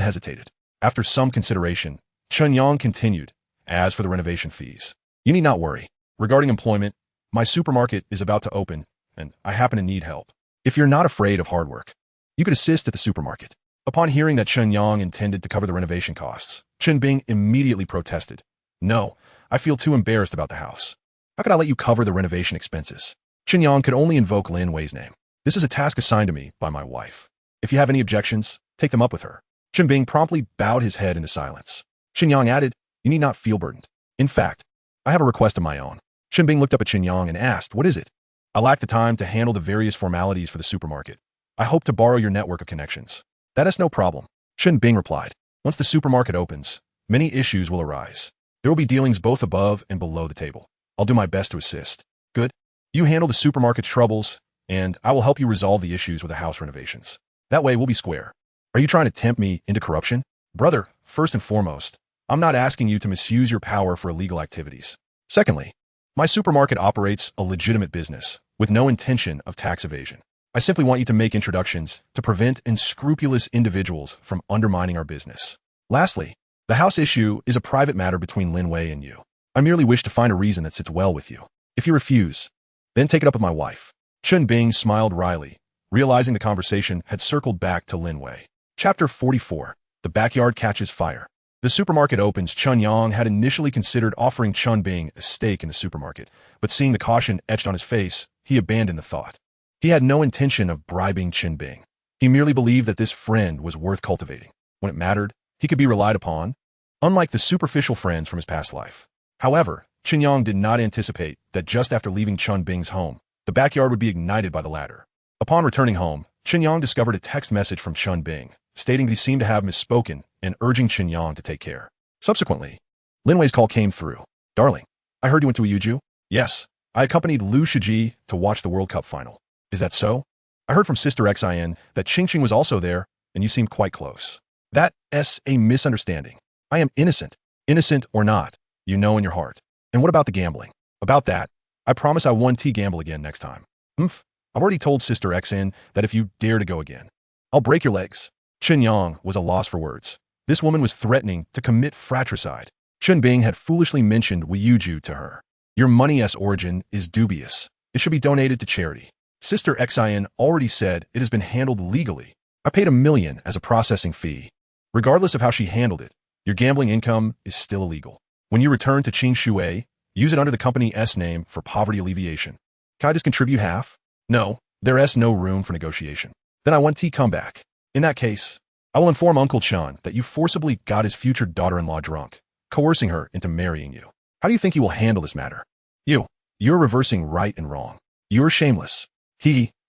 hesitated. After some consideration, Chen Yang continued, "As for the renovation fees, you need not worry. Regarding employment, my supermarket is about to open, and I happen to need help. If you're not afraid of hard work, you could assist at the supermarket." Upon hearing that Chen Yang intended to cover the renovation costs, Chen Bing immediately protested. "No, I feel too embarrassed about the house. How could I let you cover the renovation expenses?" Chen Yang could only invoke Lin Wei's name. "This is a task assigned to me by my wife. If you have any objections, take them up with her." Chen Bing promptly bowed his head into silence. Chen Yang added, "You need not feel burdened. In fact, I have a request of my own." Chen Bing looked up at Chen Yang and asked, "What is it?" "I lack the time to handle the various formalities for the supermarket. I hope to borrow your network of connections." "That is no problem," Chen Bing replied. "Once the supermarket opens, many issues will arise. There will be dealings both above and below the table. I'll do my best to assist." "Good. You handle the supermarket's troubles, and I will help you resolve the issues with the house renovations. That way we'll be square." "Are you trying to tempt me into corruption?" "Brother, first and foremost, I'm not asking you to misuse your power for illegal activities. Secondly, my supermarket operates a legitimate business with no intention of tax evasion. I simply want you to make introductions to prevent unscrupulous individuals from undermining our business. Lastly, the house issue is a private matter between Lin Wei and you. I merely wish to find a reason that sits well with you. If you refuse, then take it up with my wife." Chen Bing smiled wryly, realizing the conversation had circled back to Lin Wei. Chapter 44. The Backyard Catches Fire. The supermarket opens. Chen Yang had initially considered offering Chen Bing a stake in the supermarket, but seeing the caution etched on his face, he abandoned the thought. He had no intention of bribing Chen Bing. He merely believed that this friend was worth cultivating. When it mattered, he could be relied upon, unlike the superficial friends from his past life. However, Chen Yang did not anticipate that just after leaving Chen Bing's home, the backyard would be ignited by the latter. Upon returning home, Chen Yang discovered a text message from Chen Bing, stating that he seemed to have misspoken and urging Chen Yang to take care. Subsequently, Lin Wei's call came through. "Darling, I heard you went to Yuju." "Yes, I accompanied Liu Shiji to watch the World Cup final." "Is that so? I heard from Sister Xin that Qingqing was also there, and you seemed quite close." "That's a misunderstanding. I am innocent. Innocent or not, you know in your heart." "And what about the gambling?" "About that, I promise I won't gamble again next time." "I've already told Sister Xin that if you dare to go again, I'll break your legs." Chen Yang was a loss for words. This woman was threatening to commit fratricide. Chen Bing had foolishly mentioned Weiyuju to her. "Your money's origin is dubious. It should be donated to charity. Sister Xin already said it has been handled legally. I paid $1 million as a processing fee. Regardless of how she handled it, your gambling income is still illegal. When you return to Qingshui, use it under the company's name for poverty alleviation. Can I just contribute half?" "No, there's no room for negotiation." "Then I want come back. In that case, I will inform Uncle Chen that you forcibly got his future daughter-in-law drunk, coercing her into marrying you. How do you think you will handle this matter?" You're reversing right and wrong. You're shameless.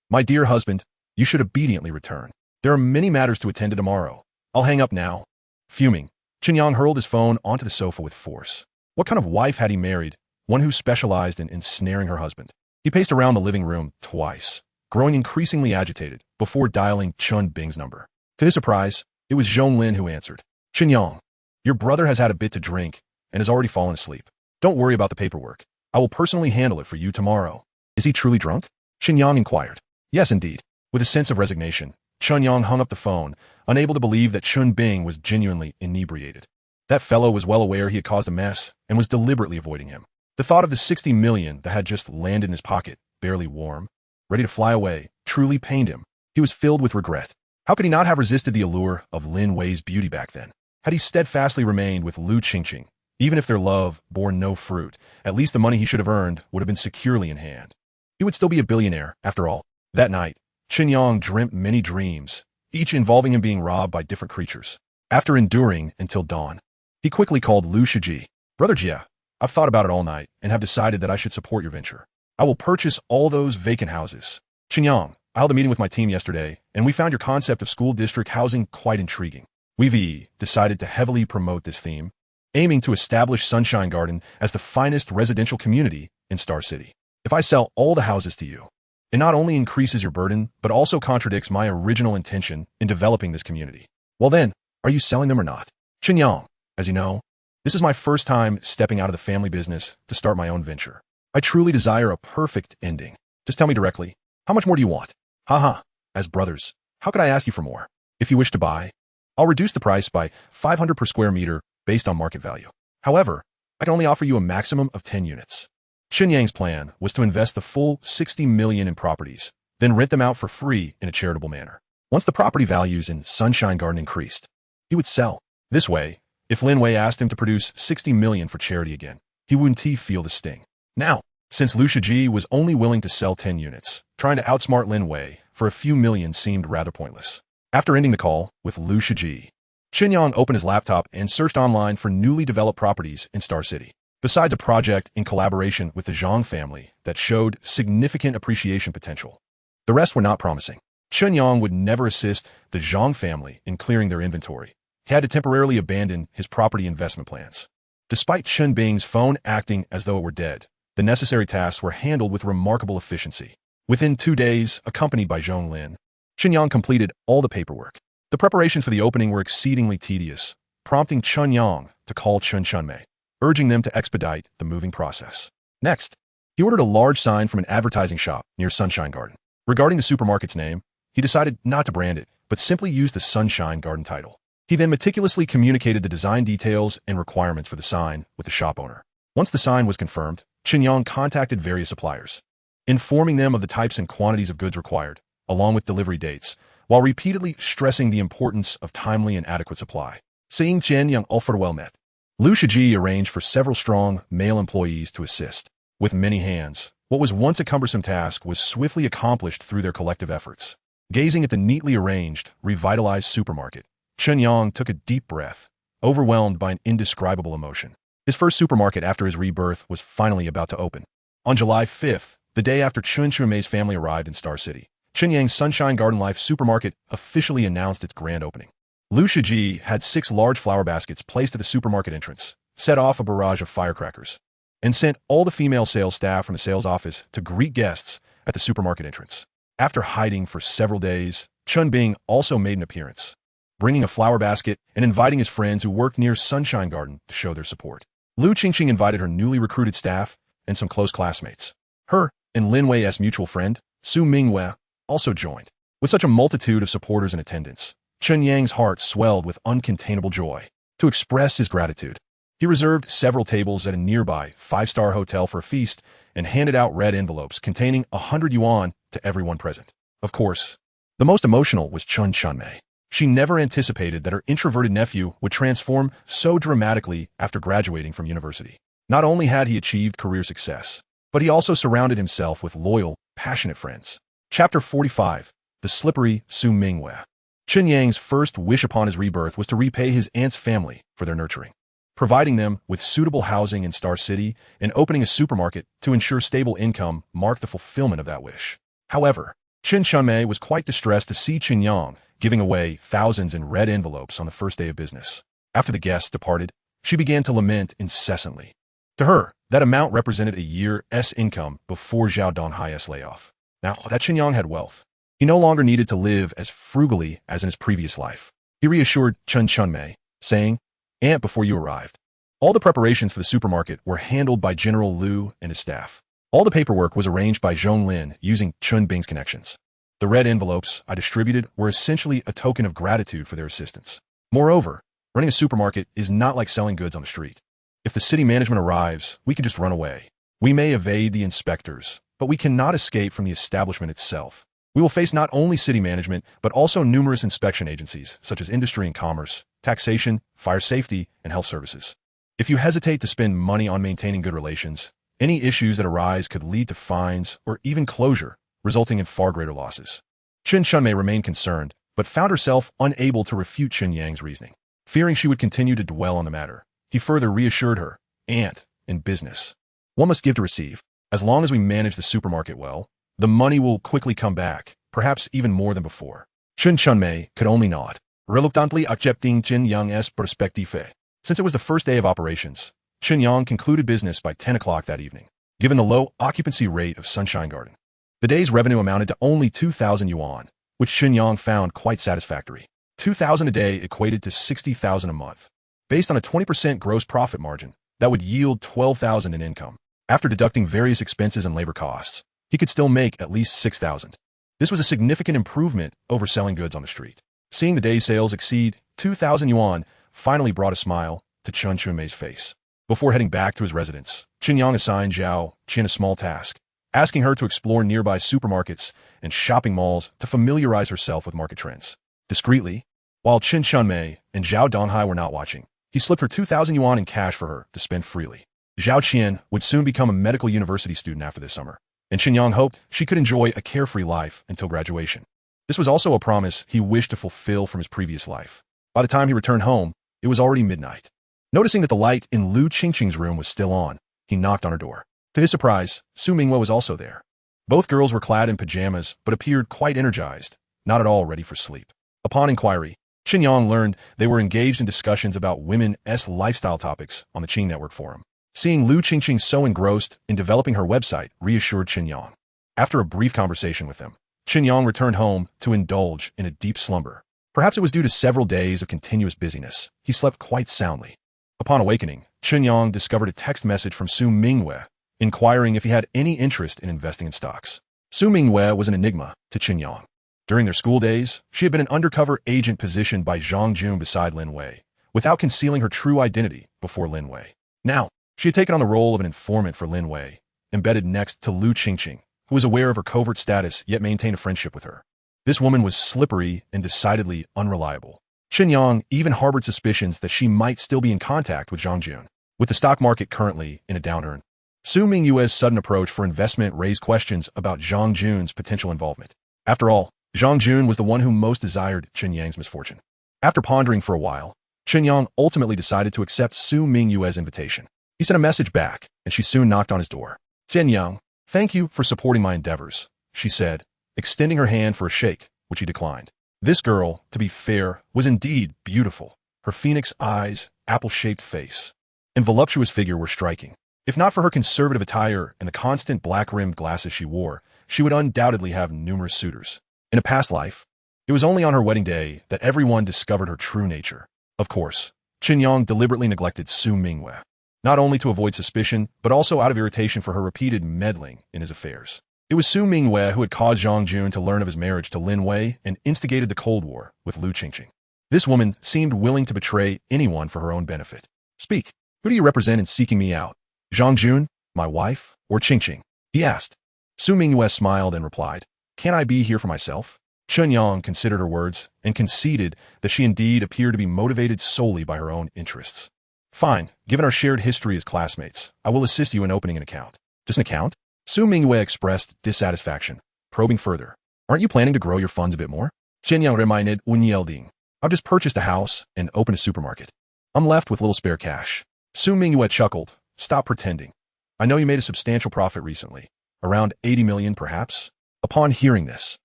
My dear husband, you should obediently return. There are many matters to attend to tomorrow. I'll hang up now." Fuming, Chen Yang hurled his phone onto the sofa with force. What kind of wife had he married? One who specialized in ensnaring her husband. He paced around the living room twice, growing increasingly agitated, before dialing Chen Bing's number. To his surprise, it was Zhong Lin who answered. "Chen Yang, your brother has had a bit to drink and has already fallen asleep. Don't worry about the paperwork. I will personally handle it for you tomorrow." "Is he truly drunk?" Chen Yang inquired. "Yes, indeed." With a sense of resignation, Chen Yang hung up the phone, unable to believe that Chen Bing was genuinely inebriated. That fellow was well aware he had caused a mess and was deliberately avoiding him. The thought of the 60 million that had just landed in his pocket, barely warm, ready to fly away, truly pained him. He was filled with regret. How could he not have resisted the allure of Lin Wei's beauty back then? Had he steadfastly remained with Lu Qingqing, even if their love bore no fruit, at least the money he should have earned would have been securely in hand. He would still be a billionaire, after all. That night, Chen Yang dreamt many dreams, each involving him being robbed by different creatures. After enduring until dawn, he quickly called Lu Shiji. Brother Jia, I've thought about it all night and have decided that I should support your venture. I will purchase all those vacant houses. Chen Yang, I held a meeting with my team yesterday, and we found your concept of school district housing quite intriguing. We've decided to heavily promote this theme, aiming to establish Sunshine Garden as the finest residential community in Star City. If I sell all the houses to you, it not only increases your burden, but also contradicts my original intention in developing this community. Well then, are you selling them or not? Chen Yang, as you know, this is my first time stepping out of the family business to start my own venture. I truly desire a perfect ending. Just tell me directly, how much more do you want? Haha, as brothers, how could I ask you for more? If you wish to buy, I'll reduce the price by 500 per square meter based on market value. However, I can only offer you a maximum of 10 units. Chen Yang's plan was to invest the full 60 million in properties, then rent them out for free in a charitable manner. Once the property values in Sunshine Garden increased, he would sell. This way, if Lin Wei asked him to produce 60 million for charity again, he wouldn't feel the sting. Now, since Lu Shiji was only willing to sell 10 units, trying to outsmart Lin Wei for a few million seemed rather pointless. After ending the call with Lu Shiji, Chen Yang opened his laptop and searched online for newly developed properties in Star City. Besides a project in collaboration with the Zhang family that showed significant appreciation potential, the rest were not promising. Chen Yang would never assist the Zhang family in clearing their inventory. He had to temporarily abandon his property investment plans. Despite Chen Bing's phone acting as though it were dead, the necessary tasks were handled with remarkable efficiency. Within 2 days, accompanied by Zhong Lin, Chen Yang completed all the paperwork. The preparations for the opening were exceedingly tedious, prompting Chen Yang to call Chen Chunmei, urging them to expedite the moving process. Next, he ordered a large sign from an advertising shop near Sunshine Garden. Regarding the supermarket's name, he decided not to brand it, but simply use the Sunshine Garden title. He then meticulously communicated the design details and requirements for the sign with the shop owner. Once the sign was confirmed, Chen Yang contacted various suppliers, informing them of the types and quantities of goods required, along with delivery dates, while repeatedly stressing the importance of timely and adequate supply. Seeing Chen Yang offered well met, Lu Shiji arranged for several strong male employees to assist. With many hands, what was once a cumbersome task was swiftly accomplished through their collective efforts. Gazing at the neatly arranged, revitalized supermarket, Chen Yang took a deep breath, overwhelmed by an indescribable emotion. His first supermarket after his rebirth was finally about to open. On July 5th, the day after Chen Chunmei's family arrived in Star City, Chen Yang's Sunshine Garden Life supermarket officially announced its grand opening. Lu Shiji had 6 large flower baskets placed at the supermarket entrance, set off a barrage of firecrackers, and sent all the female sales staff from the sales office to greet guests at the supermarket entrance. After hiding for several days, Chun Bing also made an appearance, bringing a flower basket and inviting his friends who worked near Sunshine Garden to show their support. Lu Qingqing invited her newly recruited staff and some close classmates. Her and Lin Wei's mutual friend, Su Mingwei, also joined. With such a multitude of supporters in attendance, Chen Yang's heart swelled with uncontainable joy. To express his gratitude, he reserved several tables at a nearby 5-star hotel for a feast and handed out red envelopes containing 100 yuan to everyone present. Of course, the most emotional was Chen Chunmei. She never anticipated that her introverted nephew would transform so dramatically after graduating from university. Not only had he achieved career success, but he also surrounded himself with loyal, passionate friends. Chapter 45. The Slippery Su Mingwei. Chen Yang's first wish upon his rebirth was to repay his aunt's family for their nurturing. Providing them with suitable housing in Star City and opening a supermarket to ensure stable income marked the fulfillment of that wish. However, Chen Chunmei was quite distressed to see Chen Yang giving away thousands in red envelopes on the first day of business. After the guests departed, she began to lament incessantly. To her, that amount represented a year's income before Zhao Donghai's layoff. Now that Chen Yang had wealth, he no longer needed to live as frugally as in his previous life. He reassured Chen Chunmei, saying, "Aunt, before you arrived, all the preparations for the supermarket were handled by General Liu and his staff. All the paperwork was arranged by Zhong Lin using Chun Bing's connections. The red envelopes I distributed were essentially a token of gratitude for their assistance. Moreover, running a supermarket is not like selling goods on the street. If the city management arrives, we can just run away. We may evade the inspectors, but we cannot escape from the establishment itself. We will face not only city management, but also numerous inspection agencies, such as industry and commerce, taxation, fire safety, and health services. If you hesitate to spend money on maintaining good relations, any issues that arise could lead to fines or even closure, resulting in far greater losses. Chen Shunmei remained concerned, but found herself unable to refute Chen Yang's reasoning. Fearing she would continue to dwell on the matter, he further reassured her, "Aunt, in business, one must give to receive. As long as we manage the supermarket well, the money will quickly come back, perhaps even more than before." Chen Shunmei could only nod, reluctantly accepting Chen Yang's perspective. Since it was the first day of operations, Chen Yang concluded business by 10 o'clock that evening, given the low occupancy rate of Sunshine Garden. The day's revenue amounted to only 2,000 yuan, which Chen Yang found quite satisfactory. 2,000 a day equated to 60,000 a month. Based on a 20% gross profit margin, that would yield 12,000 in income. After deducting various expenses and labor costs, he could still make at least 6,000. This was a significant improvement over selling goods on the street. Seeing the day's sales exceed 2,000 yuan finally brought a smile to Chen Shunmei's face. Before heading back to his residence, Chen Yang assigned Zhao Qin a small task, asking her to explore nearby supermarkets and shopping malls to familiarize herself with market trends. Discreetly, while Chen Shunmei and Zhao Donghai were not watching, he slipped her 2,000 yuan in cash for her to spend freely. Zhao Qian would soon become a medical university student after this summer, and Chen Yang hoped she could enjoy a carefree life until graduation. This was also a promise he wished to fulfill from his previous life. By the time he returned home, it was already midnight. Noticing that the light in Lu Qingqing's room was still on, he knocked on her door. To his surprise, Su Mingwe was also there. Both girls were clad in pajamas, but appeared quite energized, not at all ready for sleep. Upon inquiry, Chen Yang learned they were engaged in discussions about women's lifestyle topics on the Qing Network forum. Seeing Lu Qingqing so engrossed in developing her website reassured Chen Yang. After a brief conversation with them, Chen Yang returned home to indulge in a deep slumber. Perhaps it was due to several days of continuous busyness. He slept quite soundly. Upon awakening, Chen Yang discovered a text message from Su Mingwe, inquiring if he had any interest in investing in stocks. Su Mingwe was an enigma to Chen Yang. During their school days, she had been an undercover agent positioned by Zhang Jun beside Lin Wei, without concealing her true identity before Lin Wei. Now, she had taken on the role of an informant for Lin Wei, embedded next to Lu Qingqing, who was aware of her covert status yet maintained a friendship with her. This woman was slippery and decidedly unreliable. Chen Yang even harbored suspicions that she might still be in contact with Zhang Jun. With the stock market currently in a downturn, Su Mingwe's sudden approach for investment raised questions about Zhang Jun's potential involvement. After all, Zhang Jun was the one who most desired Chen Yang's misfortune. After pondering for a while, Chen Yang ultimately decided to accept Su Mingwe's invitation. He sent a message back, and she soon knocked on his door. "Chen Yang, thank you for supporting my endeavors," she said, extending her hand for a shake, which he declined. This girl, to be fair, was indeed beautiful. Her phoenix eyes, apple-shaped face, and voluptuous figure were striking. If not for her conservative attire and the constant black-rimmed glasses she wore, she would undoubtedly have numerous suitors. In a past life, it was only on her wedding day that everyone discovered her true nature. Of course, Chen Yang deliberately neglected Su Mingwe, not only to avoid suspicion, but also out of irritation for her repeated meddling in his affairs. It was Su Mingwe who had caused Zhang Jun to learn of his marriage to Lin Wei and instigated the Cold War with Lu Qingqing. This woman seemed willing to betray anyone for her own benefit. "Speak, who do you represent in seeking me out? Zhang Jun, my wife, or Qingqing?" he asked. Su Mingwe smiled and replied, "Can I be here for myself?" Chen Yang considered her words and conceded that she indeed appeared to be motivated solely by her own interests. "Fine, given our shared history as classmates, I will assist you in opening an account." "Just an account?" Su Mingwe expressed dissatisfaction, probing further. "Aren't you planning to grow your funds a bit more?" Chen Yang reminded Unyielding. "I've just purchased a house and opened a supermarket. I'm left with little spare cash." Su Mingwe chuckled. "Stop pretending. I know you made a substantial profit recently. Around 80 million, perhaps?" Upon hearing this,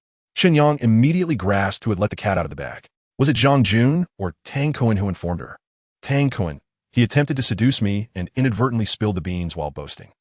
Chen Yang immediately grasped who had let the cat out of the bag. Was it Zhang Jun or Tang Kun who informed her? "Tang Kun. He attempted to seduce me and inadvertently spilled the beans while boasting."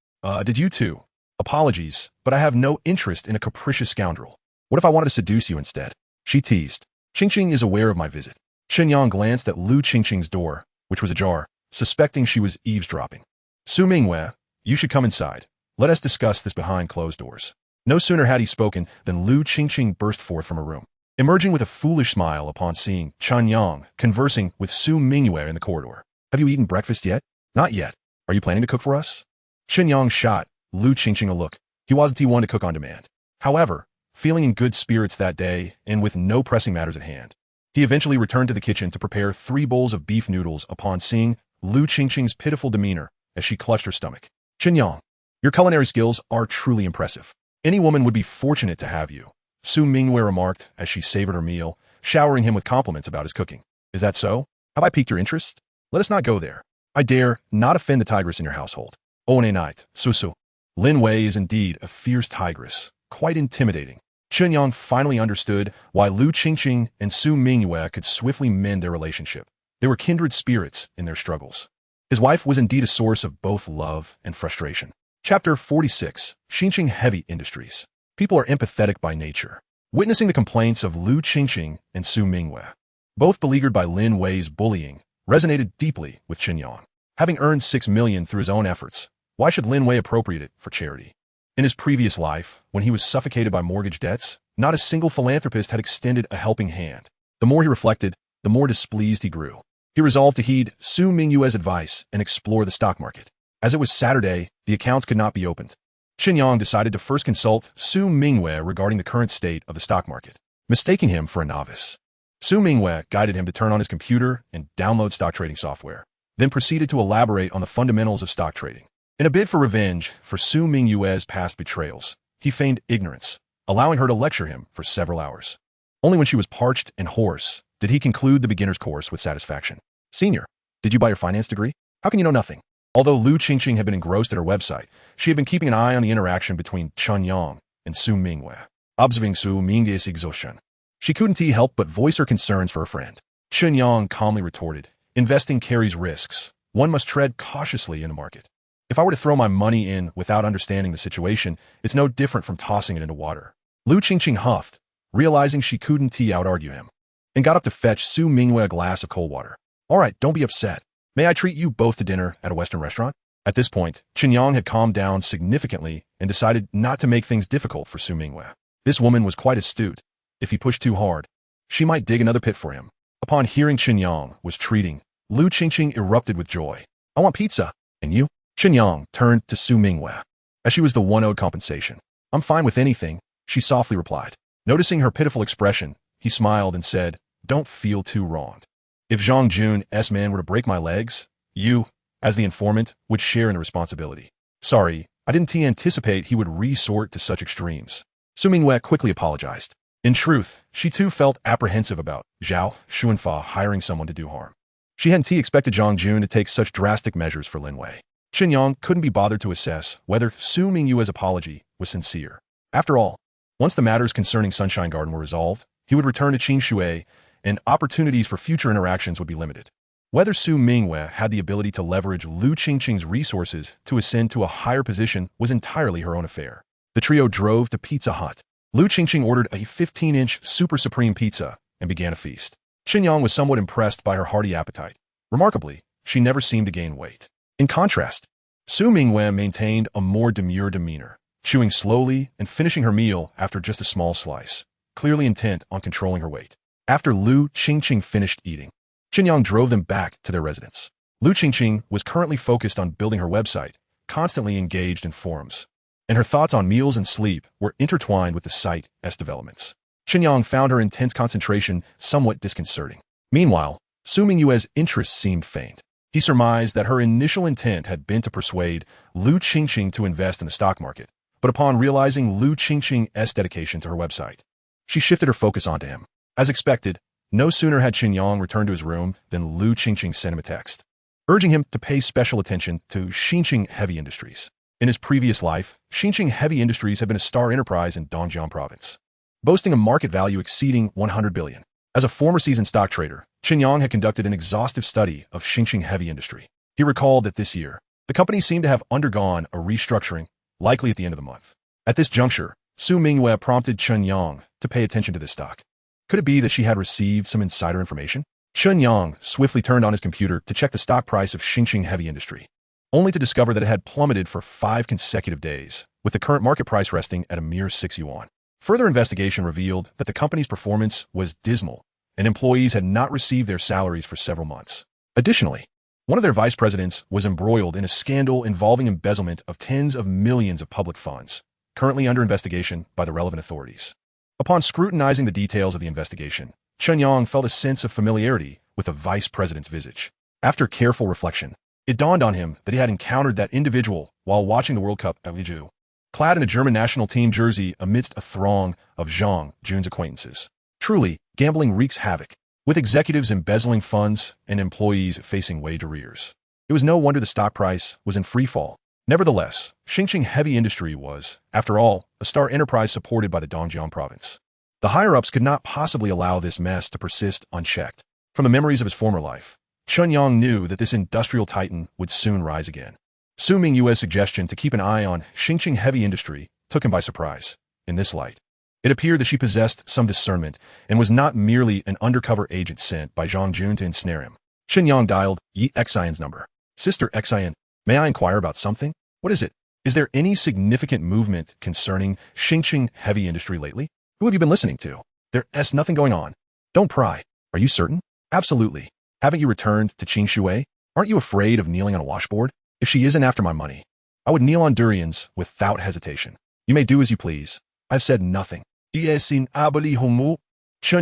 Did you too?" "Apologies, but I have no interest in a capricious scoundrel. What if I wanted to seduce you instead?" she teased. "Qingqing is aware of my visit." Chen Yang glanced at Lu Qingqing's door, which was ajar, suspecting she was eavesdropping. "Su Mingwe, you should come inside. Let us discuss this behind closed doors." No sooner had he spoken than Lu Qingqing burst forth from her room, emerging with a foolish smile upon seeing Chen Yang conversing with Su Mingwe in the corridor. "Have you eaten breakfast yet?" "Not yet. Are you planning to cook for us?" Chen Yang shot Lu Qingqing a look. He wasn't one to cook on demand. However, feeling in good spirits that day and with no pressing matters at hand. He eventually returned to the kitchen to prepare 3 bowls of beef noodles upon seeing Lu Qingqing's pitiful demeanor as she clutched her stomach. Chen Yang, your culinary skills are truly impressive. Any woman would be fortunate to have you, Su Mingwei remarked as she savored her meal, showering him with compliments about his cooking. Is that so? Have I piqued your interest? Let us not go there. I dare not offend the tigress in your household. One night, Su. Lin Wei is indeed a fierce tigress, quite intimidating. Chen Yang finally understood why Lu Qingqing and Su Mingwei could swiftly mend their relationship. They were kindred spirits in their struggles. His wife was indeed a source of both love and frustration. Chapter 46, Xinqing Heavy Industries. People are empathetic by nature. Witnessing the complaints of Lu Qingqing and Su Mingwei, both beleaguered by Lin Wei's bullying, resonated deeply with Chen Yang. Having earned 6 million through his own efforts, why should Lin Wei appropriate it for charity? In his previous life, when he was suffocated by mortgage debts, not a single philanthropist had extended a helping hand. The more he reflected, the more displeased he grew. He resolved to heed Su Mingwei's advice and explore the stock market. As it was Saturday, the accounts could not be opened. Chen Yang decided to first consult Su Mingwei regarding the current state of the stock market, mistaking him for a novice. Su Mingwei guided him to turn on his computer and download stock trading software, then proceeded to elaborate on the fundamentals of stock trading. In a bid for revenge for Su Mingwei's past betrayals, he feigned ignorance, allowing her to lecture him for several hours. Only when she was parched and hoarse did he conclude the beginner's course with satisfaction. Senior, did you buy your finance degree? How can you know nothing? Although Lu Qingqing had been engrossed at her website, she had been keeping an eye on the interaction between Chen Yang and Su Mingwei. Observing Su Mingwei's exhaustion, she couldn't help but voice her concerns for her friend. Chen Yang calmly retorted, investing carries risks. One must tread cautiously in the market. If I were to throw my money in without understanding the situation, it's no different from tossing it into water. Lu Qingqing huffed, realizing she couldn't out-argue him, and got up to fetch Su Mingwei a glass of cold water. All right, don't be upset. May I treat you both to dinner at a Western restaurant? At this point, Chen Yang had calmed down significantly and decided not to make things difficult for Su Mingwei. This woman was quite astute. If he pushed too hard, she might dig another pit for him. Upon hearing Chen Yang was treating, Lu Qingqing erupted with joy. I want pizza. And you? Chen Yang turned to Su Mingwei, as she was the one owed compensation. I'm fine with anything, she softly replied. Noticing her pitiful expression, he smiled and said, don't feel too wronged. If Zhang Jun's man were to break my legs, you, as the informant, would share in the responsibility. Sorry, I didn't anticipate he would resort to such extremes. Su Mingwei quickly apologized. In truth, she too felt apprehensive about Zhao Xuanfa hiring someone to do harm. She hadn't expected Zhang Jun to take such drastic measures for Lin Wei. Chen Yang couldn't be bothered to assess whether Su Mingwei's apology was sincere. After all, once the matters concerning Sunshine Garden were resolved, he would return to Qing Shui, and opportunities for future interactions would be limited. Whether Su Mingwei had the ability to leverage Lu Qingqing's resources to ascend to a higher position was entirely her own affair. The trio drove to Pizza Hut. Lu Qingqing ordered a 15-inch Super Supreme pizza and began a feast. Chen Yang was somewhat impressed by her hearty appetite. Remarkably, she never seemed to gain weight. In contrast, Su Mingwei maintained a more demure demeanor, chewing slowly and finishing her meal after just a small slice, clearly intent on controlling her weight. After Lu Qingqing finished eating, Chen Yang drove them back to their residence. Lu Qingqing was currently focused on building her website, constantly engaged in forums, and her thoughts on meals and sleep were intertwined with the site's developments. Chen Yang found her intense concentration somewhat disconcerting. Meanwhile, Su Mingwei's interests seemed faint. He surmised that her initial intent had been to persuade Lu Qingqing to invest in the stock market, but upon realizing Lu Qingqing's dedication to her website, she shifted her focus onto him. As expected, no sooner had Chen Yang returned to his room than Lu Qingqing sent him a text, urging him to pay special attention to Xinqing Heavy Industries. In his previous life, Xinqing Heavy Industries had been a star enterprise in Dongjiang Province, boasting a market value exceeding 100 billion. As a former seasoned stock trader, Chen Yang had conducted an exhaustive study of Xinqing Heavy Industry. He recalled that this year, the company seemed to have undergone a restructuring, likely at the end of the month. At this juncture, Su Mingwei prompted Chen Yang to pay attention to this stock. Could it be that she had received some insider information? Chen Yang swiftly turned on his computer to check the stock price of Xinqing Heavy Industry, only to discover that it had plummeted for 5 consecutive days, with the current market price resting at a mere 6 yuan. Further investigation revealed that the company's performance was dismal, and employees had not received their salaries for several months. Additionally, one of their vice presidents was embroiled in a scandal involving embezzlement of tens of millions of public funds, currently under investigation by the relevant authorities. Upon scrutinizing the details of the investigation, Chen Yang felt a sense of familiarity with the vice president's visage. After careful reflection, it dawned on him that he had encountered that individual while watching the World Cup at Liuzhou, clad in a German national team jersey amidst a throng of Zhang Jun's acquaintances. Truly, gambling wreaks havoc, with executives embezzling funds and employees facing wage arrears. It was no wonder the stock price was in free fall. Nevertheless, Xinjiang Heavy Industry was, after all, a star enterprise supported by the Dongjiang province. The higher-ups could not possibly allow this mess to persist unchecked. From the memories of his former life, Chen Yang knew that this industrial titan would soon rise again. Su Mingyue's suggestion to keep an eye on Xinjiang Heavy Industry took him by surprise. In this light, it appeared that she possessed some discernment and was not merely an undercover agent sent by Zhang Jun to ensnare him. Chen Yang dialed Yi Xian's number. Sister Xian, may I inquire about something? What is it? Is there any significant movement concerning Xinjiang Heavy Industry lately? Who have you been listening to? There's nothing going on. Don't pry. Are you certain? Absolutely. Haven't you returned to Qingshui? Aren't you afraid of kneeling on a washboard? If she isn't after my money, I would kneel on durians without hesitation. You may do as you please. I've said nothing. Chen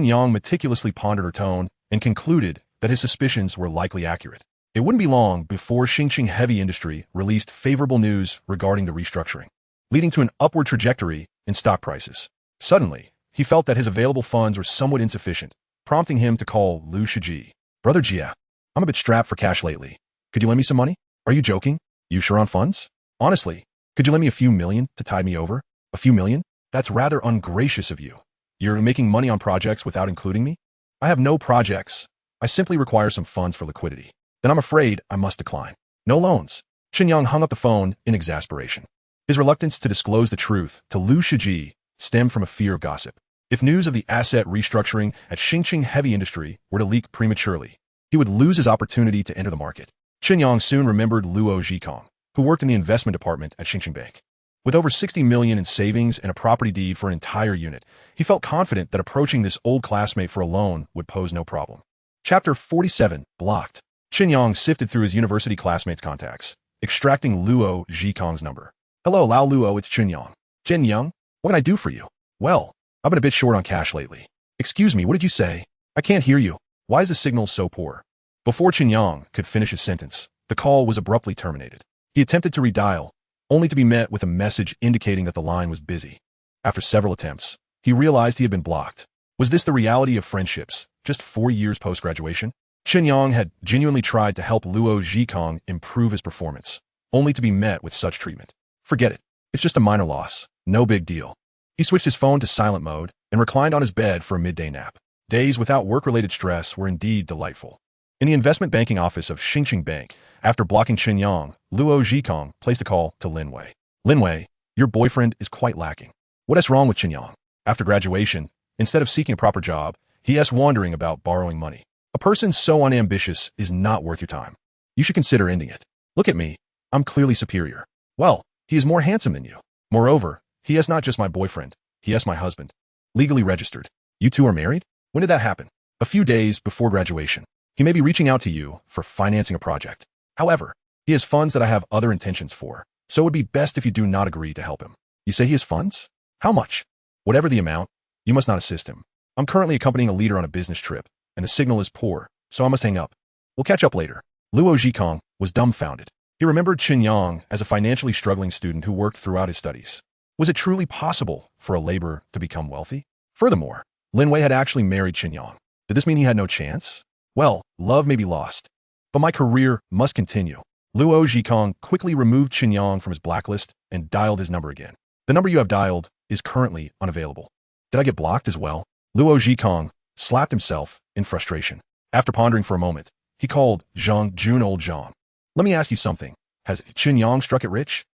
Yang meticulously pondered her tone and concluded that his suspicions were likely accurate. It wouldn't be long before Xinjiang Heavy Industry released favorable news regarding the restructuring, leading to an upward trajectory in stock prices. Suddenly, he felt that his available funds were somewhat insufficient, prompting him to call Lu Shiji. Brother Jia, I'm a bit strapped for cash lately. Could you lend me some money? Are you joking? You sure on funds? Honestly, could you lend me a few million to tide me over? A few million? That's rather ungracious of you. You're making money on projects without including me? I have no projects. I simply require some funds for liquidity. Then I'm afraid I must decline. No loans. Chen Yang hung up the phone in exasperation. His reluctance to disclose the truth to Lu Shiji stemmed from a fear of gossip. If news of the asset restructuring at Xinjiang Heavy Industry were to leak prematurely, he would lose his opportunity to enter the market. Chen Yang soon remembered Luo Zhikong, who worked in the investment department at Xinjiang Bank. With over 60 million in savings and a property deed for an entire unit, he felt confident that approaching this old classmate for a loan would pose no problem. Chapter 47, Blocked. Chen Yang sifted through his university classmates' contacts, extracting Luo Zhikong's number. Hello, Lao Luo, it's Chen Yang. Chen Yang, what can I do for you? Well, I've been a bit short on cash lately. Excuse me, what did you say? I can't hear you. Why is the signal so poor? Before Chen Yang could finish his sentence, the call was abruptly terminated. He attempted to redial, only to be met with a message indicating that the line was busy. After several attempts, he realized he had been blocked. Was this the reality of friendships, just 4 years post-graduation? Chen Yang had genuinely tried to help Luo Zhikong improve his performance, only to be met with such treatment. Forget it. It's just a minor loss. No big deal. He switched his phone to silent mode and reclined on his bed for a midday nap. Days without work-related stress were indeed delightful. In the investment banking office of Xinjiang Bank, after blocking Chen Yang, Luo Zhikong placed a call to Lin Wei. Lin Wei, your boyfriend is quite lacking. What is wrong with Chen Yang? After graduation, instead of seeking a proper job, he is wondering about borrowing money. A person so unambitious is not worth your time. You should consider ending it. Look at me. I'm clearly superior. Well, he is more handsome than you. Moreover, he is not just my boyfriend. He is my husband. Legally registered. You two are married? When did that happen? A few days before graduation. He may be reaching out to you for financing a project. However, he has funds that I have other intentions for, so it would be best if you do not agree to help him. You say he has funds? How much? Whatever the amount, you must not assist him. I'm currently accompanying a leader on a business trip, and the signal is poor, so I must hang up. We'll catch up later. Luo Zhikong was dumbfounded. He remembered Chen Yang as a financially struggling student who worked throughout his studies. Was it truly possible for a laborer to become wealthy? Furthermore, Lin Wei had actually married Chen Yang. Did this mean he had no chance? Well, love may be lost, but my career must continue. Luo Zhikong quickly removed Chen Yang from his blacklist and dialed his number again. The number you have dialed is currently unavailable. Did I get blocked as well? Luo Zhikong slapped himself in frustration. After pondering for a moment, he called Zhang Jun. Old Zhang. Let me ask you something. Has Chen Yang struck it rich?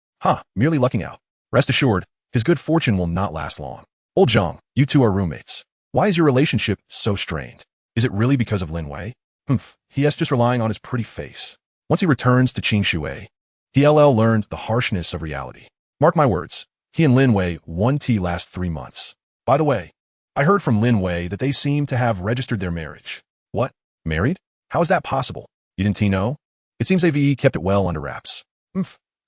Merely lucking out. Rest assured, his good fortune will not last long. Old Zhang, you two are roommates. Why is your relationship so strained? Is it really because of Lin Wei? He is just relying on his pretty face. Once he returns to Qingshui, he'll learn the harshness of reality. Mark my words, he and Lin Wei won tea last 3 months. By the way, I heard from Lin Wei that they seem to have registered their marriage. What? Married? How is that possible? You didn't know? It seems they've kept it well under wraps.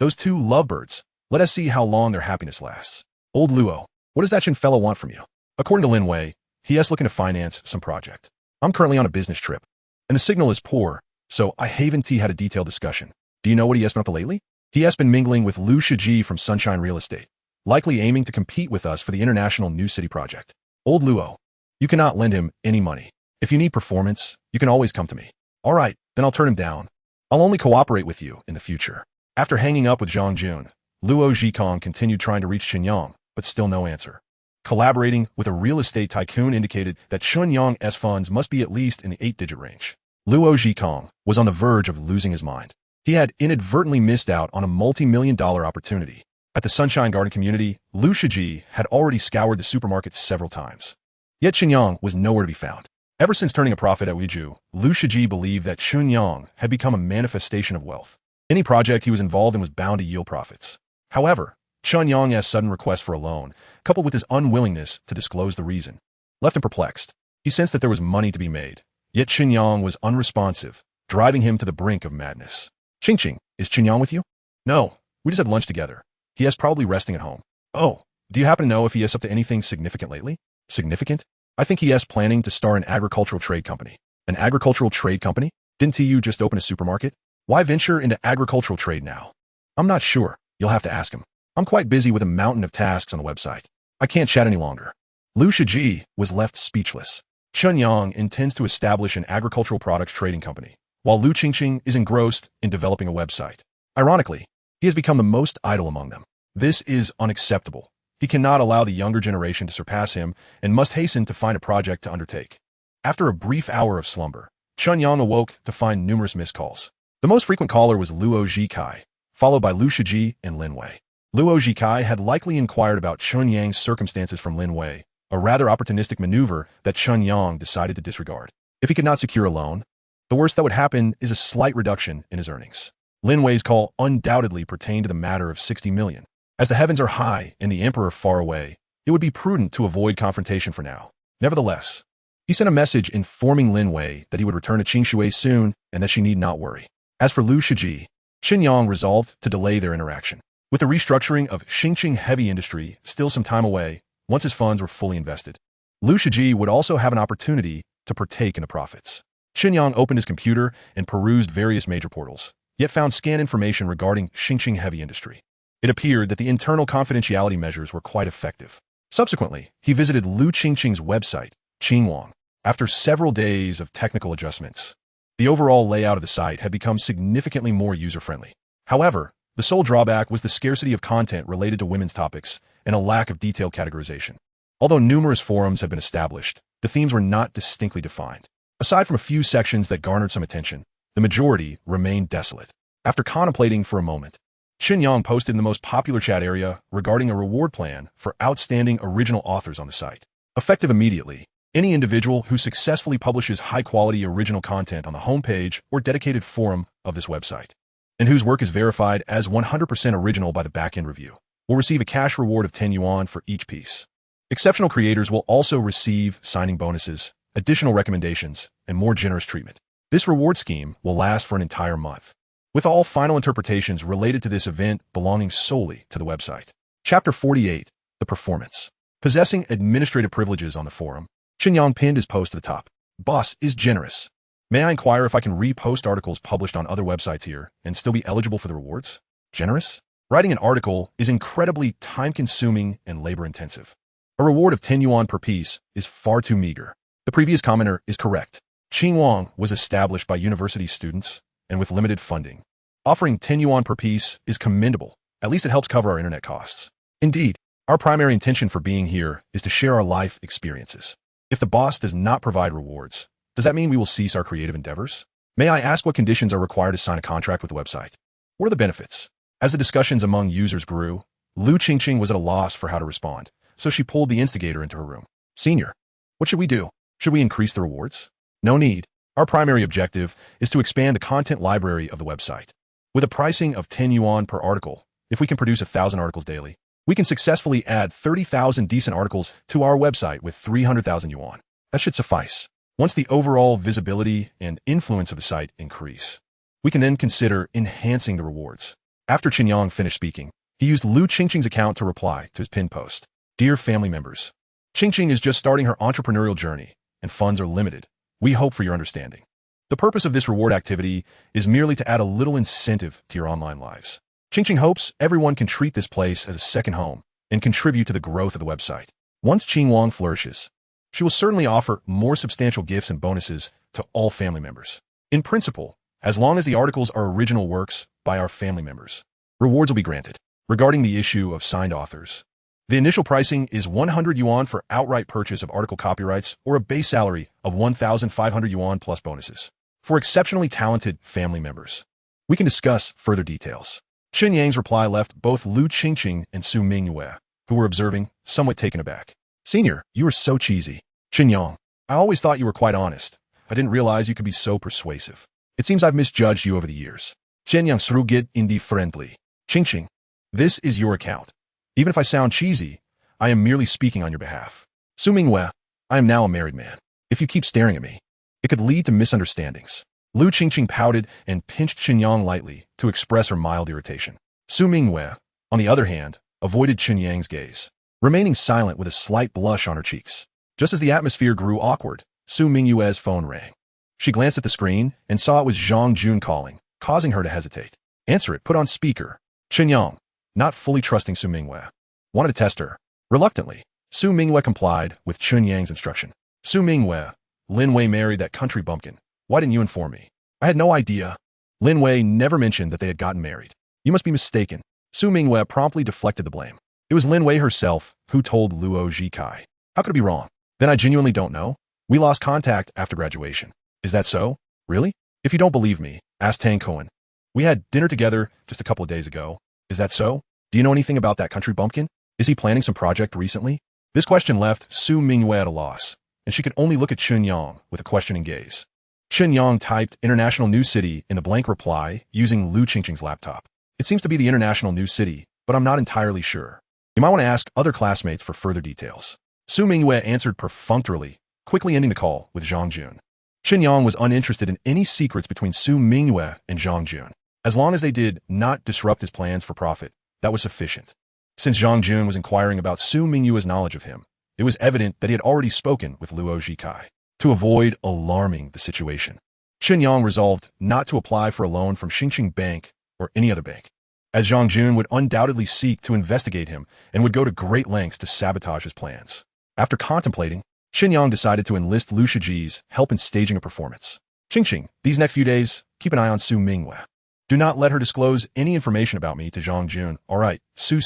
Those two lovebirds. Let us see how long their happiness lasts. Old Luo, what does that Chen fellow want from you? According to Lin Wei, he is looking to finance some project. I'm currently on a business trip, and the signal is poor, so I haven't had a detailed discussion. Do you know what he has been up to lately? He has been mingling with Liu Shiji from Sunshine Real Estate, likely aiming to compete with us for the International New City project. Old Luo, you cannot lend him any money. If you need performance, you can always come to me. All right, then I'll turn him down. I'll only cooperate with you in the future. After hanging up with Zhang Jun, Luo Zhikong continued trying to reach Chen Yang, but still no answer. Collaborating with a real estate tycoon indicated that Chen Yang's funds must be at least in the 8-digit range. Luo Zhikong was on the verge of losing his mind. He had inadvertently missed out on a multi-million-dollar opportunity. At the Sunshine Garden community, Liu Shiji had already scoured the supermarkets several times. Yet Chen Yang was nowhere to be found. Ever since turning a profit at Weiju, Liu Shiji believed that Chen Yang had become a manifestation of wealth. Any project he was involved in was bound to yield profits. However, Chen Yang's sudden request for a loan, coupled with his unwillingness to disclose the reason, left him perplexed. He sensed that there was money to be made, yet Chen Yang was unresponsive, driving him to the brink of madness. Ching, is Chen Yang with you? No, we just had lunch together. He is probably resting at home. Oh, do you happen to know if he is up to anything significant lately? Significant? I think he is planning to start an agricultural trade company. An agricultural trade company? Didn't you just open a supermarket? Why venture into agricultural trade now? I'm not sure. You'll have to ask him. I'm quite busy with a mountain of tasks on the website. I can't chat any longer. Liu Shiji was left speechless. Chen Yang intends to establish an agricultural products trading company, while Liu Qingqing is engrossed in developing a website. Ironically, he has become the most idle among them. This is unacceptable. He cannot allow the younger generation to surpass him and must hasten to find a project to undertake. After a brief hour of slumber, Chen Yang awoke to find numerous missed calls. The most frequent caller was Luo Zhikai, followed by Liu Shiji and Lin Wei. Luo Zhikai had likely inquired about Chen Yang's circumstances from Lin Wei, a rather opportunistic maneuver that Chen Yang decided to disregard. If he could not secure a loan, the worst that would happen is a slight reduction in his earnings. Lin Wei's call undoubtedly pertained to the matter of 60 million. As the heavens are high and the emperor far away, it would be prudent to avoid confrontation for now. Nevertheless, he sent a message informing Lin Wei that he would return to Qingshui soon and that she need not worry. As for Liu Shiji, Chen Yang resolved to delay their interaction. With the restructuring of Xingqing Heavy Industry still some time away, once his funds were fully invested, Liu Shiji would also have an opportunity to partake in the profits. Chen Yang opened his computer and perused various major portals, yet found scant information regarding Xingqing Heavy Industry. It appeared that the internal confidentiality measures were quite effective. Subsequently, he visited Liu Qingqing's website, Qingwang. After several days of technical adjustments, the overall layout of the site had become significantly more user-friendly. However, the sole drawback was the scarcity of content related to women's topics and a lack of detailed categorization. Although numerous forums had been established, the themes were not distinctly defined. Aside from a few sections that garnered some attention, the majority remained desolate. After contemplating for a moment, Chen Yang posted in the most popular chat area regarding a reward plan for outstanding original authors on the site. Effective immediately, any individual who successfully publishes high-quality original content on the homepage or dedicated forum of this website, and whose work is verified as 100% original by the back-end review, will receive a cash reward of 10 yuan for each piece. Exceptional creators will also receive signing bonuses, additional recommendations, and more generous treatment. This reward scheme will last for an entire month, with all final interpretations related to this event belonging solely to the website. Chapter 48, The Performance. Possessing administrative privileges on the forum, Chen Yang pinned his post to the top. Boss is generous. May I inquire if I can repost articles published on other websites here and still be eligible for the rewards? Generous? Writing an article is incredibly time-consuming and labor-intensive. A reward of 10 yuan per piece is far too meager. The previous commenter is correct. Qingwang was established by university students and with limited funding. Offering 10 yuan per piece is commendable. At least it helps cover our internet costs. Indeed, our primary intention for being here is to share our life experiences. If the boss does not provide rewards, does that mean we will cease our creative endeavors? May I ask what conditions are required to sign a contract with the website? What are the benefits? As the discussions among users grew, Liu Qingqing was at a loss for how to respond, so she pulled the instigator into her room. Senior, what should we do? Should we increase the rewards? No need. Our primary objective is to expand the content library of the website. With a pricing of 10 yuan per article, if we can produce 1,000 articles daily, we can successfully add 30,000 decent articles to our website with 300,000 yuan. That should suffice. Once the overall visibility and influence of the site increase, we can then consider enhancing the rewards. After Chen Yang finished speaking, he used Liu Qingqing's account to reply to his pinned post. Dear family members, Qingqing is just starting her entrepreneurial journey, and funds are limited. We hope for your understanding. The purpose of this reward activity is merely to add a little incentive to your online lives. Qingqing hopes everyone can treat this place as a second home and contribute to the growth of the website. Once Qingwang flourishes, she will certainly offer more substantial gifts and bonuses to all family members. In principle, as long as the articles are original works by our family members, rewards will be granted. Regarding the issue of signed authors, the initial pricing is 100 yuan for outright purchase of article copyrights or a base salary of 1,500 yuan plus bonuses. For exceptionally talented family members, we can discuss further details. Chen Yang's reply left both Lu Qingqing and Su Mingyue, who were observing, somewhat taken aback. Senior, you are so cheesy. Chen Yang, I always thought you were quite honest. I didn't realize you could be so persuasive. It seems I've misjudged you over the years. Chen Yang shruged indifferently. Qingqing, this is your account. Even if I sound cheesy, I am merely speaking on your behalf. Su Mingyue, I am now a married man. If you keep staring at me, it could lead to misunderstandings. Lu Qingqing pouted and pinched Chen Yang lightly to express her mild irritation. Su Mingyue, on the other hand, avoided Chen Yang's gaze, remaining silent with a slight blush on her cheeks. Just as the atmosphere grew awkward, Su Mingyue's phone rang. She glanced at the screen and saw it was Zhang Jun calling, causing her to hesitate. Answer it, put on speaker. Chen Yang, not fully trusting Su Mingyue, wanted to test her. Reluctantly, Su Mingyue complied with Chen Yang's instruction. Su Mingyue, Lin Wei married that country bumpkin. Why didn't you inform me? I had no idea. Lin Wei never mentioned that they had gotten married. You must be mistaken. Su Mingyue promptly deflected the blame. It was Lin Wei herself who told Luo Zhikai. How could it be wrong? Then I genuinely don't know. We lost contact after graduation. Is that so? Really? If you don't believe me, ask Tang Cohen. We had dinner together just a couple of days ago. Is that so? Do you know anything about that country bumpkin? Is he planning some project recently? This question left Su Mingyue at a loss, and she could only look at Chen Yang with a questioning gaze. Chen Yang typed International New City in the blank reply using Lu Qingqing's laptop. It seems to be the International New City, but I'm not entirely sure. You might want to ask other classmates for further details. Su Mingyue answered perfunctorily, quickly ending the call with Zhang Jun. Chen Yang was uninterested in any secrets between Su Mingyue and Zhang Jun. As long as they did not disrupt his plans for profit, that was sufficient. Since Zhang Jun was inquiring about Su Mingyue's knowledge of him, it was evident that he had already spoken with Luo Zhikai. To avoid alarming the situation, Chen Yang resolved not to apply for a loan from Xingqing Bank or any other bank, as Zhang Jun would undoubtedly seek to investigate him and would go to great lengths to sabotage his plans. After contemplating, Chen Yang decided to enlist Lu Shiji's help in staging a performance. Qingqing, these next few days, keep an eye on Su Mingyue. Do not let her disclose any information about me to Zhang Jun. All right, Su,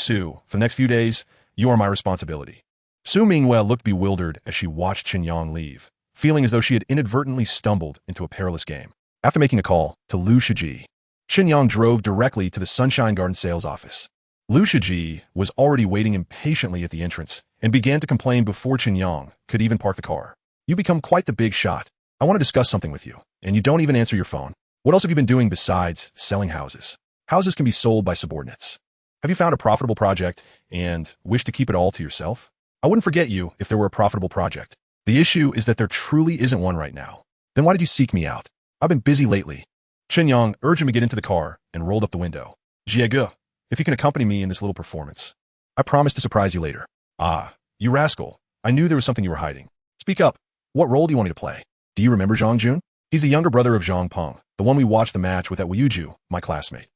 for the next few days, you are my responsibility. Su Mingyue looked bewildered as she watched Chen Yang leave, feeling as though she had inadvertently stumbled into a perilous game. After making a call to Lu Shiji, Chen Yang drove directly to the Sunshine Garden sales office. Lu Shiji was already waiting impatiently at the entrance and began to complain before Chen Yang could even park the car. You become quite the big shot. I want to discuss something with you, and you don't even answer your phone. What else have you been doing besides selling houses? Houses can be sold by subordinates. Have you found a profitable project and wish to keep it all to yourself? I wouldn't forget you if there were a profitable project. The issue is that there truly isn't one right now. Then why did you seek me out? I've been busy lately. Chen Yang urged him to get into the car and rolled up the window. Jiege, if you can accompany me in this little performance, I promise to surprise you later. Ah, you rascal. I knew there was something you were hiding. Speak up. What role do you want me to play? Do you remember Zhang Jun? He's the younger brother of Zhang Peng, the one we watched the match with at Wuyuju, my classmate.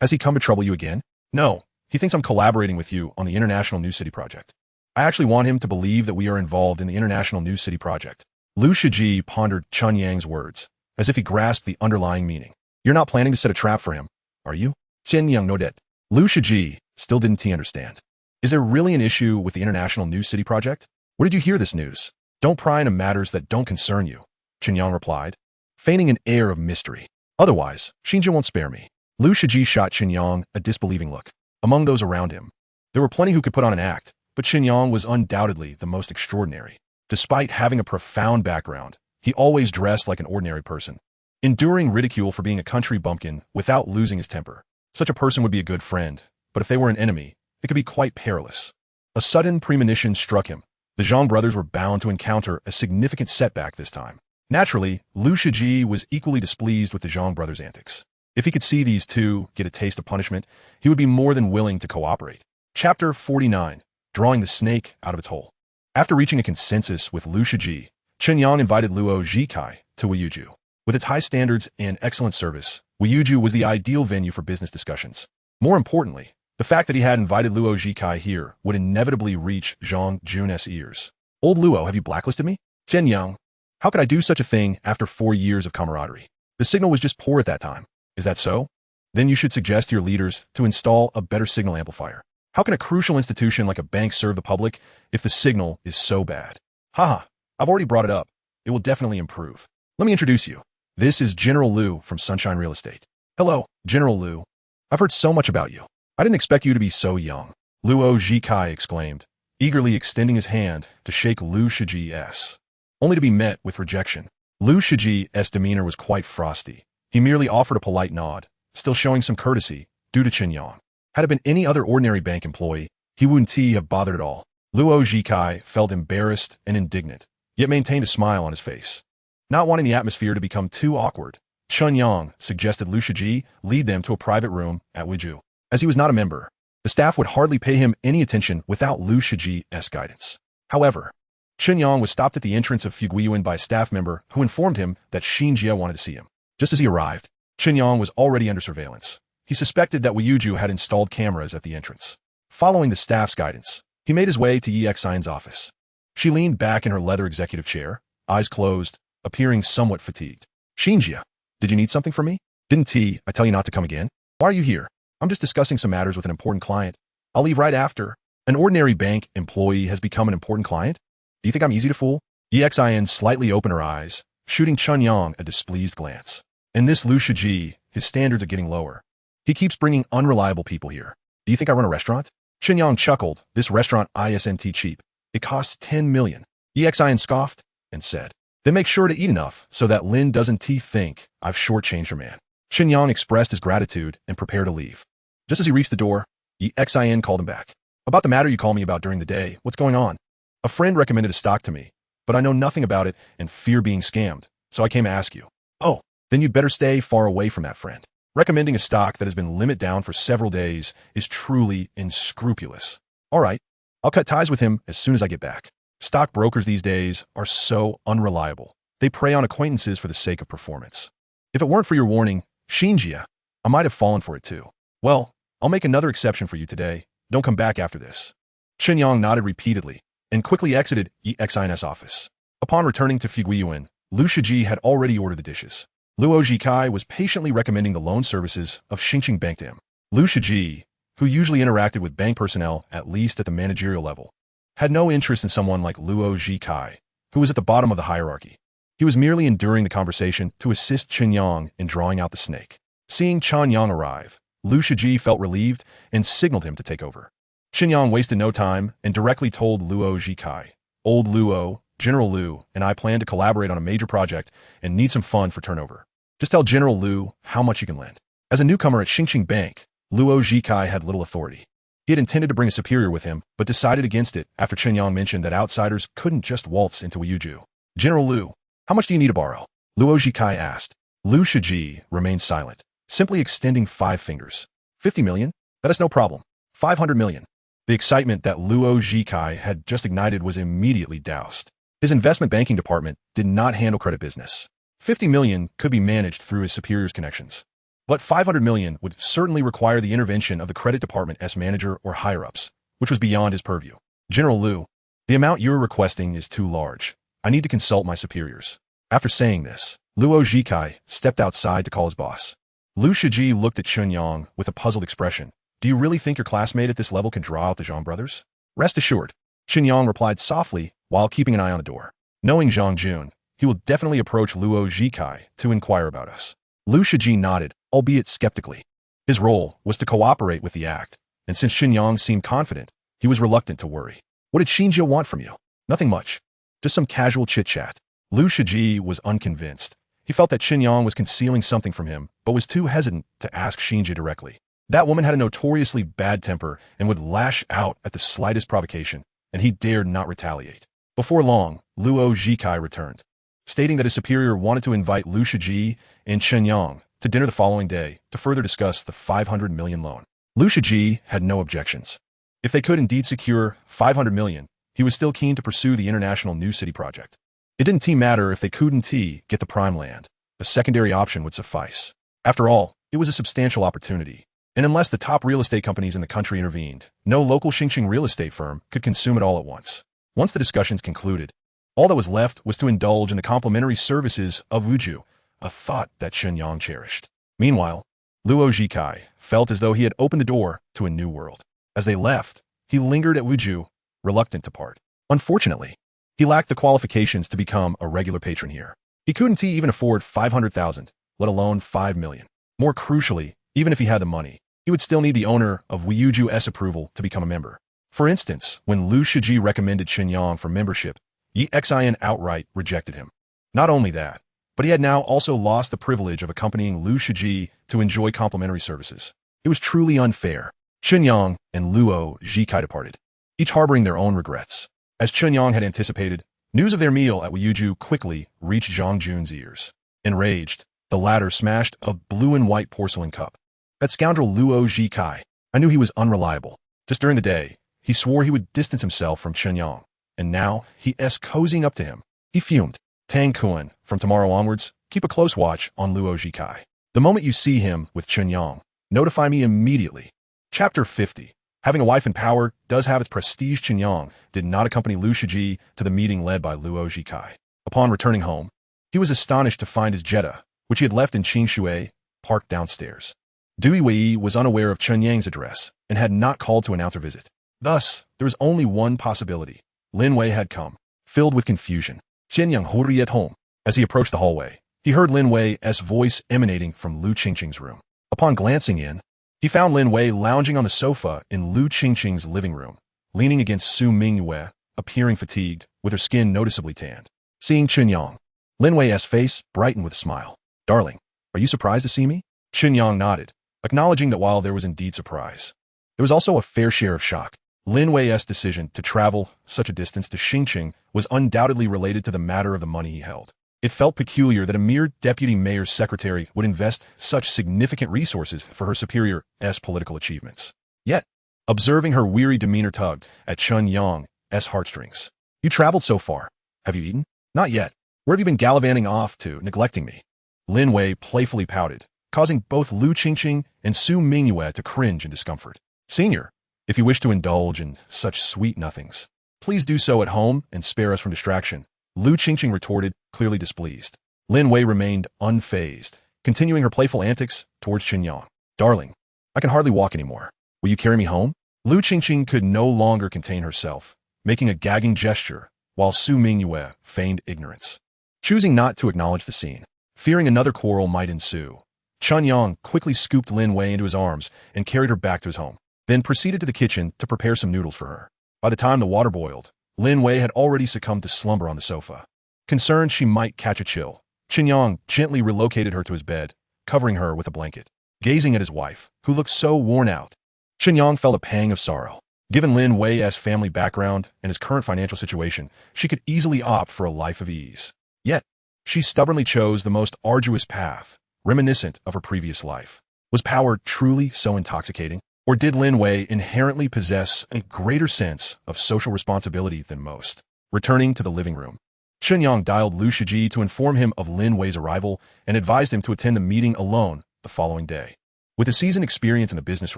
Has he come to trouble you again? No. He thinks I'm collaborating with you on the International New City project. I actually want him to believe that we are involved in the International New City project. Lu Shiji pondered Chen Yang's words, as if he grasped the underlying meaning. You're not planning to set a trap for him, are you? Chen Yang nodded. Lu Shiji still didn't understand. Is there really an issue with the International New City project? Where did you hear this news? Don't pry into matters that don't concern you, Chen Yang replied, feigning an air of mystery. Otherwise, Xinjia won't spare me. Lu Shiji shot Chen Yang a disbelieving look. Among those around him, there were plenty who could put on an act, but Chen Yang was undoubtedly the most extraordinary. Despite having a profound background, he always dressed like an ordinary person, enduring ridicule for being a country bumpkin without losing his temper. Such a person would be a good friend, but if they were an enemy, it could be quite perilous. A sudden premonition struck him. The Zhang brothers were bound to encounter a significant setback this time. Naturally, Lu Shiji was equally displeased with the Zhang brothers' antics. If he could see these two get a taste of punishment, he would be more than willing to cooperate. Chapter 49. Drawing the snake out of its hole. After reaching a consensus with Lu Shiji, Chen Yang invited Luo Zhikai to Weiyuju. With its high standards and excellent service, Weiyuju was the ideal venue for business discussions. More importantly, the fact that he had invited Luo Zhikai here would inevitably reach Zhang Jun's ears. Old Luo, have you blacklisted me? Chen Yang, how could I do such a thing after 4 years of camaraderie? The signal was just poor at that time. Is that so? Then you should suggest to your leaders to install a better signal amplifier. How can a crucial institution like a bank serve the public if the signal is so bad? Haha, I've already brought it up. It will definitely improve. Let me introduce you. This is General Liu from Sunshine Real Estate. Hello, General Liu. I've heard so much about you. I didn't expect you to be so young. Luo Zhikai exclaimed, eagerly extending his hand to shake Lu Shiji's, only to be met with rejection. Lu Shiji's demeanor was quite frosty. He merely offered a polite nod, still showing some courtesy, due to Chen Yang. Had it been any other ordinary bank employee, he wouldn't have bothered at all. Luo Zhikai felt embarrassed and indignant, yet maintained a smile on his face. Not wanting the atmosphere to become too awkward, Chen Yang suggested Lu Shiji lead them to a private room at Weiju. As he was not a member, the staff would hardly pay him any attention without Lu Shiji's guidance. However, Chen Yang was stopped at the entrance of Fuguiyuan by a staff member who informed him that Xinjie wanted to see him. Just as he arrived, Chen Yang was already under surveillance. He suspected that Weiyuju had installed cameras at the entrance. Following the staff's guidance, he made his way to Yi Xin's office. She leaned back in her leather executive chair, eyes closed, appearing somewhat fatigued. Xinjie, did you need something from me? Didn't I tell you not to come again? Why are you here? I'm just discussing some matters with an important client. I'll leave right after. An ordinary bank employee has become an important client? Do you think I'm easy to fool? Yi Xin slightly opened her eyes, shooting Chen Yang a displeased glance. And this Lu Shiji, his standards are getting lower. He keeps bringing unreliable people here. Do you think I run a restaurant? Chen Yang chuckled. This restaurant isn't cheap. It costs 10 million. Yi Xin scoffed and said, then make sure to eat enough so that Lin doesn't think I've shortchanged her man. Chen Yang expressed his gratitude and prepared to leave. Just as he reached the door, Yi Xin called him back. About the matter you called me about during the day, what's going on? A friend recommended a stock to me, but I know nothing about it and fear being scammed, so I came to ask you. Oh, then you'd better stay far away from that friend. Recommending a stock that has been limit down for several days is truly unscrupulous. All right, I'll cut ties with him as soon as I get back. Stockbrokers these days are so unreliable. They prey on acquaintances for the sake of performance. If it weren't for your warning, Xinjie, I might have fallen for it too. Well, I'll make another exception for you today. Don't come back after this. Chen Yang nodded repeatedly and quickly exited Yi Xin's office. Upon returning to Fuguiyuan, Lu Shiji had already ordered the dishes. Luo Zhikai was patiently recommending the loan services of Xingqing Bank to him. Lu Shiji, who usually interacted with bank personnel at least at the managerial level, had no interest in someone like Luo Zhikai, who was at the bottom of the hierarchy. He was merely enduring the conversation to assist Chen Yang in drawing out the snake. Seeing Chen Yang arrive, Lu Shiji felt relieved and signaled him to take over. Chen Yang wasted no time and directly told Luo Zhikai, Old Luo, General Liu, and I plan to collaborate on a major project and need some fund for turnover. Just tell General Liu how much you can lend. As a newcomer at Xingqing Bank, Luo Zhikai had little authority. He had intended to bring a superior with him, but decided against it after Chen Yang mentioned that outsiders couldn't just waltz into Weiyuju. General Liu, how much do you need to borrow? Luo Zhikai asked. Lu Shiji remained silent, simply extending 5 fingers. 50 million? That is no problem. 500 million. The excitement that Luo Zhikai had just ignited was immediately doused. His investment banking department did not handle credit business. 50 million could be managed through his superior's connections. But 500 million would certainly require the intervention of the credit department as manager or higher-ups, which was beyond his purview. General Liu, the amount you're requesting is too large. I need to consult my superiors. After saying this, Luo Zhikai stepped outside to call his boss. Lu Shiji looked at Chen Yang with a puzzled expression. Do you really think your classmate at this level can draw out the Zhang brothers? Rest assured, Chen Yang replied softly while keeping an eye on the door. Knowing Zhang Jun, he will definitely approach Luo Zhikai to inquire about us. Lu Shiji nodded, albeit skeptically. His role was to cooperate with the act, and since Chen Yang seemed confident, he was reluctant to worry. What did Xinjie want from you? Nothing much. Just some casual chit-chat. Lu Shiji was unconvinced. He felt that Chen Yang was concealing something from him, but was too hesitant to ask Xinjie directly. That woman had a notoriously bad temper and would lash out at the slightest provocation, and he dared not retaliate. Before long, Luo Zhikai returned, stating that his superior wanted to invite Lu Shiji and Chen Yang to dinner the following day to further discuss the 500 million loan. Lu Shiji had no objections. If they could indeed secure 500 million, he he was still keen to pursue the international New City project. It didn't matter if they couldn't get the prime land. A secondary option would suffice. After all, it was a substantial opportunity. And unless the top real estate companies in the country intervened, no local Xingqing real estate firm could consume it all at once. Once the discussions concluded, all that was left was to indulge in the complimentary services of Wuju, a thought that Chen Yang cherished. Meanwhile, Luo Zhikai felt as though he had opened the door to a new world. As they left, he lingered at Wuju, reluctant to part. Unfortunately, he lacked the qualifications to become a regular patron here. He couldn't even afford 500,000, let alone 5 million. More crucially, even if he had the money, he would still need the owner of Wuju's approval to become a member. For instance, when Lu Shiji recommended Chen Yang for membership, Yi Xin outright rejected him. Not only that, but he had now also lost the privilege of accompanying Lu Shiji to enjoy complimentary services. It was truly unfair. Chen Yang and Luo Zhikai departed, each harboring their own regrets. As Chen Yang had anticipated, news of their meal at Wuju quickly reached Zhang Jun's ears. Enraged, the latter smashed a blue and white porcelain cup. That scoundrel Luo Zhikai, I knew he was unreliable. Just during the day, he swore he would distance himself from Chen Yang, and now he's cozying up to him. He fumed. Tang Kuan, from tomorrow onwards, keep a close watch on Luo Zhikai. The moment you see him with Chen Yang, notify me immediately. Chapter 50. Having a wife in power does have its prestige. Chen Yang did not accompany Lu Shiji to the meeting led by Luo Zhikai. Upon returning home, he was astonished to find his Jetta, which he had left in Qingshui, parked downstairs. Dui Wei was unaware of Chen Yang's address and had not called to announce her visit. Thus, there was only one possibility. Lin Wei had come. Filled with confusion, Chen Yang hurried at home. As he approached the hallway, he heard Lin Wei's voice emanating from Lu Qingqing's room. Upon glancing in, he found Lin Wei lounging on the sofa in Lu Qingqing's living room, leaning against Su Mingyue, appearing fatigued, with her skin noticeably tanned. Seeing Chen Yang, Lin Wei's face brightened with a smile. "Darling, are you surprised to see me?" Chen Yang nodded, acknowledging that while there was indeed surprise, there was also a fair share of shock. Lin Wei's decision to travel such a distance to Xingqing was undoubtedly related to the matter of the money he held. It felt peculiar that a mere deputy mayor's secretary would invest such significant resources for her superior's political achievements. Yet, observing her weary demeanor tugged at Chen Yang's heartstrings. "You traveled so far. Have you eaten?" "Not yet. Where have you been gallivanting off to, neglecting me?" Lin Wei playfully pouted, causing both Lu Qingqing and Su Mingyue to cringe in discomfort. "Senior, if you wish to indulge in such sweet nothings, please do so at home and spare us from distraction," Lu Qingqing retorted, clearly displeased. Lin Wei remained unfazed, continuing her playful antics towards Chen Yang. "Darling, I can hardly walk anymore. Will you carry me home?" Lu Qingqing could no longer contain herself, making a gagging gesture, while Su Mingyue feigned ignorance. Choosing not to acknowledge the scene, fearing another quarrel might ensue, Chen Yang quickly scooped Lin Wei into his arms and carried her back to his home, then proceeded to the kitchen to prepare some noodles for her. By the time the water boiled, Lin Wei had already succumbed to slumber on the sofa. Concerned she might catch a chill, Chen Yang gently relocated her to his bed, covering her with a blanket. Gazing at his wife, who looked so worn out, Chen Yang felt a pang of sorrow. Given Lin Wei's family background and his current financial situation, she could easily opt for a life of ease. Yet, she stubbornly chose the most arduous path, reminiscent of her previous life. Was power truly so intoxicating? Or did Lin Wei inherently possess a greater sense of social responsibility than most? Returning to the living room, Chen Yang dialed Lu Shiji to inform him of Lin Wei's arrival and advised him to attend the meeting alone the following day. With a seasoned experience in the business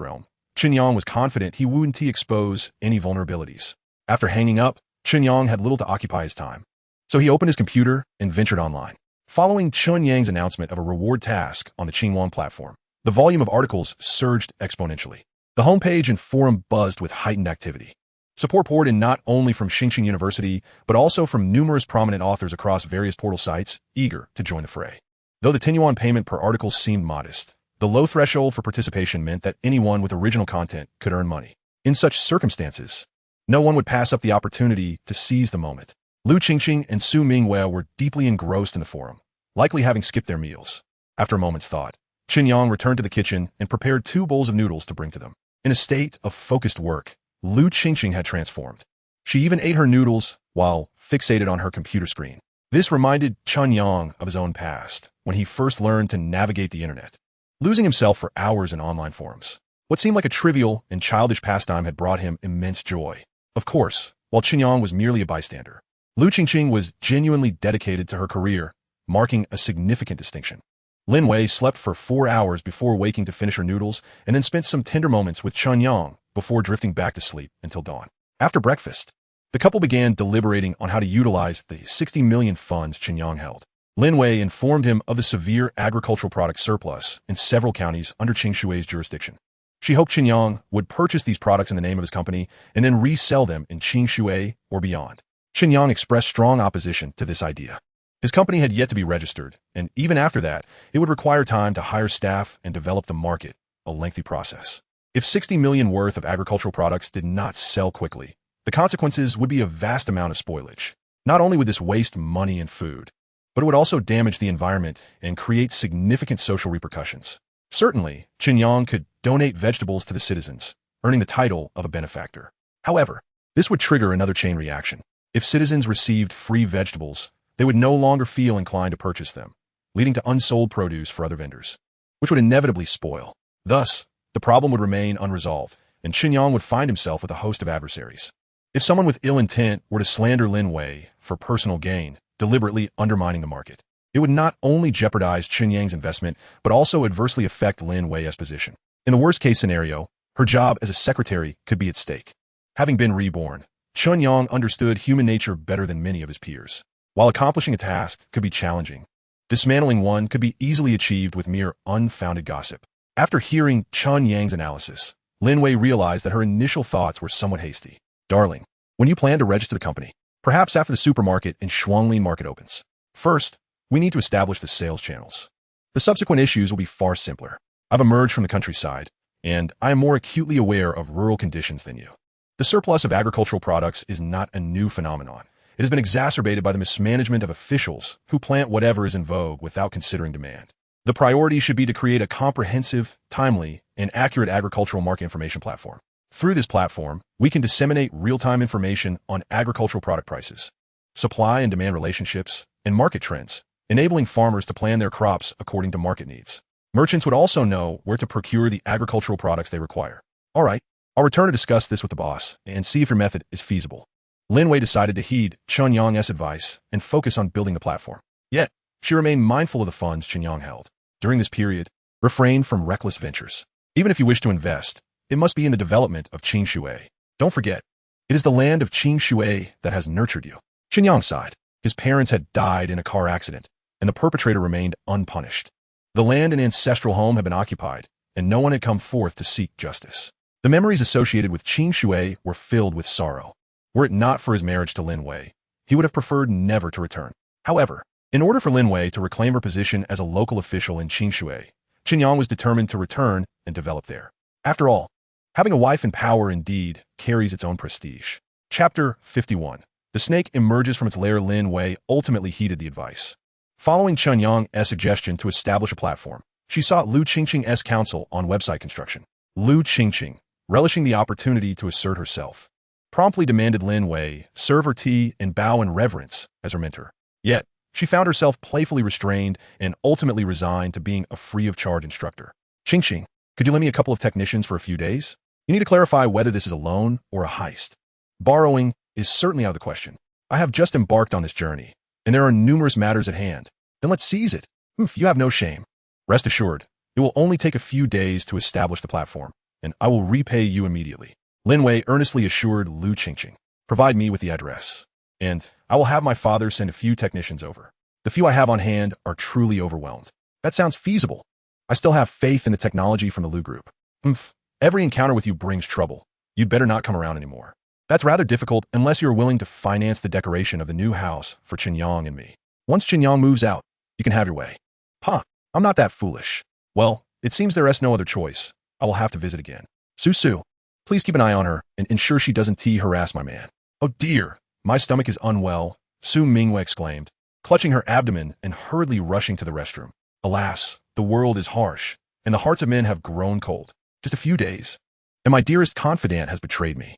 realm, Chen Yang was confident he wouldn't expose any vulnerabilities. After hanging up, Chen Yang had little to occupy his time, so he opened his computer and ventured online. Following Chen Yang's announcement of a reward task on the Qingyuan platform, the volume of articles surged exponentially. The homepage and forum buzzed with heightened activity. Support poured in not only from Xingqing University, but also from numerous prominent authors across various portal sites, eager to join the fray. Though the Tinyuan payment per article seemed modest, the low threshold for participation meant that anyone with original content could earn money. In such circumstances, no one would pass up the opportunity to seize the moment. Lu Qingqing and Su Mingyue were deeply engrossed in the forum, likely having skipped their meals. After a moment's thought, Chen Yang returned to the kitchen and prepared 2 bowls of noodles to bring to them. In a state of focused work, Lu Qingqing had transformed. She even ate her noodles while fixated on her computer screen. This reminded Chen Yang of his own past, when he first learned to navigate the internet. Losing himself for hours in online forums, what seemed like a trivial and childish pastime had brought him immense joy. Of course, while Chen Yang was merely a bystander. Lu Qingqing was genuinely dedicated to her career, marking a significant distinction. Lin Wei slept for 4 hours before waking to finish her noodles and then spent some tender moments with Chen Yang before drifting back to sleep until dawn. After breakfast, the couple began deliberating on how to utilize the 60 million funds Chen Yang held. Lin Wei informed him of the severe agricultural product surplus in several counties under Qing Shui's jurisdiction. She hoped Chen Yang would purchase these products in the name of his company and then resell them in Qing Shui or beyond. Chen Yang expressed strong opposition to this idea. His company had yet to be registered, and even after that, it would require time to hire staff and develop the market, a lengthy process. If 60 million worth of agricultural products did not sell quickly, the consequences would be a vast amount of spoilage. Not only would this waste money and food, but it would also damage the environment and create significant social repercussions. Certainly, Chen Yang could donate vegetables to the citizens, earning the title of a benefactor. However, this would trigger another chain reaction. If citizens received free vegetables, they would no longer feel inclined to purchase them, leading to unsold produce for other vendors, which would inevitably spoil. Thus, the problem would remain unresolved, and Chen Yang would find himself with a host of adversaries. If someone with ill intent were to slander Lin Wei for personal gain, deliberately undermining the market, it would not only jeopardize Chen Yang's investment, but also adversely affect Lin Wei's position. In the worst-case scenario, her job as a secretary could be at stake. Having been reborn, Chen Yang understood human nature better than many of his peers. While accomplishing a task could be challenging, dismantling one could be easily achieved with mere unfounded gossip. After hearing Chen Yang's analysis, Lin Wei realized that her initial thoughts were somewhat hasty. Darling, when you plan to register the company, perhaps after the supermarket in Shuanglin market opens. First, we need to establish the sales channels. The subsequent issues will be far simpler. I've emerged from the countryside, and I am more acutely aware of rural conditions than you. The surplus of agricultural products is not a new phenomenon. It has been exacerbated by the mismanagement of officials who plant whatever is in vogue without considering demand. The priority should be to create a comprehensive, timely, and accurate agricultural market information platform. Through this platform, we can disseminate real-time information on agricultural product prices, supply and demand relationships, and market trends, enabling farmers to plan their crops according to market needs. Merchants would also know where to procure the agricultural products they require. All right, I'll return to discuss this with the boss and see if your method is feasible. Lin Wei decided to heed Chen Yang's advice and focus on building the platform. Yet, she remained mindful of the funds Chen Yang held. During this period, refrain from reckless ventures. Even if you wish to invest, it must be in the development of Qing Shui. Don't forget, it is the land of Qing Shui that has nurtured you. Chen Yang sighed. His parents had died in a car accident, and the perpetrator remained unpunished. The land and ancestral home had been occupied, and no one had come forth to seek justice. The memories associated with Qing Shui were filled with sorrow. Were it not for his marriage to Lin Wei, he would have preferred never to return. However, in order for Lin Wei to reclaim her position as a local official in Qing Shui, Chen Yang was determined to return and develop there. After all, having a wife in power indeed carries its own prestige. Chapter 51. The snake emerges from its lair. Lin Wei ultimately heeded the advice. Following Chen Yang's suggestion to establish a platform, she sought Lu Qingqing's counsel on website construction. Lu Qingqing, relishing the opportunity to assert herself, promptly demanded Lin Wei serve her tea and bow in reverence as her mentor. Yet, she found herself playfully restrained and ultimately resigned to being a free-of-charge instructor. Qingqing, could you lend me a couple of technicians for a few days? You need to clarify whether this is a loan or a heist. Borrowing is certainly out of the question. I have just embarked on this journey, and there are numerous matters at hand. Then let's seize it. You have no shame. Rest assured, it will only take a few days to establish the platform, and I will repay you immediately. Lin Wei earnestly assured Lu Qingqing. Provide me with the address, and I will have my father send a few technicians over. The few I have on hand are truly overwhelmed. That sounds feasible. I still have faith in the technology from the Lu Group. Every encounter with you brings trouble. You'd better not come around anymore. That's rather difficult unless you're willing to finance the decoration of the new house for Chen Yang and me. Once Chen Yang moves out, you can have your way. I'm not that foolish. Well, it seems there is no other choice. I will have to visit again. Su, please keep an eye on her and ensure she doesn't harass my man. Oh dear, my stomach is unwell, Su Mingwei exclaimed, clutching her abdomen and hurriedly rushing to the restroom. Alas, the world is harsh, and the hearts of men have grown cold. Just a few days, and my dearest confidant has betrayed me.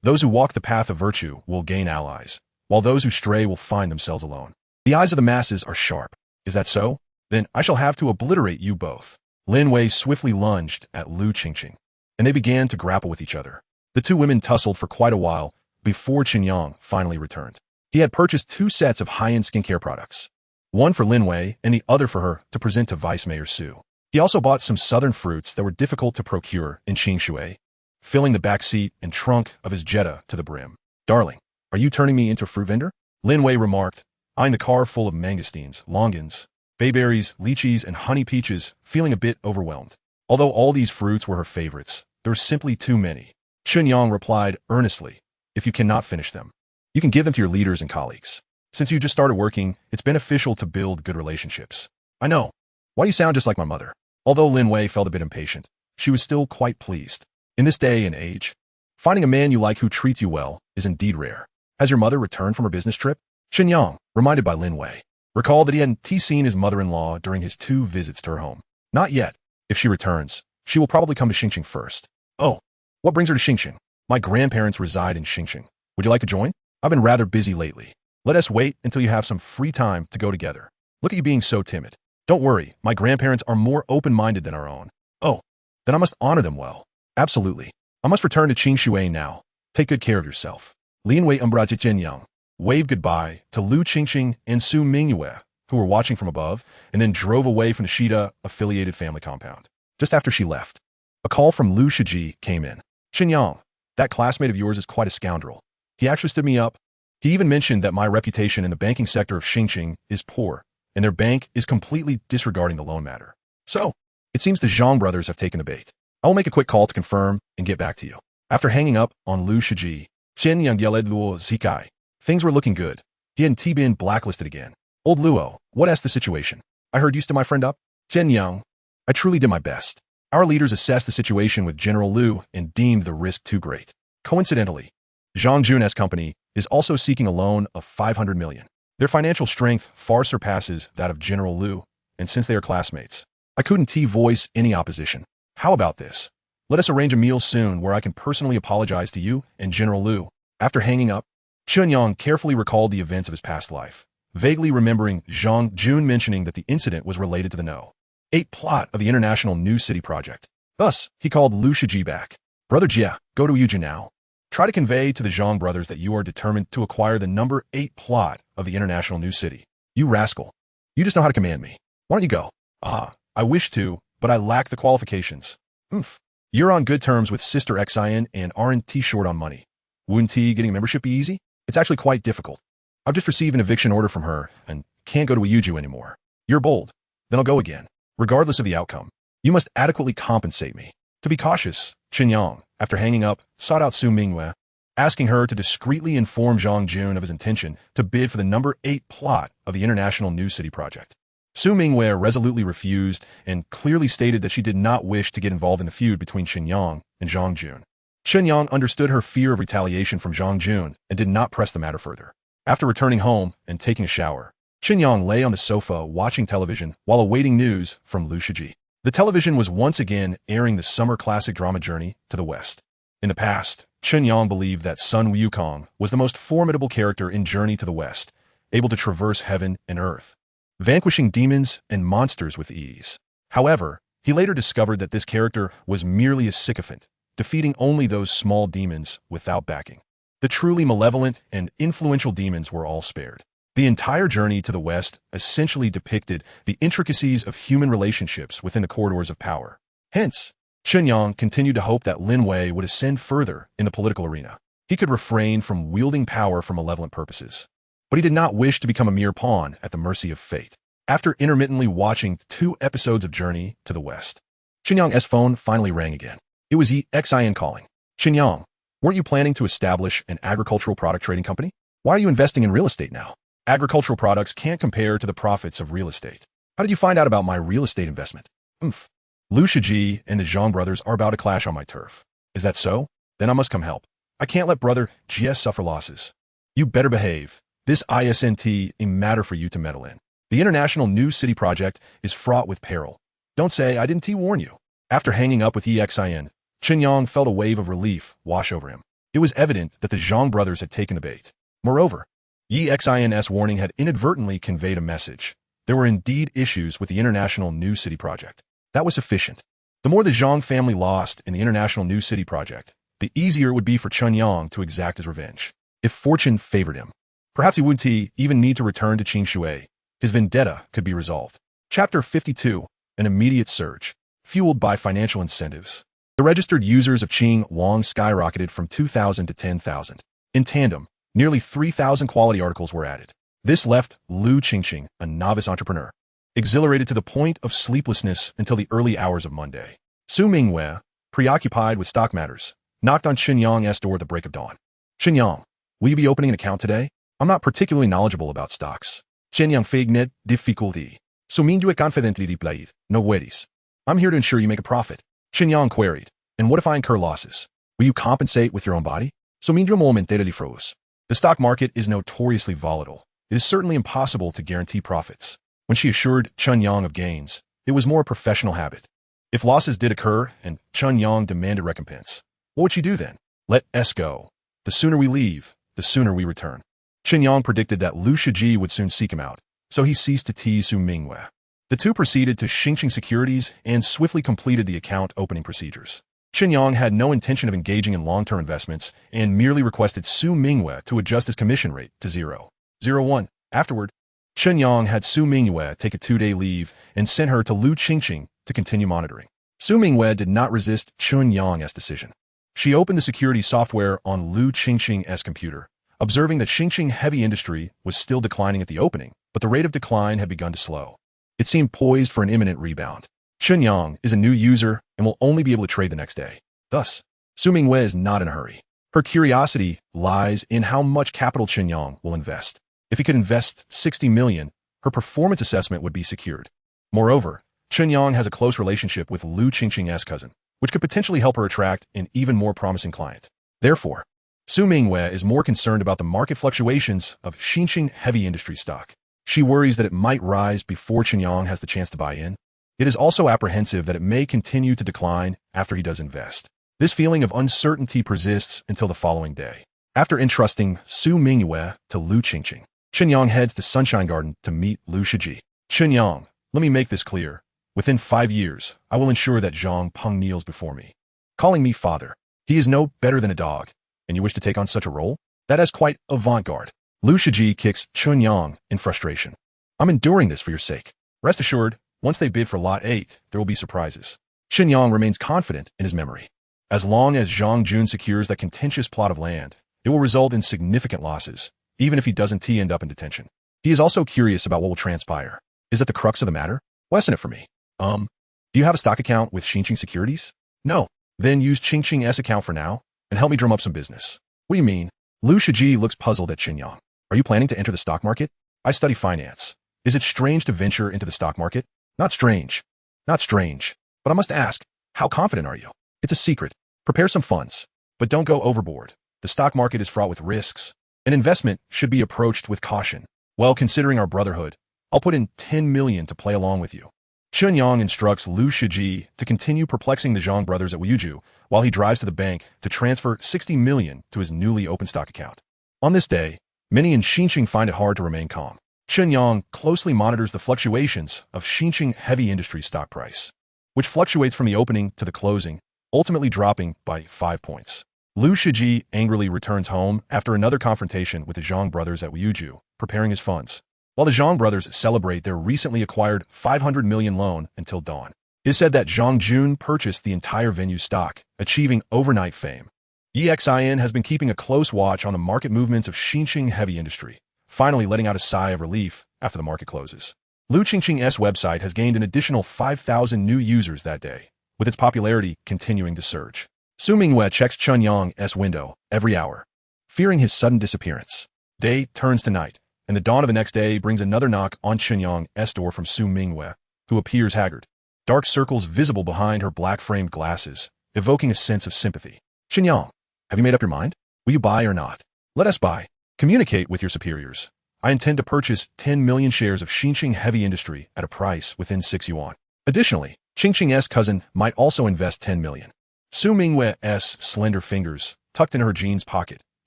Those who walk the path of virtue will gain allies, while those who stray will find themselves alone. The eyes of the masses are sharp. Is that so? Then I shall have to obliterate you both. Lin Wei swiftly lunged at Lu Qingqing, and they began to grapple with each other. The two women tussled for quite a while, before Chen Yang finally returned. He had purchased 2 sets of high-end skincare products, one for Lin Wei and the other for her to present to Vice Mayor Su. He also bought some southern fruits that were difficult to procure in Qingshui, filling the back seat and trunk of his Jetta to the brim. "Darling, are you turning me into a fruit vendor?" Lin Wei remarked, eyeing the car full of mangosteens, longans, bayberries, lychees, and honey peaches, feeling a bit overwhelmed. Although all these fruits were her favorites, there were simply too many. Chen Yang replied earnestly, "If you cannot finish them, you can give them to your leaders and colleagues. Since you just started working, it's beneficial to build good relationships." "I know. Why you sound just like my mother." Although Lin Wei felt a bit impatient, she was still quite pleased. In this day and age, finding a man you like who treats you well is indeed rare. "Has your mother returned from her business trip?" Chen Yang, reminded by Lin Wei, recalled that he hadn't seen his mother-in-law during his 2 visits to her home. "Not yet. If she returns, she will probably come to Xingqing first." "Oh, what brings her to Xingqing?" "My grandparents reside in Xingqing. Would you like to join?" "I've been rather busy lately. Let us wait until you have some free time to go together. Look at you being so timid." "Don't worry, my grandparents are more open-minded than our own." "Oh, then I must honor them well." "Absolutely. I must return to Qingshui now. Take good care of yourself." Lin Wei umbrage Chen Yang waved goodbye to Lu Qingqing and Su Mingyue, who were watching from above, and then drove away from the Shida-affiliated family compound. Just after she left, a call from Lu Shiji came in. "Chen Yang, that classmate of yours is quite a scoundrel. He actually stood me up. He even mentioned that my reputation in the banking sector of Xingqing is poor, and their bank is completely disregarding the loan matter. So, it seems the Zhang brothers have taken the bait. I will make a quick call to confirm and get back to you." After hanging up on Lu Shiji, Chen Yang yelled Luo Zikai. Things were looking good. He hadn't been blacklisted again. "Old Luo, what is the situation? I heard you stood my friend up?" "Chen Yang, I truly did my best. Our leaders assessed the situation with General Liu and deemed the risk too great. Coincidentally, Zhang Jun's company is also seeking a loan of 500 million. Their financial strength far surpasses that of General Liu, and since they are classmates, I couldn't voice any opposition. How about this? Let us arrange a meal soon where I can personally apologize to you and General Liu." After hanging up, Chen Yang carefully recalled the events of his past life, vaguely remembering Zhang Jun mentioning that the incident was related to the No. 8 plot of the International New City project. Thus, he called Lu Shiji back. "Brother Jia, go to Yujin now. Try to convey to the Zhang brothers that you are determined to acquire the number 8 plot of the International New City. You rascal. You just know how to command me. Why don't you go?" "Ah, I wish to, but I lack the qualifications." "Oomph. You're on good terms with Sister Xian and aren't short on money. Wouldn't getting a membership be easy?" "It's actually quite difficult. I've just received an eviction order from her and can't go to Yuju anymore." "You're bold. Then I'll go again. Regardless of the outcome, you must adequately compensate me." To be cautious, Chen Yang, after hanging up, sought out Su Mingyue, asking her to discreetly inform Zhang Jun of his intention to bid for the number 8 plot of the International New City project. Su Mingyue resolutely refused and clearly stated that she did not wish to get involved in the feud between Chen Yang and Zhang Jun. Chen Yang understood her fear of retaliation from Zhang Jun and did not press the matter further. After returning home and taking a shower, Chen Yang lay on the sofa watching television while awaiting news from Lu Shiji. The television was once again airing the summer classic drama Journey to the West. In the past, Chen Yang believed that Sun Wukong was the most formidable character in Journey to the West, able to traverse heaven and earth, vanquishing demons and monsters with ease. However, he later discovered that this character was merely a sycophant, defeating only those small demons without backing. The truly malevolent and influential demons were all spared. The entire Journey to the West essentially depicted the intricacies of human relationships within the corridors of power. Hence, Chen Yang continued to hope that Lin Wei would ascend further in the political arena. He could refrain from wielding power for malevolent purposes, but he did not wish to become a mere pawn at the mercy of fate. After intermittently watching 2 episodes of Journey to the West, Chen Yang's phone finally rang again. It was Xian calling. "Chen Yang, weren't you planning to establish an agricultural product trading company? Why are you investing in real estate now? Agricultural products can't compare to the profits of real estate. How did you find out about my real estate investment?" "Oomph. Lu Shiji and the Zhang brothers are about to clash on my turf." "Is that so? Then I must come help. I can't let brother Jia suffer losses." "You better behave. This isn't a matter for you to meddle in. The International New City project is fraught with peril. Don't say I didn't warn you." After hanging up with Xian, Chen Yang felt a wave of relief wash over him. It was evident that the Zhang brothers had taken the bait. Moreover, Xian's warning had inadvertently conveyed a message. There were indeed issues with the International New City project. That was sufficient. The more the Zhang family lost in the International New City project, the easier it would be for Chen Yang to exact his revenge. If fortune favored him, perhaps he wouldn't even need to return to Qingshui. His vendetta could be resolved. Chapter 52. An immediate surge. Fueled by financial incentives. The registered users of Qing Wang skyrocketed from 2,000 to 10,000. In tandem, nearly 3,000 quality articles were added. This left Lu Qingqing, a novice entrepreneur, exhilarated to the point of sleeplessness until the early hours of Monday. Su Mingwei, preoccupied with stock matters, knocked on Chen Yang's door at the break of dawn. Chen Yang, will you be opening an account today? I'm not particularly knowledgeable about stocks. Chen Yang feigned difficulty. So Mingwei confidently replied, no worries. I'm here to ensure you make a profit. Chen Yang queried, and what if I incur losses? Will you compensate with your own body? So Mingwei momentarily froze. The stock market is notoriously volatile. It is certainly impossible to guarantee profits. When she assured Chen Yang of gains, it was more a professional habit. If losses did occur and Chen Yang demanded recompense, what would she do then? Let us go. The sooner we leave, the sooner we return. Chen Yang predicted that Lu Shiji would soon seek him out, so he ceased to tease Su Mingwei. The two proceeded to Xingqing Securities and swiftly completed the account opening procedures. Chen Yang had no intention of engaging in long-term investments and merely requested Su Mingwei to adjust his commission rate to 0.01. Afterward, Chen Yang had Su Mingwei take a 2-day leave and sent her to Lu Qingqing to continue monitoring. Su Mingwei did not resist Chen Yang's decision. She opened the security software on Lu Qingqing's computer, observing that Xingqing heavy industry was still declining at the opening, but the rate of decline had begun to slow. It seemed poised for an imminent rebound. Chen Yang is a new user and will only be able to trade the next day. Thus, Su Mingwei is not in a hurry. Her curiosity lies in how much capital Chen Yang will invest. If he could invest 60 million, her performance assessment would be secured. Moreover, Chen Yang has a close relationship with Lu Qingqing's cousin, which could potentially help her attract an even more promising client. Therefore, Su Mingwei is more concerned about the market fluctuations of Xingqing heavy industry stock. She worries that it might rise before Chen Yang has the chance to buy in. It is also apprehensive that it may continue to decline after he does invest. This feeling of uncertainty persists until the following day. After entrusting Su Mingwei to Lu Qingqing, Chen Yang heads to Sunshine Garden to meet Lu Shiji. Chen Yang, let me make this clear. Within 5 years, I will ensure that Zhang Peng kneels before me, calling me father. He is no better than a dog, and you wish to take on such a role? That is quite avant-garde. Lu Shiji kicks Chen Yang in frustration. I'm enduring this for your sake. Rest assured, once they bid for Lot 8, there will be surprises. Chen Yang remains confident in his memory. As long as Zhang Jun secures that contentious plot of land, it will result in significant losses, even if he doesn't end up in detention. He is also curious about what will transpire. Is that the crux of the matter? Lessen it for me. Do you have a stock account with Xingqing Securities? No. Then use Qingqing's account for now, and help me drum up some business. What do you mean? Lu Shiji looks puzzled at Chen Yang. Are you planning to enter the stock market? I study finance. Is it strange to venture into the stock market? Not strange. Not strange. But I must ask, how confident are you? It's a secret. Prepare some funds, but don't go overboard. The stock market is fraught with risks. An investment should be approached with caution. Well, considering our brotherhood, I'll put in 10 million to play along with you. Chen Yang instructs Lu Shiji to continue perplexing the Zhang brothers at Wuju while he drives to the bank to transfer 60 million to his newly opened stock account. On this day, many in Xingqing find it hard to remain calm. Chen Yang closely monitors the fluctuations of Xingqing heavy industry stock price, which fluctuates from the opening to the closing, ultimately dropping by 5 points. Lu Shiji angrily returns home after another confrontation with the Zhang brothers at Wuju, preparing his funds, while the Zhang brothers celebrate their recently acquired 500 million loan until dawn. It is said that Zhang Jun purchased the entire venue stock, achieving overnight fame. EXIN has been keeping a close watch on the market movements of Xingqing heavy industry, finally letting out a sigh of relief after the market closes. Lu Qingqing's website has gained an additional 5,000 new users that day, with its popularity continuing to surge. Su Mingwei checks Chen Yang's window every hour, fearing his sudden disappearance. Day turns to night, and the dawn of the next day brings another knock on Chen Yang's door from Su Mingwei, who appears haggard. Dark circles visible behind her black-framed glasses, evoking a sense of sympathy. Chen Yang, have you made up your mind? Will you buy or not? Let us buy. Communicate with your superiors. I intend to purchase 10 million shares of Xingqing heavy industry at a price within 6 yuan. Additionally, Qingqing's cousin might also invest 10 million. Su Mingwei's slender fingers, tucked in her jeans pocket,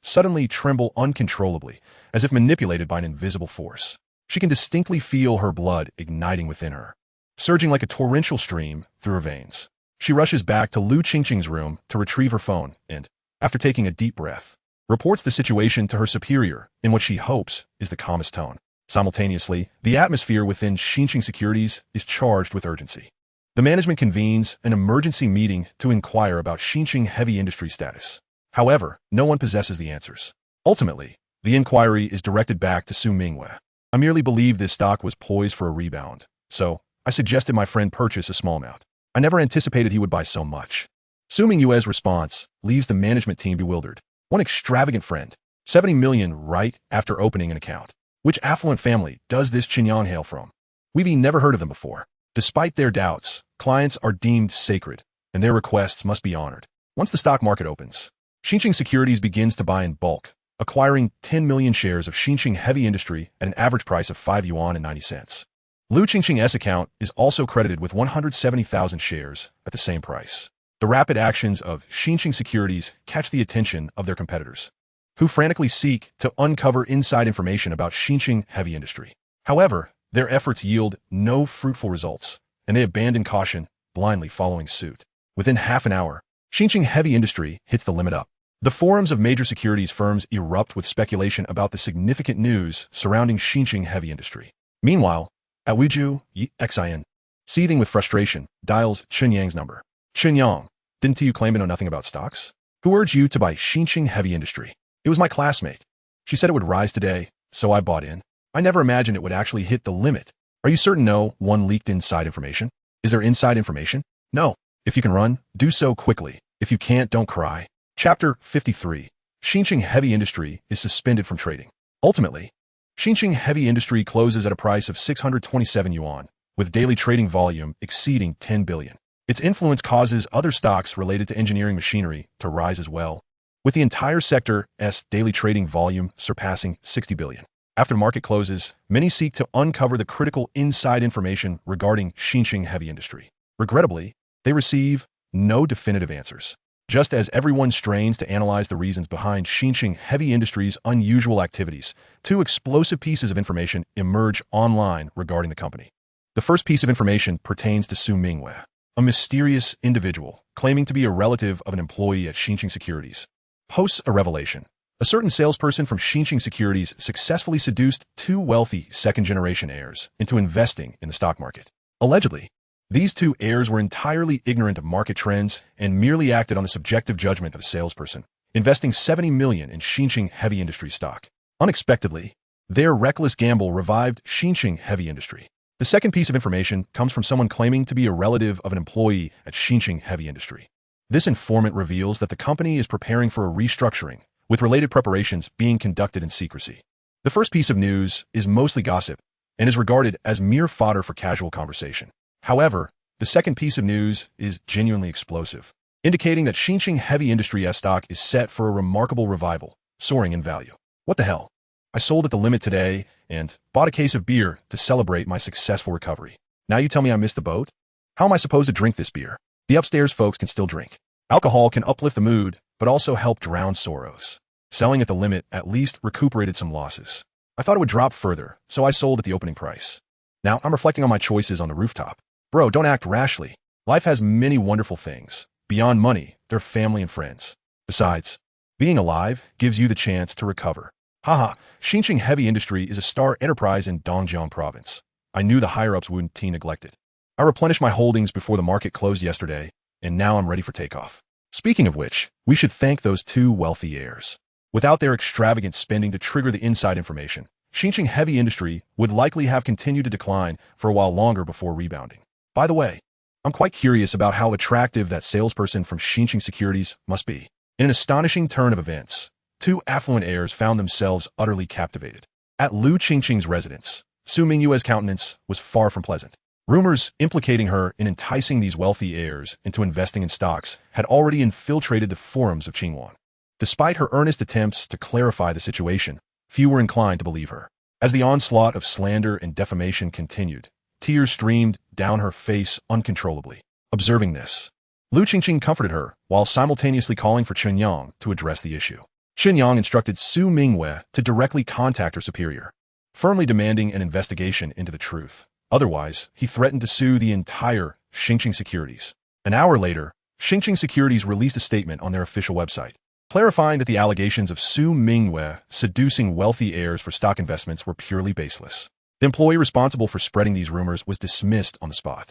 suddenly tremble uncontrollably, as if manipulated by an invisible force. She can distinctly feel her blood igniting within her, surging like a torrential stream through her veins. She rushes back to Lu Qingqing's room to retrieve her phone and, After taking a deep breath, reports the situation to her superior in what she hopes is the calmest tone. Simultaneously, the atmosphere within Xinjiang Securities is charged with urgency. The management convenes an emergency meeting to inquire about Xinjiang heavy industry status. However, no one possesses the answers. Ultimately, the inquiry is directed back to Su Mingwei. I merely believed this stock was poised for a rebound, so I suggested my friend purchase a small amount. I never anticipated he would buy so much. Su Mingwei's response leaves the management team bewildered. One extravagant friend, 70 million right after opening an account. Which affluent family does this Chen Yang hail from? We've never heard of them before. Despite their doubts, clients are deemed sacred, and their requests must be honored. Once the stock market opens, Xinjiang Securities begins to buy in bulk, acquiring 10 million shares of Xinjiang heavy industry at an average price of 5 yuan and 90 cents. Lu Qingqing's account is also credited with 170,000 shares at the same price. The rapid actions of Xinjiang Securities catch the attention of their competitors, who frantically seek to uncover inside information about Xinjiang heavy industry. However, their efforts yield no fruitful results, and they abandon caution, blindly following suit. Within half an hour, Xinjiang heavy industry hits the limit up. The forums of major securities firms erupt with speculation about the significant news surrounding Xinjiang heavy industry. Meanwhile, at Wuju, Xin, seething with frustration, dials Chen Yang's number. Chen Yang, didn't you claim to know nothing about stocks? Who urged you to buy Xinjiang heavy industry? It was my classmate. She said it would rise today, so I bought in. I never imagined it would actually hit the limit. Are you certain no one leaked inside information? Is there inside information? No. If you can run, do so quickly. If you can't, don't cry. Chapter 53. Xinjiang heavy industry is suspended from trading. Ultimately, Xinjiang heavy industry closes at a price of 627 yuan, with daily trading volume exceeding 10 billion. Its influence causes other stocks related to engineering machinery to rise as well, with the entire sector's daily trading volume surpassing 60 billion. After the market closes, many seek to uncover the critical inside information regarding Xinjiang heavy industry. Regrettably, they receive no definitive answers. Just as everyone strains to analyze the reasons behind Xinjiang heavy industry's unusual activities, two explosive pieces of information emerge online regarding the company. The first piece of information pertains to Su Mingwei, a mysterious individual claiming to be a relative of an employee at Xinjiang Securities. Posts a revelation. A certain salesperson from Xinjiang Securities successfully seduced two wealthy second-generation heirs into investing in the stock market. Allegedly, these two heirs were entirely ignorant of market trends and merely acted on the subjective judgment of a salesperson, investing 70 million in Xinjiang heavy industry stock. Unexpectedly, their reckless gamble revived Xinjiang heavy industry. The second piece of information comes from someone claiming to be a relative of an employee at Xinjiang heavy industry. This informant reveals that the company is preparing for a restructuring, with related preparations being conducted in secrecy. The first piece of news is mostly gossip and is regarded as mere fodder for casual conversation. However, the second piece of news is genuinely explosive, indicating that Xinjiang heavy industry stock is set for a remarkable revival, soaring in value. What the hell? I sold at the limit today and bought a case of beer to celebrate my successful recovery. Now you tell me I missed the boat? How am I supposed to drink this beer? The upstairs folks can still drink. Alcohol can uplift the mood, but also help drown sorrows. Selling at the limit at least recuperated some losses. I thought it would drop further, so I sold at the opening price. Now I'm reflecting on my choices on the rooftop. Bro, don't act rashly. Life has many wonderful things. Beyond money, they're family and friends. Besides, being alive gives you the chance to recover. Haha, Xinjiang heavy industry is a star enterprise in Dongjiang province. I knew the higher-ups wouldn't be neglected. I replenished my holdings before the market closed yesterday, and now I'm ready for takeoff. Speaking of which, we should thank those two wealthy heirs. Without their extravagant spending to trigger the inside information, Xinjiang heavy industry would likely have continued to decline for a while longer before rebounding. By the way, I'm quite curious about how attractive that salesperson from Xinjiang Securities must be. In an astonishing turn of events, two affluent heirs found themselves utterly captivated. At Lu Qingqing's residence, Su Mingwei's countenance was far from pleasant. Rumors implicating her in enticing these wealthy heirs into investing in stocks had already infiltrated the forums of Qingwan. Despite her earnest attempts to clarify the situation, few were inclined to believe her. As the onslaught of slander and defamation continued, tears streamed down her face uncontrollably. Observing this, Lu Qingqing comforted her while simultaneously calling for Chen Yang to address the issue. Chen Yang instructed Su Mingwei to directly contact her superior, firmly demanding an investigation into the truth. Otherwise, he threatened to sue the entire Xinjiang Securities. An hour later, Xinjiang Securities released a statement on their official website. clarifying that the allegations of Su Mingwei seducing wealthy heirs for stock investments were purely baseless. The employee responsible for spreading these rumors was dismissed on the spot.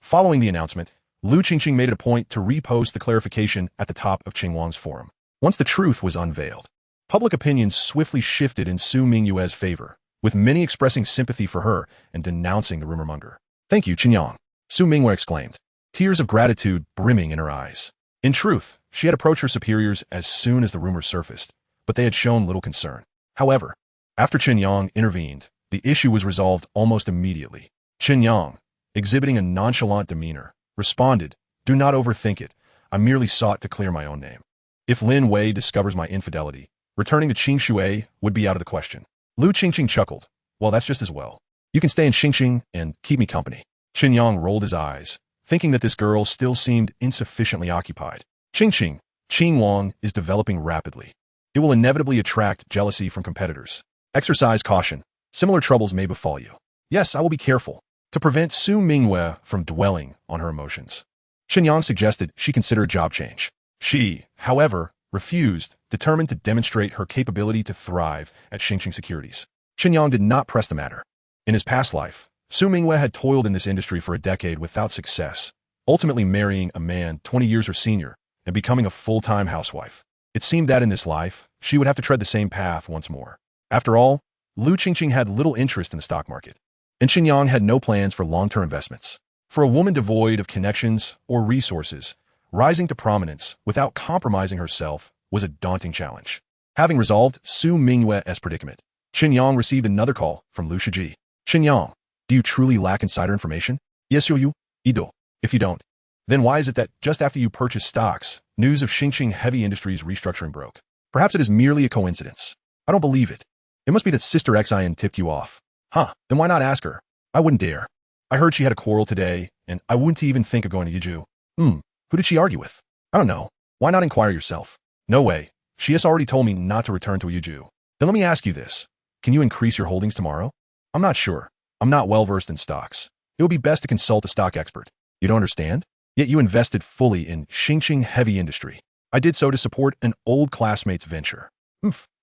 Following the announcement, Lu Qingqing made it a point to repost the clarification at the top of Qingwang's forum. Once the truth was unveiled, public opinion swiftly shifted in Su Mingwei's favor, with many expressing sympathy for her and denouncing the rumormonger. "Thank you, Chen Yang," Su Mingwei exclaimed, tears of gratitude brimming in her eyes. In truth, she had approached her superiors as soon as the rumors surfaced, but they had shown little concern. However, after Chen Yang intervened, the issue was resolved almost immediately. Chen Yang, exhibiting a nonchalant demeanor, responded, "Do not overthink it. I merely sought to clear my own name. If Lin Wei discovers my infidelity, returning to Qingshui would be out of the question." Lu Qingqing chuckled. "Well, that's just as well. You can stay in Xingqing and keep me company." Chen Yang rolled his eyes, thinking that this girl still seemed insufficiently occupied. Xingqing, Qingwang is developing rapidly. It will inevitably attract jealousy from competitors. Exercise caution. Similar troubles may befall you. Yes, I will be careful. To prevent Su Mingwei from dwelling on her emotions, Chen Yang suggested she consider a job change. She, however, refused, determined to demonstrate her capability to thrive at Xingqing Securities. Chen Yang did not press the matter. In his past life, Su Mingwei had toiled in this industry for a decade without success, ultimately marrying a man 20 years her senior and becoming a full-time housewife. It seemed that in this life, she would have to tread the same path once more. After all, Lu Qingqing had little interest in the stock market, and Chen Yang had no plans for long-term investments. For a woman devoid of connections or resources, rising to prominence without compromising herself was a daunting challenge. Having resolved Su Mingwei's predicament, Chen Yang received another call from Lu Shiji. "Chen Yang, do you truly lack insider information?" "Yes, you do. If you don't, then why is it that just after you purchase stocks, news of Xingqing Heavy Industries restructuring broke? Perhaps it is merely a coincidence. I don't believe it. It must be that Sister Xian tipped you off." "Huh, then why not ask her?" "I wouldn't dare. I heard she had a quarrel today, and I wouldn't even think of going to Yuzhou." Who did she argue with?" "I don't know. Why not inquire yourself?" "No way. She has already told me not to return to Yuzhou." "Then let me ask you this. Can you increase your holdings tomorrow?" "I'm not sure. I'm not well-versed in stocks. It would be best to consult a stock expert." "You don't understand? Yet you invested fully in Xingqing Heavy Industry." "I did so to support an old classmate's venture."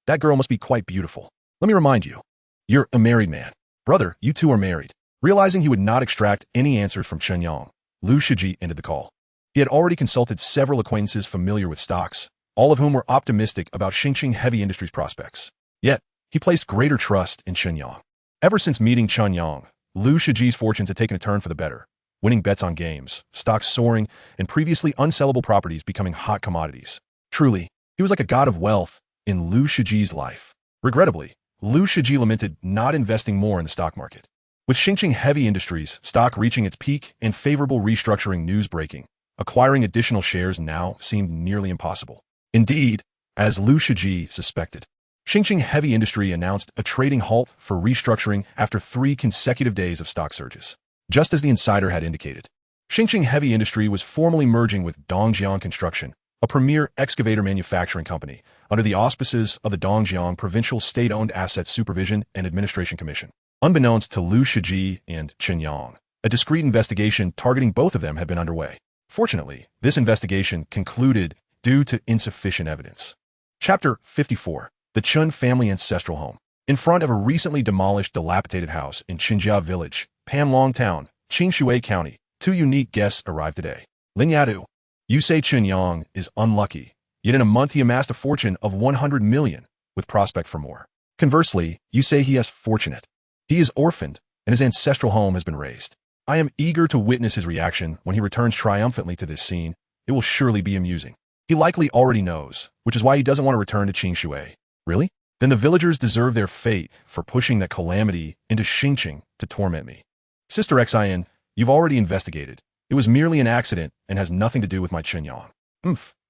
That girl must be quite beautiful. Let me remind you. You're a married man. Brother, you two are married." Realizing he would not extract any answers from Chen Yang, Lu Shiji ended the call. He had already consulted several acquaintances familiar with stocks, all of whom were optimistic about Xingqing Heavy Industries prospects. Yet, he placed greater trust in Chen Yang. Ever since meeting Chen Yang, Lu Shiji's fortunes had taken a turn for the better, winning bets on games, stocks soaring, and previously unsellable properties becoming hot commodities. Truly, he was like a god of wealth in Lu Shiji's life. Regrettably, Lu Shiji lamented not investing more in the stock market. With Xingqing Heavy Industries stock reaching its peak and favorable restructuring news breaking, acquiring additional shares now seemed nearly impossible. Indeed, as Lu Shiji suspected, Xingqing Heavy Industry announced a trading halt for restructuring after 3 consecutive days of stock surges. Just as the insider had indicated, Xingqing Heavy Industry was formally merging with Dongjiang Construction, a premier excavator manufacturing company, under the auspices of the Dongjiang Provincial State-Owned Assets Supervision and Administration Commission. Unbeknownst to Lu Shiji and Chen Yang, a discreet investigation targeting both of them had been underway. Fortunately, this investigation concluded due to insufficient evidence. Chapter 54. The Chen Family Ancestral Home. In front of a recently demolished dilapidated house in Qinjia Village, Panlong Town, Qingshui County, 2 unique guests arrived today. Lin Yadu. You say Chen Yang is unlucky, yet in a month he amassed a fortune of 100 million, with prospect for more. Conversely, you say he is fortunate. He is orphaned, and his ancestral home has been razed. I am eager to witness his reaction when he returns triumphantly to this scene. It will surely be amusing. He likely already knows, which is why he doesn't want to return to Qingshui. Really? Then the villagers deserve their fate for pushing that calamity into Xingqing to torment me. Sister Xian, you've already investigated. It was merely an accident and has nothing to do with my Chen Yang.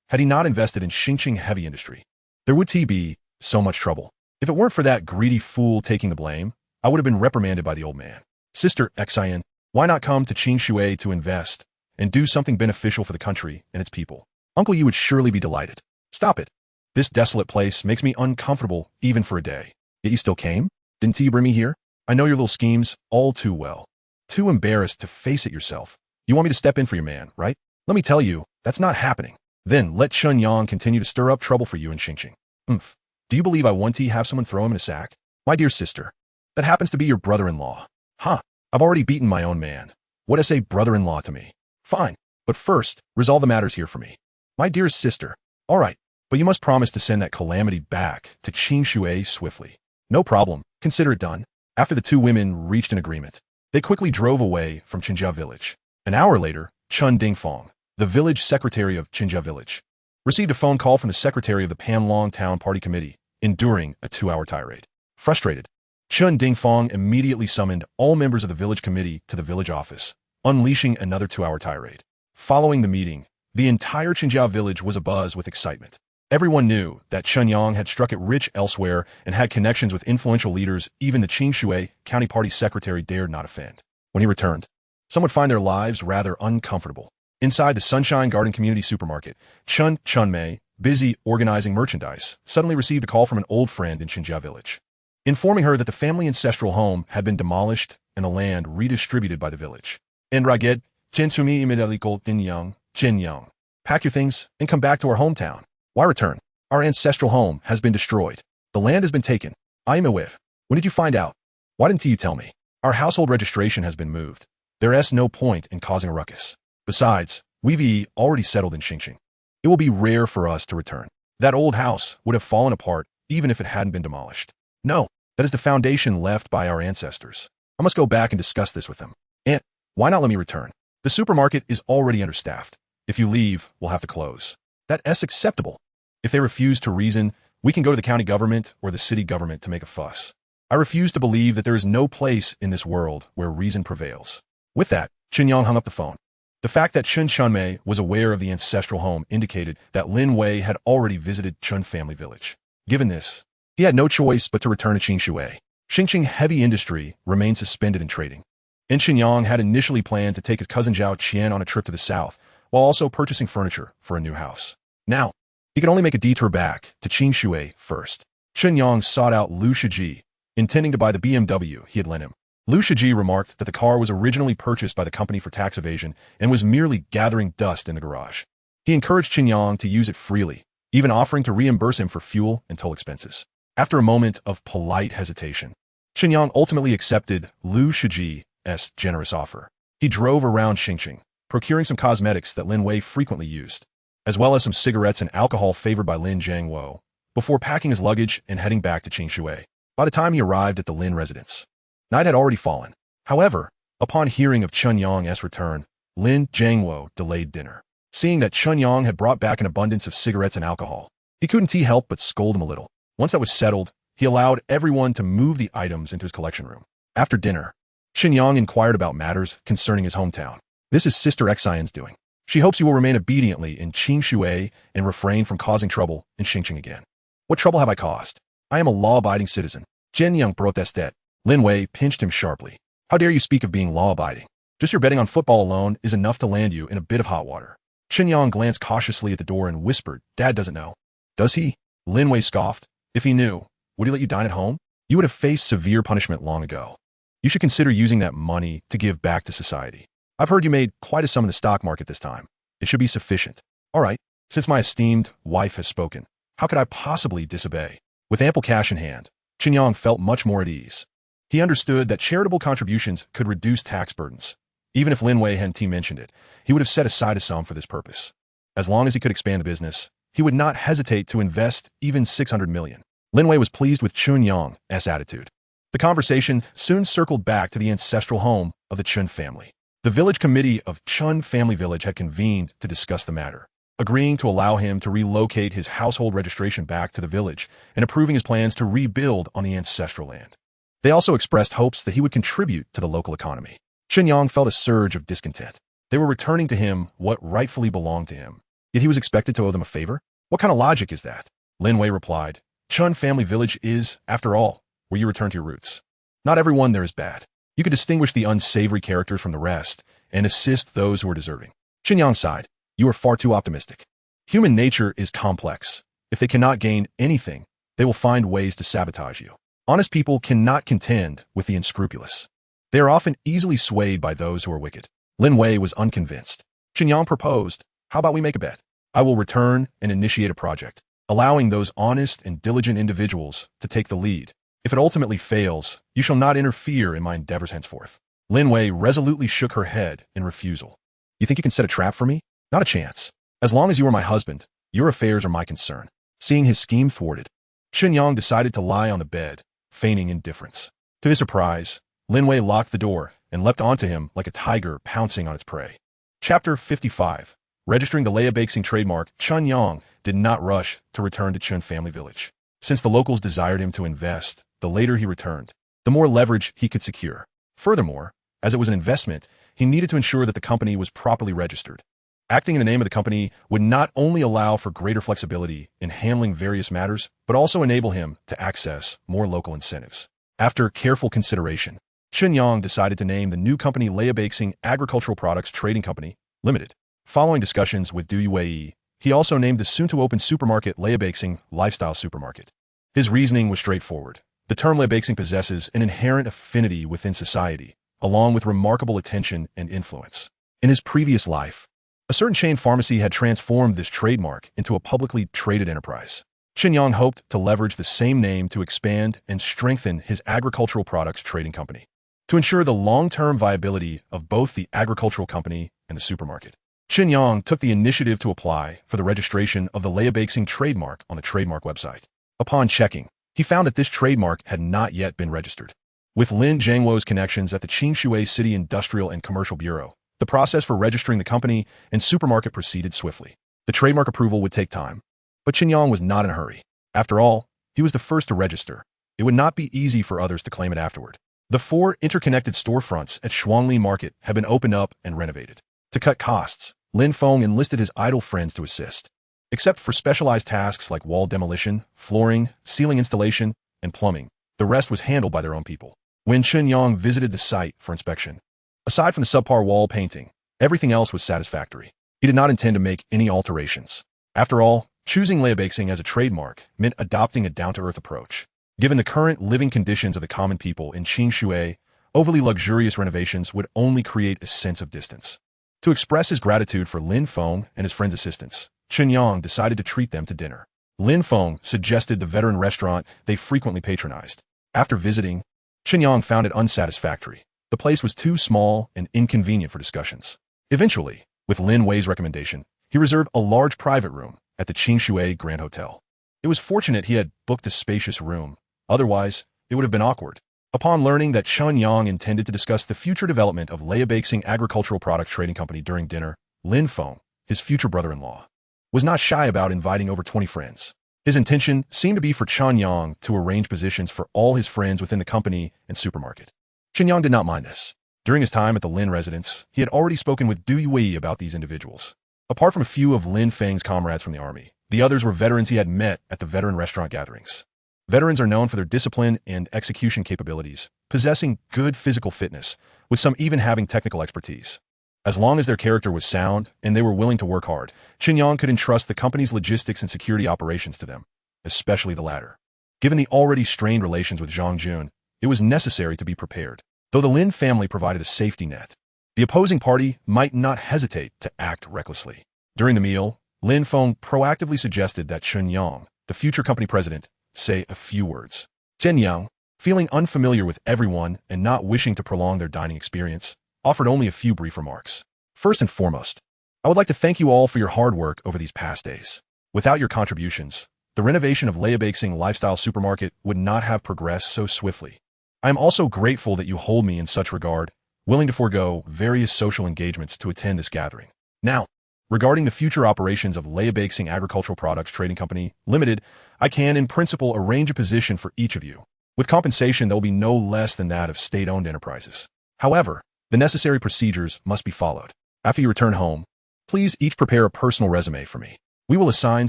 Had he not invested in Xingqing Heavy Industry, there would be so much trouble. If it weren't for that greedy fool taking the blame, I would have been reprimanded by the old man. Sister Xian, why not come to Qingshui to invest and do something beneficial for the country and its people? Uncle, you would surely be delighted. Stop it. This desolate place makes me uncomfortable even for a day. Yet you still came? Didn't you bring me here? I know your little schemes all too well. Too embarrassed to face it yourself. You want me to step in for your man, right? Let me tell you, that's not happening. Then let Chen Yang continue to stir up trouble for you in Xingqing. Umph. Do you believe I want to have someone throw him in a sack? My dear sister, that happens to be your brother-in-law. Huh, I've already beaten my own man. What does say brother-in-law to me? Fine, but first, resolve the matters here for me. My dearest sister. All right, but you must promise to send that calamity back to Qing Shui swiftly. No problem, consider it done. After the two women reached an agreement, they quickly drove away from Qinjia village. An hour later, Chun Dingfang, the village secretary of Qinjia village, received a phone call from the secretary of the Panlong Town Party Committee, enduring a 2-hour tirade. Frustrated, Chun Dingfang immediately summoned all members of the village committee to the village office, unleashing another 2-hour tirade. Following the meeting, the entire Qinjia village was abuzz with excitement. Everyone knew that Chen Yang had struck it rich elsewhere and had connections with influential leaders. Even the Qing Shui County Party secretary dared not offend. When he returned, some would find their lives rather uncomfortable. Inside the Sunshine Garden Community Supermarket, Chen Mei, busy organizing merchandise, suddenly received a call from an old friend in Qinjia village, informing her that the family ancestral home had been demolished and the land redistributed by the village. And Ragged, Chen Sumi immediately called Chen Yang, pack your things and come back to our hometown. Why return? Our ancestral home has been destroyed. The land has been taken. I am aware. When did you find out? Why didn't you tell me? Our household registration has been moved. There is no point in causing a ruckus. Besides, we've already settled in Xingqing. It will be rare for us to return. That old house would have fallen apart even if it hadn't been demolished. No, that is the foundation left by our ancestors. I must go back and discuss this with them. And why not let me return? The supermarket is already understaffed. If you leave, we'll have to close. That is acceptable. If they refuse to reason, we can go to the county government or the city government to make a fuss. I refuse to believe that there is no place in this world where reason prevails. With that, Chen Yang hung up the phone. The fact that Chen Mei was aware of the ancestral home indicated that Lin Wei had already visited Chen family village. Given this, he had no choice but to return to Qing Shui. Xingqing heavy industry remained suspended in trading. And Chen Yang had initially planned to take his cousin Zhao Qian on a trip to the south, while also purchasing furniture for a new house. Now, he could only make a detour back to Qing Shui first. Chen Yang sought out Liu Shiji, intending to buy the BMW he had lent him. Liu Shiji remarked that the car was originally purchased by the company for tax evasion and was merely gathering dust in the garage. He encouraged Chen Yang to use it freely, even offering to reimburse him for fuel and toll expenses. After a moment of polite hesitation, Chen Yang ultimately accepted Liu Shiji's generous offer. He drove around Xingqing, procuring some cosmetics that Lin Wei frequently used, as well as some cigarettes and alcohol favored by Lin Jiangwo, before packing his luggage and heading back to Qing Shui. By the time he arrived at the Lin residence, night had already fallen. However, upon hearing of Chen Yang's return, Lin Jiangwo delayed dinner. Seeing that Chen Yang had brought back an abundance of cigarettes and alcohol, he couldn't help but scold him a little. Once that was settled, he allowed everyone to move the items into his collection room. After dinner, Chen Yang inquired about matters concerning his hometown. This is Sister Xian's doing. She hopes you will remain obediently in Qing Shui and refrain from causing trouble in Xingqing again. What trouble have I caused? I am a law-abiding citizen. Chen Yang protested. Lin Wei pinched him sharply. How dare you speak of being law-abiding? Just your betting on football alone is enough to land you in a bit of hot water. Chen Yang glanced cautiously at the door and whispered, Dad doesn't know. Does he? Lin Wei scoffed. If he knew, would he let you dine at home? You would have faced severe punishment long ago. You should consider using that money to give back to society. I've heard you made quite a sum in the stock market this time. It should be sufficient. All right, since my esteemed wife has spoken, how could I possibly disobey? With ample cash in hand, Chen Yang felt much more at ease. He understood that charitable contributions could reduce tax burdens. Even if Lin Wei hadn't mentioned it, he would have set aside a sum for this purpose. As long as he could expand the business, he would not hesitate to invest even 600 million. Lin Wei was pleased with Chen Yang's attitude. The conversation soon circled back to the ancestral home of the Chen family. The village committee of Chen Family Village had convened to discuss the matter, agreeing to allow him to relocate his household registration back to the village and approving his plans to rebuild on the ancestral land. They also expressed hopes that he would contribute to the local economy. Chen Yang felt a surge of discontent. They were returning to him what rightfully belonged to him, yet he was expected to owe them a favor? What kind of logic is that? Lin Wei replied, Chen Family Village is, after all, where you return to your roots. Not everyone there is bad. You can distinguish the unsavory characters from the rest and assist those who are deserving. Chen Yang sighed. You are far too optimistic. Human nature is complex. If they cannot gain anything, they will find ways to sabotage you. Honest people cannot contend with the unscrupulous. They are often easily swayed by those who are wicked. Lin Wei was unconvinced. Chen Yang proposed, how about we make a bet? I will return and initiate a project, allowing those honest and diligent individuals to take the lead. If it ultimately fails, you shall not interfere in my endeavors henceforth." Lin Wei resolutely shook her head in refusal. "You think you can set a trap for me? Not a chance. As long as you are my husband, your affairs are my concern." Seeing his scheme thwarted, Chen Yang decided to lie on the bed, feigning indifference. To his surprise, Lin Wei locked the door and leapt onto him like a tiger pouncing on its prey. Chapter 55. Registering the Leia trademark, Chen Yang did not rush to return to Chen family village. Since the locals desired him to invest, the later he returned, the more leverage he could secure. Furthermore, as it was an investment, he needed to ensure that the company was properly registered. Acting in the name of the company would not only allow for greater flexibility in handling various matters, but also enable him to access more local incentives. After careful consideration, Chen Yang decided to name the new company Leia Agricultural Products Trading Company, Limited. Following discussions with Lin Wei, he also named the soon-to-open supermarket Leia Lifestyle Supermarket. His reasoning was straightforward. The term Leia possesses an inherent affinity within society, along with remarkable attention and influence. In his previous life, a certain chain pharmacy had transformed this trademark into a publicly traded enterprise. Chen Yang hoped to leverage the same name to expand and strengthen his agricultural products trading company, to ensure the long-term viability of both the agricultural company and the supermarket. Chen Yang took the initiative to apply for the registration of the Leia trademark on the trademark website. Upon checking, he found that this trademark had not yet been registered. With Lin Jiangwo's connections at the Qingshui City Industrial and Commercial Bureau, the process for registering the company and supermarket proceeded swiftly. The trademark approval would take time, but Chen Yang was not in a hurry. After all, he was the first to register. It would not be easy for others to claim it afterward. The 4 interconnected storefronts at Shuangli Market had been opened up and renovated. To cut costs, Lin Feng enlisted his idle friends to assist. Except for specialized tasks like wall demolition, flooring, ceiling installation, and plumbing, the rest was handled by their own people. When Chen Yang visited the site for inspection, aside from the subpar wall painting, everything else was satisfactory. He did not intend to make any alterations. After all, choosing Leia as a trademark meant adopting a down-to-earth approach. Given the current living conditions of the common people in Qingshui, overly luxurious renovations would only create a sense of distance. To express his gratitude for Lin Feng and his friend's assistance, Chen Yang decided to treat them to dinner. Lin Feng suggested the veteran restaurant they frequently patronized. After visiting, Chen Yang found it unsatisfactory. The place was too small and inconvenient for discussions. Eventually, with Lin Wei's recommendation, he reserved a large private room at the Qingshui Grand Hotel. It was fortunate he had booked a spacious room. Otherwise, it would have been awkward. Upon learning that Chen Yang intended to discuss the future development of Leia Agricultural Products Trading Company during dinner, Lin Feng, his future brother-in-law, was not shy about inviting over 20 friends. His intention seemed to be for Chen Yang to arrange positions for all his friends within the company and supermarket. Chen Yang did not mind this. During his time at the Lin residence, he had already spoken with Lin Wei about these individuals. Apart from a few of Lin Feng's comrades from the army, the others were veterans he had met at the veteran restaurant gatherings. Veterans are known for their discipline and execution capabilities, possessing good physical fitness, with some even having technical expertise. As long as their character was sound and they were willing to work hard, Chen Yang could entrust the company's logistics and security operations to them, especially the latter. Given the already strained relations with Zhang Jun, it was necessary to be prepared. Though the Lin family provided a safety net, the opposing party might not hesitate to act recklessly. During the meal, Lin Feng proactively suggested that Chen Yang, the future company president, say a few words. Chen Yang, feeling unfamiliar with everyone and not wishing to prolong their dining experience, offered only a few brief remarks. First and foremost, I would like to thank you all for your hard work over these past days. Without your contributions, the renovation of Leia Lifestyle Supermarket would not have progressed so swiftly. I am also grateful that you hold me in such regard, willing to forego various social engagements to attend this gathering. Now, regarding the future operations of Leia Agricultural Products Trading Company, Limited, I can, in principle, arrange a position for each of you. With compensation that will be no less than that of state-owned enterprises. However, the necessary procedures must be followed. After you return home, please each prepare a personal resume for me. We will assign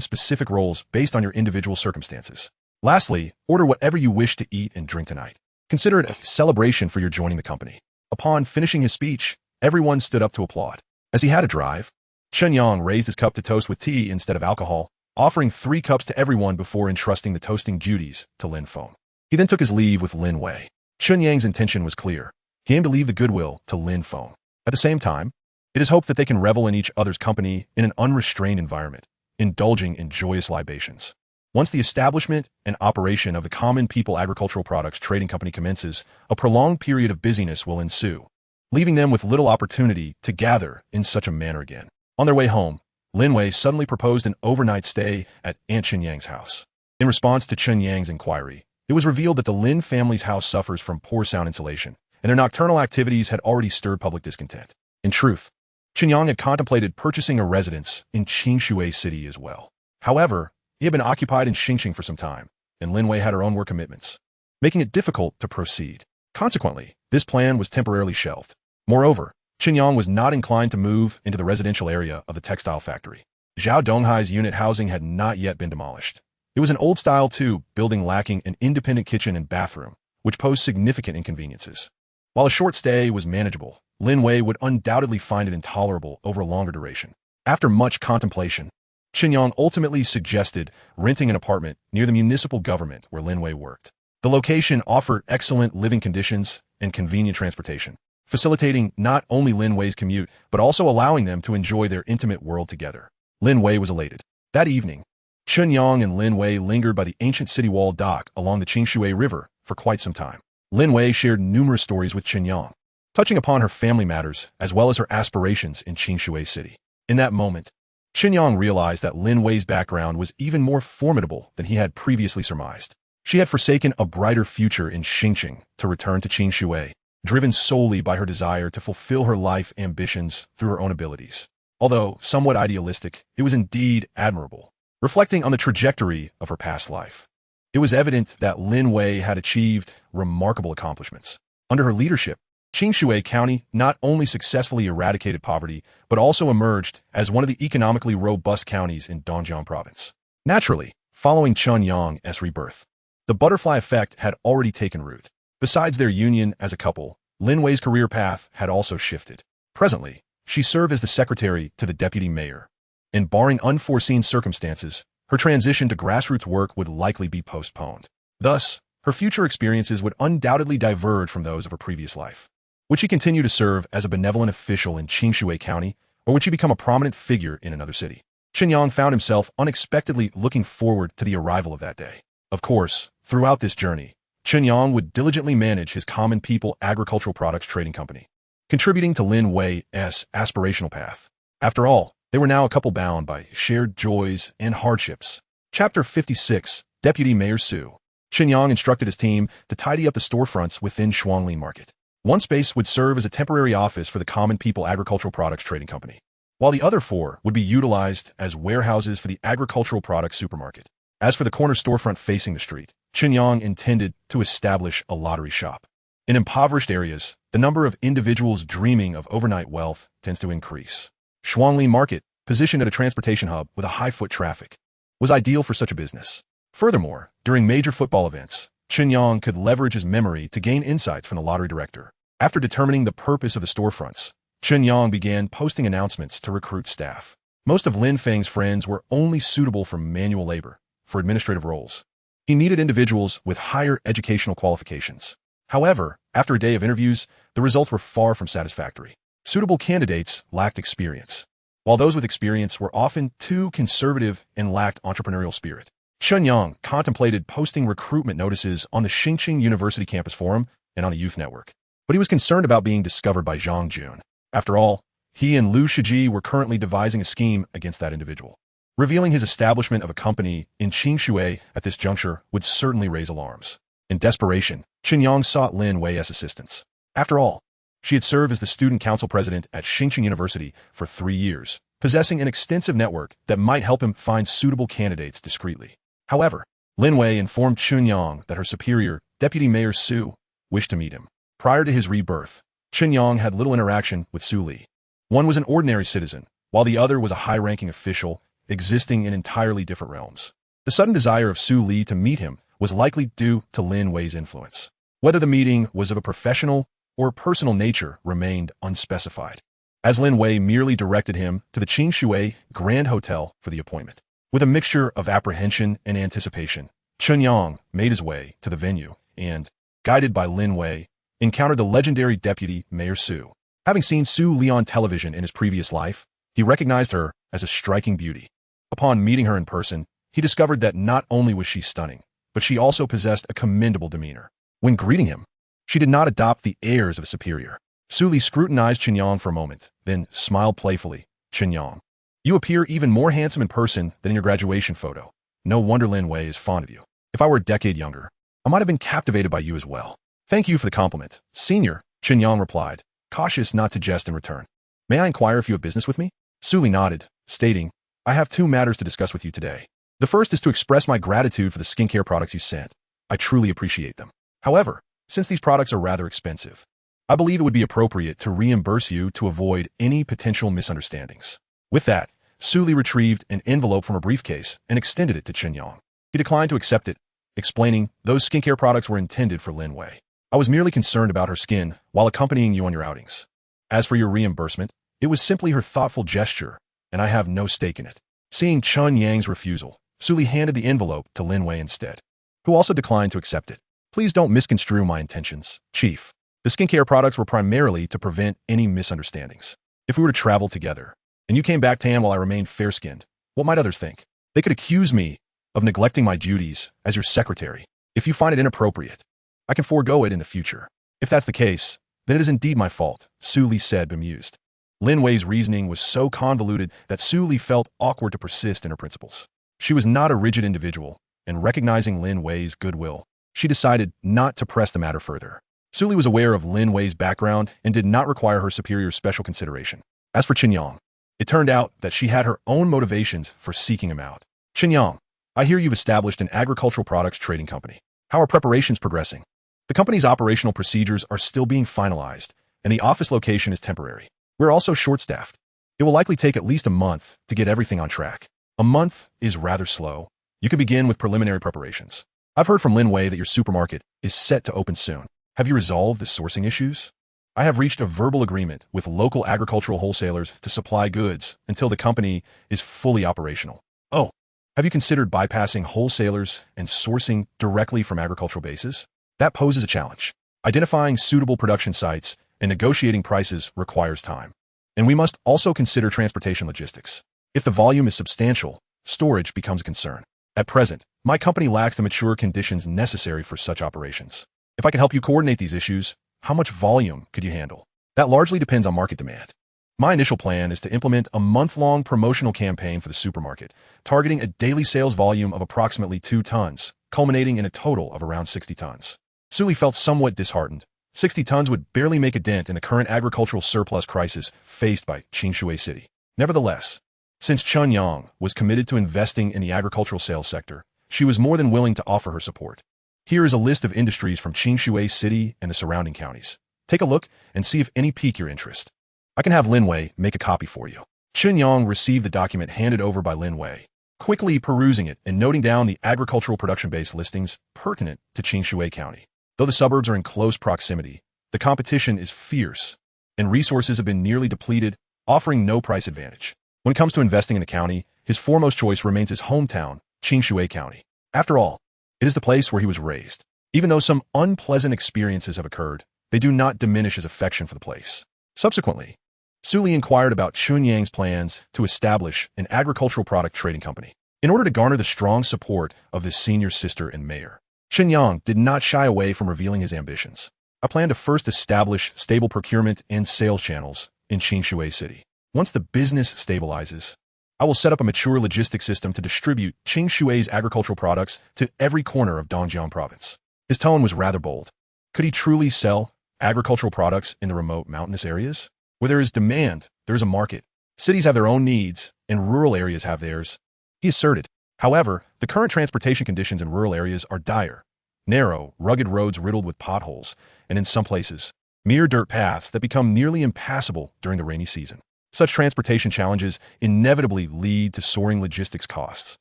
specific roles based on your individual circumstances. Lastly, order whatever you wish to eat and drink tonight. Consider it a celebration for your joining the company. Upon finishing his speech, everyone stood up to applaud. As he had to drive, Chen Yang raised his cup to toast with tea instead of alcohol, offering 3 cups to everyone before entrusting the toasting duties to Lin Feng. He then took his leave with Lin Wei. Chen Yang's intention was clear. He aimed to leave the goodwill to Lin Feng. At the same time, it is hoped that they can revel in each other's company in an unrestrained environment, indulging in joyous libations. Once the establishment and operation of the Common People Agricultural Products Trading Company commences, a prolonged period of busyness will ensue, leaving them with little opportunity to gather in such a manner again. On their way home, Lin Wei suddenly proposed an overnight stay at Aunt Chen Yang's house. In response to Chen Yang's inquiry, it was revealed that the Lin family's house suffers from poor sound insulation, and their nocturnal activities had already stirred public discontent. In truth, Chen Yang had contemplated purchasing a residence in Qingshui City as well. However, he had been occupied in Xingqing for some time, and Lin Wei had her own work commitments, making it difficult to proceed. Consequently, this plan was temporarily shelved. Moreover, Chen Yang was not inclined to move into the residential area of the textile factory. Zhao Donghai's unit housing had not yet been demolished. It was an old-style two-building lacking an independent kitchen and bathroom, which posed significant inconveniences. While a short stay was manageable, Lin Wei would undoubtedly find it intolerable over a longer duration. After much contemplation, Chen Yang ultimately suggested renting an apartment near the municipal government where Lin Wei worked. The location offered excellent living conditions and convenient transportation, facilitating not only Lin Wei's commute, but also allowing them to enjoy their intimate world together. Lin Wei was elated. That evening, Chen Yang and Lin Wei lingered by the ancient city wall dock along the Qingshui River for quite some time. Lin Wei shared numerous stories with Chen Yang, touching upon her family matters as well as her aspirations in Qingshui City. In that moment, Chen Yang realized that Lin Wei's background was even more formidable than he had previously surmised. She had forsaken a brighter future in Xingqing to return to Qingshui, driven solely by her desire to fulfill her life ambitions through her own abilities. Although somewhat idealistic, it was indeed admirable. Reflecting on the trajectory of her past life, it was evident that Lin Wei had achieved remarkable accomplishments. Under her leadership, Qingshui County not only successfully eradicated poverty, but also emerged as one of the economically robust counties in Dongjiang Province. Naturally, following Chen Yang's rebirth, the butterfly effect had already taken root. Besides their union as a couple, Lin Wei's career path had also shifted. Presently, she served as the secretary to the deputy mayor, and barring unforeseen circumstances, her transition to grassroots work would likely be postponed. Thus, her future experiences would undoubtedly diverge from those of her previous life. Would she continue to serve as a benevolent official in Qingshui County, or would she become a prominent figure in another city? Chen Yang found himself unexpectedly looking forward to the arrival of that day. Of course, throughout this journey, Chen Yang would diligently manage his Common People Agricultural Products Trading Company, contributing to Lin Wei's aspirational path. After all, they were now a couple bound by shared joys and hardships. Chapter 56, Deputy Mayor Su. Chen Yang instructed his team to tidy up the storefronts within Shuangli Market. One space would serve as a temporary office for the Common People Agricultural Products Trading Company, while the other four would be utilized as warehouses for the agricultural products supermarket. As for the corner storefront facing the street, Chen Yang intended to establish a lottery shop. In impoverished areas, the number of individuals dreaming of overnight wealth tends to increase. Shuangli Market, positioned at a transportation hub with a high foot traffic, was ideal for such a business. Furthermore, during major football events, Chen Yang could leverage his memory to gain insights from the lottery director. After determining the purpose of the storefronts, Chen Yang began posting announcements to recruit staff. Most of Lin Feng's friends were only suitable for manual labor, for administrative roles. He needed individuals with higher educational qualifications. However, after a day of interviews, the results were far from satisfactory. Suitable candidates lacked experience, while those with experience were often too conservative and lacked entrepreneurial spirit. Chen Yang contemplated posting recruitment notices on the Xingqing University Campus Forum and on the Youth Network, but he was concerned about being discovered by Zhang Jun. After all, he and Liu Shiji were currently devising a scheme against that individual. Revealing his establishment of a company in Qingshui at this juncture would certainly raise alarms. In desperation, Chen Yang sought Lin Wei's assistance. After all, she had served as the student council president at Xingqing University for 3 years, possessing an extensive network that might help him find suitable candidates discreetly. However, Lin Wei informed Chen Yang that her superior, Deputy Mayor Su, wished to meet him. Prior to his rebirth, Chen Yang had little interaction with Su Li. One was an ordinary citizen, while the other was a high-ranking official, existing in entirely different realms. The sudden desire of Su Li to meet him was likely due to Lin Wei's influence. Whether the meeting was of a professional or personal nature remained unspecified, as Lin Wei merely directed him to the Qingshui Grand Hotel for the appointment. With a mixture of apprehension and anticipation, Chen Yang made his way to the venue and, guided by Lin Wei, encountered the legendary Deputy Mayor Su. Having seen Su Li on television in his previous life, he recognized her as a striking beauty. Upon meeting her in person, he discovered that not only was she stunning, but she also possessed a commendable demeanor. When greeting him, she did not adopt the airs of a superior. Su scrutinized Chen Yang for a moment, then smiled playfully. Chen Yang, you appear even more handsome in person than in your graduation photo. No wonder Lin Wei is fond of you. If I were a decade younger, I might have been captivated by you as well. Thank you for the compliment, Senior, Chen Yang replied, cautious not to jest in return. May I inquire if you have business with me? Su nodded, stating, I have two matters to discuss with you today. The first is to express my gratitude for the skincare products you sent. I truly appreciate them. However, since these products are rather expensive, I believe it would be appropriate to reimburse you to avoid any potential misunderstandings. With that, Su retrieved an envelope from a briefcase and extended it to Chen Yang. He declined to accept it, explaining those skincare products were intended for Lin Wei. I was merely concerned about her skin while accompanying you on your outings. As for your reimbursement, it was simply her thoughtful gesture, and I have no stake in it. Seeing Chen Yang's refusal, Su handed the envelope to Lin Wei instead, who also declined to accept it. Please don't misconstrue my intentions, Chief. The skincare products were primarily to prevent any misunderstandings. If we were to travel together, and you came back tan while I remained fair-skinned, what might others think? They could accuse me of neglecting my duties as your secretary. If you find it inappropriate, I can forego it in the future. If that's the case, then it is indeed my fault, Su said, bemused. Lin Wei's reasoning was so convoluted that Su felt awkward to persist in her principles. She was not a rigid individual, and recognizing Lin Wei's goodwill, she decided not to press the matter further. Su was aware of Lin Wei's background and did not require her superior's special consideration. As for Chen Yang, it turned out that she had her own motivations for seeking him out. Chen Yang, I hear you've established an agricultural products trading company. How are preparations progressing? The company's operational procedures are still being finalized, and the office location is temporary. We're also short-staffed. It will likely take at least a month to get everything on track. A month is rather slow. You could begin with preliminary preparations. I've heard from Lin Wei that your supermarket is set to open soon. Have you resolved the sourcing issues? I have reached a verbal agreement with local agricultural wholesalers to supply goods until the company is fully operational. Oh, have you considered bypassing wholesalers and sourcing directly from agricultural bases? That poses a challenge. Identifying suitable production sites and negotiating prices requires time. And we must also consider transportation logistics. If the volume is substantial, storage becomes a concern. At present, my company lacks the mature conditions necessary for such operations. If I can help you coordinate these issues, how much volume could you handle? That largely depends on market demand. My initial plan is to implement a month-long promotional campaign for the supermarket, targeting a daily sales volume of approximately 2 tons, culminating in a total of around 60 tons. Su felt somewhat disheartened. 60 tons would barely make a dent in the current agricultural surplus crisis faced by Qingshui City. Nevertheless, since Chen Yang was committed to investing in the agricultural sales sector, she was more than willing to offer her support. Here is a list of industries from Qingshui City and the surrounding counties. Take a look and see if any pique your interest. I can have Lin Wei make a copy for you. Chen Yang received the document handed over by Lin Wei, quickly perusing it and noting down the agricultural production-based listings pertinent to Qingshui County. Though the suburbs are in close proximity, the competition is fierce, and resources have been nearly depleted, offering no price advantage. When it comes to investing in the county, his foremost choice remains his hometown, Qingshui County. After all, it is the place where he was raised. Even though some unpleasant experiences have occurred, they do not diminish his affection for the place. Subsequently, Su inquired about Chen Yang's plans to establish an agricultural product trading company. In order to garner the strong support of his senior sister and mayor, Chen Yang did not shy away from revealing his ambitions. I plan to first establish stable procurement and sales channels in Qingshui City. Once the business stabilizes, I will set up a mature logistics system to distribute Qingshui's agricultural products to every corner of Dongjiang province. His tone was rather bold. Could he truly sell agricultural products in the remote mountainous areas? Where there is demand, there is a market. Cities have their own needs, and rural areas have theirs, he asserted. However, the current transportation conditions in rural areas are dire. Narrow, rugged roads riddled with potholes, and in some places, mere dirt paths that become nearly impassable during the rainy season. Such transportation challenges inevitably lead to soaring logistics costs,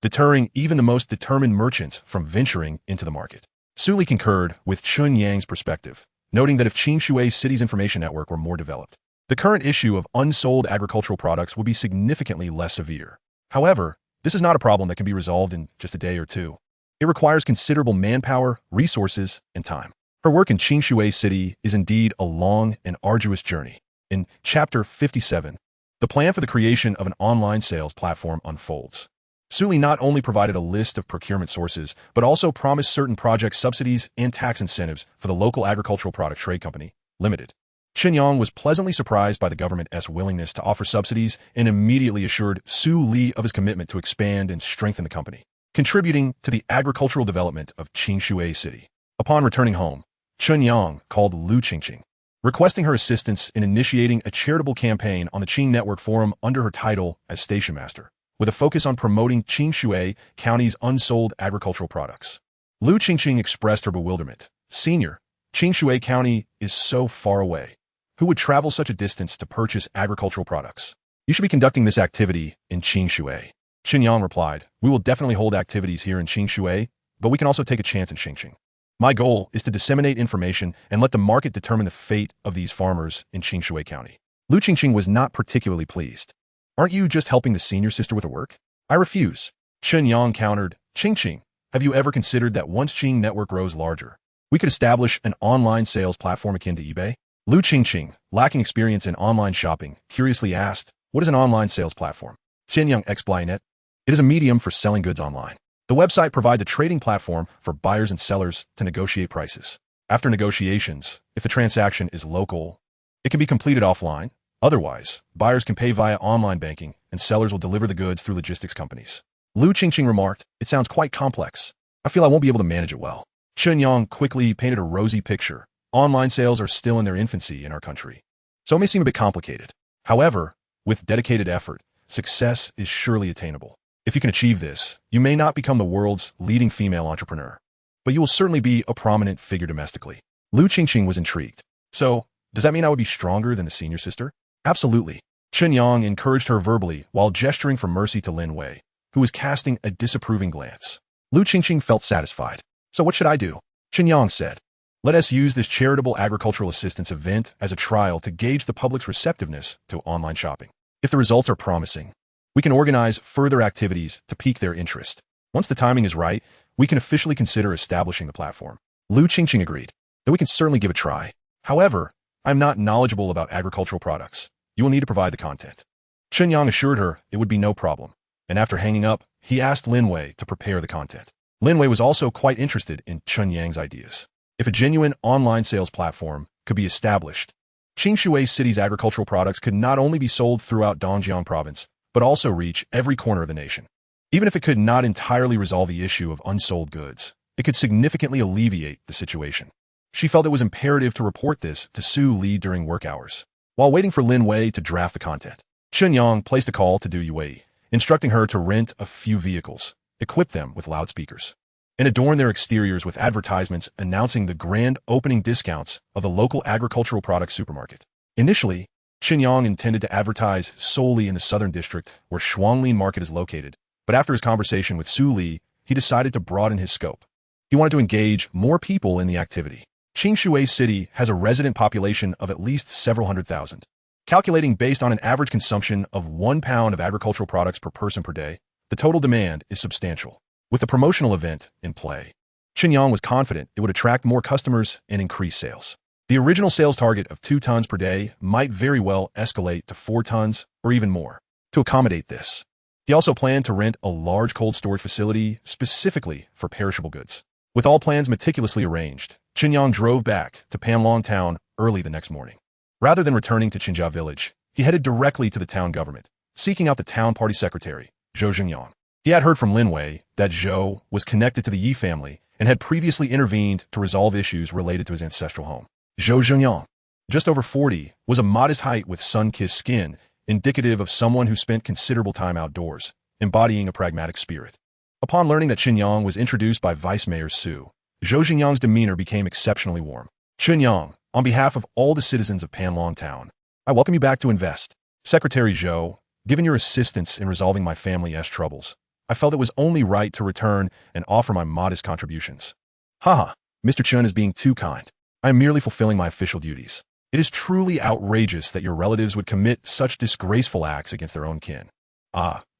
deterring even the most determined merchants from venturing into the market. Su concurred with Chen Yang's perspective, noting that if Qingshui City's information network were more developed, the current issue of unsold agricultural products would be significantly less severe. However, this is not a problem that can be resolved in just a day or two. It requires considerable manpower, resources, and time. Her work in Qingshui City is indeed a long and arduous journey. In Chapter 57, The plan for the creation of an online sales platform unfolds. Su Li not only provided a list of procurement sources, but also promised certain project subsidies and tax incentives for the local agricultural product trade company, Limited. Chen Yang was pleasantly surprised by the government's willingness to offer subsidies and immediately assured Su Li of his commitment to expand and strengthen the company, contributing to the agricultural development of Qingshui City. Upon returning home, Chen Yang called Lu Qingqing, requesting her assistance in initiating a charitable campaign on the Qing Network Forum under her title as station master, with a focus on promoting Qingshui County's unsold agricultural products. Lu Qingqing expressed her bewilderment. "Senior, Qingshui County is so far away. Who would travel such a distance to purchase agricultural products? You should be conducting this activity in Qingshui." Chen Yang replied, "We will definitely hold activities here in Qingshui, but we can also take a chance in Xingqing. My goal is to disseminate information and let the market determine the fate of these farmers in Qingshui County." Lu Qingqing was not particularly pleased. "Aren't you just helping the senior sister with her work?" "I refuse." Chen Yang countered, "Qingqing, have you ever considered that once Qing Network grows larger, we could establish an online sales platform akin to eBay?" Lu Qingqing, lacking experience in online shopping, curiously asked, "What is an online sales platform?" Chen Yang explained it. "It is a medium for selling goods online. The website provides a trading platform for buyers and sellers to negotiate prices. After negotiations, if the transaction is local, it can be completed offline. Otherwise, buyers can pay via online banking, and sellers will deliver the goods through logistics companies." Lu Qingqing remarked, "It sounds quite complex. I feel I won't be able to manage it well." Chen Yang quickly painted a rosy picture. "Online sales are still in their infancy in our country, so it may seem a bit complicated. However, with dedicated effort, success is surely attainable. If you can achieve this, you may not become the world's leading female entrepreneur, but you will certainly be a prominent figure domestically." Lu Qingqing was intrigued. "So, does that mean I would be stronger than the senior sister?" "Absolutely." Chen Yang encouraged her verbally while gesturing for mercy to Lin Wei, who was casting a disapproving glance. Lu Qingqing felt satisfied. "So what should I do?" Chen Yang said, "Let us use this charitable agricultural assistance event as a trial to gauge the public's receptiveness to online shopping. If the results are promising, we can organize further activities to pique their interest. Once the timing is right, we can officially consider establishing the platform." Lu Qingqing agreed, "That we can certainly give a try. However, I'm not knowledgeable about agricultural products. You will need to provide the content." Chen Yang assured her it would be no problem, and after hanging up, he asked Lin Wei to prepare the content. Lin Wei was also quite interested in Chen Yang's ideas. If a genuine online sales platform could be established, Qingshui City's agricultural products could not only be sold throughout Dongjiang province, but also reach every corner of the nation. Even if it could not entirely resolve the issue of unsold goods, it could significantly alleviate the situation. She felt it was imperative to report this to Su Li during work hours. While waiting for Lin Wei to draft the content, Chen Yang placed a call to Du Yue, instructing her to rent a few vehicles, equip them with loudspeakers, and adorn their exteriors with advertisements announcing the grand opening discounts of the local agricultural products supermarket. Initially, Chen Yang intended to advertise solely in the southern district where Shuanglin Market is located, but after his conversation with Su Li, he decided to broaden his scope. He wanted to engage more people in the activity. Qingshui City has a resident population of at least several hundred thousand. Calculating based on an average consumption of 1 pound of agricultural products per person per day, the total demand is substantial. With the promotional event in play, Chen Yang was confident it would attract more customers and increase sales. The original sales target of 2 tons per day might very well escalate to 4 tons or even more. To accommodate this, he also planned to rent a large cold storage facility specifically for perishable goods. With all plans meticulously arranged, Chen Yang drove back to Panlong town early the next morning. Rather than returning to Qinjia village, he headed directly to the town government, seeking out the town party secretary, Zhou Xingyang. He had heard from Lin Wei that Zhou was connected to the Yi family and had previously intervened to resolve issues related to his ancestral home. Zhou Xingyang, just over 40, was a modest height with sun-kissed skin, indicative of someone who spent considerable time outdoors, embodying a pragmatic spirit. Upon learning that Chen Yang was introduced by Vice Mayor Su, Zhou Xingyang's demeanor became exceptionally warm. "Chen Yang, on behalf of all the citizens of Panlong Town, I welcome you back to invest. Secretary Zhou, given your assistance in resolving my family's troubles, I felt it was only right to return and offer my modest contributions." "Haha, Mr. Chen is being too kind. I am merely fulfilling my official duties. It is truly outrageous that your relatives would commit such disgraceful acts against their own kin.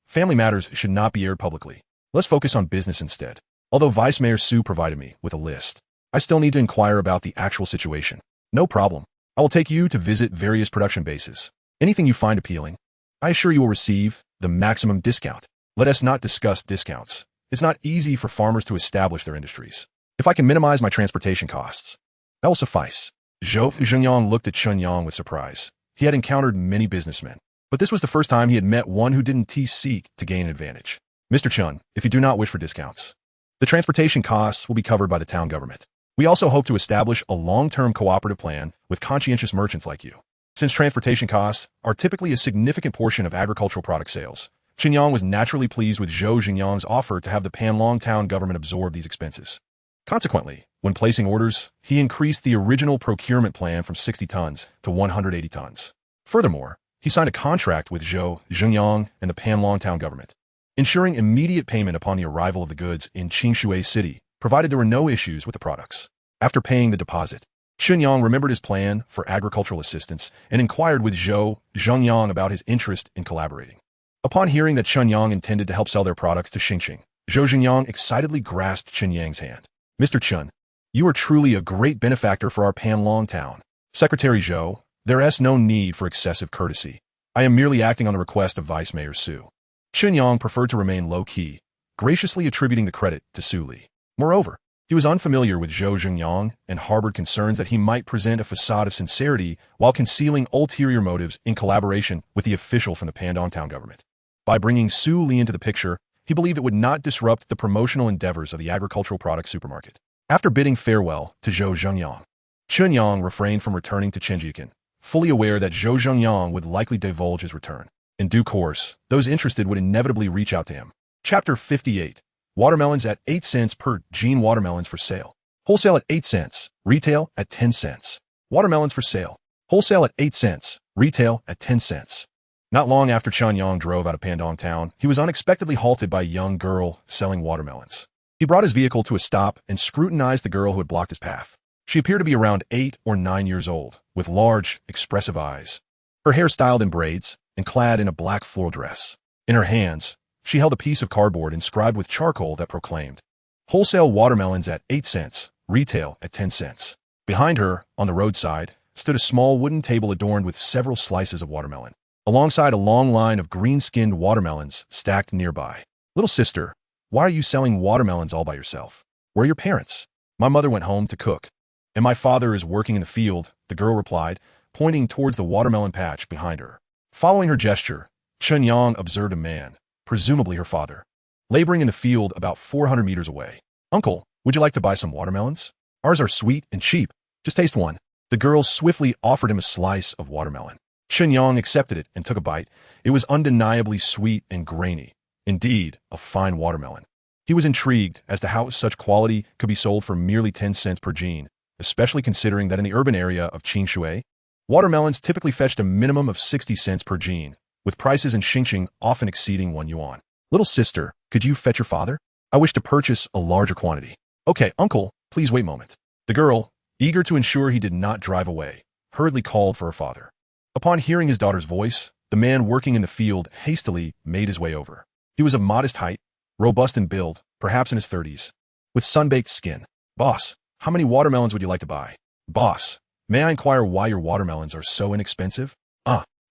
Family matters should not be aired publicly. Let's focus on business instead. Although Vice Mayor Su provided me with a list, I still need to inquire about the actual situation." "No problem. I will take you to visit various production bases. Anything you find appealing, I assure you will receive the maximum discount. Let us not discuss discounts. It's not easy for farmers to establish their industries. If I can minimize my transportation costs, that will suffice. Zhou Zhengyang looked at Chen Yang with surprise. He had encountered many businessmen, but this was the first time he had met one who didn't seek to gain an advantage. Mr. Chen, if you do not wish for discounts, the transportation costs will be covered by the town government. We also hope to establish a long-term cooperative plan with conscientious merchants like you. Since transportation costs are typically a significant portion of agricultural product sales, Chen Yang was naturally pleased with Zhou Zhengyang's offer to have the Panlong town government absorb these expenses. Consequently, when placing orders, he increased the original procurement plan from 60 tons to 180 tons. Furthermore, he signed a contract with Zhou Zhengyang and the Panlong town government, ensuring immediate payment upon the arrival of the goods in Qingshui City, provided there were no issues with the products. After paying the deposit, Chen Yang remembered his plan for agricultural assistance and inquired with Zhou Zhengyang about his interest in collaborating. Upon hearing that Chen Yang intended to help sell their products to Xingqing, Zhou Zhengyang excitedly grasped Chen Yang's hand. Mr. Chen, you are truly a great benefactor for our Panlong town. Secretary Zhou, there is no need for excessive courtesy. I am merely acting on the request of Vice Mayor Su. Chen Yang preferred to remain low-key, graciously attributing the credit to Su Li. Moreover, he was unfamiliar with Zhou Zhengyang and harbored concerns that he might present a facade of sincerity while concealing ulterior motives in collaboration with the official from the Pandong town government. By bringing Su Li into the picture, he believed it would not disrupt the promotional endeavors of the agricultural product supermarket. After bidding farewell to Zhou Zhengyang, Chen Yang refrained from returning to Chenjikan, fully aware that Zhou Zhengyang would likely divulge his return. In due course, those interested would inevitably reach out to him. Chapter 58. Watermelons at 8 cents per gene. Watermelons for sale. Wholesale at 8 cents. Retail at 10 cents. Watermelons for sale. Wholesale at 8 cents. Retail at 10 cents. Not long after Chen Yang drove out of Pandong town, he was unexpectedly halted by a young girl selling watermelons. He brought his vehicle to a stop and scrutinized the girl who had blocked his path. She appeared to be around 8 or 9 years old, with large, expressive eyes. Her hair styled in braids and clad in a black floral dress. In her hands, she held a piece of cardboard inscribed with charcoal that proclaimed, "Wholesale watermelons at 8 cents, retail at 10 cents. Behind her, on the roadside, stood a small wooden table adorned with several slices of watermelon, alongside a long line of green-skinned watermelons stacked nearby. Little sister, why are you selling watermelons all by yourself? Where are your parents? My mother went home to cook, and my father is working in the field," the girl replied, pointing towards the watermelon patch behind her. Following her gesture, Chen Yang observed a man, presumably her father, laboring in the field about 400 meters away. "Uncle, would you like to buy some watermelons? Ours are sweet and cheap. Just taste one." The girl swiftly offered him a slice of watermelon. Chen Yang accepted it and took a bite. It was undeniably sweet and grainy. Indeed, a fine watermelon. He was intrigued as to how such quality could be sold for merely 10 cents per gene, especially considering that in the urban area of Qingshui, watermelons typically fetched a minimum of 60 cents per gene, with prices in Xingqing often exceeding 1 yuan. "Little sister, could you fetch your father? I wish to purchase a larger quantity." "Okay, uncle, please wait a moment." The girl, eager to ensure he did not drive away, hurriedly called for her father. Upon hearing his daughter's voice, the man working in the field hastily made his way over. He was of modest height, robust in build, perhaps in his 30s, with sun-baked skin. "Boss, how many watermelons would you like to buy?" "Boss, may I inquire why your watermelons are so inexpensive?"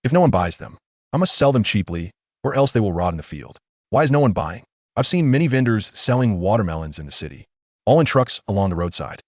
If no one buys them, I must sell them cheaply, or else they will rot in the field." "Why is no one buying?" "I've seen many vendors selling watermelons in the city, all in trucks along the roadside."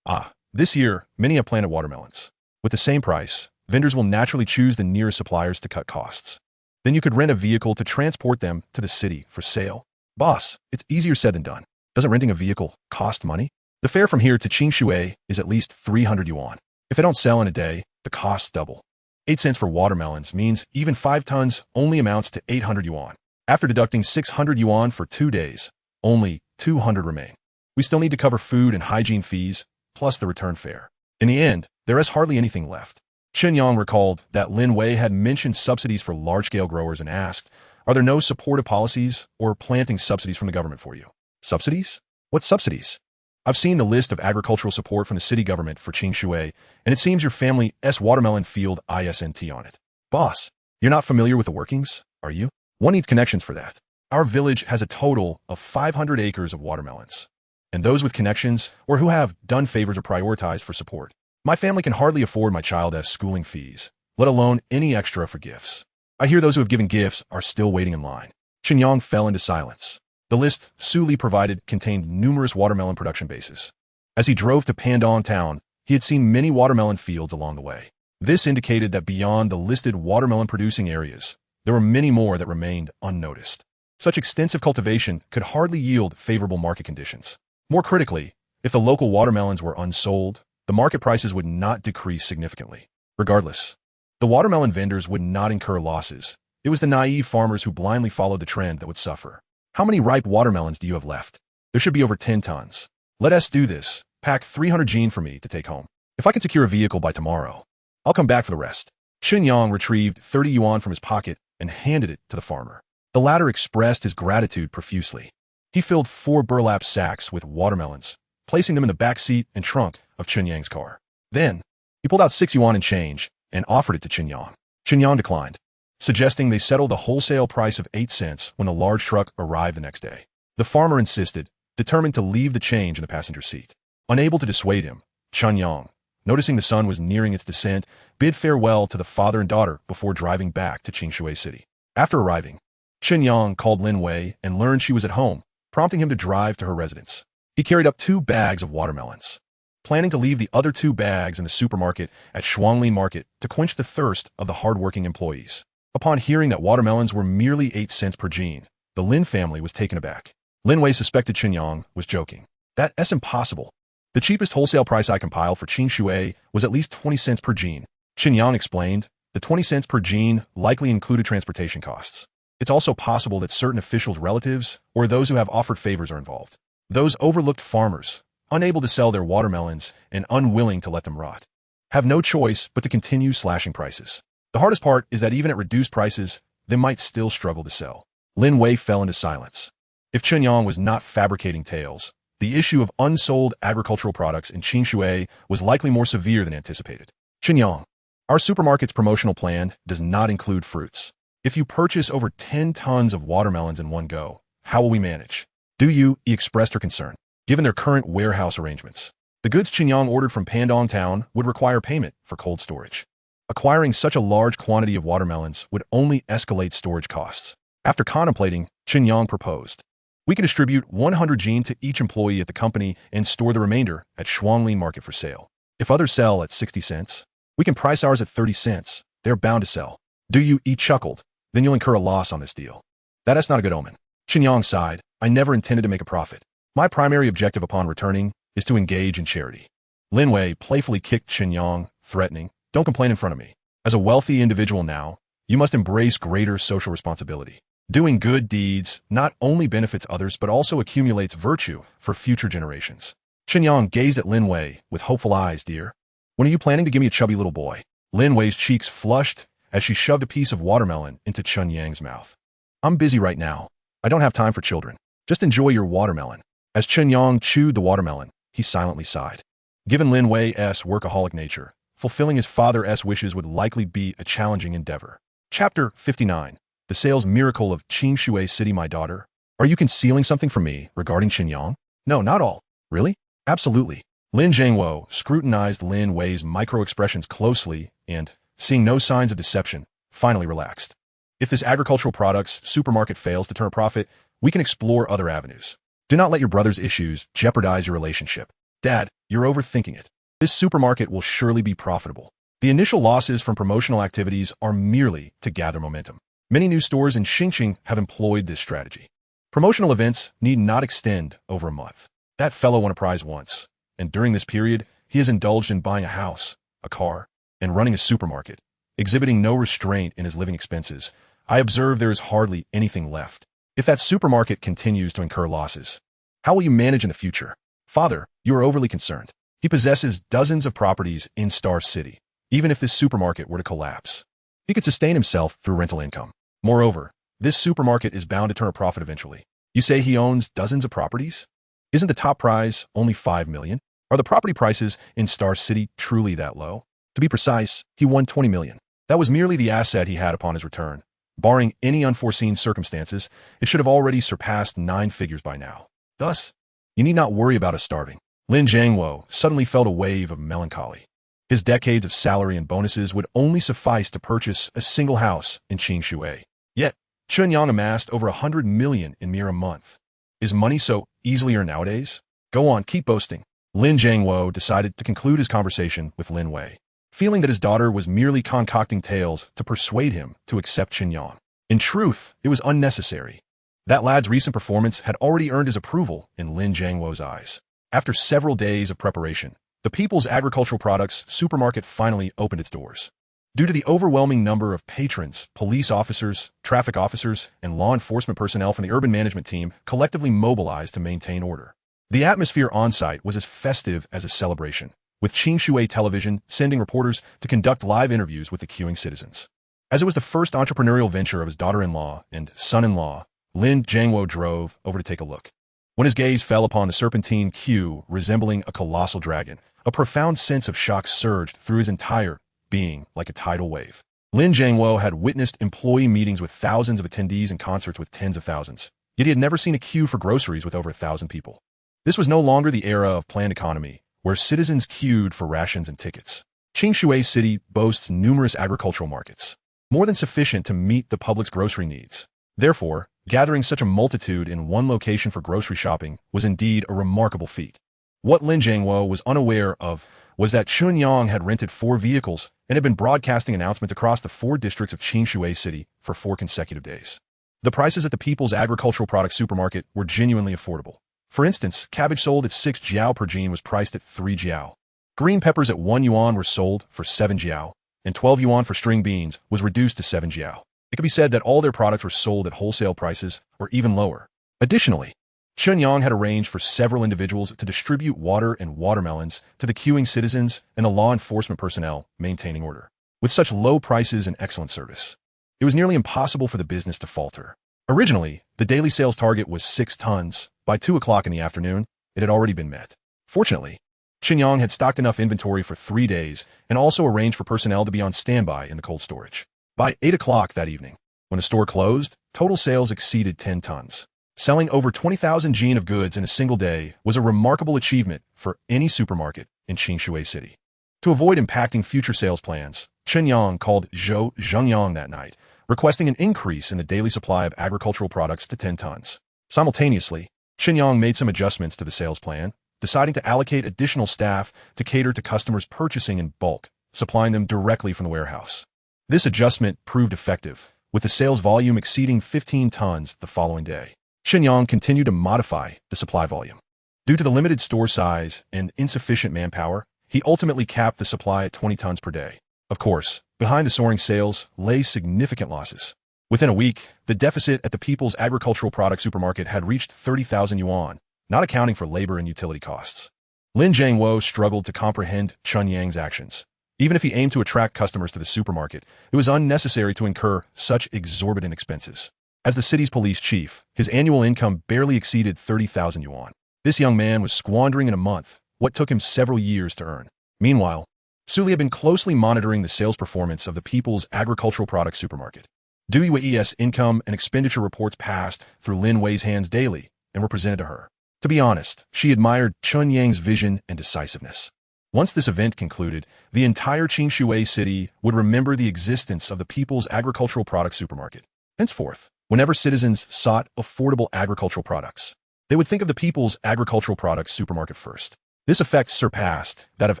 This year, many have planted watermelons. With the same price, vendors will naturally choose the nearest suppliers to cut costs. Then you could rent a vehicle to transport them to the city for sale." "Boss, it's easier said than done. Doesn't renting a vehicle cost money?" "The fare from here to Qingshui is at least 300 yuan. If they don't sell in a day, the costs double. 8 cents for watermelons means even 5 tons only amounts to 800 yuan. After deducting 600 yuan for 2 days, only 200 remain. We still need to cover food and hygiene fees, plus the return fare. In the end, there is hardly anything left." Chen Yang recalled that Lin Wei had mentioned subsidies for large-scale growers and asked, "Are there no supportive policies or planting subsidies from the government for you?" "Subsidies? What subsidies?" "I've seen the list of agricultural support from the city government for Qingshui, and it seems your family's watermelon field isn't on it." "Boss, you're not familiar with the workings, are you? One needs connections for that. Our village has a total of 500 acres of watermelons, and those with connections or who have done favors are prioritized for support. My family can hardly afford my child's schooling fees, let alone any extra for gifts." I hear those who have given gifts are still waiting in line. Chen Yang fell into silence. The list Su Li provided contained numerous watermelon production bases. As he drove to Pandong town, he had seen many watermelon fields along the way. This indicated that beyond the listed watermelon-producing areas, there were many more that remained unnoticed. Such extensive cultivation could hardly yield favorable market conditions. More critically, if the local watermelons were unsold, the market prices would not decrease significantly. Regardless, the watermelon vendors would not incur losses. It was the naive farmers who blindly followed the trend that would suffer. How many ripe watermelons do you have left? There should be over 10 tons. Let us do this. Pack 300 jean for me to take home. If I can secure a vehicle by tomorrow, I'll come back for the rest. Chen Yang retrieved 30 yuan from his pocket and handed it to the farmer. The latter expressed his gratitude profusely. He filled 4 burlap sacks with watermelons, placing them in the back seat and trunk of Chen Yang's car. Then, he pulled out 6 yuan in change and offered it to Chen Yang. Chen Yang declined, suggesting they settle the wholesale price of 8 cents when the large truck arrived the next day. The farmer insisted, determined to leave the change in the passenger seat. Unable to dissuade him, Chen Yang, noticing the sun was nearing its descent, bid farewell to the father and daughter before driving back to Qingshui City. After arriving, Chen Yang called Lin Wei and learned she was at home, prompting him to drive to her residence. He carried up 2 bags of watermelons, planning to leave the other 2 bags in the supermarket at Shuanglin Market to quench the thirst of the hardworking employees. Upon hearing that watermelons were merely 8 cents per jean, the Lin family was taken aback. Lin Wei suspected Chen Yang was joking. That's impossible. The cheapest wholesale price I compiled for Qingshui was at least 20 cents per jean. Chen Yang explained, the 20 cents per jean likely included transportation costs. It's also possible that certain officials' relatives or those who have offered favors are involved. Those overlooked farmers, unable to sell their watermelons and unwilling to let them rot, have no choice but to continue slashing prices. The hardest part is that even at reduced prices, they might still struggle to sell. Lin Wei fell into silence. If Chen Yang was not fabricating tales, the issue of unsold agricultural products in Qingshui was likely more severe than anticipated. Chen Yang, our supermarket's promotional plan does not include fruits. If you purchase over 10 tons of watermelons in one go, how will we manage? He expressed her concern. Given their current warehouse arrangements, the goods Chen Yang ordered from Pandong town would require payment for cold storage. Acquiring such a large quantity of watermelons would only escalate storage costs. After contemplating, Chen Yang proposed, we can distribute 100 jean to each employee at the company and store the remainder at Shuanglin Market for sale. If others sell at 60 cents, we can price ours at 30 cents. They're bound to sell. He chuckled. Then you'll incur a loss on this deal. That's not a good omen. Chen Yang sighed. I never intended to make a profit. My primary objective upon returning is to engage in charity. Lin Wei playfully kicked Chen Yang, threatening, don't complain in front of me. As a wealthy individual now, you must embrace greater social responsibility. Doing good deeds not only benefits others but also accumulates virtue for future generations. Chen Yang gazed at Lin Wei with hopeful eyes. Dear, when are you planning to give me a chubby little boy? Lin Wei's cheeks flushed as she shoved a piece of watermelon into Chen Yang's mouth. I'm busy right now. I don't have time for children. Just enjoy your watermelon. As Chen Yang chewed the watermelon, he silently sighed. Given Lin Wei's workaholic nature, fulfilling his father's wishes would likely be a challenging endeavor. Chapter 59. The Sales Miracle of Qingshui City. My daughter, are you concealing something from me regarding Chen Yang? No, not all. Really? Absolutely. Lin Zhangwo scrutinized Lin Wei's micro-expressions closely and, seeing no signs of deception, finally relaxed. If this agricultural products supermarket fails to turn a profit, we can explore other avenues. Do not let your brother's issues jeopardize your relationship. Dad, you're overthinking it. This supermarket will surely be profitable. The initial losses from promotional activities are merely to gather momentum. Many new stores in Xingqing have employed this strategy. Promotional events need not extend over a month. That fellow won a prize once, and during this period, he has indulged in buying a house, a car, and running a supermarket, exhibiting no restraint in his living expenses. I observe there is hardly anything left. If that supermarket continues to incur losses, how will you manage in the future? Father, you are overly concerned. He possesses dozens of properties in Star City. Even if this supermarket were to collapse, he could sustain himself through rental income. Moreover, this supermarket is bound to turn a profit eventually. You say he owns dozens of properties? Isn't the top prize only 5 million? Are the property prices in Star City truly that low? To be precise, he won 20 million. That was merely the asset he had upon his return. Barring any unforeseen circumstances, it should have already surpassed 9 figures by now. Thus, you need not worry about us starving. Lin Zhangwo suddenly felt a wave of melancholy. His decades of salary and bonuses would only suffice to purchase a single house in Qingshui. Yet, Chen Yang amassed over 100 million in mere a month. Is money so easily earned nowadays? Go on, keep boasting. Lin Wei decided to conclude his conversation with Lin Wei, feeling that his daughter was merely concocting tales to persuade him to accept Chen Yang. In truth, it was unnecessary. That lad's recent performance had already earned his approval in Lin Wei's eyes. After several days of preparation, the People's Agricultural Products supermarket finally opened its doors. Due to the overwhelming number of patrons, police officers, traffic officers, and law enforcement personnel from the urban management team collectively mobilized to maintain order. The atmosphere on-site was as festive as a celebration, with Qingshui Television sending reporters to conduct live interviews with the queuing citizens. As it was the first entrepreneurial venture of his daughter-in-law and son-in-law, Lin Wei drove over to take a look. When his gaze fell upon the serpentine queue resembling a colossal dragon, a profound sense of shock surged through his entire being like a tidal wave. Lin Wei had witnessed employee meetings with thousands of attendees and concerts with tens of thousands, yet he had never seen a queue for groceries with over 1,000 people. This was no longer the era of planned economy, where citizens queued for rations and tickets. Qingshui City boasts numerous agricultural markets, more than sufficient to meet the public's grocery needs. Therefore, gathering such a multitude in one location for grocery shopping was indeed a remarkable feat. What Lin Wei was unaware of was that Chen Yang had rented 4 vehicles and had been broadcasting announcements across the 4 districts of Qingshui City for 4 consecutive days. The prices at the People's Agricultural Products supermarket were genuinely affordable. For instance, cabbage sold at 6 jiao per jean was priced at 3 jiao. Green peppers at 1 yuan were sold for 7 jiao, and 12 yuan for string beans was reduced to 7 jiao. It could be said that all their products were sold at wholesale prices or even lower. Additionally, Chen Yang had arranged for several individuals to distribute water and watermelons to the queuing citizens and the law enforcement personnel maintaining order. With such low prices and excellent service, it was nearly impossible for the business to falter. Originally, the daily sales target was 6 tons. By 2 o'clock in the afternoon, it had already been met. Fortunately, Chen Yang had stocked enough inventory for 3 days and also arranged for personnel to be on standby in the cold storage. By 8 o'clock that evening, when the store closed, total sales exceeded 10 tons. Selling over 20,000 jean of goods in a single day was a remarkable achievement for any supermarket in Qingshui City. To avoid impacting future sales plans, Chen Yang called Zhou Zhengyang that night, requesting an increase in the daily supply of agricultural products to 10 tons. Simultaneously, Chen Yang made some adjustments to the sales plan, deciding to allocate additional staff to cater to customers purchasing in bulk, supplying them directly from the warehouse. This adjustment proved effective, with the sales volume exceeding 15 tons the following day. Chen Yang continued to modify the supply volume. Due to the limited store size and insufficient manpower, he ultimately capped the supply at 20 tons per day. Of course, behind the soaring sales lay significant losses. Within a week, the deficit at the People's Agricultural Products supermarket had reached 30,000 yuan, not accounting for labor and utility costs. Lin Wei struggled to comprehend Chen Yang's actions. Even if he aimed to attract customers to the supermarket, it was unnecessary to incur such exorbitant expenses. As the city's police chief, his annual income barely exceeded 30,000 yuan. This young man was squandering in a month what took him several years to earn. Meanwhile, Suli had been closely monitoring the sales performance of the People's Agricultural Products supermarket. Dui Wei's income and expenditure reports passed through Lin Wei's hands daily and were presented to her. To be honest, she admired Chen Yang's vision and decisiveness. Once this event concluded, the entire Qingshui city would remember the existence of the People's Agricultural Products supermarket. Henceforth, whenever citizens sought affordable agricultural products, they would think of the People's Agricultural Products supermarket first. This effect surpassed that of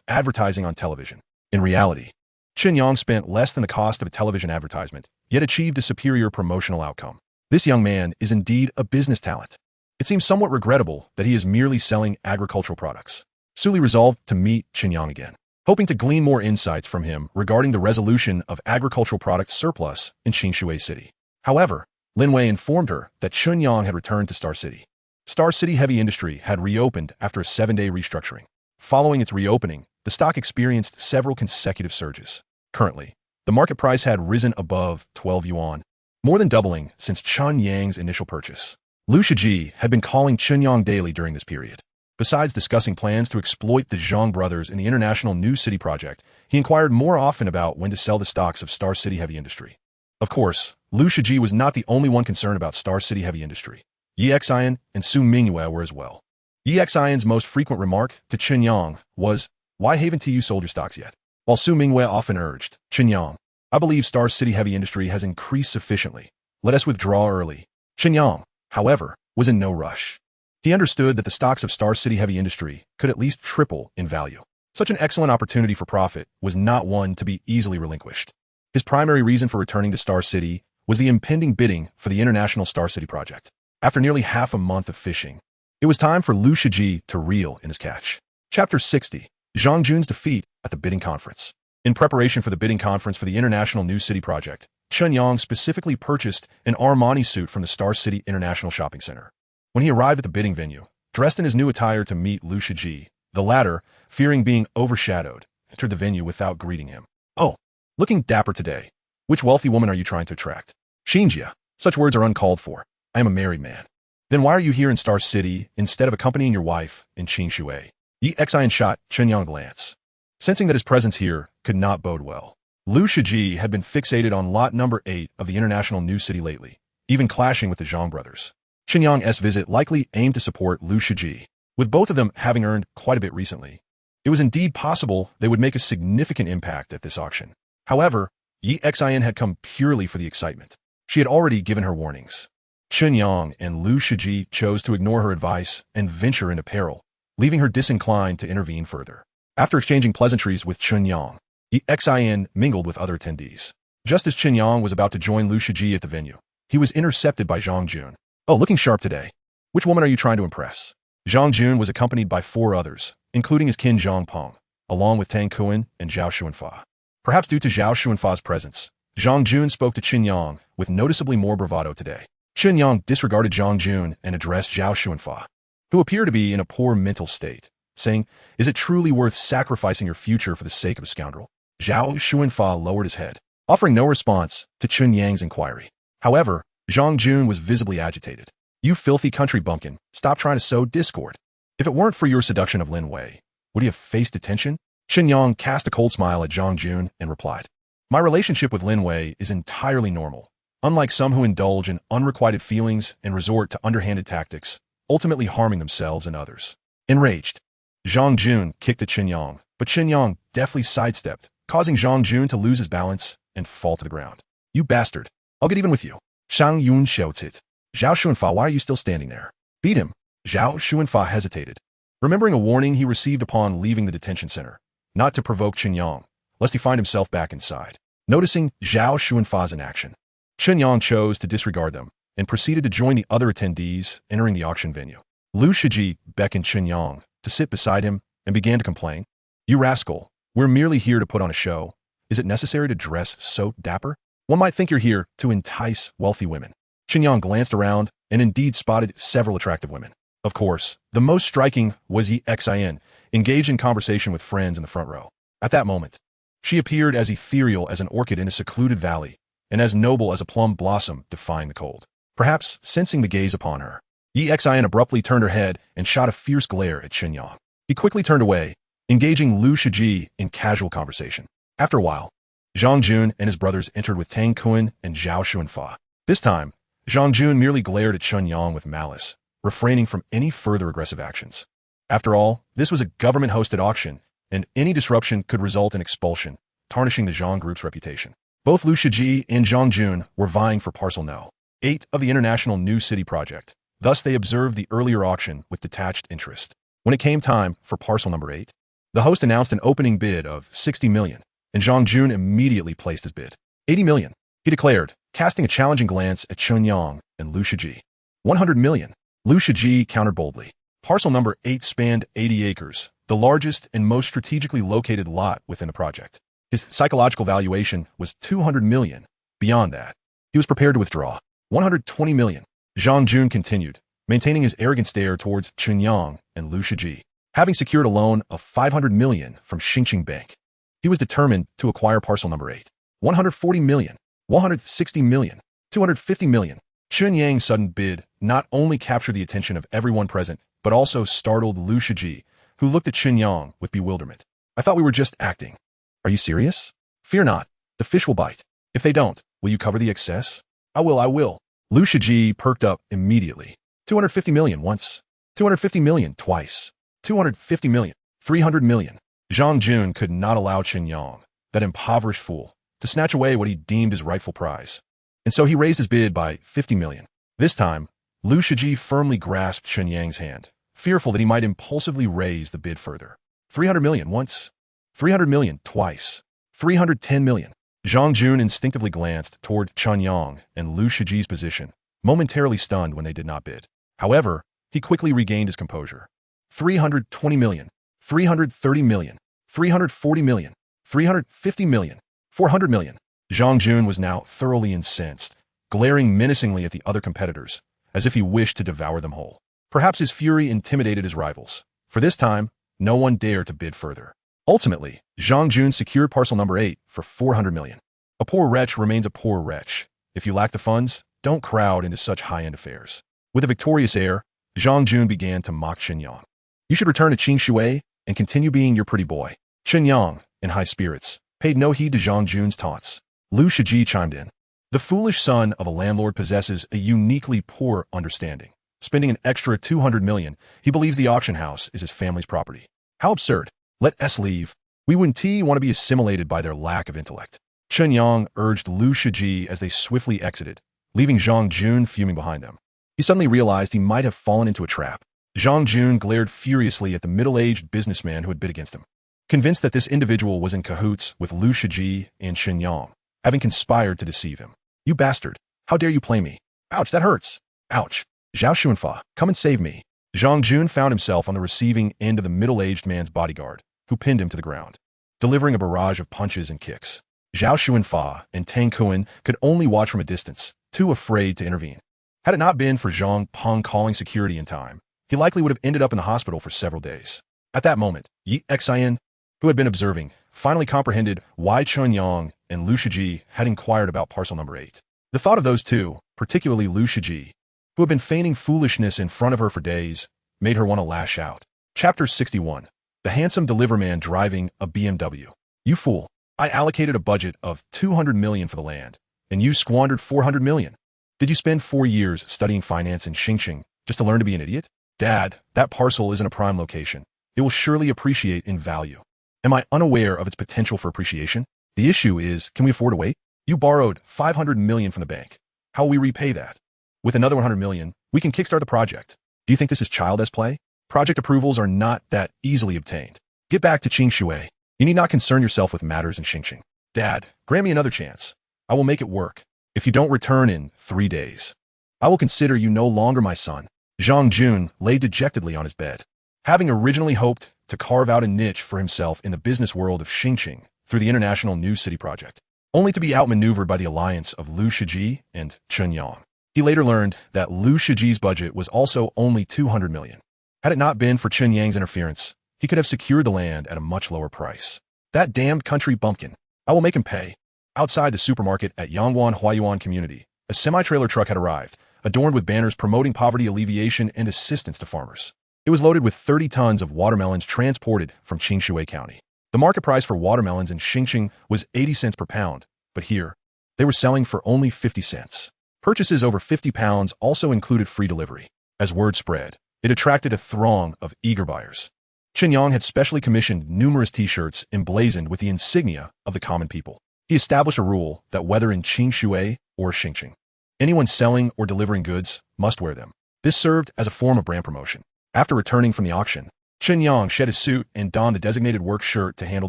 advertising on television. In reality, Chen Yang spent less than the cost of a television advertisement, yet achieved a superior promotional outcome. This young man is indeed a business talent. It seems somewhat regrettable that he is merely selling agricultural products. Suli resolved to meet Chen Yang again, hoping to glean more insights from him regarding the resolution of agricultural product surplus in Qingshui City. However, Lin Wei informed her that Chen Yang had returned to Star City. Star City Heavy Industry had reopened after a 7-day restructuring. Following its reopening, the stock experienced several consecutive surges. Currently, the market price had risen above 12 yuan, more than doubling since Chen Yang's initial purchase. Liu Shiji had been calling Chen Yang daily during this period. Besides discussing plans to exploit the Zhang brothers in the International New City project, he inquired more often about when to sell the stocks of Star City Heavy Industry. Of course, Liu Shiji was not the only one concerned about Star City Heavy Industry. Yi Xian and Su Mingyue were as well. Yi Xian's most frequent remark to Chen Yang was, "Why haven't you sold your stocks yet?" While Su Mingwei often urged, Chen Yang, I believe Star City heavy industry has increased sufficiently. Let us withdraw early. Chen Yang, however, was in no rush. He understood that the stocks of Star City heavy industry could at least triple in value. Such an excellent opportunity for profit was not one to be easily relinquished. His primary reason for returning to Star City was the impending bidding for the International Star City project. After nearly half a month of fishing, it was time for Lu Shiji to reel in his catch. Chapter 60, Zhang Jun's defeat at the bidding conference. In preparation for the bidding conference for the International New City project, Chen Yang specifically purchased an Armani suit from the Star City International Shopping Center. When he arrived at the bidding venue, dressed in his new attire to meet Lu Shiji, the latter, fearing being overshadowed, entered the venue without greeting him. Oh, looking dapper today. Which wealthy woman are you trying to attract? Xinjia. Such words are uncalled for. I am a married man. Then why are you here in Star City instead of accompanying your wife in Qingshui? Yi Xian shot Chen Yang a glance. Sensing that his presence here could not bode well, Lu Shiji had been fixated on lot number 8 of the International New City lately, even clashing with the Zhang brothers. Chen Yang's visit likely aimed to support Lu Shiji, with both of them having earned quite a bit recently. It was indeed possible they would make a significant impact at this auction. However, Yi Xian had come purely for the excitement. She had already given her warnings. Chen Yang and Lu Shiji chose to ignore her advice and venture into peril, leaving her disinclined to intervene further. After exchanging pleasantries with Chen Yang, Yi Xian mingled with other attendees. Just as Chen Yang was about to join Lu Shiji at the venue, he was intercepted by Zhang Jun. Oh, looking sharp today. Which woman are you trying to impress? Zhang Jun was accompanied by 4 others, including his kin Zhang Peng, along with Tang Kuan and Zhao Xuanfa. Perhaps due to Zhao Xuanfa's presence, Zhang Jun spoke to Chen Yang with noticeably more bravado today. Chen Yang disregarded Zhang Jun and addressed Zhao Xuanfa, who appeared to be in a poor mental state, saying, Is it truly worth sacrificing your future for the sake of a scoundrel? Zhao Xuanfa lowered his head, offering no response to Chen Yang's inquiry. However, Zhang Jun was visibly agitated. You filthy country bumpkin, stop trying to sow discord. If it weren't for your seduction of Lin Wei, would he have faced detention? Chen Yang cast a cold smile at Zhang Jun and replied, My relationship with Lin Wei is entirely normal. Unlike some who indulge in unrequited feelings and resort to underhanded tactics, ultimately harming themselves and others. Enraged, Zhang Jun kicked at Chen Yang, but Chen Yang deftly sidestepped, causing Zhang Jun to lose his balance and fall to the ground. You bastard. I'll get even with you. Shang Yun shouted. Zhao Xuanfa, why are you still standing there? Beat him. Zhao Xuanfa hesitated, remembering a warning he received upon leaving the detention center, not to provoke Chen Yang, lest he find himself back inside. Noticing Zhao Xuanfa's inaction, Chen Yang chose to disregard them and proceeded to join the other attendees entering the auction venue. Lu Shiji beckoned Chen Yang to sit beside him and began to complain. You rascal, we're merely here to put on a show. Is it necessary to dress so dapper? One might think you're here to entice wealthy women. Chen Yang glanced around and indeed spotted several attractive women. Of course, the most striking was Yi Xian, engaged in conversation with friends in the front row. At that moment, she appeared as ethereal as an orchid in a secluded valley, and as noble as a plum blossom defying the cold. Perhaps sensing the gaze upon her, Yi Xian abruptly turned her head and shot a fierce glare at Chen Yang. He quickly turned away, engaging Lu Shiji in casual conversation. After a while, Zhang Jun and his brothers entered with Tang Kuan and Zhao Xuanfa. This time, Zhang Jun merely glared at Chen Yang with malice, refraining from any further aggressive actions. After all, this was a government-hosted auction, and any disruption could result in expulsion, tarnishing the Zhang group's reputation. Both Lu Shiji and Zhang Jun were vying for parcel No. 8 of the International New City project. Thus, they observed the earlier auction with detached interest. When it came time for parcel number 8, the host announced an opening bid of 60 million, and Zhang Jun immediately placed his bid. 80 million, he declared, casting a challenging glance at Chen Yang and Lu Shiji. 100 million. Lu Shiji countered boldly. Parcel number 8 spanned 80 acres, the largest and most strategically located lot within the project. His psychological valuation was 200 million. Beyond that, he was prepared to withdraw. 120 million. Zhang Jun continued, maintaining his arrogant stare towards Chen Yang and Lu Shiji. Having secured a loan of 500 million from Xingqing Bank, he was determined to acquire parcel number 8. 140 million. 160 million. 250 million. Chen Yang's sudden bid not only captured the attention of everyone present, but also startled Lu Shiji, who looked at Chen Yang with bewilderment. I thought we were just acting. Are you serious? Fear not. The fish will bite. If they don't, will you cover the excess? I will. Lu Shiji perked up immediately. 250 million once. 250 million twice. 250 million. 300 million. Zhang Jun could not allow Chen Yang, that impoverished fool, to snatch away what he deemed his rightful prize. And so he raised his bid by 50 million. This time, Lu Shiji firmly grasped Chen Yang's hand, fearful that he might impulsively raise the bid further. 300 million once, 300 million twice, 310 million. Zhang Jun instinctively glanced toward Chen Yang and Lu Shiji's position, momentarily stunned when they did not bid. However, he quickly regained his composure. 320 million, 330 million, 340 million, 350 million, 400 million. Zhang Jun was now thoroughly incensed, glaring menacingly at the other competitors, as if he wished to devour them whole. Perhaps his fury intimidated his rivals, for this time, no one dared to bid further. Ultimately, Zhang Jun secured parcel number 8 for 400 million. A poor wretch remains a poor wretch. If you lack the funds, don't crowd into such high-end affairs. With a victorious air, Zhang Jun began to mock Chen Yang. You should return to Qing Shui and continue being your pretty boy. Chen Yang, in high spirits, paid no heed to Zhang Jun's taunts. Lu Shiji chimed in. The foolish son of a landlord possesses a uniquely poor understanding. Spending an extra 200 million, he believes the auction house is his family's property. How absurd. Let us leave. We wouldn't want to be assimilated by their lack of intellect. Chen Yang urged Lu Shiji as they swiftly exited, leaving Zhang Jun fuming behind them. He suddenly realized he might have fallen into a trap. Zhang Jun glared furiously at the middle-aged businessman who had bid against him. Convinced that this individual was in cahoots with Lu Shiji and Chen Yang, having conspired to deceive him. You bastard! How dare you play me? Ouch, that hurts! Ouch! Zhao Xuanfa, come and save me! Zhang Jun found himself on the receiving end of the middle-aged man's bodyguard, who pinned him to the ground, delivering a barrage of punches and kicks. Zhao Xuanfa and Tang Kuan could only watch from a distance, too afraid to intervene. Had it not been for Zhang Peng calling security in time, he likely would have ended up in the hospital for several days. At that moment, Yi Xian, who had been observing, finally comprehended why Chen Yang and Lu Shiji had inquired about parcel number 8. The thought of those two, particularly Lu Shiji, who had been feigning foolishness in front of her for days, made her want to lash out. Chapter 61. The handsome deliverman driving a BMW. You fool. I allocated a budget of 200 million for the land, and you squandered 400 million. Did you spend 4 years studying finance in Xingqing just to learn to be an idiot? Dad, that parcel isn't a prime location. It will surely appreciate in value. Am I unaware of its potential for appreciation? The issue is, can we afford to wait? You borrowed 500 million from the bank. How will we repay that? With another 100 million, we can kickstart the project. Do you think this is child's play? Project approvals are not that easily obtained. Get back to Qing Shui. You need not concern yourself with matters in Xingqing. Dad, grant me another chance. I will make it work. If you don't return in 3 days, I will consider you no longer my son. Zhang Jun lay dejectedly on his bed. Having originally hoped to carve out a niche for himself in the business world of Xingqing through the International New City Project, only to be outmaneuvered by the alliance of Lu Shiji and Chen Yang. He later learned that Lu Shiji's budget was also only 200 million. Had it not been for Chen Yang's interference, he could have secured the land at a much lower price. That damned country bumpkin. I will make him pay. Outside the supermarket at Yangwan Huayuan Community, a semi-trailer truck had arrived, adorned with banners promoting poverty alleviation and assistance to farmers. It was loaded with 30 tons of watermelons transported from Qingshui County. The market price for watermelons in Xingqing was 80 cents per pound, but here, they were selling for only 50 cents. Purchases over 50 pounds also included free delivery. As word spread, it attracted a throng of eager buyers. Chen Yang had specially commissioned numerous t-shirts emblazoned with the insignia of the common people. He established a rule that whether in Qing Shui or Xingqing, anyone selling or delivering goods must wear them. This served as a form of brand promotion. After returning from the auction, Chen Yang shed his suit and donned the designated work shirt to handle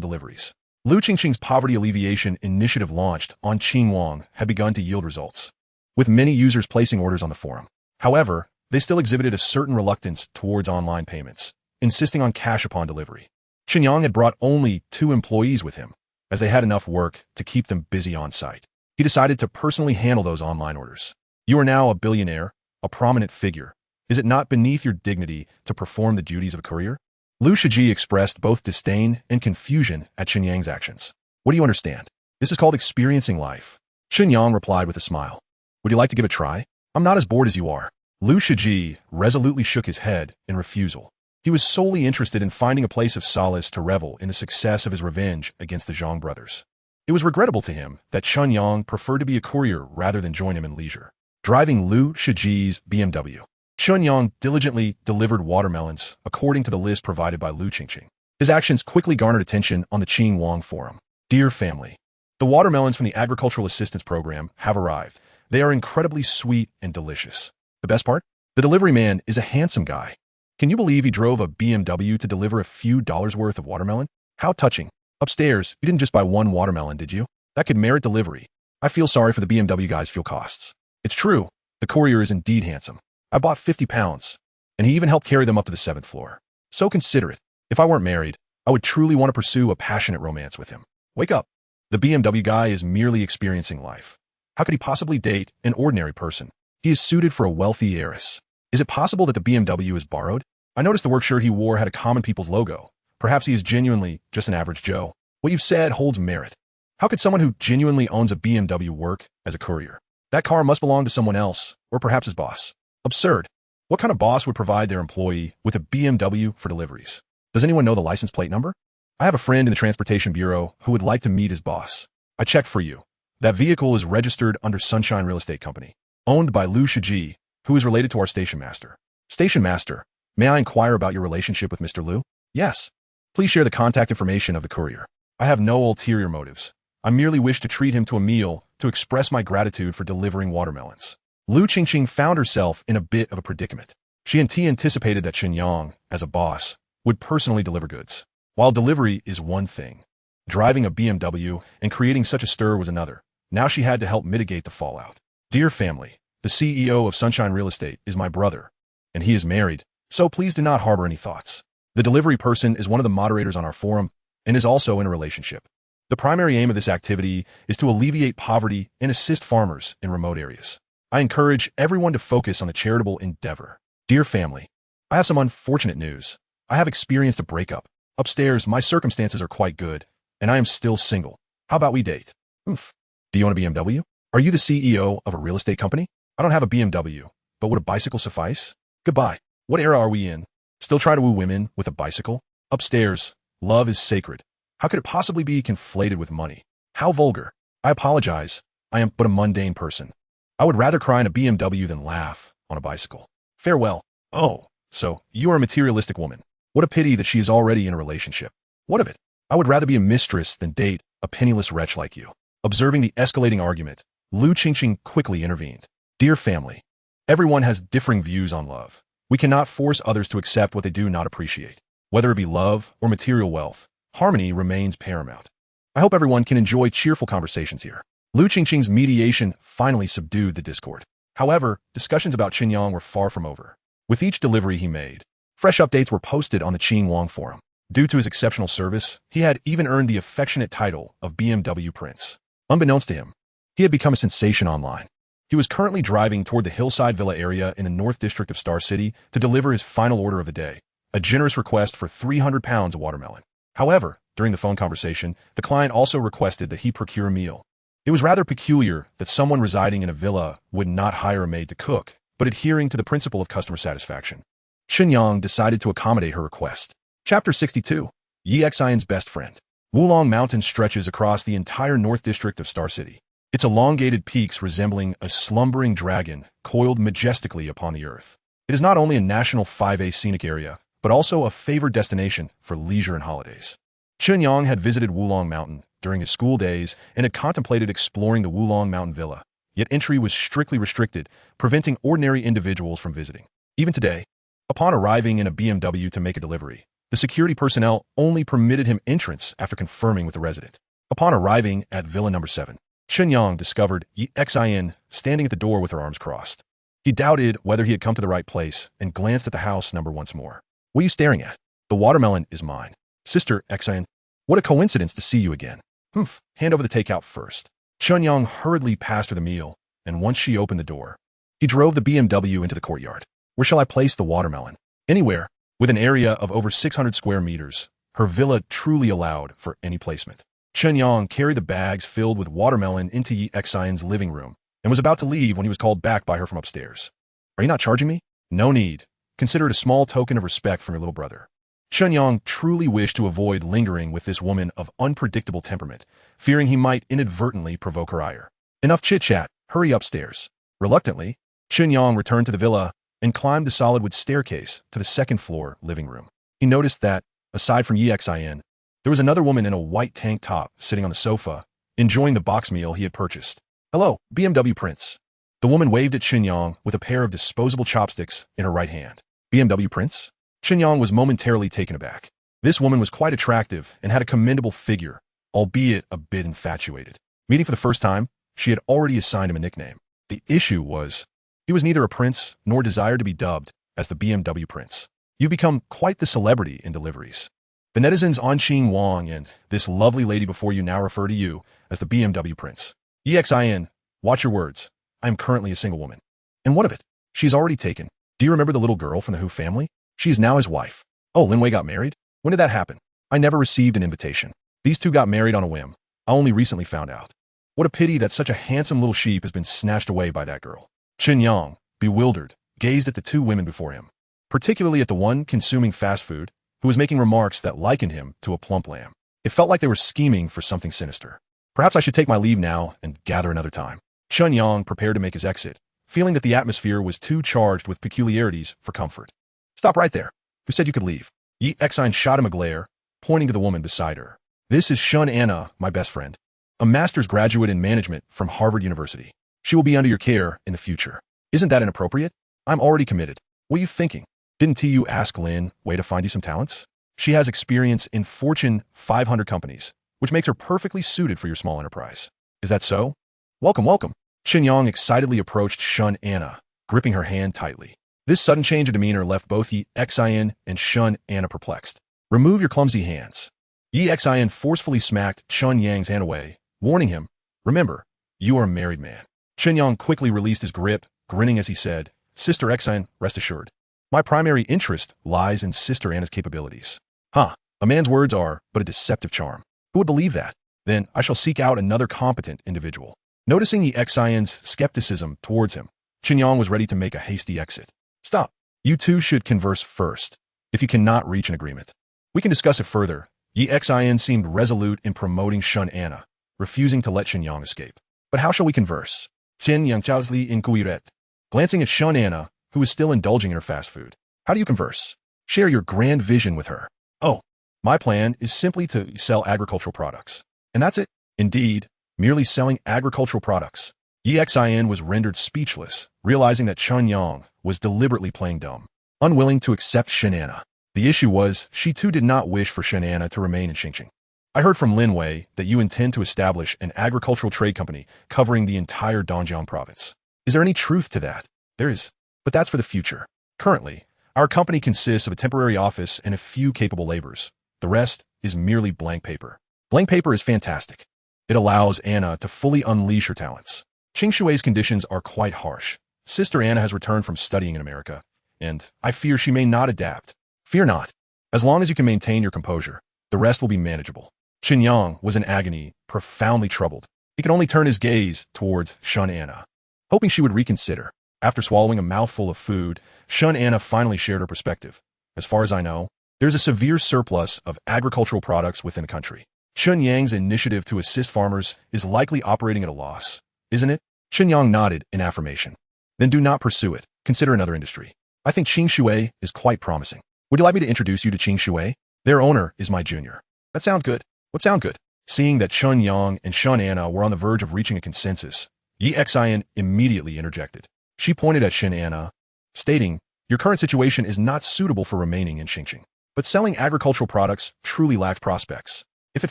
deliveries. Lu Qingqing's poverty alleviation initiative launched on Qingwang had begun to yield results, with many users placing orders on the forum. However, they still exhibited a certain reluctance towards online payments, insisting on cash upon delivery. Chen Yang had brought only 2 employees with him, as they had enough work to keep them busy on site. He decided to personally handle those online orders. You are now a billionaire, a prominent figure. Is it not beneath your dignity to perform the duties of a courier? Lu Shiji expressed both disdain and confusion at Chen Yang's actions. What do you understand? This is called experiencing life. Chen Yang replied with a smile. Would you like to give it a try? I'm not as bored as you are. Lu Shiji resolutely shook his head in refusal. He was solely interested in finding a place of solace to revel in the success of his revenge against the Zhang brothers. It was regrettable to him that Chen Yang preferred to be a courier rather than join him in leisure, driving Lu Shiji's BMW. Chen Yang diligently delivered watermelons according to the list provided by Lu Qingqing. His actions quickly garnered attention on the Chen Yang forum. Dear family, the watermelons from the Agricultural Assistance Program have arrived. They are incredibly sweet and delicious. The best part? The delivery man is a handsome guy. Can you believe he drove a BMW to deliver a few dollars worth of watermelon? How touching. Upstairs, you didn't just buy one watermelon, did you? That could merit delivery. I feel sorry for the BMW guy's fuel costs. It's true. The courier is indeed handsome. I bought 50 pounds, and he even helped carry them up to the 7th floor. So considerate. If I weren't married, I would truly want to pursue a passionate romance with him. Wake up. The BMW guy is merely experiencing life. How could he possibly date an ordinary person? He is suited for a wealthy heiress. Is it possible that the BMW is borrowed? I noticed the work shirt he wore had a common people's logo. Perhaps he is genuinely just an average Joe. What you've said holds merit. How could someone who genuinely owns a BMW work as a courier? That car must belong to someone else, or perhaps his boss. Absurd. What kind of boss would provide their employee with a BMW for deliveries? Does anyone know the license plate number? I have a friend in the Transportation Bureau who would like to meet his boss. I checked for you. That vehicle is registered under Sunshine Real Estate Company, owned by Liu Shiji, who is related to our station master. Station master, may I inquire about your relationship with Mr. Liu? Yes. Please share the contact information of the courier. I have no ulterior motives. I merely wish to treat him to a meal to express my gratitude for delivering watermelons. Liu Qingqing found herself in a bit of a predicament. She anticipated that Chen Yang, as a boss, would personally deliver goods. While delivery is one thing, driving a BMW and creating such a stir was another. Now she had to help mitigate the fallout. Dear family, the CEO of Sunshine Real Estate is my brother, and he is married, so please do not harbor any thoughts. The delivery person is one of the moderators on our forum and is also in a relationship. The primary aim of this activity is to alleviate poverty and assist farmers in remote areas. I encourage everyone to focus on the charitable endeavor. Dear family, I have some unfortunate news. I have experienced a breakup. Upstairs, my circumstances are quite good, and I am still single. How about we date? Oof. Do you own a BMW? Are you the CEO of a real estate company? I don't have a BMW, but would a bicycle suffice? Goodbye. What era are we in? Still try to woo women with a bicycle? Upstairs, love is sacred. How could it possibly be conflated with money? How vulgar. I apologize. I am but a mundane person. I would rather cry in a BMW than laugh on a bicycle. Farewell. Oh, so you are a materialistic woman. What a pity that she is already in a relationship. What of it? I would rather be a mistress than date a penniless wretch like you. Observing the escalating argument, Liu Qingqing quickly intervened. Dear family, everyone has differing views on love. We cannot force others to accept what they do not appreciate. Whether it be love or material wealth, harmony remains paramount. I hope everyone can enjoy cheerful conversations here. Liu Qingqing's mediation finally subdued the discord. However, discussions about Chen Yang were far from over. With each delivery he made, fresh updates were posted on the Chen Yang forum. Due to his exceptional service, he had even earned the affectionate title of BMW Prince. Unbeknownst to him, he had become a sensation online. He was currently driving toward the Hillside Villa area in the North District of Star City to deliver his final order of the day, a generous request for 300 pounds of watermelon. However, during the phone conversation, the client also requested that he procure a meal. It was rather peculiar that someone residing in a villa would not hire a maid to cook, but adhering to the principle of customer satisfaction. Chen Yang decided to accommodate her request. Chapter 62. Yi Xian's Best Friend. Wulong Mountain stretches across the entire North District of Star City. Its elongated peaks resembling a slumbering dragon coiled majestically upon the earth. It is not only a national 5A scenic area, but also a favored destination for leisure and holidays. Chen Yang had visited Wulong Mountain during his school days and had contemplated exploring the Wulong Mountain Villa, yet entry was strictly restricted, preventing ordinary individuals from visiting. Even today, upon arriving in a BMW to make a delivery, the security personnel only permitted him entrance after confirming with the resident. Upon arriving at Villa Number 7, Chen Yang discovered Yi Xian standing at the door with her arms crossed. He doubted whether he had come to the right place and glanced at the house number once more. What are you staring at? The watermelon is mine. Sister Xian, what a coincidence to see you again. Humph, hand over the takeout first. Chen Yang hurriedly passed her the meal, and once she opened the door, he drove the BMW into the courtyard. Where shall I place the watermelon? Anywhere. With an area of over 600 square meters, her villa truly allowed for any placement. Chen Yang carried the bags filled with watermelon into Yi Xian's living room and was about to leave when he was called back by her from upstairs. Are you not charging me? No need. Consider it a small token of respect from your little brother. Chen Yang truly wished to avoid lingering with this woman of unpredictable temperament, fearing he might inadvertently provoke her ire. Enough chit-chat. Hurry upstairs. Reluctantly, Chen Yang returned to the villa and climbed the solid wood staircase to the second-floor living room. He noticed that, Aside from Xin, there was another woman in a white tank top sitting on the sofa, enjoying the box meal he had purchased. "Hello, BMW Prince." The woman waved at Chen Yang with a pair of disposable chopsticks in her right hand. "BMW Prince?" Chen Yang was momentarily taken aback. This woman was quite attractive and had a commendable figure, albeit a bit infatuated. Meeting for the first time, she had already assigned him a nickname. The issue was, he was neither a prince nor desired to be dubbed as the BMW Prince. "You've become quite the celebrity in deliveries. The netizens Anqing Wang and this lovely lady before you now refer to you as the BMW Prince. Xin, watch your words. I am currently a single woman." "And what of it? She's already taken. Do you remember the little girl from the Hu family? She is now his wife." "Oh, Lin Wei got married? When did that happen?" "I never received an invitation. These two got married on a whim. I only recently found out." "What a pity that such a handsome little sheep has been snatched away by that girl." Chen Yang, bewildered, gazed at the two women before him, particularly at the one consuming fast food, who was making remarks that likened him to a plump lamb. It felt like they were scheming for something sinister. "Perhaps I should take my leave now and gather another time." Chen Yang prepared to make his exit, feeling that the atmosphere was too charged with peculiarities for comfort. "Stop right there. Who said you could leave?" Xin shot him a glare, pointing to the woman beside her. "This is Shun Anna, my best friend, a master's graduate in management from Harvard University. She will be under your care in the future." "Isn't that inappropriate? I'm already committed. What are you thinking? Didn't TU ask Lin Wei to find you some talents? She has experience in Fortune 500 companies, which makes her perfectly suited for your small enterprise." "Is that so? Welcome, welcome." Chen Yang excitedly approached Shun Anna, gripping her hand tightly. This sudden change of demeanor left both Xin and Shun Anna perplexed. "Remove your clumsy hands." Xin forcefully smacked Chen Yang's hand away, warning him, "Remember, you are a married man." Chen Yang quickly released his grip, grinning as he said, "Sister Xin, rest assured. My primary interest lies in Sister Anna's capabilities." "Huh, a man's words are but a deceptive charm. Who would believe that? Then I shall seek out another competent individual." Noticing Xin's skepticism towards him, Chen Yang was ready to make a hasty exit. "Stop. You two should converse first. If you cannot reach an agreement, we can discuss it further." Xin seemed resolute in promoting Shun Anna, refusing to let Chen Yang escape. "But how shall we converse?" Chen Yang chausli inquiret, glancing at Shun Anna, who was still indulging in her fast food. "How do you converse? Share your grand vision with her." "Oh, my plan is simply to sell agricultural products. And that's it." "Indeed, merely selling agricultural products." Xin was rendered speechless, realizing that Chen Yang was deliberately playing dumb, unwilling to accept Shun Anna. The issue was, she too did not wish for Shun Anna to remain in Xinjiang. "I heard from Lin Wei that you intend to establish an agricultural trade company covering the entire Dongjiang province. Is there any truth to that?" "There is, but that's for the future. Currently, our company consists of a temporary office and a few capable laborers. The rest is merely blank paper." "Blank paper is fantastic. It allows Anna to fully unleash her talents. Qingshui's conditions are quite harsh. Sister Anna has returned from studying in America, and I fear she may not adapt." "Fear not. As long as you can maintain your composure, the rest will be manageable." Chen Yang was in agony, profoundly troubled. He could only turn his gaze towards Shun Anna, hoping she would reconsider. After swallowing a mouthful of food, Shun Anna finally shared her perspective. "As far as I know, there's a severe surplus of agricultural products within the country. Shun Yang's initiative to assist farmers is likely operating at a loss, isn't it?" Chen Yang nodded in affirmation. "Then do not pursue it. Consider another industry. I think Qingshui is quite promising. Would you like me to introduce you to Qingshui? Their owner is my junior." "That sounds good. What sound good?" Seeing that Chen Yang and Shun Anna were on the verge of reaching a consensus, Xin immediately interjected. She pointed at Shun Anna, stating, "Your current situation is not suitable for remaining in Xinjiang, but selling agricultural products truly lacks prospects. If it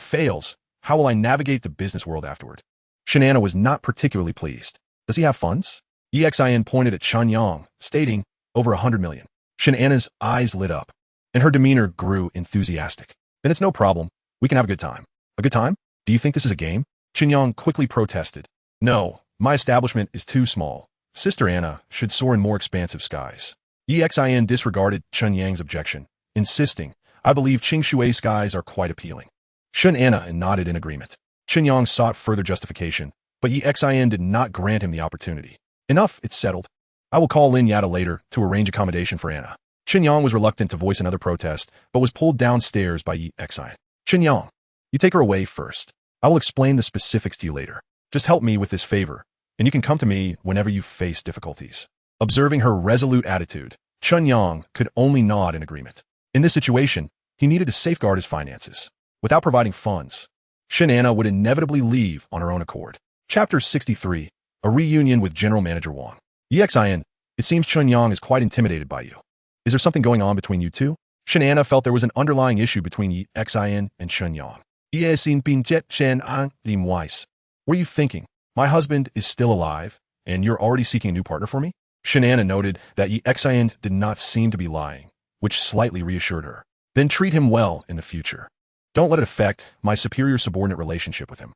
fails, how will I navigate the business world afterward?" Shun Anna was not particularly pleased. "Does he have funds?" Xin pointed at Chen Yang, stating, "Over 100 million. Shun Anna's eyes lit up, and her demeanor grew enthusiastic. "Then it's no problem. We can have a good time." "A good time? Do you think this is a game?" Chen Yang quickly protested. "No, my establishment is too small. Sister Anna should soar in more expansive skies." Xin disregarded Chen Yang's objection, insisting, "I believe Qingshui skies are quite appealing." Shun Anna nodded in agreement. Chen Yang sought further justification, but Xin did not grant him the opportunity. "Enough, it's settled. I will call Lin Yada later to arrange accommodation for Anna." Chen Yang was reluctant to voice another protest, but was pulled downstairs by Xin. "Chen Yang, you take her away first. I will explain the specifics to you later. Just help me with this favor, and you can come to me whenever you face difficulties." Observing her resolute attitude, Chen Yang could only nod in agreement. In this situation, He needed to safeguard his finances. Without providing funds, Chen Anna would inevitably leave on her own accord. Chapter 63. A Reunion with General Manager Wang. Xin, it seems Chen Yang is quite intimidated by you. Is there something going on between you two? Chen Anna felt there was an underlying issue between Xin and Chen Yang. What are you thinking? My husband is still alive, and you're already seeking a new partner for me? Chen Anna noted that Xin did not seem to be lying, which slightly reassured her. Then treat him well in the future. Don't let it affect my superior-subordinate relationship with him.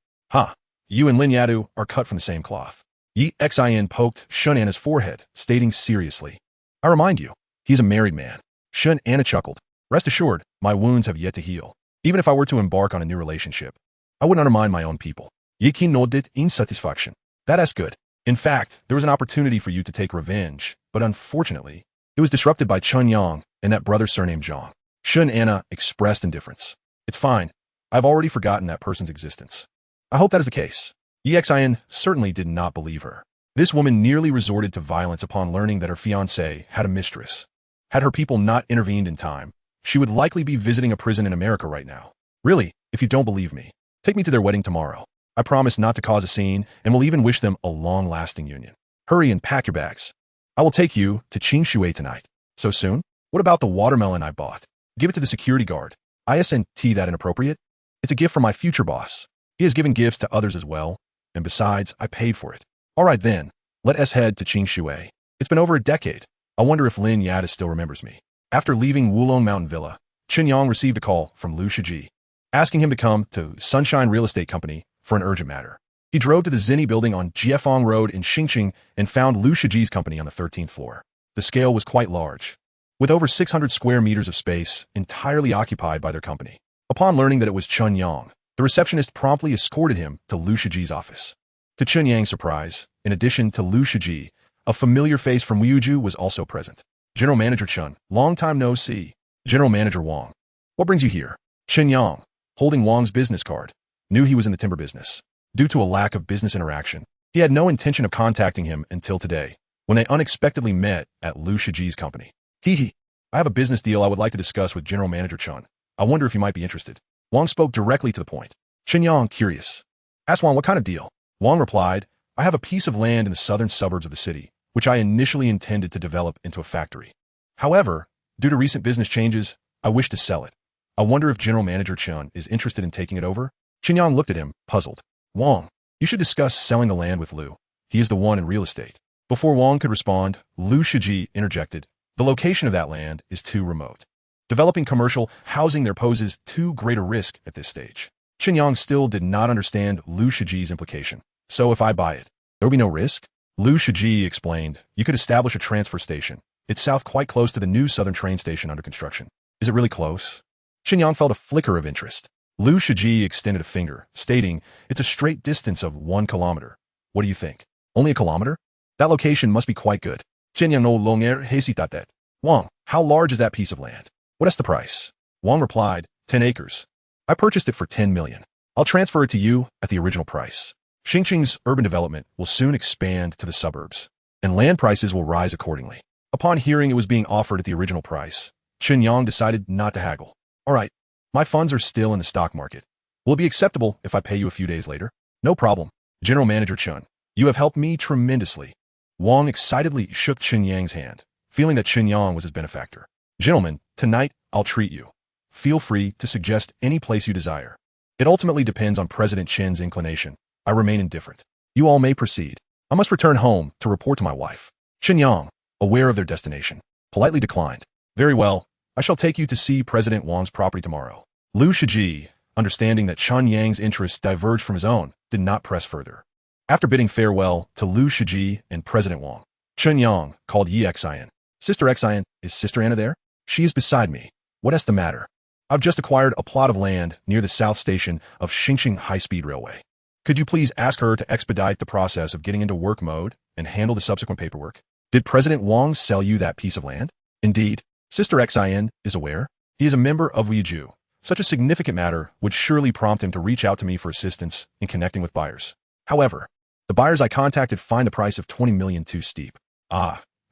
You and Lin Yadu are cut from the same cloth. Xin poked Chen Anna's forehead, stating seriously, I remind you, he's a married man. Chen Anna chuckled. Rest assured, my wounds have yet to heal. Even if I were to embark on a new relationship, I wouldn't undermine my own people. Yi nodded in satisfaction. That's good. In fact, there was an opportunity for you to take revenge, but unfortunately, it was disrupted by Chen Yang and that brother surnamed Zhang. Chen Anna expressed indifference. It's fine. I've already forgotten that person's existence. I hope that is the case. Xin certainly did not believe her. This woman nearly resorted to violence upon learning that her fiancé had a mistress. Had her people not intervened in time, she would likely be visiting a prison in America right now. Really, if you don't believe me, take me to their wedding tomorrow. I promise not to cause a scene and will even wish them a long-lasting union. Hurry and pack your bags. I will take you to Qingshui tonight. So soon? What about the watermelon I bought? Give it to the security guard. Isn't that inappropriate? It's a gift from my future boss. He has given gifts to others as well, and besides, I paid for it. All right then, let us head to Qingshui. It's been over a decade. I wonder if Lin Yada still remembers me. After leaving Wulong Mountain Villa, Chen Yang received a call from Lu Shiji, asking him to come to Sunshine Real Estate Company for an urgent matter. He drove to the Zinni building on Jiefeng Road in Xingqing and found Lu Shiji's company on the 13th floor. The scale was quite large, with over 600 square meters of space entirely occupied by their company. Upon learning that it was Chen Yang, the receptionist promptly escorted him to Lu Shiji's office. To Chen Yang's surprise, in addition to Lu Shiji, a familiar face from Wuju was also present. General Manager Chen, long time no see. General Manager Wang. What brings you here? Chen Yang, holding Wang's business card, knew he was in the timber business. Due to a lack of business interaction, he had no intention of contacting him until today, when they unexpectedly met at Lu Shiji's company. I have a business deal I would like to discuss with General Manager Chen. I wonder if you might be interested. Wang spoke directly to the point. Chen Yang, curious, asked Wang what kind of deal. Wang replied, I have a piece of land in the southern suburbs of the city, which I initially intended to develop into a factory. However, due to recent business changes, I wish to sell it. I wonder if General Manager Chen is interested in taking it over? Chen Yang looked at him, puzzled. Wang, you should discuss selling the land with Lu. He is the one in real estate. Before Wang could respond, Lu Shiji interjected. The location of that land is too remote. Developing commercial housing there poses too great a risk at this stage. Chen Yang still did not understand Lu Shiji's implication. So if I buy it, there will be no risk? Lu Shiji explained, you could establish a transfer station. It's south quite close to the new southern train station under construction. Is it really close? Chen Yang felt a flicker of interest. Lu Shiji extended a finger, stating, it's a straight distance of 1 kilometer. What do you think? Only a kilometer? That location must be quite good. Chen Yang no longer hesitated. Wang, how large is that piece of land? What is the price? Wang replied, 10 acres. I purchased it for 10 million. I'll transfer it to you at the original price. Xingqing's urban development will soon expand to the suburbs, and land prices will rise accordingly. Upon hearing it was being offered at the original price, Chen Yang decided not to haggle. All right, my funds are still in the stock market. Will it be acceptable if I pay you a few days later? No problem. General Manager Chen, you have helped me tremendously. Wang excitedly shook Chen Yang's hand, feeling that Chen Yang was his benefactor. Gentlemen, tonight I'll treat you. Feel free to suggest any place you desire. It ultimately depends on President Chen's inclination. I remain indifferent. You all may proceed. I must return home to report to my wife. Chen Yang, aware of their destination, politely declined. Very well, I shall take you to see President Wang's property tomorrow. Lu Shiji, understanding that Chen Yang's interests diverged from his own, did not press further. After bidding farewell to Lu Shiji and President Wang, Chen Yang called Xin. Sister Xin, is Sister Anna there? She is beside me. What is the matter? I've just acquired a plot of land near the south station of Xingqing High-Speed Railway. Could you please ask her to expedite the process of getting into work mode and handle the subsequent paperwork? Did President Wang sell you that piece of land? Indeed, Sister Xin is aware. He is a member of Wuju. Such a significant matter would surely prompt him to reach out to me for assistance in connecting with buyers. However, the buyers I contacted find the price of 20 million too steep.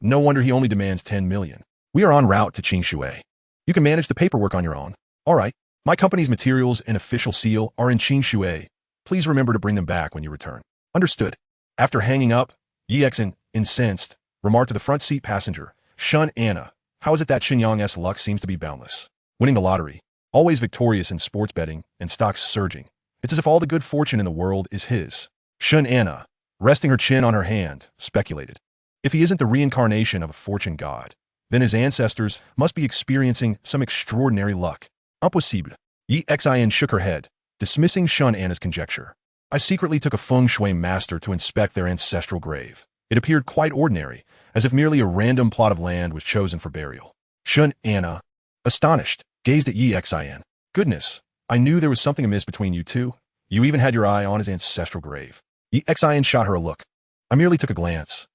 No wonder he only demands 10 million. We are en route to Qingshui. You can manage the paperwork on your own. All right. My company's materials and official seal are in Qingshui. Please remember to bring them back when you return. Understood. After hanging up, Yi Exan, incensed, remarked to the front seat passenger, Shun Anna, how is it that Chen Yang's luck seems to be boundless? Winning the lottery, always victorious in sports betting and stocks surging. It's as if all the good fortune in the world is his. Shun Anna, resting her chin on her hand, speculated. If he isn't the reincarnation of a fortune god, then his ancestors must be experiencing some extraordinary luck. Impossible. Yi Xian shook her head, dismissing Shun Anna's conjecture. I secretly took a feng shui master to inspect their ancestral grave. It appeared quite ordinary, as if merely a random plot of land was chosen for burial. Shun Anna, astonished, gazed at Yi Xian. Goodness, I knew there was something amiss between you two. You even had your eye on his ancestral grave. Yi Xian shot her a look. I merely took a glance.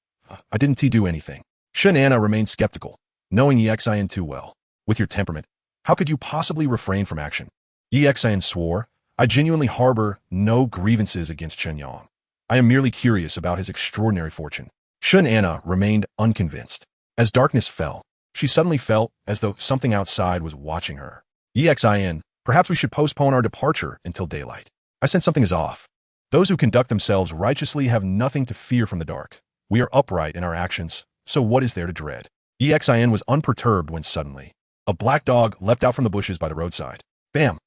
I didn't do anything. Shun Anna remained skeptical, knowing Yi Xian too well. With your temperament, how could you possibly refrain from action? Yi Xian swore, I genuinely harbor no grievances against Chen Yang. I am merely curious about his extraordinary fortune. Shun Anna remained unconvinced. As darkness fell, she suddenly felt as though something outside was watching her. Yi Xian, perhaps we should postpone our departure until daylight. I sense something is off. Those who conduct themselves righteously have nothing to fear from the dark. We are upright in our actions, so what is there to dread? Yi Xian was unperturbed when suddenly, a black dog leapt out from the bushes by the roadside. Bam!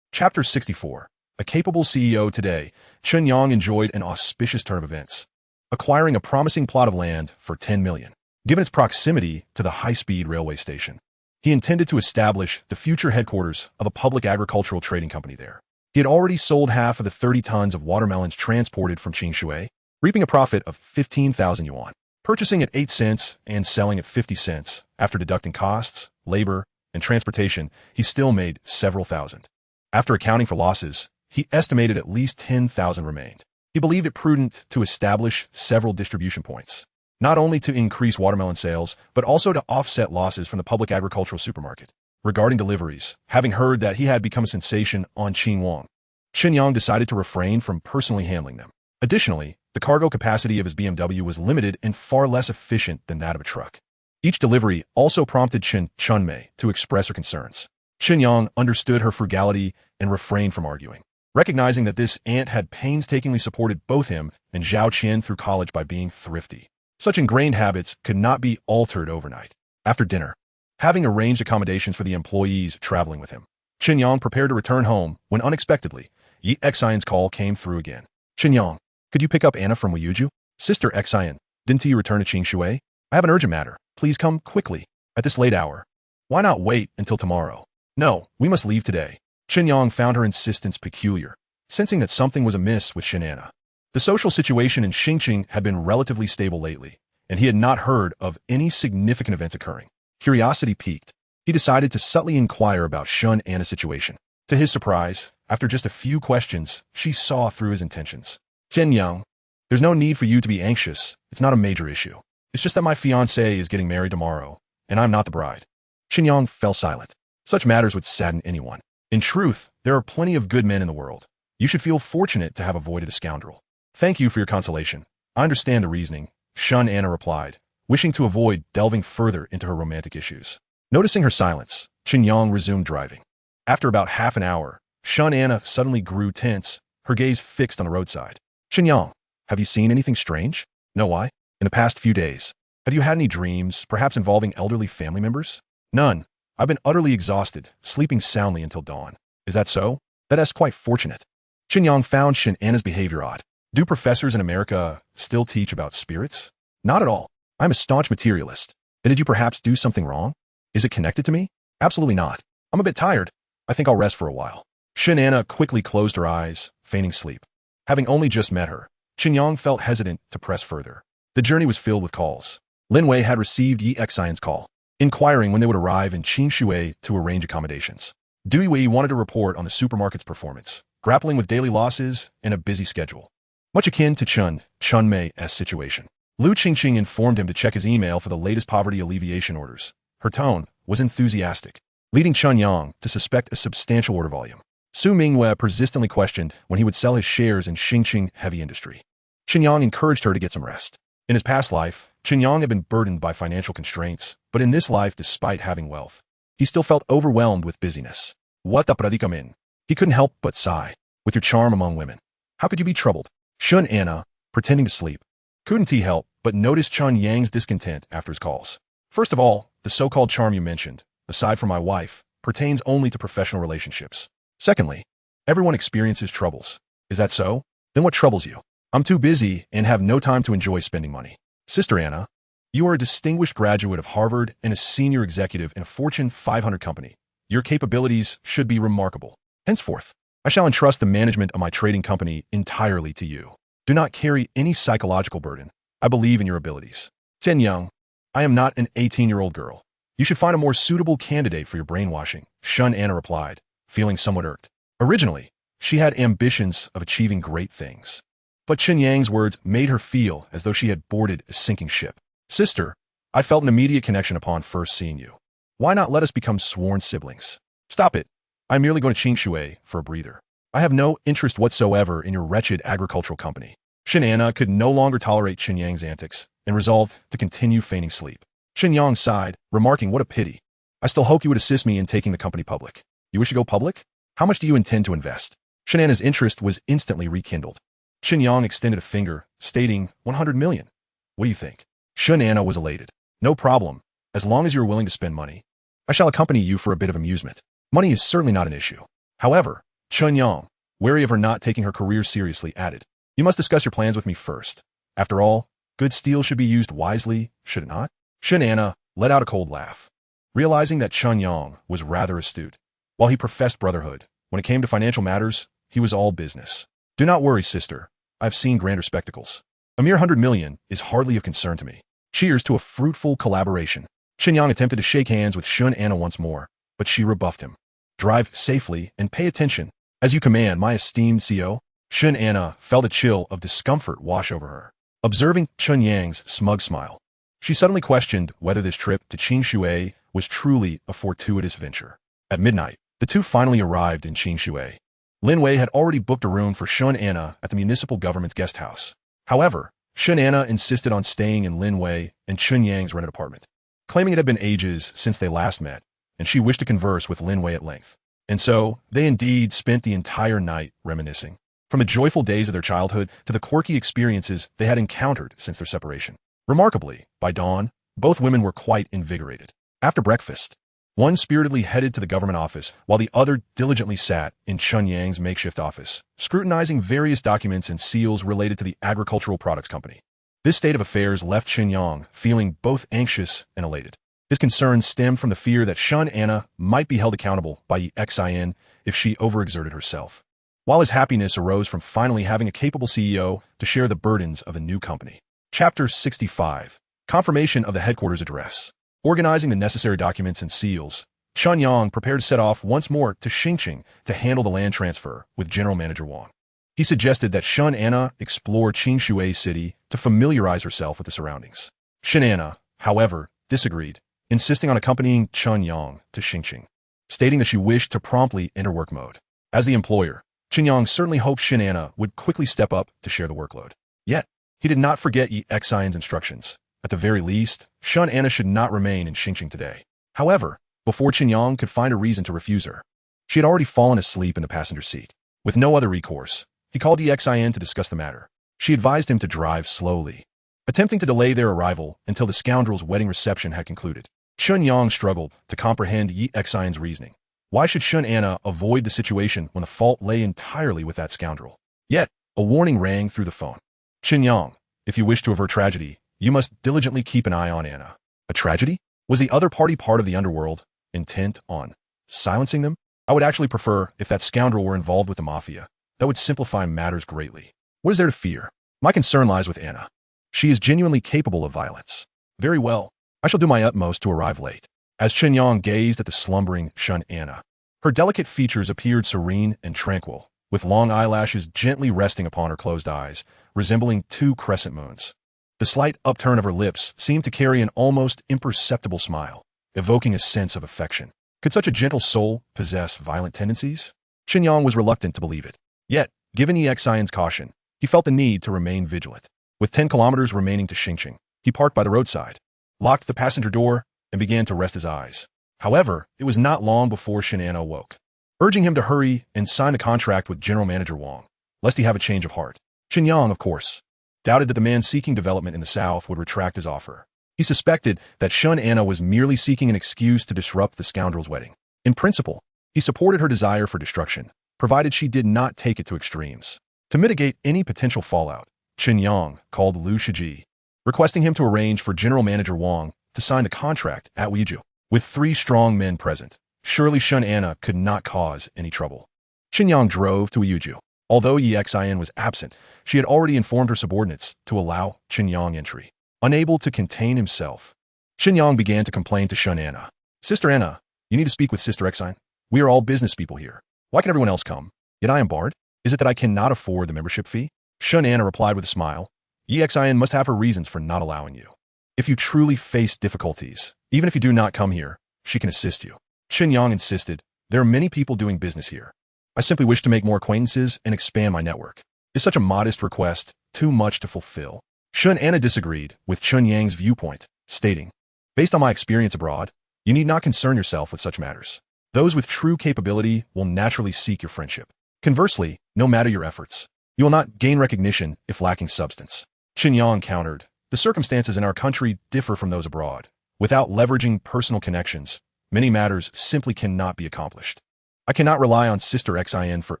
Chapter 64. A capable CEO today, Chen Yang enjoyed an auspicious turn of events, acquiring a promising plot of land for 10 million. Given its proximity to the high-speed railway station, he intended to establish the future headquarters of a public agricultural trading company there. He had already sold half of the 30 tons of watermelons transported from Qingshui, reaping a profit of 15,000 yuan. Purchasing at 8 cents and selling at 50 cents, after deducting costs, labor, and transportation, he still made several thousand. After accounting for losses, he estimated at least 10,000 remained. He believed it prudent to establish several distribution points, not only to increase watermelon sales, but also to offset losses from the public agricultural supermarket. Regarding deliveries, having heard that he had become a sensation on Qingyuan, Chen Yang decided to refrain from personally handling them. Additionally, the cargo capacity of his BMW was limited and far less efficient than that of a truck. Each delivery also prompted Chen Chunmei to express her concerns. Chen Yang understood her frugality and refrained from arguing, recognizing that this aunt had painstakingly supported both him and Zhao Qian through college by being thrifty. Such ingrained habits could not be altered overnight. After dinner, having arranged accommodations for the employees traveling with him, Chen Yang prepared to return home when unexpectedly, Yi Xian's call came through again. Chen Yang, could you pick up Anna from Wuyuju? Sister Xian, didn't you return to Qingshui? I have an urgent matter. Please come quickly. At this late hour. Why not wait until tomorrow? No, we must leave today. Chen Yang found her insistence peculiar, sensing that something was amiss with Shin Anna. The social situation in Xingqing had been relatively stable lately, and he had not heard of any significant events occurring. Curiosity piqued. He decided to subtly inquire about Shun Anna's situation. To his surprise, after just a few questions, she saw through his intentions. Chen Yang, there's no need for you to be anxious. It's not a major issue. It's just that my fiancée is getting married tomorrow, and I'm not the bride. Chen Yang fell silent. Such matters would sadden anyone. In truth, there are plenty of good men in the world. You should feel fortunate to have avoided a scoundrel. Thank you for your consolation. I understand the reasoning, Shun Anna replied, wishing to avoid delving further into her romantic issues. Noticing her silence, Chen Yang resumed driving. After about half an hour, Shun Anna suddenly grew tense, her gaze fixed on the roadside. Chen Yang, have you seen anything strange? No, why? In the past few days. Have you had any dreams, perhaps involving elderly family members? None. I've been utterly exhausted, sleeping soundly until dawn. Is that so? That is quite fortunate. Chen Yang found Shin Anna's behavior odd. Do professors in America still teach about spirits? Not at all. I'm a staunch materialist. Then did you perhaps do something wrong? Is it connected to me? Absolutely not. I'm a bit tired. I think I'll rest for a while. Shin Anna quickly closed her eyes, feigning sleep. Having only just met her, Chen Yang felt hesitant to press further. The journey was filled with calls. Lin Wei had received Yi Xian's call, inquiring when they would arrive in Qingshui to arrange accommodations. Dui Wei wanted to report on the supermarket's performance, grappling with daily losses and a busy schedule. Much akin to Chunmei's situation. Lu Qingqing informed him to check his email for the latest poverty alleviation orders. Her tone was enthusiastic, leading Chen Yang to suspect a substantial order volume. Su Mingwei persistently questioned when he would sell his shares in Xingqing heavy industry. Chen Yang encouraged her to get some rest. In his past life, Chen Yang had been burdened by financial constraints, but in this life, despite having wealth, he still felt overwhelmed with busyness. What the predicament? He couldn't help but sigh. With your charm among women, how could you be troubled? Shun Anna, pretending to sleep. Couldn't he help but notice Chen Yang's discontent after his calls? First of all, the so-called charm you mentioned, aside from my wife, pertains only to professional relationships. Secondly, everyone experiences troubles. Is that so? Then what troubles you? I'm too busy and have no time to enjoy spending money. Sister Anna, you are a distinguished graduate of Harvard and a senior executive in a Fortune 500 company. Your capabilities should be remarkable. Henceforth, I shall entrust the management of my trading company entirely to you. Do not carry any psychological burden. I believe in your abilities. Chen Yang, I am not an 18-year-old girl. You should find a more suitable candidate for your brainwashing, Shun Anna replied, feeling somewhat irked. Originally, she had ambitions of achieving great things. But Chen Yang's words made her feel as though she had boarded a sinking ship. Sister, I felt an immediate connection upon first seeing you. Why not let us become sworn siblings? Stop it. I'm merely going to Qingshui for a breather. I have no interest whatsoever in your wretched agricultural company. Chen Anna could no longer tolerate Chen Yang's antics and resolved to continue feigning sleep. Chen Yang sighed, remarking, what a pity. I still hope you would assist me in taking the company public. You wish to go public? How much do you intend to invest? Chen Anna's interest was instantly rekindled. Chen Yang extended a finger, stating 100 million. What do you think? Chen Anna was elated. No problem. As long as you are willing to spend money, I shall accompany you for a bit of amusement. Money is certainly not an issue. However, Chen Yang, wary of her not taking her career seriously, added, you must discuss your plans with me first. After all, good steel should be used wisely, should it not? Chen Anna let out a cold laugh, realizing that Chen Yang was rather astute. While he professed brotherhood, when it came to financial matters, he was all business. Do not worry, sister. I've seen grander spectacles. A mere 100 million is hardly of concern to me. Cheers to a fruitful collaboration. Chen Yang attempted to shake hands with Shun Anna once more, but she rebuffed him. Drive safely and pay attention. As you command, my esteemed CO. Shun Anna felt a chill of discomfort wash over her. Observing Chen Yang's smug smile, she suddenly questioned whether this trip to Qingshui was truly a fortuitous venture. At midnight, the two finally arrived in Qingshui. Lin Wei had already booked a room for Shun Anna at the municipal government's guest house. However, Shun Anna insisted on staying in Lin Wei and Chen Yang's rented apartment, claiming it had been ages since they last met, and she wished to converse with Lin Wei at length. And so, they indeed spent the entire night reminiscing, from the joyful days of their childhood to the quirky experiences they had encountered since their separation. Remarkably, by dawn, both women were quite invigorated. After breakfast, one spiritedly headed to the government office, while the other diligently sat in Chen Yang's makeshift office, scrutinizing various documents and seals related to the agricultural products company. This state of affairs left Chen Yang feeling both anxious and elated. His concerns stemmed from the fear that Shun Anna might be held accountable by EXIN if she overexerted herself, while his happiness arose from finally having a capable CEO to share the burdens of the new company. Chapter 65. Confirmation of the headquarters address. Organizing the necessary documents and seals, Chen Yang prepared to set off once more to Xingqing to handle the land transfer with General Manager Wang. He suggested that Shun Anna explore Qingshui City to familiarize herself with the surroundings. Shun Anna, however, disagreed, insisting on accompanying Chen Yang to Xingqing, stating that she wished to promptly enter work mode. As the employer, Chen Yang certainly hoped Shun Anna would quickly step up to share the workload. Yet, he did not forget EXIN's instructions. At the very least, Shun Anna should not remain in Xingqing today. However, before Chen Yang could find a reason to refuse her, she had already fallen asleep in the passenger seat. With no other recourse, he called EXIN to discuss the matter. She advised him to drive slowly, attempting to delay their arrival until the scoundrel's wedding reception had concluded. Chen Yang struggled to comprehend EXIN's reasoning. Why should Shun Anna avoid the situation when the fault lay entirely with that scoundrel? Yet, a warning rang through the phone. Chen Yang, if you wish to avert tragedy, you must diligently keep an eye on Anna. A tragedy? Was the other party part of the underworld, intent on silencing them? I would actually prefer if that scoundrel were involved with the mafia. That would simplify matters greatly. What is there to fear? My concern lies with Anna. She is genuinely capable of violence. Very well. I shall do my utmost to arrive late. As Chen Yang gazed at the slumbering Shun Anna, her delicate features appeared serene and tranquil, with long eyelashes gently resting upon her closed eyes, resembling two crescent moons. The slight upturn of her lips seemed to carry an almost imperceptible smile, evoking a sense of affection. Could such a gentle soul possess violent tendencies? Chen Yang was reluctant to believe it. Yet, given EXIN's caution, he felt the need to remain vigilant. With 10 kilometers remaining to Xingqing, he parked by the roadside, locked the passenger door, and began to rest his eyes. However, it was not long before Shun Anna awoke. urging him to hurry and sign the contract with General Manager Wang, lest he have a change of heart. Chen Yang, of course, doubted that the man seeking development in the South would retract his offer. He suspected that Shun Anna was merely seeking an excuse to disrupt the scoundrel's wedding. In principle, he supported her desire for destruction, provided she did not take it to extremes. To mitigate any potential fallout, Chen Yang called Liu Shiji, requesting him to arrange for General Manager Wang to sign the contract at Weiju. With 3 strong men present, surely Shun Anna could not cause any trouble. Chen Yang drove to Weiju. Although Yi Xian was absent, she had already informed her subordinates to allow Chen Yang entry. Unable to contain himself, Chen Yang began to complain to Shun Anna. Sister Anna, you need to speak with Sister Xian. We are all business people here. Why can everyone else come? Yet I am barred? Is it that I cannot afford the membership fee? Shun Anna replied with a smile. Yi Xian must have her reasons for not allowing you. If you truly face difficulties, even if you do not come here, she can assist you. Chen Yang insisted. There are many people doing business here. I simply wish to make more acquaintances and expand my network. Is such a modest request too much to fulfill? Shun Anna disagreed with Chen Yang's viewpoint, stating, based on my experience abroad, you need not concern yourself with such matters. Those with true capability will naturally seek your friendship. Conversely, no matter your efforts, you will not gain recognition if lacking substance. Chen Yang countered, the circumstances in our country differ from those abroad. Without leveraging personal connections, many matters simply cannot be accomplished. I cannot rely on Sister Xian for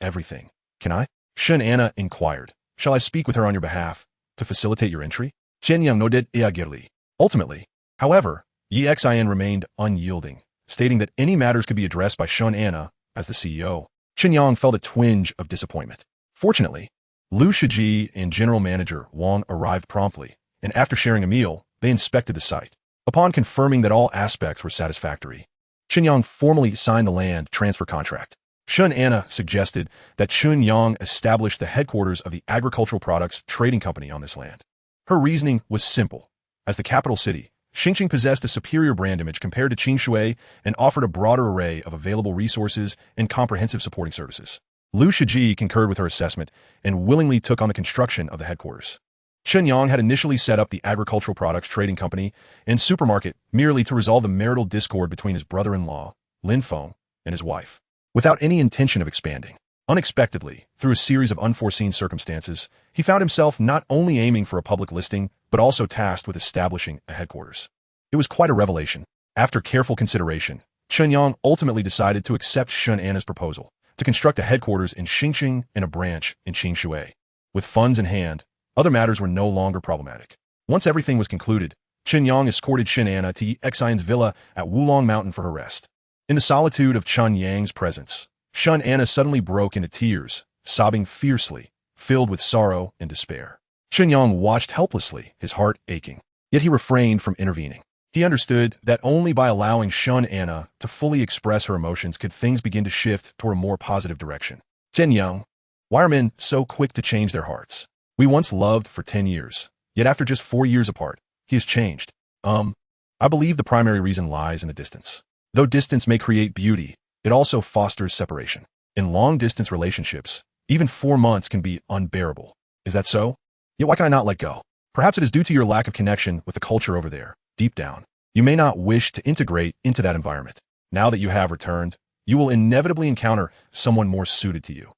everything, can I? Shun Anna inquired, shall I speak with her on your behalf to facilitate your entry? Chen Yang nodded eagerly. Ultimately, however, Yi Xian remained unyielding, stating that any matters could be addressed by Shun Anna as the CEO. Chen Yang felt a twinge of disappointment. Fortunately, Liu Shiji and General Manager Wang arrived promptly, and after sharing a meal, they inspected the site. Upon confirming that all aspects were satisfactory, Chen Yang formally signed the land transfer contract. Shun Anna suggested that Chen Yang establish the headquarters of the Agricultural Products Trading Company on this land. Her reasoning was simple. As the capital city, Xingqing possessed a superior brand image compared to Qingshui and offered a broader array of available resources and comprehensive supporting services. Liu Shiji concurred with her assessment and willingly took on the construction of the headquarters. Chen Yang had initially set up the Agricultural Products Trading Company and supermarket merely to resolve the marital discord between his brother-in-law, Lin Feng, and his wife, without any intention of expanding. Unexpectedly, through a series of unforeseen circumstances, he found himself not only aiming for a public listing, but also tasked with establishing a headquarters. It was quite a revelation. After careful consideration, Chen Yang ultimately decided to accept Shun Anna's proposal to construct a headquarters in Xingqing and a branch in Qingshui. With funds in hand, other matters were no longer problematic. Once everything was concluded, Chen Yang escorted Shun Anna to Yi Xian's villa at Wulong Mountain for her rest. In the solitude of Chen Yang's presence, Shun Anna suddenly broke into tears, sobbing fiercely, filled with sorrow and despair. Chen Yang watched helplessly, his heart aching. Yet he refrained from intervening. He understood that only by allowing Shun Anna to fully express her emotions could things begin to shift toward a more positive direction. Chen Yang, why are men so quick to change their hearts? We once loved for 10 years, yet after just 4 years apart, he has changed. I believe the primary reason lies in the distance. Though distance may create beauty, it also fosters separation. In long-distance relationships, even 4 months can be unbearable. Is that so? Yet why can I not let go? Perhaps it is due to your lack of connection with the culture over there, deep down. You may not wish to integrate into that environment. Now that you have returned, you will inevitably encounter someone more suited to you.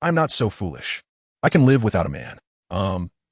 I'm not so foolish. I can live without a man.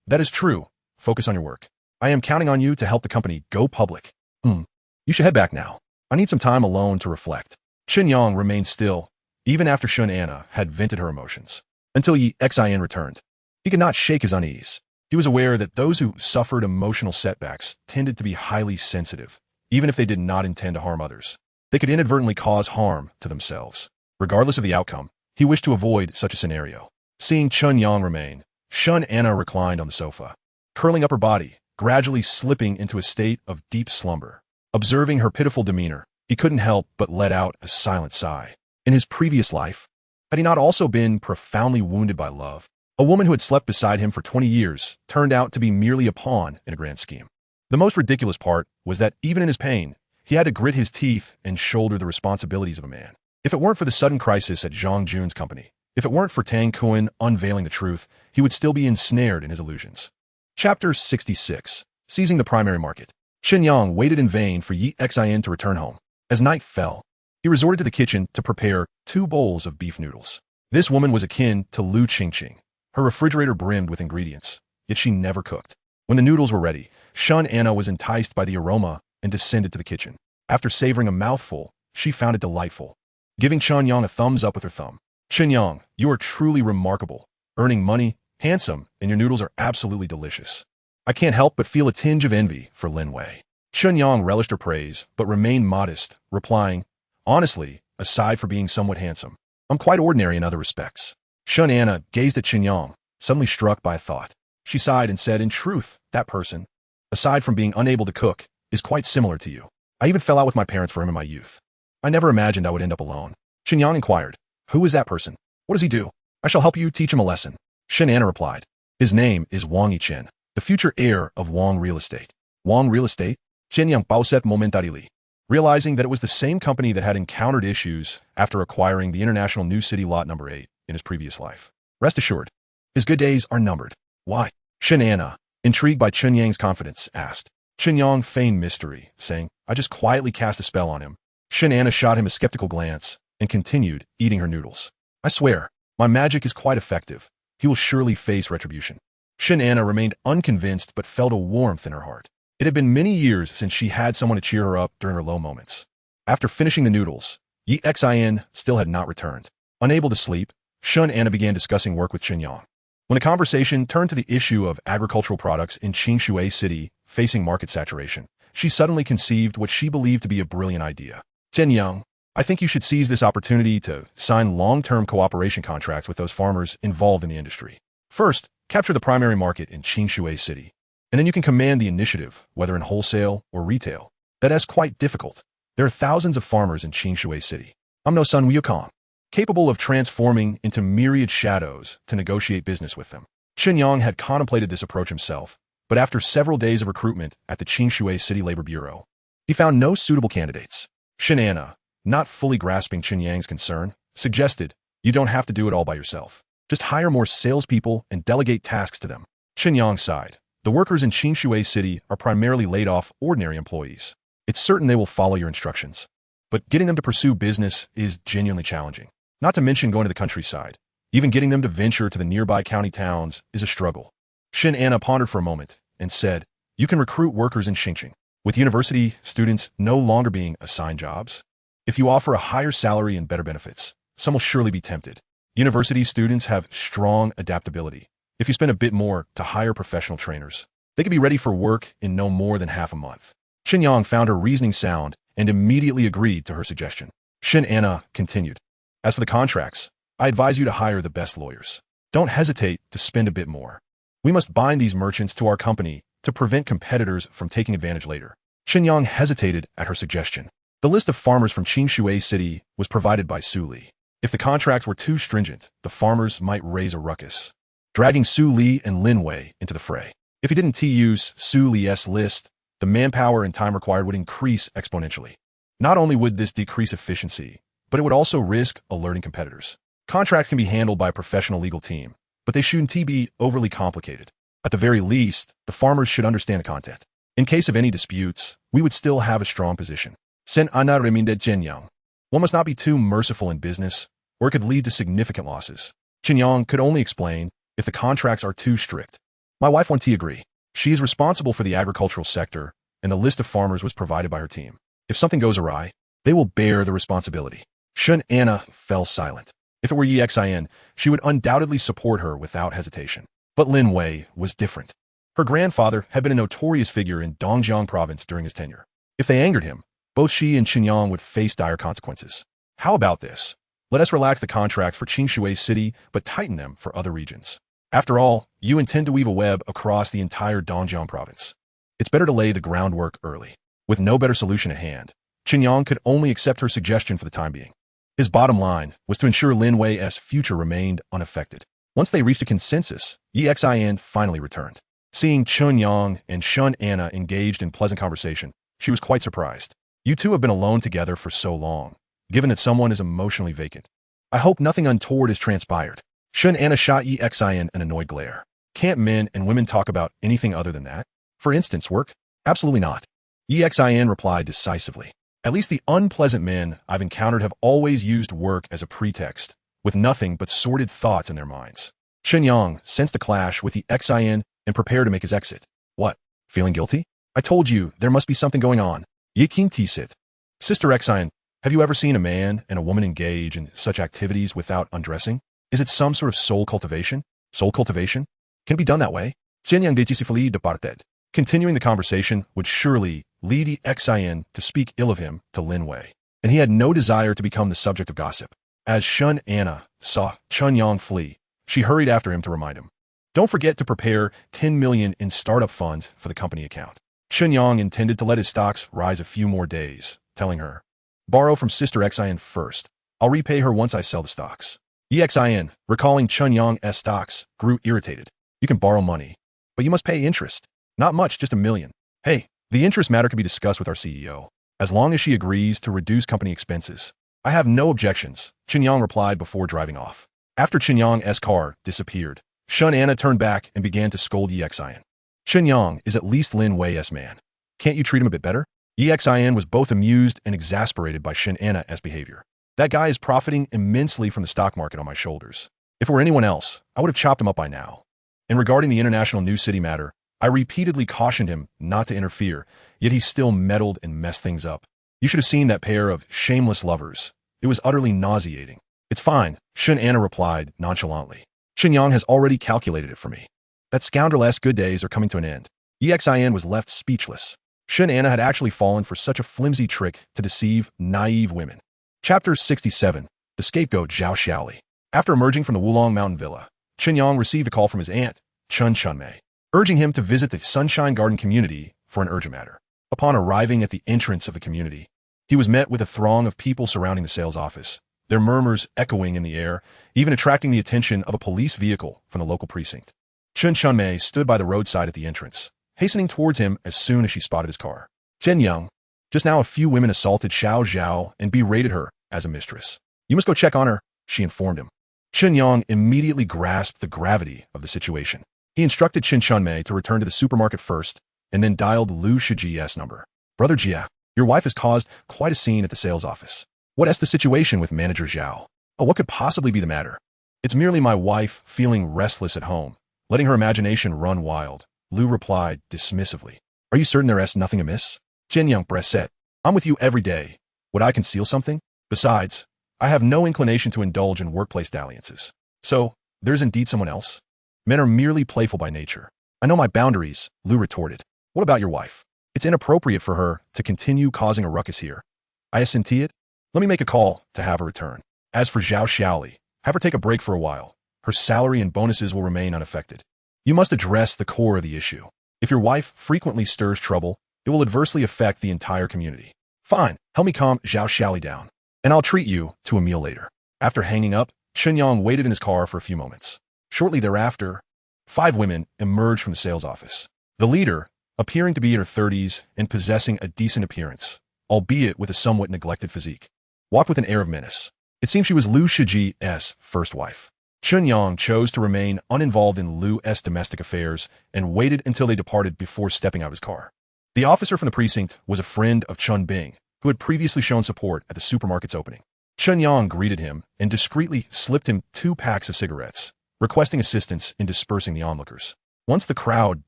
That is true. Focus on your work. I am counting on you to help the company go public. You should head back now. I need some time alone to reflect. Chen Yang remained still, even after Shun Anna had vented her emotions, until Yi Xian returned. He could not shake his unease. He was aware that those who suffered emotional setbacks tended to be highly sensitive, even if they did not intend to harm others. They could inadvertently cause harm to themselves. Regardless of the outcome, he wished to avoid such a scenario. Seeing Chen Yang remain, Shun Anna reclined on the sofa, curling up her body, gradually slipping into a state of deep slumber. Observing her pitiful demeanor, he couldn't help but let out a silent sigh. In his previous life, had he not also been profoundly wounded by love? A woman who had slept beside him for 20 years turned out to be merely a pawn in a grand scheme. The most ridiculous part was that even in his pain, he had to grit his teeth and shoulder the responsibilities of a man. If it weren't for the sudden crisis at Zhang Jun's company, if it weren't for Tang Kuan unveiling the truth, he would still be ensnared in his illusions. Chapter 66. Seizing the Primary Market. Chen Yang waited in vain for Yi Xian to return home. As night fell, he resorted to the kitchen to prepare 2 bowls of beef noodles. This woman was akin to Lu Qingqing. Her refrigerator brimmed with ingredients, yet she never cooked. When the noodles were ready, Chen Yang was enticed by the aroma and descended to the kitchen. After savoring a mouthful, she found it delightful. Giving Chen Yang a thumbs up with her thumb. Chen Yang, you are truly remarkable. Earning money, handsome, and your noodles are absolutely delicious. I can't help but feel a tinge of envy for Lin Wei. Chen Yang relished her praise, but remained modest, replying, honestly, aside from being somewhat handsome, I'm quite ordinary in other respects. Chen Yang gazed at Chen Yang, suddenly struck by a thought. She sighed and said, in truth, that person, aside from being unable to cook, is quite similar to you. I even fell out with my parents for him in my youth. I never imagined I would end up alone. Chen Yang inquired, who is that person? What does he do? I shall help you teach him a lesson. Chen Yang replied, his name is Wang Yichen, the future heir of Wang Real Estate. Wang Real Estate? Chen Yang paused momentarily, realizing that it was the same company that had encountered issues after acquiring the International New City Lot number 8 in his previous life. Rest assured, his good days are numbered. Why? Chen Yang, intrigued by Chen Yang's confidence, asked. Chen Yang feigned mystery, saying, I just quietly cast a spell on him. Chen Yang shot him a skeptical glance and continued eating her noodles. I swear, my magic is quite effective. He will surely face retribution. Chen Yang remained unconvinced but felt a warmth in her heart. It had been many years since she had someone to cheer her up during her low moments. After finishing the noodles, Yi Xin still had not returned. Unable to sleep, Chen Yang began discussing work with Chen Yang. When the conversation turned to the issue of agricultural products in Qingshui City facing market saturation, she suddenly conceived what she believed to be a brilliant idea. Chen Yang, I think you should seize this opportunity to sign long-term cooperation contracts with those farmers involved in the industry. First, capture the primary market in Qingshui City, and then you can command the initiative, whether in wholesale or retail. That is quite difficult. There are thousands of farmers in Qingshui City. I'm no Sun Wukong, capable of transforming into myriad shadows to negotiate business with them. Chen Yang had contemplated this approach himself, but after several days of recruitment at the Qingshui City Labor Bureau, he found no suitable candidates. Chen Yang, not fully grasping Chen Yang's concern, suggested, you don't have to do it all by yourself. Just hire more salespeople and delegate tasks to them. Chen Yang sighed. The workers in Qingshui City are primarily laid-off ordinary employees. It's certain they will follow your instructions. But getting them to pursue business is genuinely challenging. Not to mention going to the countryside. Even getting them to venture to the nearby county towns is a struggle. Chen Yang pondered for a moment and said, you can recruit workers in Xinjiang, with university students no longer being assigned jobs. If you offer a higher salary and better benefits, some will surely be tempted. University students have strong adaptability. If you spend a bit more to hire professional trainers, they could be ready for work in no more than half a month. Chen Yang found her reasoning sound and immediately agreed to her suggestion. Chen Yang continued, as for the contracts, I advise you to hire the best lawyers. Don't hesitate to spend a bit more. We must bind these merchants to our company to prevent competitors from taking advantage later. Chen Yang hesitated at her suggestion. The list of farmers from Qingshui City was provided by Su Li. If the contracts were too stringent, the farmers might raise a ruckus, dragging Su Li and Lin Wei into the fray. If he didn't use Su Li's list, the manpower and time required would increase exponentially. Not only would this decrease efficiency, but it would also risk alerting competitors. Contracts can be handled by a professional legal team, but they shouldn't be overly complicated. At the very least, the farmers should understand the content. In case of any disputes, we would still have a strong position. Sen Ana reminded Chen Yang. One must not be too merciful in business, or it could lead to significant losses. Chen Yang could only explain, if the contracts are too strict. My wife won't agree. She is responsible for the agricultural sector, and the list of farmers was provided by her team. If something goes awry, they will bear the responsibility. Chen Yang fell silent. If it were Yi Xin, she would undoubtedly support her without hesitation. But Lin Wei was different. Her grandfather had been a notorious figure in Dongjiang province during his tenure. If they angered him, both she and Chen Yang would face dire consequences. How about this? Let us relax the contracts for Qingshui City, but tighten them for other regions. After all, you intend to weave a web across the entire Dongjiang province. It's better to lay the groundwork early. With no better solution at hand, Chen Yang could only accept her suggestion for the time being. His bottom line was to ensure Lin Wei's future remained unaffected. Once they reached a consensus, Yi Xin finally returned. Seeing Chen Yang and Chen Yang engaged in pleasant conversation, she was quite surprised. You two have been alone together for so long, given that someone is emotionally vacant. I hope nothing untoward has transpired. Chen Yang shot Yi Xin an annoyed glare. Can't men and women talk about anything other than that? For instance, work? Absolutely not. Yi Xin replied decisively. At least the unpleasant men I've encountered have always used work as a pretext, with nothing but sordid thoughts in their minds. Chen Yang sensed a clash with the Xin and prepared to make his exit. What? Feeling guilty? I told you there must be something going on. Ye King T-sit. Sister Xin, have you ever seen a man and a woman engage in such activities without undressing? Is it some sort of soul cultivation? Soul cultivation? Can it be done that way? Chen Yang de departed. Continuing the conversation would surely lead the Xin to speak ill of him to Lin Wei, and he had no desire to become the subject of gossip. As Shun Anna saw Chen Yang flee, she hurried after him to remind him. Don't forget to prepare 10 million in startup funds for the company account. Chen Yang intended to let his stocks rise a few more days, telling her, borrow from Sister Xin first. I'll repay her once I sell the stocks. Xin, recalling Chen Yang's stocks, grew irritated. You can borrow money, but you must pay interest. Not much, just $1 million. Hey, the interest matter can be discussed with our CEO, as long as she agrees to reduce company expenses. I have no objections, Chen Yang replied before driving off. After Chen Yang's car disappeared, Shun Anna turned back and began to scold Xin. Chen Yang is at least Lin Wei's man. Can't you treat him a bit better? Xin was both amused and exasperated by Shin Anna's behavior. That guy is profiting immensely from the stock market on my shoulders. If it were anyone else, I would have chopped him up by now. And regarding the international New City matter, I repeatedly cautioned him not to interfere, yet he still meddled and messed things up. You should have seen that pair of shameless lovers. It was utterly nauseating. It's fine, Shin Anna replied nonchalantly. Shin Yang has already calculated it for me. That scoundrel-esque good days are coming to an end. Xin was left speechless. Shin Anna had actually fallen for such a flimsy trick to deceive naive women. Chapter 67. The Scapegoat Zhao Xiaoli. After emerging from the Wulong Mountain Villa, Chen Yang received a call from his aunt, Chen Chunmei, urging him to visit the Sunshine Garden community for an urgent matter. Upon arriving at the entrance of the community, he was met with a throng of people surrounding the sales office, their murmurs echoing in the air, even attracting the attention of a police vehicle from the local precinct. Chen Chunmei stood by the roadside at the entrance, hastening towards him as soon as she spotted his car. Chen Yang, just now a few women assaulted Xiao Zhao and berated her as a mistress. You must go check on her, she informed him. Chen Yang immediately grasped the gravity of the situation. He instructed Chen Chunmei to return to the supermarket first, and then dialed Lu Shiji's number. Brother Jia, your wife has caused quite a scene at the sales office. What is the situation with Manager Zhao? Oh, what could possibly be the matter? It's merely my wife feeling restless at home, letting her imagination run wild, Lu replied dismissively. Are you certain there is nothing amiss? Chen Yang said, I'm with you every day. Would I conceal something? Besides, I have no inclination to indulge in workplace dalliances. So, there's indeed someone else? Men are merely playful by nature. I know my boundaries, Lu retorted. What about your wife? It's inappropriate for her to continue causing a ruckus here. I assent it? Let me make a call to have her return. As for Zhao Xiaoli, have her take a break for a while. Her salary and bonuses will remain unaffected. You must address the core of the issue. If your wife frequently stirs trouble, it will adversely affect the entire community. Fine, help me calm Zhao Xiaoli down, and I'll treat you to a meal later. After hanging up, Chen Yang waited in his car for a few moments. Shortly thereafter, 5 women emerged from the sales office. The leader, appearing to be in her 30s and possessing a decent appearance, albeit with a somewhat neglected physique, walked with an air of menace. It seemed she was Lu Shiji's first wife. Chen Yang chose to remain uninvolved in Lu's domestic affairs and waited until they departed before stepping out of his car. The officer from the precinct was a friend of Chun Bing, who had previously shown support at the supermarket's opening. Chen Yang greeted him and discreetly slipped him 2 packs of cigarettes, requesting assistance in dispersing the onlookers. Once the crowd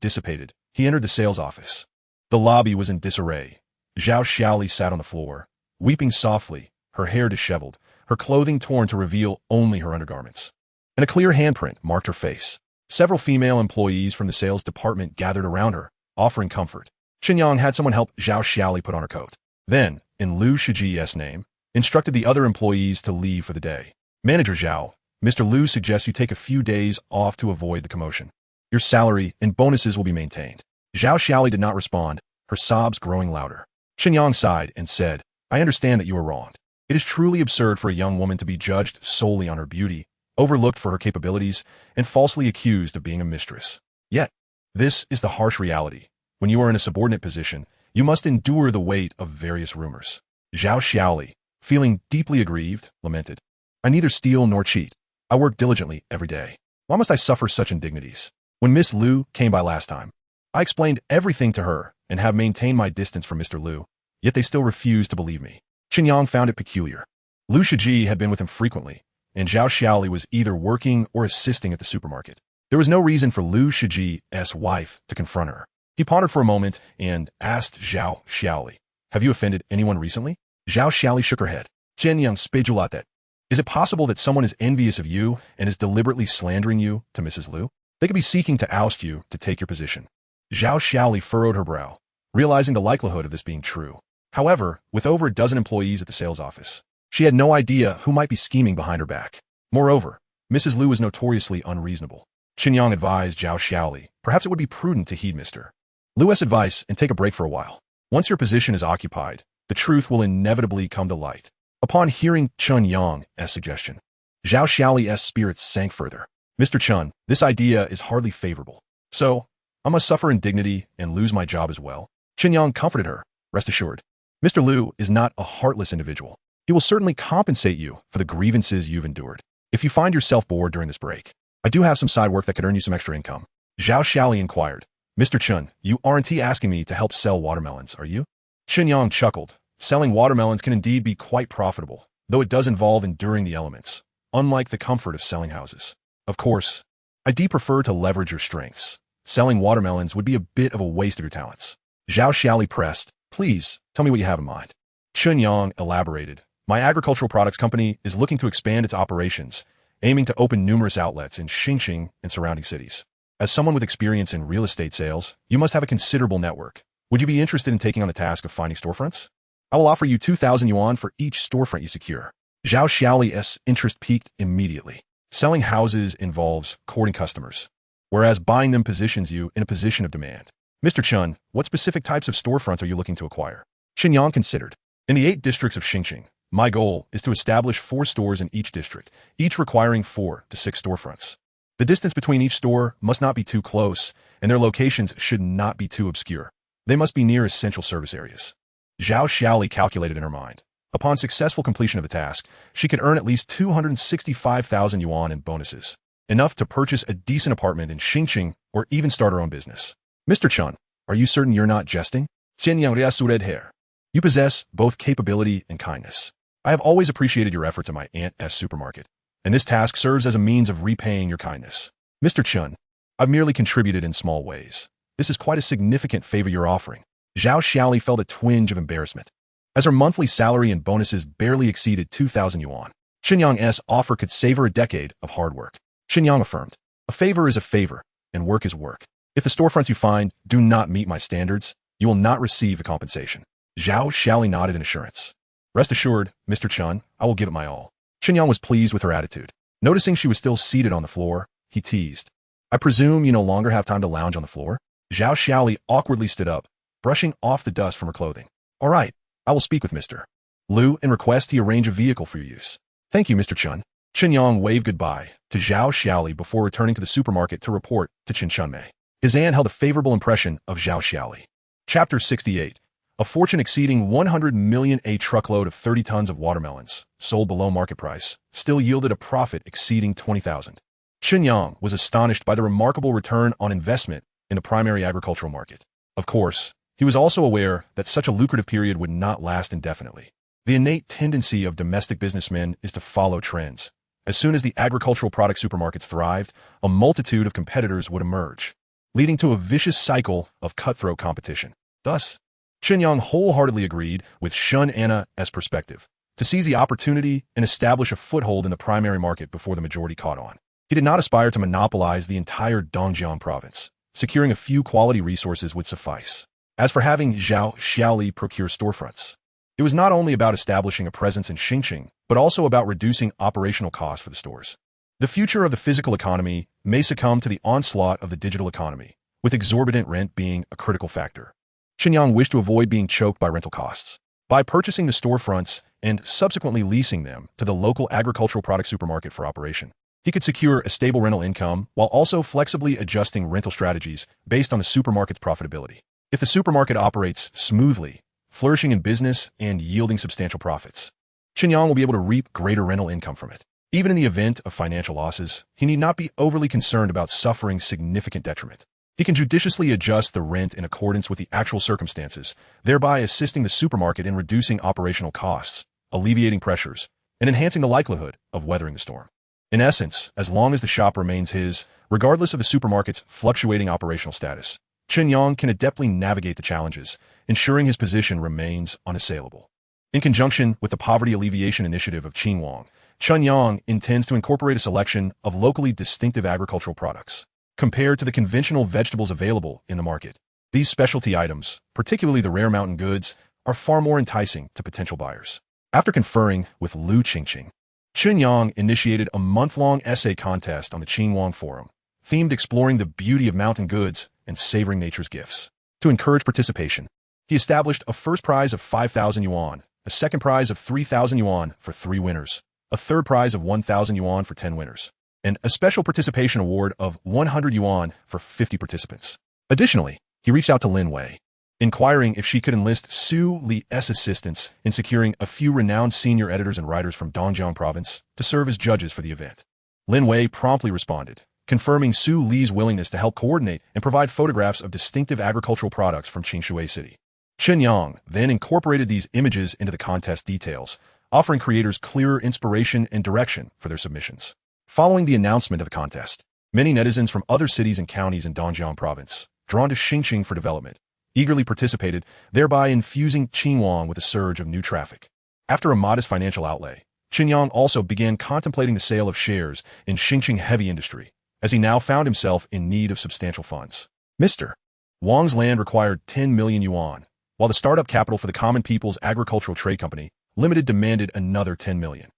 dissipated, he entered the sales office. The lobby was in disarray. Zhao Xiaoli sat on the floor, weeping softly, her hair disheveled, her clothing torn to reveal only her undergarments. And a clear handprint marked her face. Several female employees from the sales department gathered around her, offering comfort. Chen Yang had someone help Zhao Xiaoli put on her coat. Then, in Lu Shiji's name, instructed the other employees to leave for the day. Manager Zhao, Mr. Lu suggests you take a few days off to avoid the commotion. Your salary and bonuses will be maintained. Zhao Xiaoli did not respond, her sobs growing louder. Chen Yang sighed and said, I understand that you are wronged. It is truly absurd for a young woman to be judged solely on her beauty, overlooked for her capabilities, and falsely accused of being a mistress. Yet, this is the harsh reality. When you are in a subordinate position, you must endure the weight of various rumors. Zhao Xiaoli, feeling deeply aggrieved, lamented. I neither steal nor cheat. I work diligently every day. Why must I suffer such indignities? When Miss Lu came by last time, I explained everything to her and have maintained my distance from Mr. Lu, yet they still refused to believe me. Chen Yang found it peculiar. Lu Shiji had been with him frequently, and Zhao Xiaoli was either working or assisting at the supermarket. There was no reason for Lu Shiji's wife to confront her. He pondered for a moment and asked Zhao Xiaoli, "Have you offended anyone recently?" Zhao Xiaoli shook her head. Chen Yang speculated. Is it possible that someone is envious of you and is deliberately slandering you to Mrs. Lu? They could be seeking to oust you to take your position. Zhao Xiaoli furrowed her brow, realizing the likelihood of this being true. However, with over a dozen employees at the sales office, she had no idea who might be scheming behind her back. Moreover, Mrs. Lu was notoriously unreasonable. Chen Yang advised Zhao Xiaoli, perhaps it would be prudent to heed Mr. Lu's advice and take a break for a while. Once your position is occupied, the truth will inevitably come to light. Upon hearing Chen Yang's suggestion, Zhao Xiaoli's spirits sank further. Mr. Chen, this idea is hardly favorable. So, I must suffer indignity and lose my job as well. Chen Yang comforted her. Rest assured, Mr. Lu is not a heartless individual. He will certainly compensate you for the grievances you've endured. If you find yourself bored during this break, I do have some side work that could earn you some extra income. Zhao Xiaoli inquired. Mr. Chen, you aren't asking me to help sell watermelons, are you? Chen Yang chuckled. Selling watermelons can indeed be quite profitable, though it does involve enduring the elements, unlike the comfort of selling houses. Of course, I do prefer to leverage your strengths. Selling watermelons would be a bit of a waste of your talents. Zhao Xiaoli pressed. Please, tell me what you have in mind. Chen Yang elaborated. My agricultural products company is looking to expand its operations, aiming to open numerous outlets in Xinjiang and surrounding cities. As someone with experience in real estate sales, you must have a considerable network. Would you be interested in taking on the task of finding storefronts? I will offer you 2,000 yuan for each storefront you secure. Zhao Xiaoli's interest peaked immediately. Selling houses involves courting customers, whereas buying them positions you in a position of demand. Mr. Chen, what specific types of storefronts are you looking to acquire? Chen Yang considered. In the 8 districts of Xinjiang, my goal is to establish 4 stores in each district, each requiring 4 to 6 storefronts. The distance between each store must not be too close, and their locations should not be too obscure. They must be near essential service areas. Zhao Xiaoli calculated in her mind. Upon successful completion of the task, she could earn at least 265,000 yuan in bonuses, enough to purchase a decent apartment in Xinjiang or even start her own business. Mr. Chen, are you certain you're not jesting? Chen Yang reassured her. You possess both capability and kindness. I have always appreciated your efforts at my aunt's supermarket, and this task serves as a means of repaying your kindness. Mr. Chen, I've merely contributed in small ways. This is quite a significant favor you're offering. Zhao Xiaoli felt a twinge of embarrassment, as her monthly salary and bonuses barely exceeded 2,000 yuan. Chen Yang's offer could save her a decade of hard work. Chen Yang affirmed, a favor is a favor, and work is work. If the storefronts you find do not meet my standards, you will not receive the compensation. Zhao Xiaoli nodded in assurance. Rest assured, Mr. Chen, I will give it my all. Chen Yang was pleased with her attitude. Noticing she was still seated on the floor, he teased. I presume you no longer have time to lounge on the floor? Zhao Xiaoli awkwardly stood up, brushing off the dust from her clothing. All right, I will speak with Mr. Lu and request he arrange a vehicle for your use. Thank you, Mr. Chen. Chen Yang waved goodbye to Zhao Xiaoli before returning to the supermarket to report to Chen Chunmei. His aunt held a favorable impression of Zhao Xiaoli. Chapter 68. A fortune exceeding 100 million. A truckload of 30 tons of watermelons, sold below market price, still yielded a profit exceeding 20,000. Chen Yang was astonished by the remarkable return on investment in the primary agricultural market. Of course, he was also aware that such a lucrative period would not last indefinitely. The innate tendency of domestic businessmen is to follow trends. As soon as the agricultural product supermarkets thrived, a multitude of competitors would emerge, leading to a vicious cycle of cutthroat competition. Thus, Chen Yang wholeheartedly agreed with Shun Anna's perspective to seize the opportunity and establish a foothold in the primary market before the majority caught on. He did not aspire to monopolize the entire Dongjiang province. Securing a few quality resources would suffice. As for having Zhao Xiaoli procure storefronts, it was not only about establishing a presence in Xinjiang, but also about reducing operational costs for the stores. The future of the physical economy may succumb to the onslaught of the digital economy, with exorbitant rent being a critical factor. Chen Yang wished to avoid being choked by rental costs. By purchasing the storefronts and subsequently leasing them to the local agricultural product supermarket for operation, he could secure a stable rental income while also flexibly adjusting rental strategies based on the supermarket's profitability. If the supermarket operates smoothly, flourishing in business and yielding substantial profits, Chen Yang will be able to reap greater rental income from it. Even in the event of financial losses, he need not be overly concerned about suffering significant detriment. He can judiciously adjust the rent in accordance with the actual circumstances, thereby assisting the supermarket in reducing operational costs, alleviating pressures, and enhancing the likelihood of weathering the storm. In essence, as long as the shop remains his, regardless of the supermarket's fluctuating operational status, Chen Yang can adeptly navigate the challenges, ensuring his position remains unassailable. In conjunction with the Poverty Alleviation Initiative of Chen Yang intends to incorporate a selection of locally distinctive agricultural products. Compared to the conventional vegetables available in the market, these specialty items, particularly the rare mountain goods, are far more enticing to potential buyers. After conferring with Lu Qingqing, Chen Yang initiated a month-long essay contest on the Qingyuan Forum, themed exploring the beauty of mountain goods and savoring nature's gifts. To encourage participation, he established a first prize of 5,000 yuan, a second prize of 3,000 yuan for 3 winners, a third prize of 1,000 yuan for 10 winners, and a special participation award of 100 yuan for 50 participants. Additionally, he reached out to Lin Wei, inquiring if she could enlist Su Li's assistance in securing a few renowned senior editors and writers from Dongjiang province to serve as judges for the event. Lin Wei promptly responded, confirming Su Li's willingness to help coordinate and provide photographs of distinctive agricultural products from Qingshui City. Chen Yang then incorporated these images into the contest details, offering creators clearer inspiration and direction for their submissions. Following the announcement of the contest, many netizens from other cities and counties in Dongjiang province, drawn to Xingqing for development, eagerly participated, thereby infusing Qingyuan with a surge of new traffic. After a modest financial outlay, Chen Yang also began contemplating the sale of shares in Xingqing heavy industry, as he now found himself in need of substantial funds. Mr. Wang's land required 10 million yuan, while the startup capital for the Common People's Agricultural Trade Company Limited demanded another 10 million.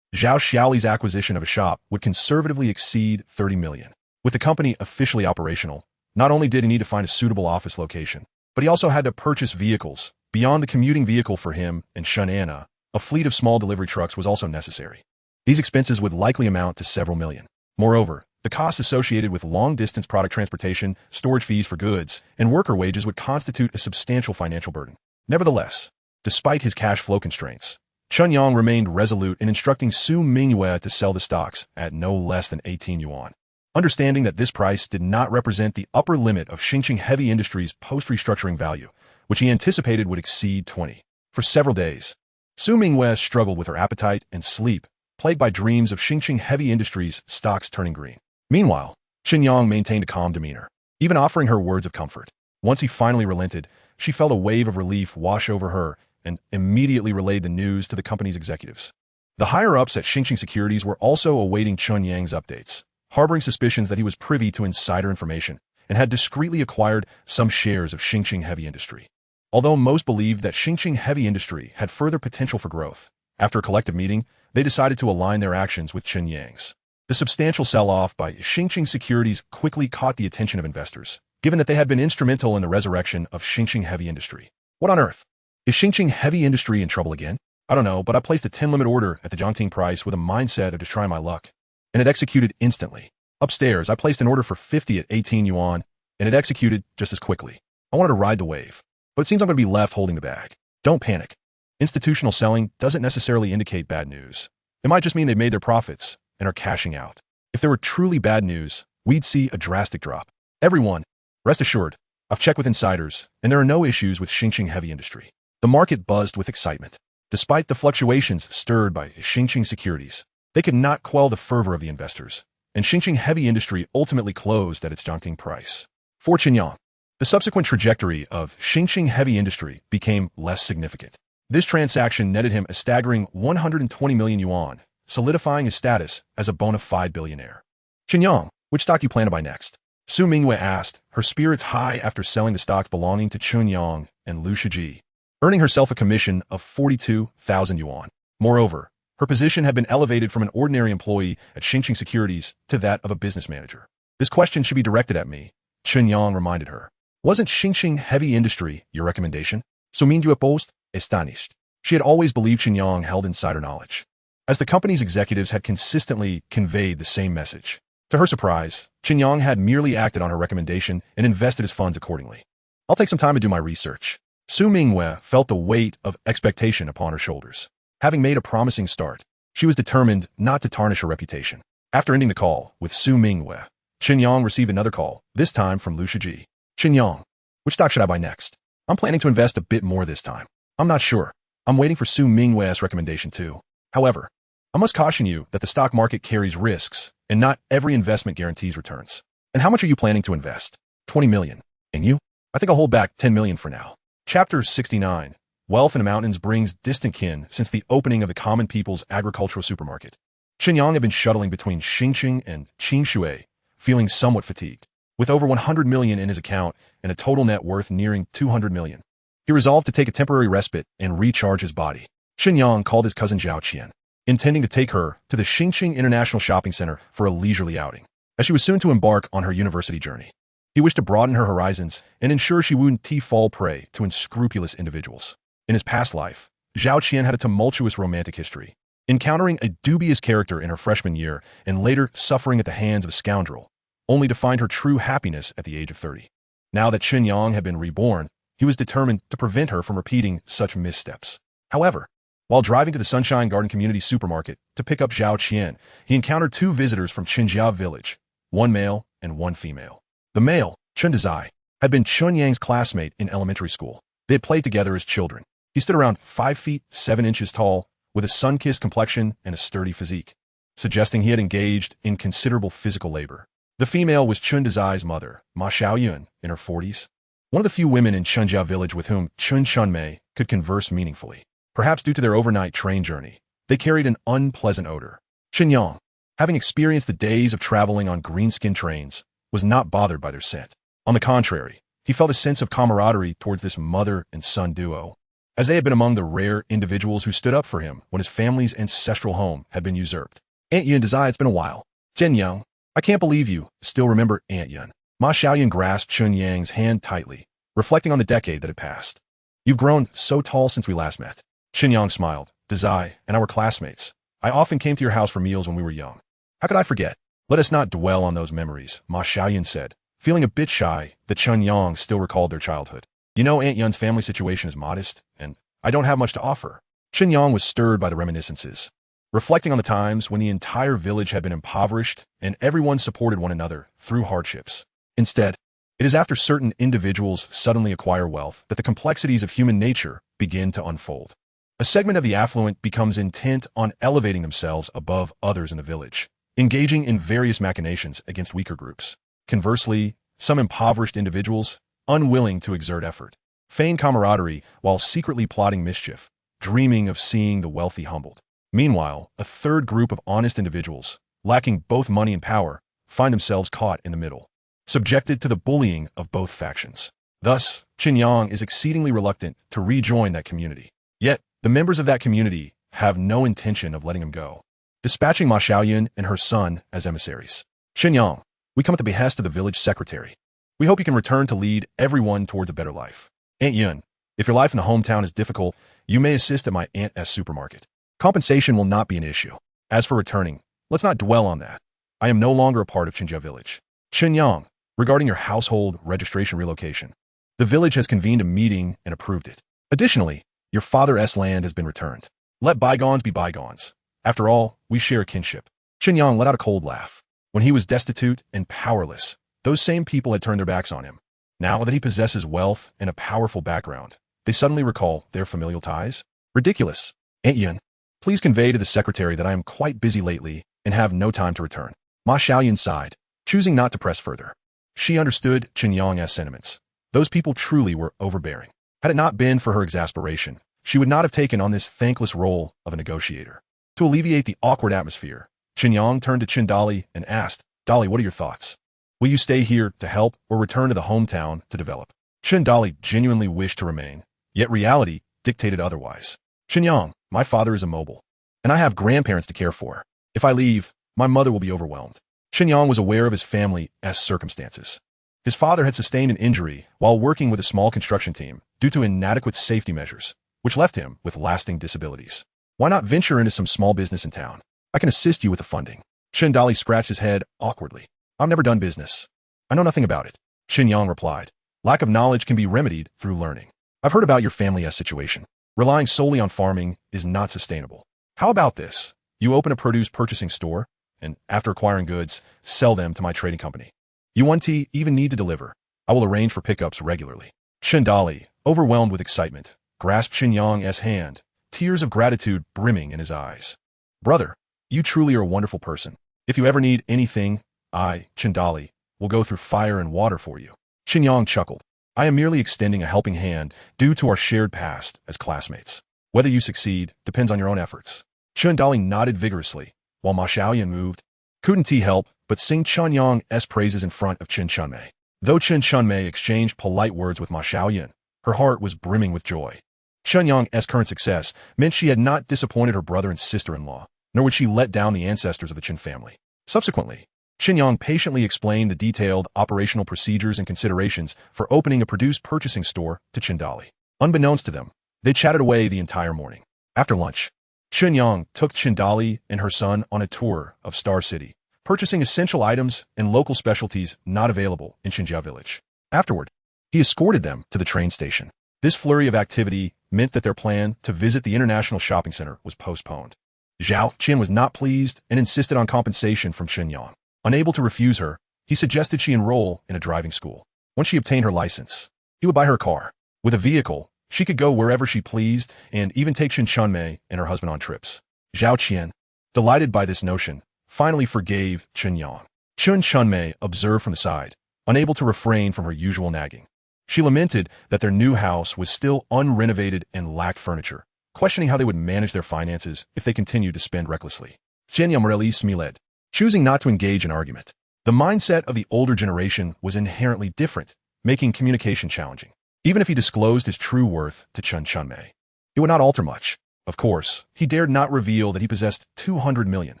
Zhao Xiaoli's acquisition of a shop would conservatively exceed 30 million. With the company officially operational, not only did he need to find a suitable office location, but he also had to purchase vehicles. Beyond the commuting vehicle for him and Shun Anna, a fleet of small delivery trucks was also necessary. These expenses would likely amount to several million. Moreover, the costs associated with long-distance product transportation, storage fees for goods, and worker wages would constitute a substantial financial burden. Nevertheless, despite his cash flow constraints, Chen Yang remained resolute in instructing Su Mingyue to sell the stocks at no less than 18 yuan. Understanding that this price did not represent the upper limit of Xingqing Heavy Industries' post-restructuring value, which he anticipated would exceed 20. For several days, Su Mingyue struggled with her appetite and sleep, plagued by dreams of Xingqing Heavy Industries' stocks turning green. Meanwhile, Chen Yang maintained a calm demeanor, even offering her words of comfort. Once he finally relented, she felt a wave of relief wash over her and immediately relayed the news to the company's executives. The higher-ups at Xingqing Securities were also awaiting Chen Yang's updates, harboring suspicions that he was privy to insider information and had discreetly acquired some shares of Xingqing Heavy Industry. Although most believed that Xingqing Heavy Industry had further potential for growth, after a collective meeting, they decided to align their actions with Chen Yang's. The substantial sell-off by Xingqing Securities quickly caught the attention of investors, given that they had been instrumental in the resurrection of Xingqing Heavy Industry. What on earth? Is Xingqing Heavy Industry in trouble again? I don't know, but I placed a 10-limit order at the Jiangting price with a mindset of just trying my luck, and it executed instantly. Upstairs, I placed an order for 50 at 18 yuan, and it executed just as quickly. I wanted to ride the wave, but it seems I'm going to be left holding the bag. Don't panic. Institutional selling doesn't necessarily indicate bad news. It might just mean they've made their profits and are cashing out. If there were truly bad news, we'd see a drastic drop. Everyone, rest assured, I've checked with insiders, and there are no issues with Xingqing Heavy Industry. The market buzzed with excitement. Despite the fluctuations stirred by Xingqing Securities, they could not quell the fervor of the investors, and Xingqing Heavy Industry ultimately closed at its Jiangting price. For Chen Yang, the subsequent trajectory of Xingqing Heavy Industry became less significant. This transaction netted him a staggering 120 million yuan, solidifying his status as a bona fide billionaire. Chen Yang, which stock do you plan to buy next? Su Mingyue asked, her spirits high after selling the stocks belonging to Chen Yang and Lu Shiji, earning herself a commission of 42,000 yuan. Moreover, her position had been elevated from an ordinary employee at Xingqing Securities to that of a business manager. This question should be directed at me, Chen Yang reminded her. Wasn't Xingqing Heavy Industry your recommendation? Su Mingyue posed astonished. She had always believed Chen Yang held insider knowledge, as the company's executives had consistently conveyed the same message. To her surprise, Chen Yang had merely acted on her recommendation and invested his funds accordingly. I'll take some time to do my research. Su Mingyue felt the weight of expectation upon her shoulders. Having made a promising start, she was determined not to tarnish her reputation. After ending the call with Su Mingyue, Chen Yang received another call, this time from Lu Shiji. Chen Yang, which stock should I buy next? I'm planning to invest a bit more this time. I'm not sure. I'm waiting for Su Mingwei's recommendation too. However, I must caution you that the stock market carries risks, and not every investment guarantees returns. And how much are you planning to invest? 20 million. And you? I think I'll hold back 10 million for now. Chapter 69. Wealth in the mountains brings distant kin since the opening of the common people's agricultural supermarket. Chen Yang had been shuttling between Xingqing and Qingshui, feeling somewhat fatigued. With over 100 million in his account and a total net worth nearing 200 million, he resolved to take a temporary respite and recharge his body. Chen Yang called his cousin Zhao Qian, intending to take her to the Xingqing International Shopping Center for a leisurely outing, as she was soon to embark on her university journey. He wished to broaden her horizons and ensure she wouldn't fall prey to unscrupulous individuals. In his past life, Zhao Qian had a tumultuous romantic history, encountering a dubious character in her freshman year and later suffering at the hands of a scoundrel, only to find her true happiness at the age of 30. Now that Chen Yang had been reborn, he was determined to prevent her from repeating such missteps. However, while driving to the Sunshine Garden Community Supermarket to pick up Zhao Qian, he encountered two visitors from Qinjia Village, one male and one female. The male, Chen Dazai, had been Chen Yang's classmate in elementary school. They had played together as children. He stood around 5 feet 7 inches tall, with a sun-kissed complexion and a sturdy physique, suggesting he had engaged in considerable physical labor. The female was Chen Dazai's mother, Ma Xiaoyun, in her 40s, one of the few women in Qinjia Village with whom Chen Chunmei could converse meaningfully. Perhaps due to their overnight train journey, they carried an unpleasant odor. Chen Yang, having experienced the days of traveling on green-skin trains, was not bothered by their scent. On the contrary, he felt a sense of camaraderie towards this mother and son duo, as they had been among the rare individuals who stood up for him when his family's ancestral home had been usurped. Aunt Yun Dazai, it's been a while. Chen Yang, I can't believe you still remember Aunt Yun. Ma Xiaoyun grasped Chen Yang's hand tightly, reflecting on the decade that had passed. You've grown so tall since we last met. Chen Yang smiled. Dazai and I were classmates. I often came to your house for meals when we were young. How could I forget? Let us not dwell on those memories, Ma Xiaoyun said, feeling a bit shy that Chen Yang still recalled their childhood. You know Aunt Yun's family situation is modest, and I don't have much to offer. Chen Yang was stirred by the reminiscences, reflecting on the times when the entire village had been impoverished and everyone supported one another through hardships. Instead, it is after certain individuals suddenly acquire wealth that the complexities of human nature begin to unfold. A segment of the affluent becomes intent on elevating themselves above others in the village, engaging in various machinations against weaker groups. Conversely, some impoverished individuals, unwilling to exert effort, feign camaraderie while secretly plotting mischief, dreaming of seeing the wealthy humbled. Meanwhile, a third group of honest individuals, lacking both money and power, find themselves caught in the middle, subjected to the bullying of both factions. Thus, Chen Yang is exceedingly reluctant to rejoin that community. Yet, the members of that community have no intention of letting him go, dispatching Ma Xiaoyun and her son as emissaries. Chen Yang, we come at the behest of the village secretary. We hope you can return to lead everyone towards a better life. Aunt Yun, if your life in the hometown is difficult, you may assist at my aunt's supermarket. Compensation will not be an issue. As for returning, let's not dwell on that. I am no longer a part of Qinjia Village. Chen Yang, regarding your household registration relocation, the village has convened a meeting and approved it. Additionally, your father's land has been returned. Let bygones be bygones. After all, we share a kinship. Chen Yang let out a cold laugh. When he was destitute and powerless, those same people had turned their backs on him. Now that he possesses wealth and a powerful background, they suddenly recall their familial ties? Ridiculous. Aunt Yun, please convey to the secretary that I am quite busy lately and have no time to return. Ma Xiaoyun sighed, choosing not to press further. She understood Chen Yang's sentiments. Those people truly were overbearing. Had it not been for her exasperation, she would not have taken on this thankless role of a negotiator. To alleviate the awkward atmosphere, Chen Yang turned to Chen Dali and asked, Dali, what are your thoughts? Will you stay here to help or return to the hometown to develop? Chen Dali genuinely wished to remain, yet reality dictated otherwise. Chen Yang, my father is immobile, and I have grandparents to care for. If I leave, my mother will be overwhelmed. Chen Yang was aware of his family's circumstances. His father had sustained an injury while working with a small construction team due to inadequate safety measures, which left him with lasting disabilities. Why not venture into some small business in town? I can assist you with the funding. Chen Dali scratched his head awkwardly. I've never done business. I know nothing about it. Chen Yang replied. Lack of knowledge can be remedied through learning. I've heard about your family's situation. Relying solely on farming is not sustainable. How about this? You open a produce purchasing store, and after acquiring goods, sell them to my trading company. You won't even need to deliver. I will arrange for pickups regularly. Chen Dali, overwhelmed with excitement, grasped Chen Yang's hand, tears of gratitude brimming in his eyes. Brother, you truly are a wonderful person. If you ever need anything, I, Chen Dali, will go through fire and water for you. Chen Yang chuckled. I am merely extending a helping hand due to our shared past as classmates. Whether you succeed depends on your own efforts. Chen Dali nodded vigorously, while Ma Xiaoyan moved. Couldn't he help but sing Chen Yang's praises in front of Chen Chunmei? Though Chen Chunmei exchanged polite words with Ma Xiaoyan, her heart was brimming with joy. Chen Yang's current success meant she had not disappointed her brother and sister-in-law, nor would she let down the ancestors of the Chen family. Subsequently, Chen Yang patiently explained the detailed operational procedures and considerations for opening a produce-purchasing store to Chen Dali. Unbeknownst to them, they chatted away the entire morning. After lunch, Chen Yang took Chen Dali and her son on a tour of Star City, purchasing essential items and local specialties not available in Xinjia village. Afterward, he escorted them to the train station. This flurry of activity meant that their plan to visit the international shopping center was postponed. Zhao Qian was not pleased and insisted on compensation from Chen Yang. Unable to refuse her, he suggested she enroll in a driving school. Once she obtained her license, he would buy her a car. With a vehicle, she could go wherever she pleased and even take Chen Chunmei and her husband on trips. Zhao Qian, delighted by this notion, finally forgave Chen Yang. Chen Chunmei observed from the side, unable to refrain from her usual nagging. She lamented that their new house was still unrenovated and lacked furniture, questioning how they would manage their finances if they continued to spend recklessly. Chen Yang smiled, choosing not to engage in argument. The mindset of the older generation was inherently different, making communication challenging. Even if he disclosed his true worth to Chen Chunmei, it would not alter much. Of course, he dared not reveal that he possessed 200 million,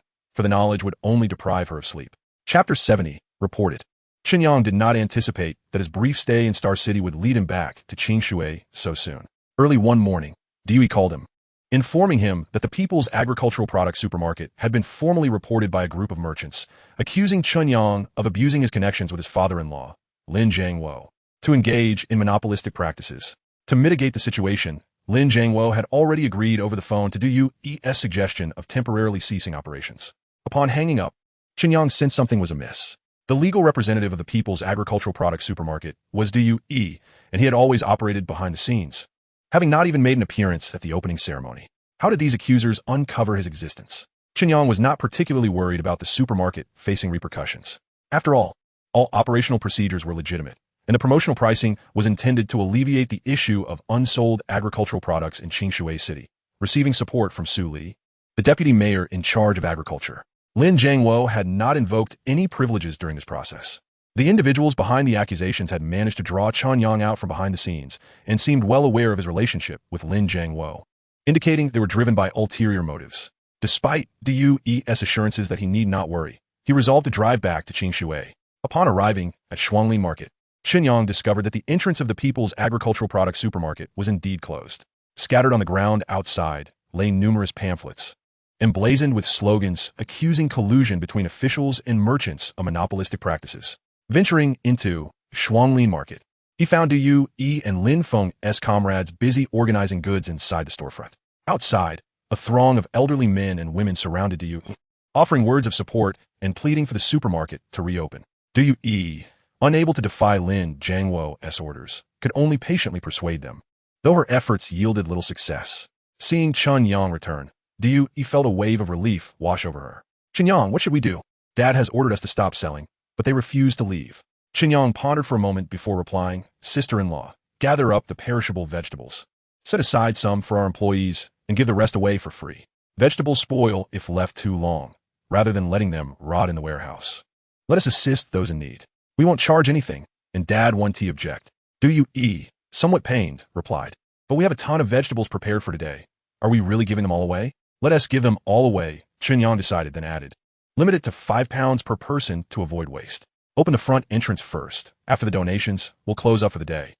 for the knowledge would only deprive her of sleep. Chapter 70 reported. Chen Yang did not anticipate that his brief stay in Star City would lead him back to Qingshui so soon. Early one morning, Dewey called him, informing him that the People's Agricultural Products Supermarket had been formally reported by a group of merchants, accusing Chen Yang of abusing his connections with his father-in-law, Lin Wei, to engage in monopolistic practices. To mitigate the situation, Lin Wei had already agreed over the phone to Dewey's suggestion of temporarily ceasing operations. Upon hanging up, Chen Yang sensed something was amiss. The legal representative of the People's Agricultural Products Supermarket was Dewey, and he had always operated behind the scenes, having not even made an appearance at the opening ceremony. How did these accusers uncover his existence? Chen Yang was not particularly worried about the supermarket facing repercussions. After all operational procedures were legitimate, and the promotional pricing was intended to alleviate the issue of unsold agricultural products in Qingshui City, receiving support from Su Li, the deputy mayor in charge of agriculture. Lin Wei had not invoked any privileges during this process. The individuals behind the accusations had managed to draw Chen Yang out from behind the scenes and seemed well aware of his relationship with Lin Wei, indicating they were driven by ulterior motives. Despite Dewey's assurances that he need not worry, he resolved to drive back to Qingshui. Upon arriving at Shuanglin Market, Chen Yang discovered that the entrance of the People's Agricultural Products Supermarket was indeed closed. Scattered on the ground outside lay numerous pamphlets, emblazoned with slogans accusing collusion between officials and merchants of monopolistic practices. Venturing into Shuanglin Market, he found Dewey and Lin Feng's comrades busy organizing goods inside the storefront. Outside, a throng of elderly men and women surrounded Dewey, offering words of support and pleading for the supermarket to reopen. Dewey, unable to defy Lin Wei's orders, could only patiently persuade them, though her efforts yielded little success. Seeing Chen Yang return, Dewey felt a wave of relief wash over her. Chen Yang, what should we do? Dad has ordered us to stop selling, but they refuse to leave. Chen Yang pondered for a moment before replying, Sister-in-law, gather up the perishable vegetables. Set aside some for our employees and give the rest away for free. Vegetables spoil if left too long, rather than letting them rot in the warehouse. Let us assist those in need. We won't charge anything, and Dad won't object. Dewey, somewhat pained, replied, but we have a ton of vegetables prepared for today. Are we really giving them all away? Let us give them all away, Chen Yang decided, then added. Limit it to £5 per person to avoid waste. Open the front entrance first. After the donations, we'll close up for the day.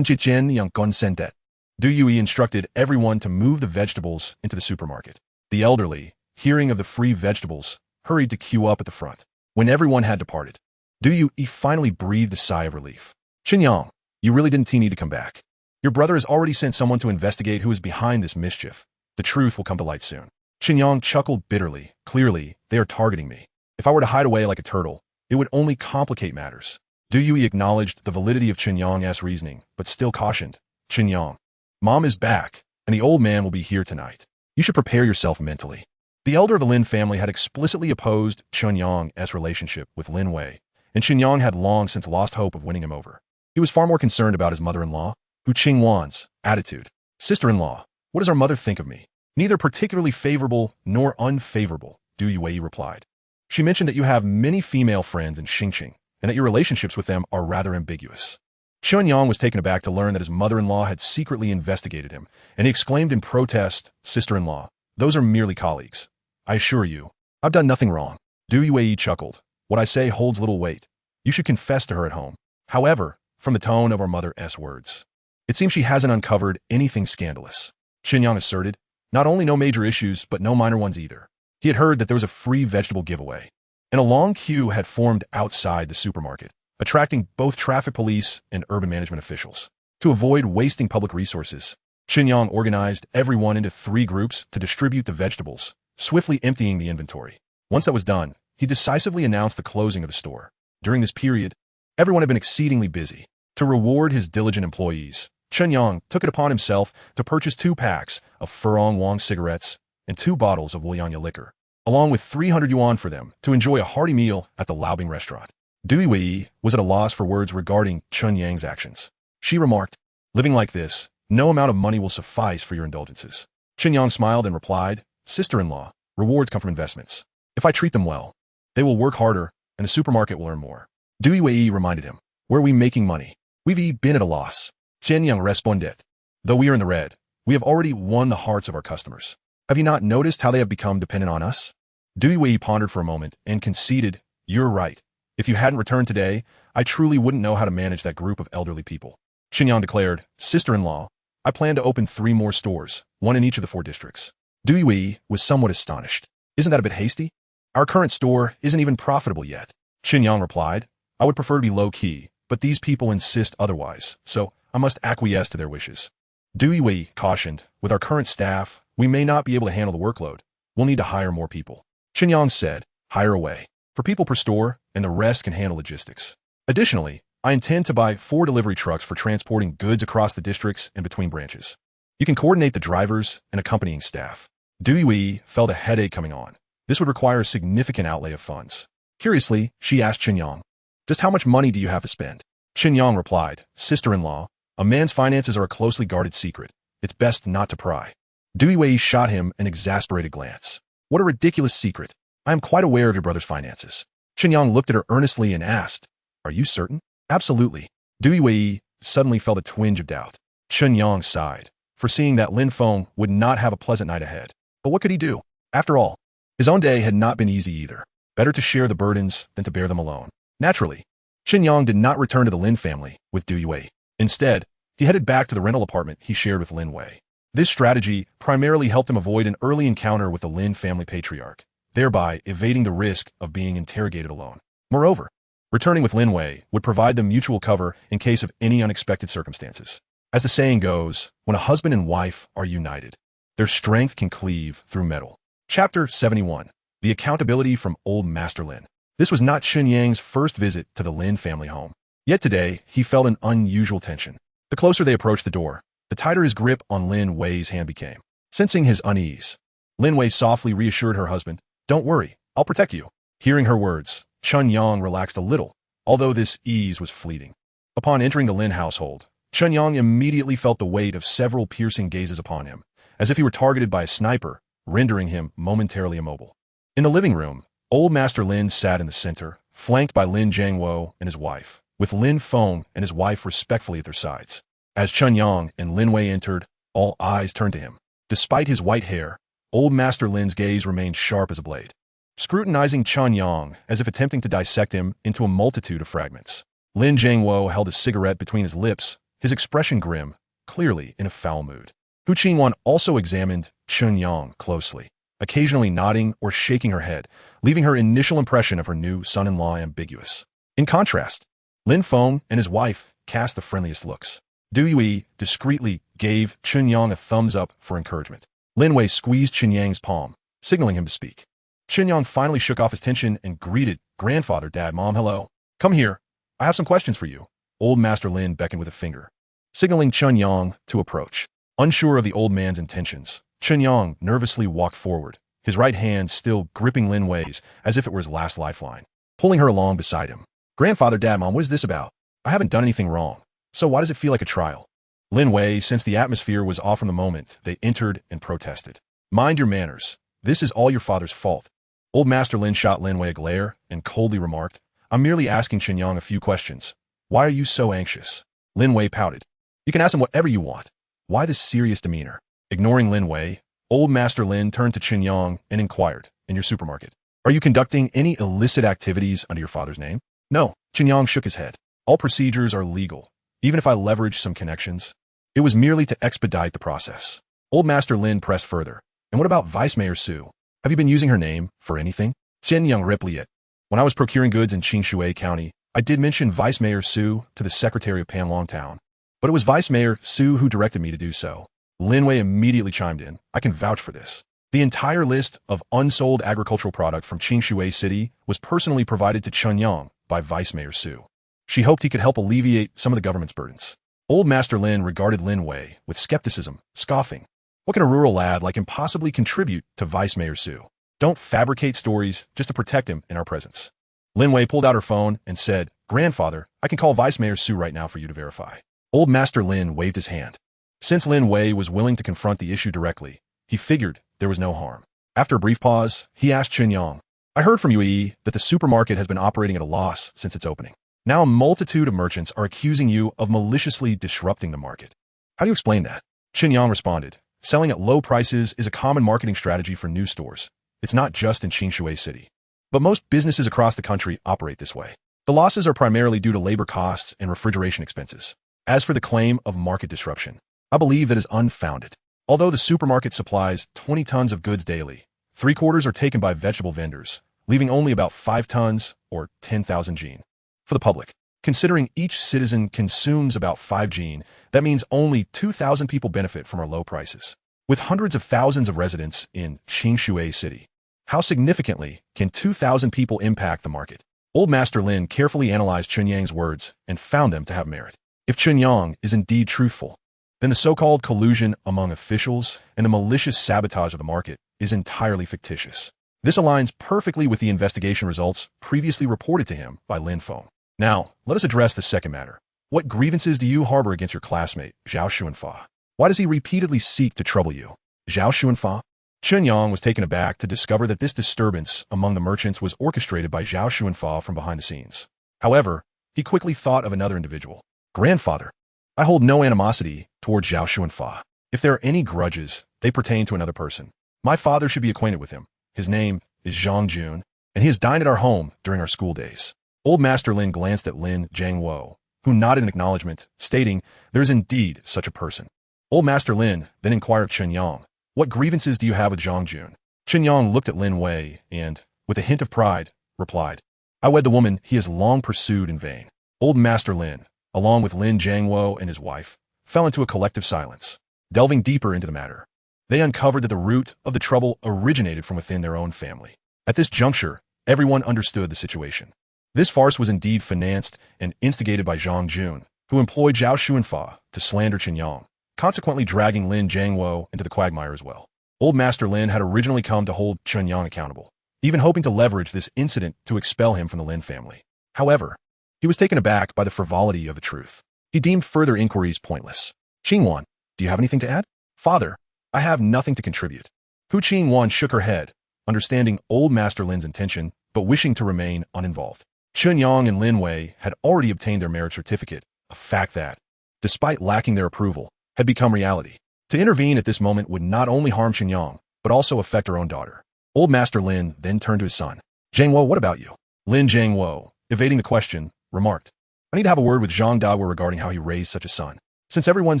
Chen Yang consented. Dewey instructed everyone to move the vegetables into the supermarket. The elderly, hearing of the free vegetables, hurried to queue up at the front. When everyone had departed, Dewey finally breathed a sigh of relief. Chen Yang, you really didn't need to come back. Your brother has already sent someone to investigate who is behind this mischief. The truth will come to light soon. Chen Yang chuckled bitterly. Clearly, they are targeting me. If I were to hide away like a turtle, it would only complicate matters. Du Yue acknowledged the validity of Chen Yang's reasoning, but still cautioned, Chen Yang, Mom is back, and the old man will be here tonight. You should prepare yourself mentally. The elder of the Lin family had explicitly opposed Chen Yang's relationship with Lin Wei, and Chen Yang had long since lost hope of winning him over. He was far more concerned about his mother-in-law, Hu Qingwan's attitude. Sister-in-law, what does our mother think of me? Neither particularly favorable nor unfavorable, Du Yue replied. She mentioned that you have many female friends in Xingqing, and that your relationships with them are rather ambiguous. Chen Yang was taken aback to learn that his mother-in-law had secretly investigated him, and he exclaimed in protest, Sister-in-law, those are merely colleagues. I assure you, I've done nothing wrong. Du Yue chuckled. What I say holds little weight. You should confess to her at home. However, from the tone of our mother's words, it seems she hasn't uncovered anything scandalous. Chen Yang asserted, not only no major issues, but no minor ones either. He had heard that there was a free vegetable giveaway, and a long queue had formed outside the supermarket, attracting both traffic police and urban management officials. To avoid wasting public resources, Chen Yang organized everyone into 3 groups to distribute the vegetables, swiftly emptying the inventory. Once that was done, he decisively announced the closing of the store. During this period, everyone had been exceedingly busy. To reward his diligent employees, Chen Yang took it upon himself to purchase 2 packs of Furong Wang cigarettes and 2 bottles of Wulianya liquor, along with 300 yuan for them to enjoy a hearty meal at the Laobing restaurant. Du Yue was at a loss for words regarding Chen Yang's actions. She remarked, living like this, no amount of money will suffice for your indulgences. Chen Yang smiled and replied, Sister-in-law, rewards come from investments. If I treat them well, they will work harder, and the supermarket will earn more. Du Yue reminded him, where are we making money? We've been at a loss. Chen Yang responded, though we are in the red, we have already won the hearts of our customers. Have you not noticed how they have become dependent on us? Du Yue pondered for a moment and conceded, you're right. If you hadn't returned today, I truly wouldn't know how to manage that group of elderly people. Chen Yang declared, Sister-in-law, I plan to open 3 more stores, 1 in each of the 4 districts. Du Yue was somewhat astonished. Isn't that a bit hasty? Our current store isn't even profitable yet. Chen Yang replied, I would prefer to be low-key, but these people insist otherwise, so I must acquiesce to their wishes. Du Yue cautioned, with our current staff, we may not be able to handle the workload. We'll need to hire more people. Chen Yang said, hire away. For people per store, and the rest can handle logistics. Additionally, I intend to buy 4 delivery trucks for transporting goods across the districts and between branches. You can coordinate the drivers and accompanying staff. Du Yue felt a headache coming on. This would require a significant outlay of funds. Curiously, she asked Chen Yang, just how much money do you have to spend? Chen Yang replied, Sister-in-law, a man's finances are a closely guarded secret. It's best not to pry. Du Yue shot him an exasperated glance. What a ridiculous secret. I am quite aware of your brother's finances. Chen Yang looked at her earnestly and asked, are you certain? Absolutely. Du Yue suddenly felt a twinge of doubt. Chen Yang sighed, foreseeing that Lin Feng would not have a pleasant night ahead. But what could he do? After all, his own day had not been easy either. Better to share the burdens than to bear them alone. Naturally, Chen Yang did not return to the Lin family with Du Yue. Instead, he headed back to the rental apartment he shared with Lin Wei. This strategy primarily helped him avoid an early encounter with the Lin family patriarch, thereby evading the risk of being interrogated alone. Moreover, returning with Lin Wei would provide them mutual cover in case of any unexpected circumstances. As the saying goes, when a husband and wife are united, their strength can cleave through metal. Chapter 71. The Accountability from Old Master Lin. This was not Chen Yang's first visit to the Lin family home. Yet today, he felt an unusual tension. The closer they approached the door, the tighter his grip on Lin Wei's hand became. Sensing his unease, Lin Wei softly reassured her husband, don't worry, I'll protect you. Hearing her words, Chen Yang relaxed a little, although this ease was fleeting. Upon entering the Lin household, Chen Yang immediately felt the weight of several piercing gazes upon him, as if he were targeted by a sniper, rendering him momentarily immobile. In the living room, old Master Lin sat in the center, flanked by Lin Jiangwo and his wife, with Lin Feng and his wife respectfully at their sides. As Chen Yang and Lin Wei entered, all eyes turned to him. Despite his white hair, old Master Lin's gaze remained sharp as a blade, scrutinizing Chen Yang as if attempting to dissect him into a multitude of fragments. Lin Jiangwo held a cigarette between his lips, his expression grim, clearly in a foul mood. Hu Qingwan also examined Chen Yang closely, occasionally nodding or shaking her head, leaving her initial impression of her new son-in-law ambiguous. In contrast, Lin Feng and his wife cast the friendliest looks. Du Yue discreetly gave Chen Yang a thumbs up for encouragement. Lin Wei squeezed Chen Yang's palm, signaling him to speak. Chen Yang finally shook off his tension and greeted grandfather, dad, mom, hello. Come here. I have some questions for you. Old Master Lin beckoned with a finger, signaling Chen Yang to approach. Unsure of the old man's intentions, Chen Yang nervously walked forward, his right hand still gripping Lin Wei's as if it were his last lifeline, pulling her along beside him. Grandfather, dad, mom, what is this about? I haven't done anything wrong, so why does it feel like a trial? Lin Wei, since the atmosphere was off from the moment, they entered and protested. Mind your manners. This is all your father's fault. Old Master Lin shot Lin Wei a glare and coldly remarked, I'm merely asking Chen Yang a few questions. Why are you so anxious? Lin Wei pouted. You can ask him whatever you want. Why this serious demeanor? Ignoring Lin Wei, Old Master Lin turned to Chen Yang and inquired, in your supermarket, are you conducting any illicit activities under your father's name? No, Chen Yang shook his head. All procedures are legal, even if I leverage some connections. It was merely to expedite the process. Old Master Lin pressed further. And what about Vice Mayor Su? Have you been using her name for anything? Chen Yang replied. When I was procuring goods in Qingshui County, I did mention Vice Mayor Su to the Secretary of Panlong Town. But it was Vice Mayor Su who directed me to do so. Lin Wei immediately chimed in. I can vouch for this. The entire list of unsold agricultural product from Qingshui City was personally provided to Chen Yang by Vice Mayor Su. She hoped he could help alleviate some of the government's burdens. Old Master Lin regarded Lin Wei with skepticism, scoffing. What can a rural lad like him possibly contribute to Vice Mayor Su? Don't fabricate stories just to protect him in our presence. Lin Wei pulled out her phone and said, Grandfather, I can call Vice Mayor Su right now for you to verify. Old Master Lin waved his hand. Since Lin Wei was willing to confront the issue directly, he figured there was no harm. After a brief pause, he asked Chen Yang, I heard from you that the supermarket has been operating at a loss since its opening. Now a multitude of merchants are accusing you of maliciously disrupting the market. How do you explain that? Chen Yang responded, selling at low prices is a common marketing strategy for new stores. It's not just in Qingshui City. But most businesses across the country operate this way. The losses are primarily due to labor costs and refrigeration expenses. As for the claim of market disruption, I believe that is unfounded. Although the supermarket supplies 20 tons of goods daily, 3/4 are taken by vegetable vendors, leaving only about 5 tons or 10,000 jin for the public. Considering each citizen consumes about 5 jin, that means only 2,000 people benefit from our low prices. With hundreds of thousands of residents in Qingshui City, how significantly can 2,000 people impact the market? Old Master Lin carefully analyzed Chen Yang's words and found them to have merit. If Chen Yang is indeed truthful, then the so-called collusion among officials and the malicious sabotage of the market is entirely fictitious. This aligns perfectly with the investigation results previously reported to him by Lin Feng. Now, let us address the second matter. What grievances do you harbor against your classmate, Zhao Xuanfa? Why does he repeatedly seek to trouble you? Zhao Xuanfa? Chen Yang was taken aback to discover that this disturbance among the merchants was orchestrated by Zhao Xuanfa from behind the scenes. However, he quickly thought of another individual. Grandfather, I hold no animosity toward Zhao Xuanfa. If there are any grudges, they pertain to another person. My father should be acquainted with him. His name is Zhang Jun, and he has dined at our home during our school days. Old Master Lin glanced at Lin Jiangwo, who nodded in acknowledgement, stating, there is indeed such a person. Old Master Lin then inquired of Chen Yang, what grievances do you have with Zhang Jun? Chen Yang looked at Lin Wei and, with a hint of pride, replied, I wed the woman he has long pursued in vain. Old Master Lin, along with Lin Jiangwo and his wife, fell into a collective silence. Delving deeper into the matter, they uncovered that the root of the trouble originated from within their own family. At this juncture, everyone understood the situation. This farce was indeed financed and instigated by Zhang Jun, who employed Zhao Xuanfa to slander Chen Yang, consequently dragging Lin Jiangwo into the quagmire as well. Old Master Lin had originally come to hold Chen Yang accountable, even hoping to leverage this incident to expel him from the Lin family. However, he was taken aback by the frivolity of the truth. He deemed further inquiries pointless. Qingwan, do you have anything to add? Father, I have nothing to contribute. Hu Qingwan shook her head, understanding Old Master Lin's intention, but wishing to remain uninvolved. Chen Yang and Lin Wei had already obtained their marriage certificate, a fact that, despite lacking their approval, had become reality. To intervene at this moment would not only harm Chen Yang, but also affect her own daughter. Old Master Lin then turned to his son. Jiangwo, what about you? Lin Jiangwo, evading the question, remarked, I need to have a word with Zhang Dawei regarding how he raised such a son. Since everyone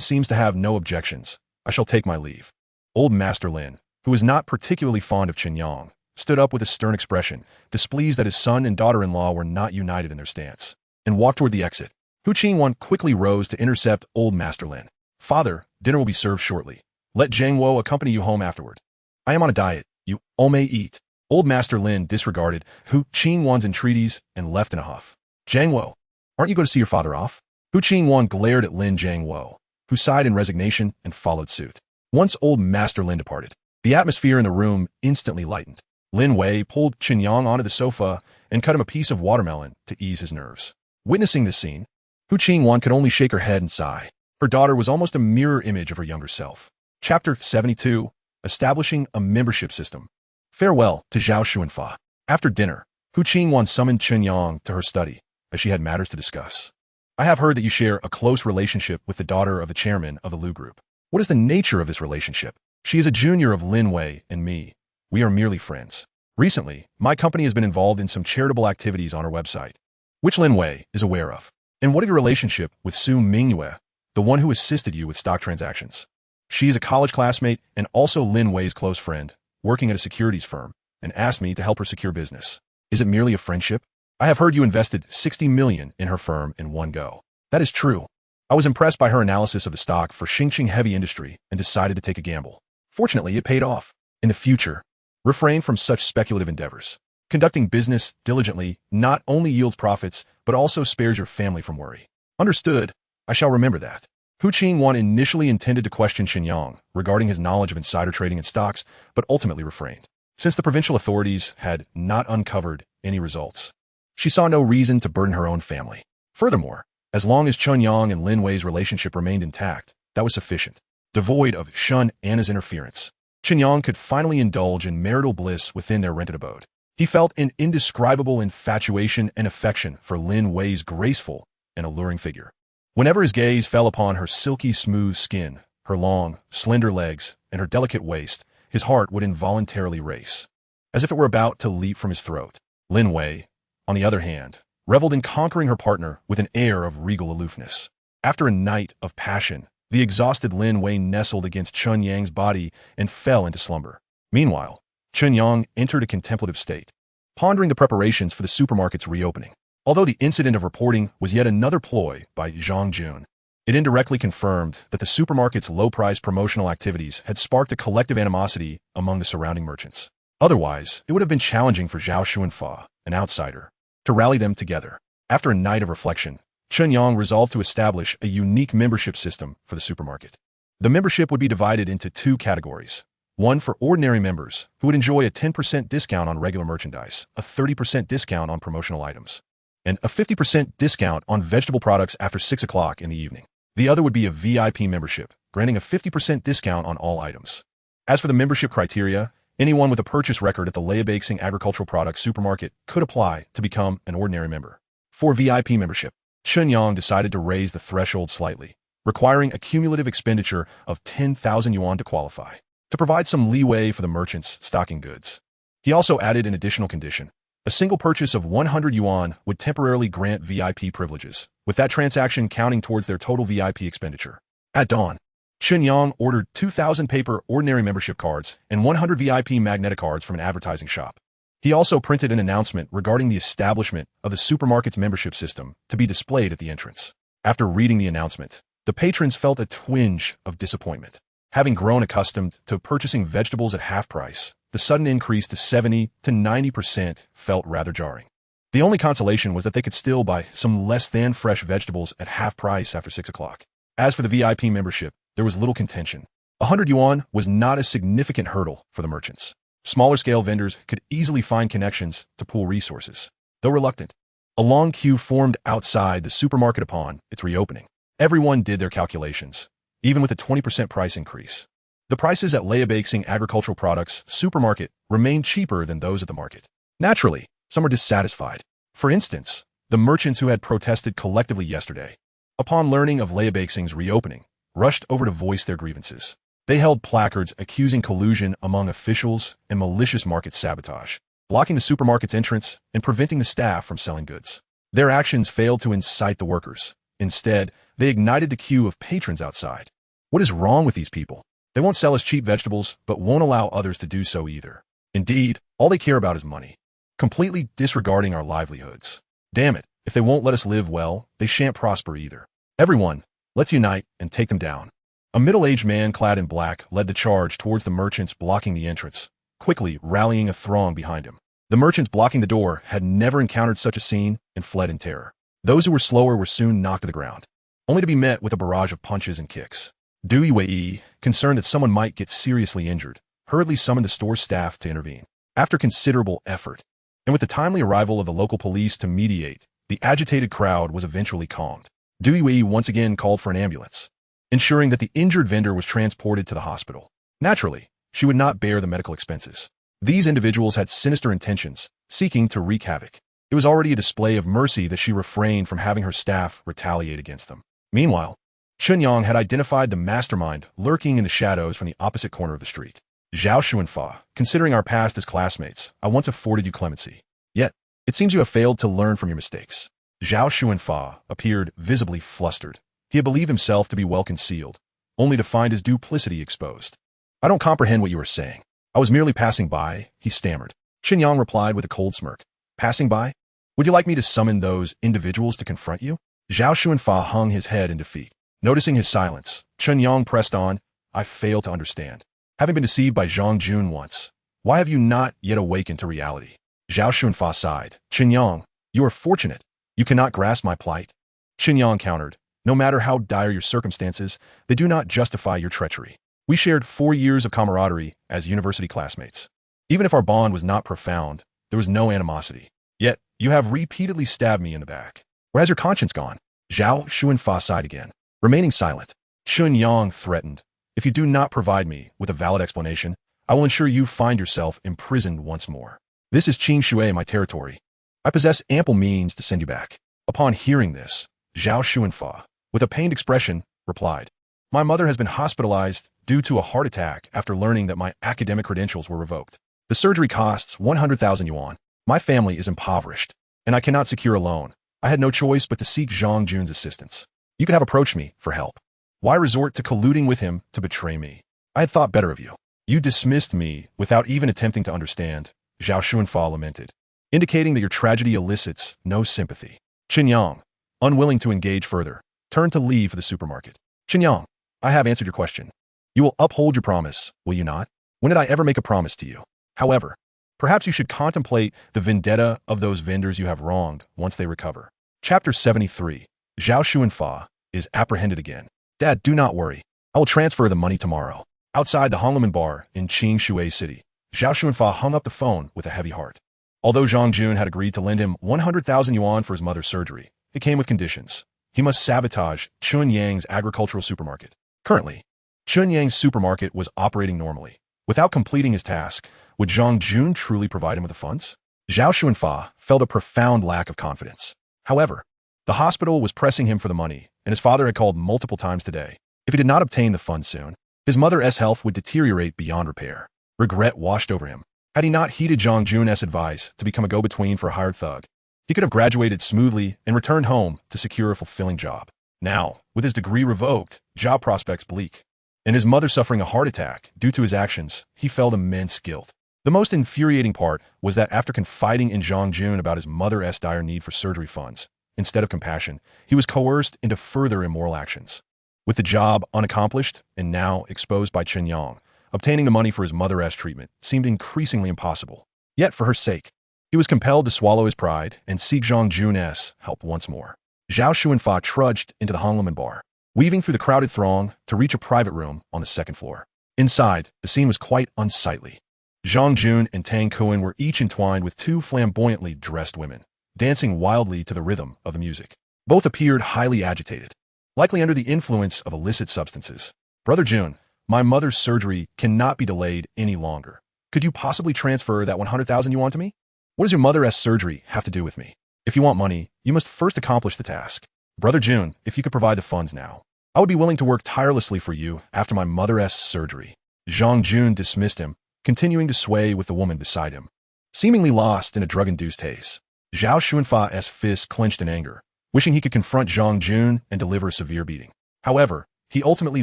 seems to have no objections, I shall take my leave. Old Master Lin, who was not particularly fond of Chen Yang, stood up with a stern expression, displeased that his son and daughter-in-law were not united in their stance, and walked toward the exit. Hu Qingwan quickly rose to intercept Old Master Lin. Father, dinner will be served shortly. Let Jiangwo accompany you home afterward. I am on a diet. You all may eat. Old Master Lin disregarded Hu Qingwan's entreaties and left in a huff. Jiangwo, aren't you going to see your father off? Hu Qingwan glared at Lin Jiangwo, who sighed in resignation and followed suit. Once Old Master Lin departed, the atmosphere in the room instantly lightened. Lin Wei pulled Chen Yang onto the sofa and cut him a piece of watermelon to ease his nerves. Witnessing this scene, Hu Qingwan could only shake her head and sigh. Her daughter was almost a mirror image of her younger self. Chapter 72, Establishing a Membership System. Farewell to Zhao Xuanfa. After dinner, Hu Qingwan summoned Chen Yang to her study, as she had matters to discuss. I have heard that you share a close relationship with the daughter of the chairman of the Lu Group. What is the nature of this relationship? She is a junior of Lin Wei and me. We are merely friends. Recently, my company has been involved in some charitable activities on our website, which Lin Wei is aware of. And what of your relationship with Su Mingyue, the one who assisted you with stock transactions? She is a college classmate and also Lin Wei's close friend, working at a securities firm, and asked me to help her secure business. Is it merely a friendship? I have heard you invested 60 million in her firm in one go. That is true. I was impressed by her analysis of the stock for Xingqing Heavy Industry and decided to take a gamble. Fortunately, it paid off. In the future, refrain from such speculative endeavors. Conducting business diligently not only yields profits, but also spares your family from worry. Understood. I shall remember that. Hu Qingwan initially intended to question Chen Yang regarding his knowledge of insider trading in stocks, but ultimately refrained, since the provincial authorities had not uncovered any results. She saw no reason to burden her own family. Furthermore, as long as Chen Yang and Lin Wei's relationship remained intact, that was sufficient. Devoid of Shun Anna's interference, Chen Yang could finally indulge in marital bliss within their rented abode. He felt an indescribable infatuation and affection for Lin Wei's graceful and alluring figure. Whenever his gaze fell upon her silky smooth skin, her long, slender legs, and her delicate waist, his heart would involuntarily race, as if it were about to leap from his throat. Lin Wei, on the other hand, reveled in conquering her partner with an air of regal aloofness. After a night of passion, the exhausted Lin Wei nestled against Chen Yang's body and fell into slumber. Meanwhile, Chen Yang entered a contemplative state, pondering the preparations for the supermarket's reopening. Although the incident of reporting was yet another ploy by Zhang Jun, it indirectly confirmed that the supermarket's low-price promotional activities had sparked a collective animosity among the surrounding merchants. Otherwise, it would have been challenging for Zhao Xuanfa, an outsider, to rally them together. After a night of reflection, Chen Yang resolved to establish a unique membership system for the supermarket. The membership would be divided into two categories. One for ordinary members, who would enjoy a 10% discount on regular merchandise, a 30% discount on promotional items, and a 50% discount on vegetable products after 6 o'clock in the evening. The other would be a VIP membership, granting a 50% discount on all items. As for the membership criteria, anyone with a purchase record at the Leibexing Agricultural Products supermarket could apply to become an ordinary member. For VIP membership, Chen Yang decided to raise the threshold slightly, requiring a cumulative expenditure of 10,000 yuan to qualify, to provide some leeway for the merchants stocking goods. He also added an additional condition. A single purchase of 100 yuan would temporarily grant VIP privileges, with that transaction counting towards their total VIP expenditure. At dawn, Chen Yang ordered 2,000 paper ordinary membership cards and 100 VIP magnetic cards from an advertising shop. He also printed an announcement regarding the establishment of the supermarket's membership system to be displayed at the entrance. After reading the announcement, the patrons felt a twinge of disappointment. Having grown accustomed to purchasing vegetables at half price, the sudden increase to 70 to 90% felt rather jarring. The only consolation was that they could still buy some less than fresh vegetables at half price after 6 o'clock. As for the VIP membership, there was little contention. 100 yuan was not a significant hurdle for the merchants. Smaller scale vendors could easily find connections to pool resources. Though reluctant, a long queue formed outside the supermarket upon its reopening. Everyone did their calculations, even with a 20% price increase. The prices at Leibexing Agricultural Products supermarket remained cheaper than those at the market. Naturally, some were dissatisfied. For instance, the merchants who had protested collectively yesterday, upon learning of Leibexing's reopening, rushed over to voice their grievances. They held placards accusing collusion among officials and malicious market sabotage, blocking the supermarket's entrance and preventing the staff from selling goods. Their actions failed to incite the workers. Instead, they ignited the queue of patrons outside. What is wrong with these people? They won't sell us cheap vegetables, but won't allow others to do so either. Indeed, all they care about is money, completely disregarding our livelihoods. Damn it, if they won't let us live well, they shan't prosper either. Everyone, let's unite and take them down. A middle-aged man clad in black led the charge towards the merchants blocking the entrance, quickly rallying a throng behind him. The merchants blocking the door had never encountered such a scene and fled in terror. Those who were slower were soon knocked to the ground, only to be met with a barrage of punches and kicks. Lin Wei, concerned that someone might get seriously injured, hurriedly summoned the store staff to intervene. After considerable effort, and with the timely arrival of the local police to mediate, the agitated crowd was eventually calmed. Lin Wei once again called for an ambulance, ensuring that the injured vendor was transported to the hospital. Naturally, she would not bear the medical expenses. These individuals had sinister intentions, seeking to wreak havoc. It was already a display of mercy that she refrained from having her staff retaliate against them. Meanwhile, Chen Yang had identified the mastermind lurking in the shadows from the opposite corner of the street. Zhao Xuanfa, considering our past as classmates, I once afforded you clemency. Yet, it seems you have failed to learn from your mistakes. Zhao Xuanfa appeared visibly flustered. He had believed himself to be well concealed, only to find his duplicity exposed. I don't comprehend what you are saying. I was merely passing by, he stammered. Chen Yang replied with a cold smirk. Passing by? Would you like me to summon those individuals to confront you? Zhao Xuanfa hung his head in defeat. Noticing his silence, Chen Yang pressed on. I fail to understand. Having been deceived by Zhang Jun once, why have you not yet awakened to reality? Zhao Xuanfa sighed. Chen Yang, you are fortunate. You cannot grasp my plight. Chen Yang countered. No matter how dire your circumstances, they do not justify your treachery. We shared 4 years of camaraderie as university classmates. Even if our bond was not profound, there was no animosity. Yet, you have repeatedly stabbed me in the back. Where has your conscience gone? Zhao Xuanfa sighed again. Remaining silent, Chen Yang threatened. If you do not provide me with a valid explanation, I will ensure you find yourself imprisoned once more. This is Qing Shui, my territory. I possess ample means to send you back. Upon hearing this, Zhao Xuanfa, with a pained expression, replied, My mother has been hospitalized due to a heart attack after learning that my academic credentials were revoked. The surgery costs 100,000 yuan. My family is impoverished, and I cannot secure a loan. I had no choice but to seek Zhang Jun's assistance. You could have approached me for help. Why resort to colluding with him to betray me? I had thought better of you. You dismissed me without even attempting to understand, Zhao Xuanfa lamented, indicating that your tragedy elicits no sympathy. Chen Yang, unwilling to engage further, turned to leave for the supermarket. Chen Yang, I have answered your question. You will uphold your promise, will you not? When did I ever make a promise to you? However, perhaps you should contemplate the vendetta of those vendors you have wronged once they recover. Chapter 73. Zhao Xuanfa is apprehended again. Dad, do not worry. I will transfer the money tomorrow. Outside the Hongleman bar in Qing Shui City, Zhao Xuanfa hung up the phone with a heavy heart. Although Zhang Jun had agreed to lend him 100,000 yuan for his mother's surgery, it came with conditions. He must sabotage Chen Yang's agricultural supermarket. Currently, Chen Yang's supermarket was operating normally. Without completing his task, would Zhang Jun truly provide him with the funds? Zhao Xuanfa felt a profound lack of confidence. However, the hospital was pressing him for the money, and his father had called multiple times today. If he did not obtain the funds soon, his mother's health would deteriorate beyond repair. Regret washed over him. Had he not heeded Zhang Jun's advice to become a go-between for a hired thug, he could have graduated smoothly and returned home to secure a fulfilling job. Now, with his degree revoked, job prospects bleak, and his mother suffering a heart attack due to his actions, he felt immense guilt. The most infuriating part was that after confiding in Zhang Jun about his mother's dire need for surgery funds, instead of compassion, he was coerced into further immoral actions. With the job unaccomplished and now exposed by Chen Yang, obtaining the money for his mother's treatment seemed increasingly impossible. Yet for her sake, he was compelled to swallow his pride and seek Zhang Jun's help once more. Zhao Xuanfa trudged into the Hongleman bar, weaving through the crowded throng to reach a private room on the second floor. Inside, the scene was quite unsightly. Zhang Jun and Tang Kuan were each entwined with 2 flamboyantly dressed women, dancing wildly to the rhythm of the music. Both appeared highly agitated, likely under the influence of illicit substances. Brother Jun, my mother's surgery cannot be delayed any longer. Could you possibly transfer that 100,000 yuan to me? What does your mother's surgery have to do with me? If you want money, you must first accomplish the task. Brother Jun, if you could provide the funds now, I would be willing to work tirelessly for you after my mother's surgery. Zhang Jun dismissed him, continuing to sway with the woman beside him, seemingly lost in a drug-induced haze. Zhao Xuanfa's fists clenched in anger, wishing he could confront Zhang Jun and deliver a severe beating. However, he ultimately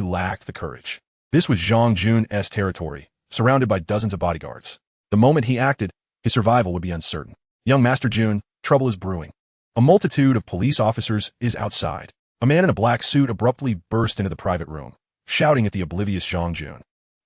lacked the courage. This was Zhang Jun's territory, surrounded by dozens of bodyguards. The moment he acted, his survival would be uncertain. Young Master Jun, trouble is brewing. A multitude of police officers is outside. A man in a black suit abruptly burst into the private room, shouting at the oblivious Zhang Jun.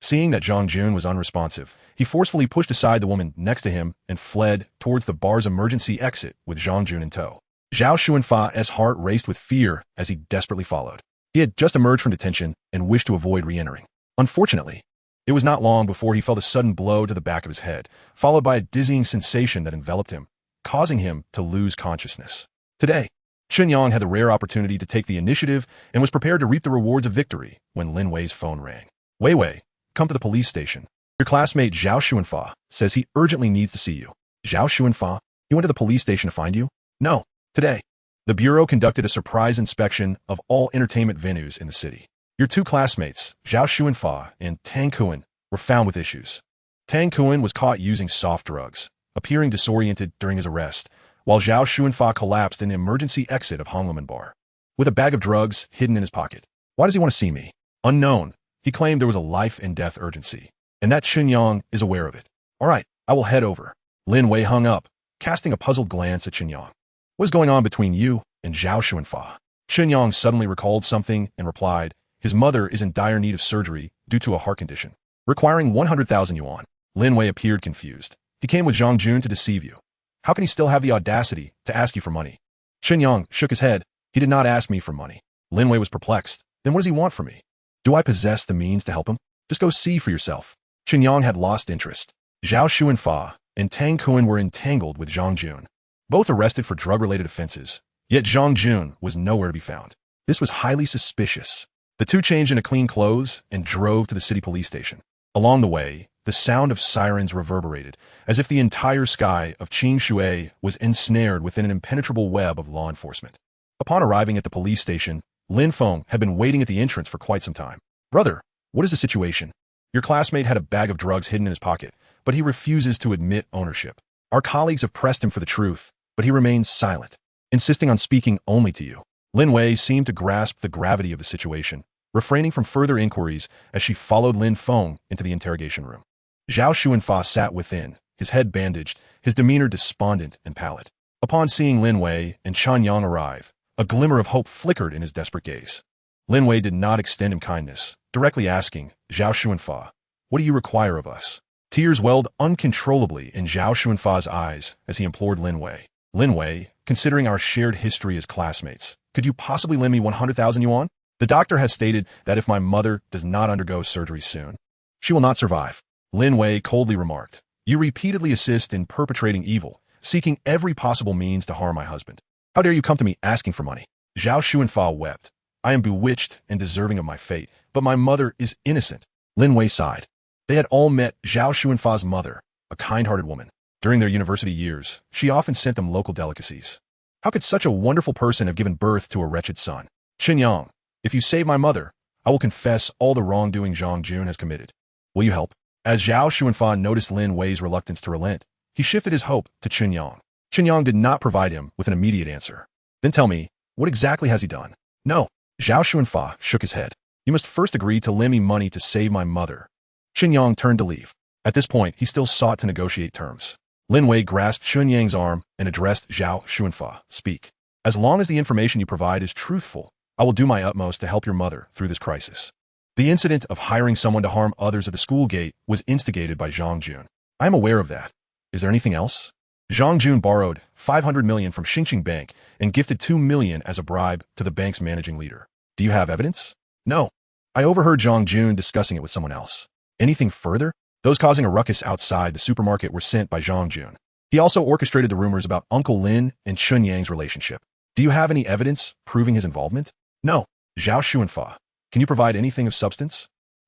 Seeing that Zhang Jun was unresponsive, he forcefully pushed aside the woman next to him and fled towards the bar's emergency exit with Zhang Jun in tow. Zhao Xuanfa's heart raced with fear as he desperately followed. He had just emerged from detention and wished to avoid re-entering. Unfortunately, it was not long before he felt a sudden blow to the back of his head, followed by a dizzying sensation that enveloped him, causing him to lose consciousness. Today, Chen Yang had the rare opportunity to take the initiative and was prepared to reap the rewards of victory when Lin Wei's phone rang. Wei, come to the police station. Your classmate Zhao Xuanfa says he urgently needs to see you. Zhao Xuanfa? He went to the police station to find you? No. Today, the Bureau conducted a surprise inspection of all entertainment venues in the city. Your two classmates, Zhao Xuanfa and Tang Kuan, were found with issues. Tang Kuan was caught using soft drugs, appearing disoriented during his arrest, while Zhao Xuanfa collapsed in the emergency exit of Honglumen Bar, with a bag of drugs hidden in his pocket. Why does he want to see me? Unknown. He claimed there was a life-and-death urgency, and that Chen Yang is aware of it. All right, I will head over. Lin Wei hung up, casting a puzzled glance at Chen Yang. What is going on between you and Zhao Xuanfa? Chen Yang suddenly recalled something and replied, his mother is in dire need of surgery due to a heart condition, requiring 100,000 yuan. Lin Wei appeared confused. He came with Zhang Jun to deceive you. How can he still have the audacity to ask you for money? Chen Yang shook his head. He did not ask me for money. Lin Wei was perplexed. Then what does he want from me? Do I possess the means to help him? Just go see for yourself. Chen Yang had lost interest. Zhao Xuanfa and Tang Kuan were entangled with Zhang Jun, both arrested for drug-related offenses, yet Zhang Jun was nowhere to be found. This was highly suspicious. The two changed into clean clothes and drove to the city police station. Along the way, the sound of sirens reverberated, as if the entire sky of Qingshui was ensnared within an impenetrable web of law enforcement. Upon arriving at the police station, Lin Feng had been waiting at the entrance for quite some time. Brother, what is the situation? Your classmate had a bag of drugs hidden in his pocket, but he refuses to admit ownership. Our colleagues have pressed him for the truth, but he remains silent, insisting on speaking only to you. Lin Wei seemed to grasp the gravity of the situation, refraining from further inquiries as she followed Lin Feng into the interrogation room. Zhao Xuanfa sat within, his head bandaged, his demeanor despondent and pallid. Upon seeing Lin Wei and Chen Yang arrive, a glimmer of hope flickered in his desperate gaze. Lin Wei did not extend him kindness, directly asking, Zhao Xuanfa, what do you require of us? Tears welled uncontrollably in Zhao Xuanfa's eyes as he implored Lin Wei. Lin Wei, considering our shared history as classmates, could you possibly lend me 100,000 yuan? The doctor has stated that if my mother does not undergo surgery soon, she will not survive. Lin Wei coldly remarked, you repeatedly assist in perpetrating evil, seeking every possible means to harm my husband. How dare you come to me asking for money? Zhao Xuanfa wept. I am bewitched and deserving of my fate, but my mother is innocent. Lin Wei sighed. They had all met Zhao Xuanfa's mother, a kind-hearted woman. During their university years, she often sent them local delicacies. How could such a wonderful person have given birth to a wretched son? Chen Yang, if you save my mother, I will confess all the wrongdoing Zhang Jun has committed. Will you help? As Zhao Xuanfa noticed Lin Wei's reluctance to relent, he shifted his hope to Chen Yang. Chen Yang did not provide him with an immediate answer. Then tell me, what exactly has he done? No. Zhao Xuanfa shook his head. You must first agree to lend me money to save my mother. Chen Yang turned to leave. At this point, he still sought to negotiate terms. Lin Wei grasped Chen Yang's arm and addressed Zhao Xuanfa. Speak. As long as the information you provide is truthful, I will do my utmost to help your mother through this crisis. The incident of hiring someone to harm others at the school gate was instigated by Zhang Jun. I am aware of that. Is there anything else? Zhang Jun borrowed 500 million from Xingqing Bank and gifted 2 million as a bribe to the bank's managing leader. Do you have evidence? No. I overheard Zhang Jun discussing it with someone else. Anything further? Those causing a ruckus outside the supermarket were sent by Zhang Jun. He also orchestrated the rumors about Uncle Lin and Chen Yang's relationship. Do you have any evidence proving his involvement? No. Zhao Xuanfa, can you provide anything of substance?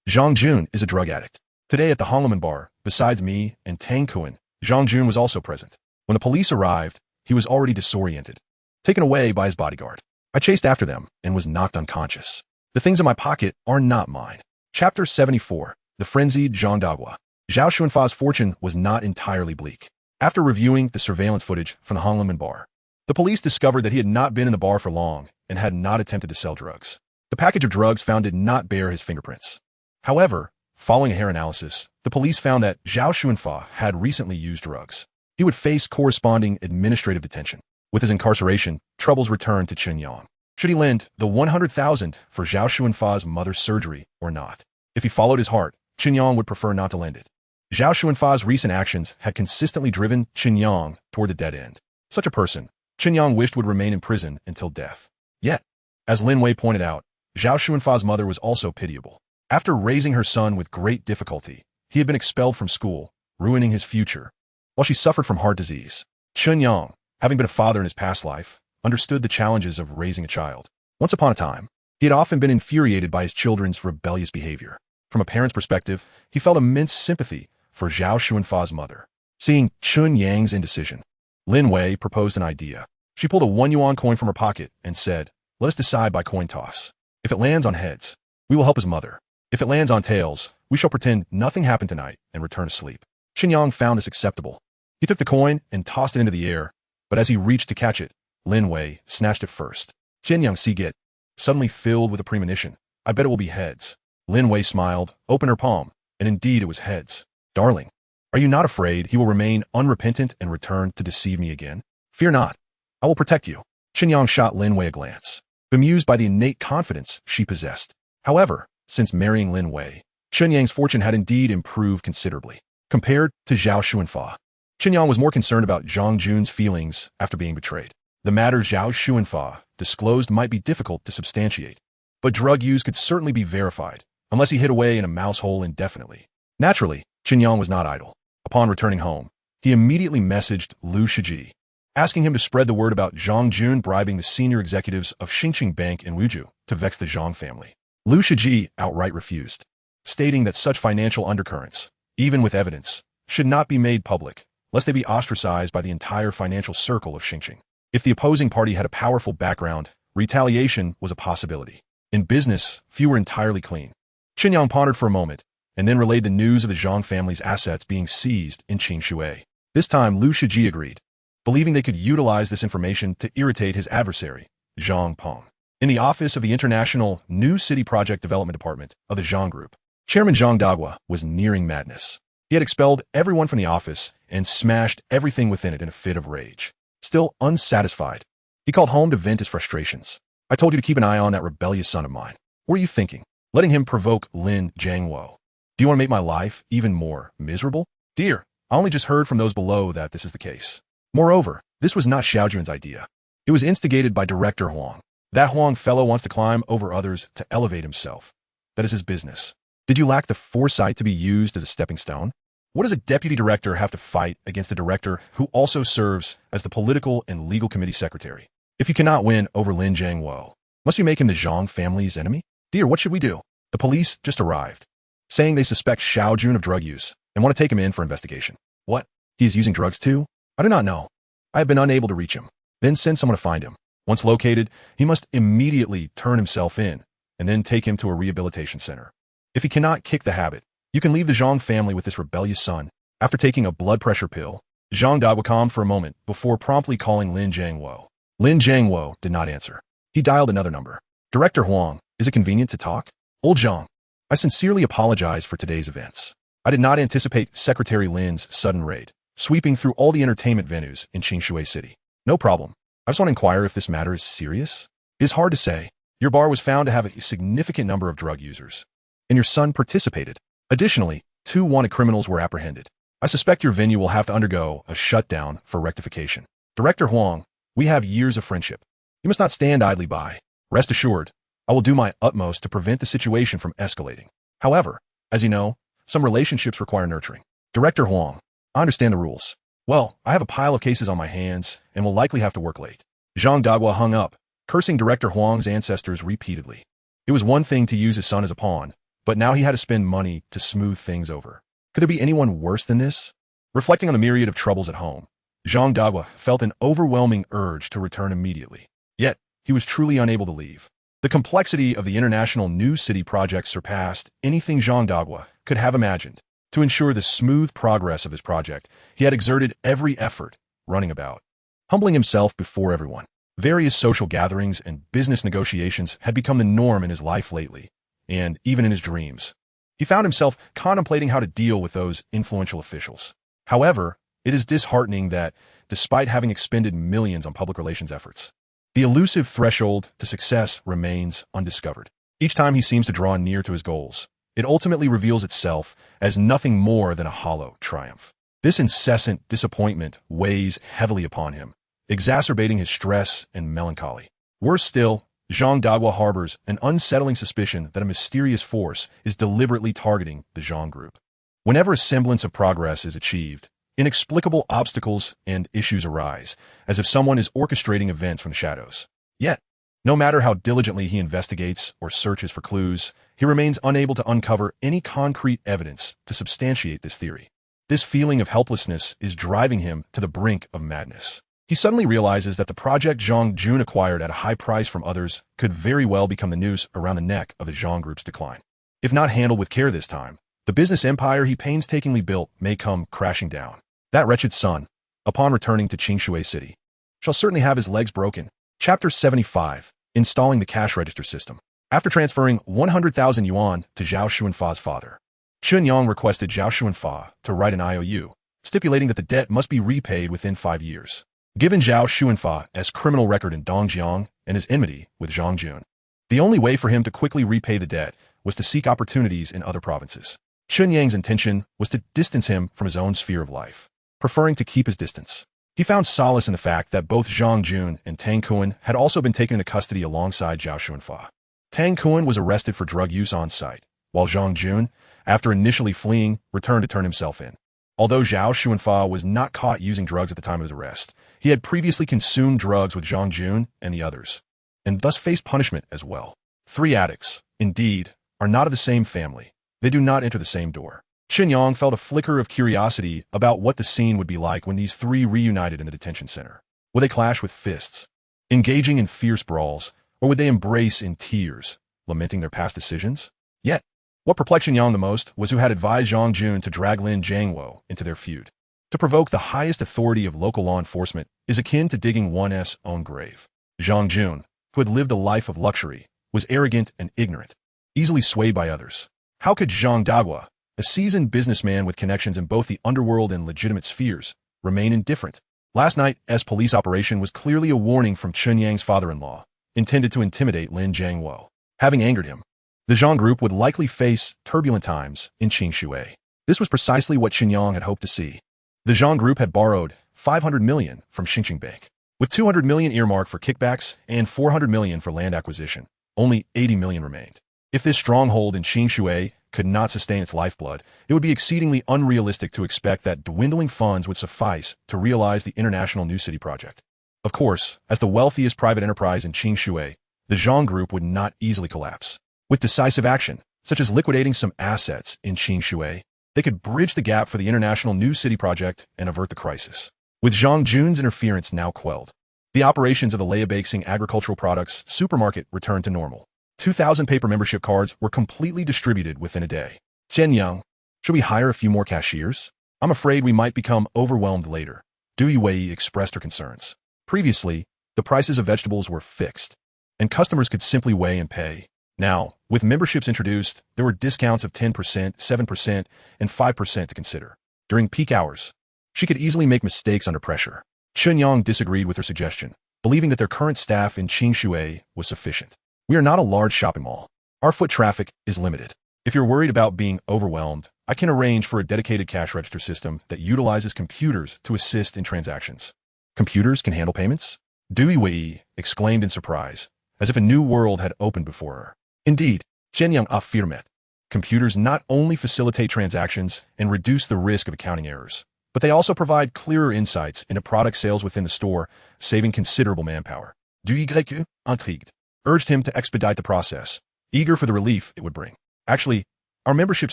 Zhang Jun is a drug addict. Today at the Honglumen Bar, besides me and Tang Kuan, Zhang Jun was also present. When the police arrived, he was already disoriented, taken away by his bodyguard. I chased after them and was knocked unconscious. The things in my pocket are not mine. Chapter 74. The Frenzied Zhangdagua. Zhao Xuanfa's fortune was not entirely bleak. After reviewing the surveillance footage from the Honglumen Bar, the police discovered that he had not been in the bar for long and had not attempted to sell drugs. The package of drugs found did not bear his fingerprints. However, following a hair analysis, the police found that Zhao Xuanfa had recently used drugs. He would face corresponding administrative detention. With his incarceration, troubles returned to Chen Yang. Should he lend the 100,000 for Zhao Xuanfa's mother's surgery or not? If he followed his heart, Chen Yang would prefer not to lend it. Zhao Xuanfa's recent actions had consistently driven Chen Yang toward the dead end. Such a person, Chen Yang wished would remain in prison until death. Yet, as Lin Wei pointed out, Zhao Xuanfa's mother was also pitiable. After raising her son with great difficulty, he had been expelled from school, ruining his future, while she suffered from heart disease. Chen Yang, having been a father in his past life, understood the challenges of raising a child. Once upon a time, he had often been infuriated by his children's rebellious behavior. From a parent's perspective, he felt immense sympathy for Zhao Xuanfa's mother. Seeing Chen Yang's indecision, Lin Wei proposed an idea. She pulled a 1 yuan coin from her pocket and said, "Let us decide by coin toss. If it lands on heads, we will help his mother. If it lands on tails, we shall pretend nothing happened tonight and return to sleep." Chen Yang found this acceptable. He took the coin and tossed it into the air, but as he reached to catch it, Lin Wei snatched it first. Chen Yang get suddenly filled with a premonition. "I bet it will be heads." Lin Wei smiled, opened her palm, and indeed it was heads. "Darling, are you not afraid he will remain unrepentant and return to deceive me again?" "Fear not. I will protect you." Chen Yang shot Lin Wei a glance, bemused by the innate confidence she possessed. However, since marrying Lin Wei, Chen Yang's fortune had indeed improved considerably. Compared to Zhao Xuanfa, Chen Yang was more concerned about Zhang Jun's feelings after being betrayed. The matter Zhao Xuanfa disclosed might be difficult to substantiate, but drug use could certainly be verified, unless he hid away in a mouse hole indefinitely. Naturally, Chen Yang was not idle. Upon returning home, he immediately messaged Liu Shiji, asking him to spread the word about Zhang Jun bribing the senior executives of Xingqing Bank in Wuju to vex the Zhang family. Liu Shiji outright refused, stating that such financial undercurrents, even with evidence, should not be made public, lest they be ostracized by the entire financial circle of Xingqing. If the opposing party had a powerful background, retaliation was a possibility. In business, few were entirely clean. Chen Yang pondered for a moment, and then relayed the news of the Zhang family's assets being seized in Qingshui. This time, Liu Shiji agreed, believing they could utilize this information to irritate his adversary, Zhang Peng. In the office of the International New City Project Development Department of the Zhang Group, Chairman Zhang Dagua was nearing madness. He had expelled everyone from the office and smashed everything within it in a fit of rage. Still unsatisfied, he called home to vent his frustrations. "I told you to keep an eye on that rebellious son of mine. What are you thinking? Letting him provoke Lin Jiangwo. Do you want to make my life even more miserable?" "Dear, I only just heard from those below that this is the case. Moreover, this was not Xiaojun's idea. It was instigated by Director Huang. That Huang fellow wants to climb over others to elevate himself. That is his business. Did you lack the foresight to be used as a stepping stone? What does a deputy director have to fight against a director who also serves as the political and legal committee secretary? If you cannot win over Lin Jiangwo, must you make him the Zhang family's enemy? Dear, what should we do?" The police just arrived, saying they suspect Xiaojun of drug use and want to take him in for investigation. "What? He is using drugs too? I do not know. I have been unable to reach him." "Then send someone to find him. Once located, he must immediately turn himself in and then take him to a rehabilitation center. If he cannot kick the habit, you can leave the Zhang family with this rebellious son." After taking a blood pressure pill, Zhang Dagua calmed for a moment before promptly calling Lin Jiangwo. Lin Jiangwo did not answer. He dialed another number. "Director Huang, is it convenient to talk?" "Old Zhang, I sincerely apologize for today's events. I did not anticipate Secretary Lin's sudden raid, sweeping through all the entertainment venues in Qingshui City." "No problem. I just want to inquire if this matter is serious." "It is hard to say. Your bar was found to have a significant number of drug users, and your son participated. Additionally, 2 wanted criminals were apprehended. I suspect your venue will have to undergo a shutdown for rectification. Director Huang, we have years of friendship. You must not stand idly by. Rest assured, I will do my utmost to prevent the situation from escalating. However, as you know, some relationships require nurturing." "Director Huang, I understand the rules. Well, I have a pile of cases on my hands and will likely have to work late." Zhang Dagua hung up, cursing Director Huang's ancestors repeatedly. It was one thing to use his son as a pawn, but now he had to spend money to smooth things over. Could there be anyone worse than this? Reflecting on the myriad of troubles at home, Zhang Dagua felt an overwhelming urge to return immediately. Yet, he was truly unable to leave. The complexity of the International New City project surpassed anything Zhang Dagua could have imagined. To ensure the smooth progress of his project, he had exerted every effort, running about, humbling himself before everyone. Various social gatherings and business negotiations had become the norm in his life lately, and even in his dreams. He found himself contemplating how to deal with those influential officials. However, it is disheartening that, despite having expended millions on public relations efforts, the elusive threshold to success remains undiscovered. Each time he seems to draw near to his goals, it ultimately reveals itself as nothing more than a hollow triumph. This incessant disappointment weighs heavily upon him, exacerbating his stress and melancholy. Worse still, Zhang Dagua harbors an unsettling suspicion that a mysterious force is deliberately targeting the Zhang group. Whenever a semblance of progress is achieved, inexplicable obstacles and issues arise, as if someone is orchestrating events from the shadows. Yet, no matter how diligently he investigates or searches for clues, he remains unable to uncover any concrete evidence to substantiate this theory. This feeling of helplessness is driving him to the brink of madness. He suddenly realizes that the project Zhang Jun acquired at a high price from others could very well become the noose around the neck of the Zhang group's decline. If not handled with care this time, the business empire he painstakingly built may come crashing down. That wretched son, upon returning to Qingshui City, shall certainly have his legs broken. Chapter 75. Installing the cash register system. After transferring 100,000 yuan to Zhao Xuanfa's father, Chen Yang requested Zhao Xuanfa to write an IOU, stipulating that the debt must be repaid within 5 years. Given Zhao Xuanfa's criminal record in Dongjiang and his enmity with Zhang Jun, the only way for him to quickly repay the debt was to seek opportunities in other provinces. Chen Yang's intention was to distance him from his own sphere of life, preferring to keep his distance. He found solace in the fact that both Zhang Jun and Tang Kuan had also been taken into custody alongside Zhao Xuanfa. Tang Kuan was arrested for drug use on site, while Zhang Jun, after initially fleeing, returned to turn himself in. Although Zhao Xuanfa was not caught using drugs at the time of his arrest, he had previously consumed drugs with Zhang Jun and the others, and thus faced punishment as well. 3 addicts, indeed, are not of the same family. They do not enter the same door. Chen Yang felt a flicker of curiosity about what the scene would be like when these 3 reunited in the detention center. Would they clash with fists, engaging in fierce brawls, or would they embrace in tears, lamenting their past decisions? Yet, what perplexed Chen Yang the most was who had advised Zhang Jun to drag Lin Jiangwo into their feud. To provoke the highest authority of local law enforcement is akin to digging one's own grave. Zhang Jun, who had lived a life of luxury, was arrogant and ignorant, easily swayed by others. How could Zhang Dagua, a seasoned businessman with connections in both the underworld and legitimate spheres, remain indifferent? Last night's police operation was clearly a warning from Chen Yang's father-in-law, intended to intimidate Lin Jiangwo. Having angered him, the Zhang group would likely face turbulent times in Qingshui. This was precisely what Chen Yang had hoped to see. The Zhang group had borrowed 500 million from Xinjiang Bank, with 200 million earmarked for kickbacks and 400 million for land acquisition. Only 80 million remained. If this stronghold in Qingshui could not sustain its lifeblood, it would be exceedingly unrealistic to expect that dwindling funds would suffice to realize the international New City project. Of course, as the wealthiest private enterprise in Qingshui, the Zhang group would not easily collapse. With decisive action, such as liquidating some assets in Qingshui, they could bridge the gap for the international New City project and avert the crisis. With Zhang Jun's interference now quelled, the operations of the Leia agricultural products supermarket returned to normal. 2,000 paper membership cards were completely distributed within a day. Chen Yang, should we hire a few more cashiers? I'm afraid we might become overwhelmed later. Lin Wei expressed her concerns. Previously, the prices of vegetables were fixed, and customers could simply weigh and pay. Now, with memberships introduced, there were discounts of 10%, 7%, and 5% to consider. During peak hours, she could easily make mistakes under pressure. Chen Yang disagreed with her suggestion, believing that their current staff in Qingshui was sufficient. We are not a large shopping mall. Our foot traffic is limited. If you're worried about being overwhelmed, I can arrange for a dedicated cash register system that utilizes computers to assist in transactions. Computers can handle payments? Lin Wei exclaimed in surprise, as if a new world had opened before her. Indeed, Chen Yang affirmed. Computers not only facilitate transactions and reduce the risk of accounting errors, but they also provide clearer insights into product sales within the store, saving considerable manpower. Lin Wei, intrigued, urged him to expedite the process, eager for the relief it would bring. Actually, our membership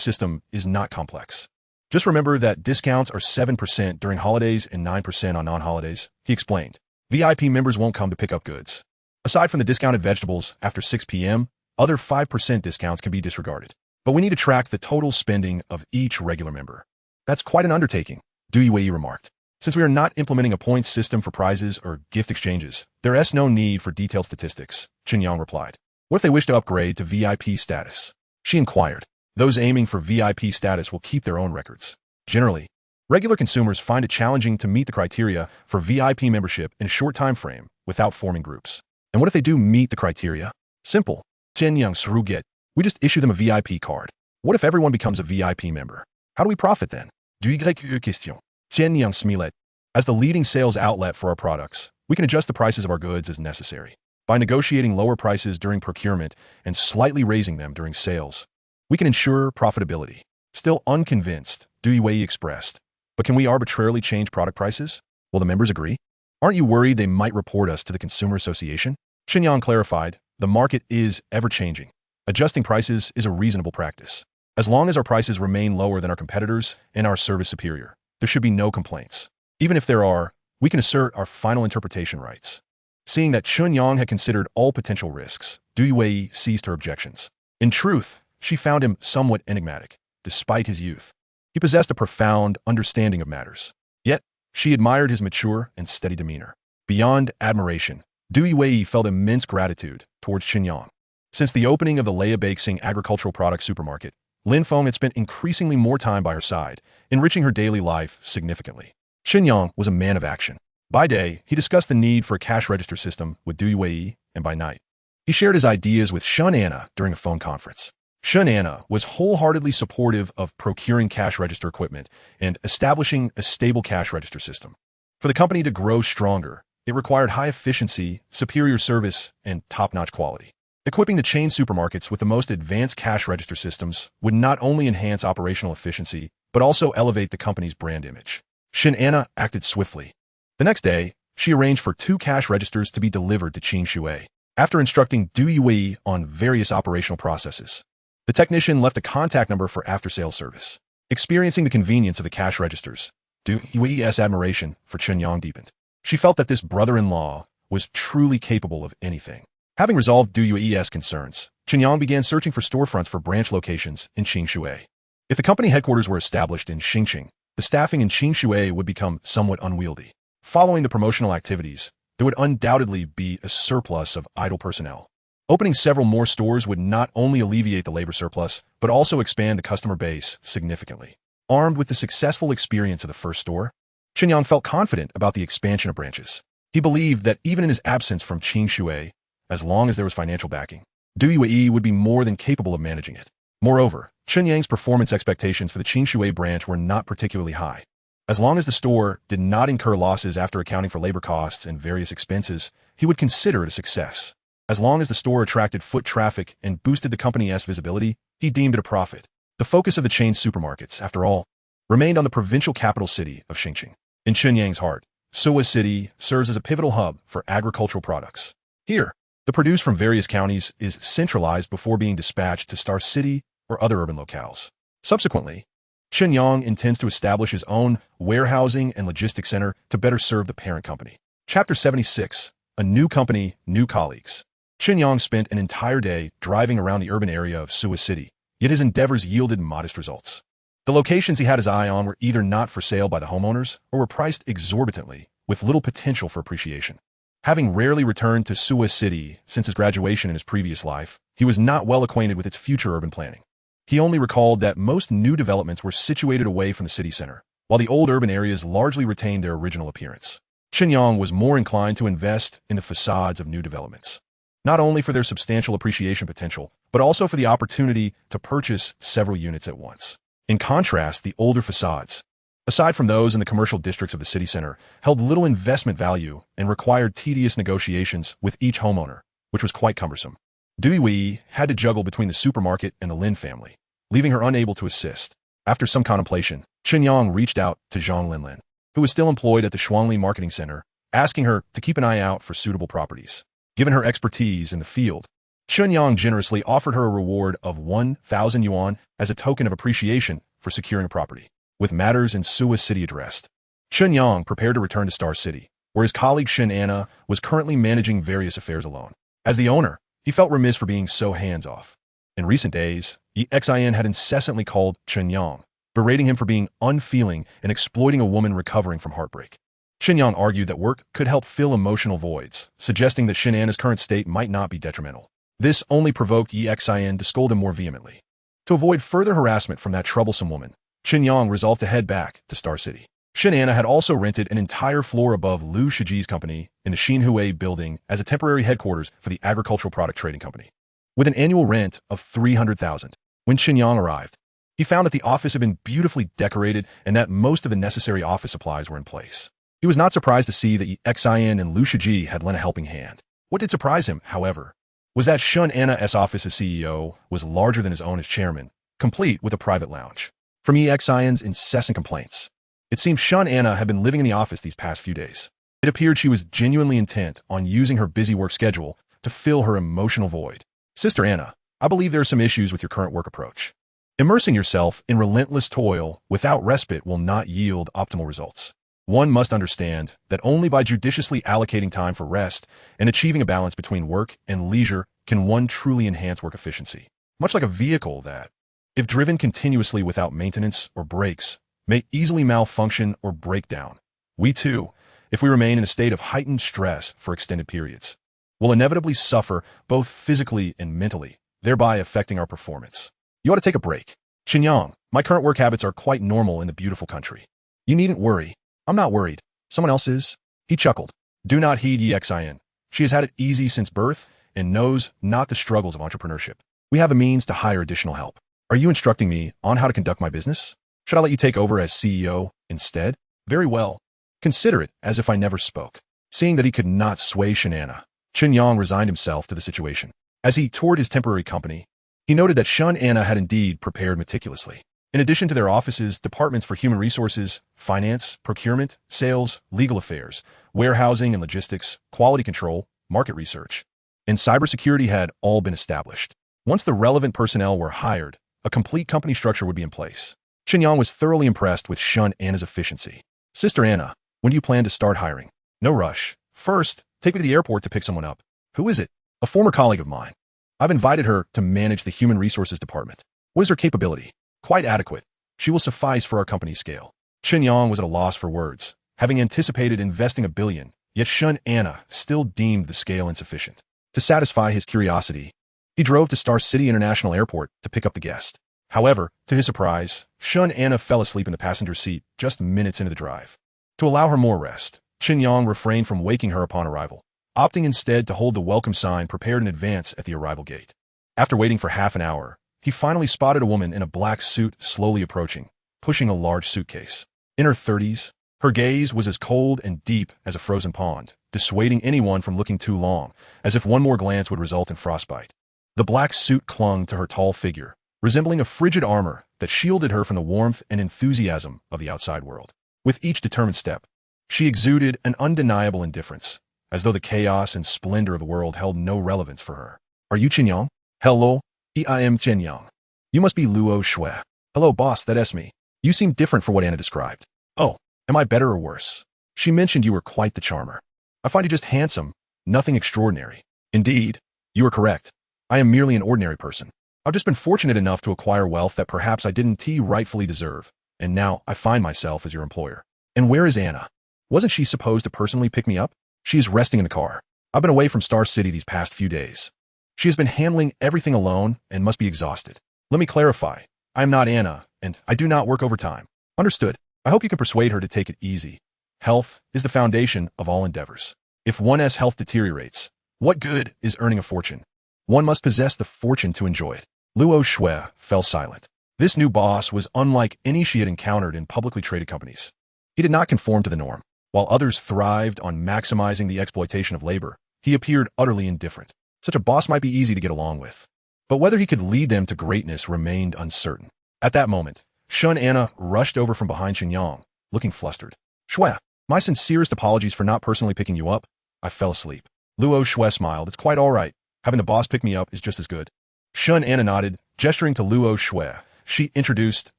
system is not complex. Just remember that discounts are 7% during holidays and 9% on non-holidays, he explained. VIP members won't come to pick up goods. Aside from the discounted vegetables after 6 p.m., other 5% discounts can be disregarded. But we need to track the total spending of each regular member. That's quite an undertaking, Lin Wei remarked. Since we are not implementing a points system for prizes or gift exchanges, there is no need for detailed statistics, Chen Yang replied. What if they wish to upgrade to VIP status? She inquired. Those aiming for VIP status will keep their own records. Generally, regular consumers find it challenging to meet the criteria for VIP membership in a short time frame without forming groups. And what if they do meet the criteria? Simple. Chen Yang shrugged. We just issue them a VIP card. What if everyone becomes a VIP member? How do we profit then? Question. Chen Yang Smilet. As the leading sales outlet for our products, we can adjust the prices of our goods as necessary. By negotiating lower prices during procurement and slightly raising them during sales, we can ensure profitability. Still unconvinced, Lin Wei expressed. But can we arbitrarily change product prices? Will the members agree? Aren't you worried they might report us to the Consumer Association? Chen Yang clarified, the market is ever-changing. Adjusting prices is a reasonable practice. As long as our prices remain lower than our competitors and our service superior, there should be no complaints. Even if there are, we can assert our final interpretation rights. Seeing that Chen Yang had considered all potential risks, Lin Wei ceased her objections. In truth, she found him somewhat enigmatic, despite his youth. He possessed a profound understanding of matters. Yet, she admired his mature and steady demeanor. Beyond admiration, Lin Wei felt immense gratitude towards Chen Yang. Since the opening of the Leia Bakesing agricultural products supermarket, Lin Feng had spent increasingly more time by her side, enriching her daily life significantly. Chen Yang was a man of action. By day, he discussed the need for a cash register system with Lin Wei, and by night, he shared his ideas with Chen Yang during a phone conference. Chen Yang was wholeheartedly supportive of procuring cash register equipment and establishing a stable cash register system. For the company to grow stronger, it required high efficiency, superior service, and top-notch quality. Equipping the chain supermarkets with the most advanced cash register systems would not only enhance operational efficiency, but also elevate the company's brand image. Chen Yang acted swiftly. The next day, she arranged for 2 cash registers to be delivered to Qingshui. After instructing Lin Wei on various operational processes, the technician left a contact number for after-sales service. Experiencing the convenience of the cash registers, Lin Wei's admiration for Chen Yang deepened. She felt that this brother-in-law was truly capable of anything. Having resolved Lin Wei's concerns, Chen Yang began searching for storefronts for branch locations in Qingshui. If the company headquarters were established in Xingqing, the staffing in Qingshui would become somewhat unwieldy. Following the promotional activities, there would undoubtedly be a surplus of idle personnel. Opening several more stores would not only alleviate the labor surplus, but also expand the customer base significantly. Armed with the successful experience of the first store, Chen Yang felt confident about the expansion of branches. He believed that even in his absence from Qingshui, as long as there was financial backing, Lin Wei would be more than capable of managing it. Moreover, Chen Yang's performance expectations for the Qingshui branch were not particularly high. As long as the store did not incur losses after accounting for labor costs and various expenses, he would consider it a success. As long as the store attracted foot traffic and boosted the company's visibility, he deemed it a profit. The focus of the chain's supermarkets, after all, remained on the provincial capital city of Xingqing. In Chen Yang's heart, Suwa City serves as a pivotal hub for agricultural products. Here, the produce from various counties is centralized before being dispatched to Star City or other urban locales. Subsequently, Chen Yang intends to establish his own warehousing and logistics center to better serve the parent company. Chapter 76. A New Company, New Colleagues. Chen Yang spent an entire day driving around the urban area of Suwa City, yet his endeavors yielded modest results. The locations he had his eye on were either not for sale by the homeowners or were priced exorbitantly, with little potential for appreciation. Having rarely returned to Suwa City since his graduation in his previous life, he was not well acquainted with its future urban planning. He only recalled that most new developments were situated away from the city center, while the old urban areas largely retained their original appearance. Chen Yang was more inclined to invest in the facades of new developments, not only for their substantial appreciation potential, but also for the opportunity to purchase several units at once. In contrast, the older facades, aside from those in the commercial districts of the city center, held little investment value and required tedious negotiations with each homeowner, which was quite cumbersome. Lin Wei had to juggle between the supermarket and the Lin family, leaving her unable to assist. After some contemplation, Chen Yang reached out to Zhang Linlin, who was still employed at the Shuangli Marketing Center, asking her to keep an eye out for suitable properties. Given her expertise in the field, Chen Yang generously offered her a reward of 1,000 yuan as a token of appreciation for securing a property. With matters in Suwa City addressed, Chen Yang prepared to return to Star City, where his colleague Chen Yang was currently managing various affairs alone. As the owner, he felt remiss for being so hands-off. In recent days, EXIN had incessantly called Chen Yang, berating him for being unfeeling and exploiting a woman recovering from heartbreak. Chen Yang argued that work could help fill emotional voids, suggesting that Chen Yang's current state might not be detrimental. This only provoked EXIN to scold him more vehemently. To avoid further harassment from that troublesome woman, Chen Yang resolved to head back to Star City. Chen Yang had also rented an entire floor above Liu Shiji's company in the Xinhui building as a temporary headquarters for the agricultural product trading company. With an annual rent of 300,000, When Chen Yang arrived, he found that the office had been beautifully decorated and that most of the necessary office supplies were in place. He was not surprised to see that Yi Xian and Lu Shiji had lent a helping hand. What did surprise him, however, was that Shun Anna's office as CEO was larger than his own as chairman, complete with a private lounge. From Yi Xian's incessant complaints, it seemed Shun Anna had been living in the office these past few days. It appeared she was genuinely intent on using her busy work schedule to fill her emotional void. Sister Anna, I believe there are some issues with your current work approach. Immersing yourself in relentless toil without respite will not yield optimal results. One must understand that only by judiciously allocating time for rest and achieving a balance between work and leisure can one truly enhance work efficiency. Much like a vehicle that, if driven continuously without maintenance or brakes, may easily malfunction or break down. We too, if we remain in a state of heightened stress for extended periods, will inevitably suffer both physically and mentally, thereby affecting our performance. You ought to take a break. Chen Yang, my current work habits are quite normal in the beautiful country. You needn't worry. I'm not worried. Someone else is. He chuckled. Do not heed Yi Xian. She has had it easy since birth and knows not the struggles of entrepreneurship. We have a means to hire additional help. Are you instructing me on how to conduct my business? Should I let you take over as CEO instead? Very well. Consider it as if I never spoke. Seeing that he could not sway Shanana, Chen Yang resigned himself to the situation. As he toured his temporary company, he noted that Shun Anna had indeed prepared meticulously. In addition to their offices, departments for human resources, finance, procurement, sales, legal affairs, warehousing and logistics, quality control, market research, and cybersecurity had all been established. Once the relevant personnel were hired, a complete company structure would be in place. Chen Yang was thoroughly impressed with Shun Anna's efficiency. Sister Anna, when do you plan to start hiring? No rush. First, take me to the airport to pick someone up. Who is it? A former colleague of mine. I've invited her to manage the human resources department. What is her capability? Quite adequate. She will suffice for our company's scale. Chen Yang was at a loss for words, having anticipated investing $1 billion, yet Shun Anna still deemed the scale insufficient. To satisfy his curiosity, he drove to Star City International Airport to pick up the guest. However, to his surprise, Shun Anna fell asleep in the passenger seat just minutes into the drive. To allow her more rest, Chen Yang refrained from waking her upon arrival, opting instead to hold the welcome sign prepared in advance at the arrival gate. After waiting for half an hour, he finally spotted a woman in a black suit slowly approaching, pushing a large suitcase. In her 30s, her gaze was as cold and deep as a frozen pond, dissuading anyone from looking too long, as if one more glance would result in frostbite. The black suit clung to her tall figure, resembling a frigid armor that shielded her from the warmth and enthusiasm of the outside world. With each determined step, she exuded an undeniable indifference, as though the chaos and splendor of the world held no relevance for her. Are you Chen Yang? Hello, I am Chen Yang. You must be Luo Shui. Hello, boss, that's me. You seem different from what Anna described. Oh, am I better or worse? She mentioned you were quite the charmer. I find you just handsome, nothing extraordinary. Indeed, you are correct. I am merely an ordinary person. I've just been fortunate enough to acquire wealth that perhaps I didn't rightfully deserve, and now I find myself as your employer. And where is Anna? Wasn't she supposed to personally pick me up? She is resting in the car. I've been away from Star City these past few days. She has been handling everything alone and must be exhausted. Let me clarify. I am not Anna, and I do not work overtime. Understood. I hope you can persuade her to take it easy. Health is the foundation of all endeavors. If one's health deteriorates, what good is earning a fortune? One must possess the fortune to enjoy it. Luo Shui fell silent. This new boss was unlike any she had encountered in publicly traded companies. He did not conform to the norm. While others thrived on maximizing the exploitation of labor, he appeared utterly indifferent. Such a boss might be easy to get along with, but whether he could lead them to greatness remained uncertain. At that moment, Shun Anna rushed over from behind Chen Yang, looking flustered. Shui, my sincerest apologies for not personally picking you up. I fell asleep. Luo Shui smiled. It's quite all right. Having the boss pick me up is just as good. Shun Anna nodded, gesturing to Luo Shui. She introduced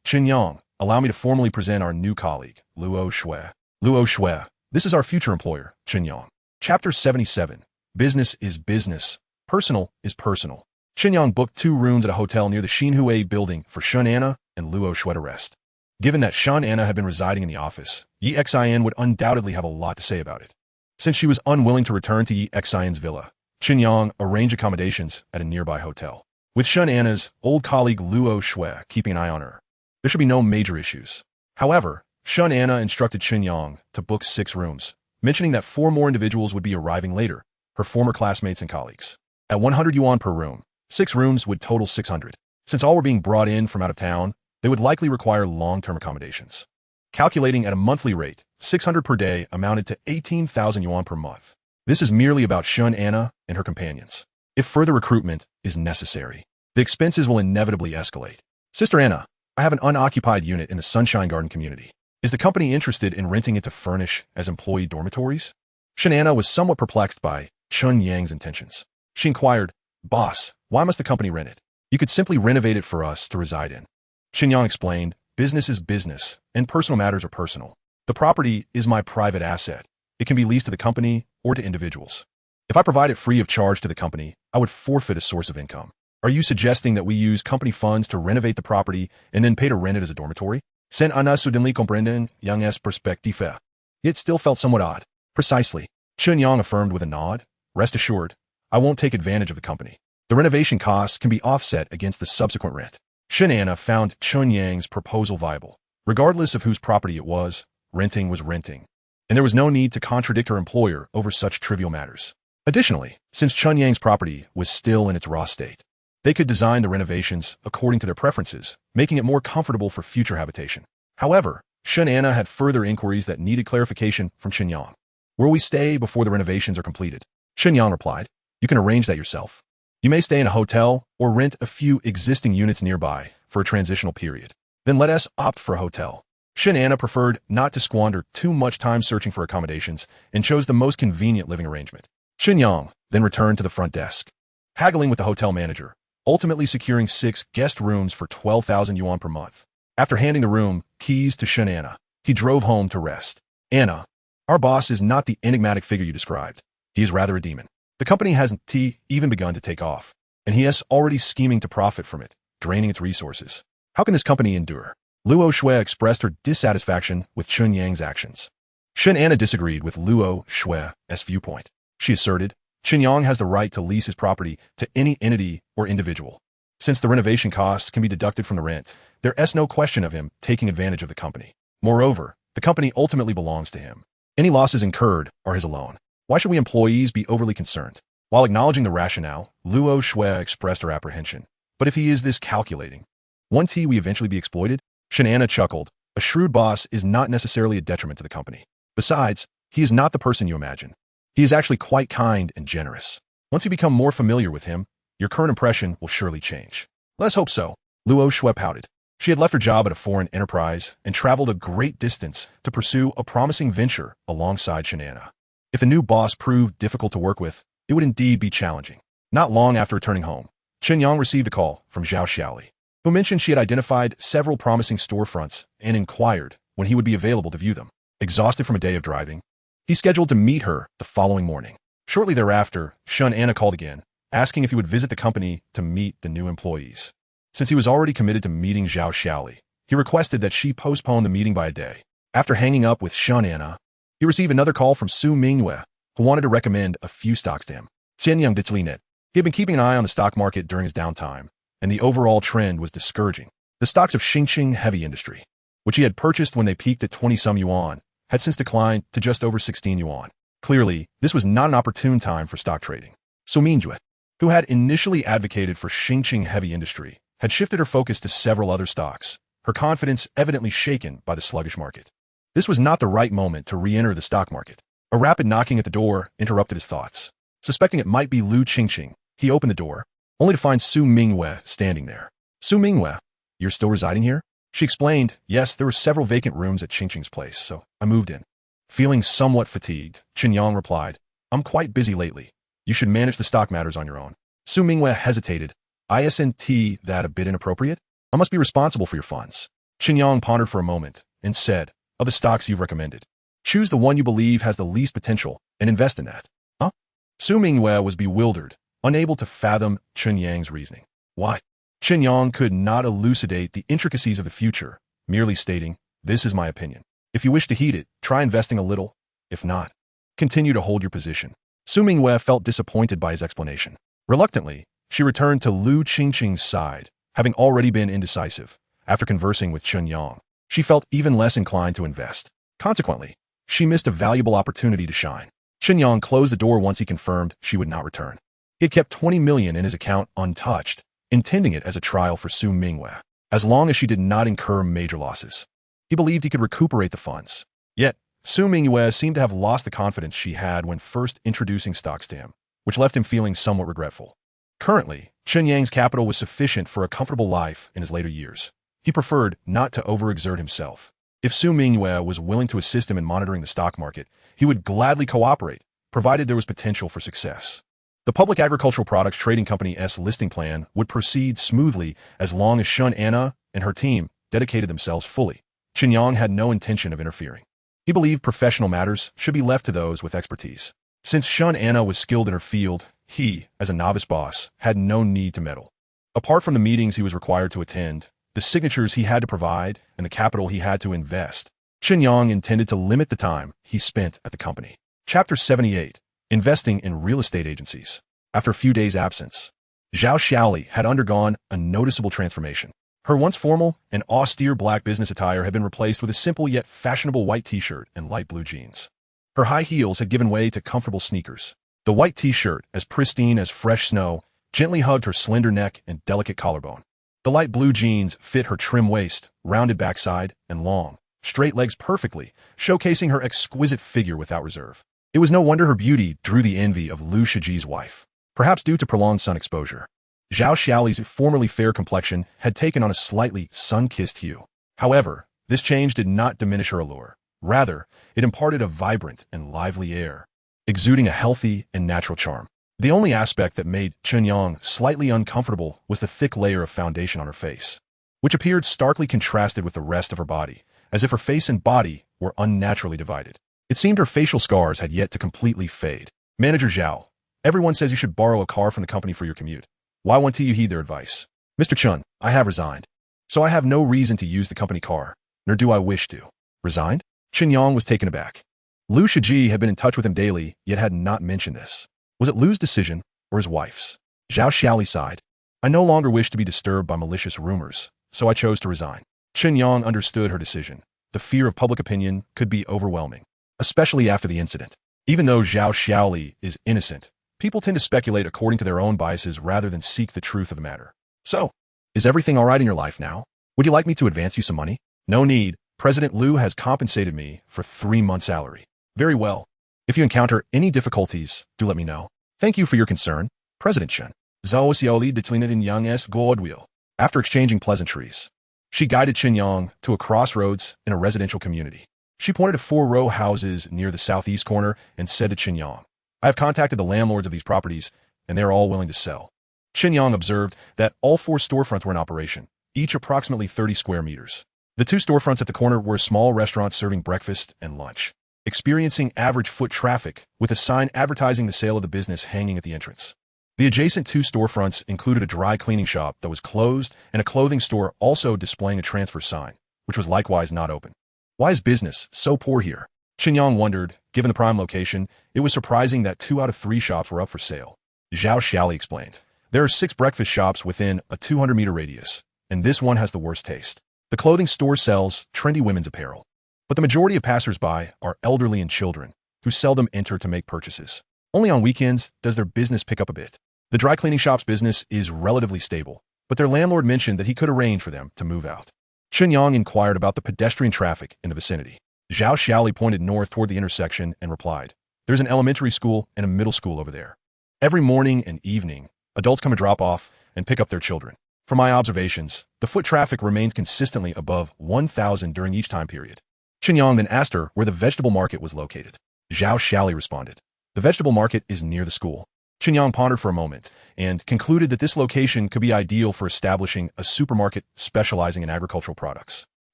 Chen Yang. Allow me to formally present our new colleague, Luo Shui. Luo Shui, this is our future employer, Chen Yang. Chapter 77. Business is business. Personal is personal. Chen Yang booked 2 rooms at a hotel near the Xinhui building for Shun Anna and Luo Shui to rest. Given that Shun Anna had been residing in the office, Yi Xian would undoubtedly have a lot to say about it. Since she was unwilling to return to Yi Xian's villa, Chen Yang arranged accommodations at a nearby hotel. With Shun Anna's old colleague Luo Shui keeping an eye on her, there should be no major issues. However, Shun Anna instructed Chen Yang to book 6 rooms, mentioning that 4 more individuals would be arriving later, her former classmates and colleagues. At 100 yuan per room, 6 rooms would total 600. Since all were being brought in from out of town, they would likely require long-term accommodations. Calculating at a monthly rate, 600 per day amounted to 18,000 yuan per month. This is merely about Shun Anna and her companions. If further recruitment is necessary, the expenses will inevitably escalate. Sister Anna, I have an unoccupied unit in the Sunshine Garden community. Is the company interested in renting it to furnish as employee dormitories? Shun Anna was somewhat perplexed by Chen Yang's intentions. She inquired, Boss, why must the company rent it? You could simply renovate it for us to reside in. Chen Yang explained, business is business, and personal matters are personal. The property is my private asset. It can be leased to the company or to individuals. If I provide it free of charge to the company, I would forfeit a source of income. Are you suggesting that we use company funds to renovate the property and then pay to rent it as a dormitory? Sen Anna sudenli comprenden Yang es perspective. It still felt somewhat odd. Precisely. Chen Yang affirmed with a nod. Rest assured, I won't take advantage of the company. The renovation costs can be offset against the subsequent rent. Shun Anna found Chen Yang's proposal viable. Regardless of whose property it was, renting was renting. And there was no need to contradict her employer over such trivial matters. Additionally, since Chen Yang's property was still in its raw state, they could design the renovations according to their preferences, making it more comfortable for future habitation. However, Shun Anna had further inquiries that needed clarification from Chen Yang. Will we stay before the renovations are completed? Chen Yang replied, you can arrange that yourself. You may stay in a hotel or rent a few existing units nearby for a transitional period. Then let us opt for a hotel. Shun Anna preferred not to squander too much time searching for accommodations and chose the most convenient living arrangement. Chen Yang then returned to the front desk, haggling with the hotel manager, ultimately securing 6 guest rooms for 12,000 yuan per month. After handing the room keys to Shun Anna, he drove home to rest. Anna, our boss is not the enigmatic figure you described. He is rather a demon. The company hasn't even begun to take off, and he is already scheming to profit from it, draining its resources. How can this company endure? Luo Shui expressed her dissatisfaction with Chen Yang's actions. Shun Anna disagreed with Luo Shui's viewpoint. She asserted, Chen Yang has the right to lease his property to any entity or individual. Since the renovation costs can be deducted from the rent, there is no question of him taking advantage of the company. Moreover, the company ultimately belongs to him. Any losses incurred are his alone. Why should we employees be overly concerned? While acknowledging the rationale, Luo Shui expressed her apprehension. But if he is this calculating, won't we eventually be exploited? Shun Anna chuckled. A shrewd boss is not necessarily a detriment to the company. Besides, he is not the person you imagine. He is actually quite kind and generous. Once you become more familiar with him, your current impression will surely change. Let's hope so. Luo Shui pouted. She had left her job at a foreign enterprise and traveled a great distance to pursue a promising venture alongside Shun Anna. If a new boss proved difficult to work with, it would indeed be challenging. Not long after returning home, Chen Yang received a call from Zhao Xiaoli, who mentioned she had identified several promising storefronts and inquired when he would be available to view them. Exhausted from a day of driving, he scheduled to meet her the following morning. Shortly thereafter, Shun Anna called again, asking if he would visit the company to meet the new employees. Since he was already committed to meeting Zhao Xiaoli, he requested that she postpone the meeting by a day. After hanging up with Shun Anna, he received another call from Su Mingwei, who wanted to recommend a few stocks to him. Chen Yang Ditlinet. He had been keeping an eye on the stock market during his downtime, and the overall trend was discouraging. The stocks of Xingqing Heavy Industry, which he had purchased when they peaked at 20-some yuan, had since declined to just over 16 yuan. Clearly, this was not an opportune time for stock trading. Su Mingwei, who had initially advocated for Xingqing Heavy Industry, had shifted her focus to several other stocks, her confidence evidently shaken by the sluggish market. This was not the right moment to re-enter the stock market. A rapid knocking at the door interrupted his thoughts. Suspecting it might be Lu Qingqing, he opened the door, only to find Su Mingwei standing there. Su Mingwei, you're still residing here? She explained, yes, there were several vacant rooms at Qingqing's place, so I moved in. Feeling somewhat fatigued, Chen Yang replied, I'm quite busy lately. You should manage the stock matters on your own. Su Mingwei hesitated. Isn't that a bit inappropriate? I must be responsible for your funds. Chen Yang pondered for a moment and said, of the stocks you've recommended, choose the one you believe has the least potential and invest in that. Huh? Su Mingwei was bewildered, unable to fathom Chen Yang's reasoning. Why? Chen Yang could not elucidate the intricacies of the future, merely stating, this is my opinion. If you wish to heed it, try investing a little. If not, continue to hold your position. Su Mingwei felt disappointed by his explanation. Reluctantly, she returned to Lu Qingqing's side, having already been indecisive. After conversing with Chen Yang, she felt even less inclined to invest. Consequently, she missed a valuable opportunity to shine. Chen Yang closed the door once he confirmed she would not return. He had kept 20 million in his account untouched, intending it as a trial for Su Mingwei, as long as she did not incur major losses. He believed he could recuperate the funds. Yet, Su Mingwei seemed to have lost the confidence she had when first introducing stocks to him, which left him feeling somewhat regretful. Currently, Chen Yang's capital was sufficient for a comfortable life in his later years. He preferred not to overexert himself. If Su Mingwei was willing to assist him in monitoring the stock market, he would gladly cooperate, provided there was potential for success. The Public Agricultural Products Trading Company's listing plan would proceed smoothly as long as Shun Anna and her team dedicated themselves fully. Chen Yang had no intention of interfering. He believed professional matters should be left to those with expertise. Since Shun Anna was skilled in her field, he, as a novice boss, had no need to meddle. Apart from the meetings he was required to attend, the signatures he had to provide, and the capital he had to invest, Chen Yang intended to limit the time he spent at the company. Chapter 78. Investing in Real Estate Agencies. After a few days' absence, Zhao Xiaoli had undergone a noticeable transformation. Her once formal and austere black business attire had been replaced with a simple yet fashionable white t-shirt and light blue jeans. Her high heels had given way to comfortable sneakers. The white t-shirt, as pristine as fresh snow, gently hugged her slender neck and delicate collarbone. The light blue jeans fit her trim waist, rounded backside, and long, straight legs perfectly, showcasing her exquisite figure without reserve. It was no wonder her beauty drew the envy of Liu Shiji's wife, perhaps due to prolonged sun exposure. Zhao Xiaoli's formerly fair complexion had taken on a slightly sun-kissed hue. However, this change did not diminish her allure. Rather, it imparted a vibrant and lively air, exuding a healthy and natural charm. The only aspect that made Chen Yang slightly uncomfortable was the thick layer of foundation on her face, which appeared starkly contrasted with the rest of her body, as if her face and body were unnaturally divided. It seemed her facial scars had yet to completely fade. Manager Zhao, everyone says you should borrow a car from the company for your commute. Why won't you heed their advice? Mr. Chun, I have resigned. So I have no reason to use the company car, nor do I wish to. Resigned? Chen Yang was taken aback. Liu Shiji had been in touch with him daily, yet had not mentioned this. Was it Liu's decision, or his wife's? Zhao Xiaoli sighed. I no longer wish to be disturbed by malicious rumors, so I chose to resign. Chen Yang understood her decision. The fear of public opinion could be overwhelming, especially after the incident. Even though Zhao Xiaoli is innocent, people tend to speculate according to their own biases rather than seek the truth of the matter. So, is everything all right in your life now? Would you like me to advance you some money? No need. President Liu has compensated me for 3 months' salary. Very well. If you encounter any difficulties, do let me know. Thank you for your concern, President Chen. Zhao Xiaoli declined in Yang's goodwill. After exchanging pleasantries, she guided Chen Yang to a crossroads in a residential community. She pointed to 4 row houses near the southeast corner and said to Chen Yang, I have contacted the landlords of these properties, and they are all willing to sell. Chen Yang observed that all 4 storefronts were in operation, each approximately 30 square meters. The 2 storefronts at the corner were small restaurants serving breakfast and lunch, experiencing average foot traffic with a sign advertising the sale of the business hanging at the entrance. The adjacent 2 storefronts included a dry cleaning shop that was closed and a clothing store also displaying a transfer sign, which was likewise not open. Why is business so poor here? Chen Yang wondered. Given the prime location, it was surprising that 2 out of 3 shops were up for sale. Zhao Xiaoli explained. There are 6 breakfast shops within a 200-meter radius, and this one has the worst taste. The clothing store sells trendy women's apparel, but the majority of passers-by are elderly and children, who seldom enter to make purchases. Only on weekends does their business pick up a bit. The dry cleaning shop's business is relatively stable, but their landlord mentioned that he could arrange for them to move out. Chen Yang inquired about the pedestrian traffic in the vicinity. Zhao Xiaoli pointed north toward the intersection and replied, There's an elementary school and a middle school over there. Every morning and evening, adults come to drop off and pick up their children. From my observations, the foot traffic remains consistently above 1,000 during each time period. Chen Yang then asked her where the vegetable market was located. Zhao Xiaoli responded, The vegetable market is near the school. Chen Yang pondered for a moment and concluded that this location could be ideal for establishing a supermarket specializing in agricultural products.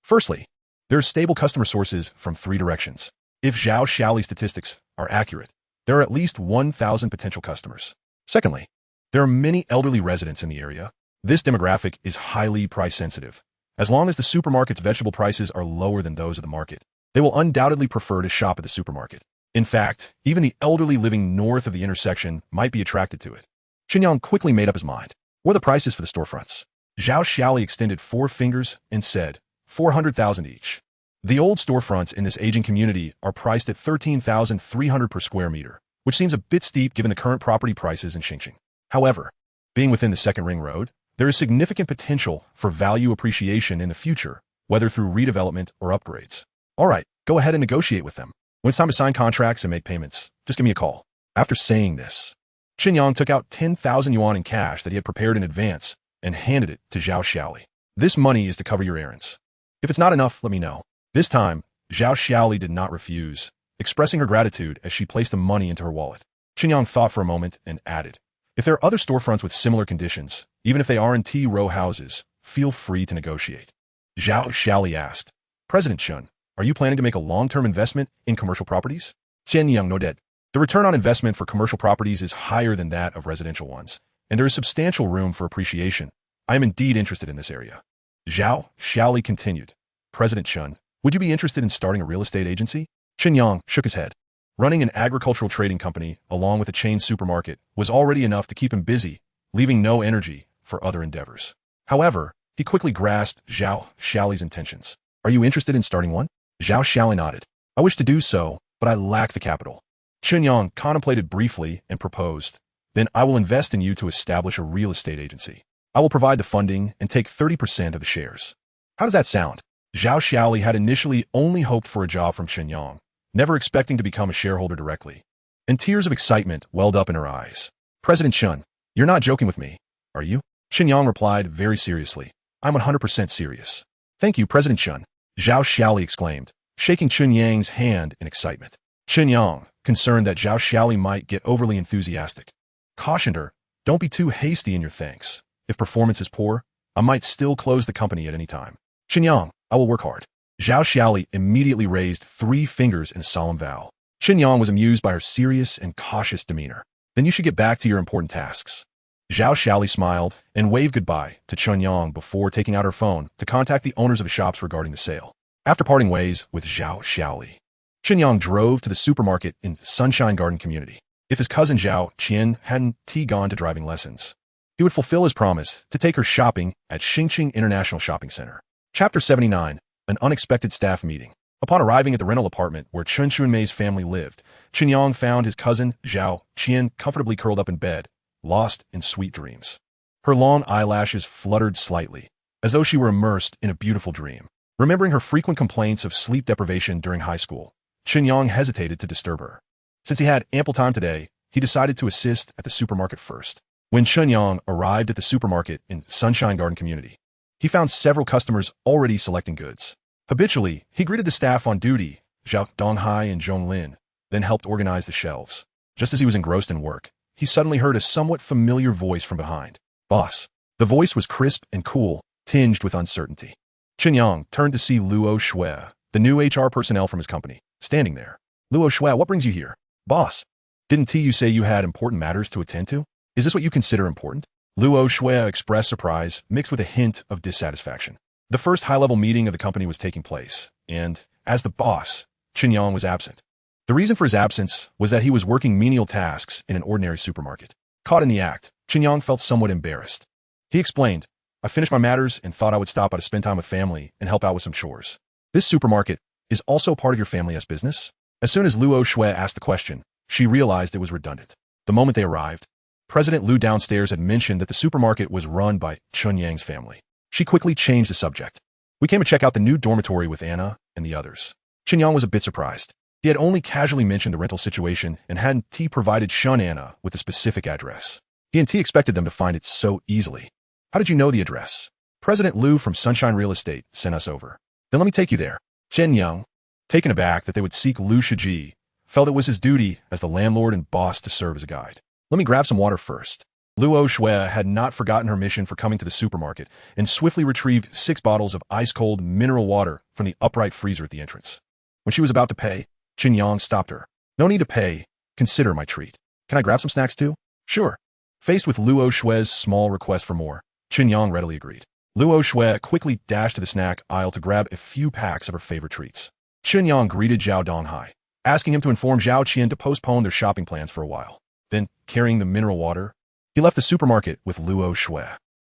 Firstly, there are stable customer sources from 3 directions. If Zhao Xiaoli's statistics are accurate, there are at least 1,000 potential customers. Secondly, there are many elderly residents in the area. This demographic is highly price sensitive. As long as the supermarket's vegetable prices are lower than those of the market, they will undoubtedly prefer to shop at the supermarket. In fact, even the elderly living north of the intersection might be attracted to it. Chen Yang quickly made up his mind. What are the prices for the storefronts? Zhao Xiaoli extended 4 fingers and said, 400,000 each. The old storefronts in this aging community are priced at 13,300 per square meter, which seems a bit steep given the current property prices in Xinjiang. However, being within the second ring road, There is significant potential for value appreciation in the future, whether through redevelopment or upgrades. All right, go ahead and negotiate with them. When it's time to sign contracts and make payments, just give me a call. After saying this, Chen Yang took out 10,000 yuan in cash that he had prepared in advance and handed it to Zhao Xiaoli. This money is to cover your errands. If it's not enough, let me know. This time, Zhao Xiaoli did not refuse, expressing her gratitude as she placed the money into her wallet. Chen Yang thought for a moment and added, if there are other storefronts with similar conditions, even if they aren't row houses, feel free to negotiate. Zhao Xiaoli asked, President Chen, are you planning to make a long-term investment in commercial properties? Chen Yang nodded. The return on investment for commercial properties is higher than that of residential ones, and there is substantial room for appreciation. I am indeed interested in this area. Zhao Xiaoli continued, President Chen, would you be interested in starting a real estate agency? Chen Yang shook his head. Running an agricultural trading company, along with a chain supermarket, was already enough to keep him busy, leaving no energy for other endeavors. However, he quickly grasped Zhao Xiaoli's intentions. Are you interested in starting one? Zhao Xiaoli nodded. I wish to do so, but I lack the capital. Chen Yang contemplated briefly and proposed, then I will invest in you to establish a real estate agency. I will provide the funding and take 30% of the shares. How does that sound? Zhao Xiaoli had initially only hoped for a job from Chen Yang, never expecting to become a shareholder directly, and tears of excitement welled up in her eyes. President Chen, you're not joking with me, are you? Chen Yang replied very seriously. I'm 100% serious. Thank you, President Chen, Zhao Xiaoli exclaimed, shaking Chen Yang's hand in excitement. Chen Yang, concerned that Zhao Xiaoli might get overly enthusiastic, cautioned her, don't be too hasty in your thanks. If performance is poor, I might still close the company at any time. Chen Yang, I will work hard. Zhao Xiaoli immediately raised 3 fingers in a solemn vow. Chen Yang was amused by her serious and cautious demeanor. Then you should get back to your important tasks. Zhao Xiaoli smiled and waved goodbye to Chen Yang before taking out her phone to contact the owners of the shops regarding the sale. After parting ways with Zhao Xiaoli, Chen Yang drove to the supermarket in Sunshine Garden Community. If his cousin Zhao Qian hadn't gone to driving lessons, he would fulfill his promise to take her shopping at Xingqing International Shopping Center. Chapter 79, An Unexpected Staff Meeting. Upon arriving at the rental apartment where Chen Chunmei's family lived, Chen Yang found his cousin Zhao Qian comfortably curled up in bed, lost in sweet dreams. Her long eyelashes fluttered slightly, as though she were immersed in a beautiful dream. Remembering her frequent complaints of sleep deprivation during high school, Chen Yang hesitated to disturb her. Since he had ample time today, he decided to assist at the supermarket first. When Chen Yang arrived at the supermarket in Sunshine Garden Community, he found several customers already selecting goods. Habitually, he greeted the staff on duty, Zhao Donghai and Zhong Lin, then helped organize the shelves. Just as he was engrossed in work, he suddenly heard a somewhat familiar voice from behind. Boss. The voice was crisp and cool, tinged with uncertainty. Chen Yang turned to see Luo Shui, the new HR personnel from his company, standing there. Luo Shui, what brings you here? Boss. Didn't you say you had important matters to attend to? Is this what you consider important? Luo Shui expressed surprise, mixed with a hint of dissatisfaction. The first high-level meeting of the company was taking place, and, as the boss, Chen Yang was absent. The reason for his absence was that he was working menial tasks in an ordinary supermarket. Caught in the act, Chen Yang felt somewhat embarrassed. He explained, I finished my matters and thought I would stop by to spend time with family and help out with some chores. This supermarket is also part of your family's business? As soon as Luo Shui asked the question, she realized it was redundant. The moment they arrived, President Lu downstairs had mentioned that the supermarket was run by Chen Yang's family. She quickly changed the subject. We came to check out the new dormitory with Anna and the others. Chen Yang was a bit surprised. He had only casually mentioned the rental situation and hadn't provided Shun Anna with a specific address. He and expected them to find it so easily. How did you know the address? President Lu from Sunshine Real Estate sent us over. Then let me take you there. Chen Yang, taken aback that they would seek Lu Shiji, felt it was his duty as the landlord and boss to serve as a guide. Let me grab some water first. Luo Shui had not forgotten her mission for coming to the supermarket and swiftly retrieved 6 bottles of ice-cold mineral water from the upright freezer at the entrance. When she was about to pay, Chen Yang stopped her. No need to pay. Consider my treat. Can I grab some snacks too? Sure. Faced with Luo Shui's small request for more, Chen Yang readily agreed. Luo Shui quickly dashed to the snack aisle to grab a few packs of her favorite treats. Chen Yang greeted Zhao Donghai, asking him to inform Zhao Qian to postpone their shopping plans for a while. Then, carrying the mineral water, he left the supermarket with Luo Shui.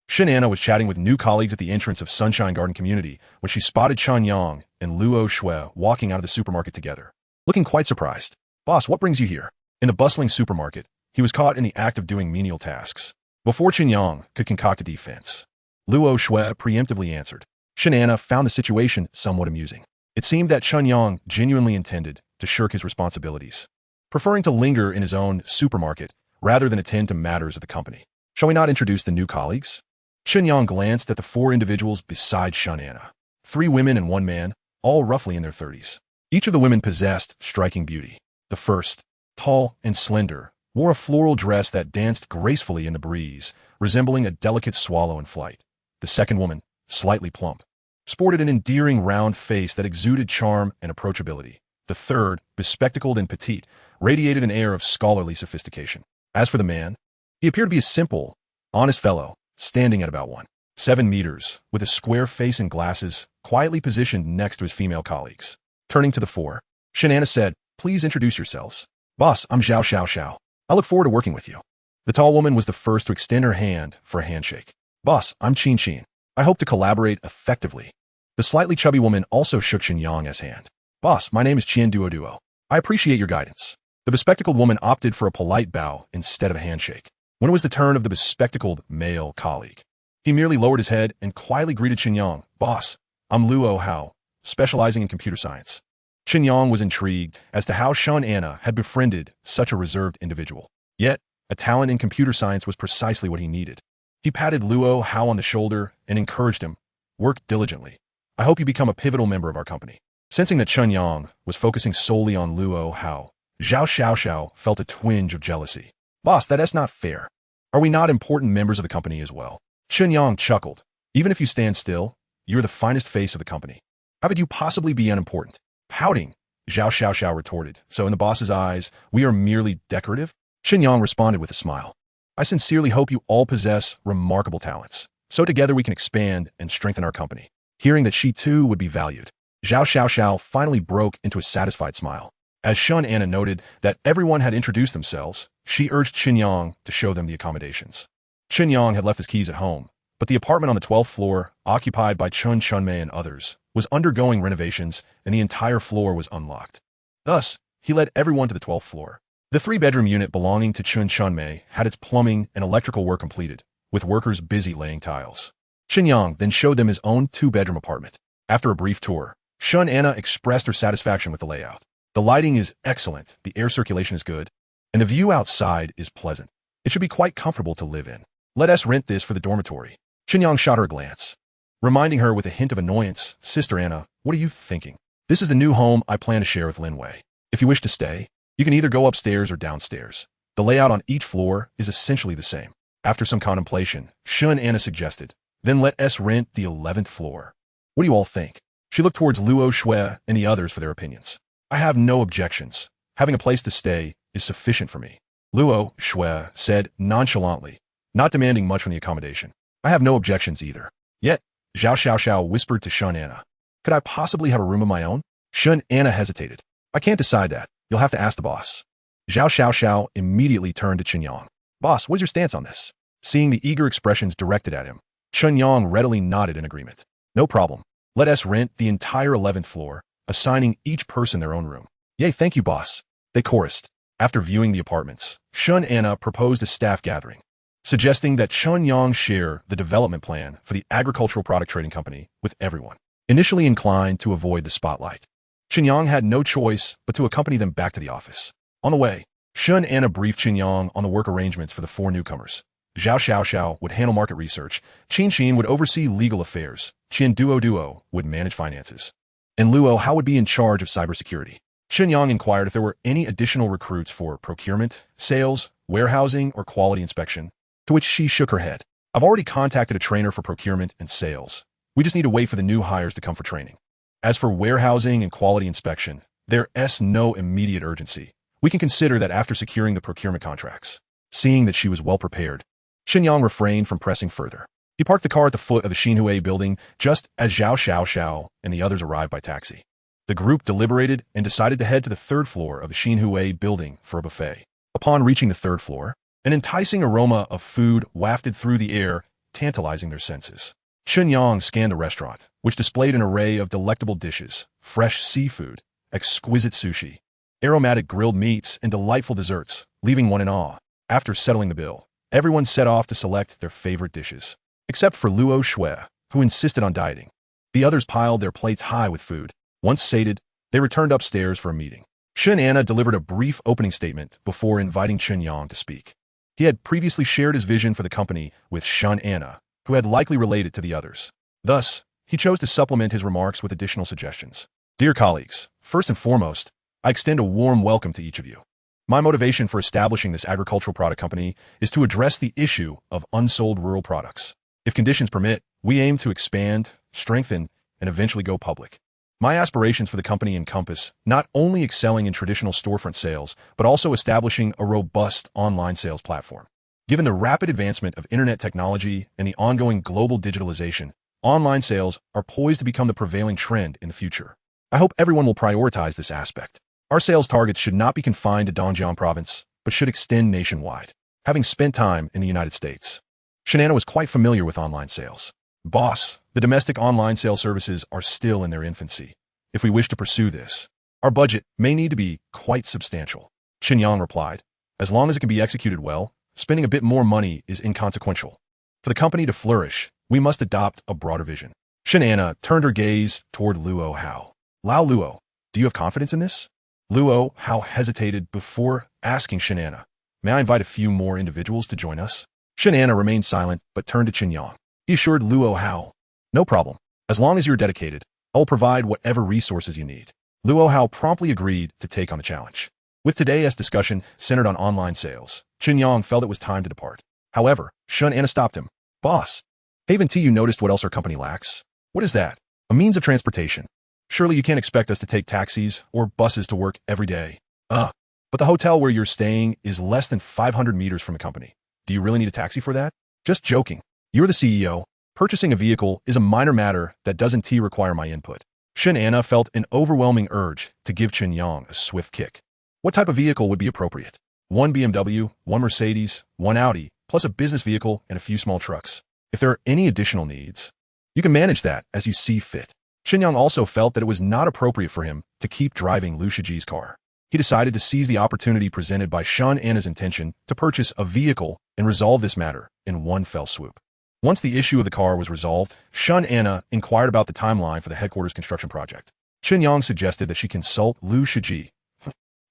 Shin Anna was chatting with new colleagues at the entrance of Sunshine Garden Community when she spotted Chen Yang and Luo Shui walking out of the supermarket together. Looking quite surprised. Boss, what brings you here? In the bustling supermarket, he was caught in the act of doing menial tasks. Before Chen Yang could concoct a defense, Luo Shui preemptively answered. Chen Anna found the situation somewhat amusing. It seemed that Chen Yang genuinely intended to shirk his responsibilities, preferring to linger in his own supermarket rather than attend to matters of the company. Shall we not introduce the new colleagues? Chen Yang glanced at the 4 individuals beside Chen Anna. 3 women and 1 man, all roughly in their 30s. Each of the women possessed striking beauty. The first, tall and slender, wore a floral dress that danced gracefully in the breeze, resembling a delicate swallow in flight. The second woman, slightly plump, sported an endearing round face that exuded charm and approachability. The third, bespectacled and petite, radiated an air of scholarly sophistication. As for the man, he appeared to be a simple, honest fellow, standing at about 1.7 meters, with a square face and glasses, quietly positioned next to his female colleagues. Turning to the 4, Chen Anna said, "Please introduce yourselves." "Boss, I'm Zhao Xiao. I look forward to working with you." The tall woman was the first to extend her hand for a handshake. "Boss, I'm Qin. I hope to collaborate effectively." The slightly chubby woman also shook Chen Yang's hand. "Boss, my name is Qian Duo. I appreciate your guidance." The bespectacled woman opted for a polite bow instead of a handshake. When it was the turn of the bespectacled male colleague, he merely lowered his head and quietly greeted Chen Yang. "Boss, I'm Luo Hao, specializing in computer science." Chen Yang was intrigued as to how Chen Anna had befriended such a reserved individual. Yet, a talent in computer science was precisely what he needed. He patted Luo Hao on the shoulder and encouraged him, "Work diligently. I hope you become a pivotal member of our company." Sensing that Chen Yang was focusing solely on Luo Hao, Zhao Xiao felt a twinge of jealousy. "Boss, that's not fair. Are we not important members of the company as well?" Chen Yang chuckled. "Even if you stand still, you're the finest face of the company. How could you possibly be unimportant?" Pouting, Zhao Xiao retorted. "So in the boss's eyes, we are merely decorative?" Chen Yang responded with a smile. "I sincerely hope you all possess remarkable talents, so together we can expand and strengthen our company." Hearing that she too would be valued, Zhao Xiao finally broke into a satisfied smile. As Chen Anna noted that everyone had introduced themselves, she urged Chen Yang to show them the accommodations. Chen Yang had left his keys at home, but the apartment on the 12th floor, occupied by Chun Chunmei and others, was undergoing renovations and the entire floor was unlocked. Thus, he led everyone to the 12th floor. The 3-bedroom unit belonging to Chun Chunmei had its plumbing and electrical work completed, with workers busy laying tiles. Chen Yang then showed them his own 2-bedroom apartment. After a brief tour, Chen Anna expressed her satisfaction with the layout. "The lighting is excellent, the air circulation is good, and the view outside is pleasant. It should be quite comfortable to live in. Let us rent this for the dormitory." Chen Yang shot her a glance, reminding her with a hint of annoyance, "Sister Anna, what are you thinking? This is the new home I plan to share with Lin Wei. If you wish to stay, you can either go upstairs or downstairs. The layout on each floor is essentially the same." After some contemplation, Chen Anna suggested, "Then let us rent the 11th floor. What do you all think?" She looked towards Luo Shui and the others for their opinions. "I have no objections. Having a place to stay is sufficient for me." Luo Shui said nonchalantly, not demanding much from the accommodation. "I have no objections either." Yet, Zhao Xiao whispered to Chen Anna, "Could I possibly have a room of my own?" Chen Anna hesitated. "I can't decide that. You'll have to ask the boss." Zhao Xiao immediately turned to Chen Yang. "Boss, what's your stance on this?" Seeing the eager expressions directed at him, Chen Yang readily nodded in agreement. "No problem. Let us rent the entire 11th floor, assigning each person their own room." "Yay, thank you, boss," they chorused. After viewing the apartments, Chen Anna proposed a staff gathering, suggesting that Chen Yang share the development plan for the agricultural product trading company with everyone. Initially inclined to avoid the spotlight, Chen Yang had no choice but to accompany them back to the office. On the way, Chen Anna briefed Chen Yang on the work arrangements for the 4 newcomers. Zhao Xiao would handle market research, Qin would oversee legal affairs, Qian Duo would manage finances, and Luo Hao would be in charge of cybersecurity. Chen Yang inquired if there were any additional recruits for procurement, sales, warehousing, or quality inspection, to which she shook her head. "I've already contacted a trainer for procurement and sales. We just need to wait for the new hires to come for training. As for warehousing and quality inspection, there's no immediate urgency. We can consider that after securing the procurement contracts." Seeing that she was well prepared, Chen Yang refrained from pressing further. He parked the car at the foot of the Xinhui building just as Zhao Xiao and the others arrived by taxi. The group deliberated and decided to head to the 3rd floor of the Xinhui building for a buffet. Upon reaching the 3rd floor, an enticing aroma of food wafted through the air, tantalizing their senses. Chen Yang scanned the restaurant, which displayed an array of delectable dishes, fresh seafood, exquisite sushi, aromatic grilled meats, and delightful desserts, leaving one in awe. After settling the bill, Everyone set off to select their favorite dishes, except for Luo Shui, who insisted on dieting. The others piled their plates high with food. Once sated, they returned upstairs for a meeting. Chen Yang delivered a brief opening statement before inviting Chen Yang to speak. He had previously shared his vision for the company with Chen Yang, who had likely related to the others. Thus, he chose to supplement his remarks with additional suggestions. Dear colleagues, first and foremost, I extend a warm welcome to each of you. My motivation for establishing this agricultural product company is to address the issue of unsold rural products. If conditions permit, we aim to expand, strengthen, and eventually go public. My aspirations for the company encompass not only excelling in traditional storefront sales, but also establishing a robust online sales platform. Given the rapid advancement of internet technology and the ongoing global digitalization, online sales are poised to become the prevailing trend in the future. I hope everyone will prioritize this aspect. Our sales targets should not be confined to Dongjiang province, but should extend nationwide. Having spent time in the United States, Chen Yang was quite familiar with online sales. Boss, the domestic online sales services are still in their infancy. If we wish to pursue this, our budget may need to be quite substantial. Chen Yang replied, as long as it can be executed well, spending a bit more money is inconsequential. For the company to flourish, we must adopt a broader vision. Chen Yang turned her gaze toward Luo Hao. Lao Luo, do you have confidence in this? Luo Hao hesitated before asking Chen Yang, may I invite a few more individuals to join us? Chen Yang remained silent but turned to Chen Yang. He assured Luo Hao, no problem. As long as you're dedicated, I will provide whatever resources you need. Luo Hao promptly agreed to take on the challenge. With today's discussion centered on online sales, Chen Yang felt it was time to depart. However, Chen Yang stopped him. Boss, haven't you noticed what else our company lacks? What is that? A means of transportation. Surely you can't expect us to take taxis or buses to work every day. But the hotel where you're staying is less than 500 meters from the company. Do you really need a taxi for that? Just joking. You're the CEO. Purchasing a vehicle is a minor matter that doesn't require my input. Chen Yang felt an overwhelming urge to give Chen Yang a swift kick. What type of vehicle would be appropriate? One BMW, one Mercedes, one Audi, plus a business vehicle and a few small trucks. If there are any additional needs, you can manage that as you see fit. Chen Yang also felt that it was not appropriate for him to keep driving Lu Shiji's car. He decided to seize the opportunity presented by Chen Yang's intention to purchase a vehicle and resolve this matter in one fell swoop. Once the issue of the car was resolved, Chen Yang inquired about the timeline for the headquarters construction project. Chen Yang suggested that she consult Lu Shiji.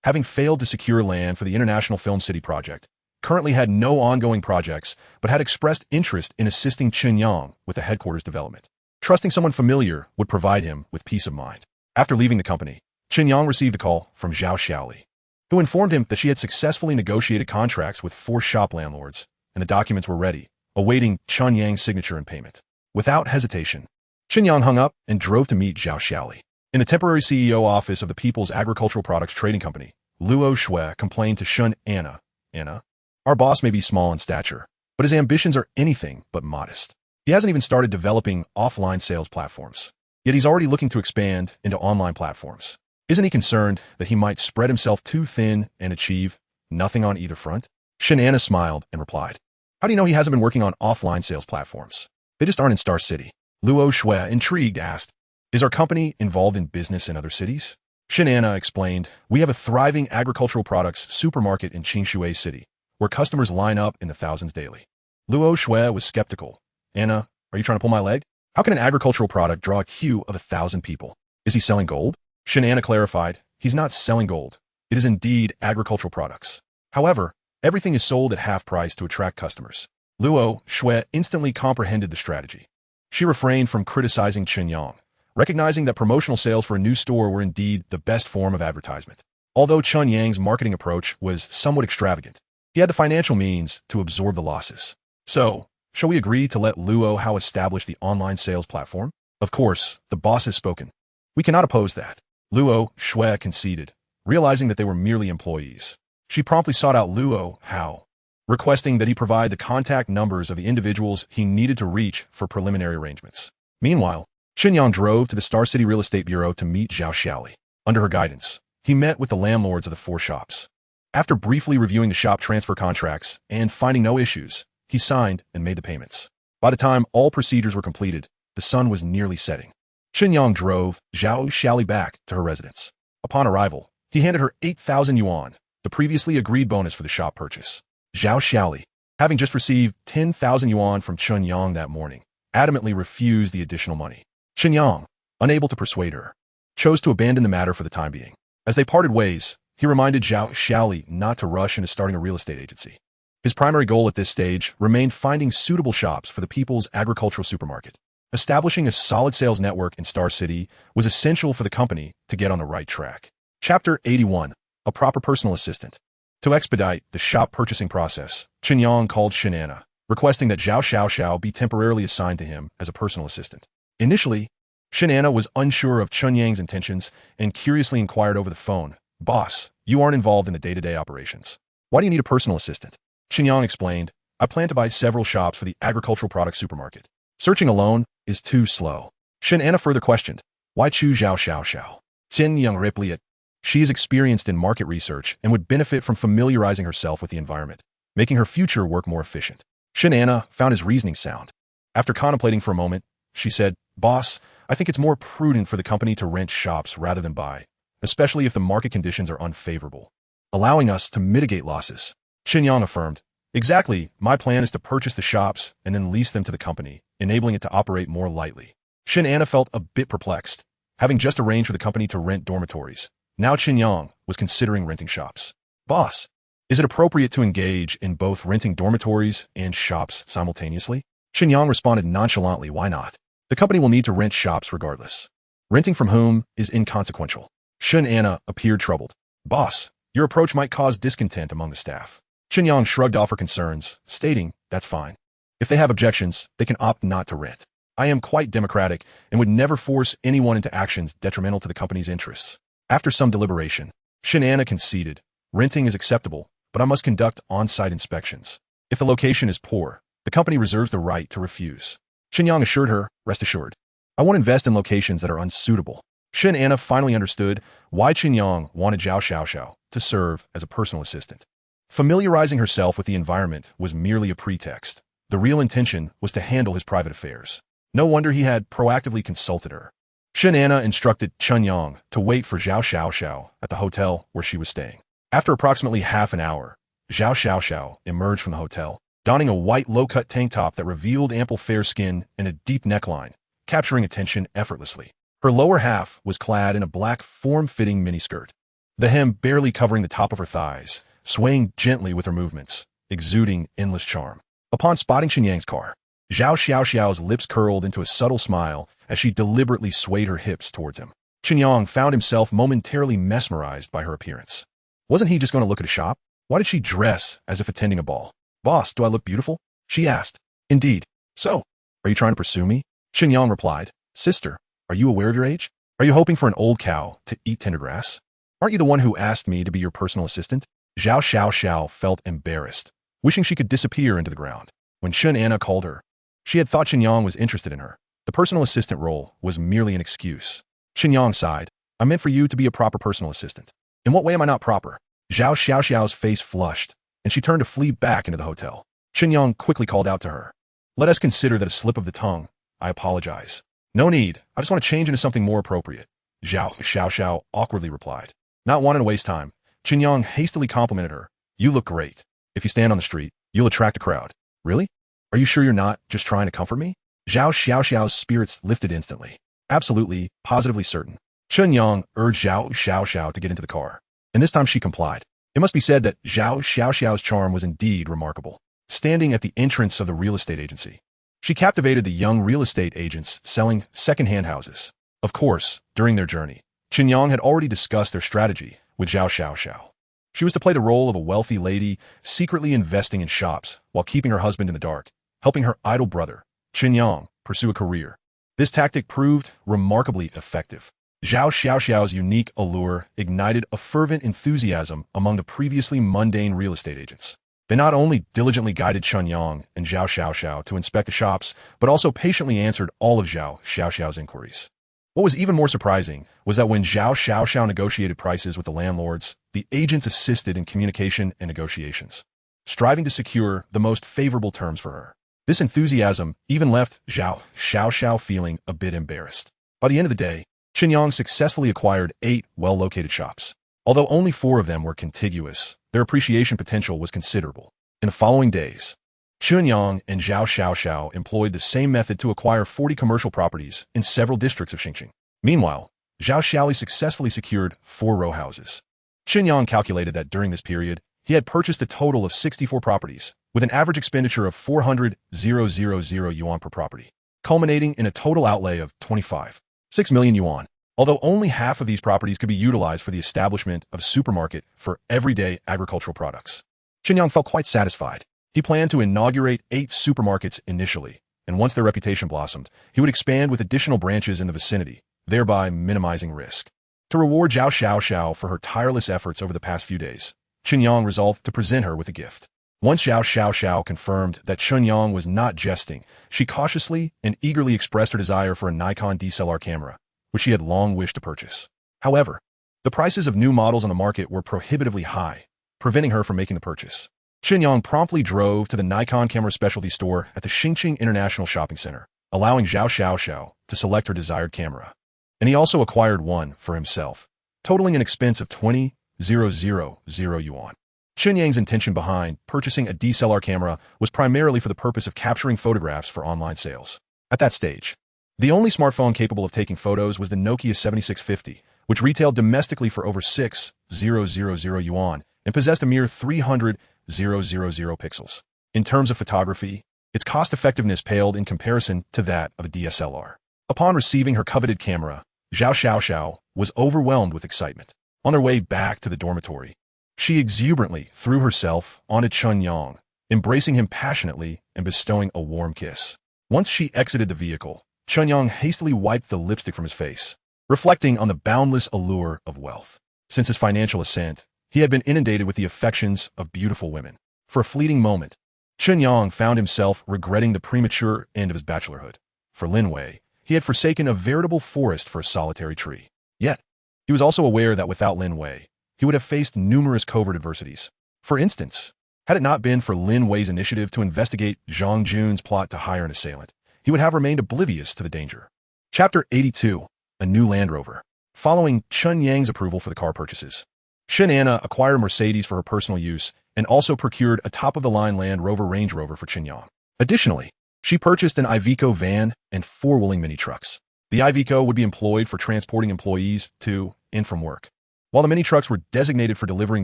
Having failed to secure land for the International Film City project, currently had no ongoing projects, but had expressed interest in assisting Chen Yang with the headquarters development. Trusting someone familiar would provide him with peace of mind. After leaving the company, Chen Yang received a call from Zhao Xiaoli, who informed him that she had successfully negotiated contracts with 4 shop landlords, and the documents were ready, awaiting Chen Yang's signature and payment. Without hesitation, Chen Yang hung up and drove to meet Zhao Xiaoli. In the temporary CEO office of the People's Agricultural Products Trading Company, Luo Shui complained to Chen Yang, Anna, our boss may be small in stature, but his ambitions are anything but modest. He hasn't even started developing offline sales platforms. Yet he's already looking to expand into online platforms. Isn't he concerned that he might spread himself too thin and achieve nothing on either front? Chen Yang smiled and replied, how do you know he hasn't been working on offline sales platforms? They just aren't in Star City. Luo Shui, intrigued, asked, is our company involved in business in other cities? Chen Yang explained, we have a thriving agricultural products supermarket in Qingshui City, where customers line up in the thousands daily. Luo Shui was skeptical. Anna, are you trying to pull my leg? How can an agricultural product draw a queue of 1,000 people? Is he selling gold? Chen Yang clarified, he's not selling gold. It is indeed agricultural products. However, everything is sold at half price to attract customers. Luo Shui instantly comprehended the strategy. She refrained from criticizing Chen Yang, recognizing that promotional sales for a new store were indeed the best form of advertisement. Although Chen Yang's marketing approach was somewhat extravagant, he had the financial means to absorb the losses. So, shall we agree to let Luo Hao establish the online sales platform? Of course, the boss has spoken. We cannot oppose that. Luo Shui conceded, realizing that they were merely employees. She promptly sought out Luo Hao, requesting that he provide the contact numbers of the individuals he needed to reach for preliminary arrangements. Meanwhile, Chen Yang drove to the Star City Real Estate Bureau to meet Zhao Xiaoli. Under her guidance, he met with the landlords of the 4 shops. After briefly reviewing the shop transfer contracts and finding no issues, he signed and made the payments. By the time all procedures were completed, the sun was nearly setting. Chen Yang drove Zhao Xiaoli back to her residence. Upon arrival, he handed her 8,000 yuan, the previously agreed bonus for the shop purchase. Zhao Xiaoli, having just received 10,000 yuan from Chen Yang that morning, adamantly refused the additional money. Chen Yang, unable to persuade her, chose to abandon the matter for the time being. As they parted ways, he reminded Zhao Xiaoli not to rush into starting a real estate agency. His primary goal at this stage remained finding suitable shops for the people's agricultural supermarket. Establishing a solid sales network in Star City was essential for the company to get on the right track. Chapter 81. A proper personal assistant. To expedite the shop purchasing process, Chen Yang called Shen Anna, requesting that Zhao Xiao be temporarily assigned to him as a personal assistant. Initially, Shen Anna was unsure of Chen Yang's intentions and curiously inquired over the phone, "Boss, you aren't involved in the day-to-day operations. Why do you need a personal assistant?" Chen Yang explained, "I plan to buy several shops for the agricultural products supermarket. Searching alone is too slow." Shen Anna further questioned, "Why choose Zhao Xiao?" Chen Yang replied, "She is experienced in market research and would benefit from familiarizing herself with the environment, making her future work more efficient." Shen Anna found his reasoning sound. After contemplating for a moment, she said, "Boss, I think it's more prudent for the company to rent shops rather than buy, especially if the market conditions are unfavorable, allowing us to mitigate losses." Chen Yang affirmed, "Exactly, my plan is to purchase the shops and then lease them to the company, enabling it to operate more lightly." Shen Anna felt a bit perplexed, having just arranged for the company to rent dormitories. Now Chen Yang was considering renting shops. "Boss, is it appropriate to engage in both renting dormitories and shops simultaneously?" Chen Yang responded nonchalantly, "Why not? The company will need to rent shops regardless. Renting from whom is inconsequential." Shen Anna appeared troubled. "Boss, your approach might cause discontent among the staff." Chen Yang shrugged off her concerns, stating, "That's fine. If they have objections, they can opt not to rent. I am quite democratic and would never force anyone into actions detrimental to the company's interests." After some deliberation, Shen Anna conceded, "Renting is acceptable, but I must conduct on-site inspections. If the location is poor, the company reserves the right to refuse." Chen Yang assured her, "Rest assured, I won't invest in locations that are unsuitable." Shen Anna finally understood why Chen Yang wanted Zhao Xiao to serve as a personal assistant. Familiarizing herself with the environment was merely a pretext. The real intention was to handle his private affairs. No wonder he had proactively consulted her. Shen Anna instructed Chen Yang to wait for Zhao Xiao at the hotel where she was staying. After approximately half an hour, Zhao Xiao emerged from the hotel, donning a white low-cut tank top that revealed ample fair skin and a deep neckline, capturing attention effortlessly. Her lower half was clad in a black form-fitting miniskirt, the hem barely covering the top of her thighs, swaying gently with her movements, exuding endless charm. Upon spotting Chen Yang's car, Zhao Xiao's lips curled into a subtle smile as she deliberately swayed her hips towards him. Chen Yang found himself momentarily mesmerized by her appearance. Wasn't he just going to look at a shop? Why did she dress as if attending a ball? "Boss, do I look beautiful?" she asked. "Indeed. So, are you trying to pursue me?" Chen Yang replied, "Sister, are you aware of your age? Are you hoping for an old cow to eat tender grass? Aren't you the one who asked me to be your personal assistant?" Zhao Xiao felt embarrassed, wishing she could disappear into the ground. When Shen Anna called her, she had thought Chen Yang was interested in her. The personal assistant role was merely an excuse. Chen Yang sighed, "I meant for you to be a proper personal assistant. In what way am I not proper?" Zhao Xiao's face flushed, and she turned to flee back into the hotel. Chen Yang quickly called out to her, "Let us consider that a slip of the tongue. I apologize." "No need. I just want to change into something more appropriate," Zhao Xiao awkwardly replied. Not wanting to waste time, Chen Yang hastily complimented her. "You look great. If you stand on the street, you'll attract a crowd." "Really? Are you sure you're not just trying to comfort me?" Zhao Xiao's spirits lifted instantly. "Absolutely, positively certain." Chen Yang urged Zhao Xiao to get into the car, and this time she complied. It must be said that Zhao Xiao's charm was indeed remarkable. Standing at the entrance of the real estate agency, she captivated the young real estate agents selling second-hand houses. Of course, during their journey, Chen Yang had already discussed their strategy with Zhao Xiao. She was to play the role of a wealthy lady secretly investing in shops while keeping her husband in the dark, helping her idle brother, Chen Yang, pursue a career. This tactic proved remarkably effective. Zhao Xiao's unique allure ignited a fervent enthusiasm among the previously mundane real estate agents. They not only diligently guided Chen Yang and Zhao Xiao to inspect the shops, but also patiently answered all of Zhao Xiao's inquiries. What was even more surprising was that when Zhao Xiao negotiated prices with the landlords, the agents assisted in communication and negotiations, striving to secure the most favorable terms for her. This enthusiasm even left Zhao Xiao feeling a bit embarrassed. By the end of the day, Chen Yang successfully acquired 8 well-located shops. Although only 4 of them were contiguous, their appreciation potential was considerable. In the following days, Chen Yang and Zhao Xiaoxiao employed the same method to acquire 40 commercial properties in several districts of Xinjiang. Meanwhile, Zhao Xiaoli successfully secured 4 row houses. Chen Yang calculated that during this period, he had purchased a total of 64 properties, with an average expenditure of 400,000 yuan per property, culminating in a total outlay of 25.6 million yuan. Although only half of these properties could be utilized for the establishment of a supermarket for everyday agricultural products, Chen Yang felt quite satisfied. He planned to inaugurate 8 supermarkets initially, and once their reputation blossomed, he would expand with additional branches in the vicinity, thereby minimizing risk. To reward Zhao Xiaoxiao for her tireless efforts over the past few days, Chen Yang resolved to present her with a gift. Once Zhao Xiaoxiao confirmed that Chen Yang was not jesting, she cautiously and eagerly expressed her desire for a Nikon DSLR camera, which she had long wished to purchase. However, the prices of new models on the market were prohibitively high, preventing her from making the purchase. Chen Yang promptly drove to the Nikon camera specialty store at the Xinjiang International Shopping Center, allowing Zhao Xiaoxiao to select her desired camera. And he also acquired one for himself, totaling an expense of 20,000 yuan. Chen Yang's intention behind purchasing a DSLR camera was primarily for the purpose of capturing photographs for online sales. At that stage, the only smartphone capable of taking photos was the Nokia 7650, which retailed domestically for over 6,000 yuan and possessed a mere 300,000 pixels. In terms of photography, its cost-effectiveness paled in comparison to that of a DSLR. Upon receiving her coveted camera, Zhao Xiaoxiao was overwhelmed with excitement. On their way back to the dormitory, she exuberantly threw herself onto Chen Yang, embracing him passionately and bestowing a warm kiss. Once she exited the vehicle, Chen Yang hastily wiped the lipstick from his face, reflecting on the boundless allure of wealth. Since his financial ascent, he had been inundated with the affections of beautiful women. For a fleeting moment, Chen Yang found himself regretting the premature end of his bachelorhood. For Lin Wei, he had forsaken a veritable forest for a solitary tree. Yet, he was also aware that without Lin Wei, he would have faced numerous covert adversities. For instance, had it not been for Lin Wei's initiative to investigate Zhang Jun's plot to hire an assailant, he would have remained oblivious to the danger. Chapter 82. A New Land Rover. Following Chen Yang's approval for the car purchases, Shen Anna acquired a Mercedes for her personal use and also procured a top-of-the-line Land Rover Range Rover for Chen Yang. Additionally, she purchased an Iveco van and 4-wheeling mini-trucks. The Iveco would be employed for transporting employees to and from work, while the mini-trucks were designated for delivering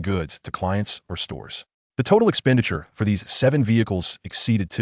goods to clients or stores. The total expenditure for these 7 vehicles exceeded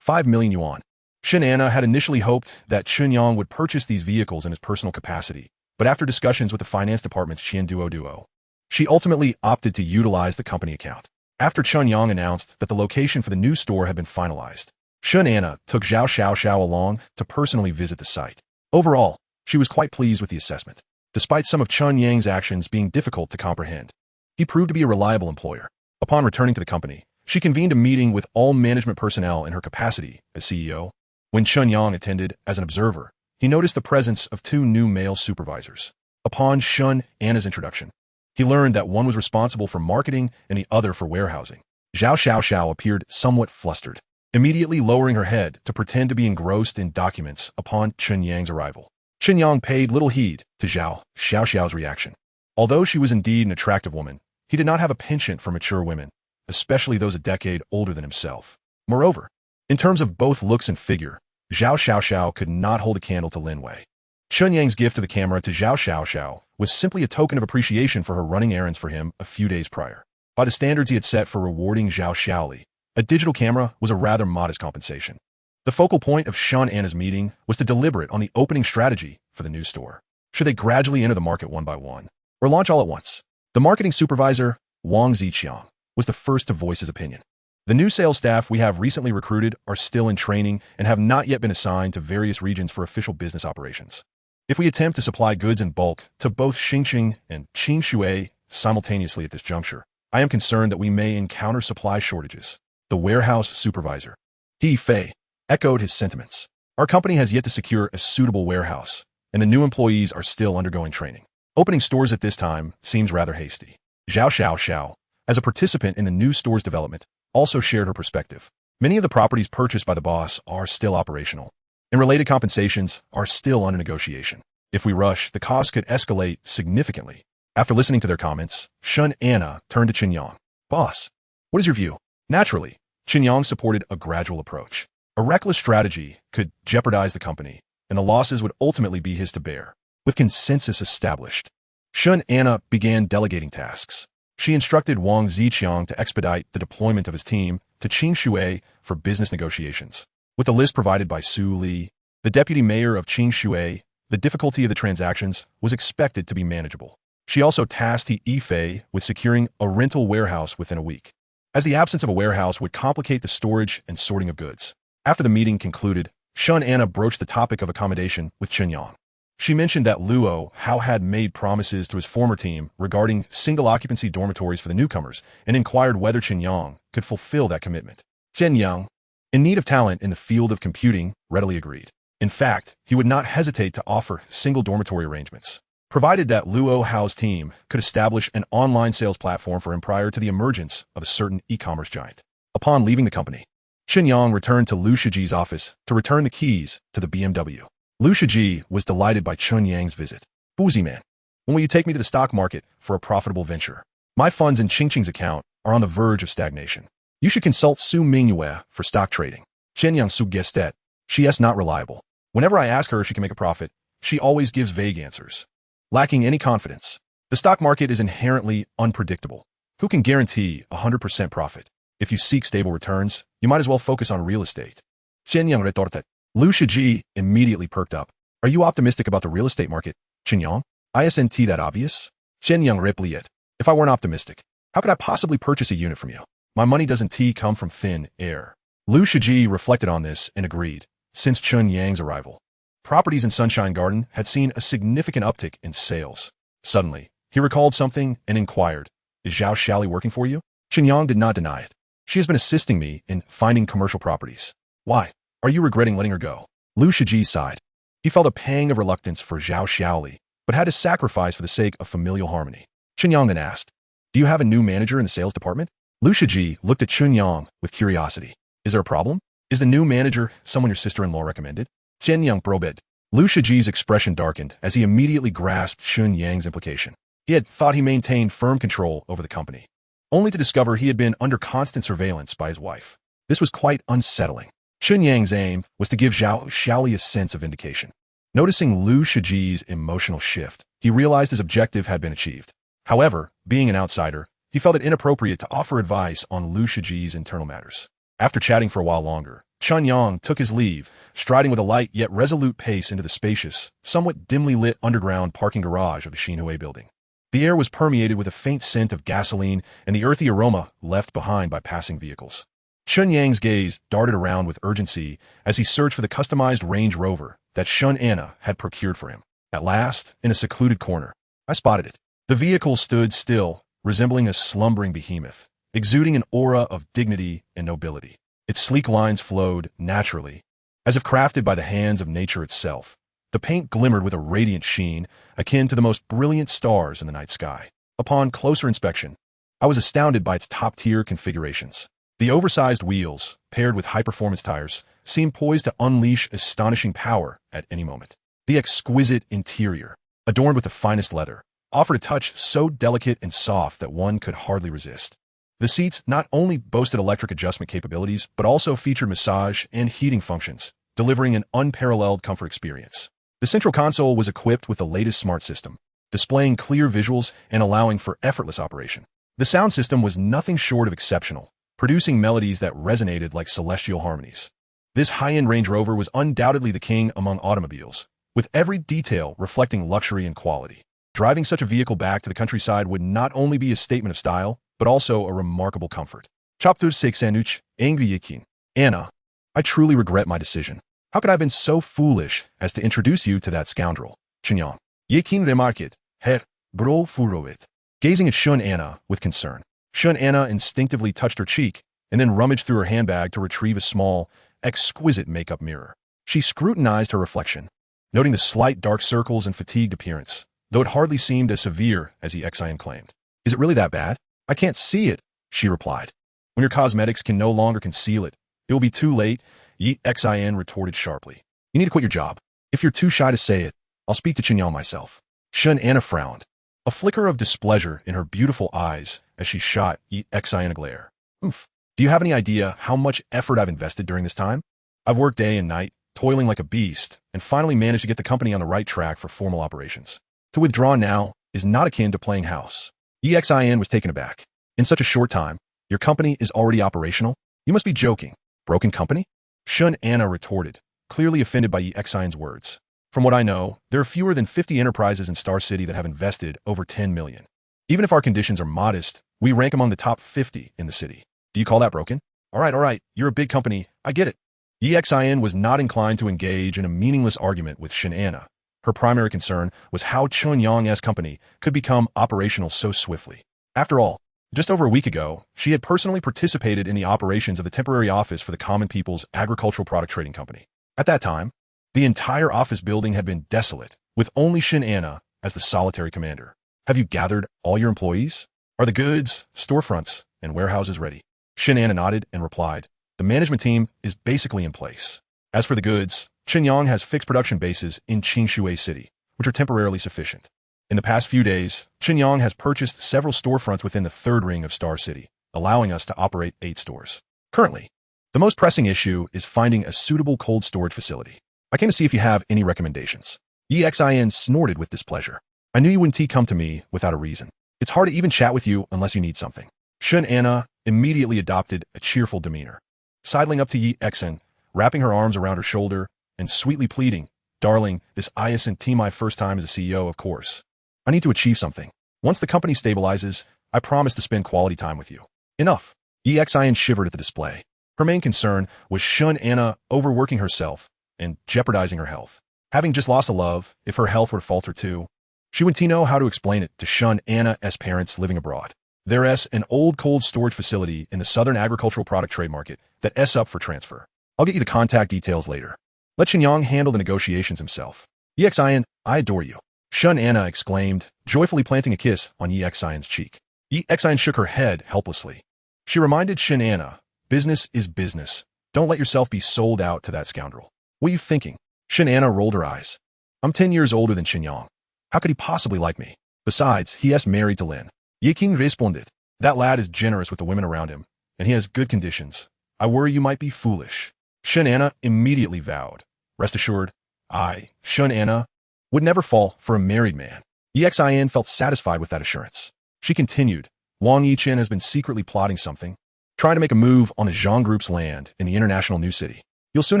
5 million yuan. Shen Anna had initially hoped that Chen Yang would purchase these vehicles in his personal capacity, but after discussions with the finance department's Qian Duo, she ultimately opted to utilize the company account. After Chen Yang announced that the location for the new store had been finalized, Shen Anna took Zhao Xiaoxiao along to personally visit the site. Overall, she was quite pleased with the assessment. Despite some of Chen Yang's actions being difficult to comprehend, he proved to be a reliable employer. Upon returning to the company, she convened a meeting with all management personnel in her capacity as CEO. When Chen Yang attended as an observer, he noticed the presence of 2 new male supervisors. Upon Shen Anna's introduction, he learned that one was responsible for marketing and the other for warehousing. Zhao Xiaoxiao appeared somewhat flustered, immediately lowering her head to pretend to be engrossed in documents upon Chen Yang's arrival. Chen Yang paid little heed to Zhao Xiaoxiao's reaction. Although she was indeed an attractive woman, he did not have a penchant for mature women, especially those a decade older than himself. Moreover, in terms of both looks and figure, Zhao Xiaoxiao could not hold a candle to Lin Wei. Chen Yang's gift of the camera to Zhao Xiaoxiao was simply a token of appreciation for her running errands for him a few days prior. By the standards he had set for rewarding Zhao Xiaoli, a digital camera was a rather modest compensation. The focal point of Shen Anna's meeting was to deliberate on the opening strategy for the new store. Should they gradually enter the market one by one, or launch all at once? The marketing supervisor, Wang Ziqiang, was the first to voice his opinion. The new sales staff we have recently recruited are still in training and have not yet been assigned to various regions for official business operations. If we attempt to supply goods in bulk to both Xinjiang and Qingshui simultaneously at this juncture, I am concerned that we may encounter supply shortages. The warehouse supervisor, He Fei, echoed his sentiments. Our company has yet to secure a suitable warehouse, and the new employees are still undergoing training. Opening stores at this time seems rather hasty. Zhao Xiaoxiao, as a participant in the new store's development, also shared her perspective. Many of the properties purchased by the boss are still operational, and related compensations are still under negotiation. If we rush, the cost could escalate significantly. After listening to their comments, Shen Anna turned to Chen Yang. Boss, what is your view? Naturally, Chen Yang supported a gradual approach. A reckless strategy could jeopardize the company, and the losses would ultimately be his to bear. With consensus established, Chen Yang began delegating tasks. She instructed Wang Ziqiang to expedite the deployment of his team to Qingshui for business negotiations. With the list provided by Su Li, the deputy mayor of Qingshui, the difficulty of the transactions was expected to be manageable. She also tasked Yi Fei with securing a rental warehouse within a week, as the absence of a warehouse would complicate the storage and sorting of goods. After the meeting concluded, Chen Yang broached the topic of accommodation with Chen Yang. She mentioned that Luo Hao had made promises to his former team regarding single-occupancy dormitories for the newcomers and inquired whether Chen Yang could fulfill that commitment. Chen Yang, in need of talent in the field of computing, readily agreed. In fact, he would not hesitate to offer single dormitory arrangements, provided that Luo Hao's team could establish an online sales platform for him prior to the emergence of a certain e-commerce giant. Upon leaving the company, Chen Yang returned to Liu Shiji's office to return the keys to the BMW. Liu Shiji was delighted by Chen Yang's visit. "Boozy man, when will you take me to the stock market for a profitable venture? My funds in Qingqing's account are on the verge of stagnation. You should consult Su Mingyue for stock trading." Chen Yang suggested. She is not reliable. Whenever I ask her if she can make a profit, she always gives vague answers, lacking any confidence. The stock market is inherently unpredictable. Who can guarantee 100% profit? If you seek stable returns, you might as well focus on real estate. Chen Yang retorted. Liu Shiji immediately perked up. "Are you optimistic about the real estate market, Chen Yang? Isn't that obvious?" Chen Yang replied. "If I weren't optimistic, how could I possibly purchase a unit from you? My money doesn't come from thin air." Liu Shiji reflected on this and agreed. Since Chen Yang's arrival, properties in Sunshine Garden had seen a significant uptick in sales. Suddenly, he recalled something and inquired, "Is Zhao Xiaoli working for you?" Chen Yang did not deny it. "She has been assisting me in finding commercial properties." "Why? Are you regretting letting her go?" Liu Shiji sighed. He felt a pang of reluctance for Zhao Xiaoli, but had to sacrifice for the sake of familial harmony. Chen Yang then asked, "Do you have a new manager in the sales department?" Liu Shiji looked at Chen Yang with curiosity. "Is there a problem? Is the new manager someone your sister-in-law recommended?" Chen Yang probed. Liu Shiji's expression darkened as he immediately grasped Chen Yang's implication. He had thought he maintained firm control over the company, only to discover he had been under constant surveillance by his wife. This was quite unsettling. Chen Yang's aim was to give Zhao Xiaoli a sense of vindication. Noticing Liu Shiji's emotional shift, he realized his objective had been achieved. However, being an outsider, he felt it inappropriate to offer advice on Liu Shiji's internal matters. After chatting for a while longer, Chen Yang took his leave, striding with a light yet resolute pace into the spacious, somewhat dimly lit underground parking garage of the Xinhui building. The air was permeated with a faint scent of gasoline and the earthy aroma left behind by passing vehicles. Chen Yang's gaze darted around with urgency as he searched for the customized Range Rover that Chen Anna had procured for him. At last, in a secluded corner, I spotted it. The vehicle stood still, resembling a slumbering behemoth, exuding an aura of dignity and nobility. Its sleek lines flowed naturally, as if crafted by the hands of nature itself. The paint glimmered with a radiant sheen, akin to the most brilliant stars in the night sky. Upon closer inspection, I was astounded by its top-tier configurations. The oversized wheels, paired with high-performance tires, seemed poised to unleash astonishing power at any moment. The exquisite interior, adorned with the finest leather, offered a touch so delicate and soft that one could hardly resist. The seats not only boasted electric adjustment capabilities, but also featured massage and heating functions, delivering an unparalleled comfort experience. The central console was equipped with the latest smart system, displaying clear visuals and allowing for effortless operation. The sound system was nothing short of exceptional, producing melodies that resonated like celestial harmonies. This high-end Range Rover was undoubtedly the king among automobiles, with every detail reflecting luxury and quality. Driving such a vehicle back to the countryside would not only be a statement of style, but also a remarkable comfort. Chapter 6 Angry Yakin. Anna, I truly regret my decision. How could I have been so foolish as to introduce you to that scoundrel? Chen Yang. Yakin remarked, Herr Bro Furowit. Gazing at Shun Anna with concern. Shun Anna instinctively touched her cheek and then rummaged through her handbag to retrieve a small, exquisite makeup mirror. She scrutinized her reflection, noting the slight dark circles and fatigued appearance, though it hardly seemed as severe as the Xian claimed. Is it really that bad? I can't see it, she replied. When your cosmetics can no longer conceal it, it will be too late, Yi Xin retorted sharply. You need to quit your job. If you're too shy to say it, I'll speak to Chen Yang myself. Shun Anna frowned, a flicker of displeasure in her beautiful eyes as she shot Yi Xin a glare. Oof. Do you have any idea how much effort I've invested during this time? I've worked day and night, toiling like a beast, and finally managed to get the company on the right track for formal operations. To withdraw now is not akin to playing house. EXIN was taken aback. In such a short time, your company is already operational? You must be joking. Broken company? Chen Yang retorted, clearly offended by EXIN's words. From what I know, there are fewer than 50 enterprises in Star City that have invested over 10 million. Even if our conditions are modest, we rank among the top 50 in the city. Do you call that broken? All right, you're a big company, I get it. EXIN was not inclined to engage in a meaningless argument with Chen Yang. Her primary concern was how Chen Yang's company could become operational so swiftly. After all, just over a week ago, she had personally participated in the operations of the temporary office for the Common People's Agricultural Product Trading Company. At that time, the entire office building had been desolate, with only Chen Yang as the solitary commander. Have you gathered all your employees? Are the goods, storefronts, and warehouses ready? Chen Yang nodded and replied, the management team is basically in place. As for the goods, Chen Yang has fixed production bases in Qingshui City, which are temporarily sufficient. In the past few days, Chen Yang has purchased several storefronts within the third ring of Star City, allowing us to operate 8 stores. Currently, the most pressing issue is finding a suitable cold storage facility. I came to see if you have any recommendations. EXIN snorted with displeasure. I knew you wouldn't come to me without a reason. It's hard to even chat with you unless you need something. Chen Yang immediately adopted a cheerful demeanor, sidling up to EXIN, wrapping her arms around her shoulder, and sweetly pleading, darling, this isn't my first time as a CEO, of course. I need to achieve something. Once the company stabilizes, I promise to spend quality time with you. Enough. EXIN shivered at the display. Her main concern was Chen Yang overworking herself and jeopardizing her health. Having just lost a love, if her health were to falter too, she wouldn't know how to explain it to Chen Yang's parents living abroad. There's an old cold storage facility in the Southern Agricultural Product Trade Market that's up for transfer. I'll get you the contact details later. Let Chen Yang handle the negotiations himself. EXIN, I adore you. Chen Yang exclaimed, joyfully planting a kiss on EXIN's cheek. EXIN shook her head helplessly. She reminded Chen Yang, business is business. Don't let yourself be sold out to that scoundrel. What are you thinking? Chen Yang rolled her eyes. I'm 10 years older than Chen Yang. How could he possibly like me? Besides, he is married to Lin. Yiking responded. That lad is generous with the women around him, and he has good conditions. I worry you might be foolish. Chen Yang immediately vowed. Rest assured, Chen Yang, would never fall for a married man. EXIN felt satisfied with that assurance. She continued, Wang Yichen has been secretly plotting something, trying to make a move on the Zhang Group's land in the international new city. You'll soon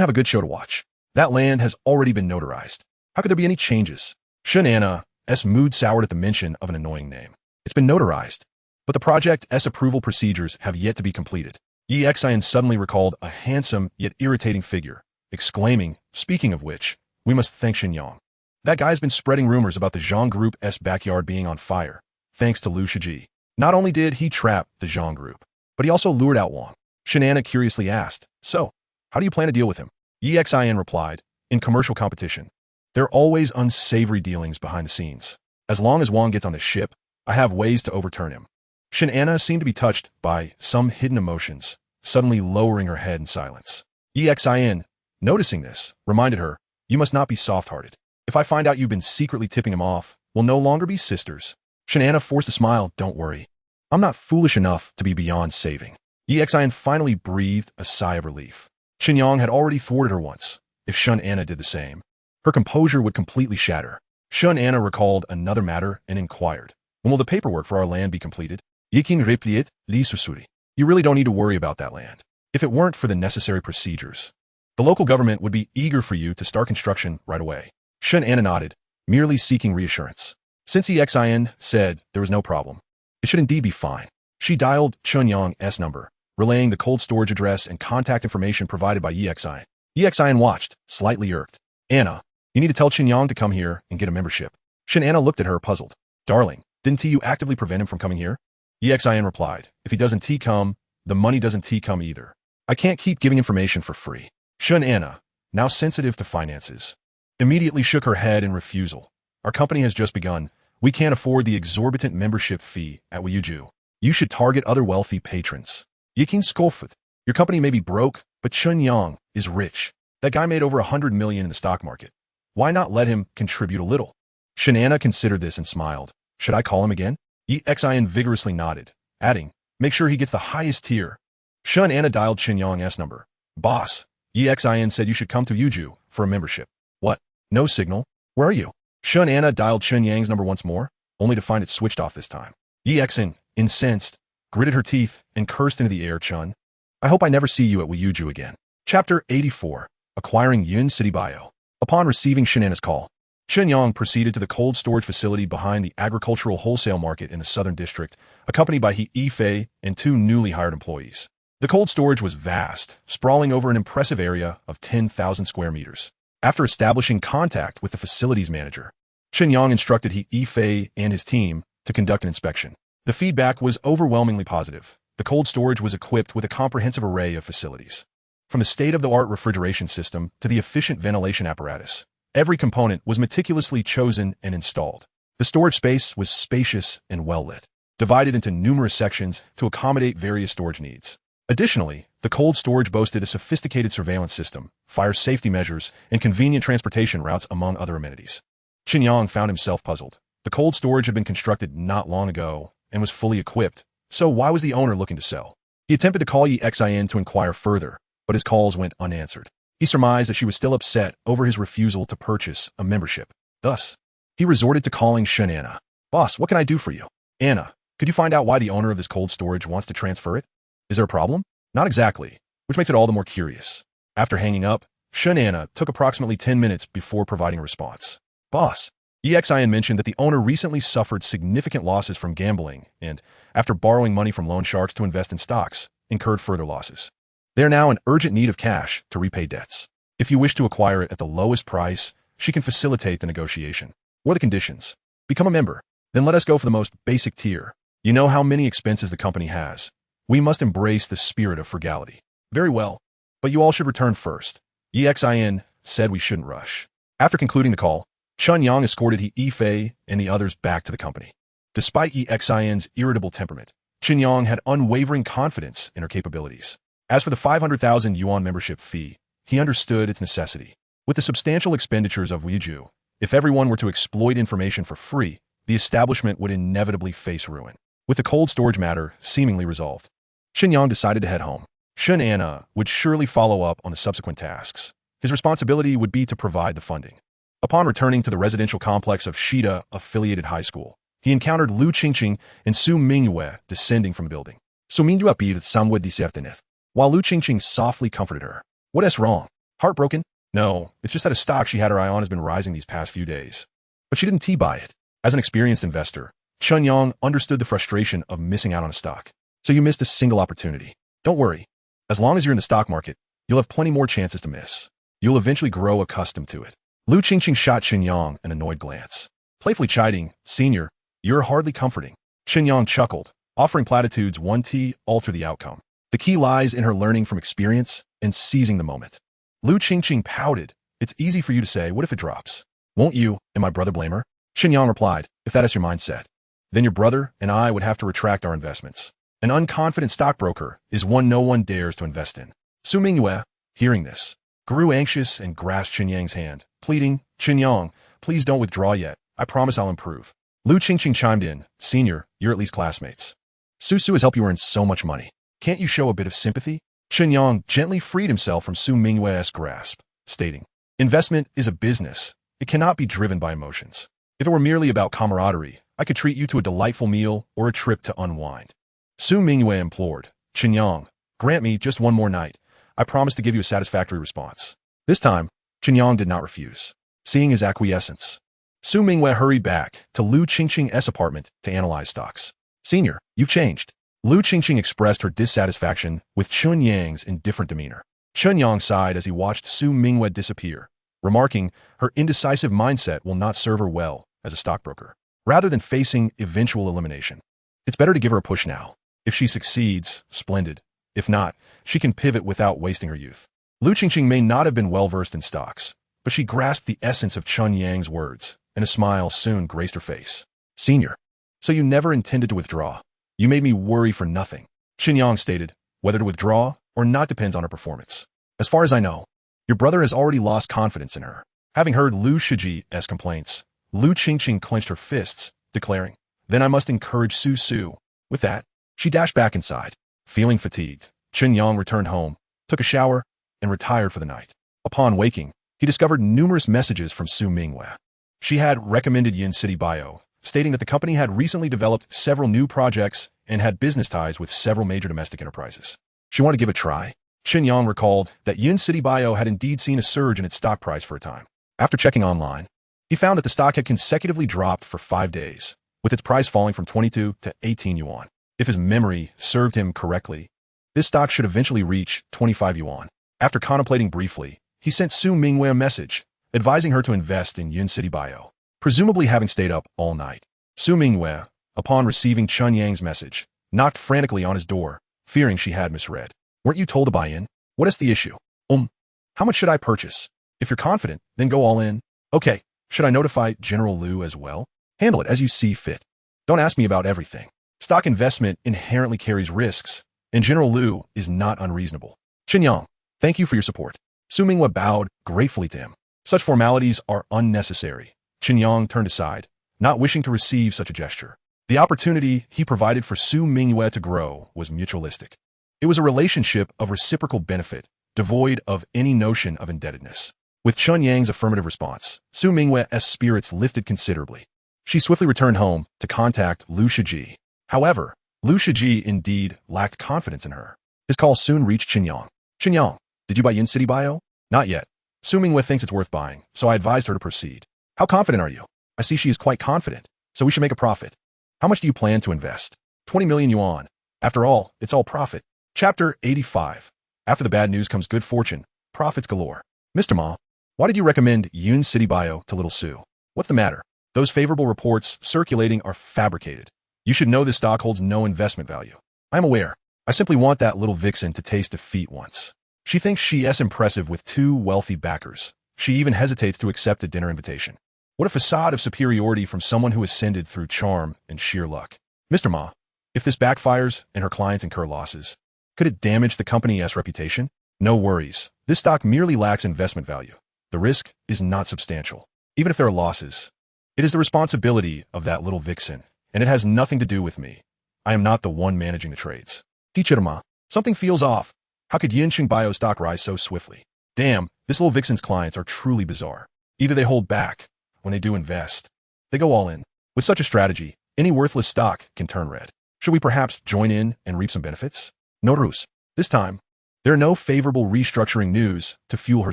have a good show to watch. That land has already been notarized. How could there be any changes? Chen Yang's mood soured at the mention of an annoying name. It's been notarized, but the project's approval procedures have yet to be completed. EXIN suddenly recalled a handsome yet irritating figure, exclaiming, speaking of which, we must thank Chen Yang. That guy's been spreading rumors about the Zhang Group's backyard being on fire, thanks to Liu Shiji. Not only did he trap the Zhang Group, but he also lured out Wang. Chen Yang curiously asked, so, how do you plan to deal with him? EXIN replied, in commercial competition, there are always unsavory dealings behind the scenes. As long as Wang gets on the ship, I have ways to overturn him. Chen Yang seemed to be touched by some hidden emotions, suddenly lowering her head in silence. EXIN, noticing this, reminded her, you must not be soft-hearted. If I find out you've been secretly tipping him off, we'll no longer be sisters. Chen Yang forced a smile, don't worry. I'm not foolish enough to be beyond saving. EXIN finally breathed a sigh of relief. Chen Yang had already thwarted her once. If Chen Yang did the same, her composure would completely shatter. Chen Yang recalled another matter and inquired, when will the paperwork for our land be completed? Yiking replied, Li Susuri. You really don't need to worry about that land. If it weren't for the necessary procedures, the local government would be eager for you to start construction right away. Chen Yang nodded, merely seeking reassurance. Since EXIN said there was no problem, it should indeed be fine. She dialed Chen Yang's number, relaying the cold storage address and contact information provided by EXIN. EXIN watched, slightly irked. Anna, you need to tell Chen Yang to come here and get a membership. Chen Yang looked at her, puzzled. Darling, didn't you actively prevent him from coming here? EXIN replied, if he doesn't come, the money doesn't come either. I can't keep giving information for free. Chen Yang, now sensitive to finances, immediately shook her head in refusal. Our company has just begun. We can't afford the exorbitant membership fee at Wiyuju. You should target other wealthy patrons. Yiking Skolfut, your company may be broke, but Chen Yang is rich. That guy made over 100 million in the stock market. Why not let him contribute a little? Chen Yang considered this and smiled. Should I call him again? EXIN vigorously nodded, adding, make sure he gets the highest tier. Chen Anna dialed Chen Yang's number. Boss, EXIN said you should come to Yuju for a membership. What? No signal? Where are you? Chen Anna dialed Chen Yang's number once more, only to find it switched off this time. EXIN, incensed, gritted her teeth and cursed into the air. Chun, I hope I never see you at Yuju again. Chapter 84. Acquiring Yun City Bio. Upon receiving Chen Anna's call, Chen Yang proceeded to the cold storage facility behind the agricultural wholesale market in the southern district, accompanied by He Yifei and 2 newly hired employees. The cold storage was vast, sprawling over an impressive area of 10,000 square meters. After establishing contact with the facilities manager, Chen Yang instructed He Yifei and his team to conduct an inspection. The feedback was overwhelmingly positive. The cold storage was equipped with a comprehensive array of facilities. From the state-of-the-art refrigeration system to the efficient ventilation apparatus, every component was meticulously chosen and installed. The storage space was spacious and well-lit, divided into numerous sections to accommodate various storage needs. Additionally, the cold storage boasted a sophisticated surveillance system, fire safety measures, and convenient transportation routes, among other amenities. Chen Yang found himself puzzled. The cold storage had been constructed not long ago and was fully equipped, so why was the owner looking to sell? He attempted to call EXIN to inquire further, but his calls went unanswered. He surmised that she was still upset over his refusal to purchase a membership. Thus, he resorted to calling Chen Anna. Boss, what can I do for you? Anna, could you find out why the owner of this cold storage wants to transfer it? Is there a problem? Not exactly, which makes it all the more curious. After hanging up, Chen Anna took approximately 10 minutes before providing a response. Boss, EXIN mentioned that the owner recently suffered significant losses from gambling and, after borrowing money from loan sharks to invest in stocks, incurred further losses. They are now in urgent need of cash to repay debts. If you wish to acquire it at the lowest price, she can facilitate the negotiation. What are the conditions? Become a member. Then let us go for the most basic tier. You know how many expenses the company has. We must embrace the spirit of frugality. Very well, but you all should return first. EXIN said we shouldn't rush. After concluding the call, Chen Yang escorted He Yifei and the others back to the company. Despite EXIN's irritable temperament, Chen Yang had unwavering confidence in her capabilities. As for the 500,000 yuan membership fee, he understood its necessity. With the substantial expenditures of Yuju, if everyone were to exploit information for free, the establishment would inevitably face ruin. With the cold storage matter seemingly resolved, Chen Yang decided to head home. Chen Anna would surely follow up on the subsequent tasks. His responsibility would be to provide the funding. Upon returning to the residential complex of Shida Affiliated High School, he encountered Lu Qingqing and Su Mingyue descending from the building. Su Mingyue appeared somewhat disheartened, while Lu Qingqing softly comforted her. What is wrong? Heartbroken? No, it's just that a stock she had her eye on has been rising these past few days. But she didn't buy it. As an experienced investor, Chen Yang understood the frustration of missing out on a stock. So you missed a single opportunity. Don't worry. As long as you're in the stock market, you'll have plenty more chances to miss. You'll eventually grow accustomed to it. Lu Qingqing shot Chen Yang an annoyed glance. Playfully chiding, Senior, you're hardly comforting. Chen Yang chuckled, offering platitudes 1T alter the outcome. The key lies in her learning from experience and seizing the moment. Lu Qingqing pouted. It's easy for you to say, what if it drops? Won't you and my brother blame her? Chen Yang replied, if that is your mindset, then your brother and I would have to retract our investments. An unconfident stockbroker is one no one dares to invest in. Su Mingyue, hearing this, grew anxious and grasped Chen Yang's hand, pleading, Chen Yang, please don't withdraw yet. I promise I'll improve. Lu Qingqing chimed in, Senior, you're at least classmates. Su has helped you earn so much money. Can't you show a bit of sympathy? Chen Yang gently freed himself from Su Mingyue's grasp, stating, investment is a business. It cannot be driven by emotions. If it were merely about camaraderie, I could treat you to a delightful meal or a trip to unwind. Su Mingyue implored, Chen Yang, grant me just one more night. I promise to give you a satisfactory response. This time, Chen Yang did not refuse. Seeing his acquiescence, Su Mingyue hurried back to Lu Qingqing's apartment to analyze stocks. Senior, you've changed. Lu Qingqing expressed her dissatisfaction with Chen Yang's indifferent demeanor. Chen Yang sighed as he watched Su Mingyue disappear, remarking her indecisive mindset will not serve her well as a stockbroker. Rather than facing eventual elimination, it's better to give her a push now. If she succeeds, splendid. If not, she can pivot without wasting her youth. Lu Qingqing may not have been well-versed in stocks, but she grasped the essence of Chen Yang's words, and a smile soon graced her face. Senior, so you never intended to withdraw. You made me worry for nothing. Chen Yang stated, whether to withdraw or not depends on her performance. As far as I know, your brother has already lost confidence in her. Having heard Lu Shiji's complaints, Lu Qingqing clenched her fists, declaring, then I must encourage Su. With that, she dashed back inside. Feeling fatigued, Chen Yang returned home, took a shower, and retired for the night. Upon waking, he discovered numerous messages from Su Mingwei. She had recommended Yin City Bio, stating that the company had recently developed several new projects and had business ties with several major domestic enterprises. She wanted to give a try. Chen Yang recalled that Yin City Bio had indeed seen a surge in its stock price for a time. After checking online, he found that the stock had consecutively dropped for 5 days, with its price falling from 22 to 18 yuan. If his memory served him correctly, this stock should eventually reach 25 yuan. After contemplating briefly, he sent Su Mingwei a message, advising her to invest in Yin City Bio, presumably having stayed up all night. Su Mingwei, upon receiving Chen Yang's message, knocked frantically on his door, fearing she had misread. Weren't you told to buy in? What is the issue? How much should I purchase? If you're confident, then go all in. Okay, should I notify General Liu as well? Handle it as you see fit. Don't ask me about everything. Stock investment inherently carries risks, and General Liu is not unreasonable. Chen Yang, thank you for your support. Su Mingwei bowed gratefully to him. Such formalities are unnecessary. Chen Yang turned aside, not wishing to receive such a gesture. The opportunity he provided for Su Mingwei to grow was mutualistic. It was a relationship of reciprocal benefit, devoid of any notion of indebtedness. With Chen Yang's affirmative response, Su Mingwei's spirits lifted considerably. She swiftly returned home to contact Liu Shiji. However, Liu Shiji indeed lacked confidence in her. His call soon reached Chen Yang. Chen Yang, did you buy Yin City Bio? Not yet. Su Mingwei thinks it's worth buying, so I advised her to proceed. How confident are you? I see she is quite confident, so we should make a profit. How much do you plan to invest? 20 million yuan. After all, it's all profit. Chapter 85. After the bad news comes good fortune, profits galore. Mr. Ma, why did you recommend Yin City Bio to little Su? What's the matter? Those favorable reports circulating are fabricated. You should know this stock holds no investment value. I'm aware. I simply want that little vixen to taste defeat once. She thinks she is impressive with 2 wealthy backers. She even hesitates to accept a dinner invitation. What a facade of superiority from someone who ascended through charm and sheer luck. Mr. Ma, if this backfires and her clients incur losses, could it damage the company's reputation? No worries. This stock merely lacks investment value. The risk is not substantial. Even if there are losses, it is the responsibility of that little vixen, and it has nothing to do with me. I am not the one managing the trades. Teacher Ma, something feels off. How could Yinqing Bio stock rise so swiftly? Damn, this little vixen's clients are truly bizarre. Either they hold back, when they do invest, they go all in. With such a strategy, any worthless stock can turn red. Should we perhaps join in and reap some benefits? No ruse. This time, there are no favorable restructuring news to fuel her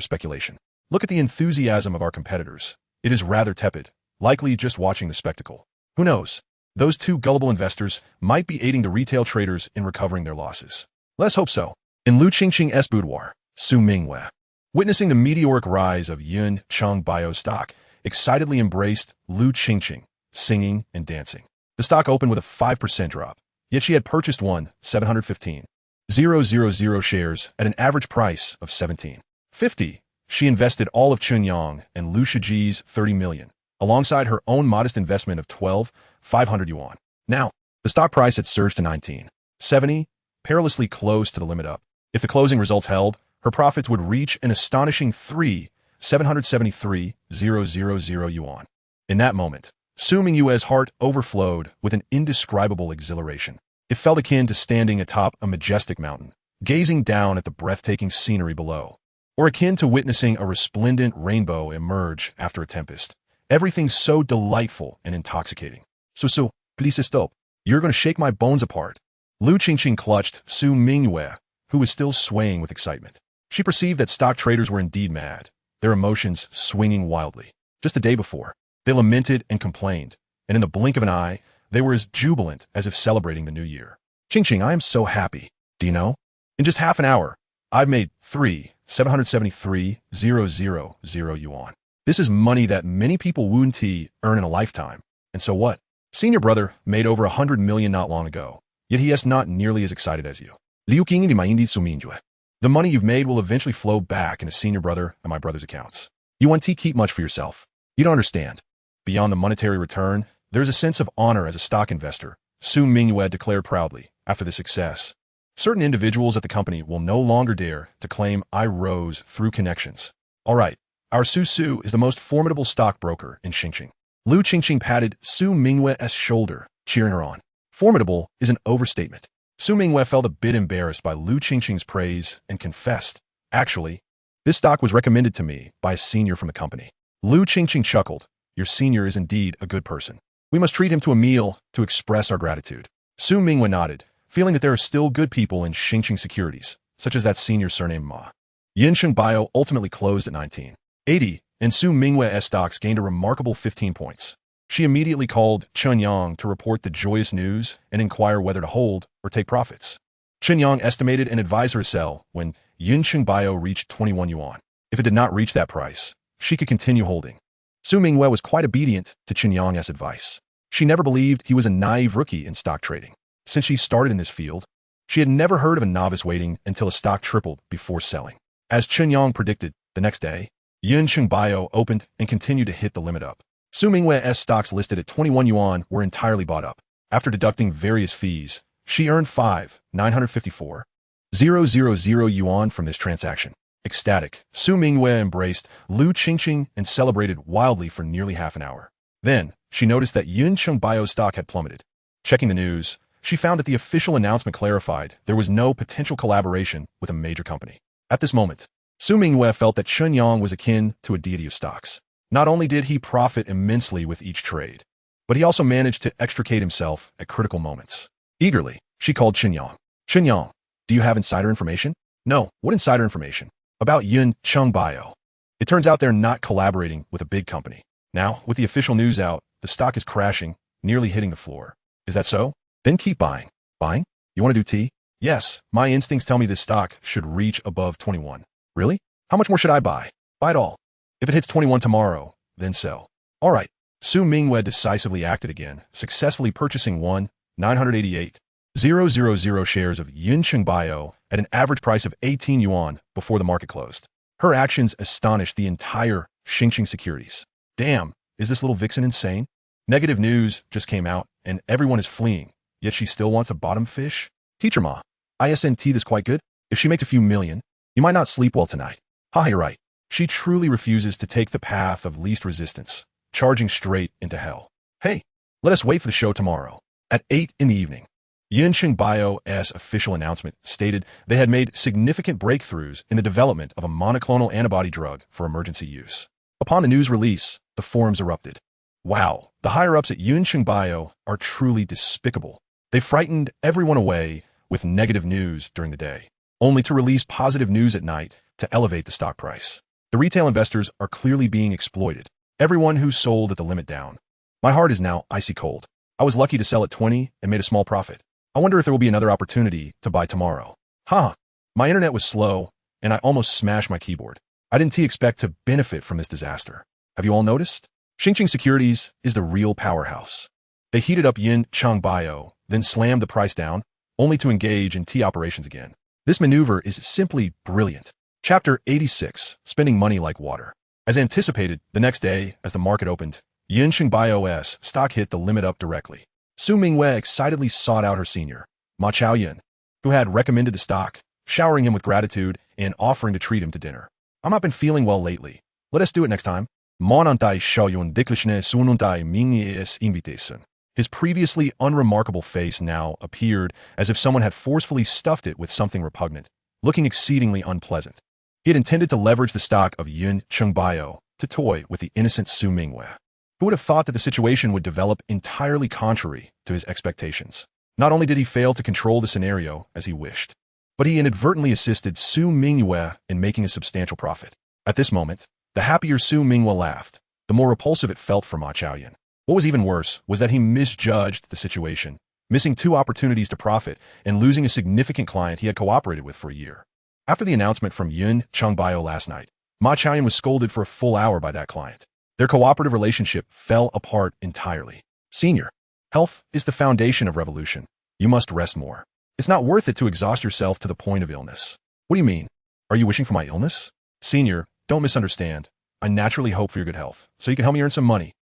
speculation. Look at the enthusiasm of our competitors. It is rather tepid, likely just watching the spectacle. Who knows? Those 2 gullible investors might be aiding the retail traders in recovering their losses. Let's hope so. In Liu Qingqing's boudoir, Su Mingwei, witnessing the meteoric rise of Yin Cheng Bio stock, excitedly embraced Liu Qingqing, singing and dancing. The stock opened with a 5% drop, yet she had purchased 1,715,000 shares at an average price of 17.50. She invested all of Chen Yang and Liu Shiji's 30 million, alongside her own modest investment of 12,500 yuan. Now, the stock price had surged to 19.70, perilously close to the limit up. If the closing results held, her profits would reach an astonishing 3,773,000 yuan. In that moment, Su Mingwei's heart overflowed with an indescribable exhilaration. It felt akin to standing atop a majestic mountain, gazing down at the breathtaking scenery below, or akin to witnessing a resplendent rainbow emerge after a tempest. Everything so delightful and intoxicating. Su, please stop. You're going to shake my bones apart. Liu Qingqing clutched Su Mingwei, who was still swaying with excitement. She perceived that stock traders were indeed mad, their emotions swinging wildly. Just the day before, they lamented and complained, and in the blink of an eye, they were as jubilant as if celebrating the new year. Qingqing, I am so happy. Do you know? In just half an hour, I've made 3,773,000 yuan. This is money that many people Wunti earn in a lifetime. And so what? Senior brother made over 100 million not long ago, yet he is not nearly as excited as you. Liu Qing Maindi Su Mingjue. The money you've made will eventually flow back into senior brother and my brother's accounts. You want to keep much for yourself. You don't understand. Beyond the monetary return, there is a sense of honor as a stock investor, Su Mingwei declared proudly after the success. Certain individuals at the company will no longer dare to claim I rose through connections. All right, our Su is the most formidable stockbroker in Xingqing. Liu Qingqing patted Su Mingwei's shoulder, cheering her on. Formidable is an overstatement. Su Mingwei felt a bit embarrassed by Lu Qingqing's praise and confessed, "Actually, this stock was recommended to me by a senior from the company." Lu Qingqing chuckled, "Your senior is indeed a good person. We must treat him to a meal to express our gratitude." Su Mingwei nodded, feeling that there are still good people in Qingqing Securities, such as that senior surnamed Ma. Yincheng Bio ultimately closed at 1980, and Su Mingwei's stocks gained a remarkable 15 points. She immediately called Chen Yang to report the joyous news and inquire whether to hold or take profits. Chen Yang estimated and advised her to sell when Yincheng Bio reached 21 yuan. If it did not reach that price, she could continue holding. Su Mingwei was quite obedient to Chen Yang's advice. She never believed he was a naive rookie in stock trading. Since she started in this field, she had never heard of a novice waiting until a stock tripled before selling. As Chen Yang predicted, the next day, Yincheng Bio opened and continued to hit the limit up. Su Mingwei's stocks listed at 21 yuan were entirely bought up. After deducting various fees, she earned 5,954,000 yuan from this transaction. Ecstatic, Su Mingwei embraced Lu Qingqing and celebrated wildly for nearly half an hour. Then, she noticed that Yincheng Bio's stock had plummeted. Checking the news, she found that the official announcement clarified there was no potential collaboration with a major company. At this moment, Su Mingwei felt that Chen Yang was akin to a deity of stocks. Not only did he profit immensely with each trade, but he also managed to extricate himself at critical moments. Eagerly, she called Chen Yang. "Chen Yang, do you have insider information?" "No, what insider information?" "About Yincheng Bio. It turns out they're not collaborating with a big company. Now, with the official news out, the stock is crashing, nearly hitting the floor." "Is that so? Then keep buying." "Buying? You want to do tea?" "Yes, my instincts tell me this stock should reach above 21. "Really? How much more should I buy?" "Buy it all. If it hits 21 tomorrow, then sell." "All right." Su Mingwei decisively acted again, successfully purchasing 1,988,000 shares of Yincheng Bio at an average price of 18 yuan before the market closed. Her actions astonished the entire Qingqing Securities. Damn, is this little vixen insane? Negative news just came out, and everyone is fleeing, yet she still wants a bottom fish? "Teacher Ma, isn't this quite good? If she makes a few million, you might not sleep well tonight." "Ha, you're right. She truly refuses to take the path of least resistance, charging straight into hell. Hey, let us wait for the show tomorrow, at 8 in the evening." Yincheng Bio's official announcement stated they had made significant breakthroughs in the development of a monoclonal antibody drug for emergency use. Upon the news release, the forums erupted. Wow, the higher-ups at Yincheng Bio are truly despicable. They frightened everyone away with negative news during the day, only to release positive news at night to elevate the stock price. The retail investors are clearly being exploited. Everyone who sold at the limit down. My heart is now icy cold. I was lucky to sell at 20 and made a small profit. I wonder if there will be another opportunity to buy tomorrow. My internet was slow, and I almost smashed my keyboard. I didn't expect to benefit from this disaster. Have you all noticed? Qingqing Securities is the real powerhouse. They heated up Yincheng Bio, then slammed the price down, only to engage in T operations again. This maneuver is simply brilliant. Chapter 86, Spending Money Like Water. As anticipated, the next day, as the market opened, Yincheng Bio's stock hit the limit up directly. Su Mingwei excitedly sought out her senior, Ma Chaoyun, who had recommended the stock, showering him with gratitude and offering to treat him to dinner. "I've not been feeling well lately. Let us do it next time." Monantai Xiaoyun Diklishne Sununtai Mingye's invitation. His previously unremarkable face now appeared as if someone had forcefully stuffed it with something repugnant, looking exceedingly unpleasant. He had intended to leverage the stock of Yincheng Bio to toy with the innocent Su Mingwei. Who would have thought that the situation would develop entirely contrary to his expectations? Not only did he fail to control the scenario as he wished, but he inadvertently assisted Su Mingwei in making a substantial profit. At this moment, the happier Su Mingwei laughed, the more repulsive it felt for Ma Chaoyun. What was even worse was that he misjudged the situation, missing 2 opportunities to profit and losing a significant client he had cooperated with for a year. After the announcement from Yincheng Bio last night, Ma Chaoyun was scolded for a full hour by that client. Their cooperative relationship fell apart entirely. "Senior, health is the foundation of revolution. You must rest more. It's not worth it to exhaust yourself to the point of illness." "What do you mean? Are you wishing for my illness?" "Senior, don't misunderstand. I naturally hope for your good health, so you can help me earn some money."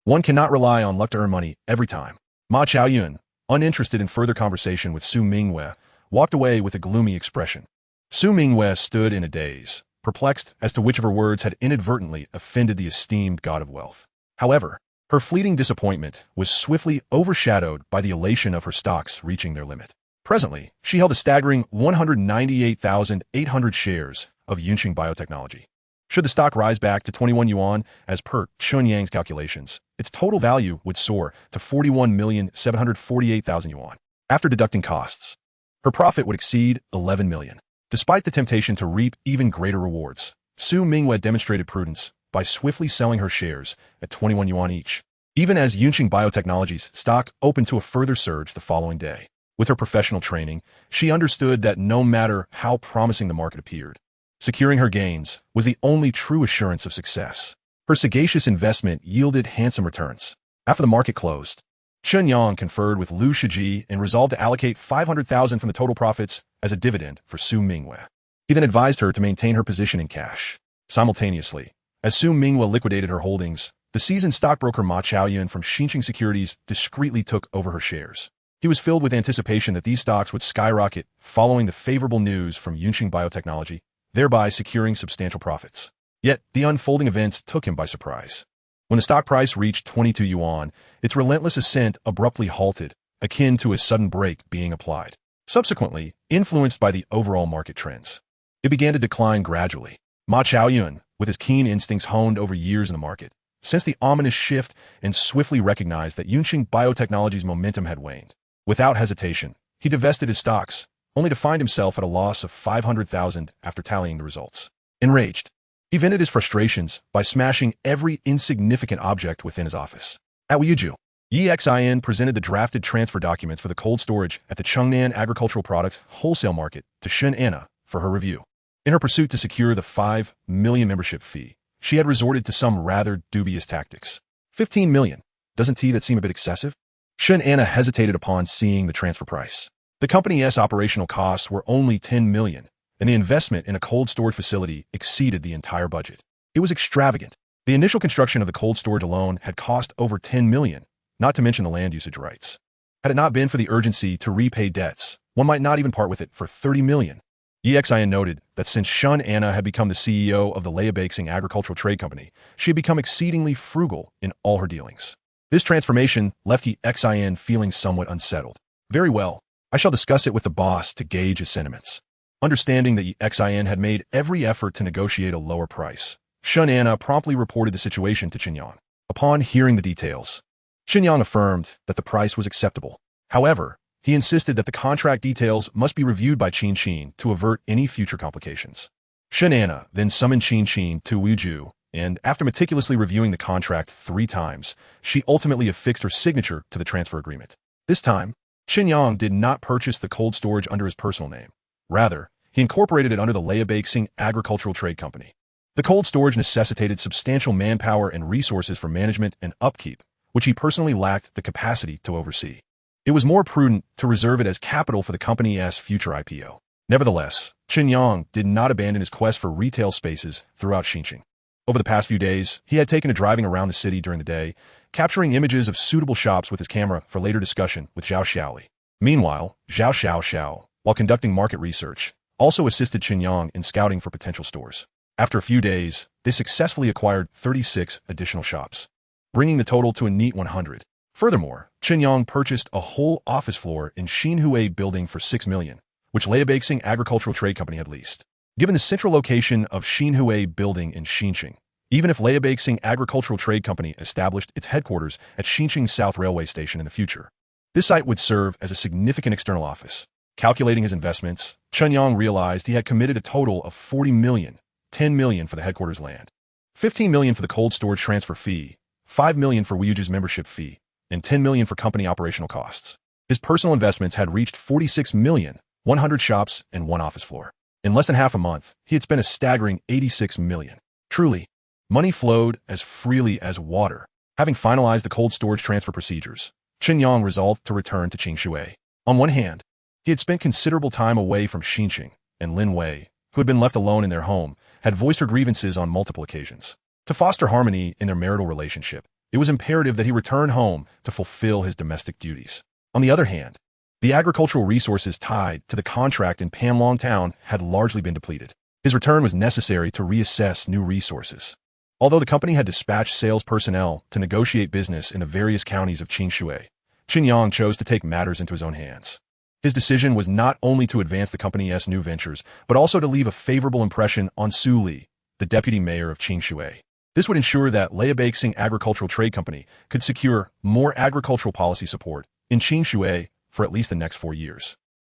One cannot rely on luck to earn money every time." Ma Chaoyun, uninterested in further conversation with Su Mingwei, walked away with a gloomy expression. Su Mingwei stood in a daze, perplexed as to which of her words had inadvertently offended the esteemed god of wealth. However, her fleeting disappointment was swiftly overshadowed by the elation of her stocks reaching their limit. Presently, she held a staggering 198,800 shares of Yunqing Biotechnology. Should the stock rise back to 21 yuan, as per Chen Yang's calculations, its total value would soar to 41,748,000 yuan. After deducting costs, her profit would exceed 11 million. Despite the temptation to reap even greater rewards, Su Mingwei demonstrated prudence by swiftly selling her shares at 21 yuan each, even as Yunqing Biotechnology's stock opened to a further surge the following day. With her professional training, she understood that no matter how promising the market appeared, securing her gains was the only true assurance of success. Her sagacious investment yielded handsome returns. After the market closed, Chen Yang conferred with Liu Shiji and resolved to allocate 500,000 from the total profits as a dividend for Su Mingwei. He then advised her to maintain her position in cash. Simultaneously, as Su Mingwei liquidated her holdings, the seasoned stockbroker Ma Chaoyun from Xinqing Securities discreetly took over her shares. He was filled with anticipation that these stocks would skyrocket following the favorable news from Yunqing Biotechnology, thereby securing substantial profits. Yet, the unfolding events took him by surprise. When the stock price reached 22 yuan, its relentless ascent abruptly halted, akin to a sudden brake being applied. Subsequently, influenced by the overall market trends, it began to decline gradually. Ma Chaoyun, with his keen instincts honed over years in the market, sensed the ominous shift and swiftly recognized that Yunqing Biotechnology's momentum had waned. Without hesitation, he divested his stocks, only to find himself at a loss of 500,000 after tallying the results. Enraged, he vented his frustrations by smashing every insignificant object within his office. At Wuju, Yixin presented the drafted transfer documents for the cold storage at the Chengnan agricultural products wholesale market to Shen Anna for her review. In her pursuit to secure the 5 million membership fee, she had resorted to some rather dubious tactics. 15 million. Doesn't that seem a bit excessive? Shen Anna hesitated upon seeing the transfer price. The company's operational costs were only 10 million, and the investment in a cold storage facility exceeded the entire budget. It was extravagant. The initial construction of the cold storage alone had cost over 10 million, not to mention the land usage rights. Had it not been for the urgency to repay debts, one might not even part with it for 30 million. Yixin noted that since Shen Anna had become the CEO of the Lin Wei agricultural trade company, she had become exceedingly frugal in all her dealings. This transformation left Yixin feeling somewhat unsettled. Very well, I shall discuss it with the boss to gauge his sentiments. Understanding that Yixin had made every effort to negotiate a lower price, Shen Anna promptly reported the situation to Chen Yang. Upon hearing the details, Chen Yang affirmed that the price was acceptable. However, he insisted that the contract details must be reviewed by Qin Qin to avert any future complications. Shen Anna then summoned Qin Qin to Wuju, and after meticulously reviewing the contract 3 times, she ultimately affixed her signature to the transfer agreement. This time, Chen Yang did not purchase the cold storage under his personal name. Rather, he incorporated it under the Lin Wei agricultural trade company. The cold storage necessitated substantial manpower and resources for management and upkeep, which he personally lacked the capacity to oversee. It was more prudent to reserve it as capital for the company's future IPO. Nevertheless, Chen Yang did not abandon his quest for retail spaces throughout Xinjiang. Over the past few days, he had taken to driving around the city during the day, capturing images of suitable shops with his camera for later discussion with Zhao Xiaoli. Meanwhile, Zhao Xiao, while conducting market research, also assisted Chen Yang in scouting for potential stores. After a few days, they successfully acquired 36 additional shops, bringing the total to a neat 100. Furthermore, Chen Yang purchased a whole office floor in Xinhui building for 6 million, which Lin Wei agricultural trade company had leased. Given the central location of Xinhui building in Xinjiang, even if Lin Wei agricultural trade company established its headquarters at Xinjiang South Railway Station in the future, this site would serve as a significant external office. Calculating his investments, Chen Yang realized he had committed a total of 40 million, 10 million for the headquarters land, 15 million for the cold storage transfer fee, 5 million for Wuju's membership fee, and 10 million for company operational costs. His personal investments had reached 46 million, 100 shops, and 1 office floor. In less than half a month, he had spent a staggering 86 million. Truly, money flowed as freely as water. Having finalized the cold storage transfer procedures, Chen Yang resolved to return to Qingshui. On one hand, he had spent considerable time away from Xinjiang, and Lin Wei, who had been left alone in their home, had voiced her grievances on multiple occasions. To foster harmony in their marital relationship, it was imperative that he return home to fulfill his domestic duties. On the other hand, the agricultural resources tied to the contract in Panlong Town had largely been depleted. His return was necessary to reassess new resources. Although the company had dispatched sales personnel to negotiate business in the various counties of Qingshui, Chen Yang chose to take matters into his own hands. His decision was not only to advance the company's new ventures, but also to leave a favorable impression on Su Li, the deputy mayor of Qingshui. This would ensure that Liabexing Agricultural Trade Company could secure more agricultural policy support in Qingshui for at least the next 4 years.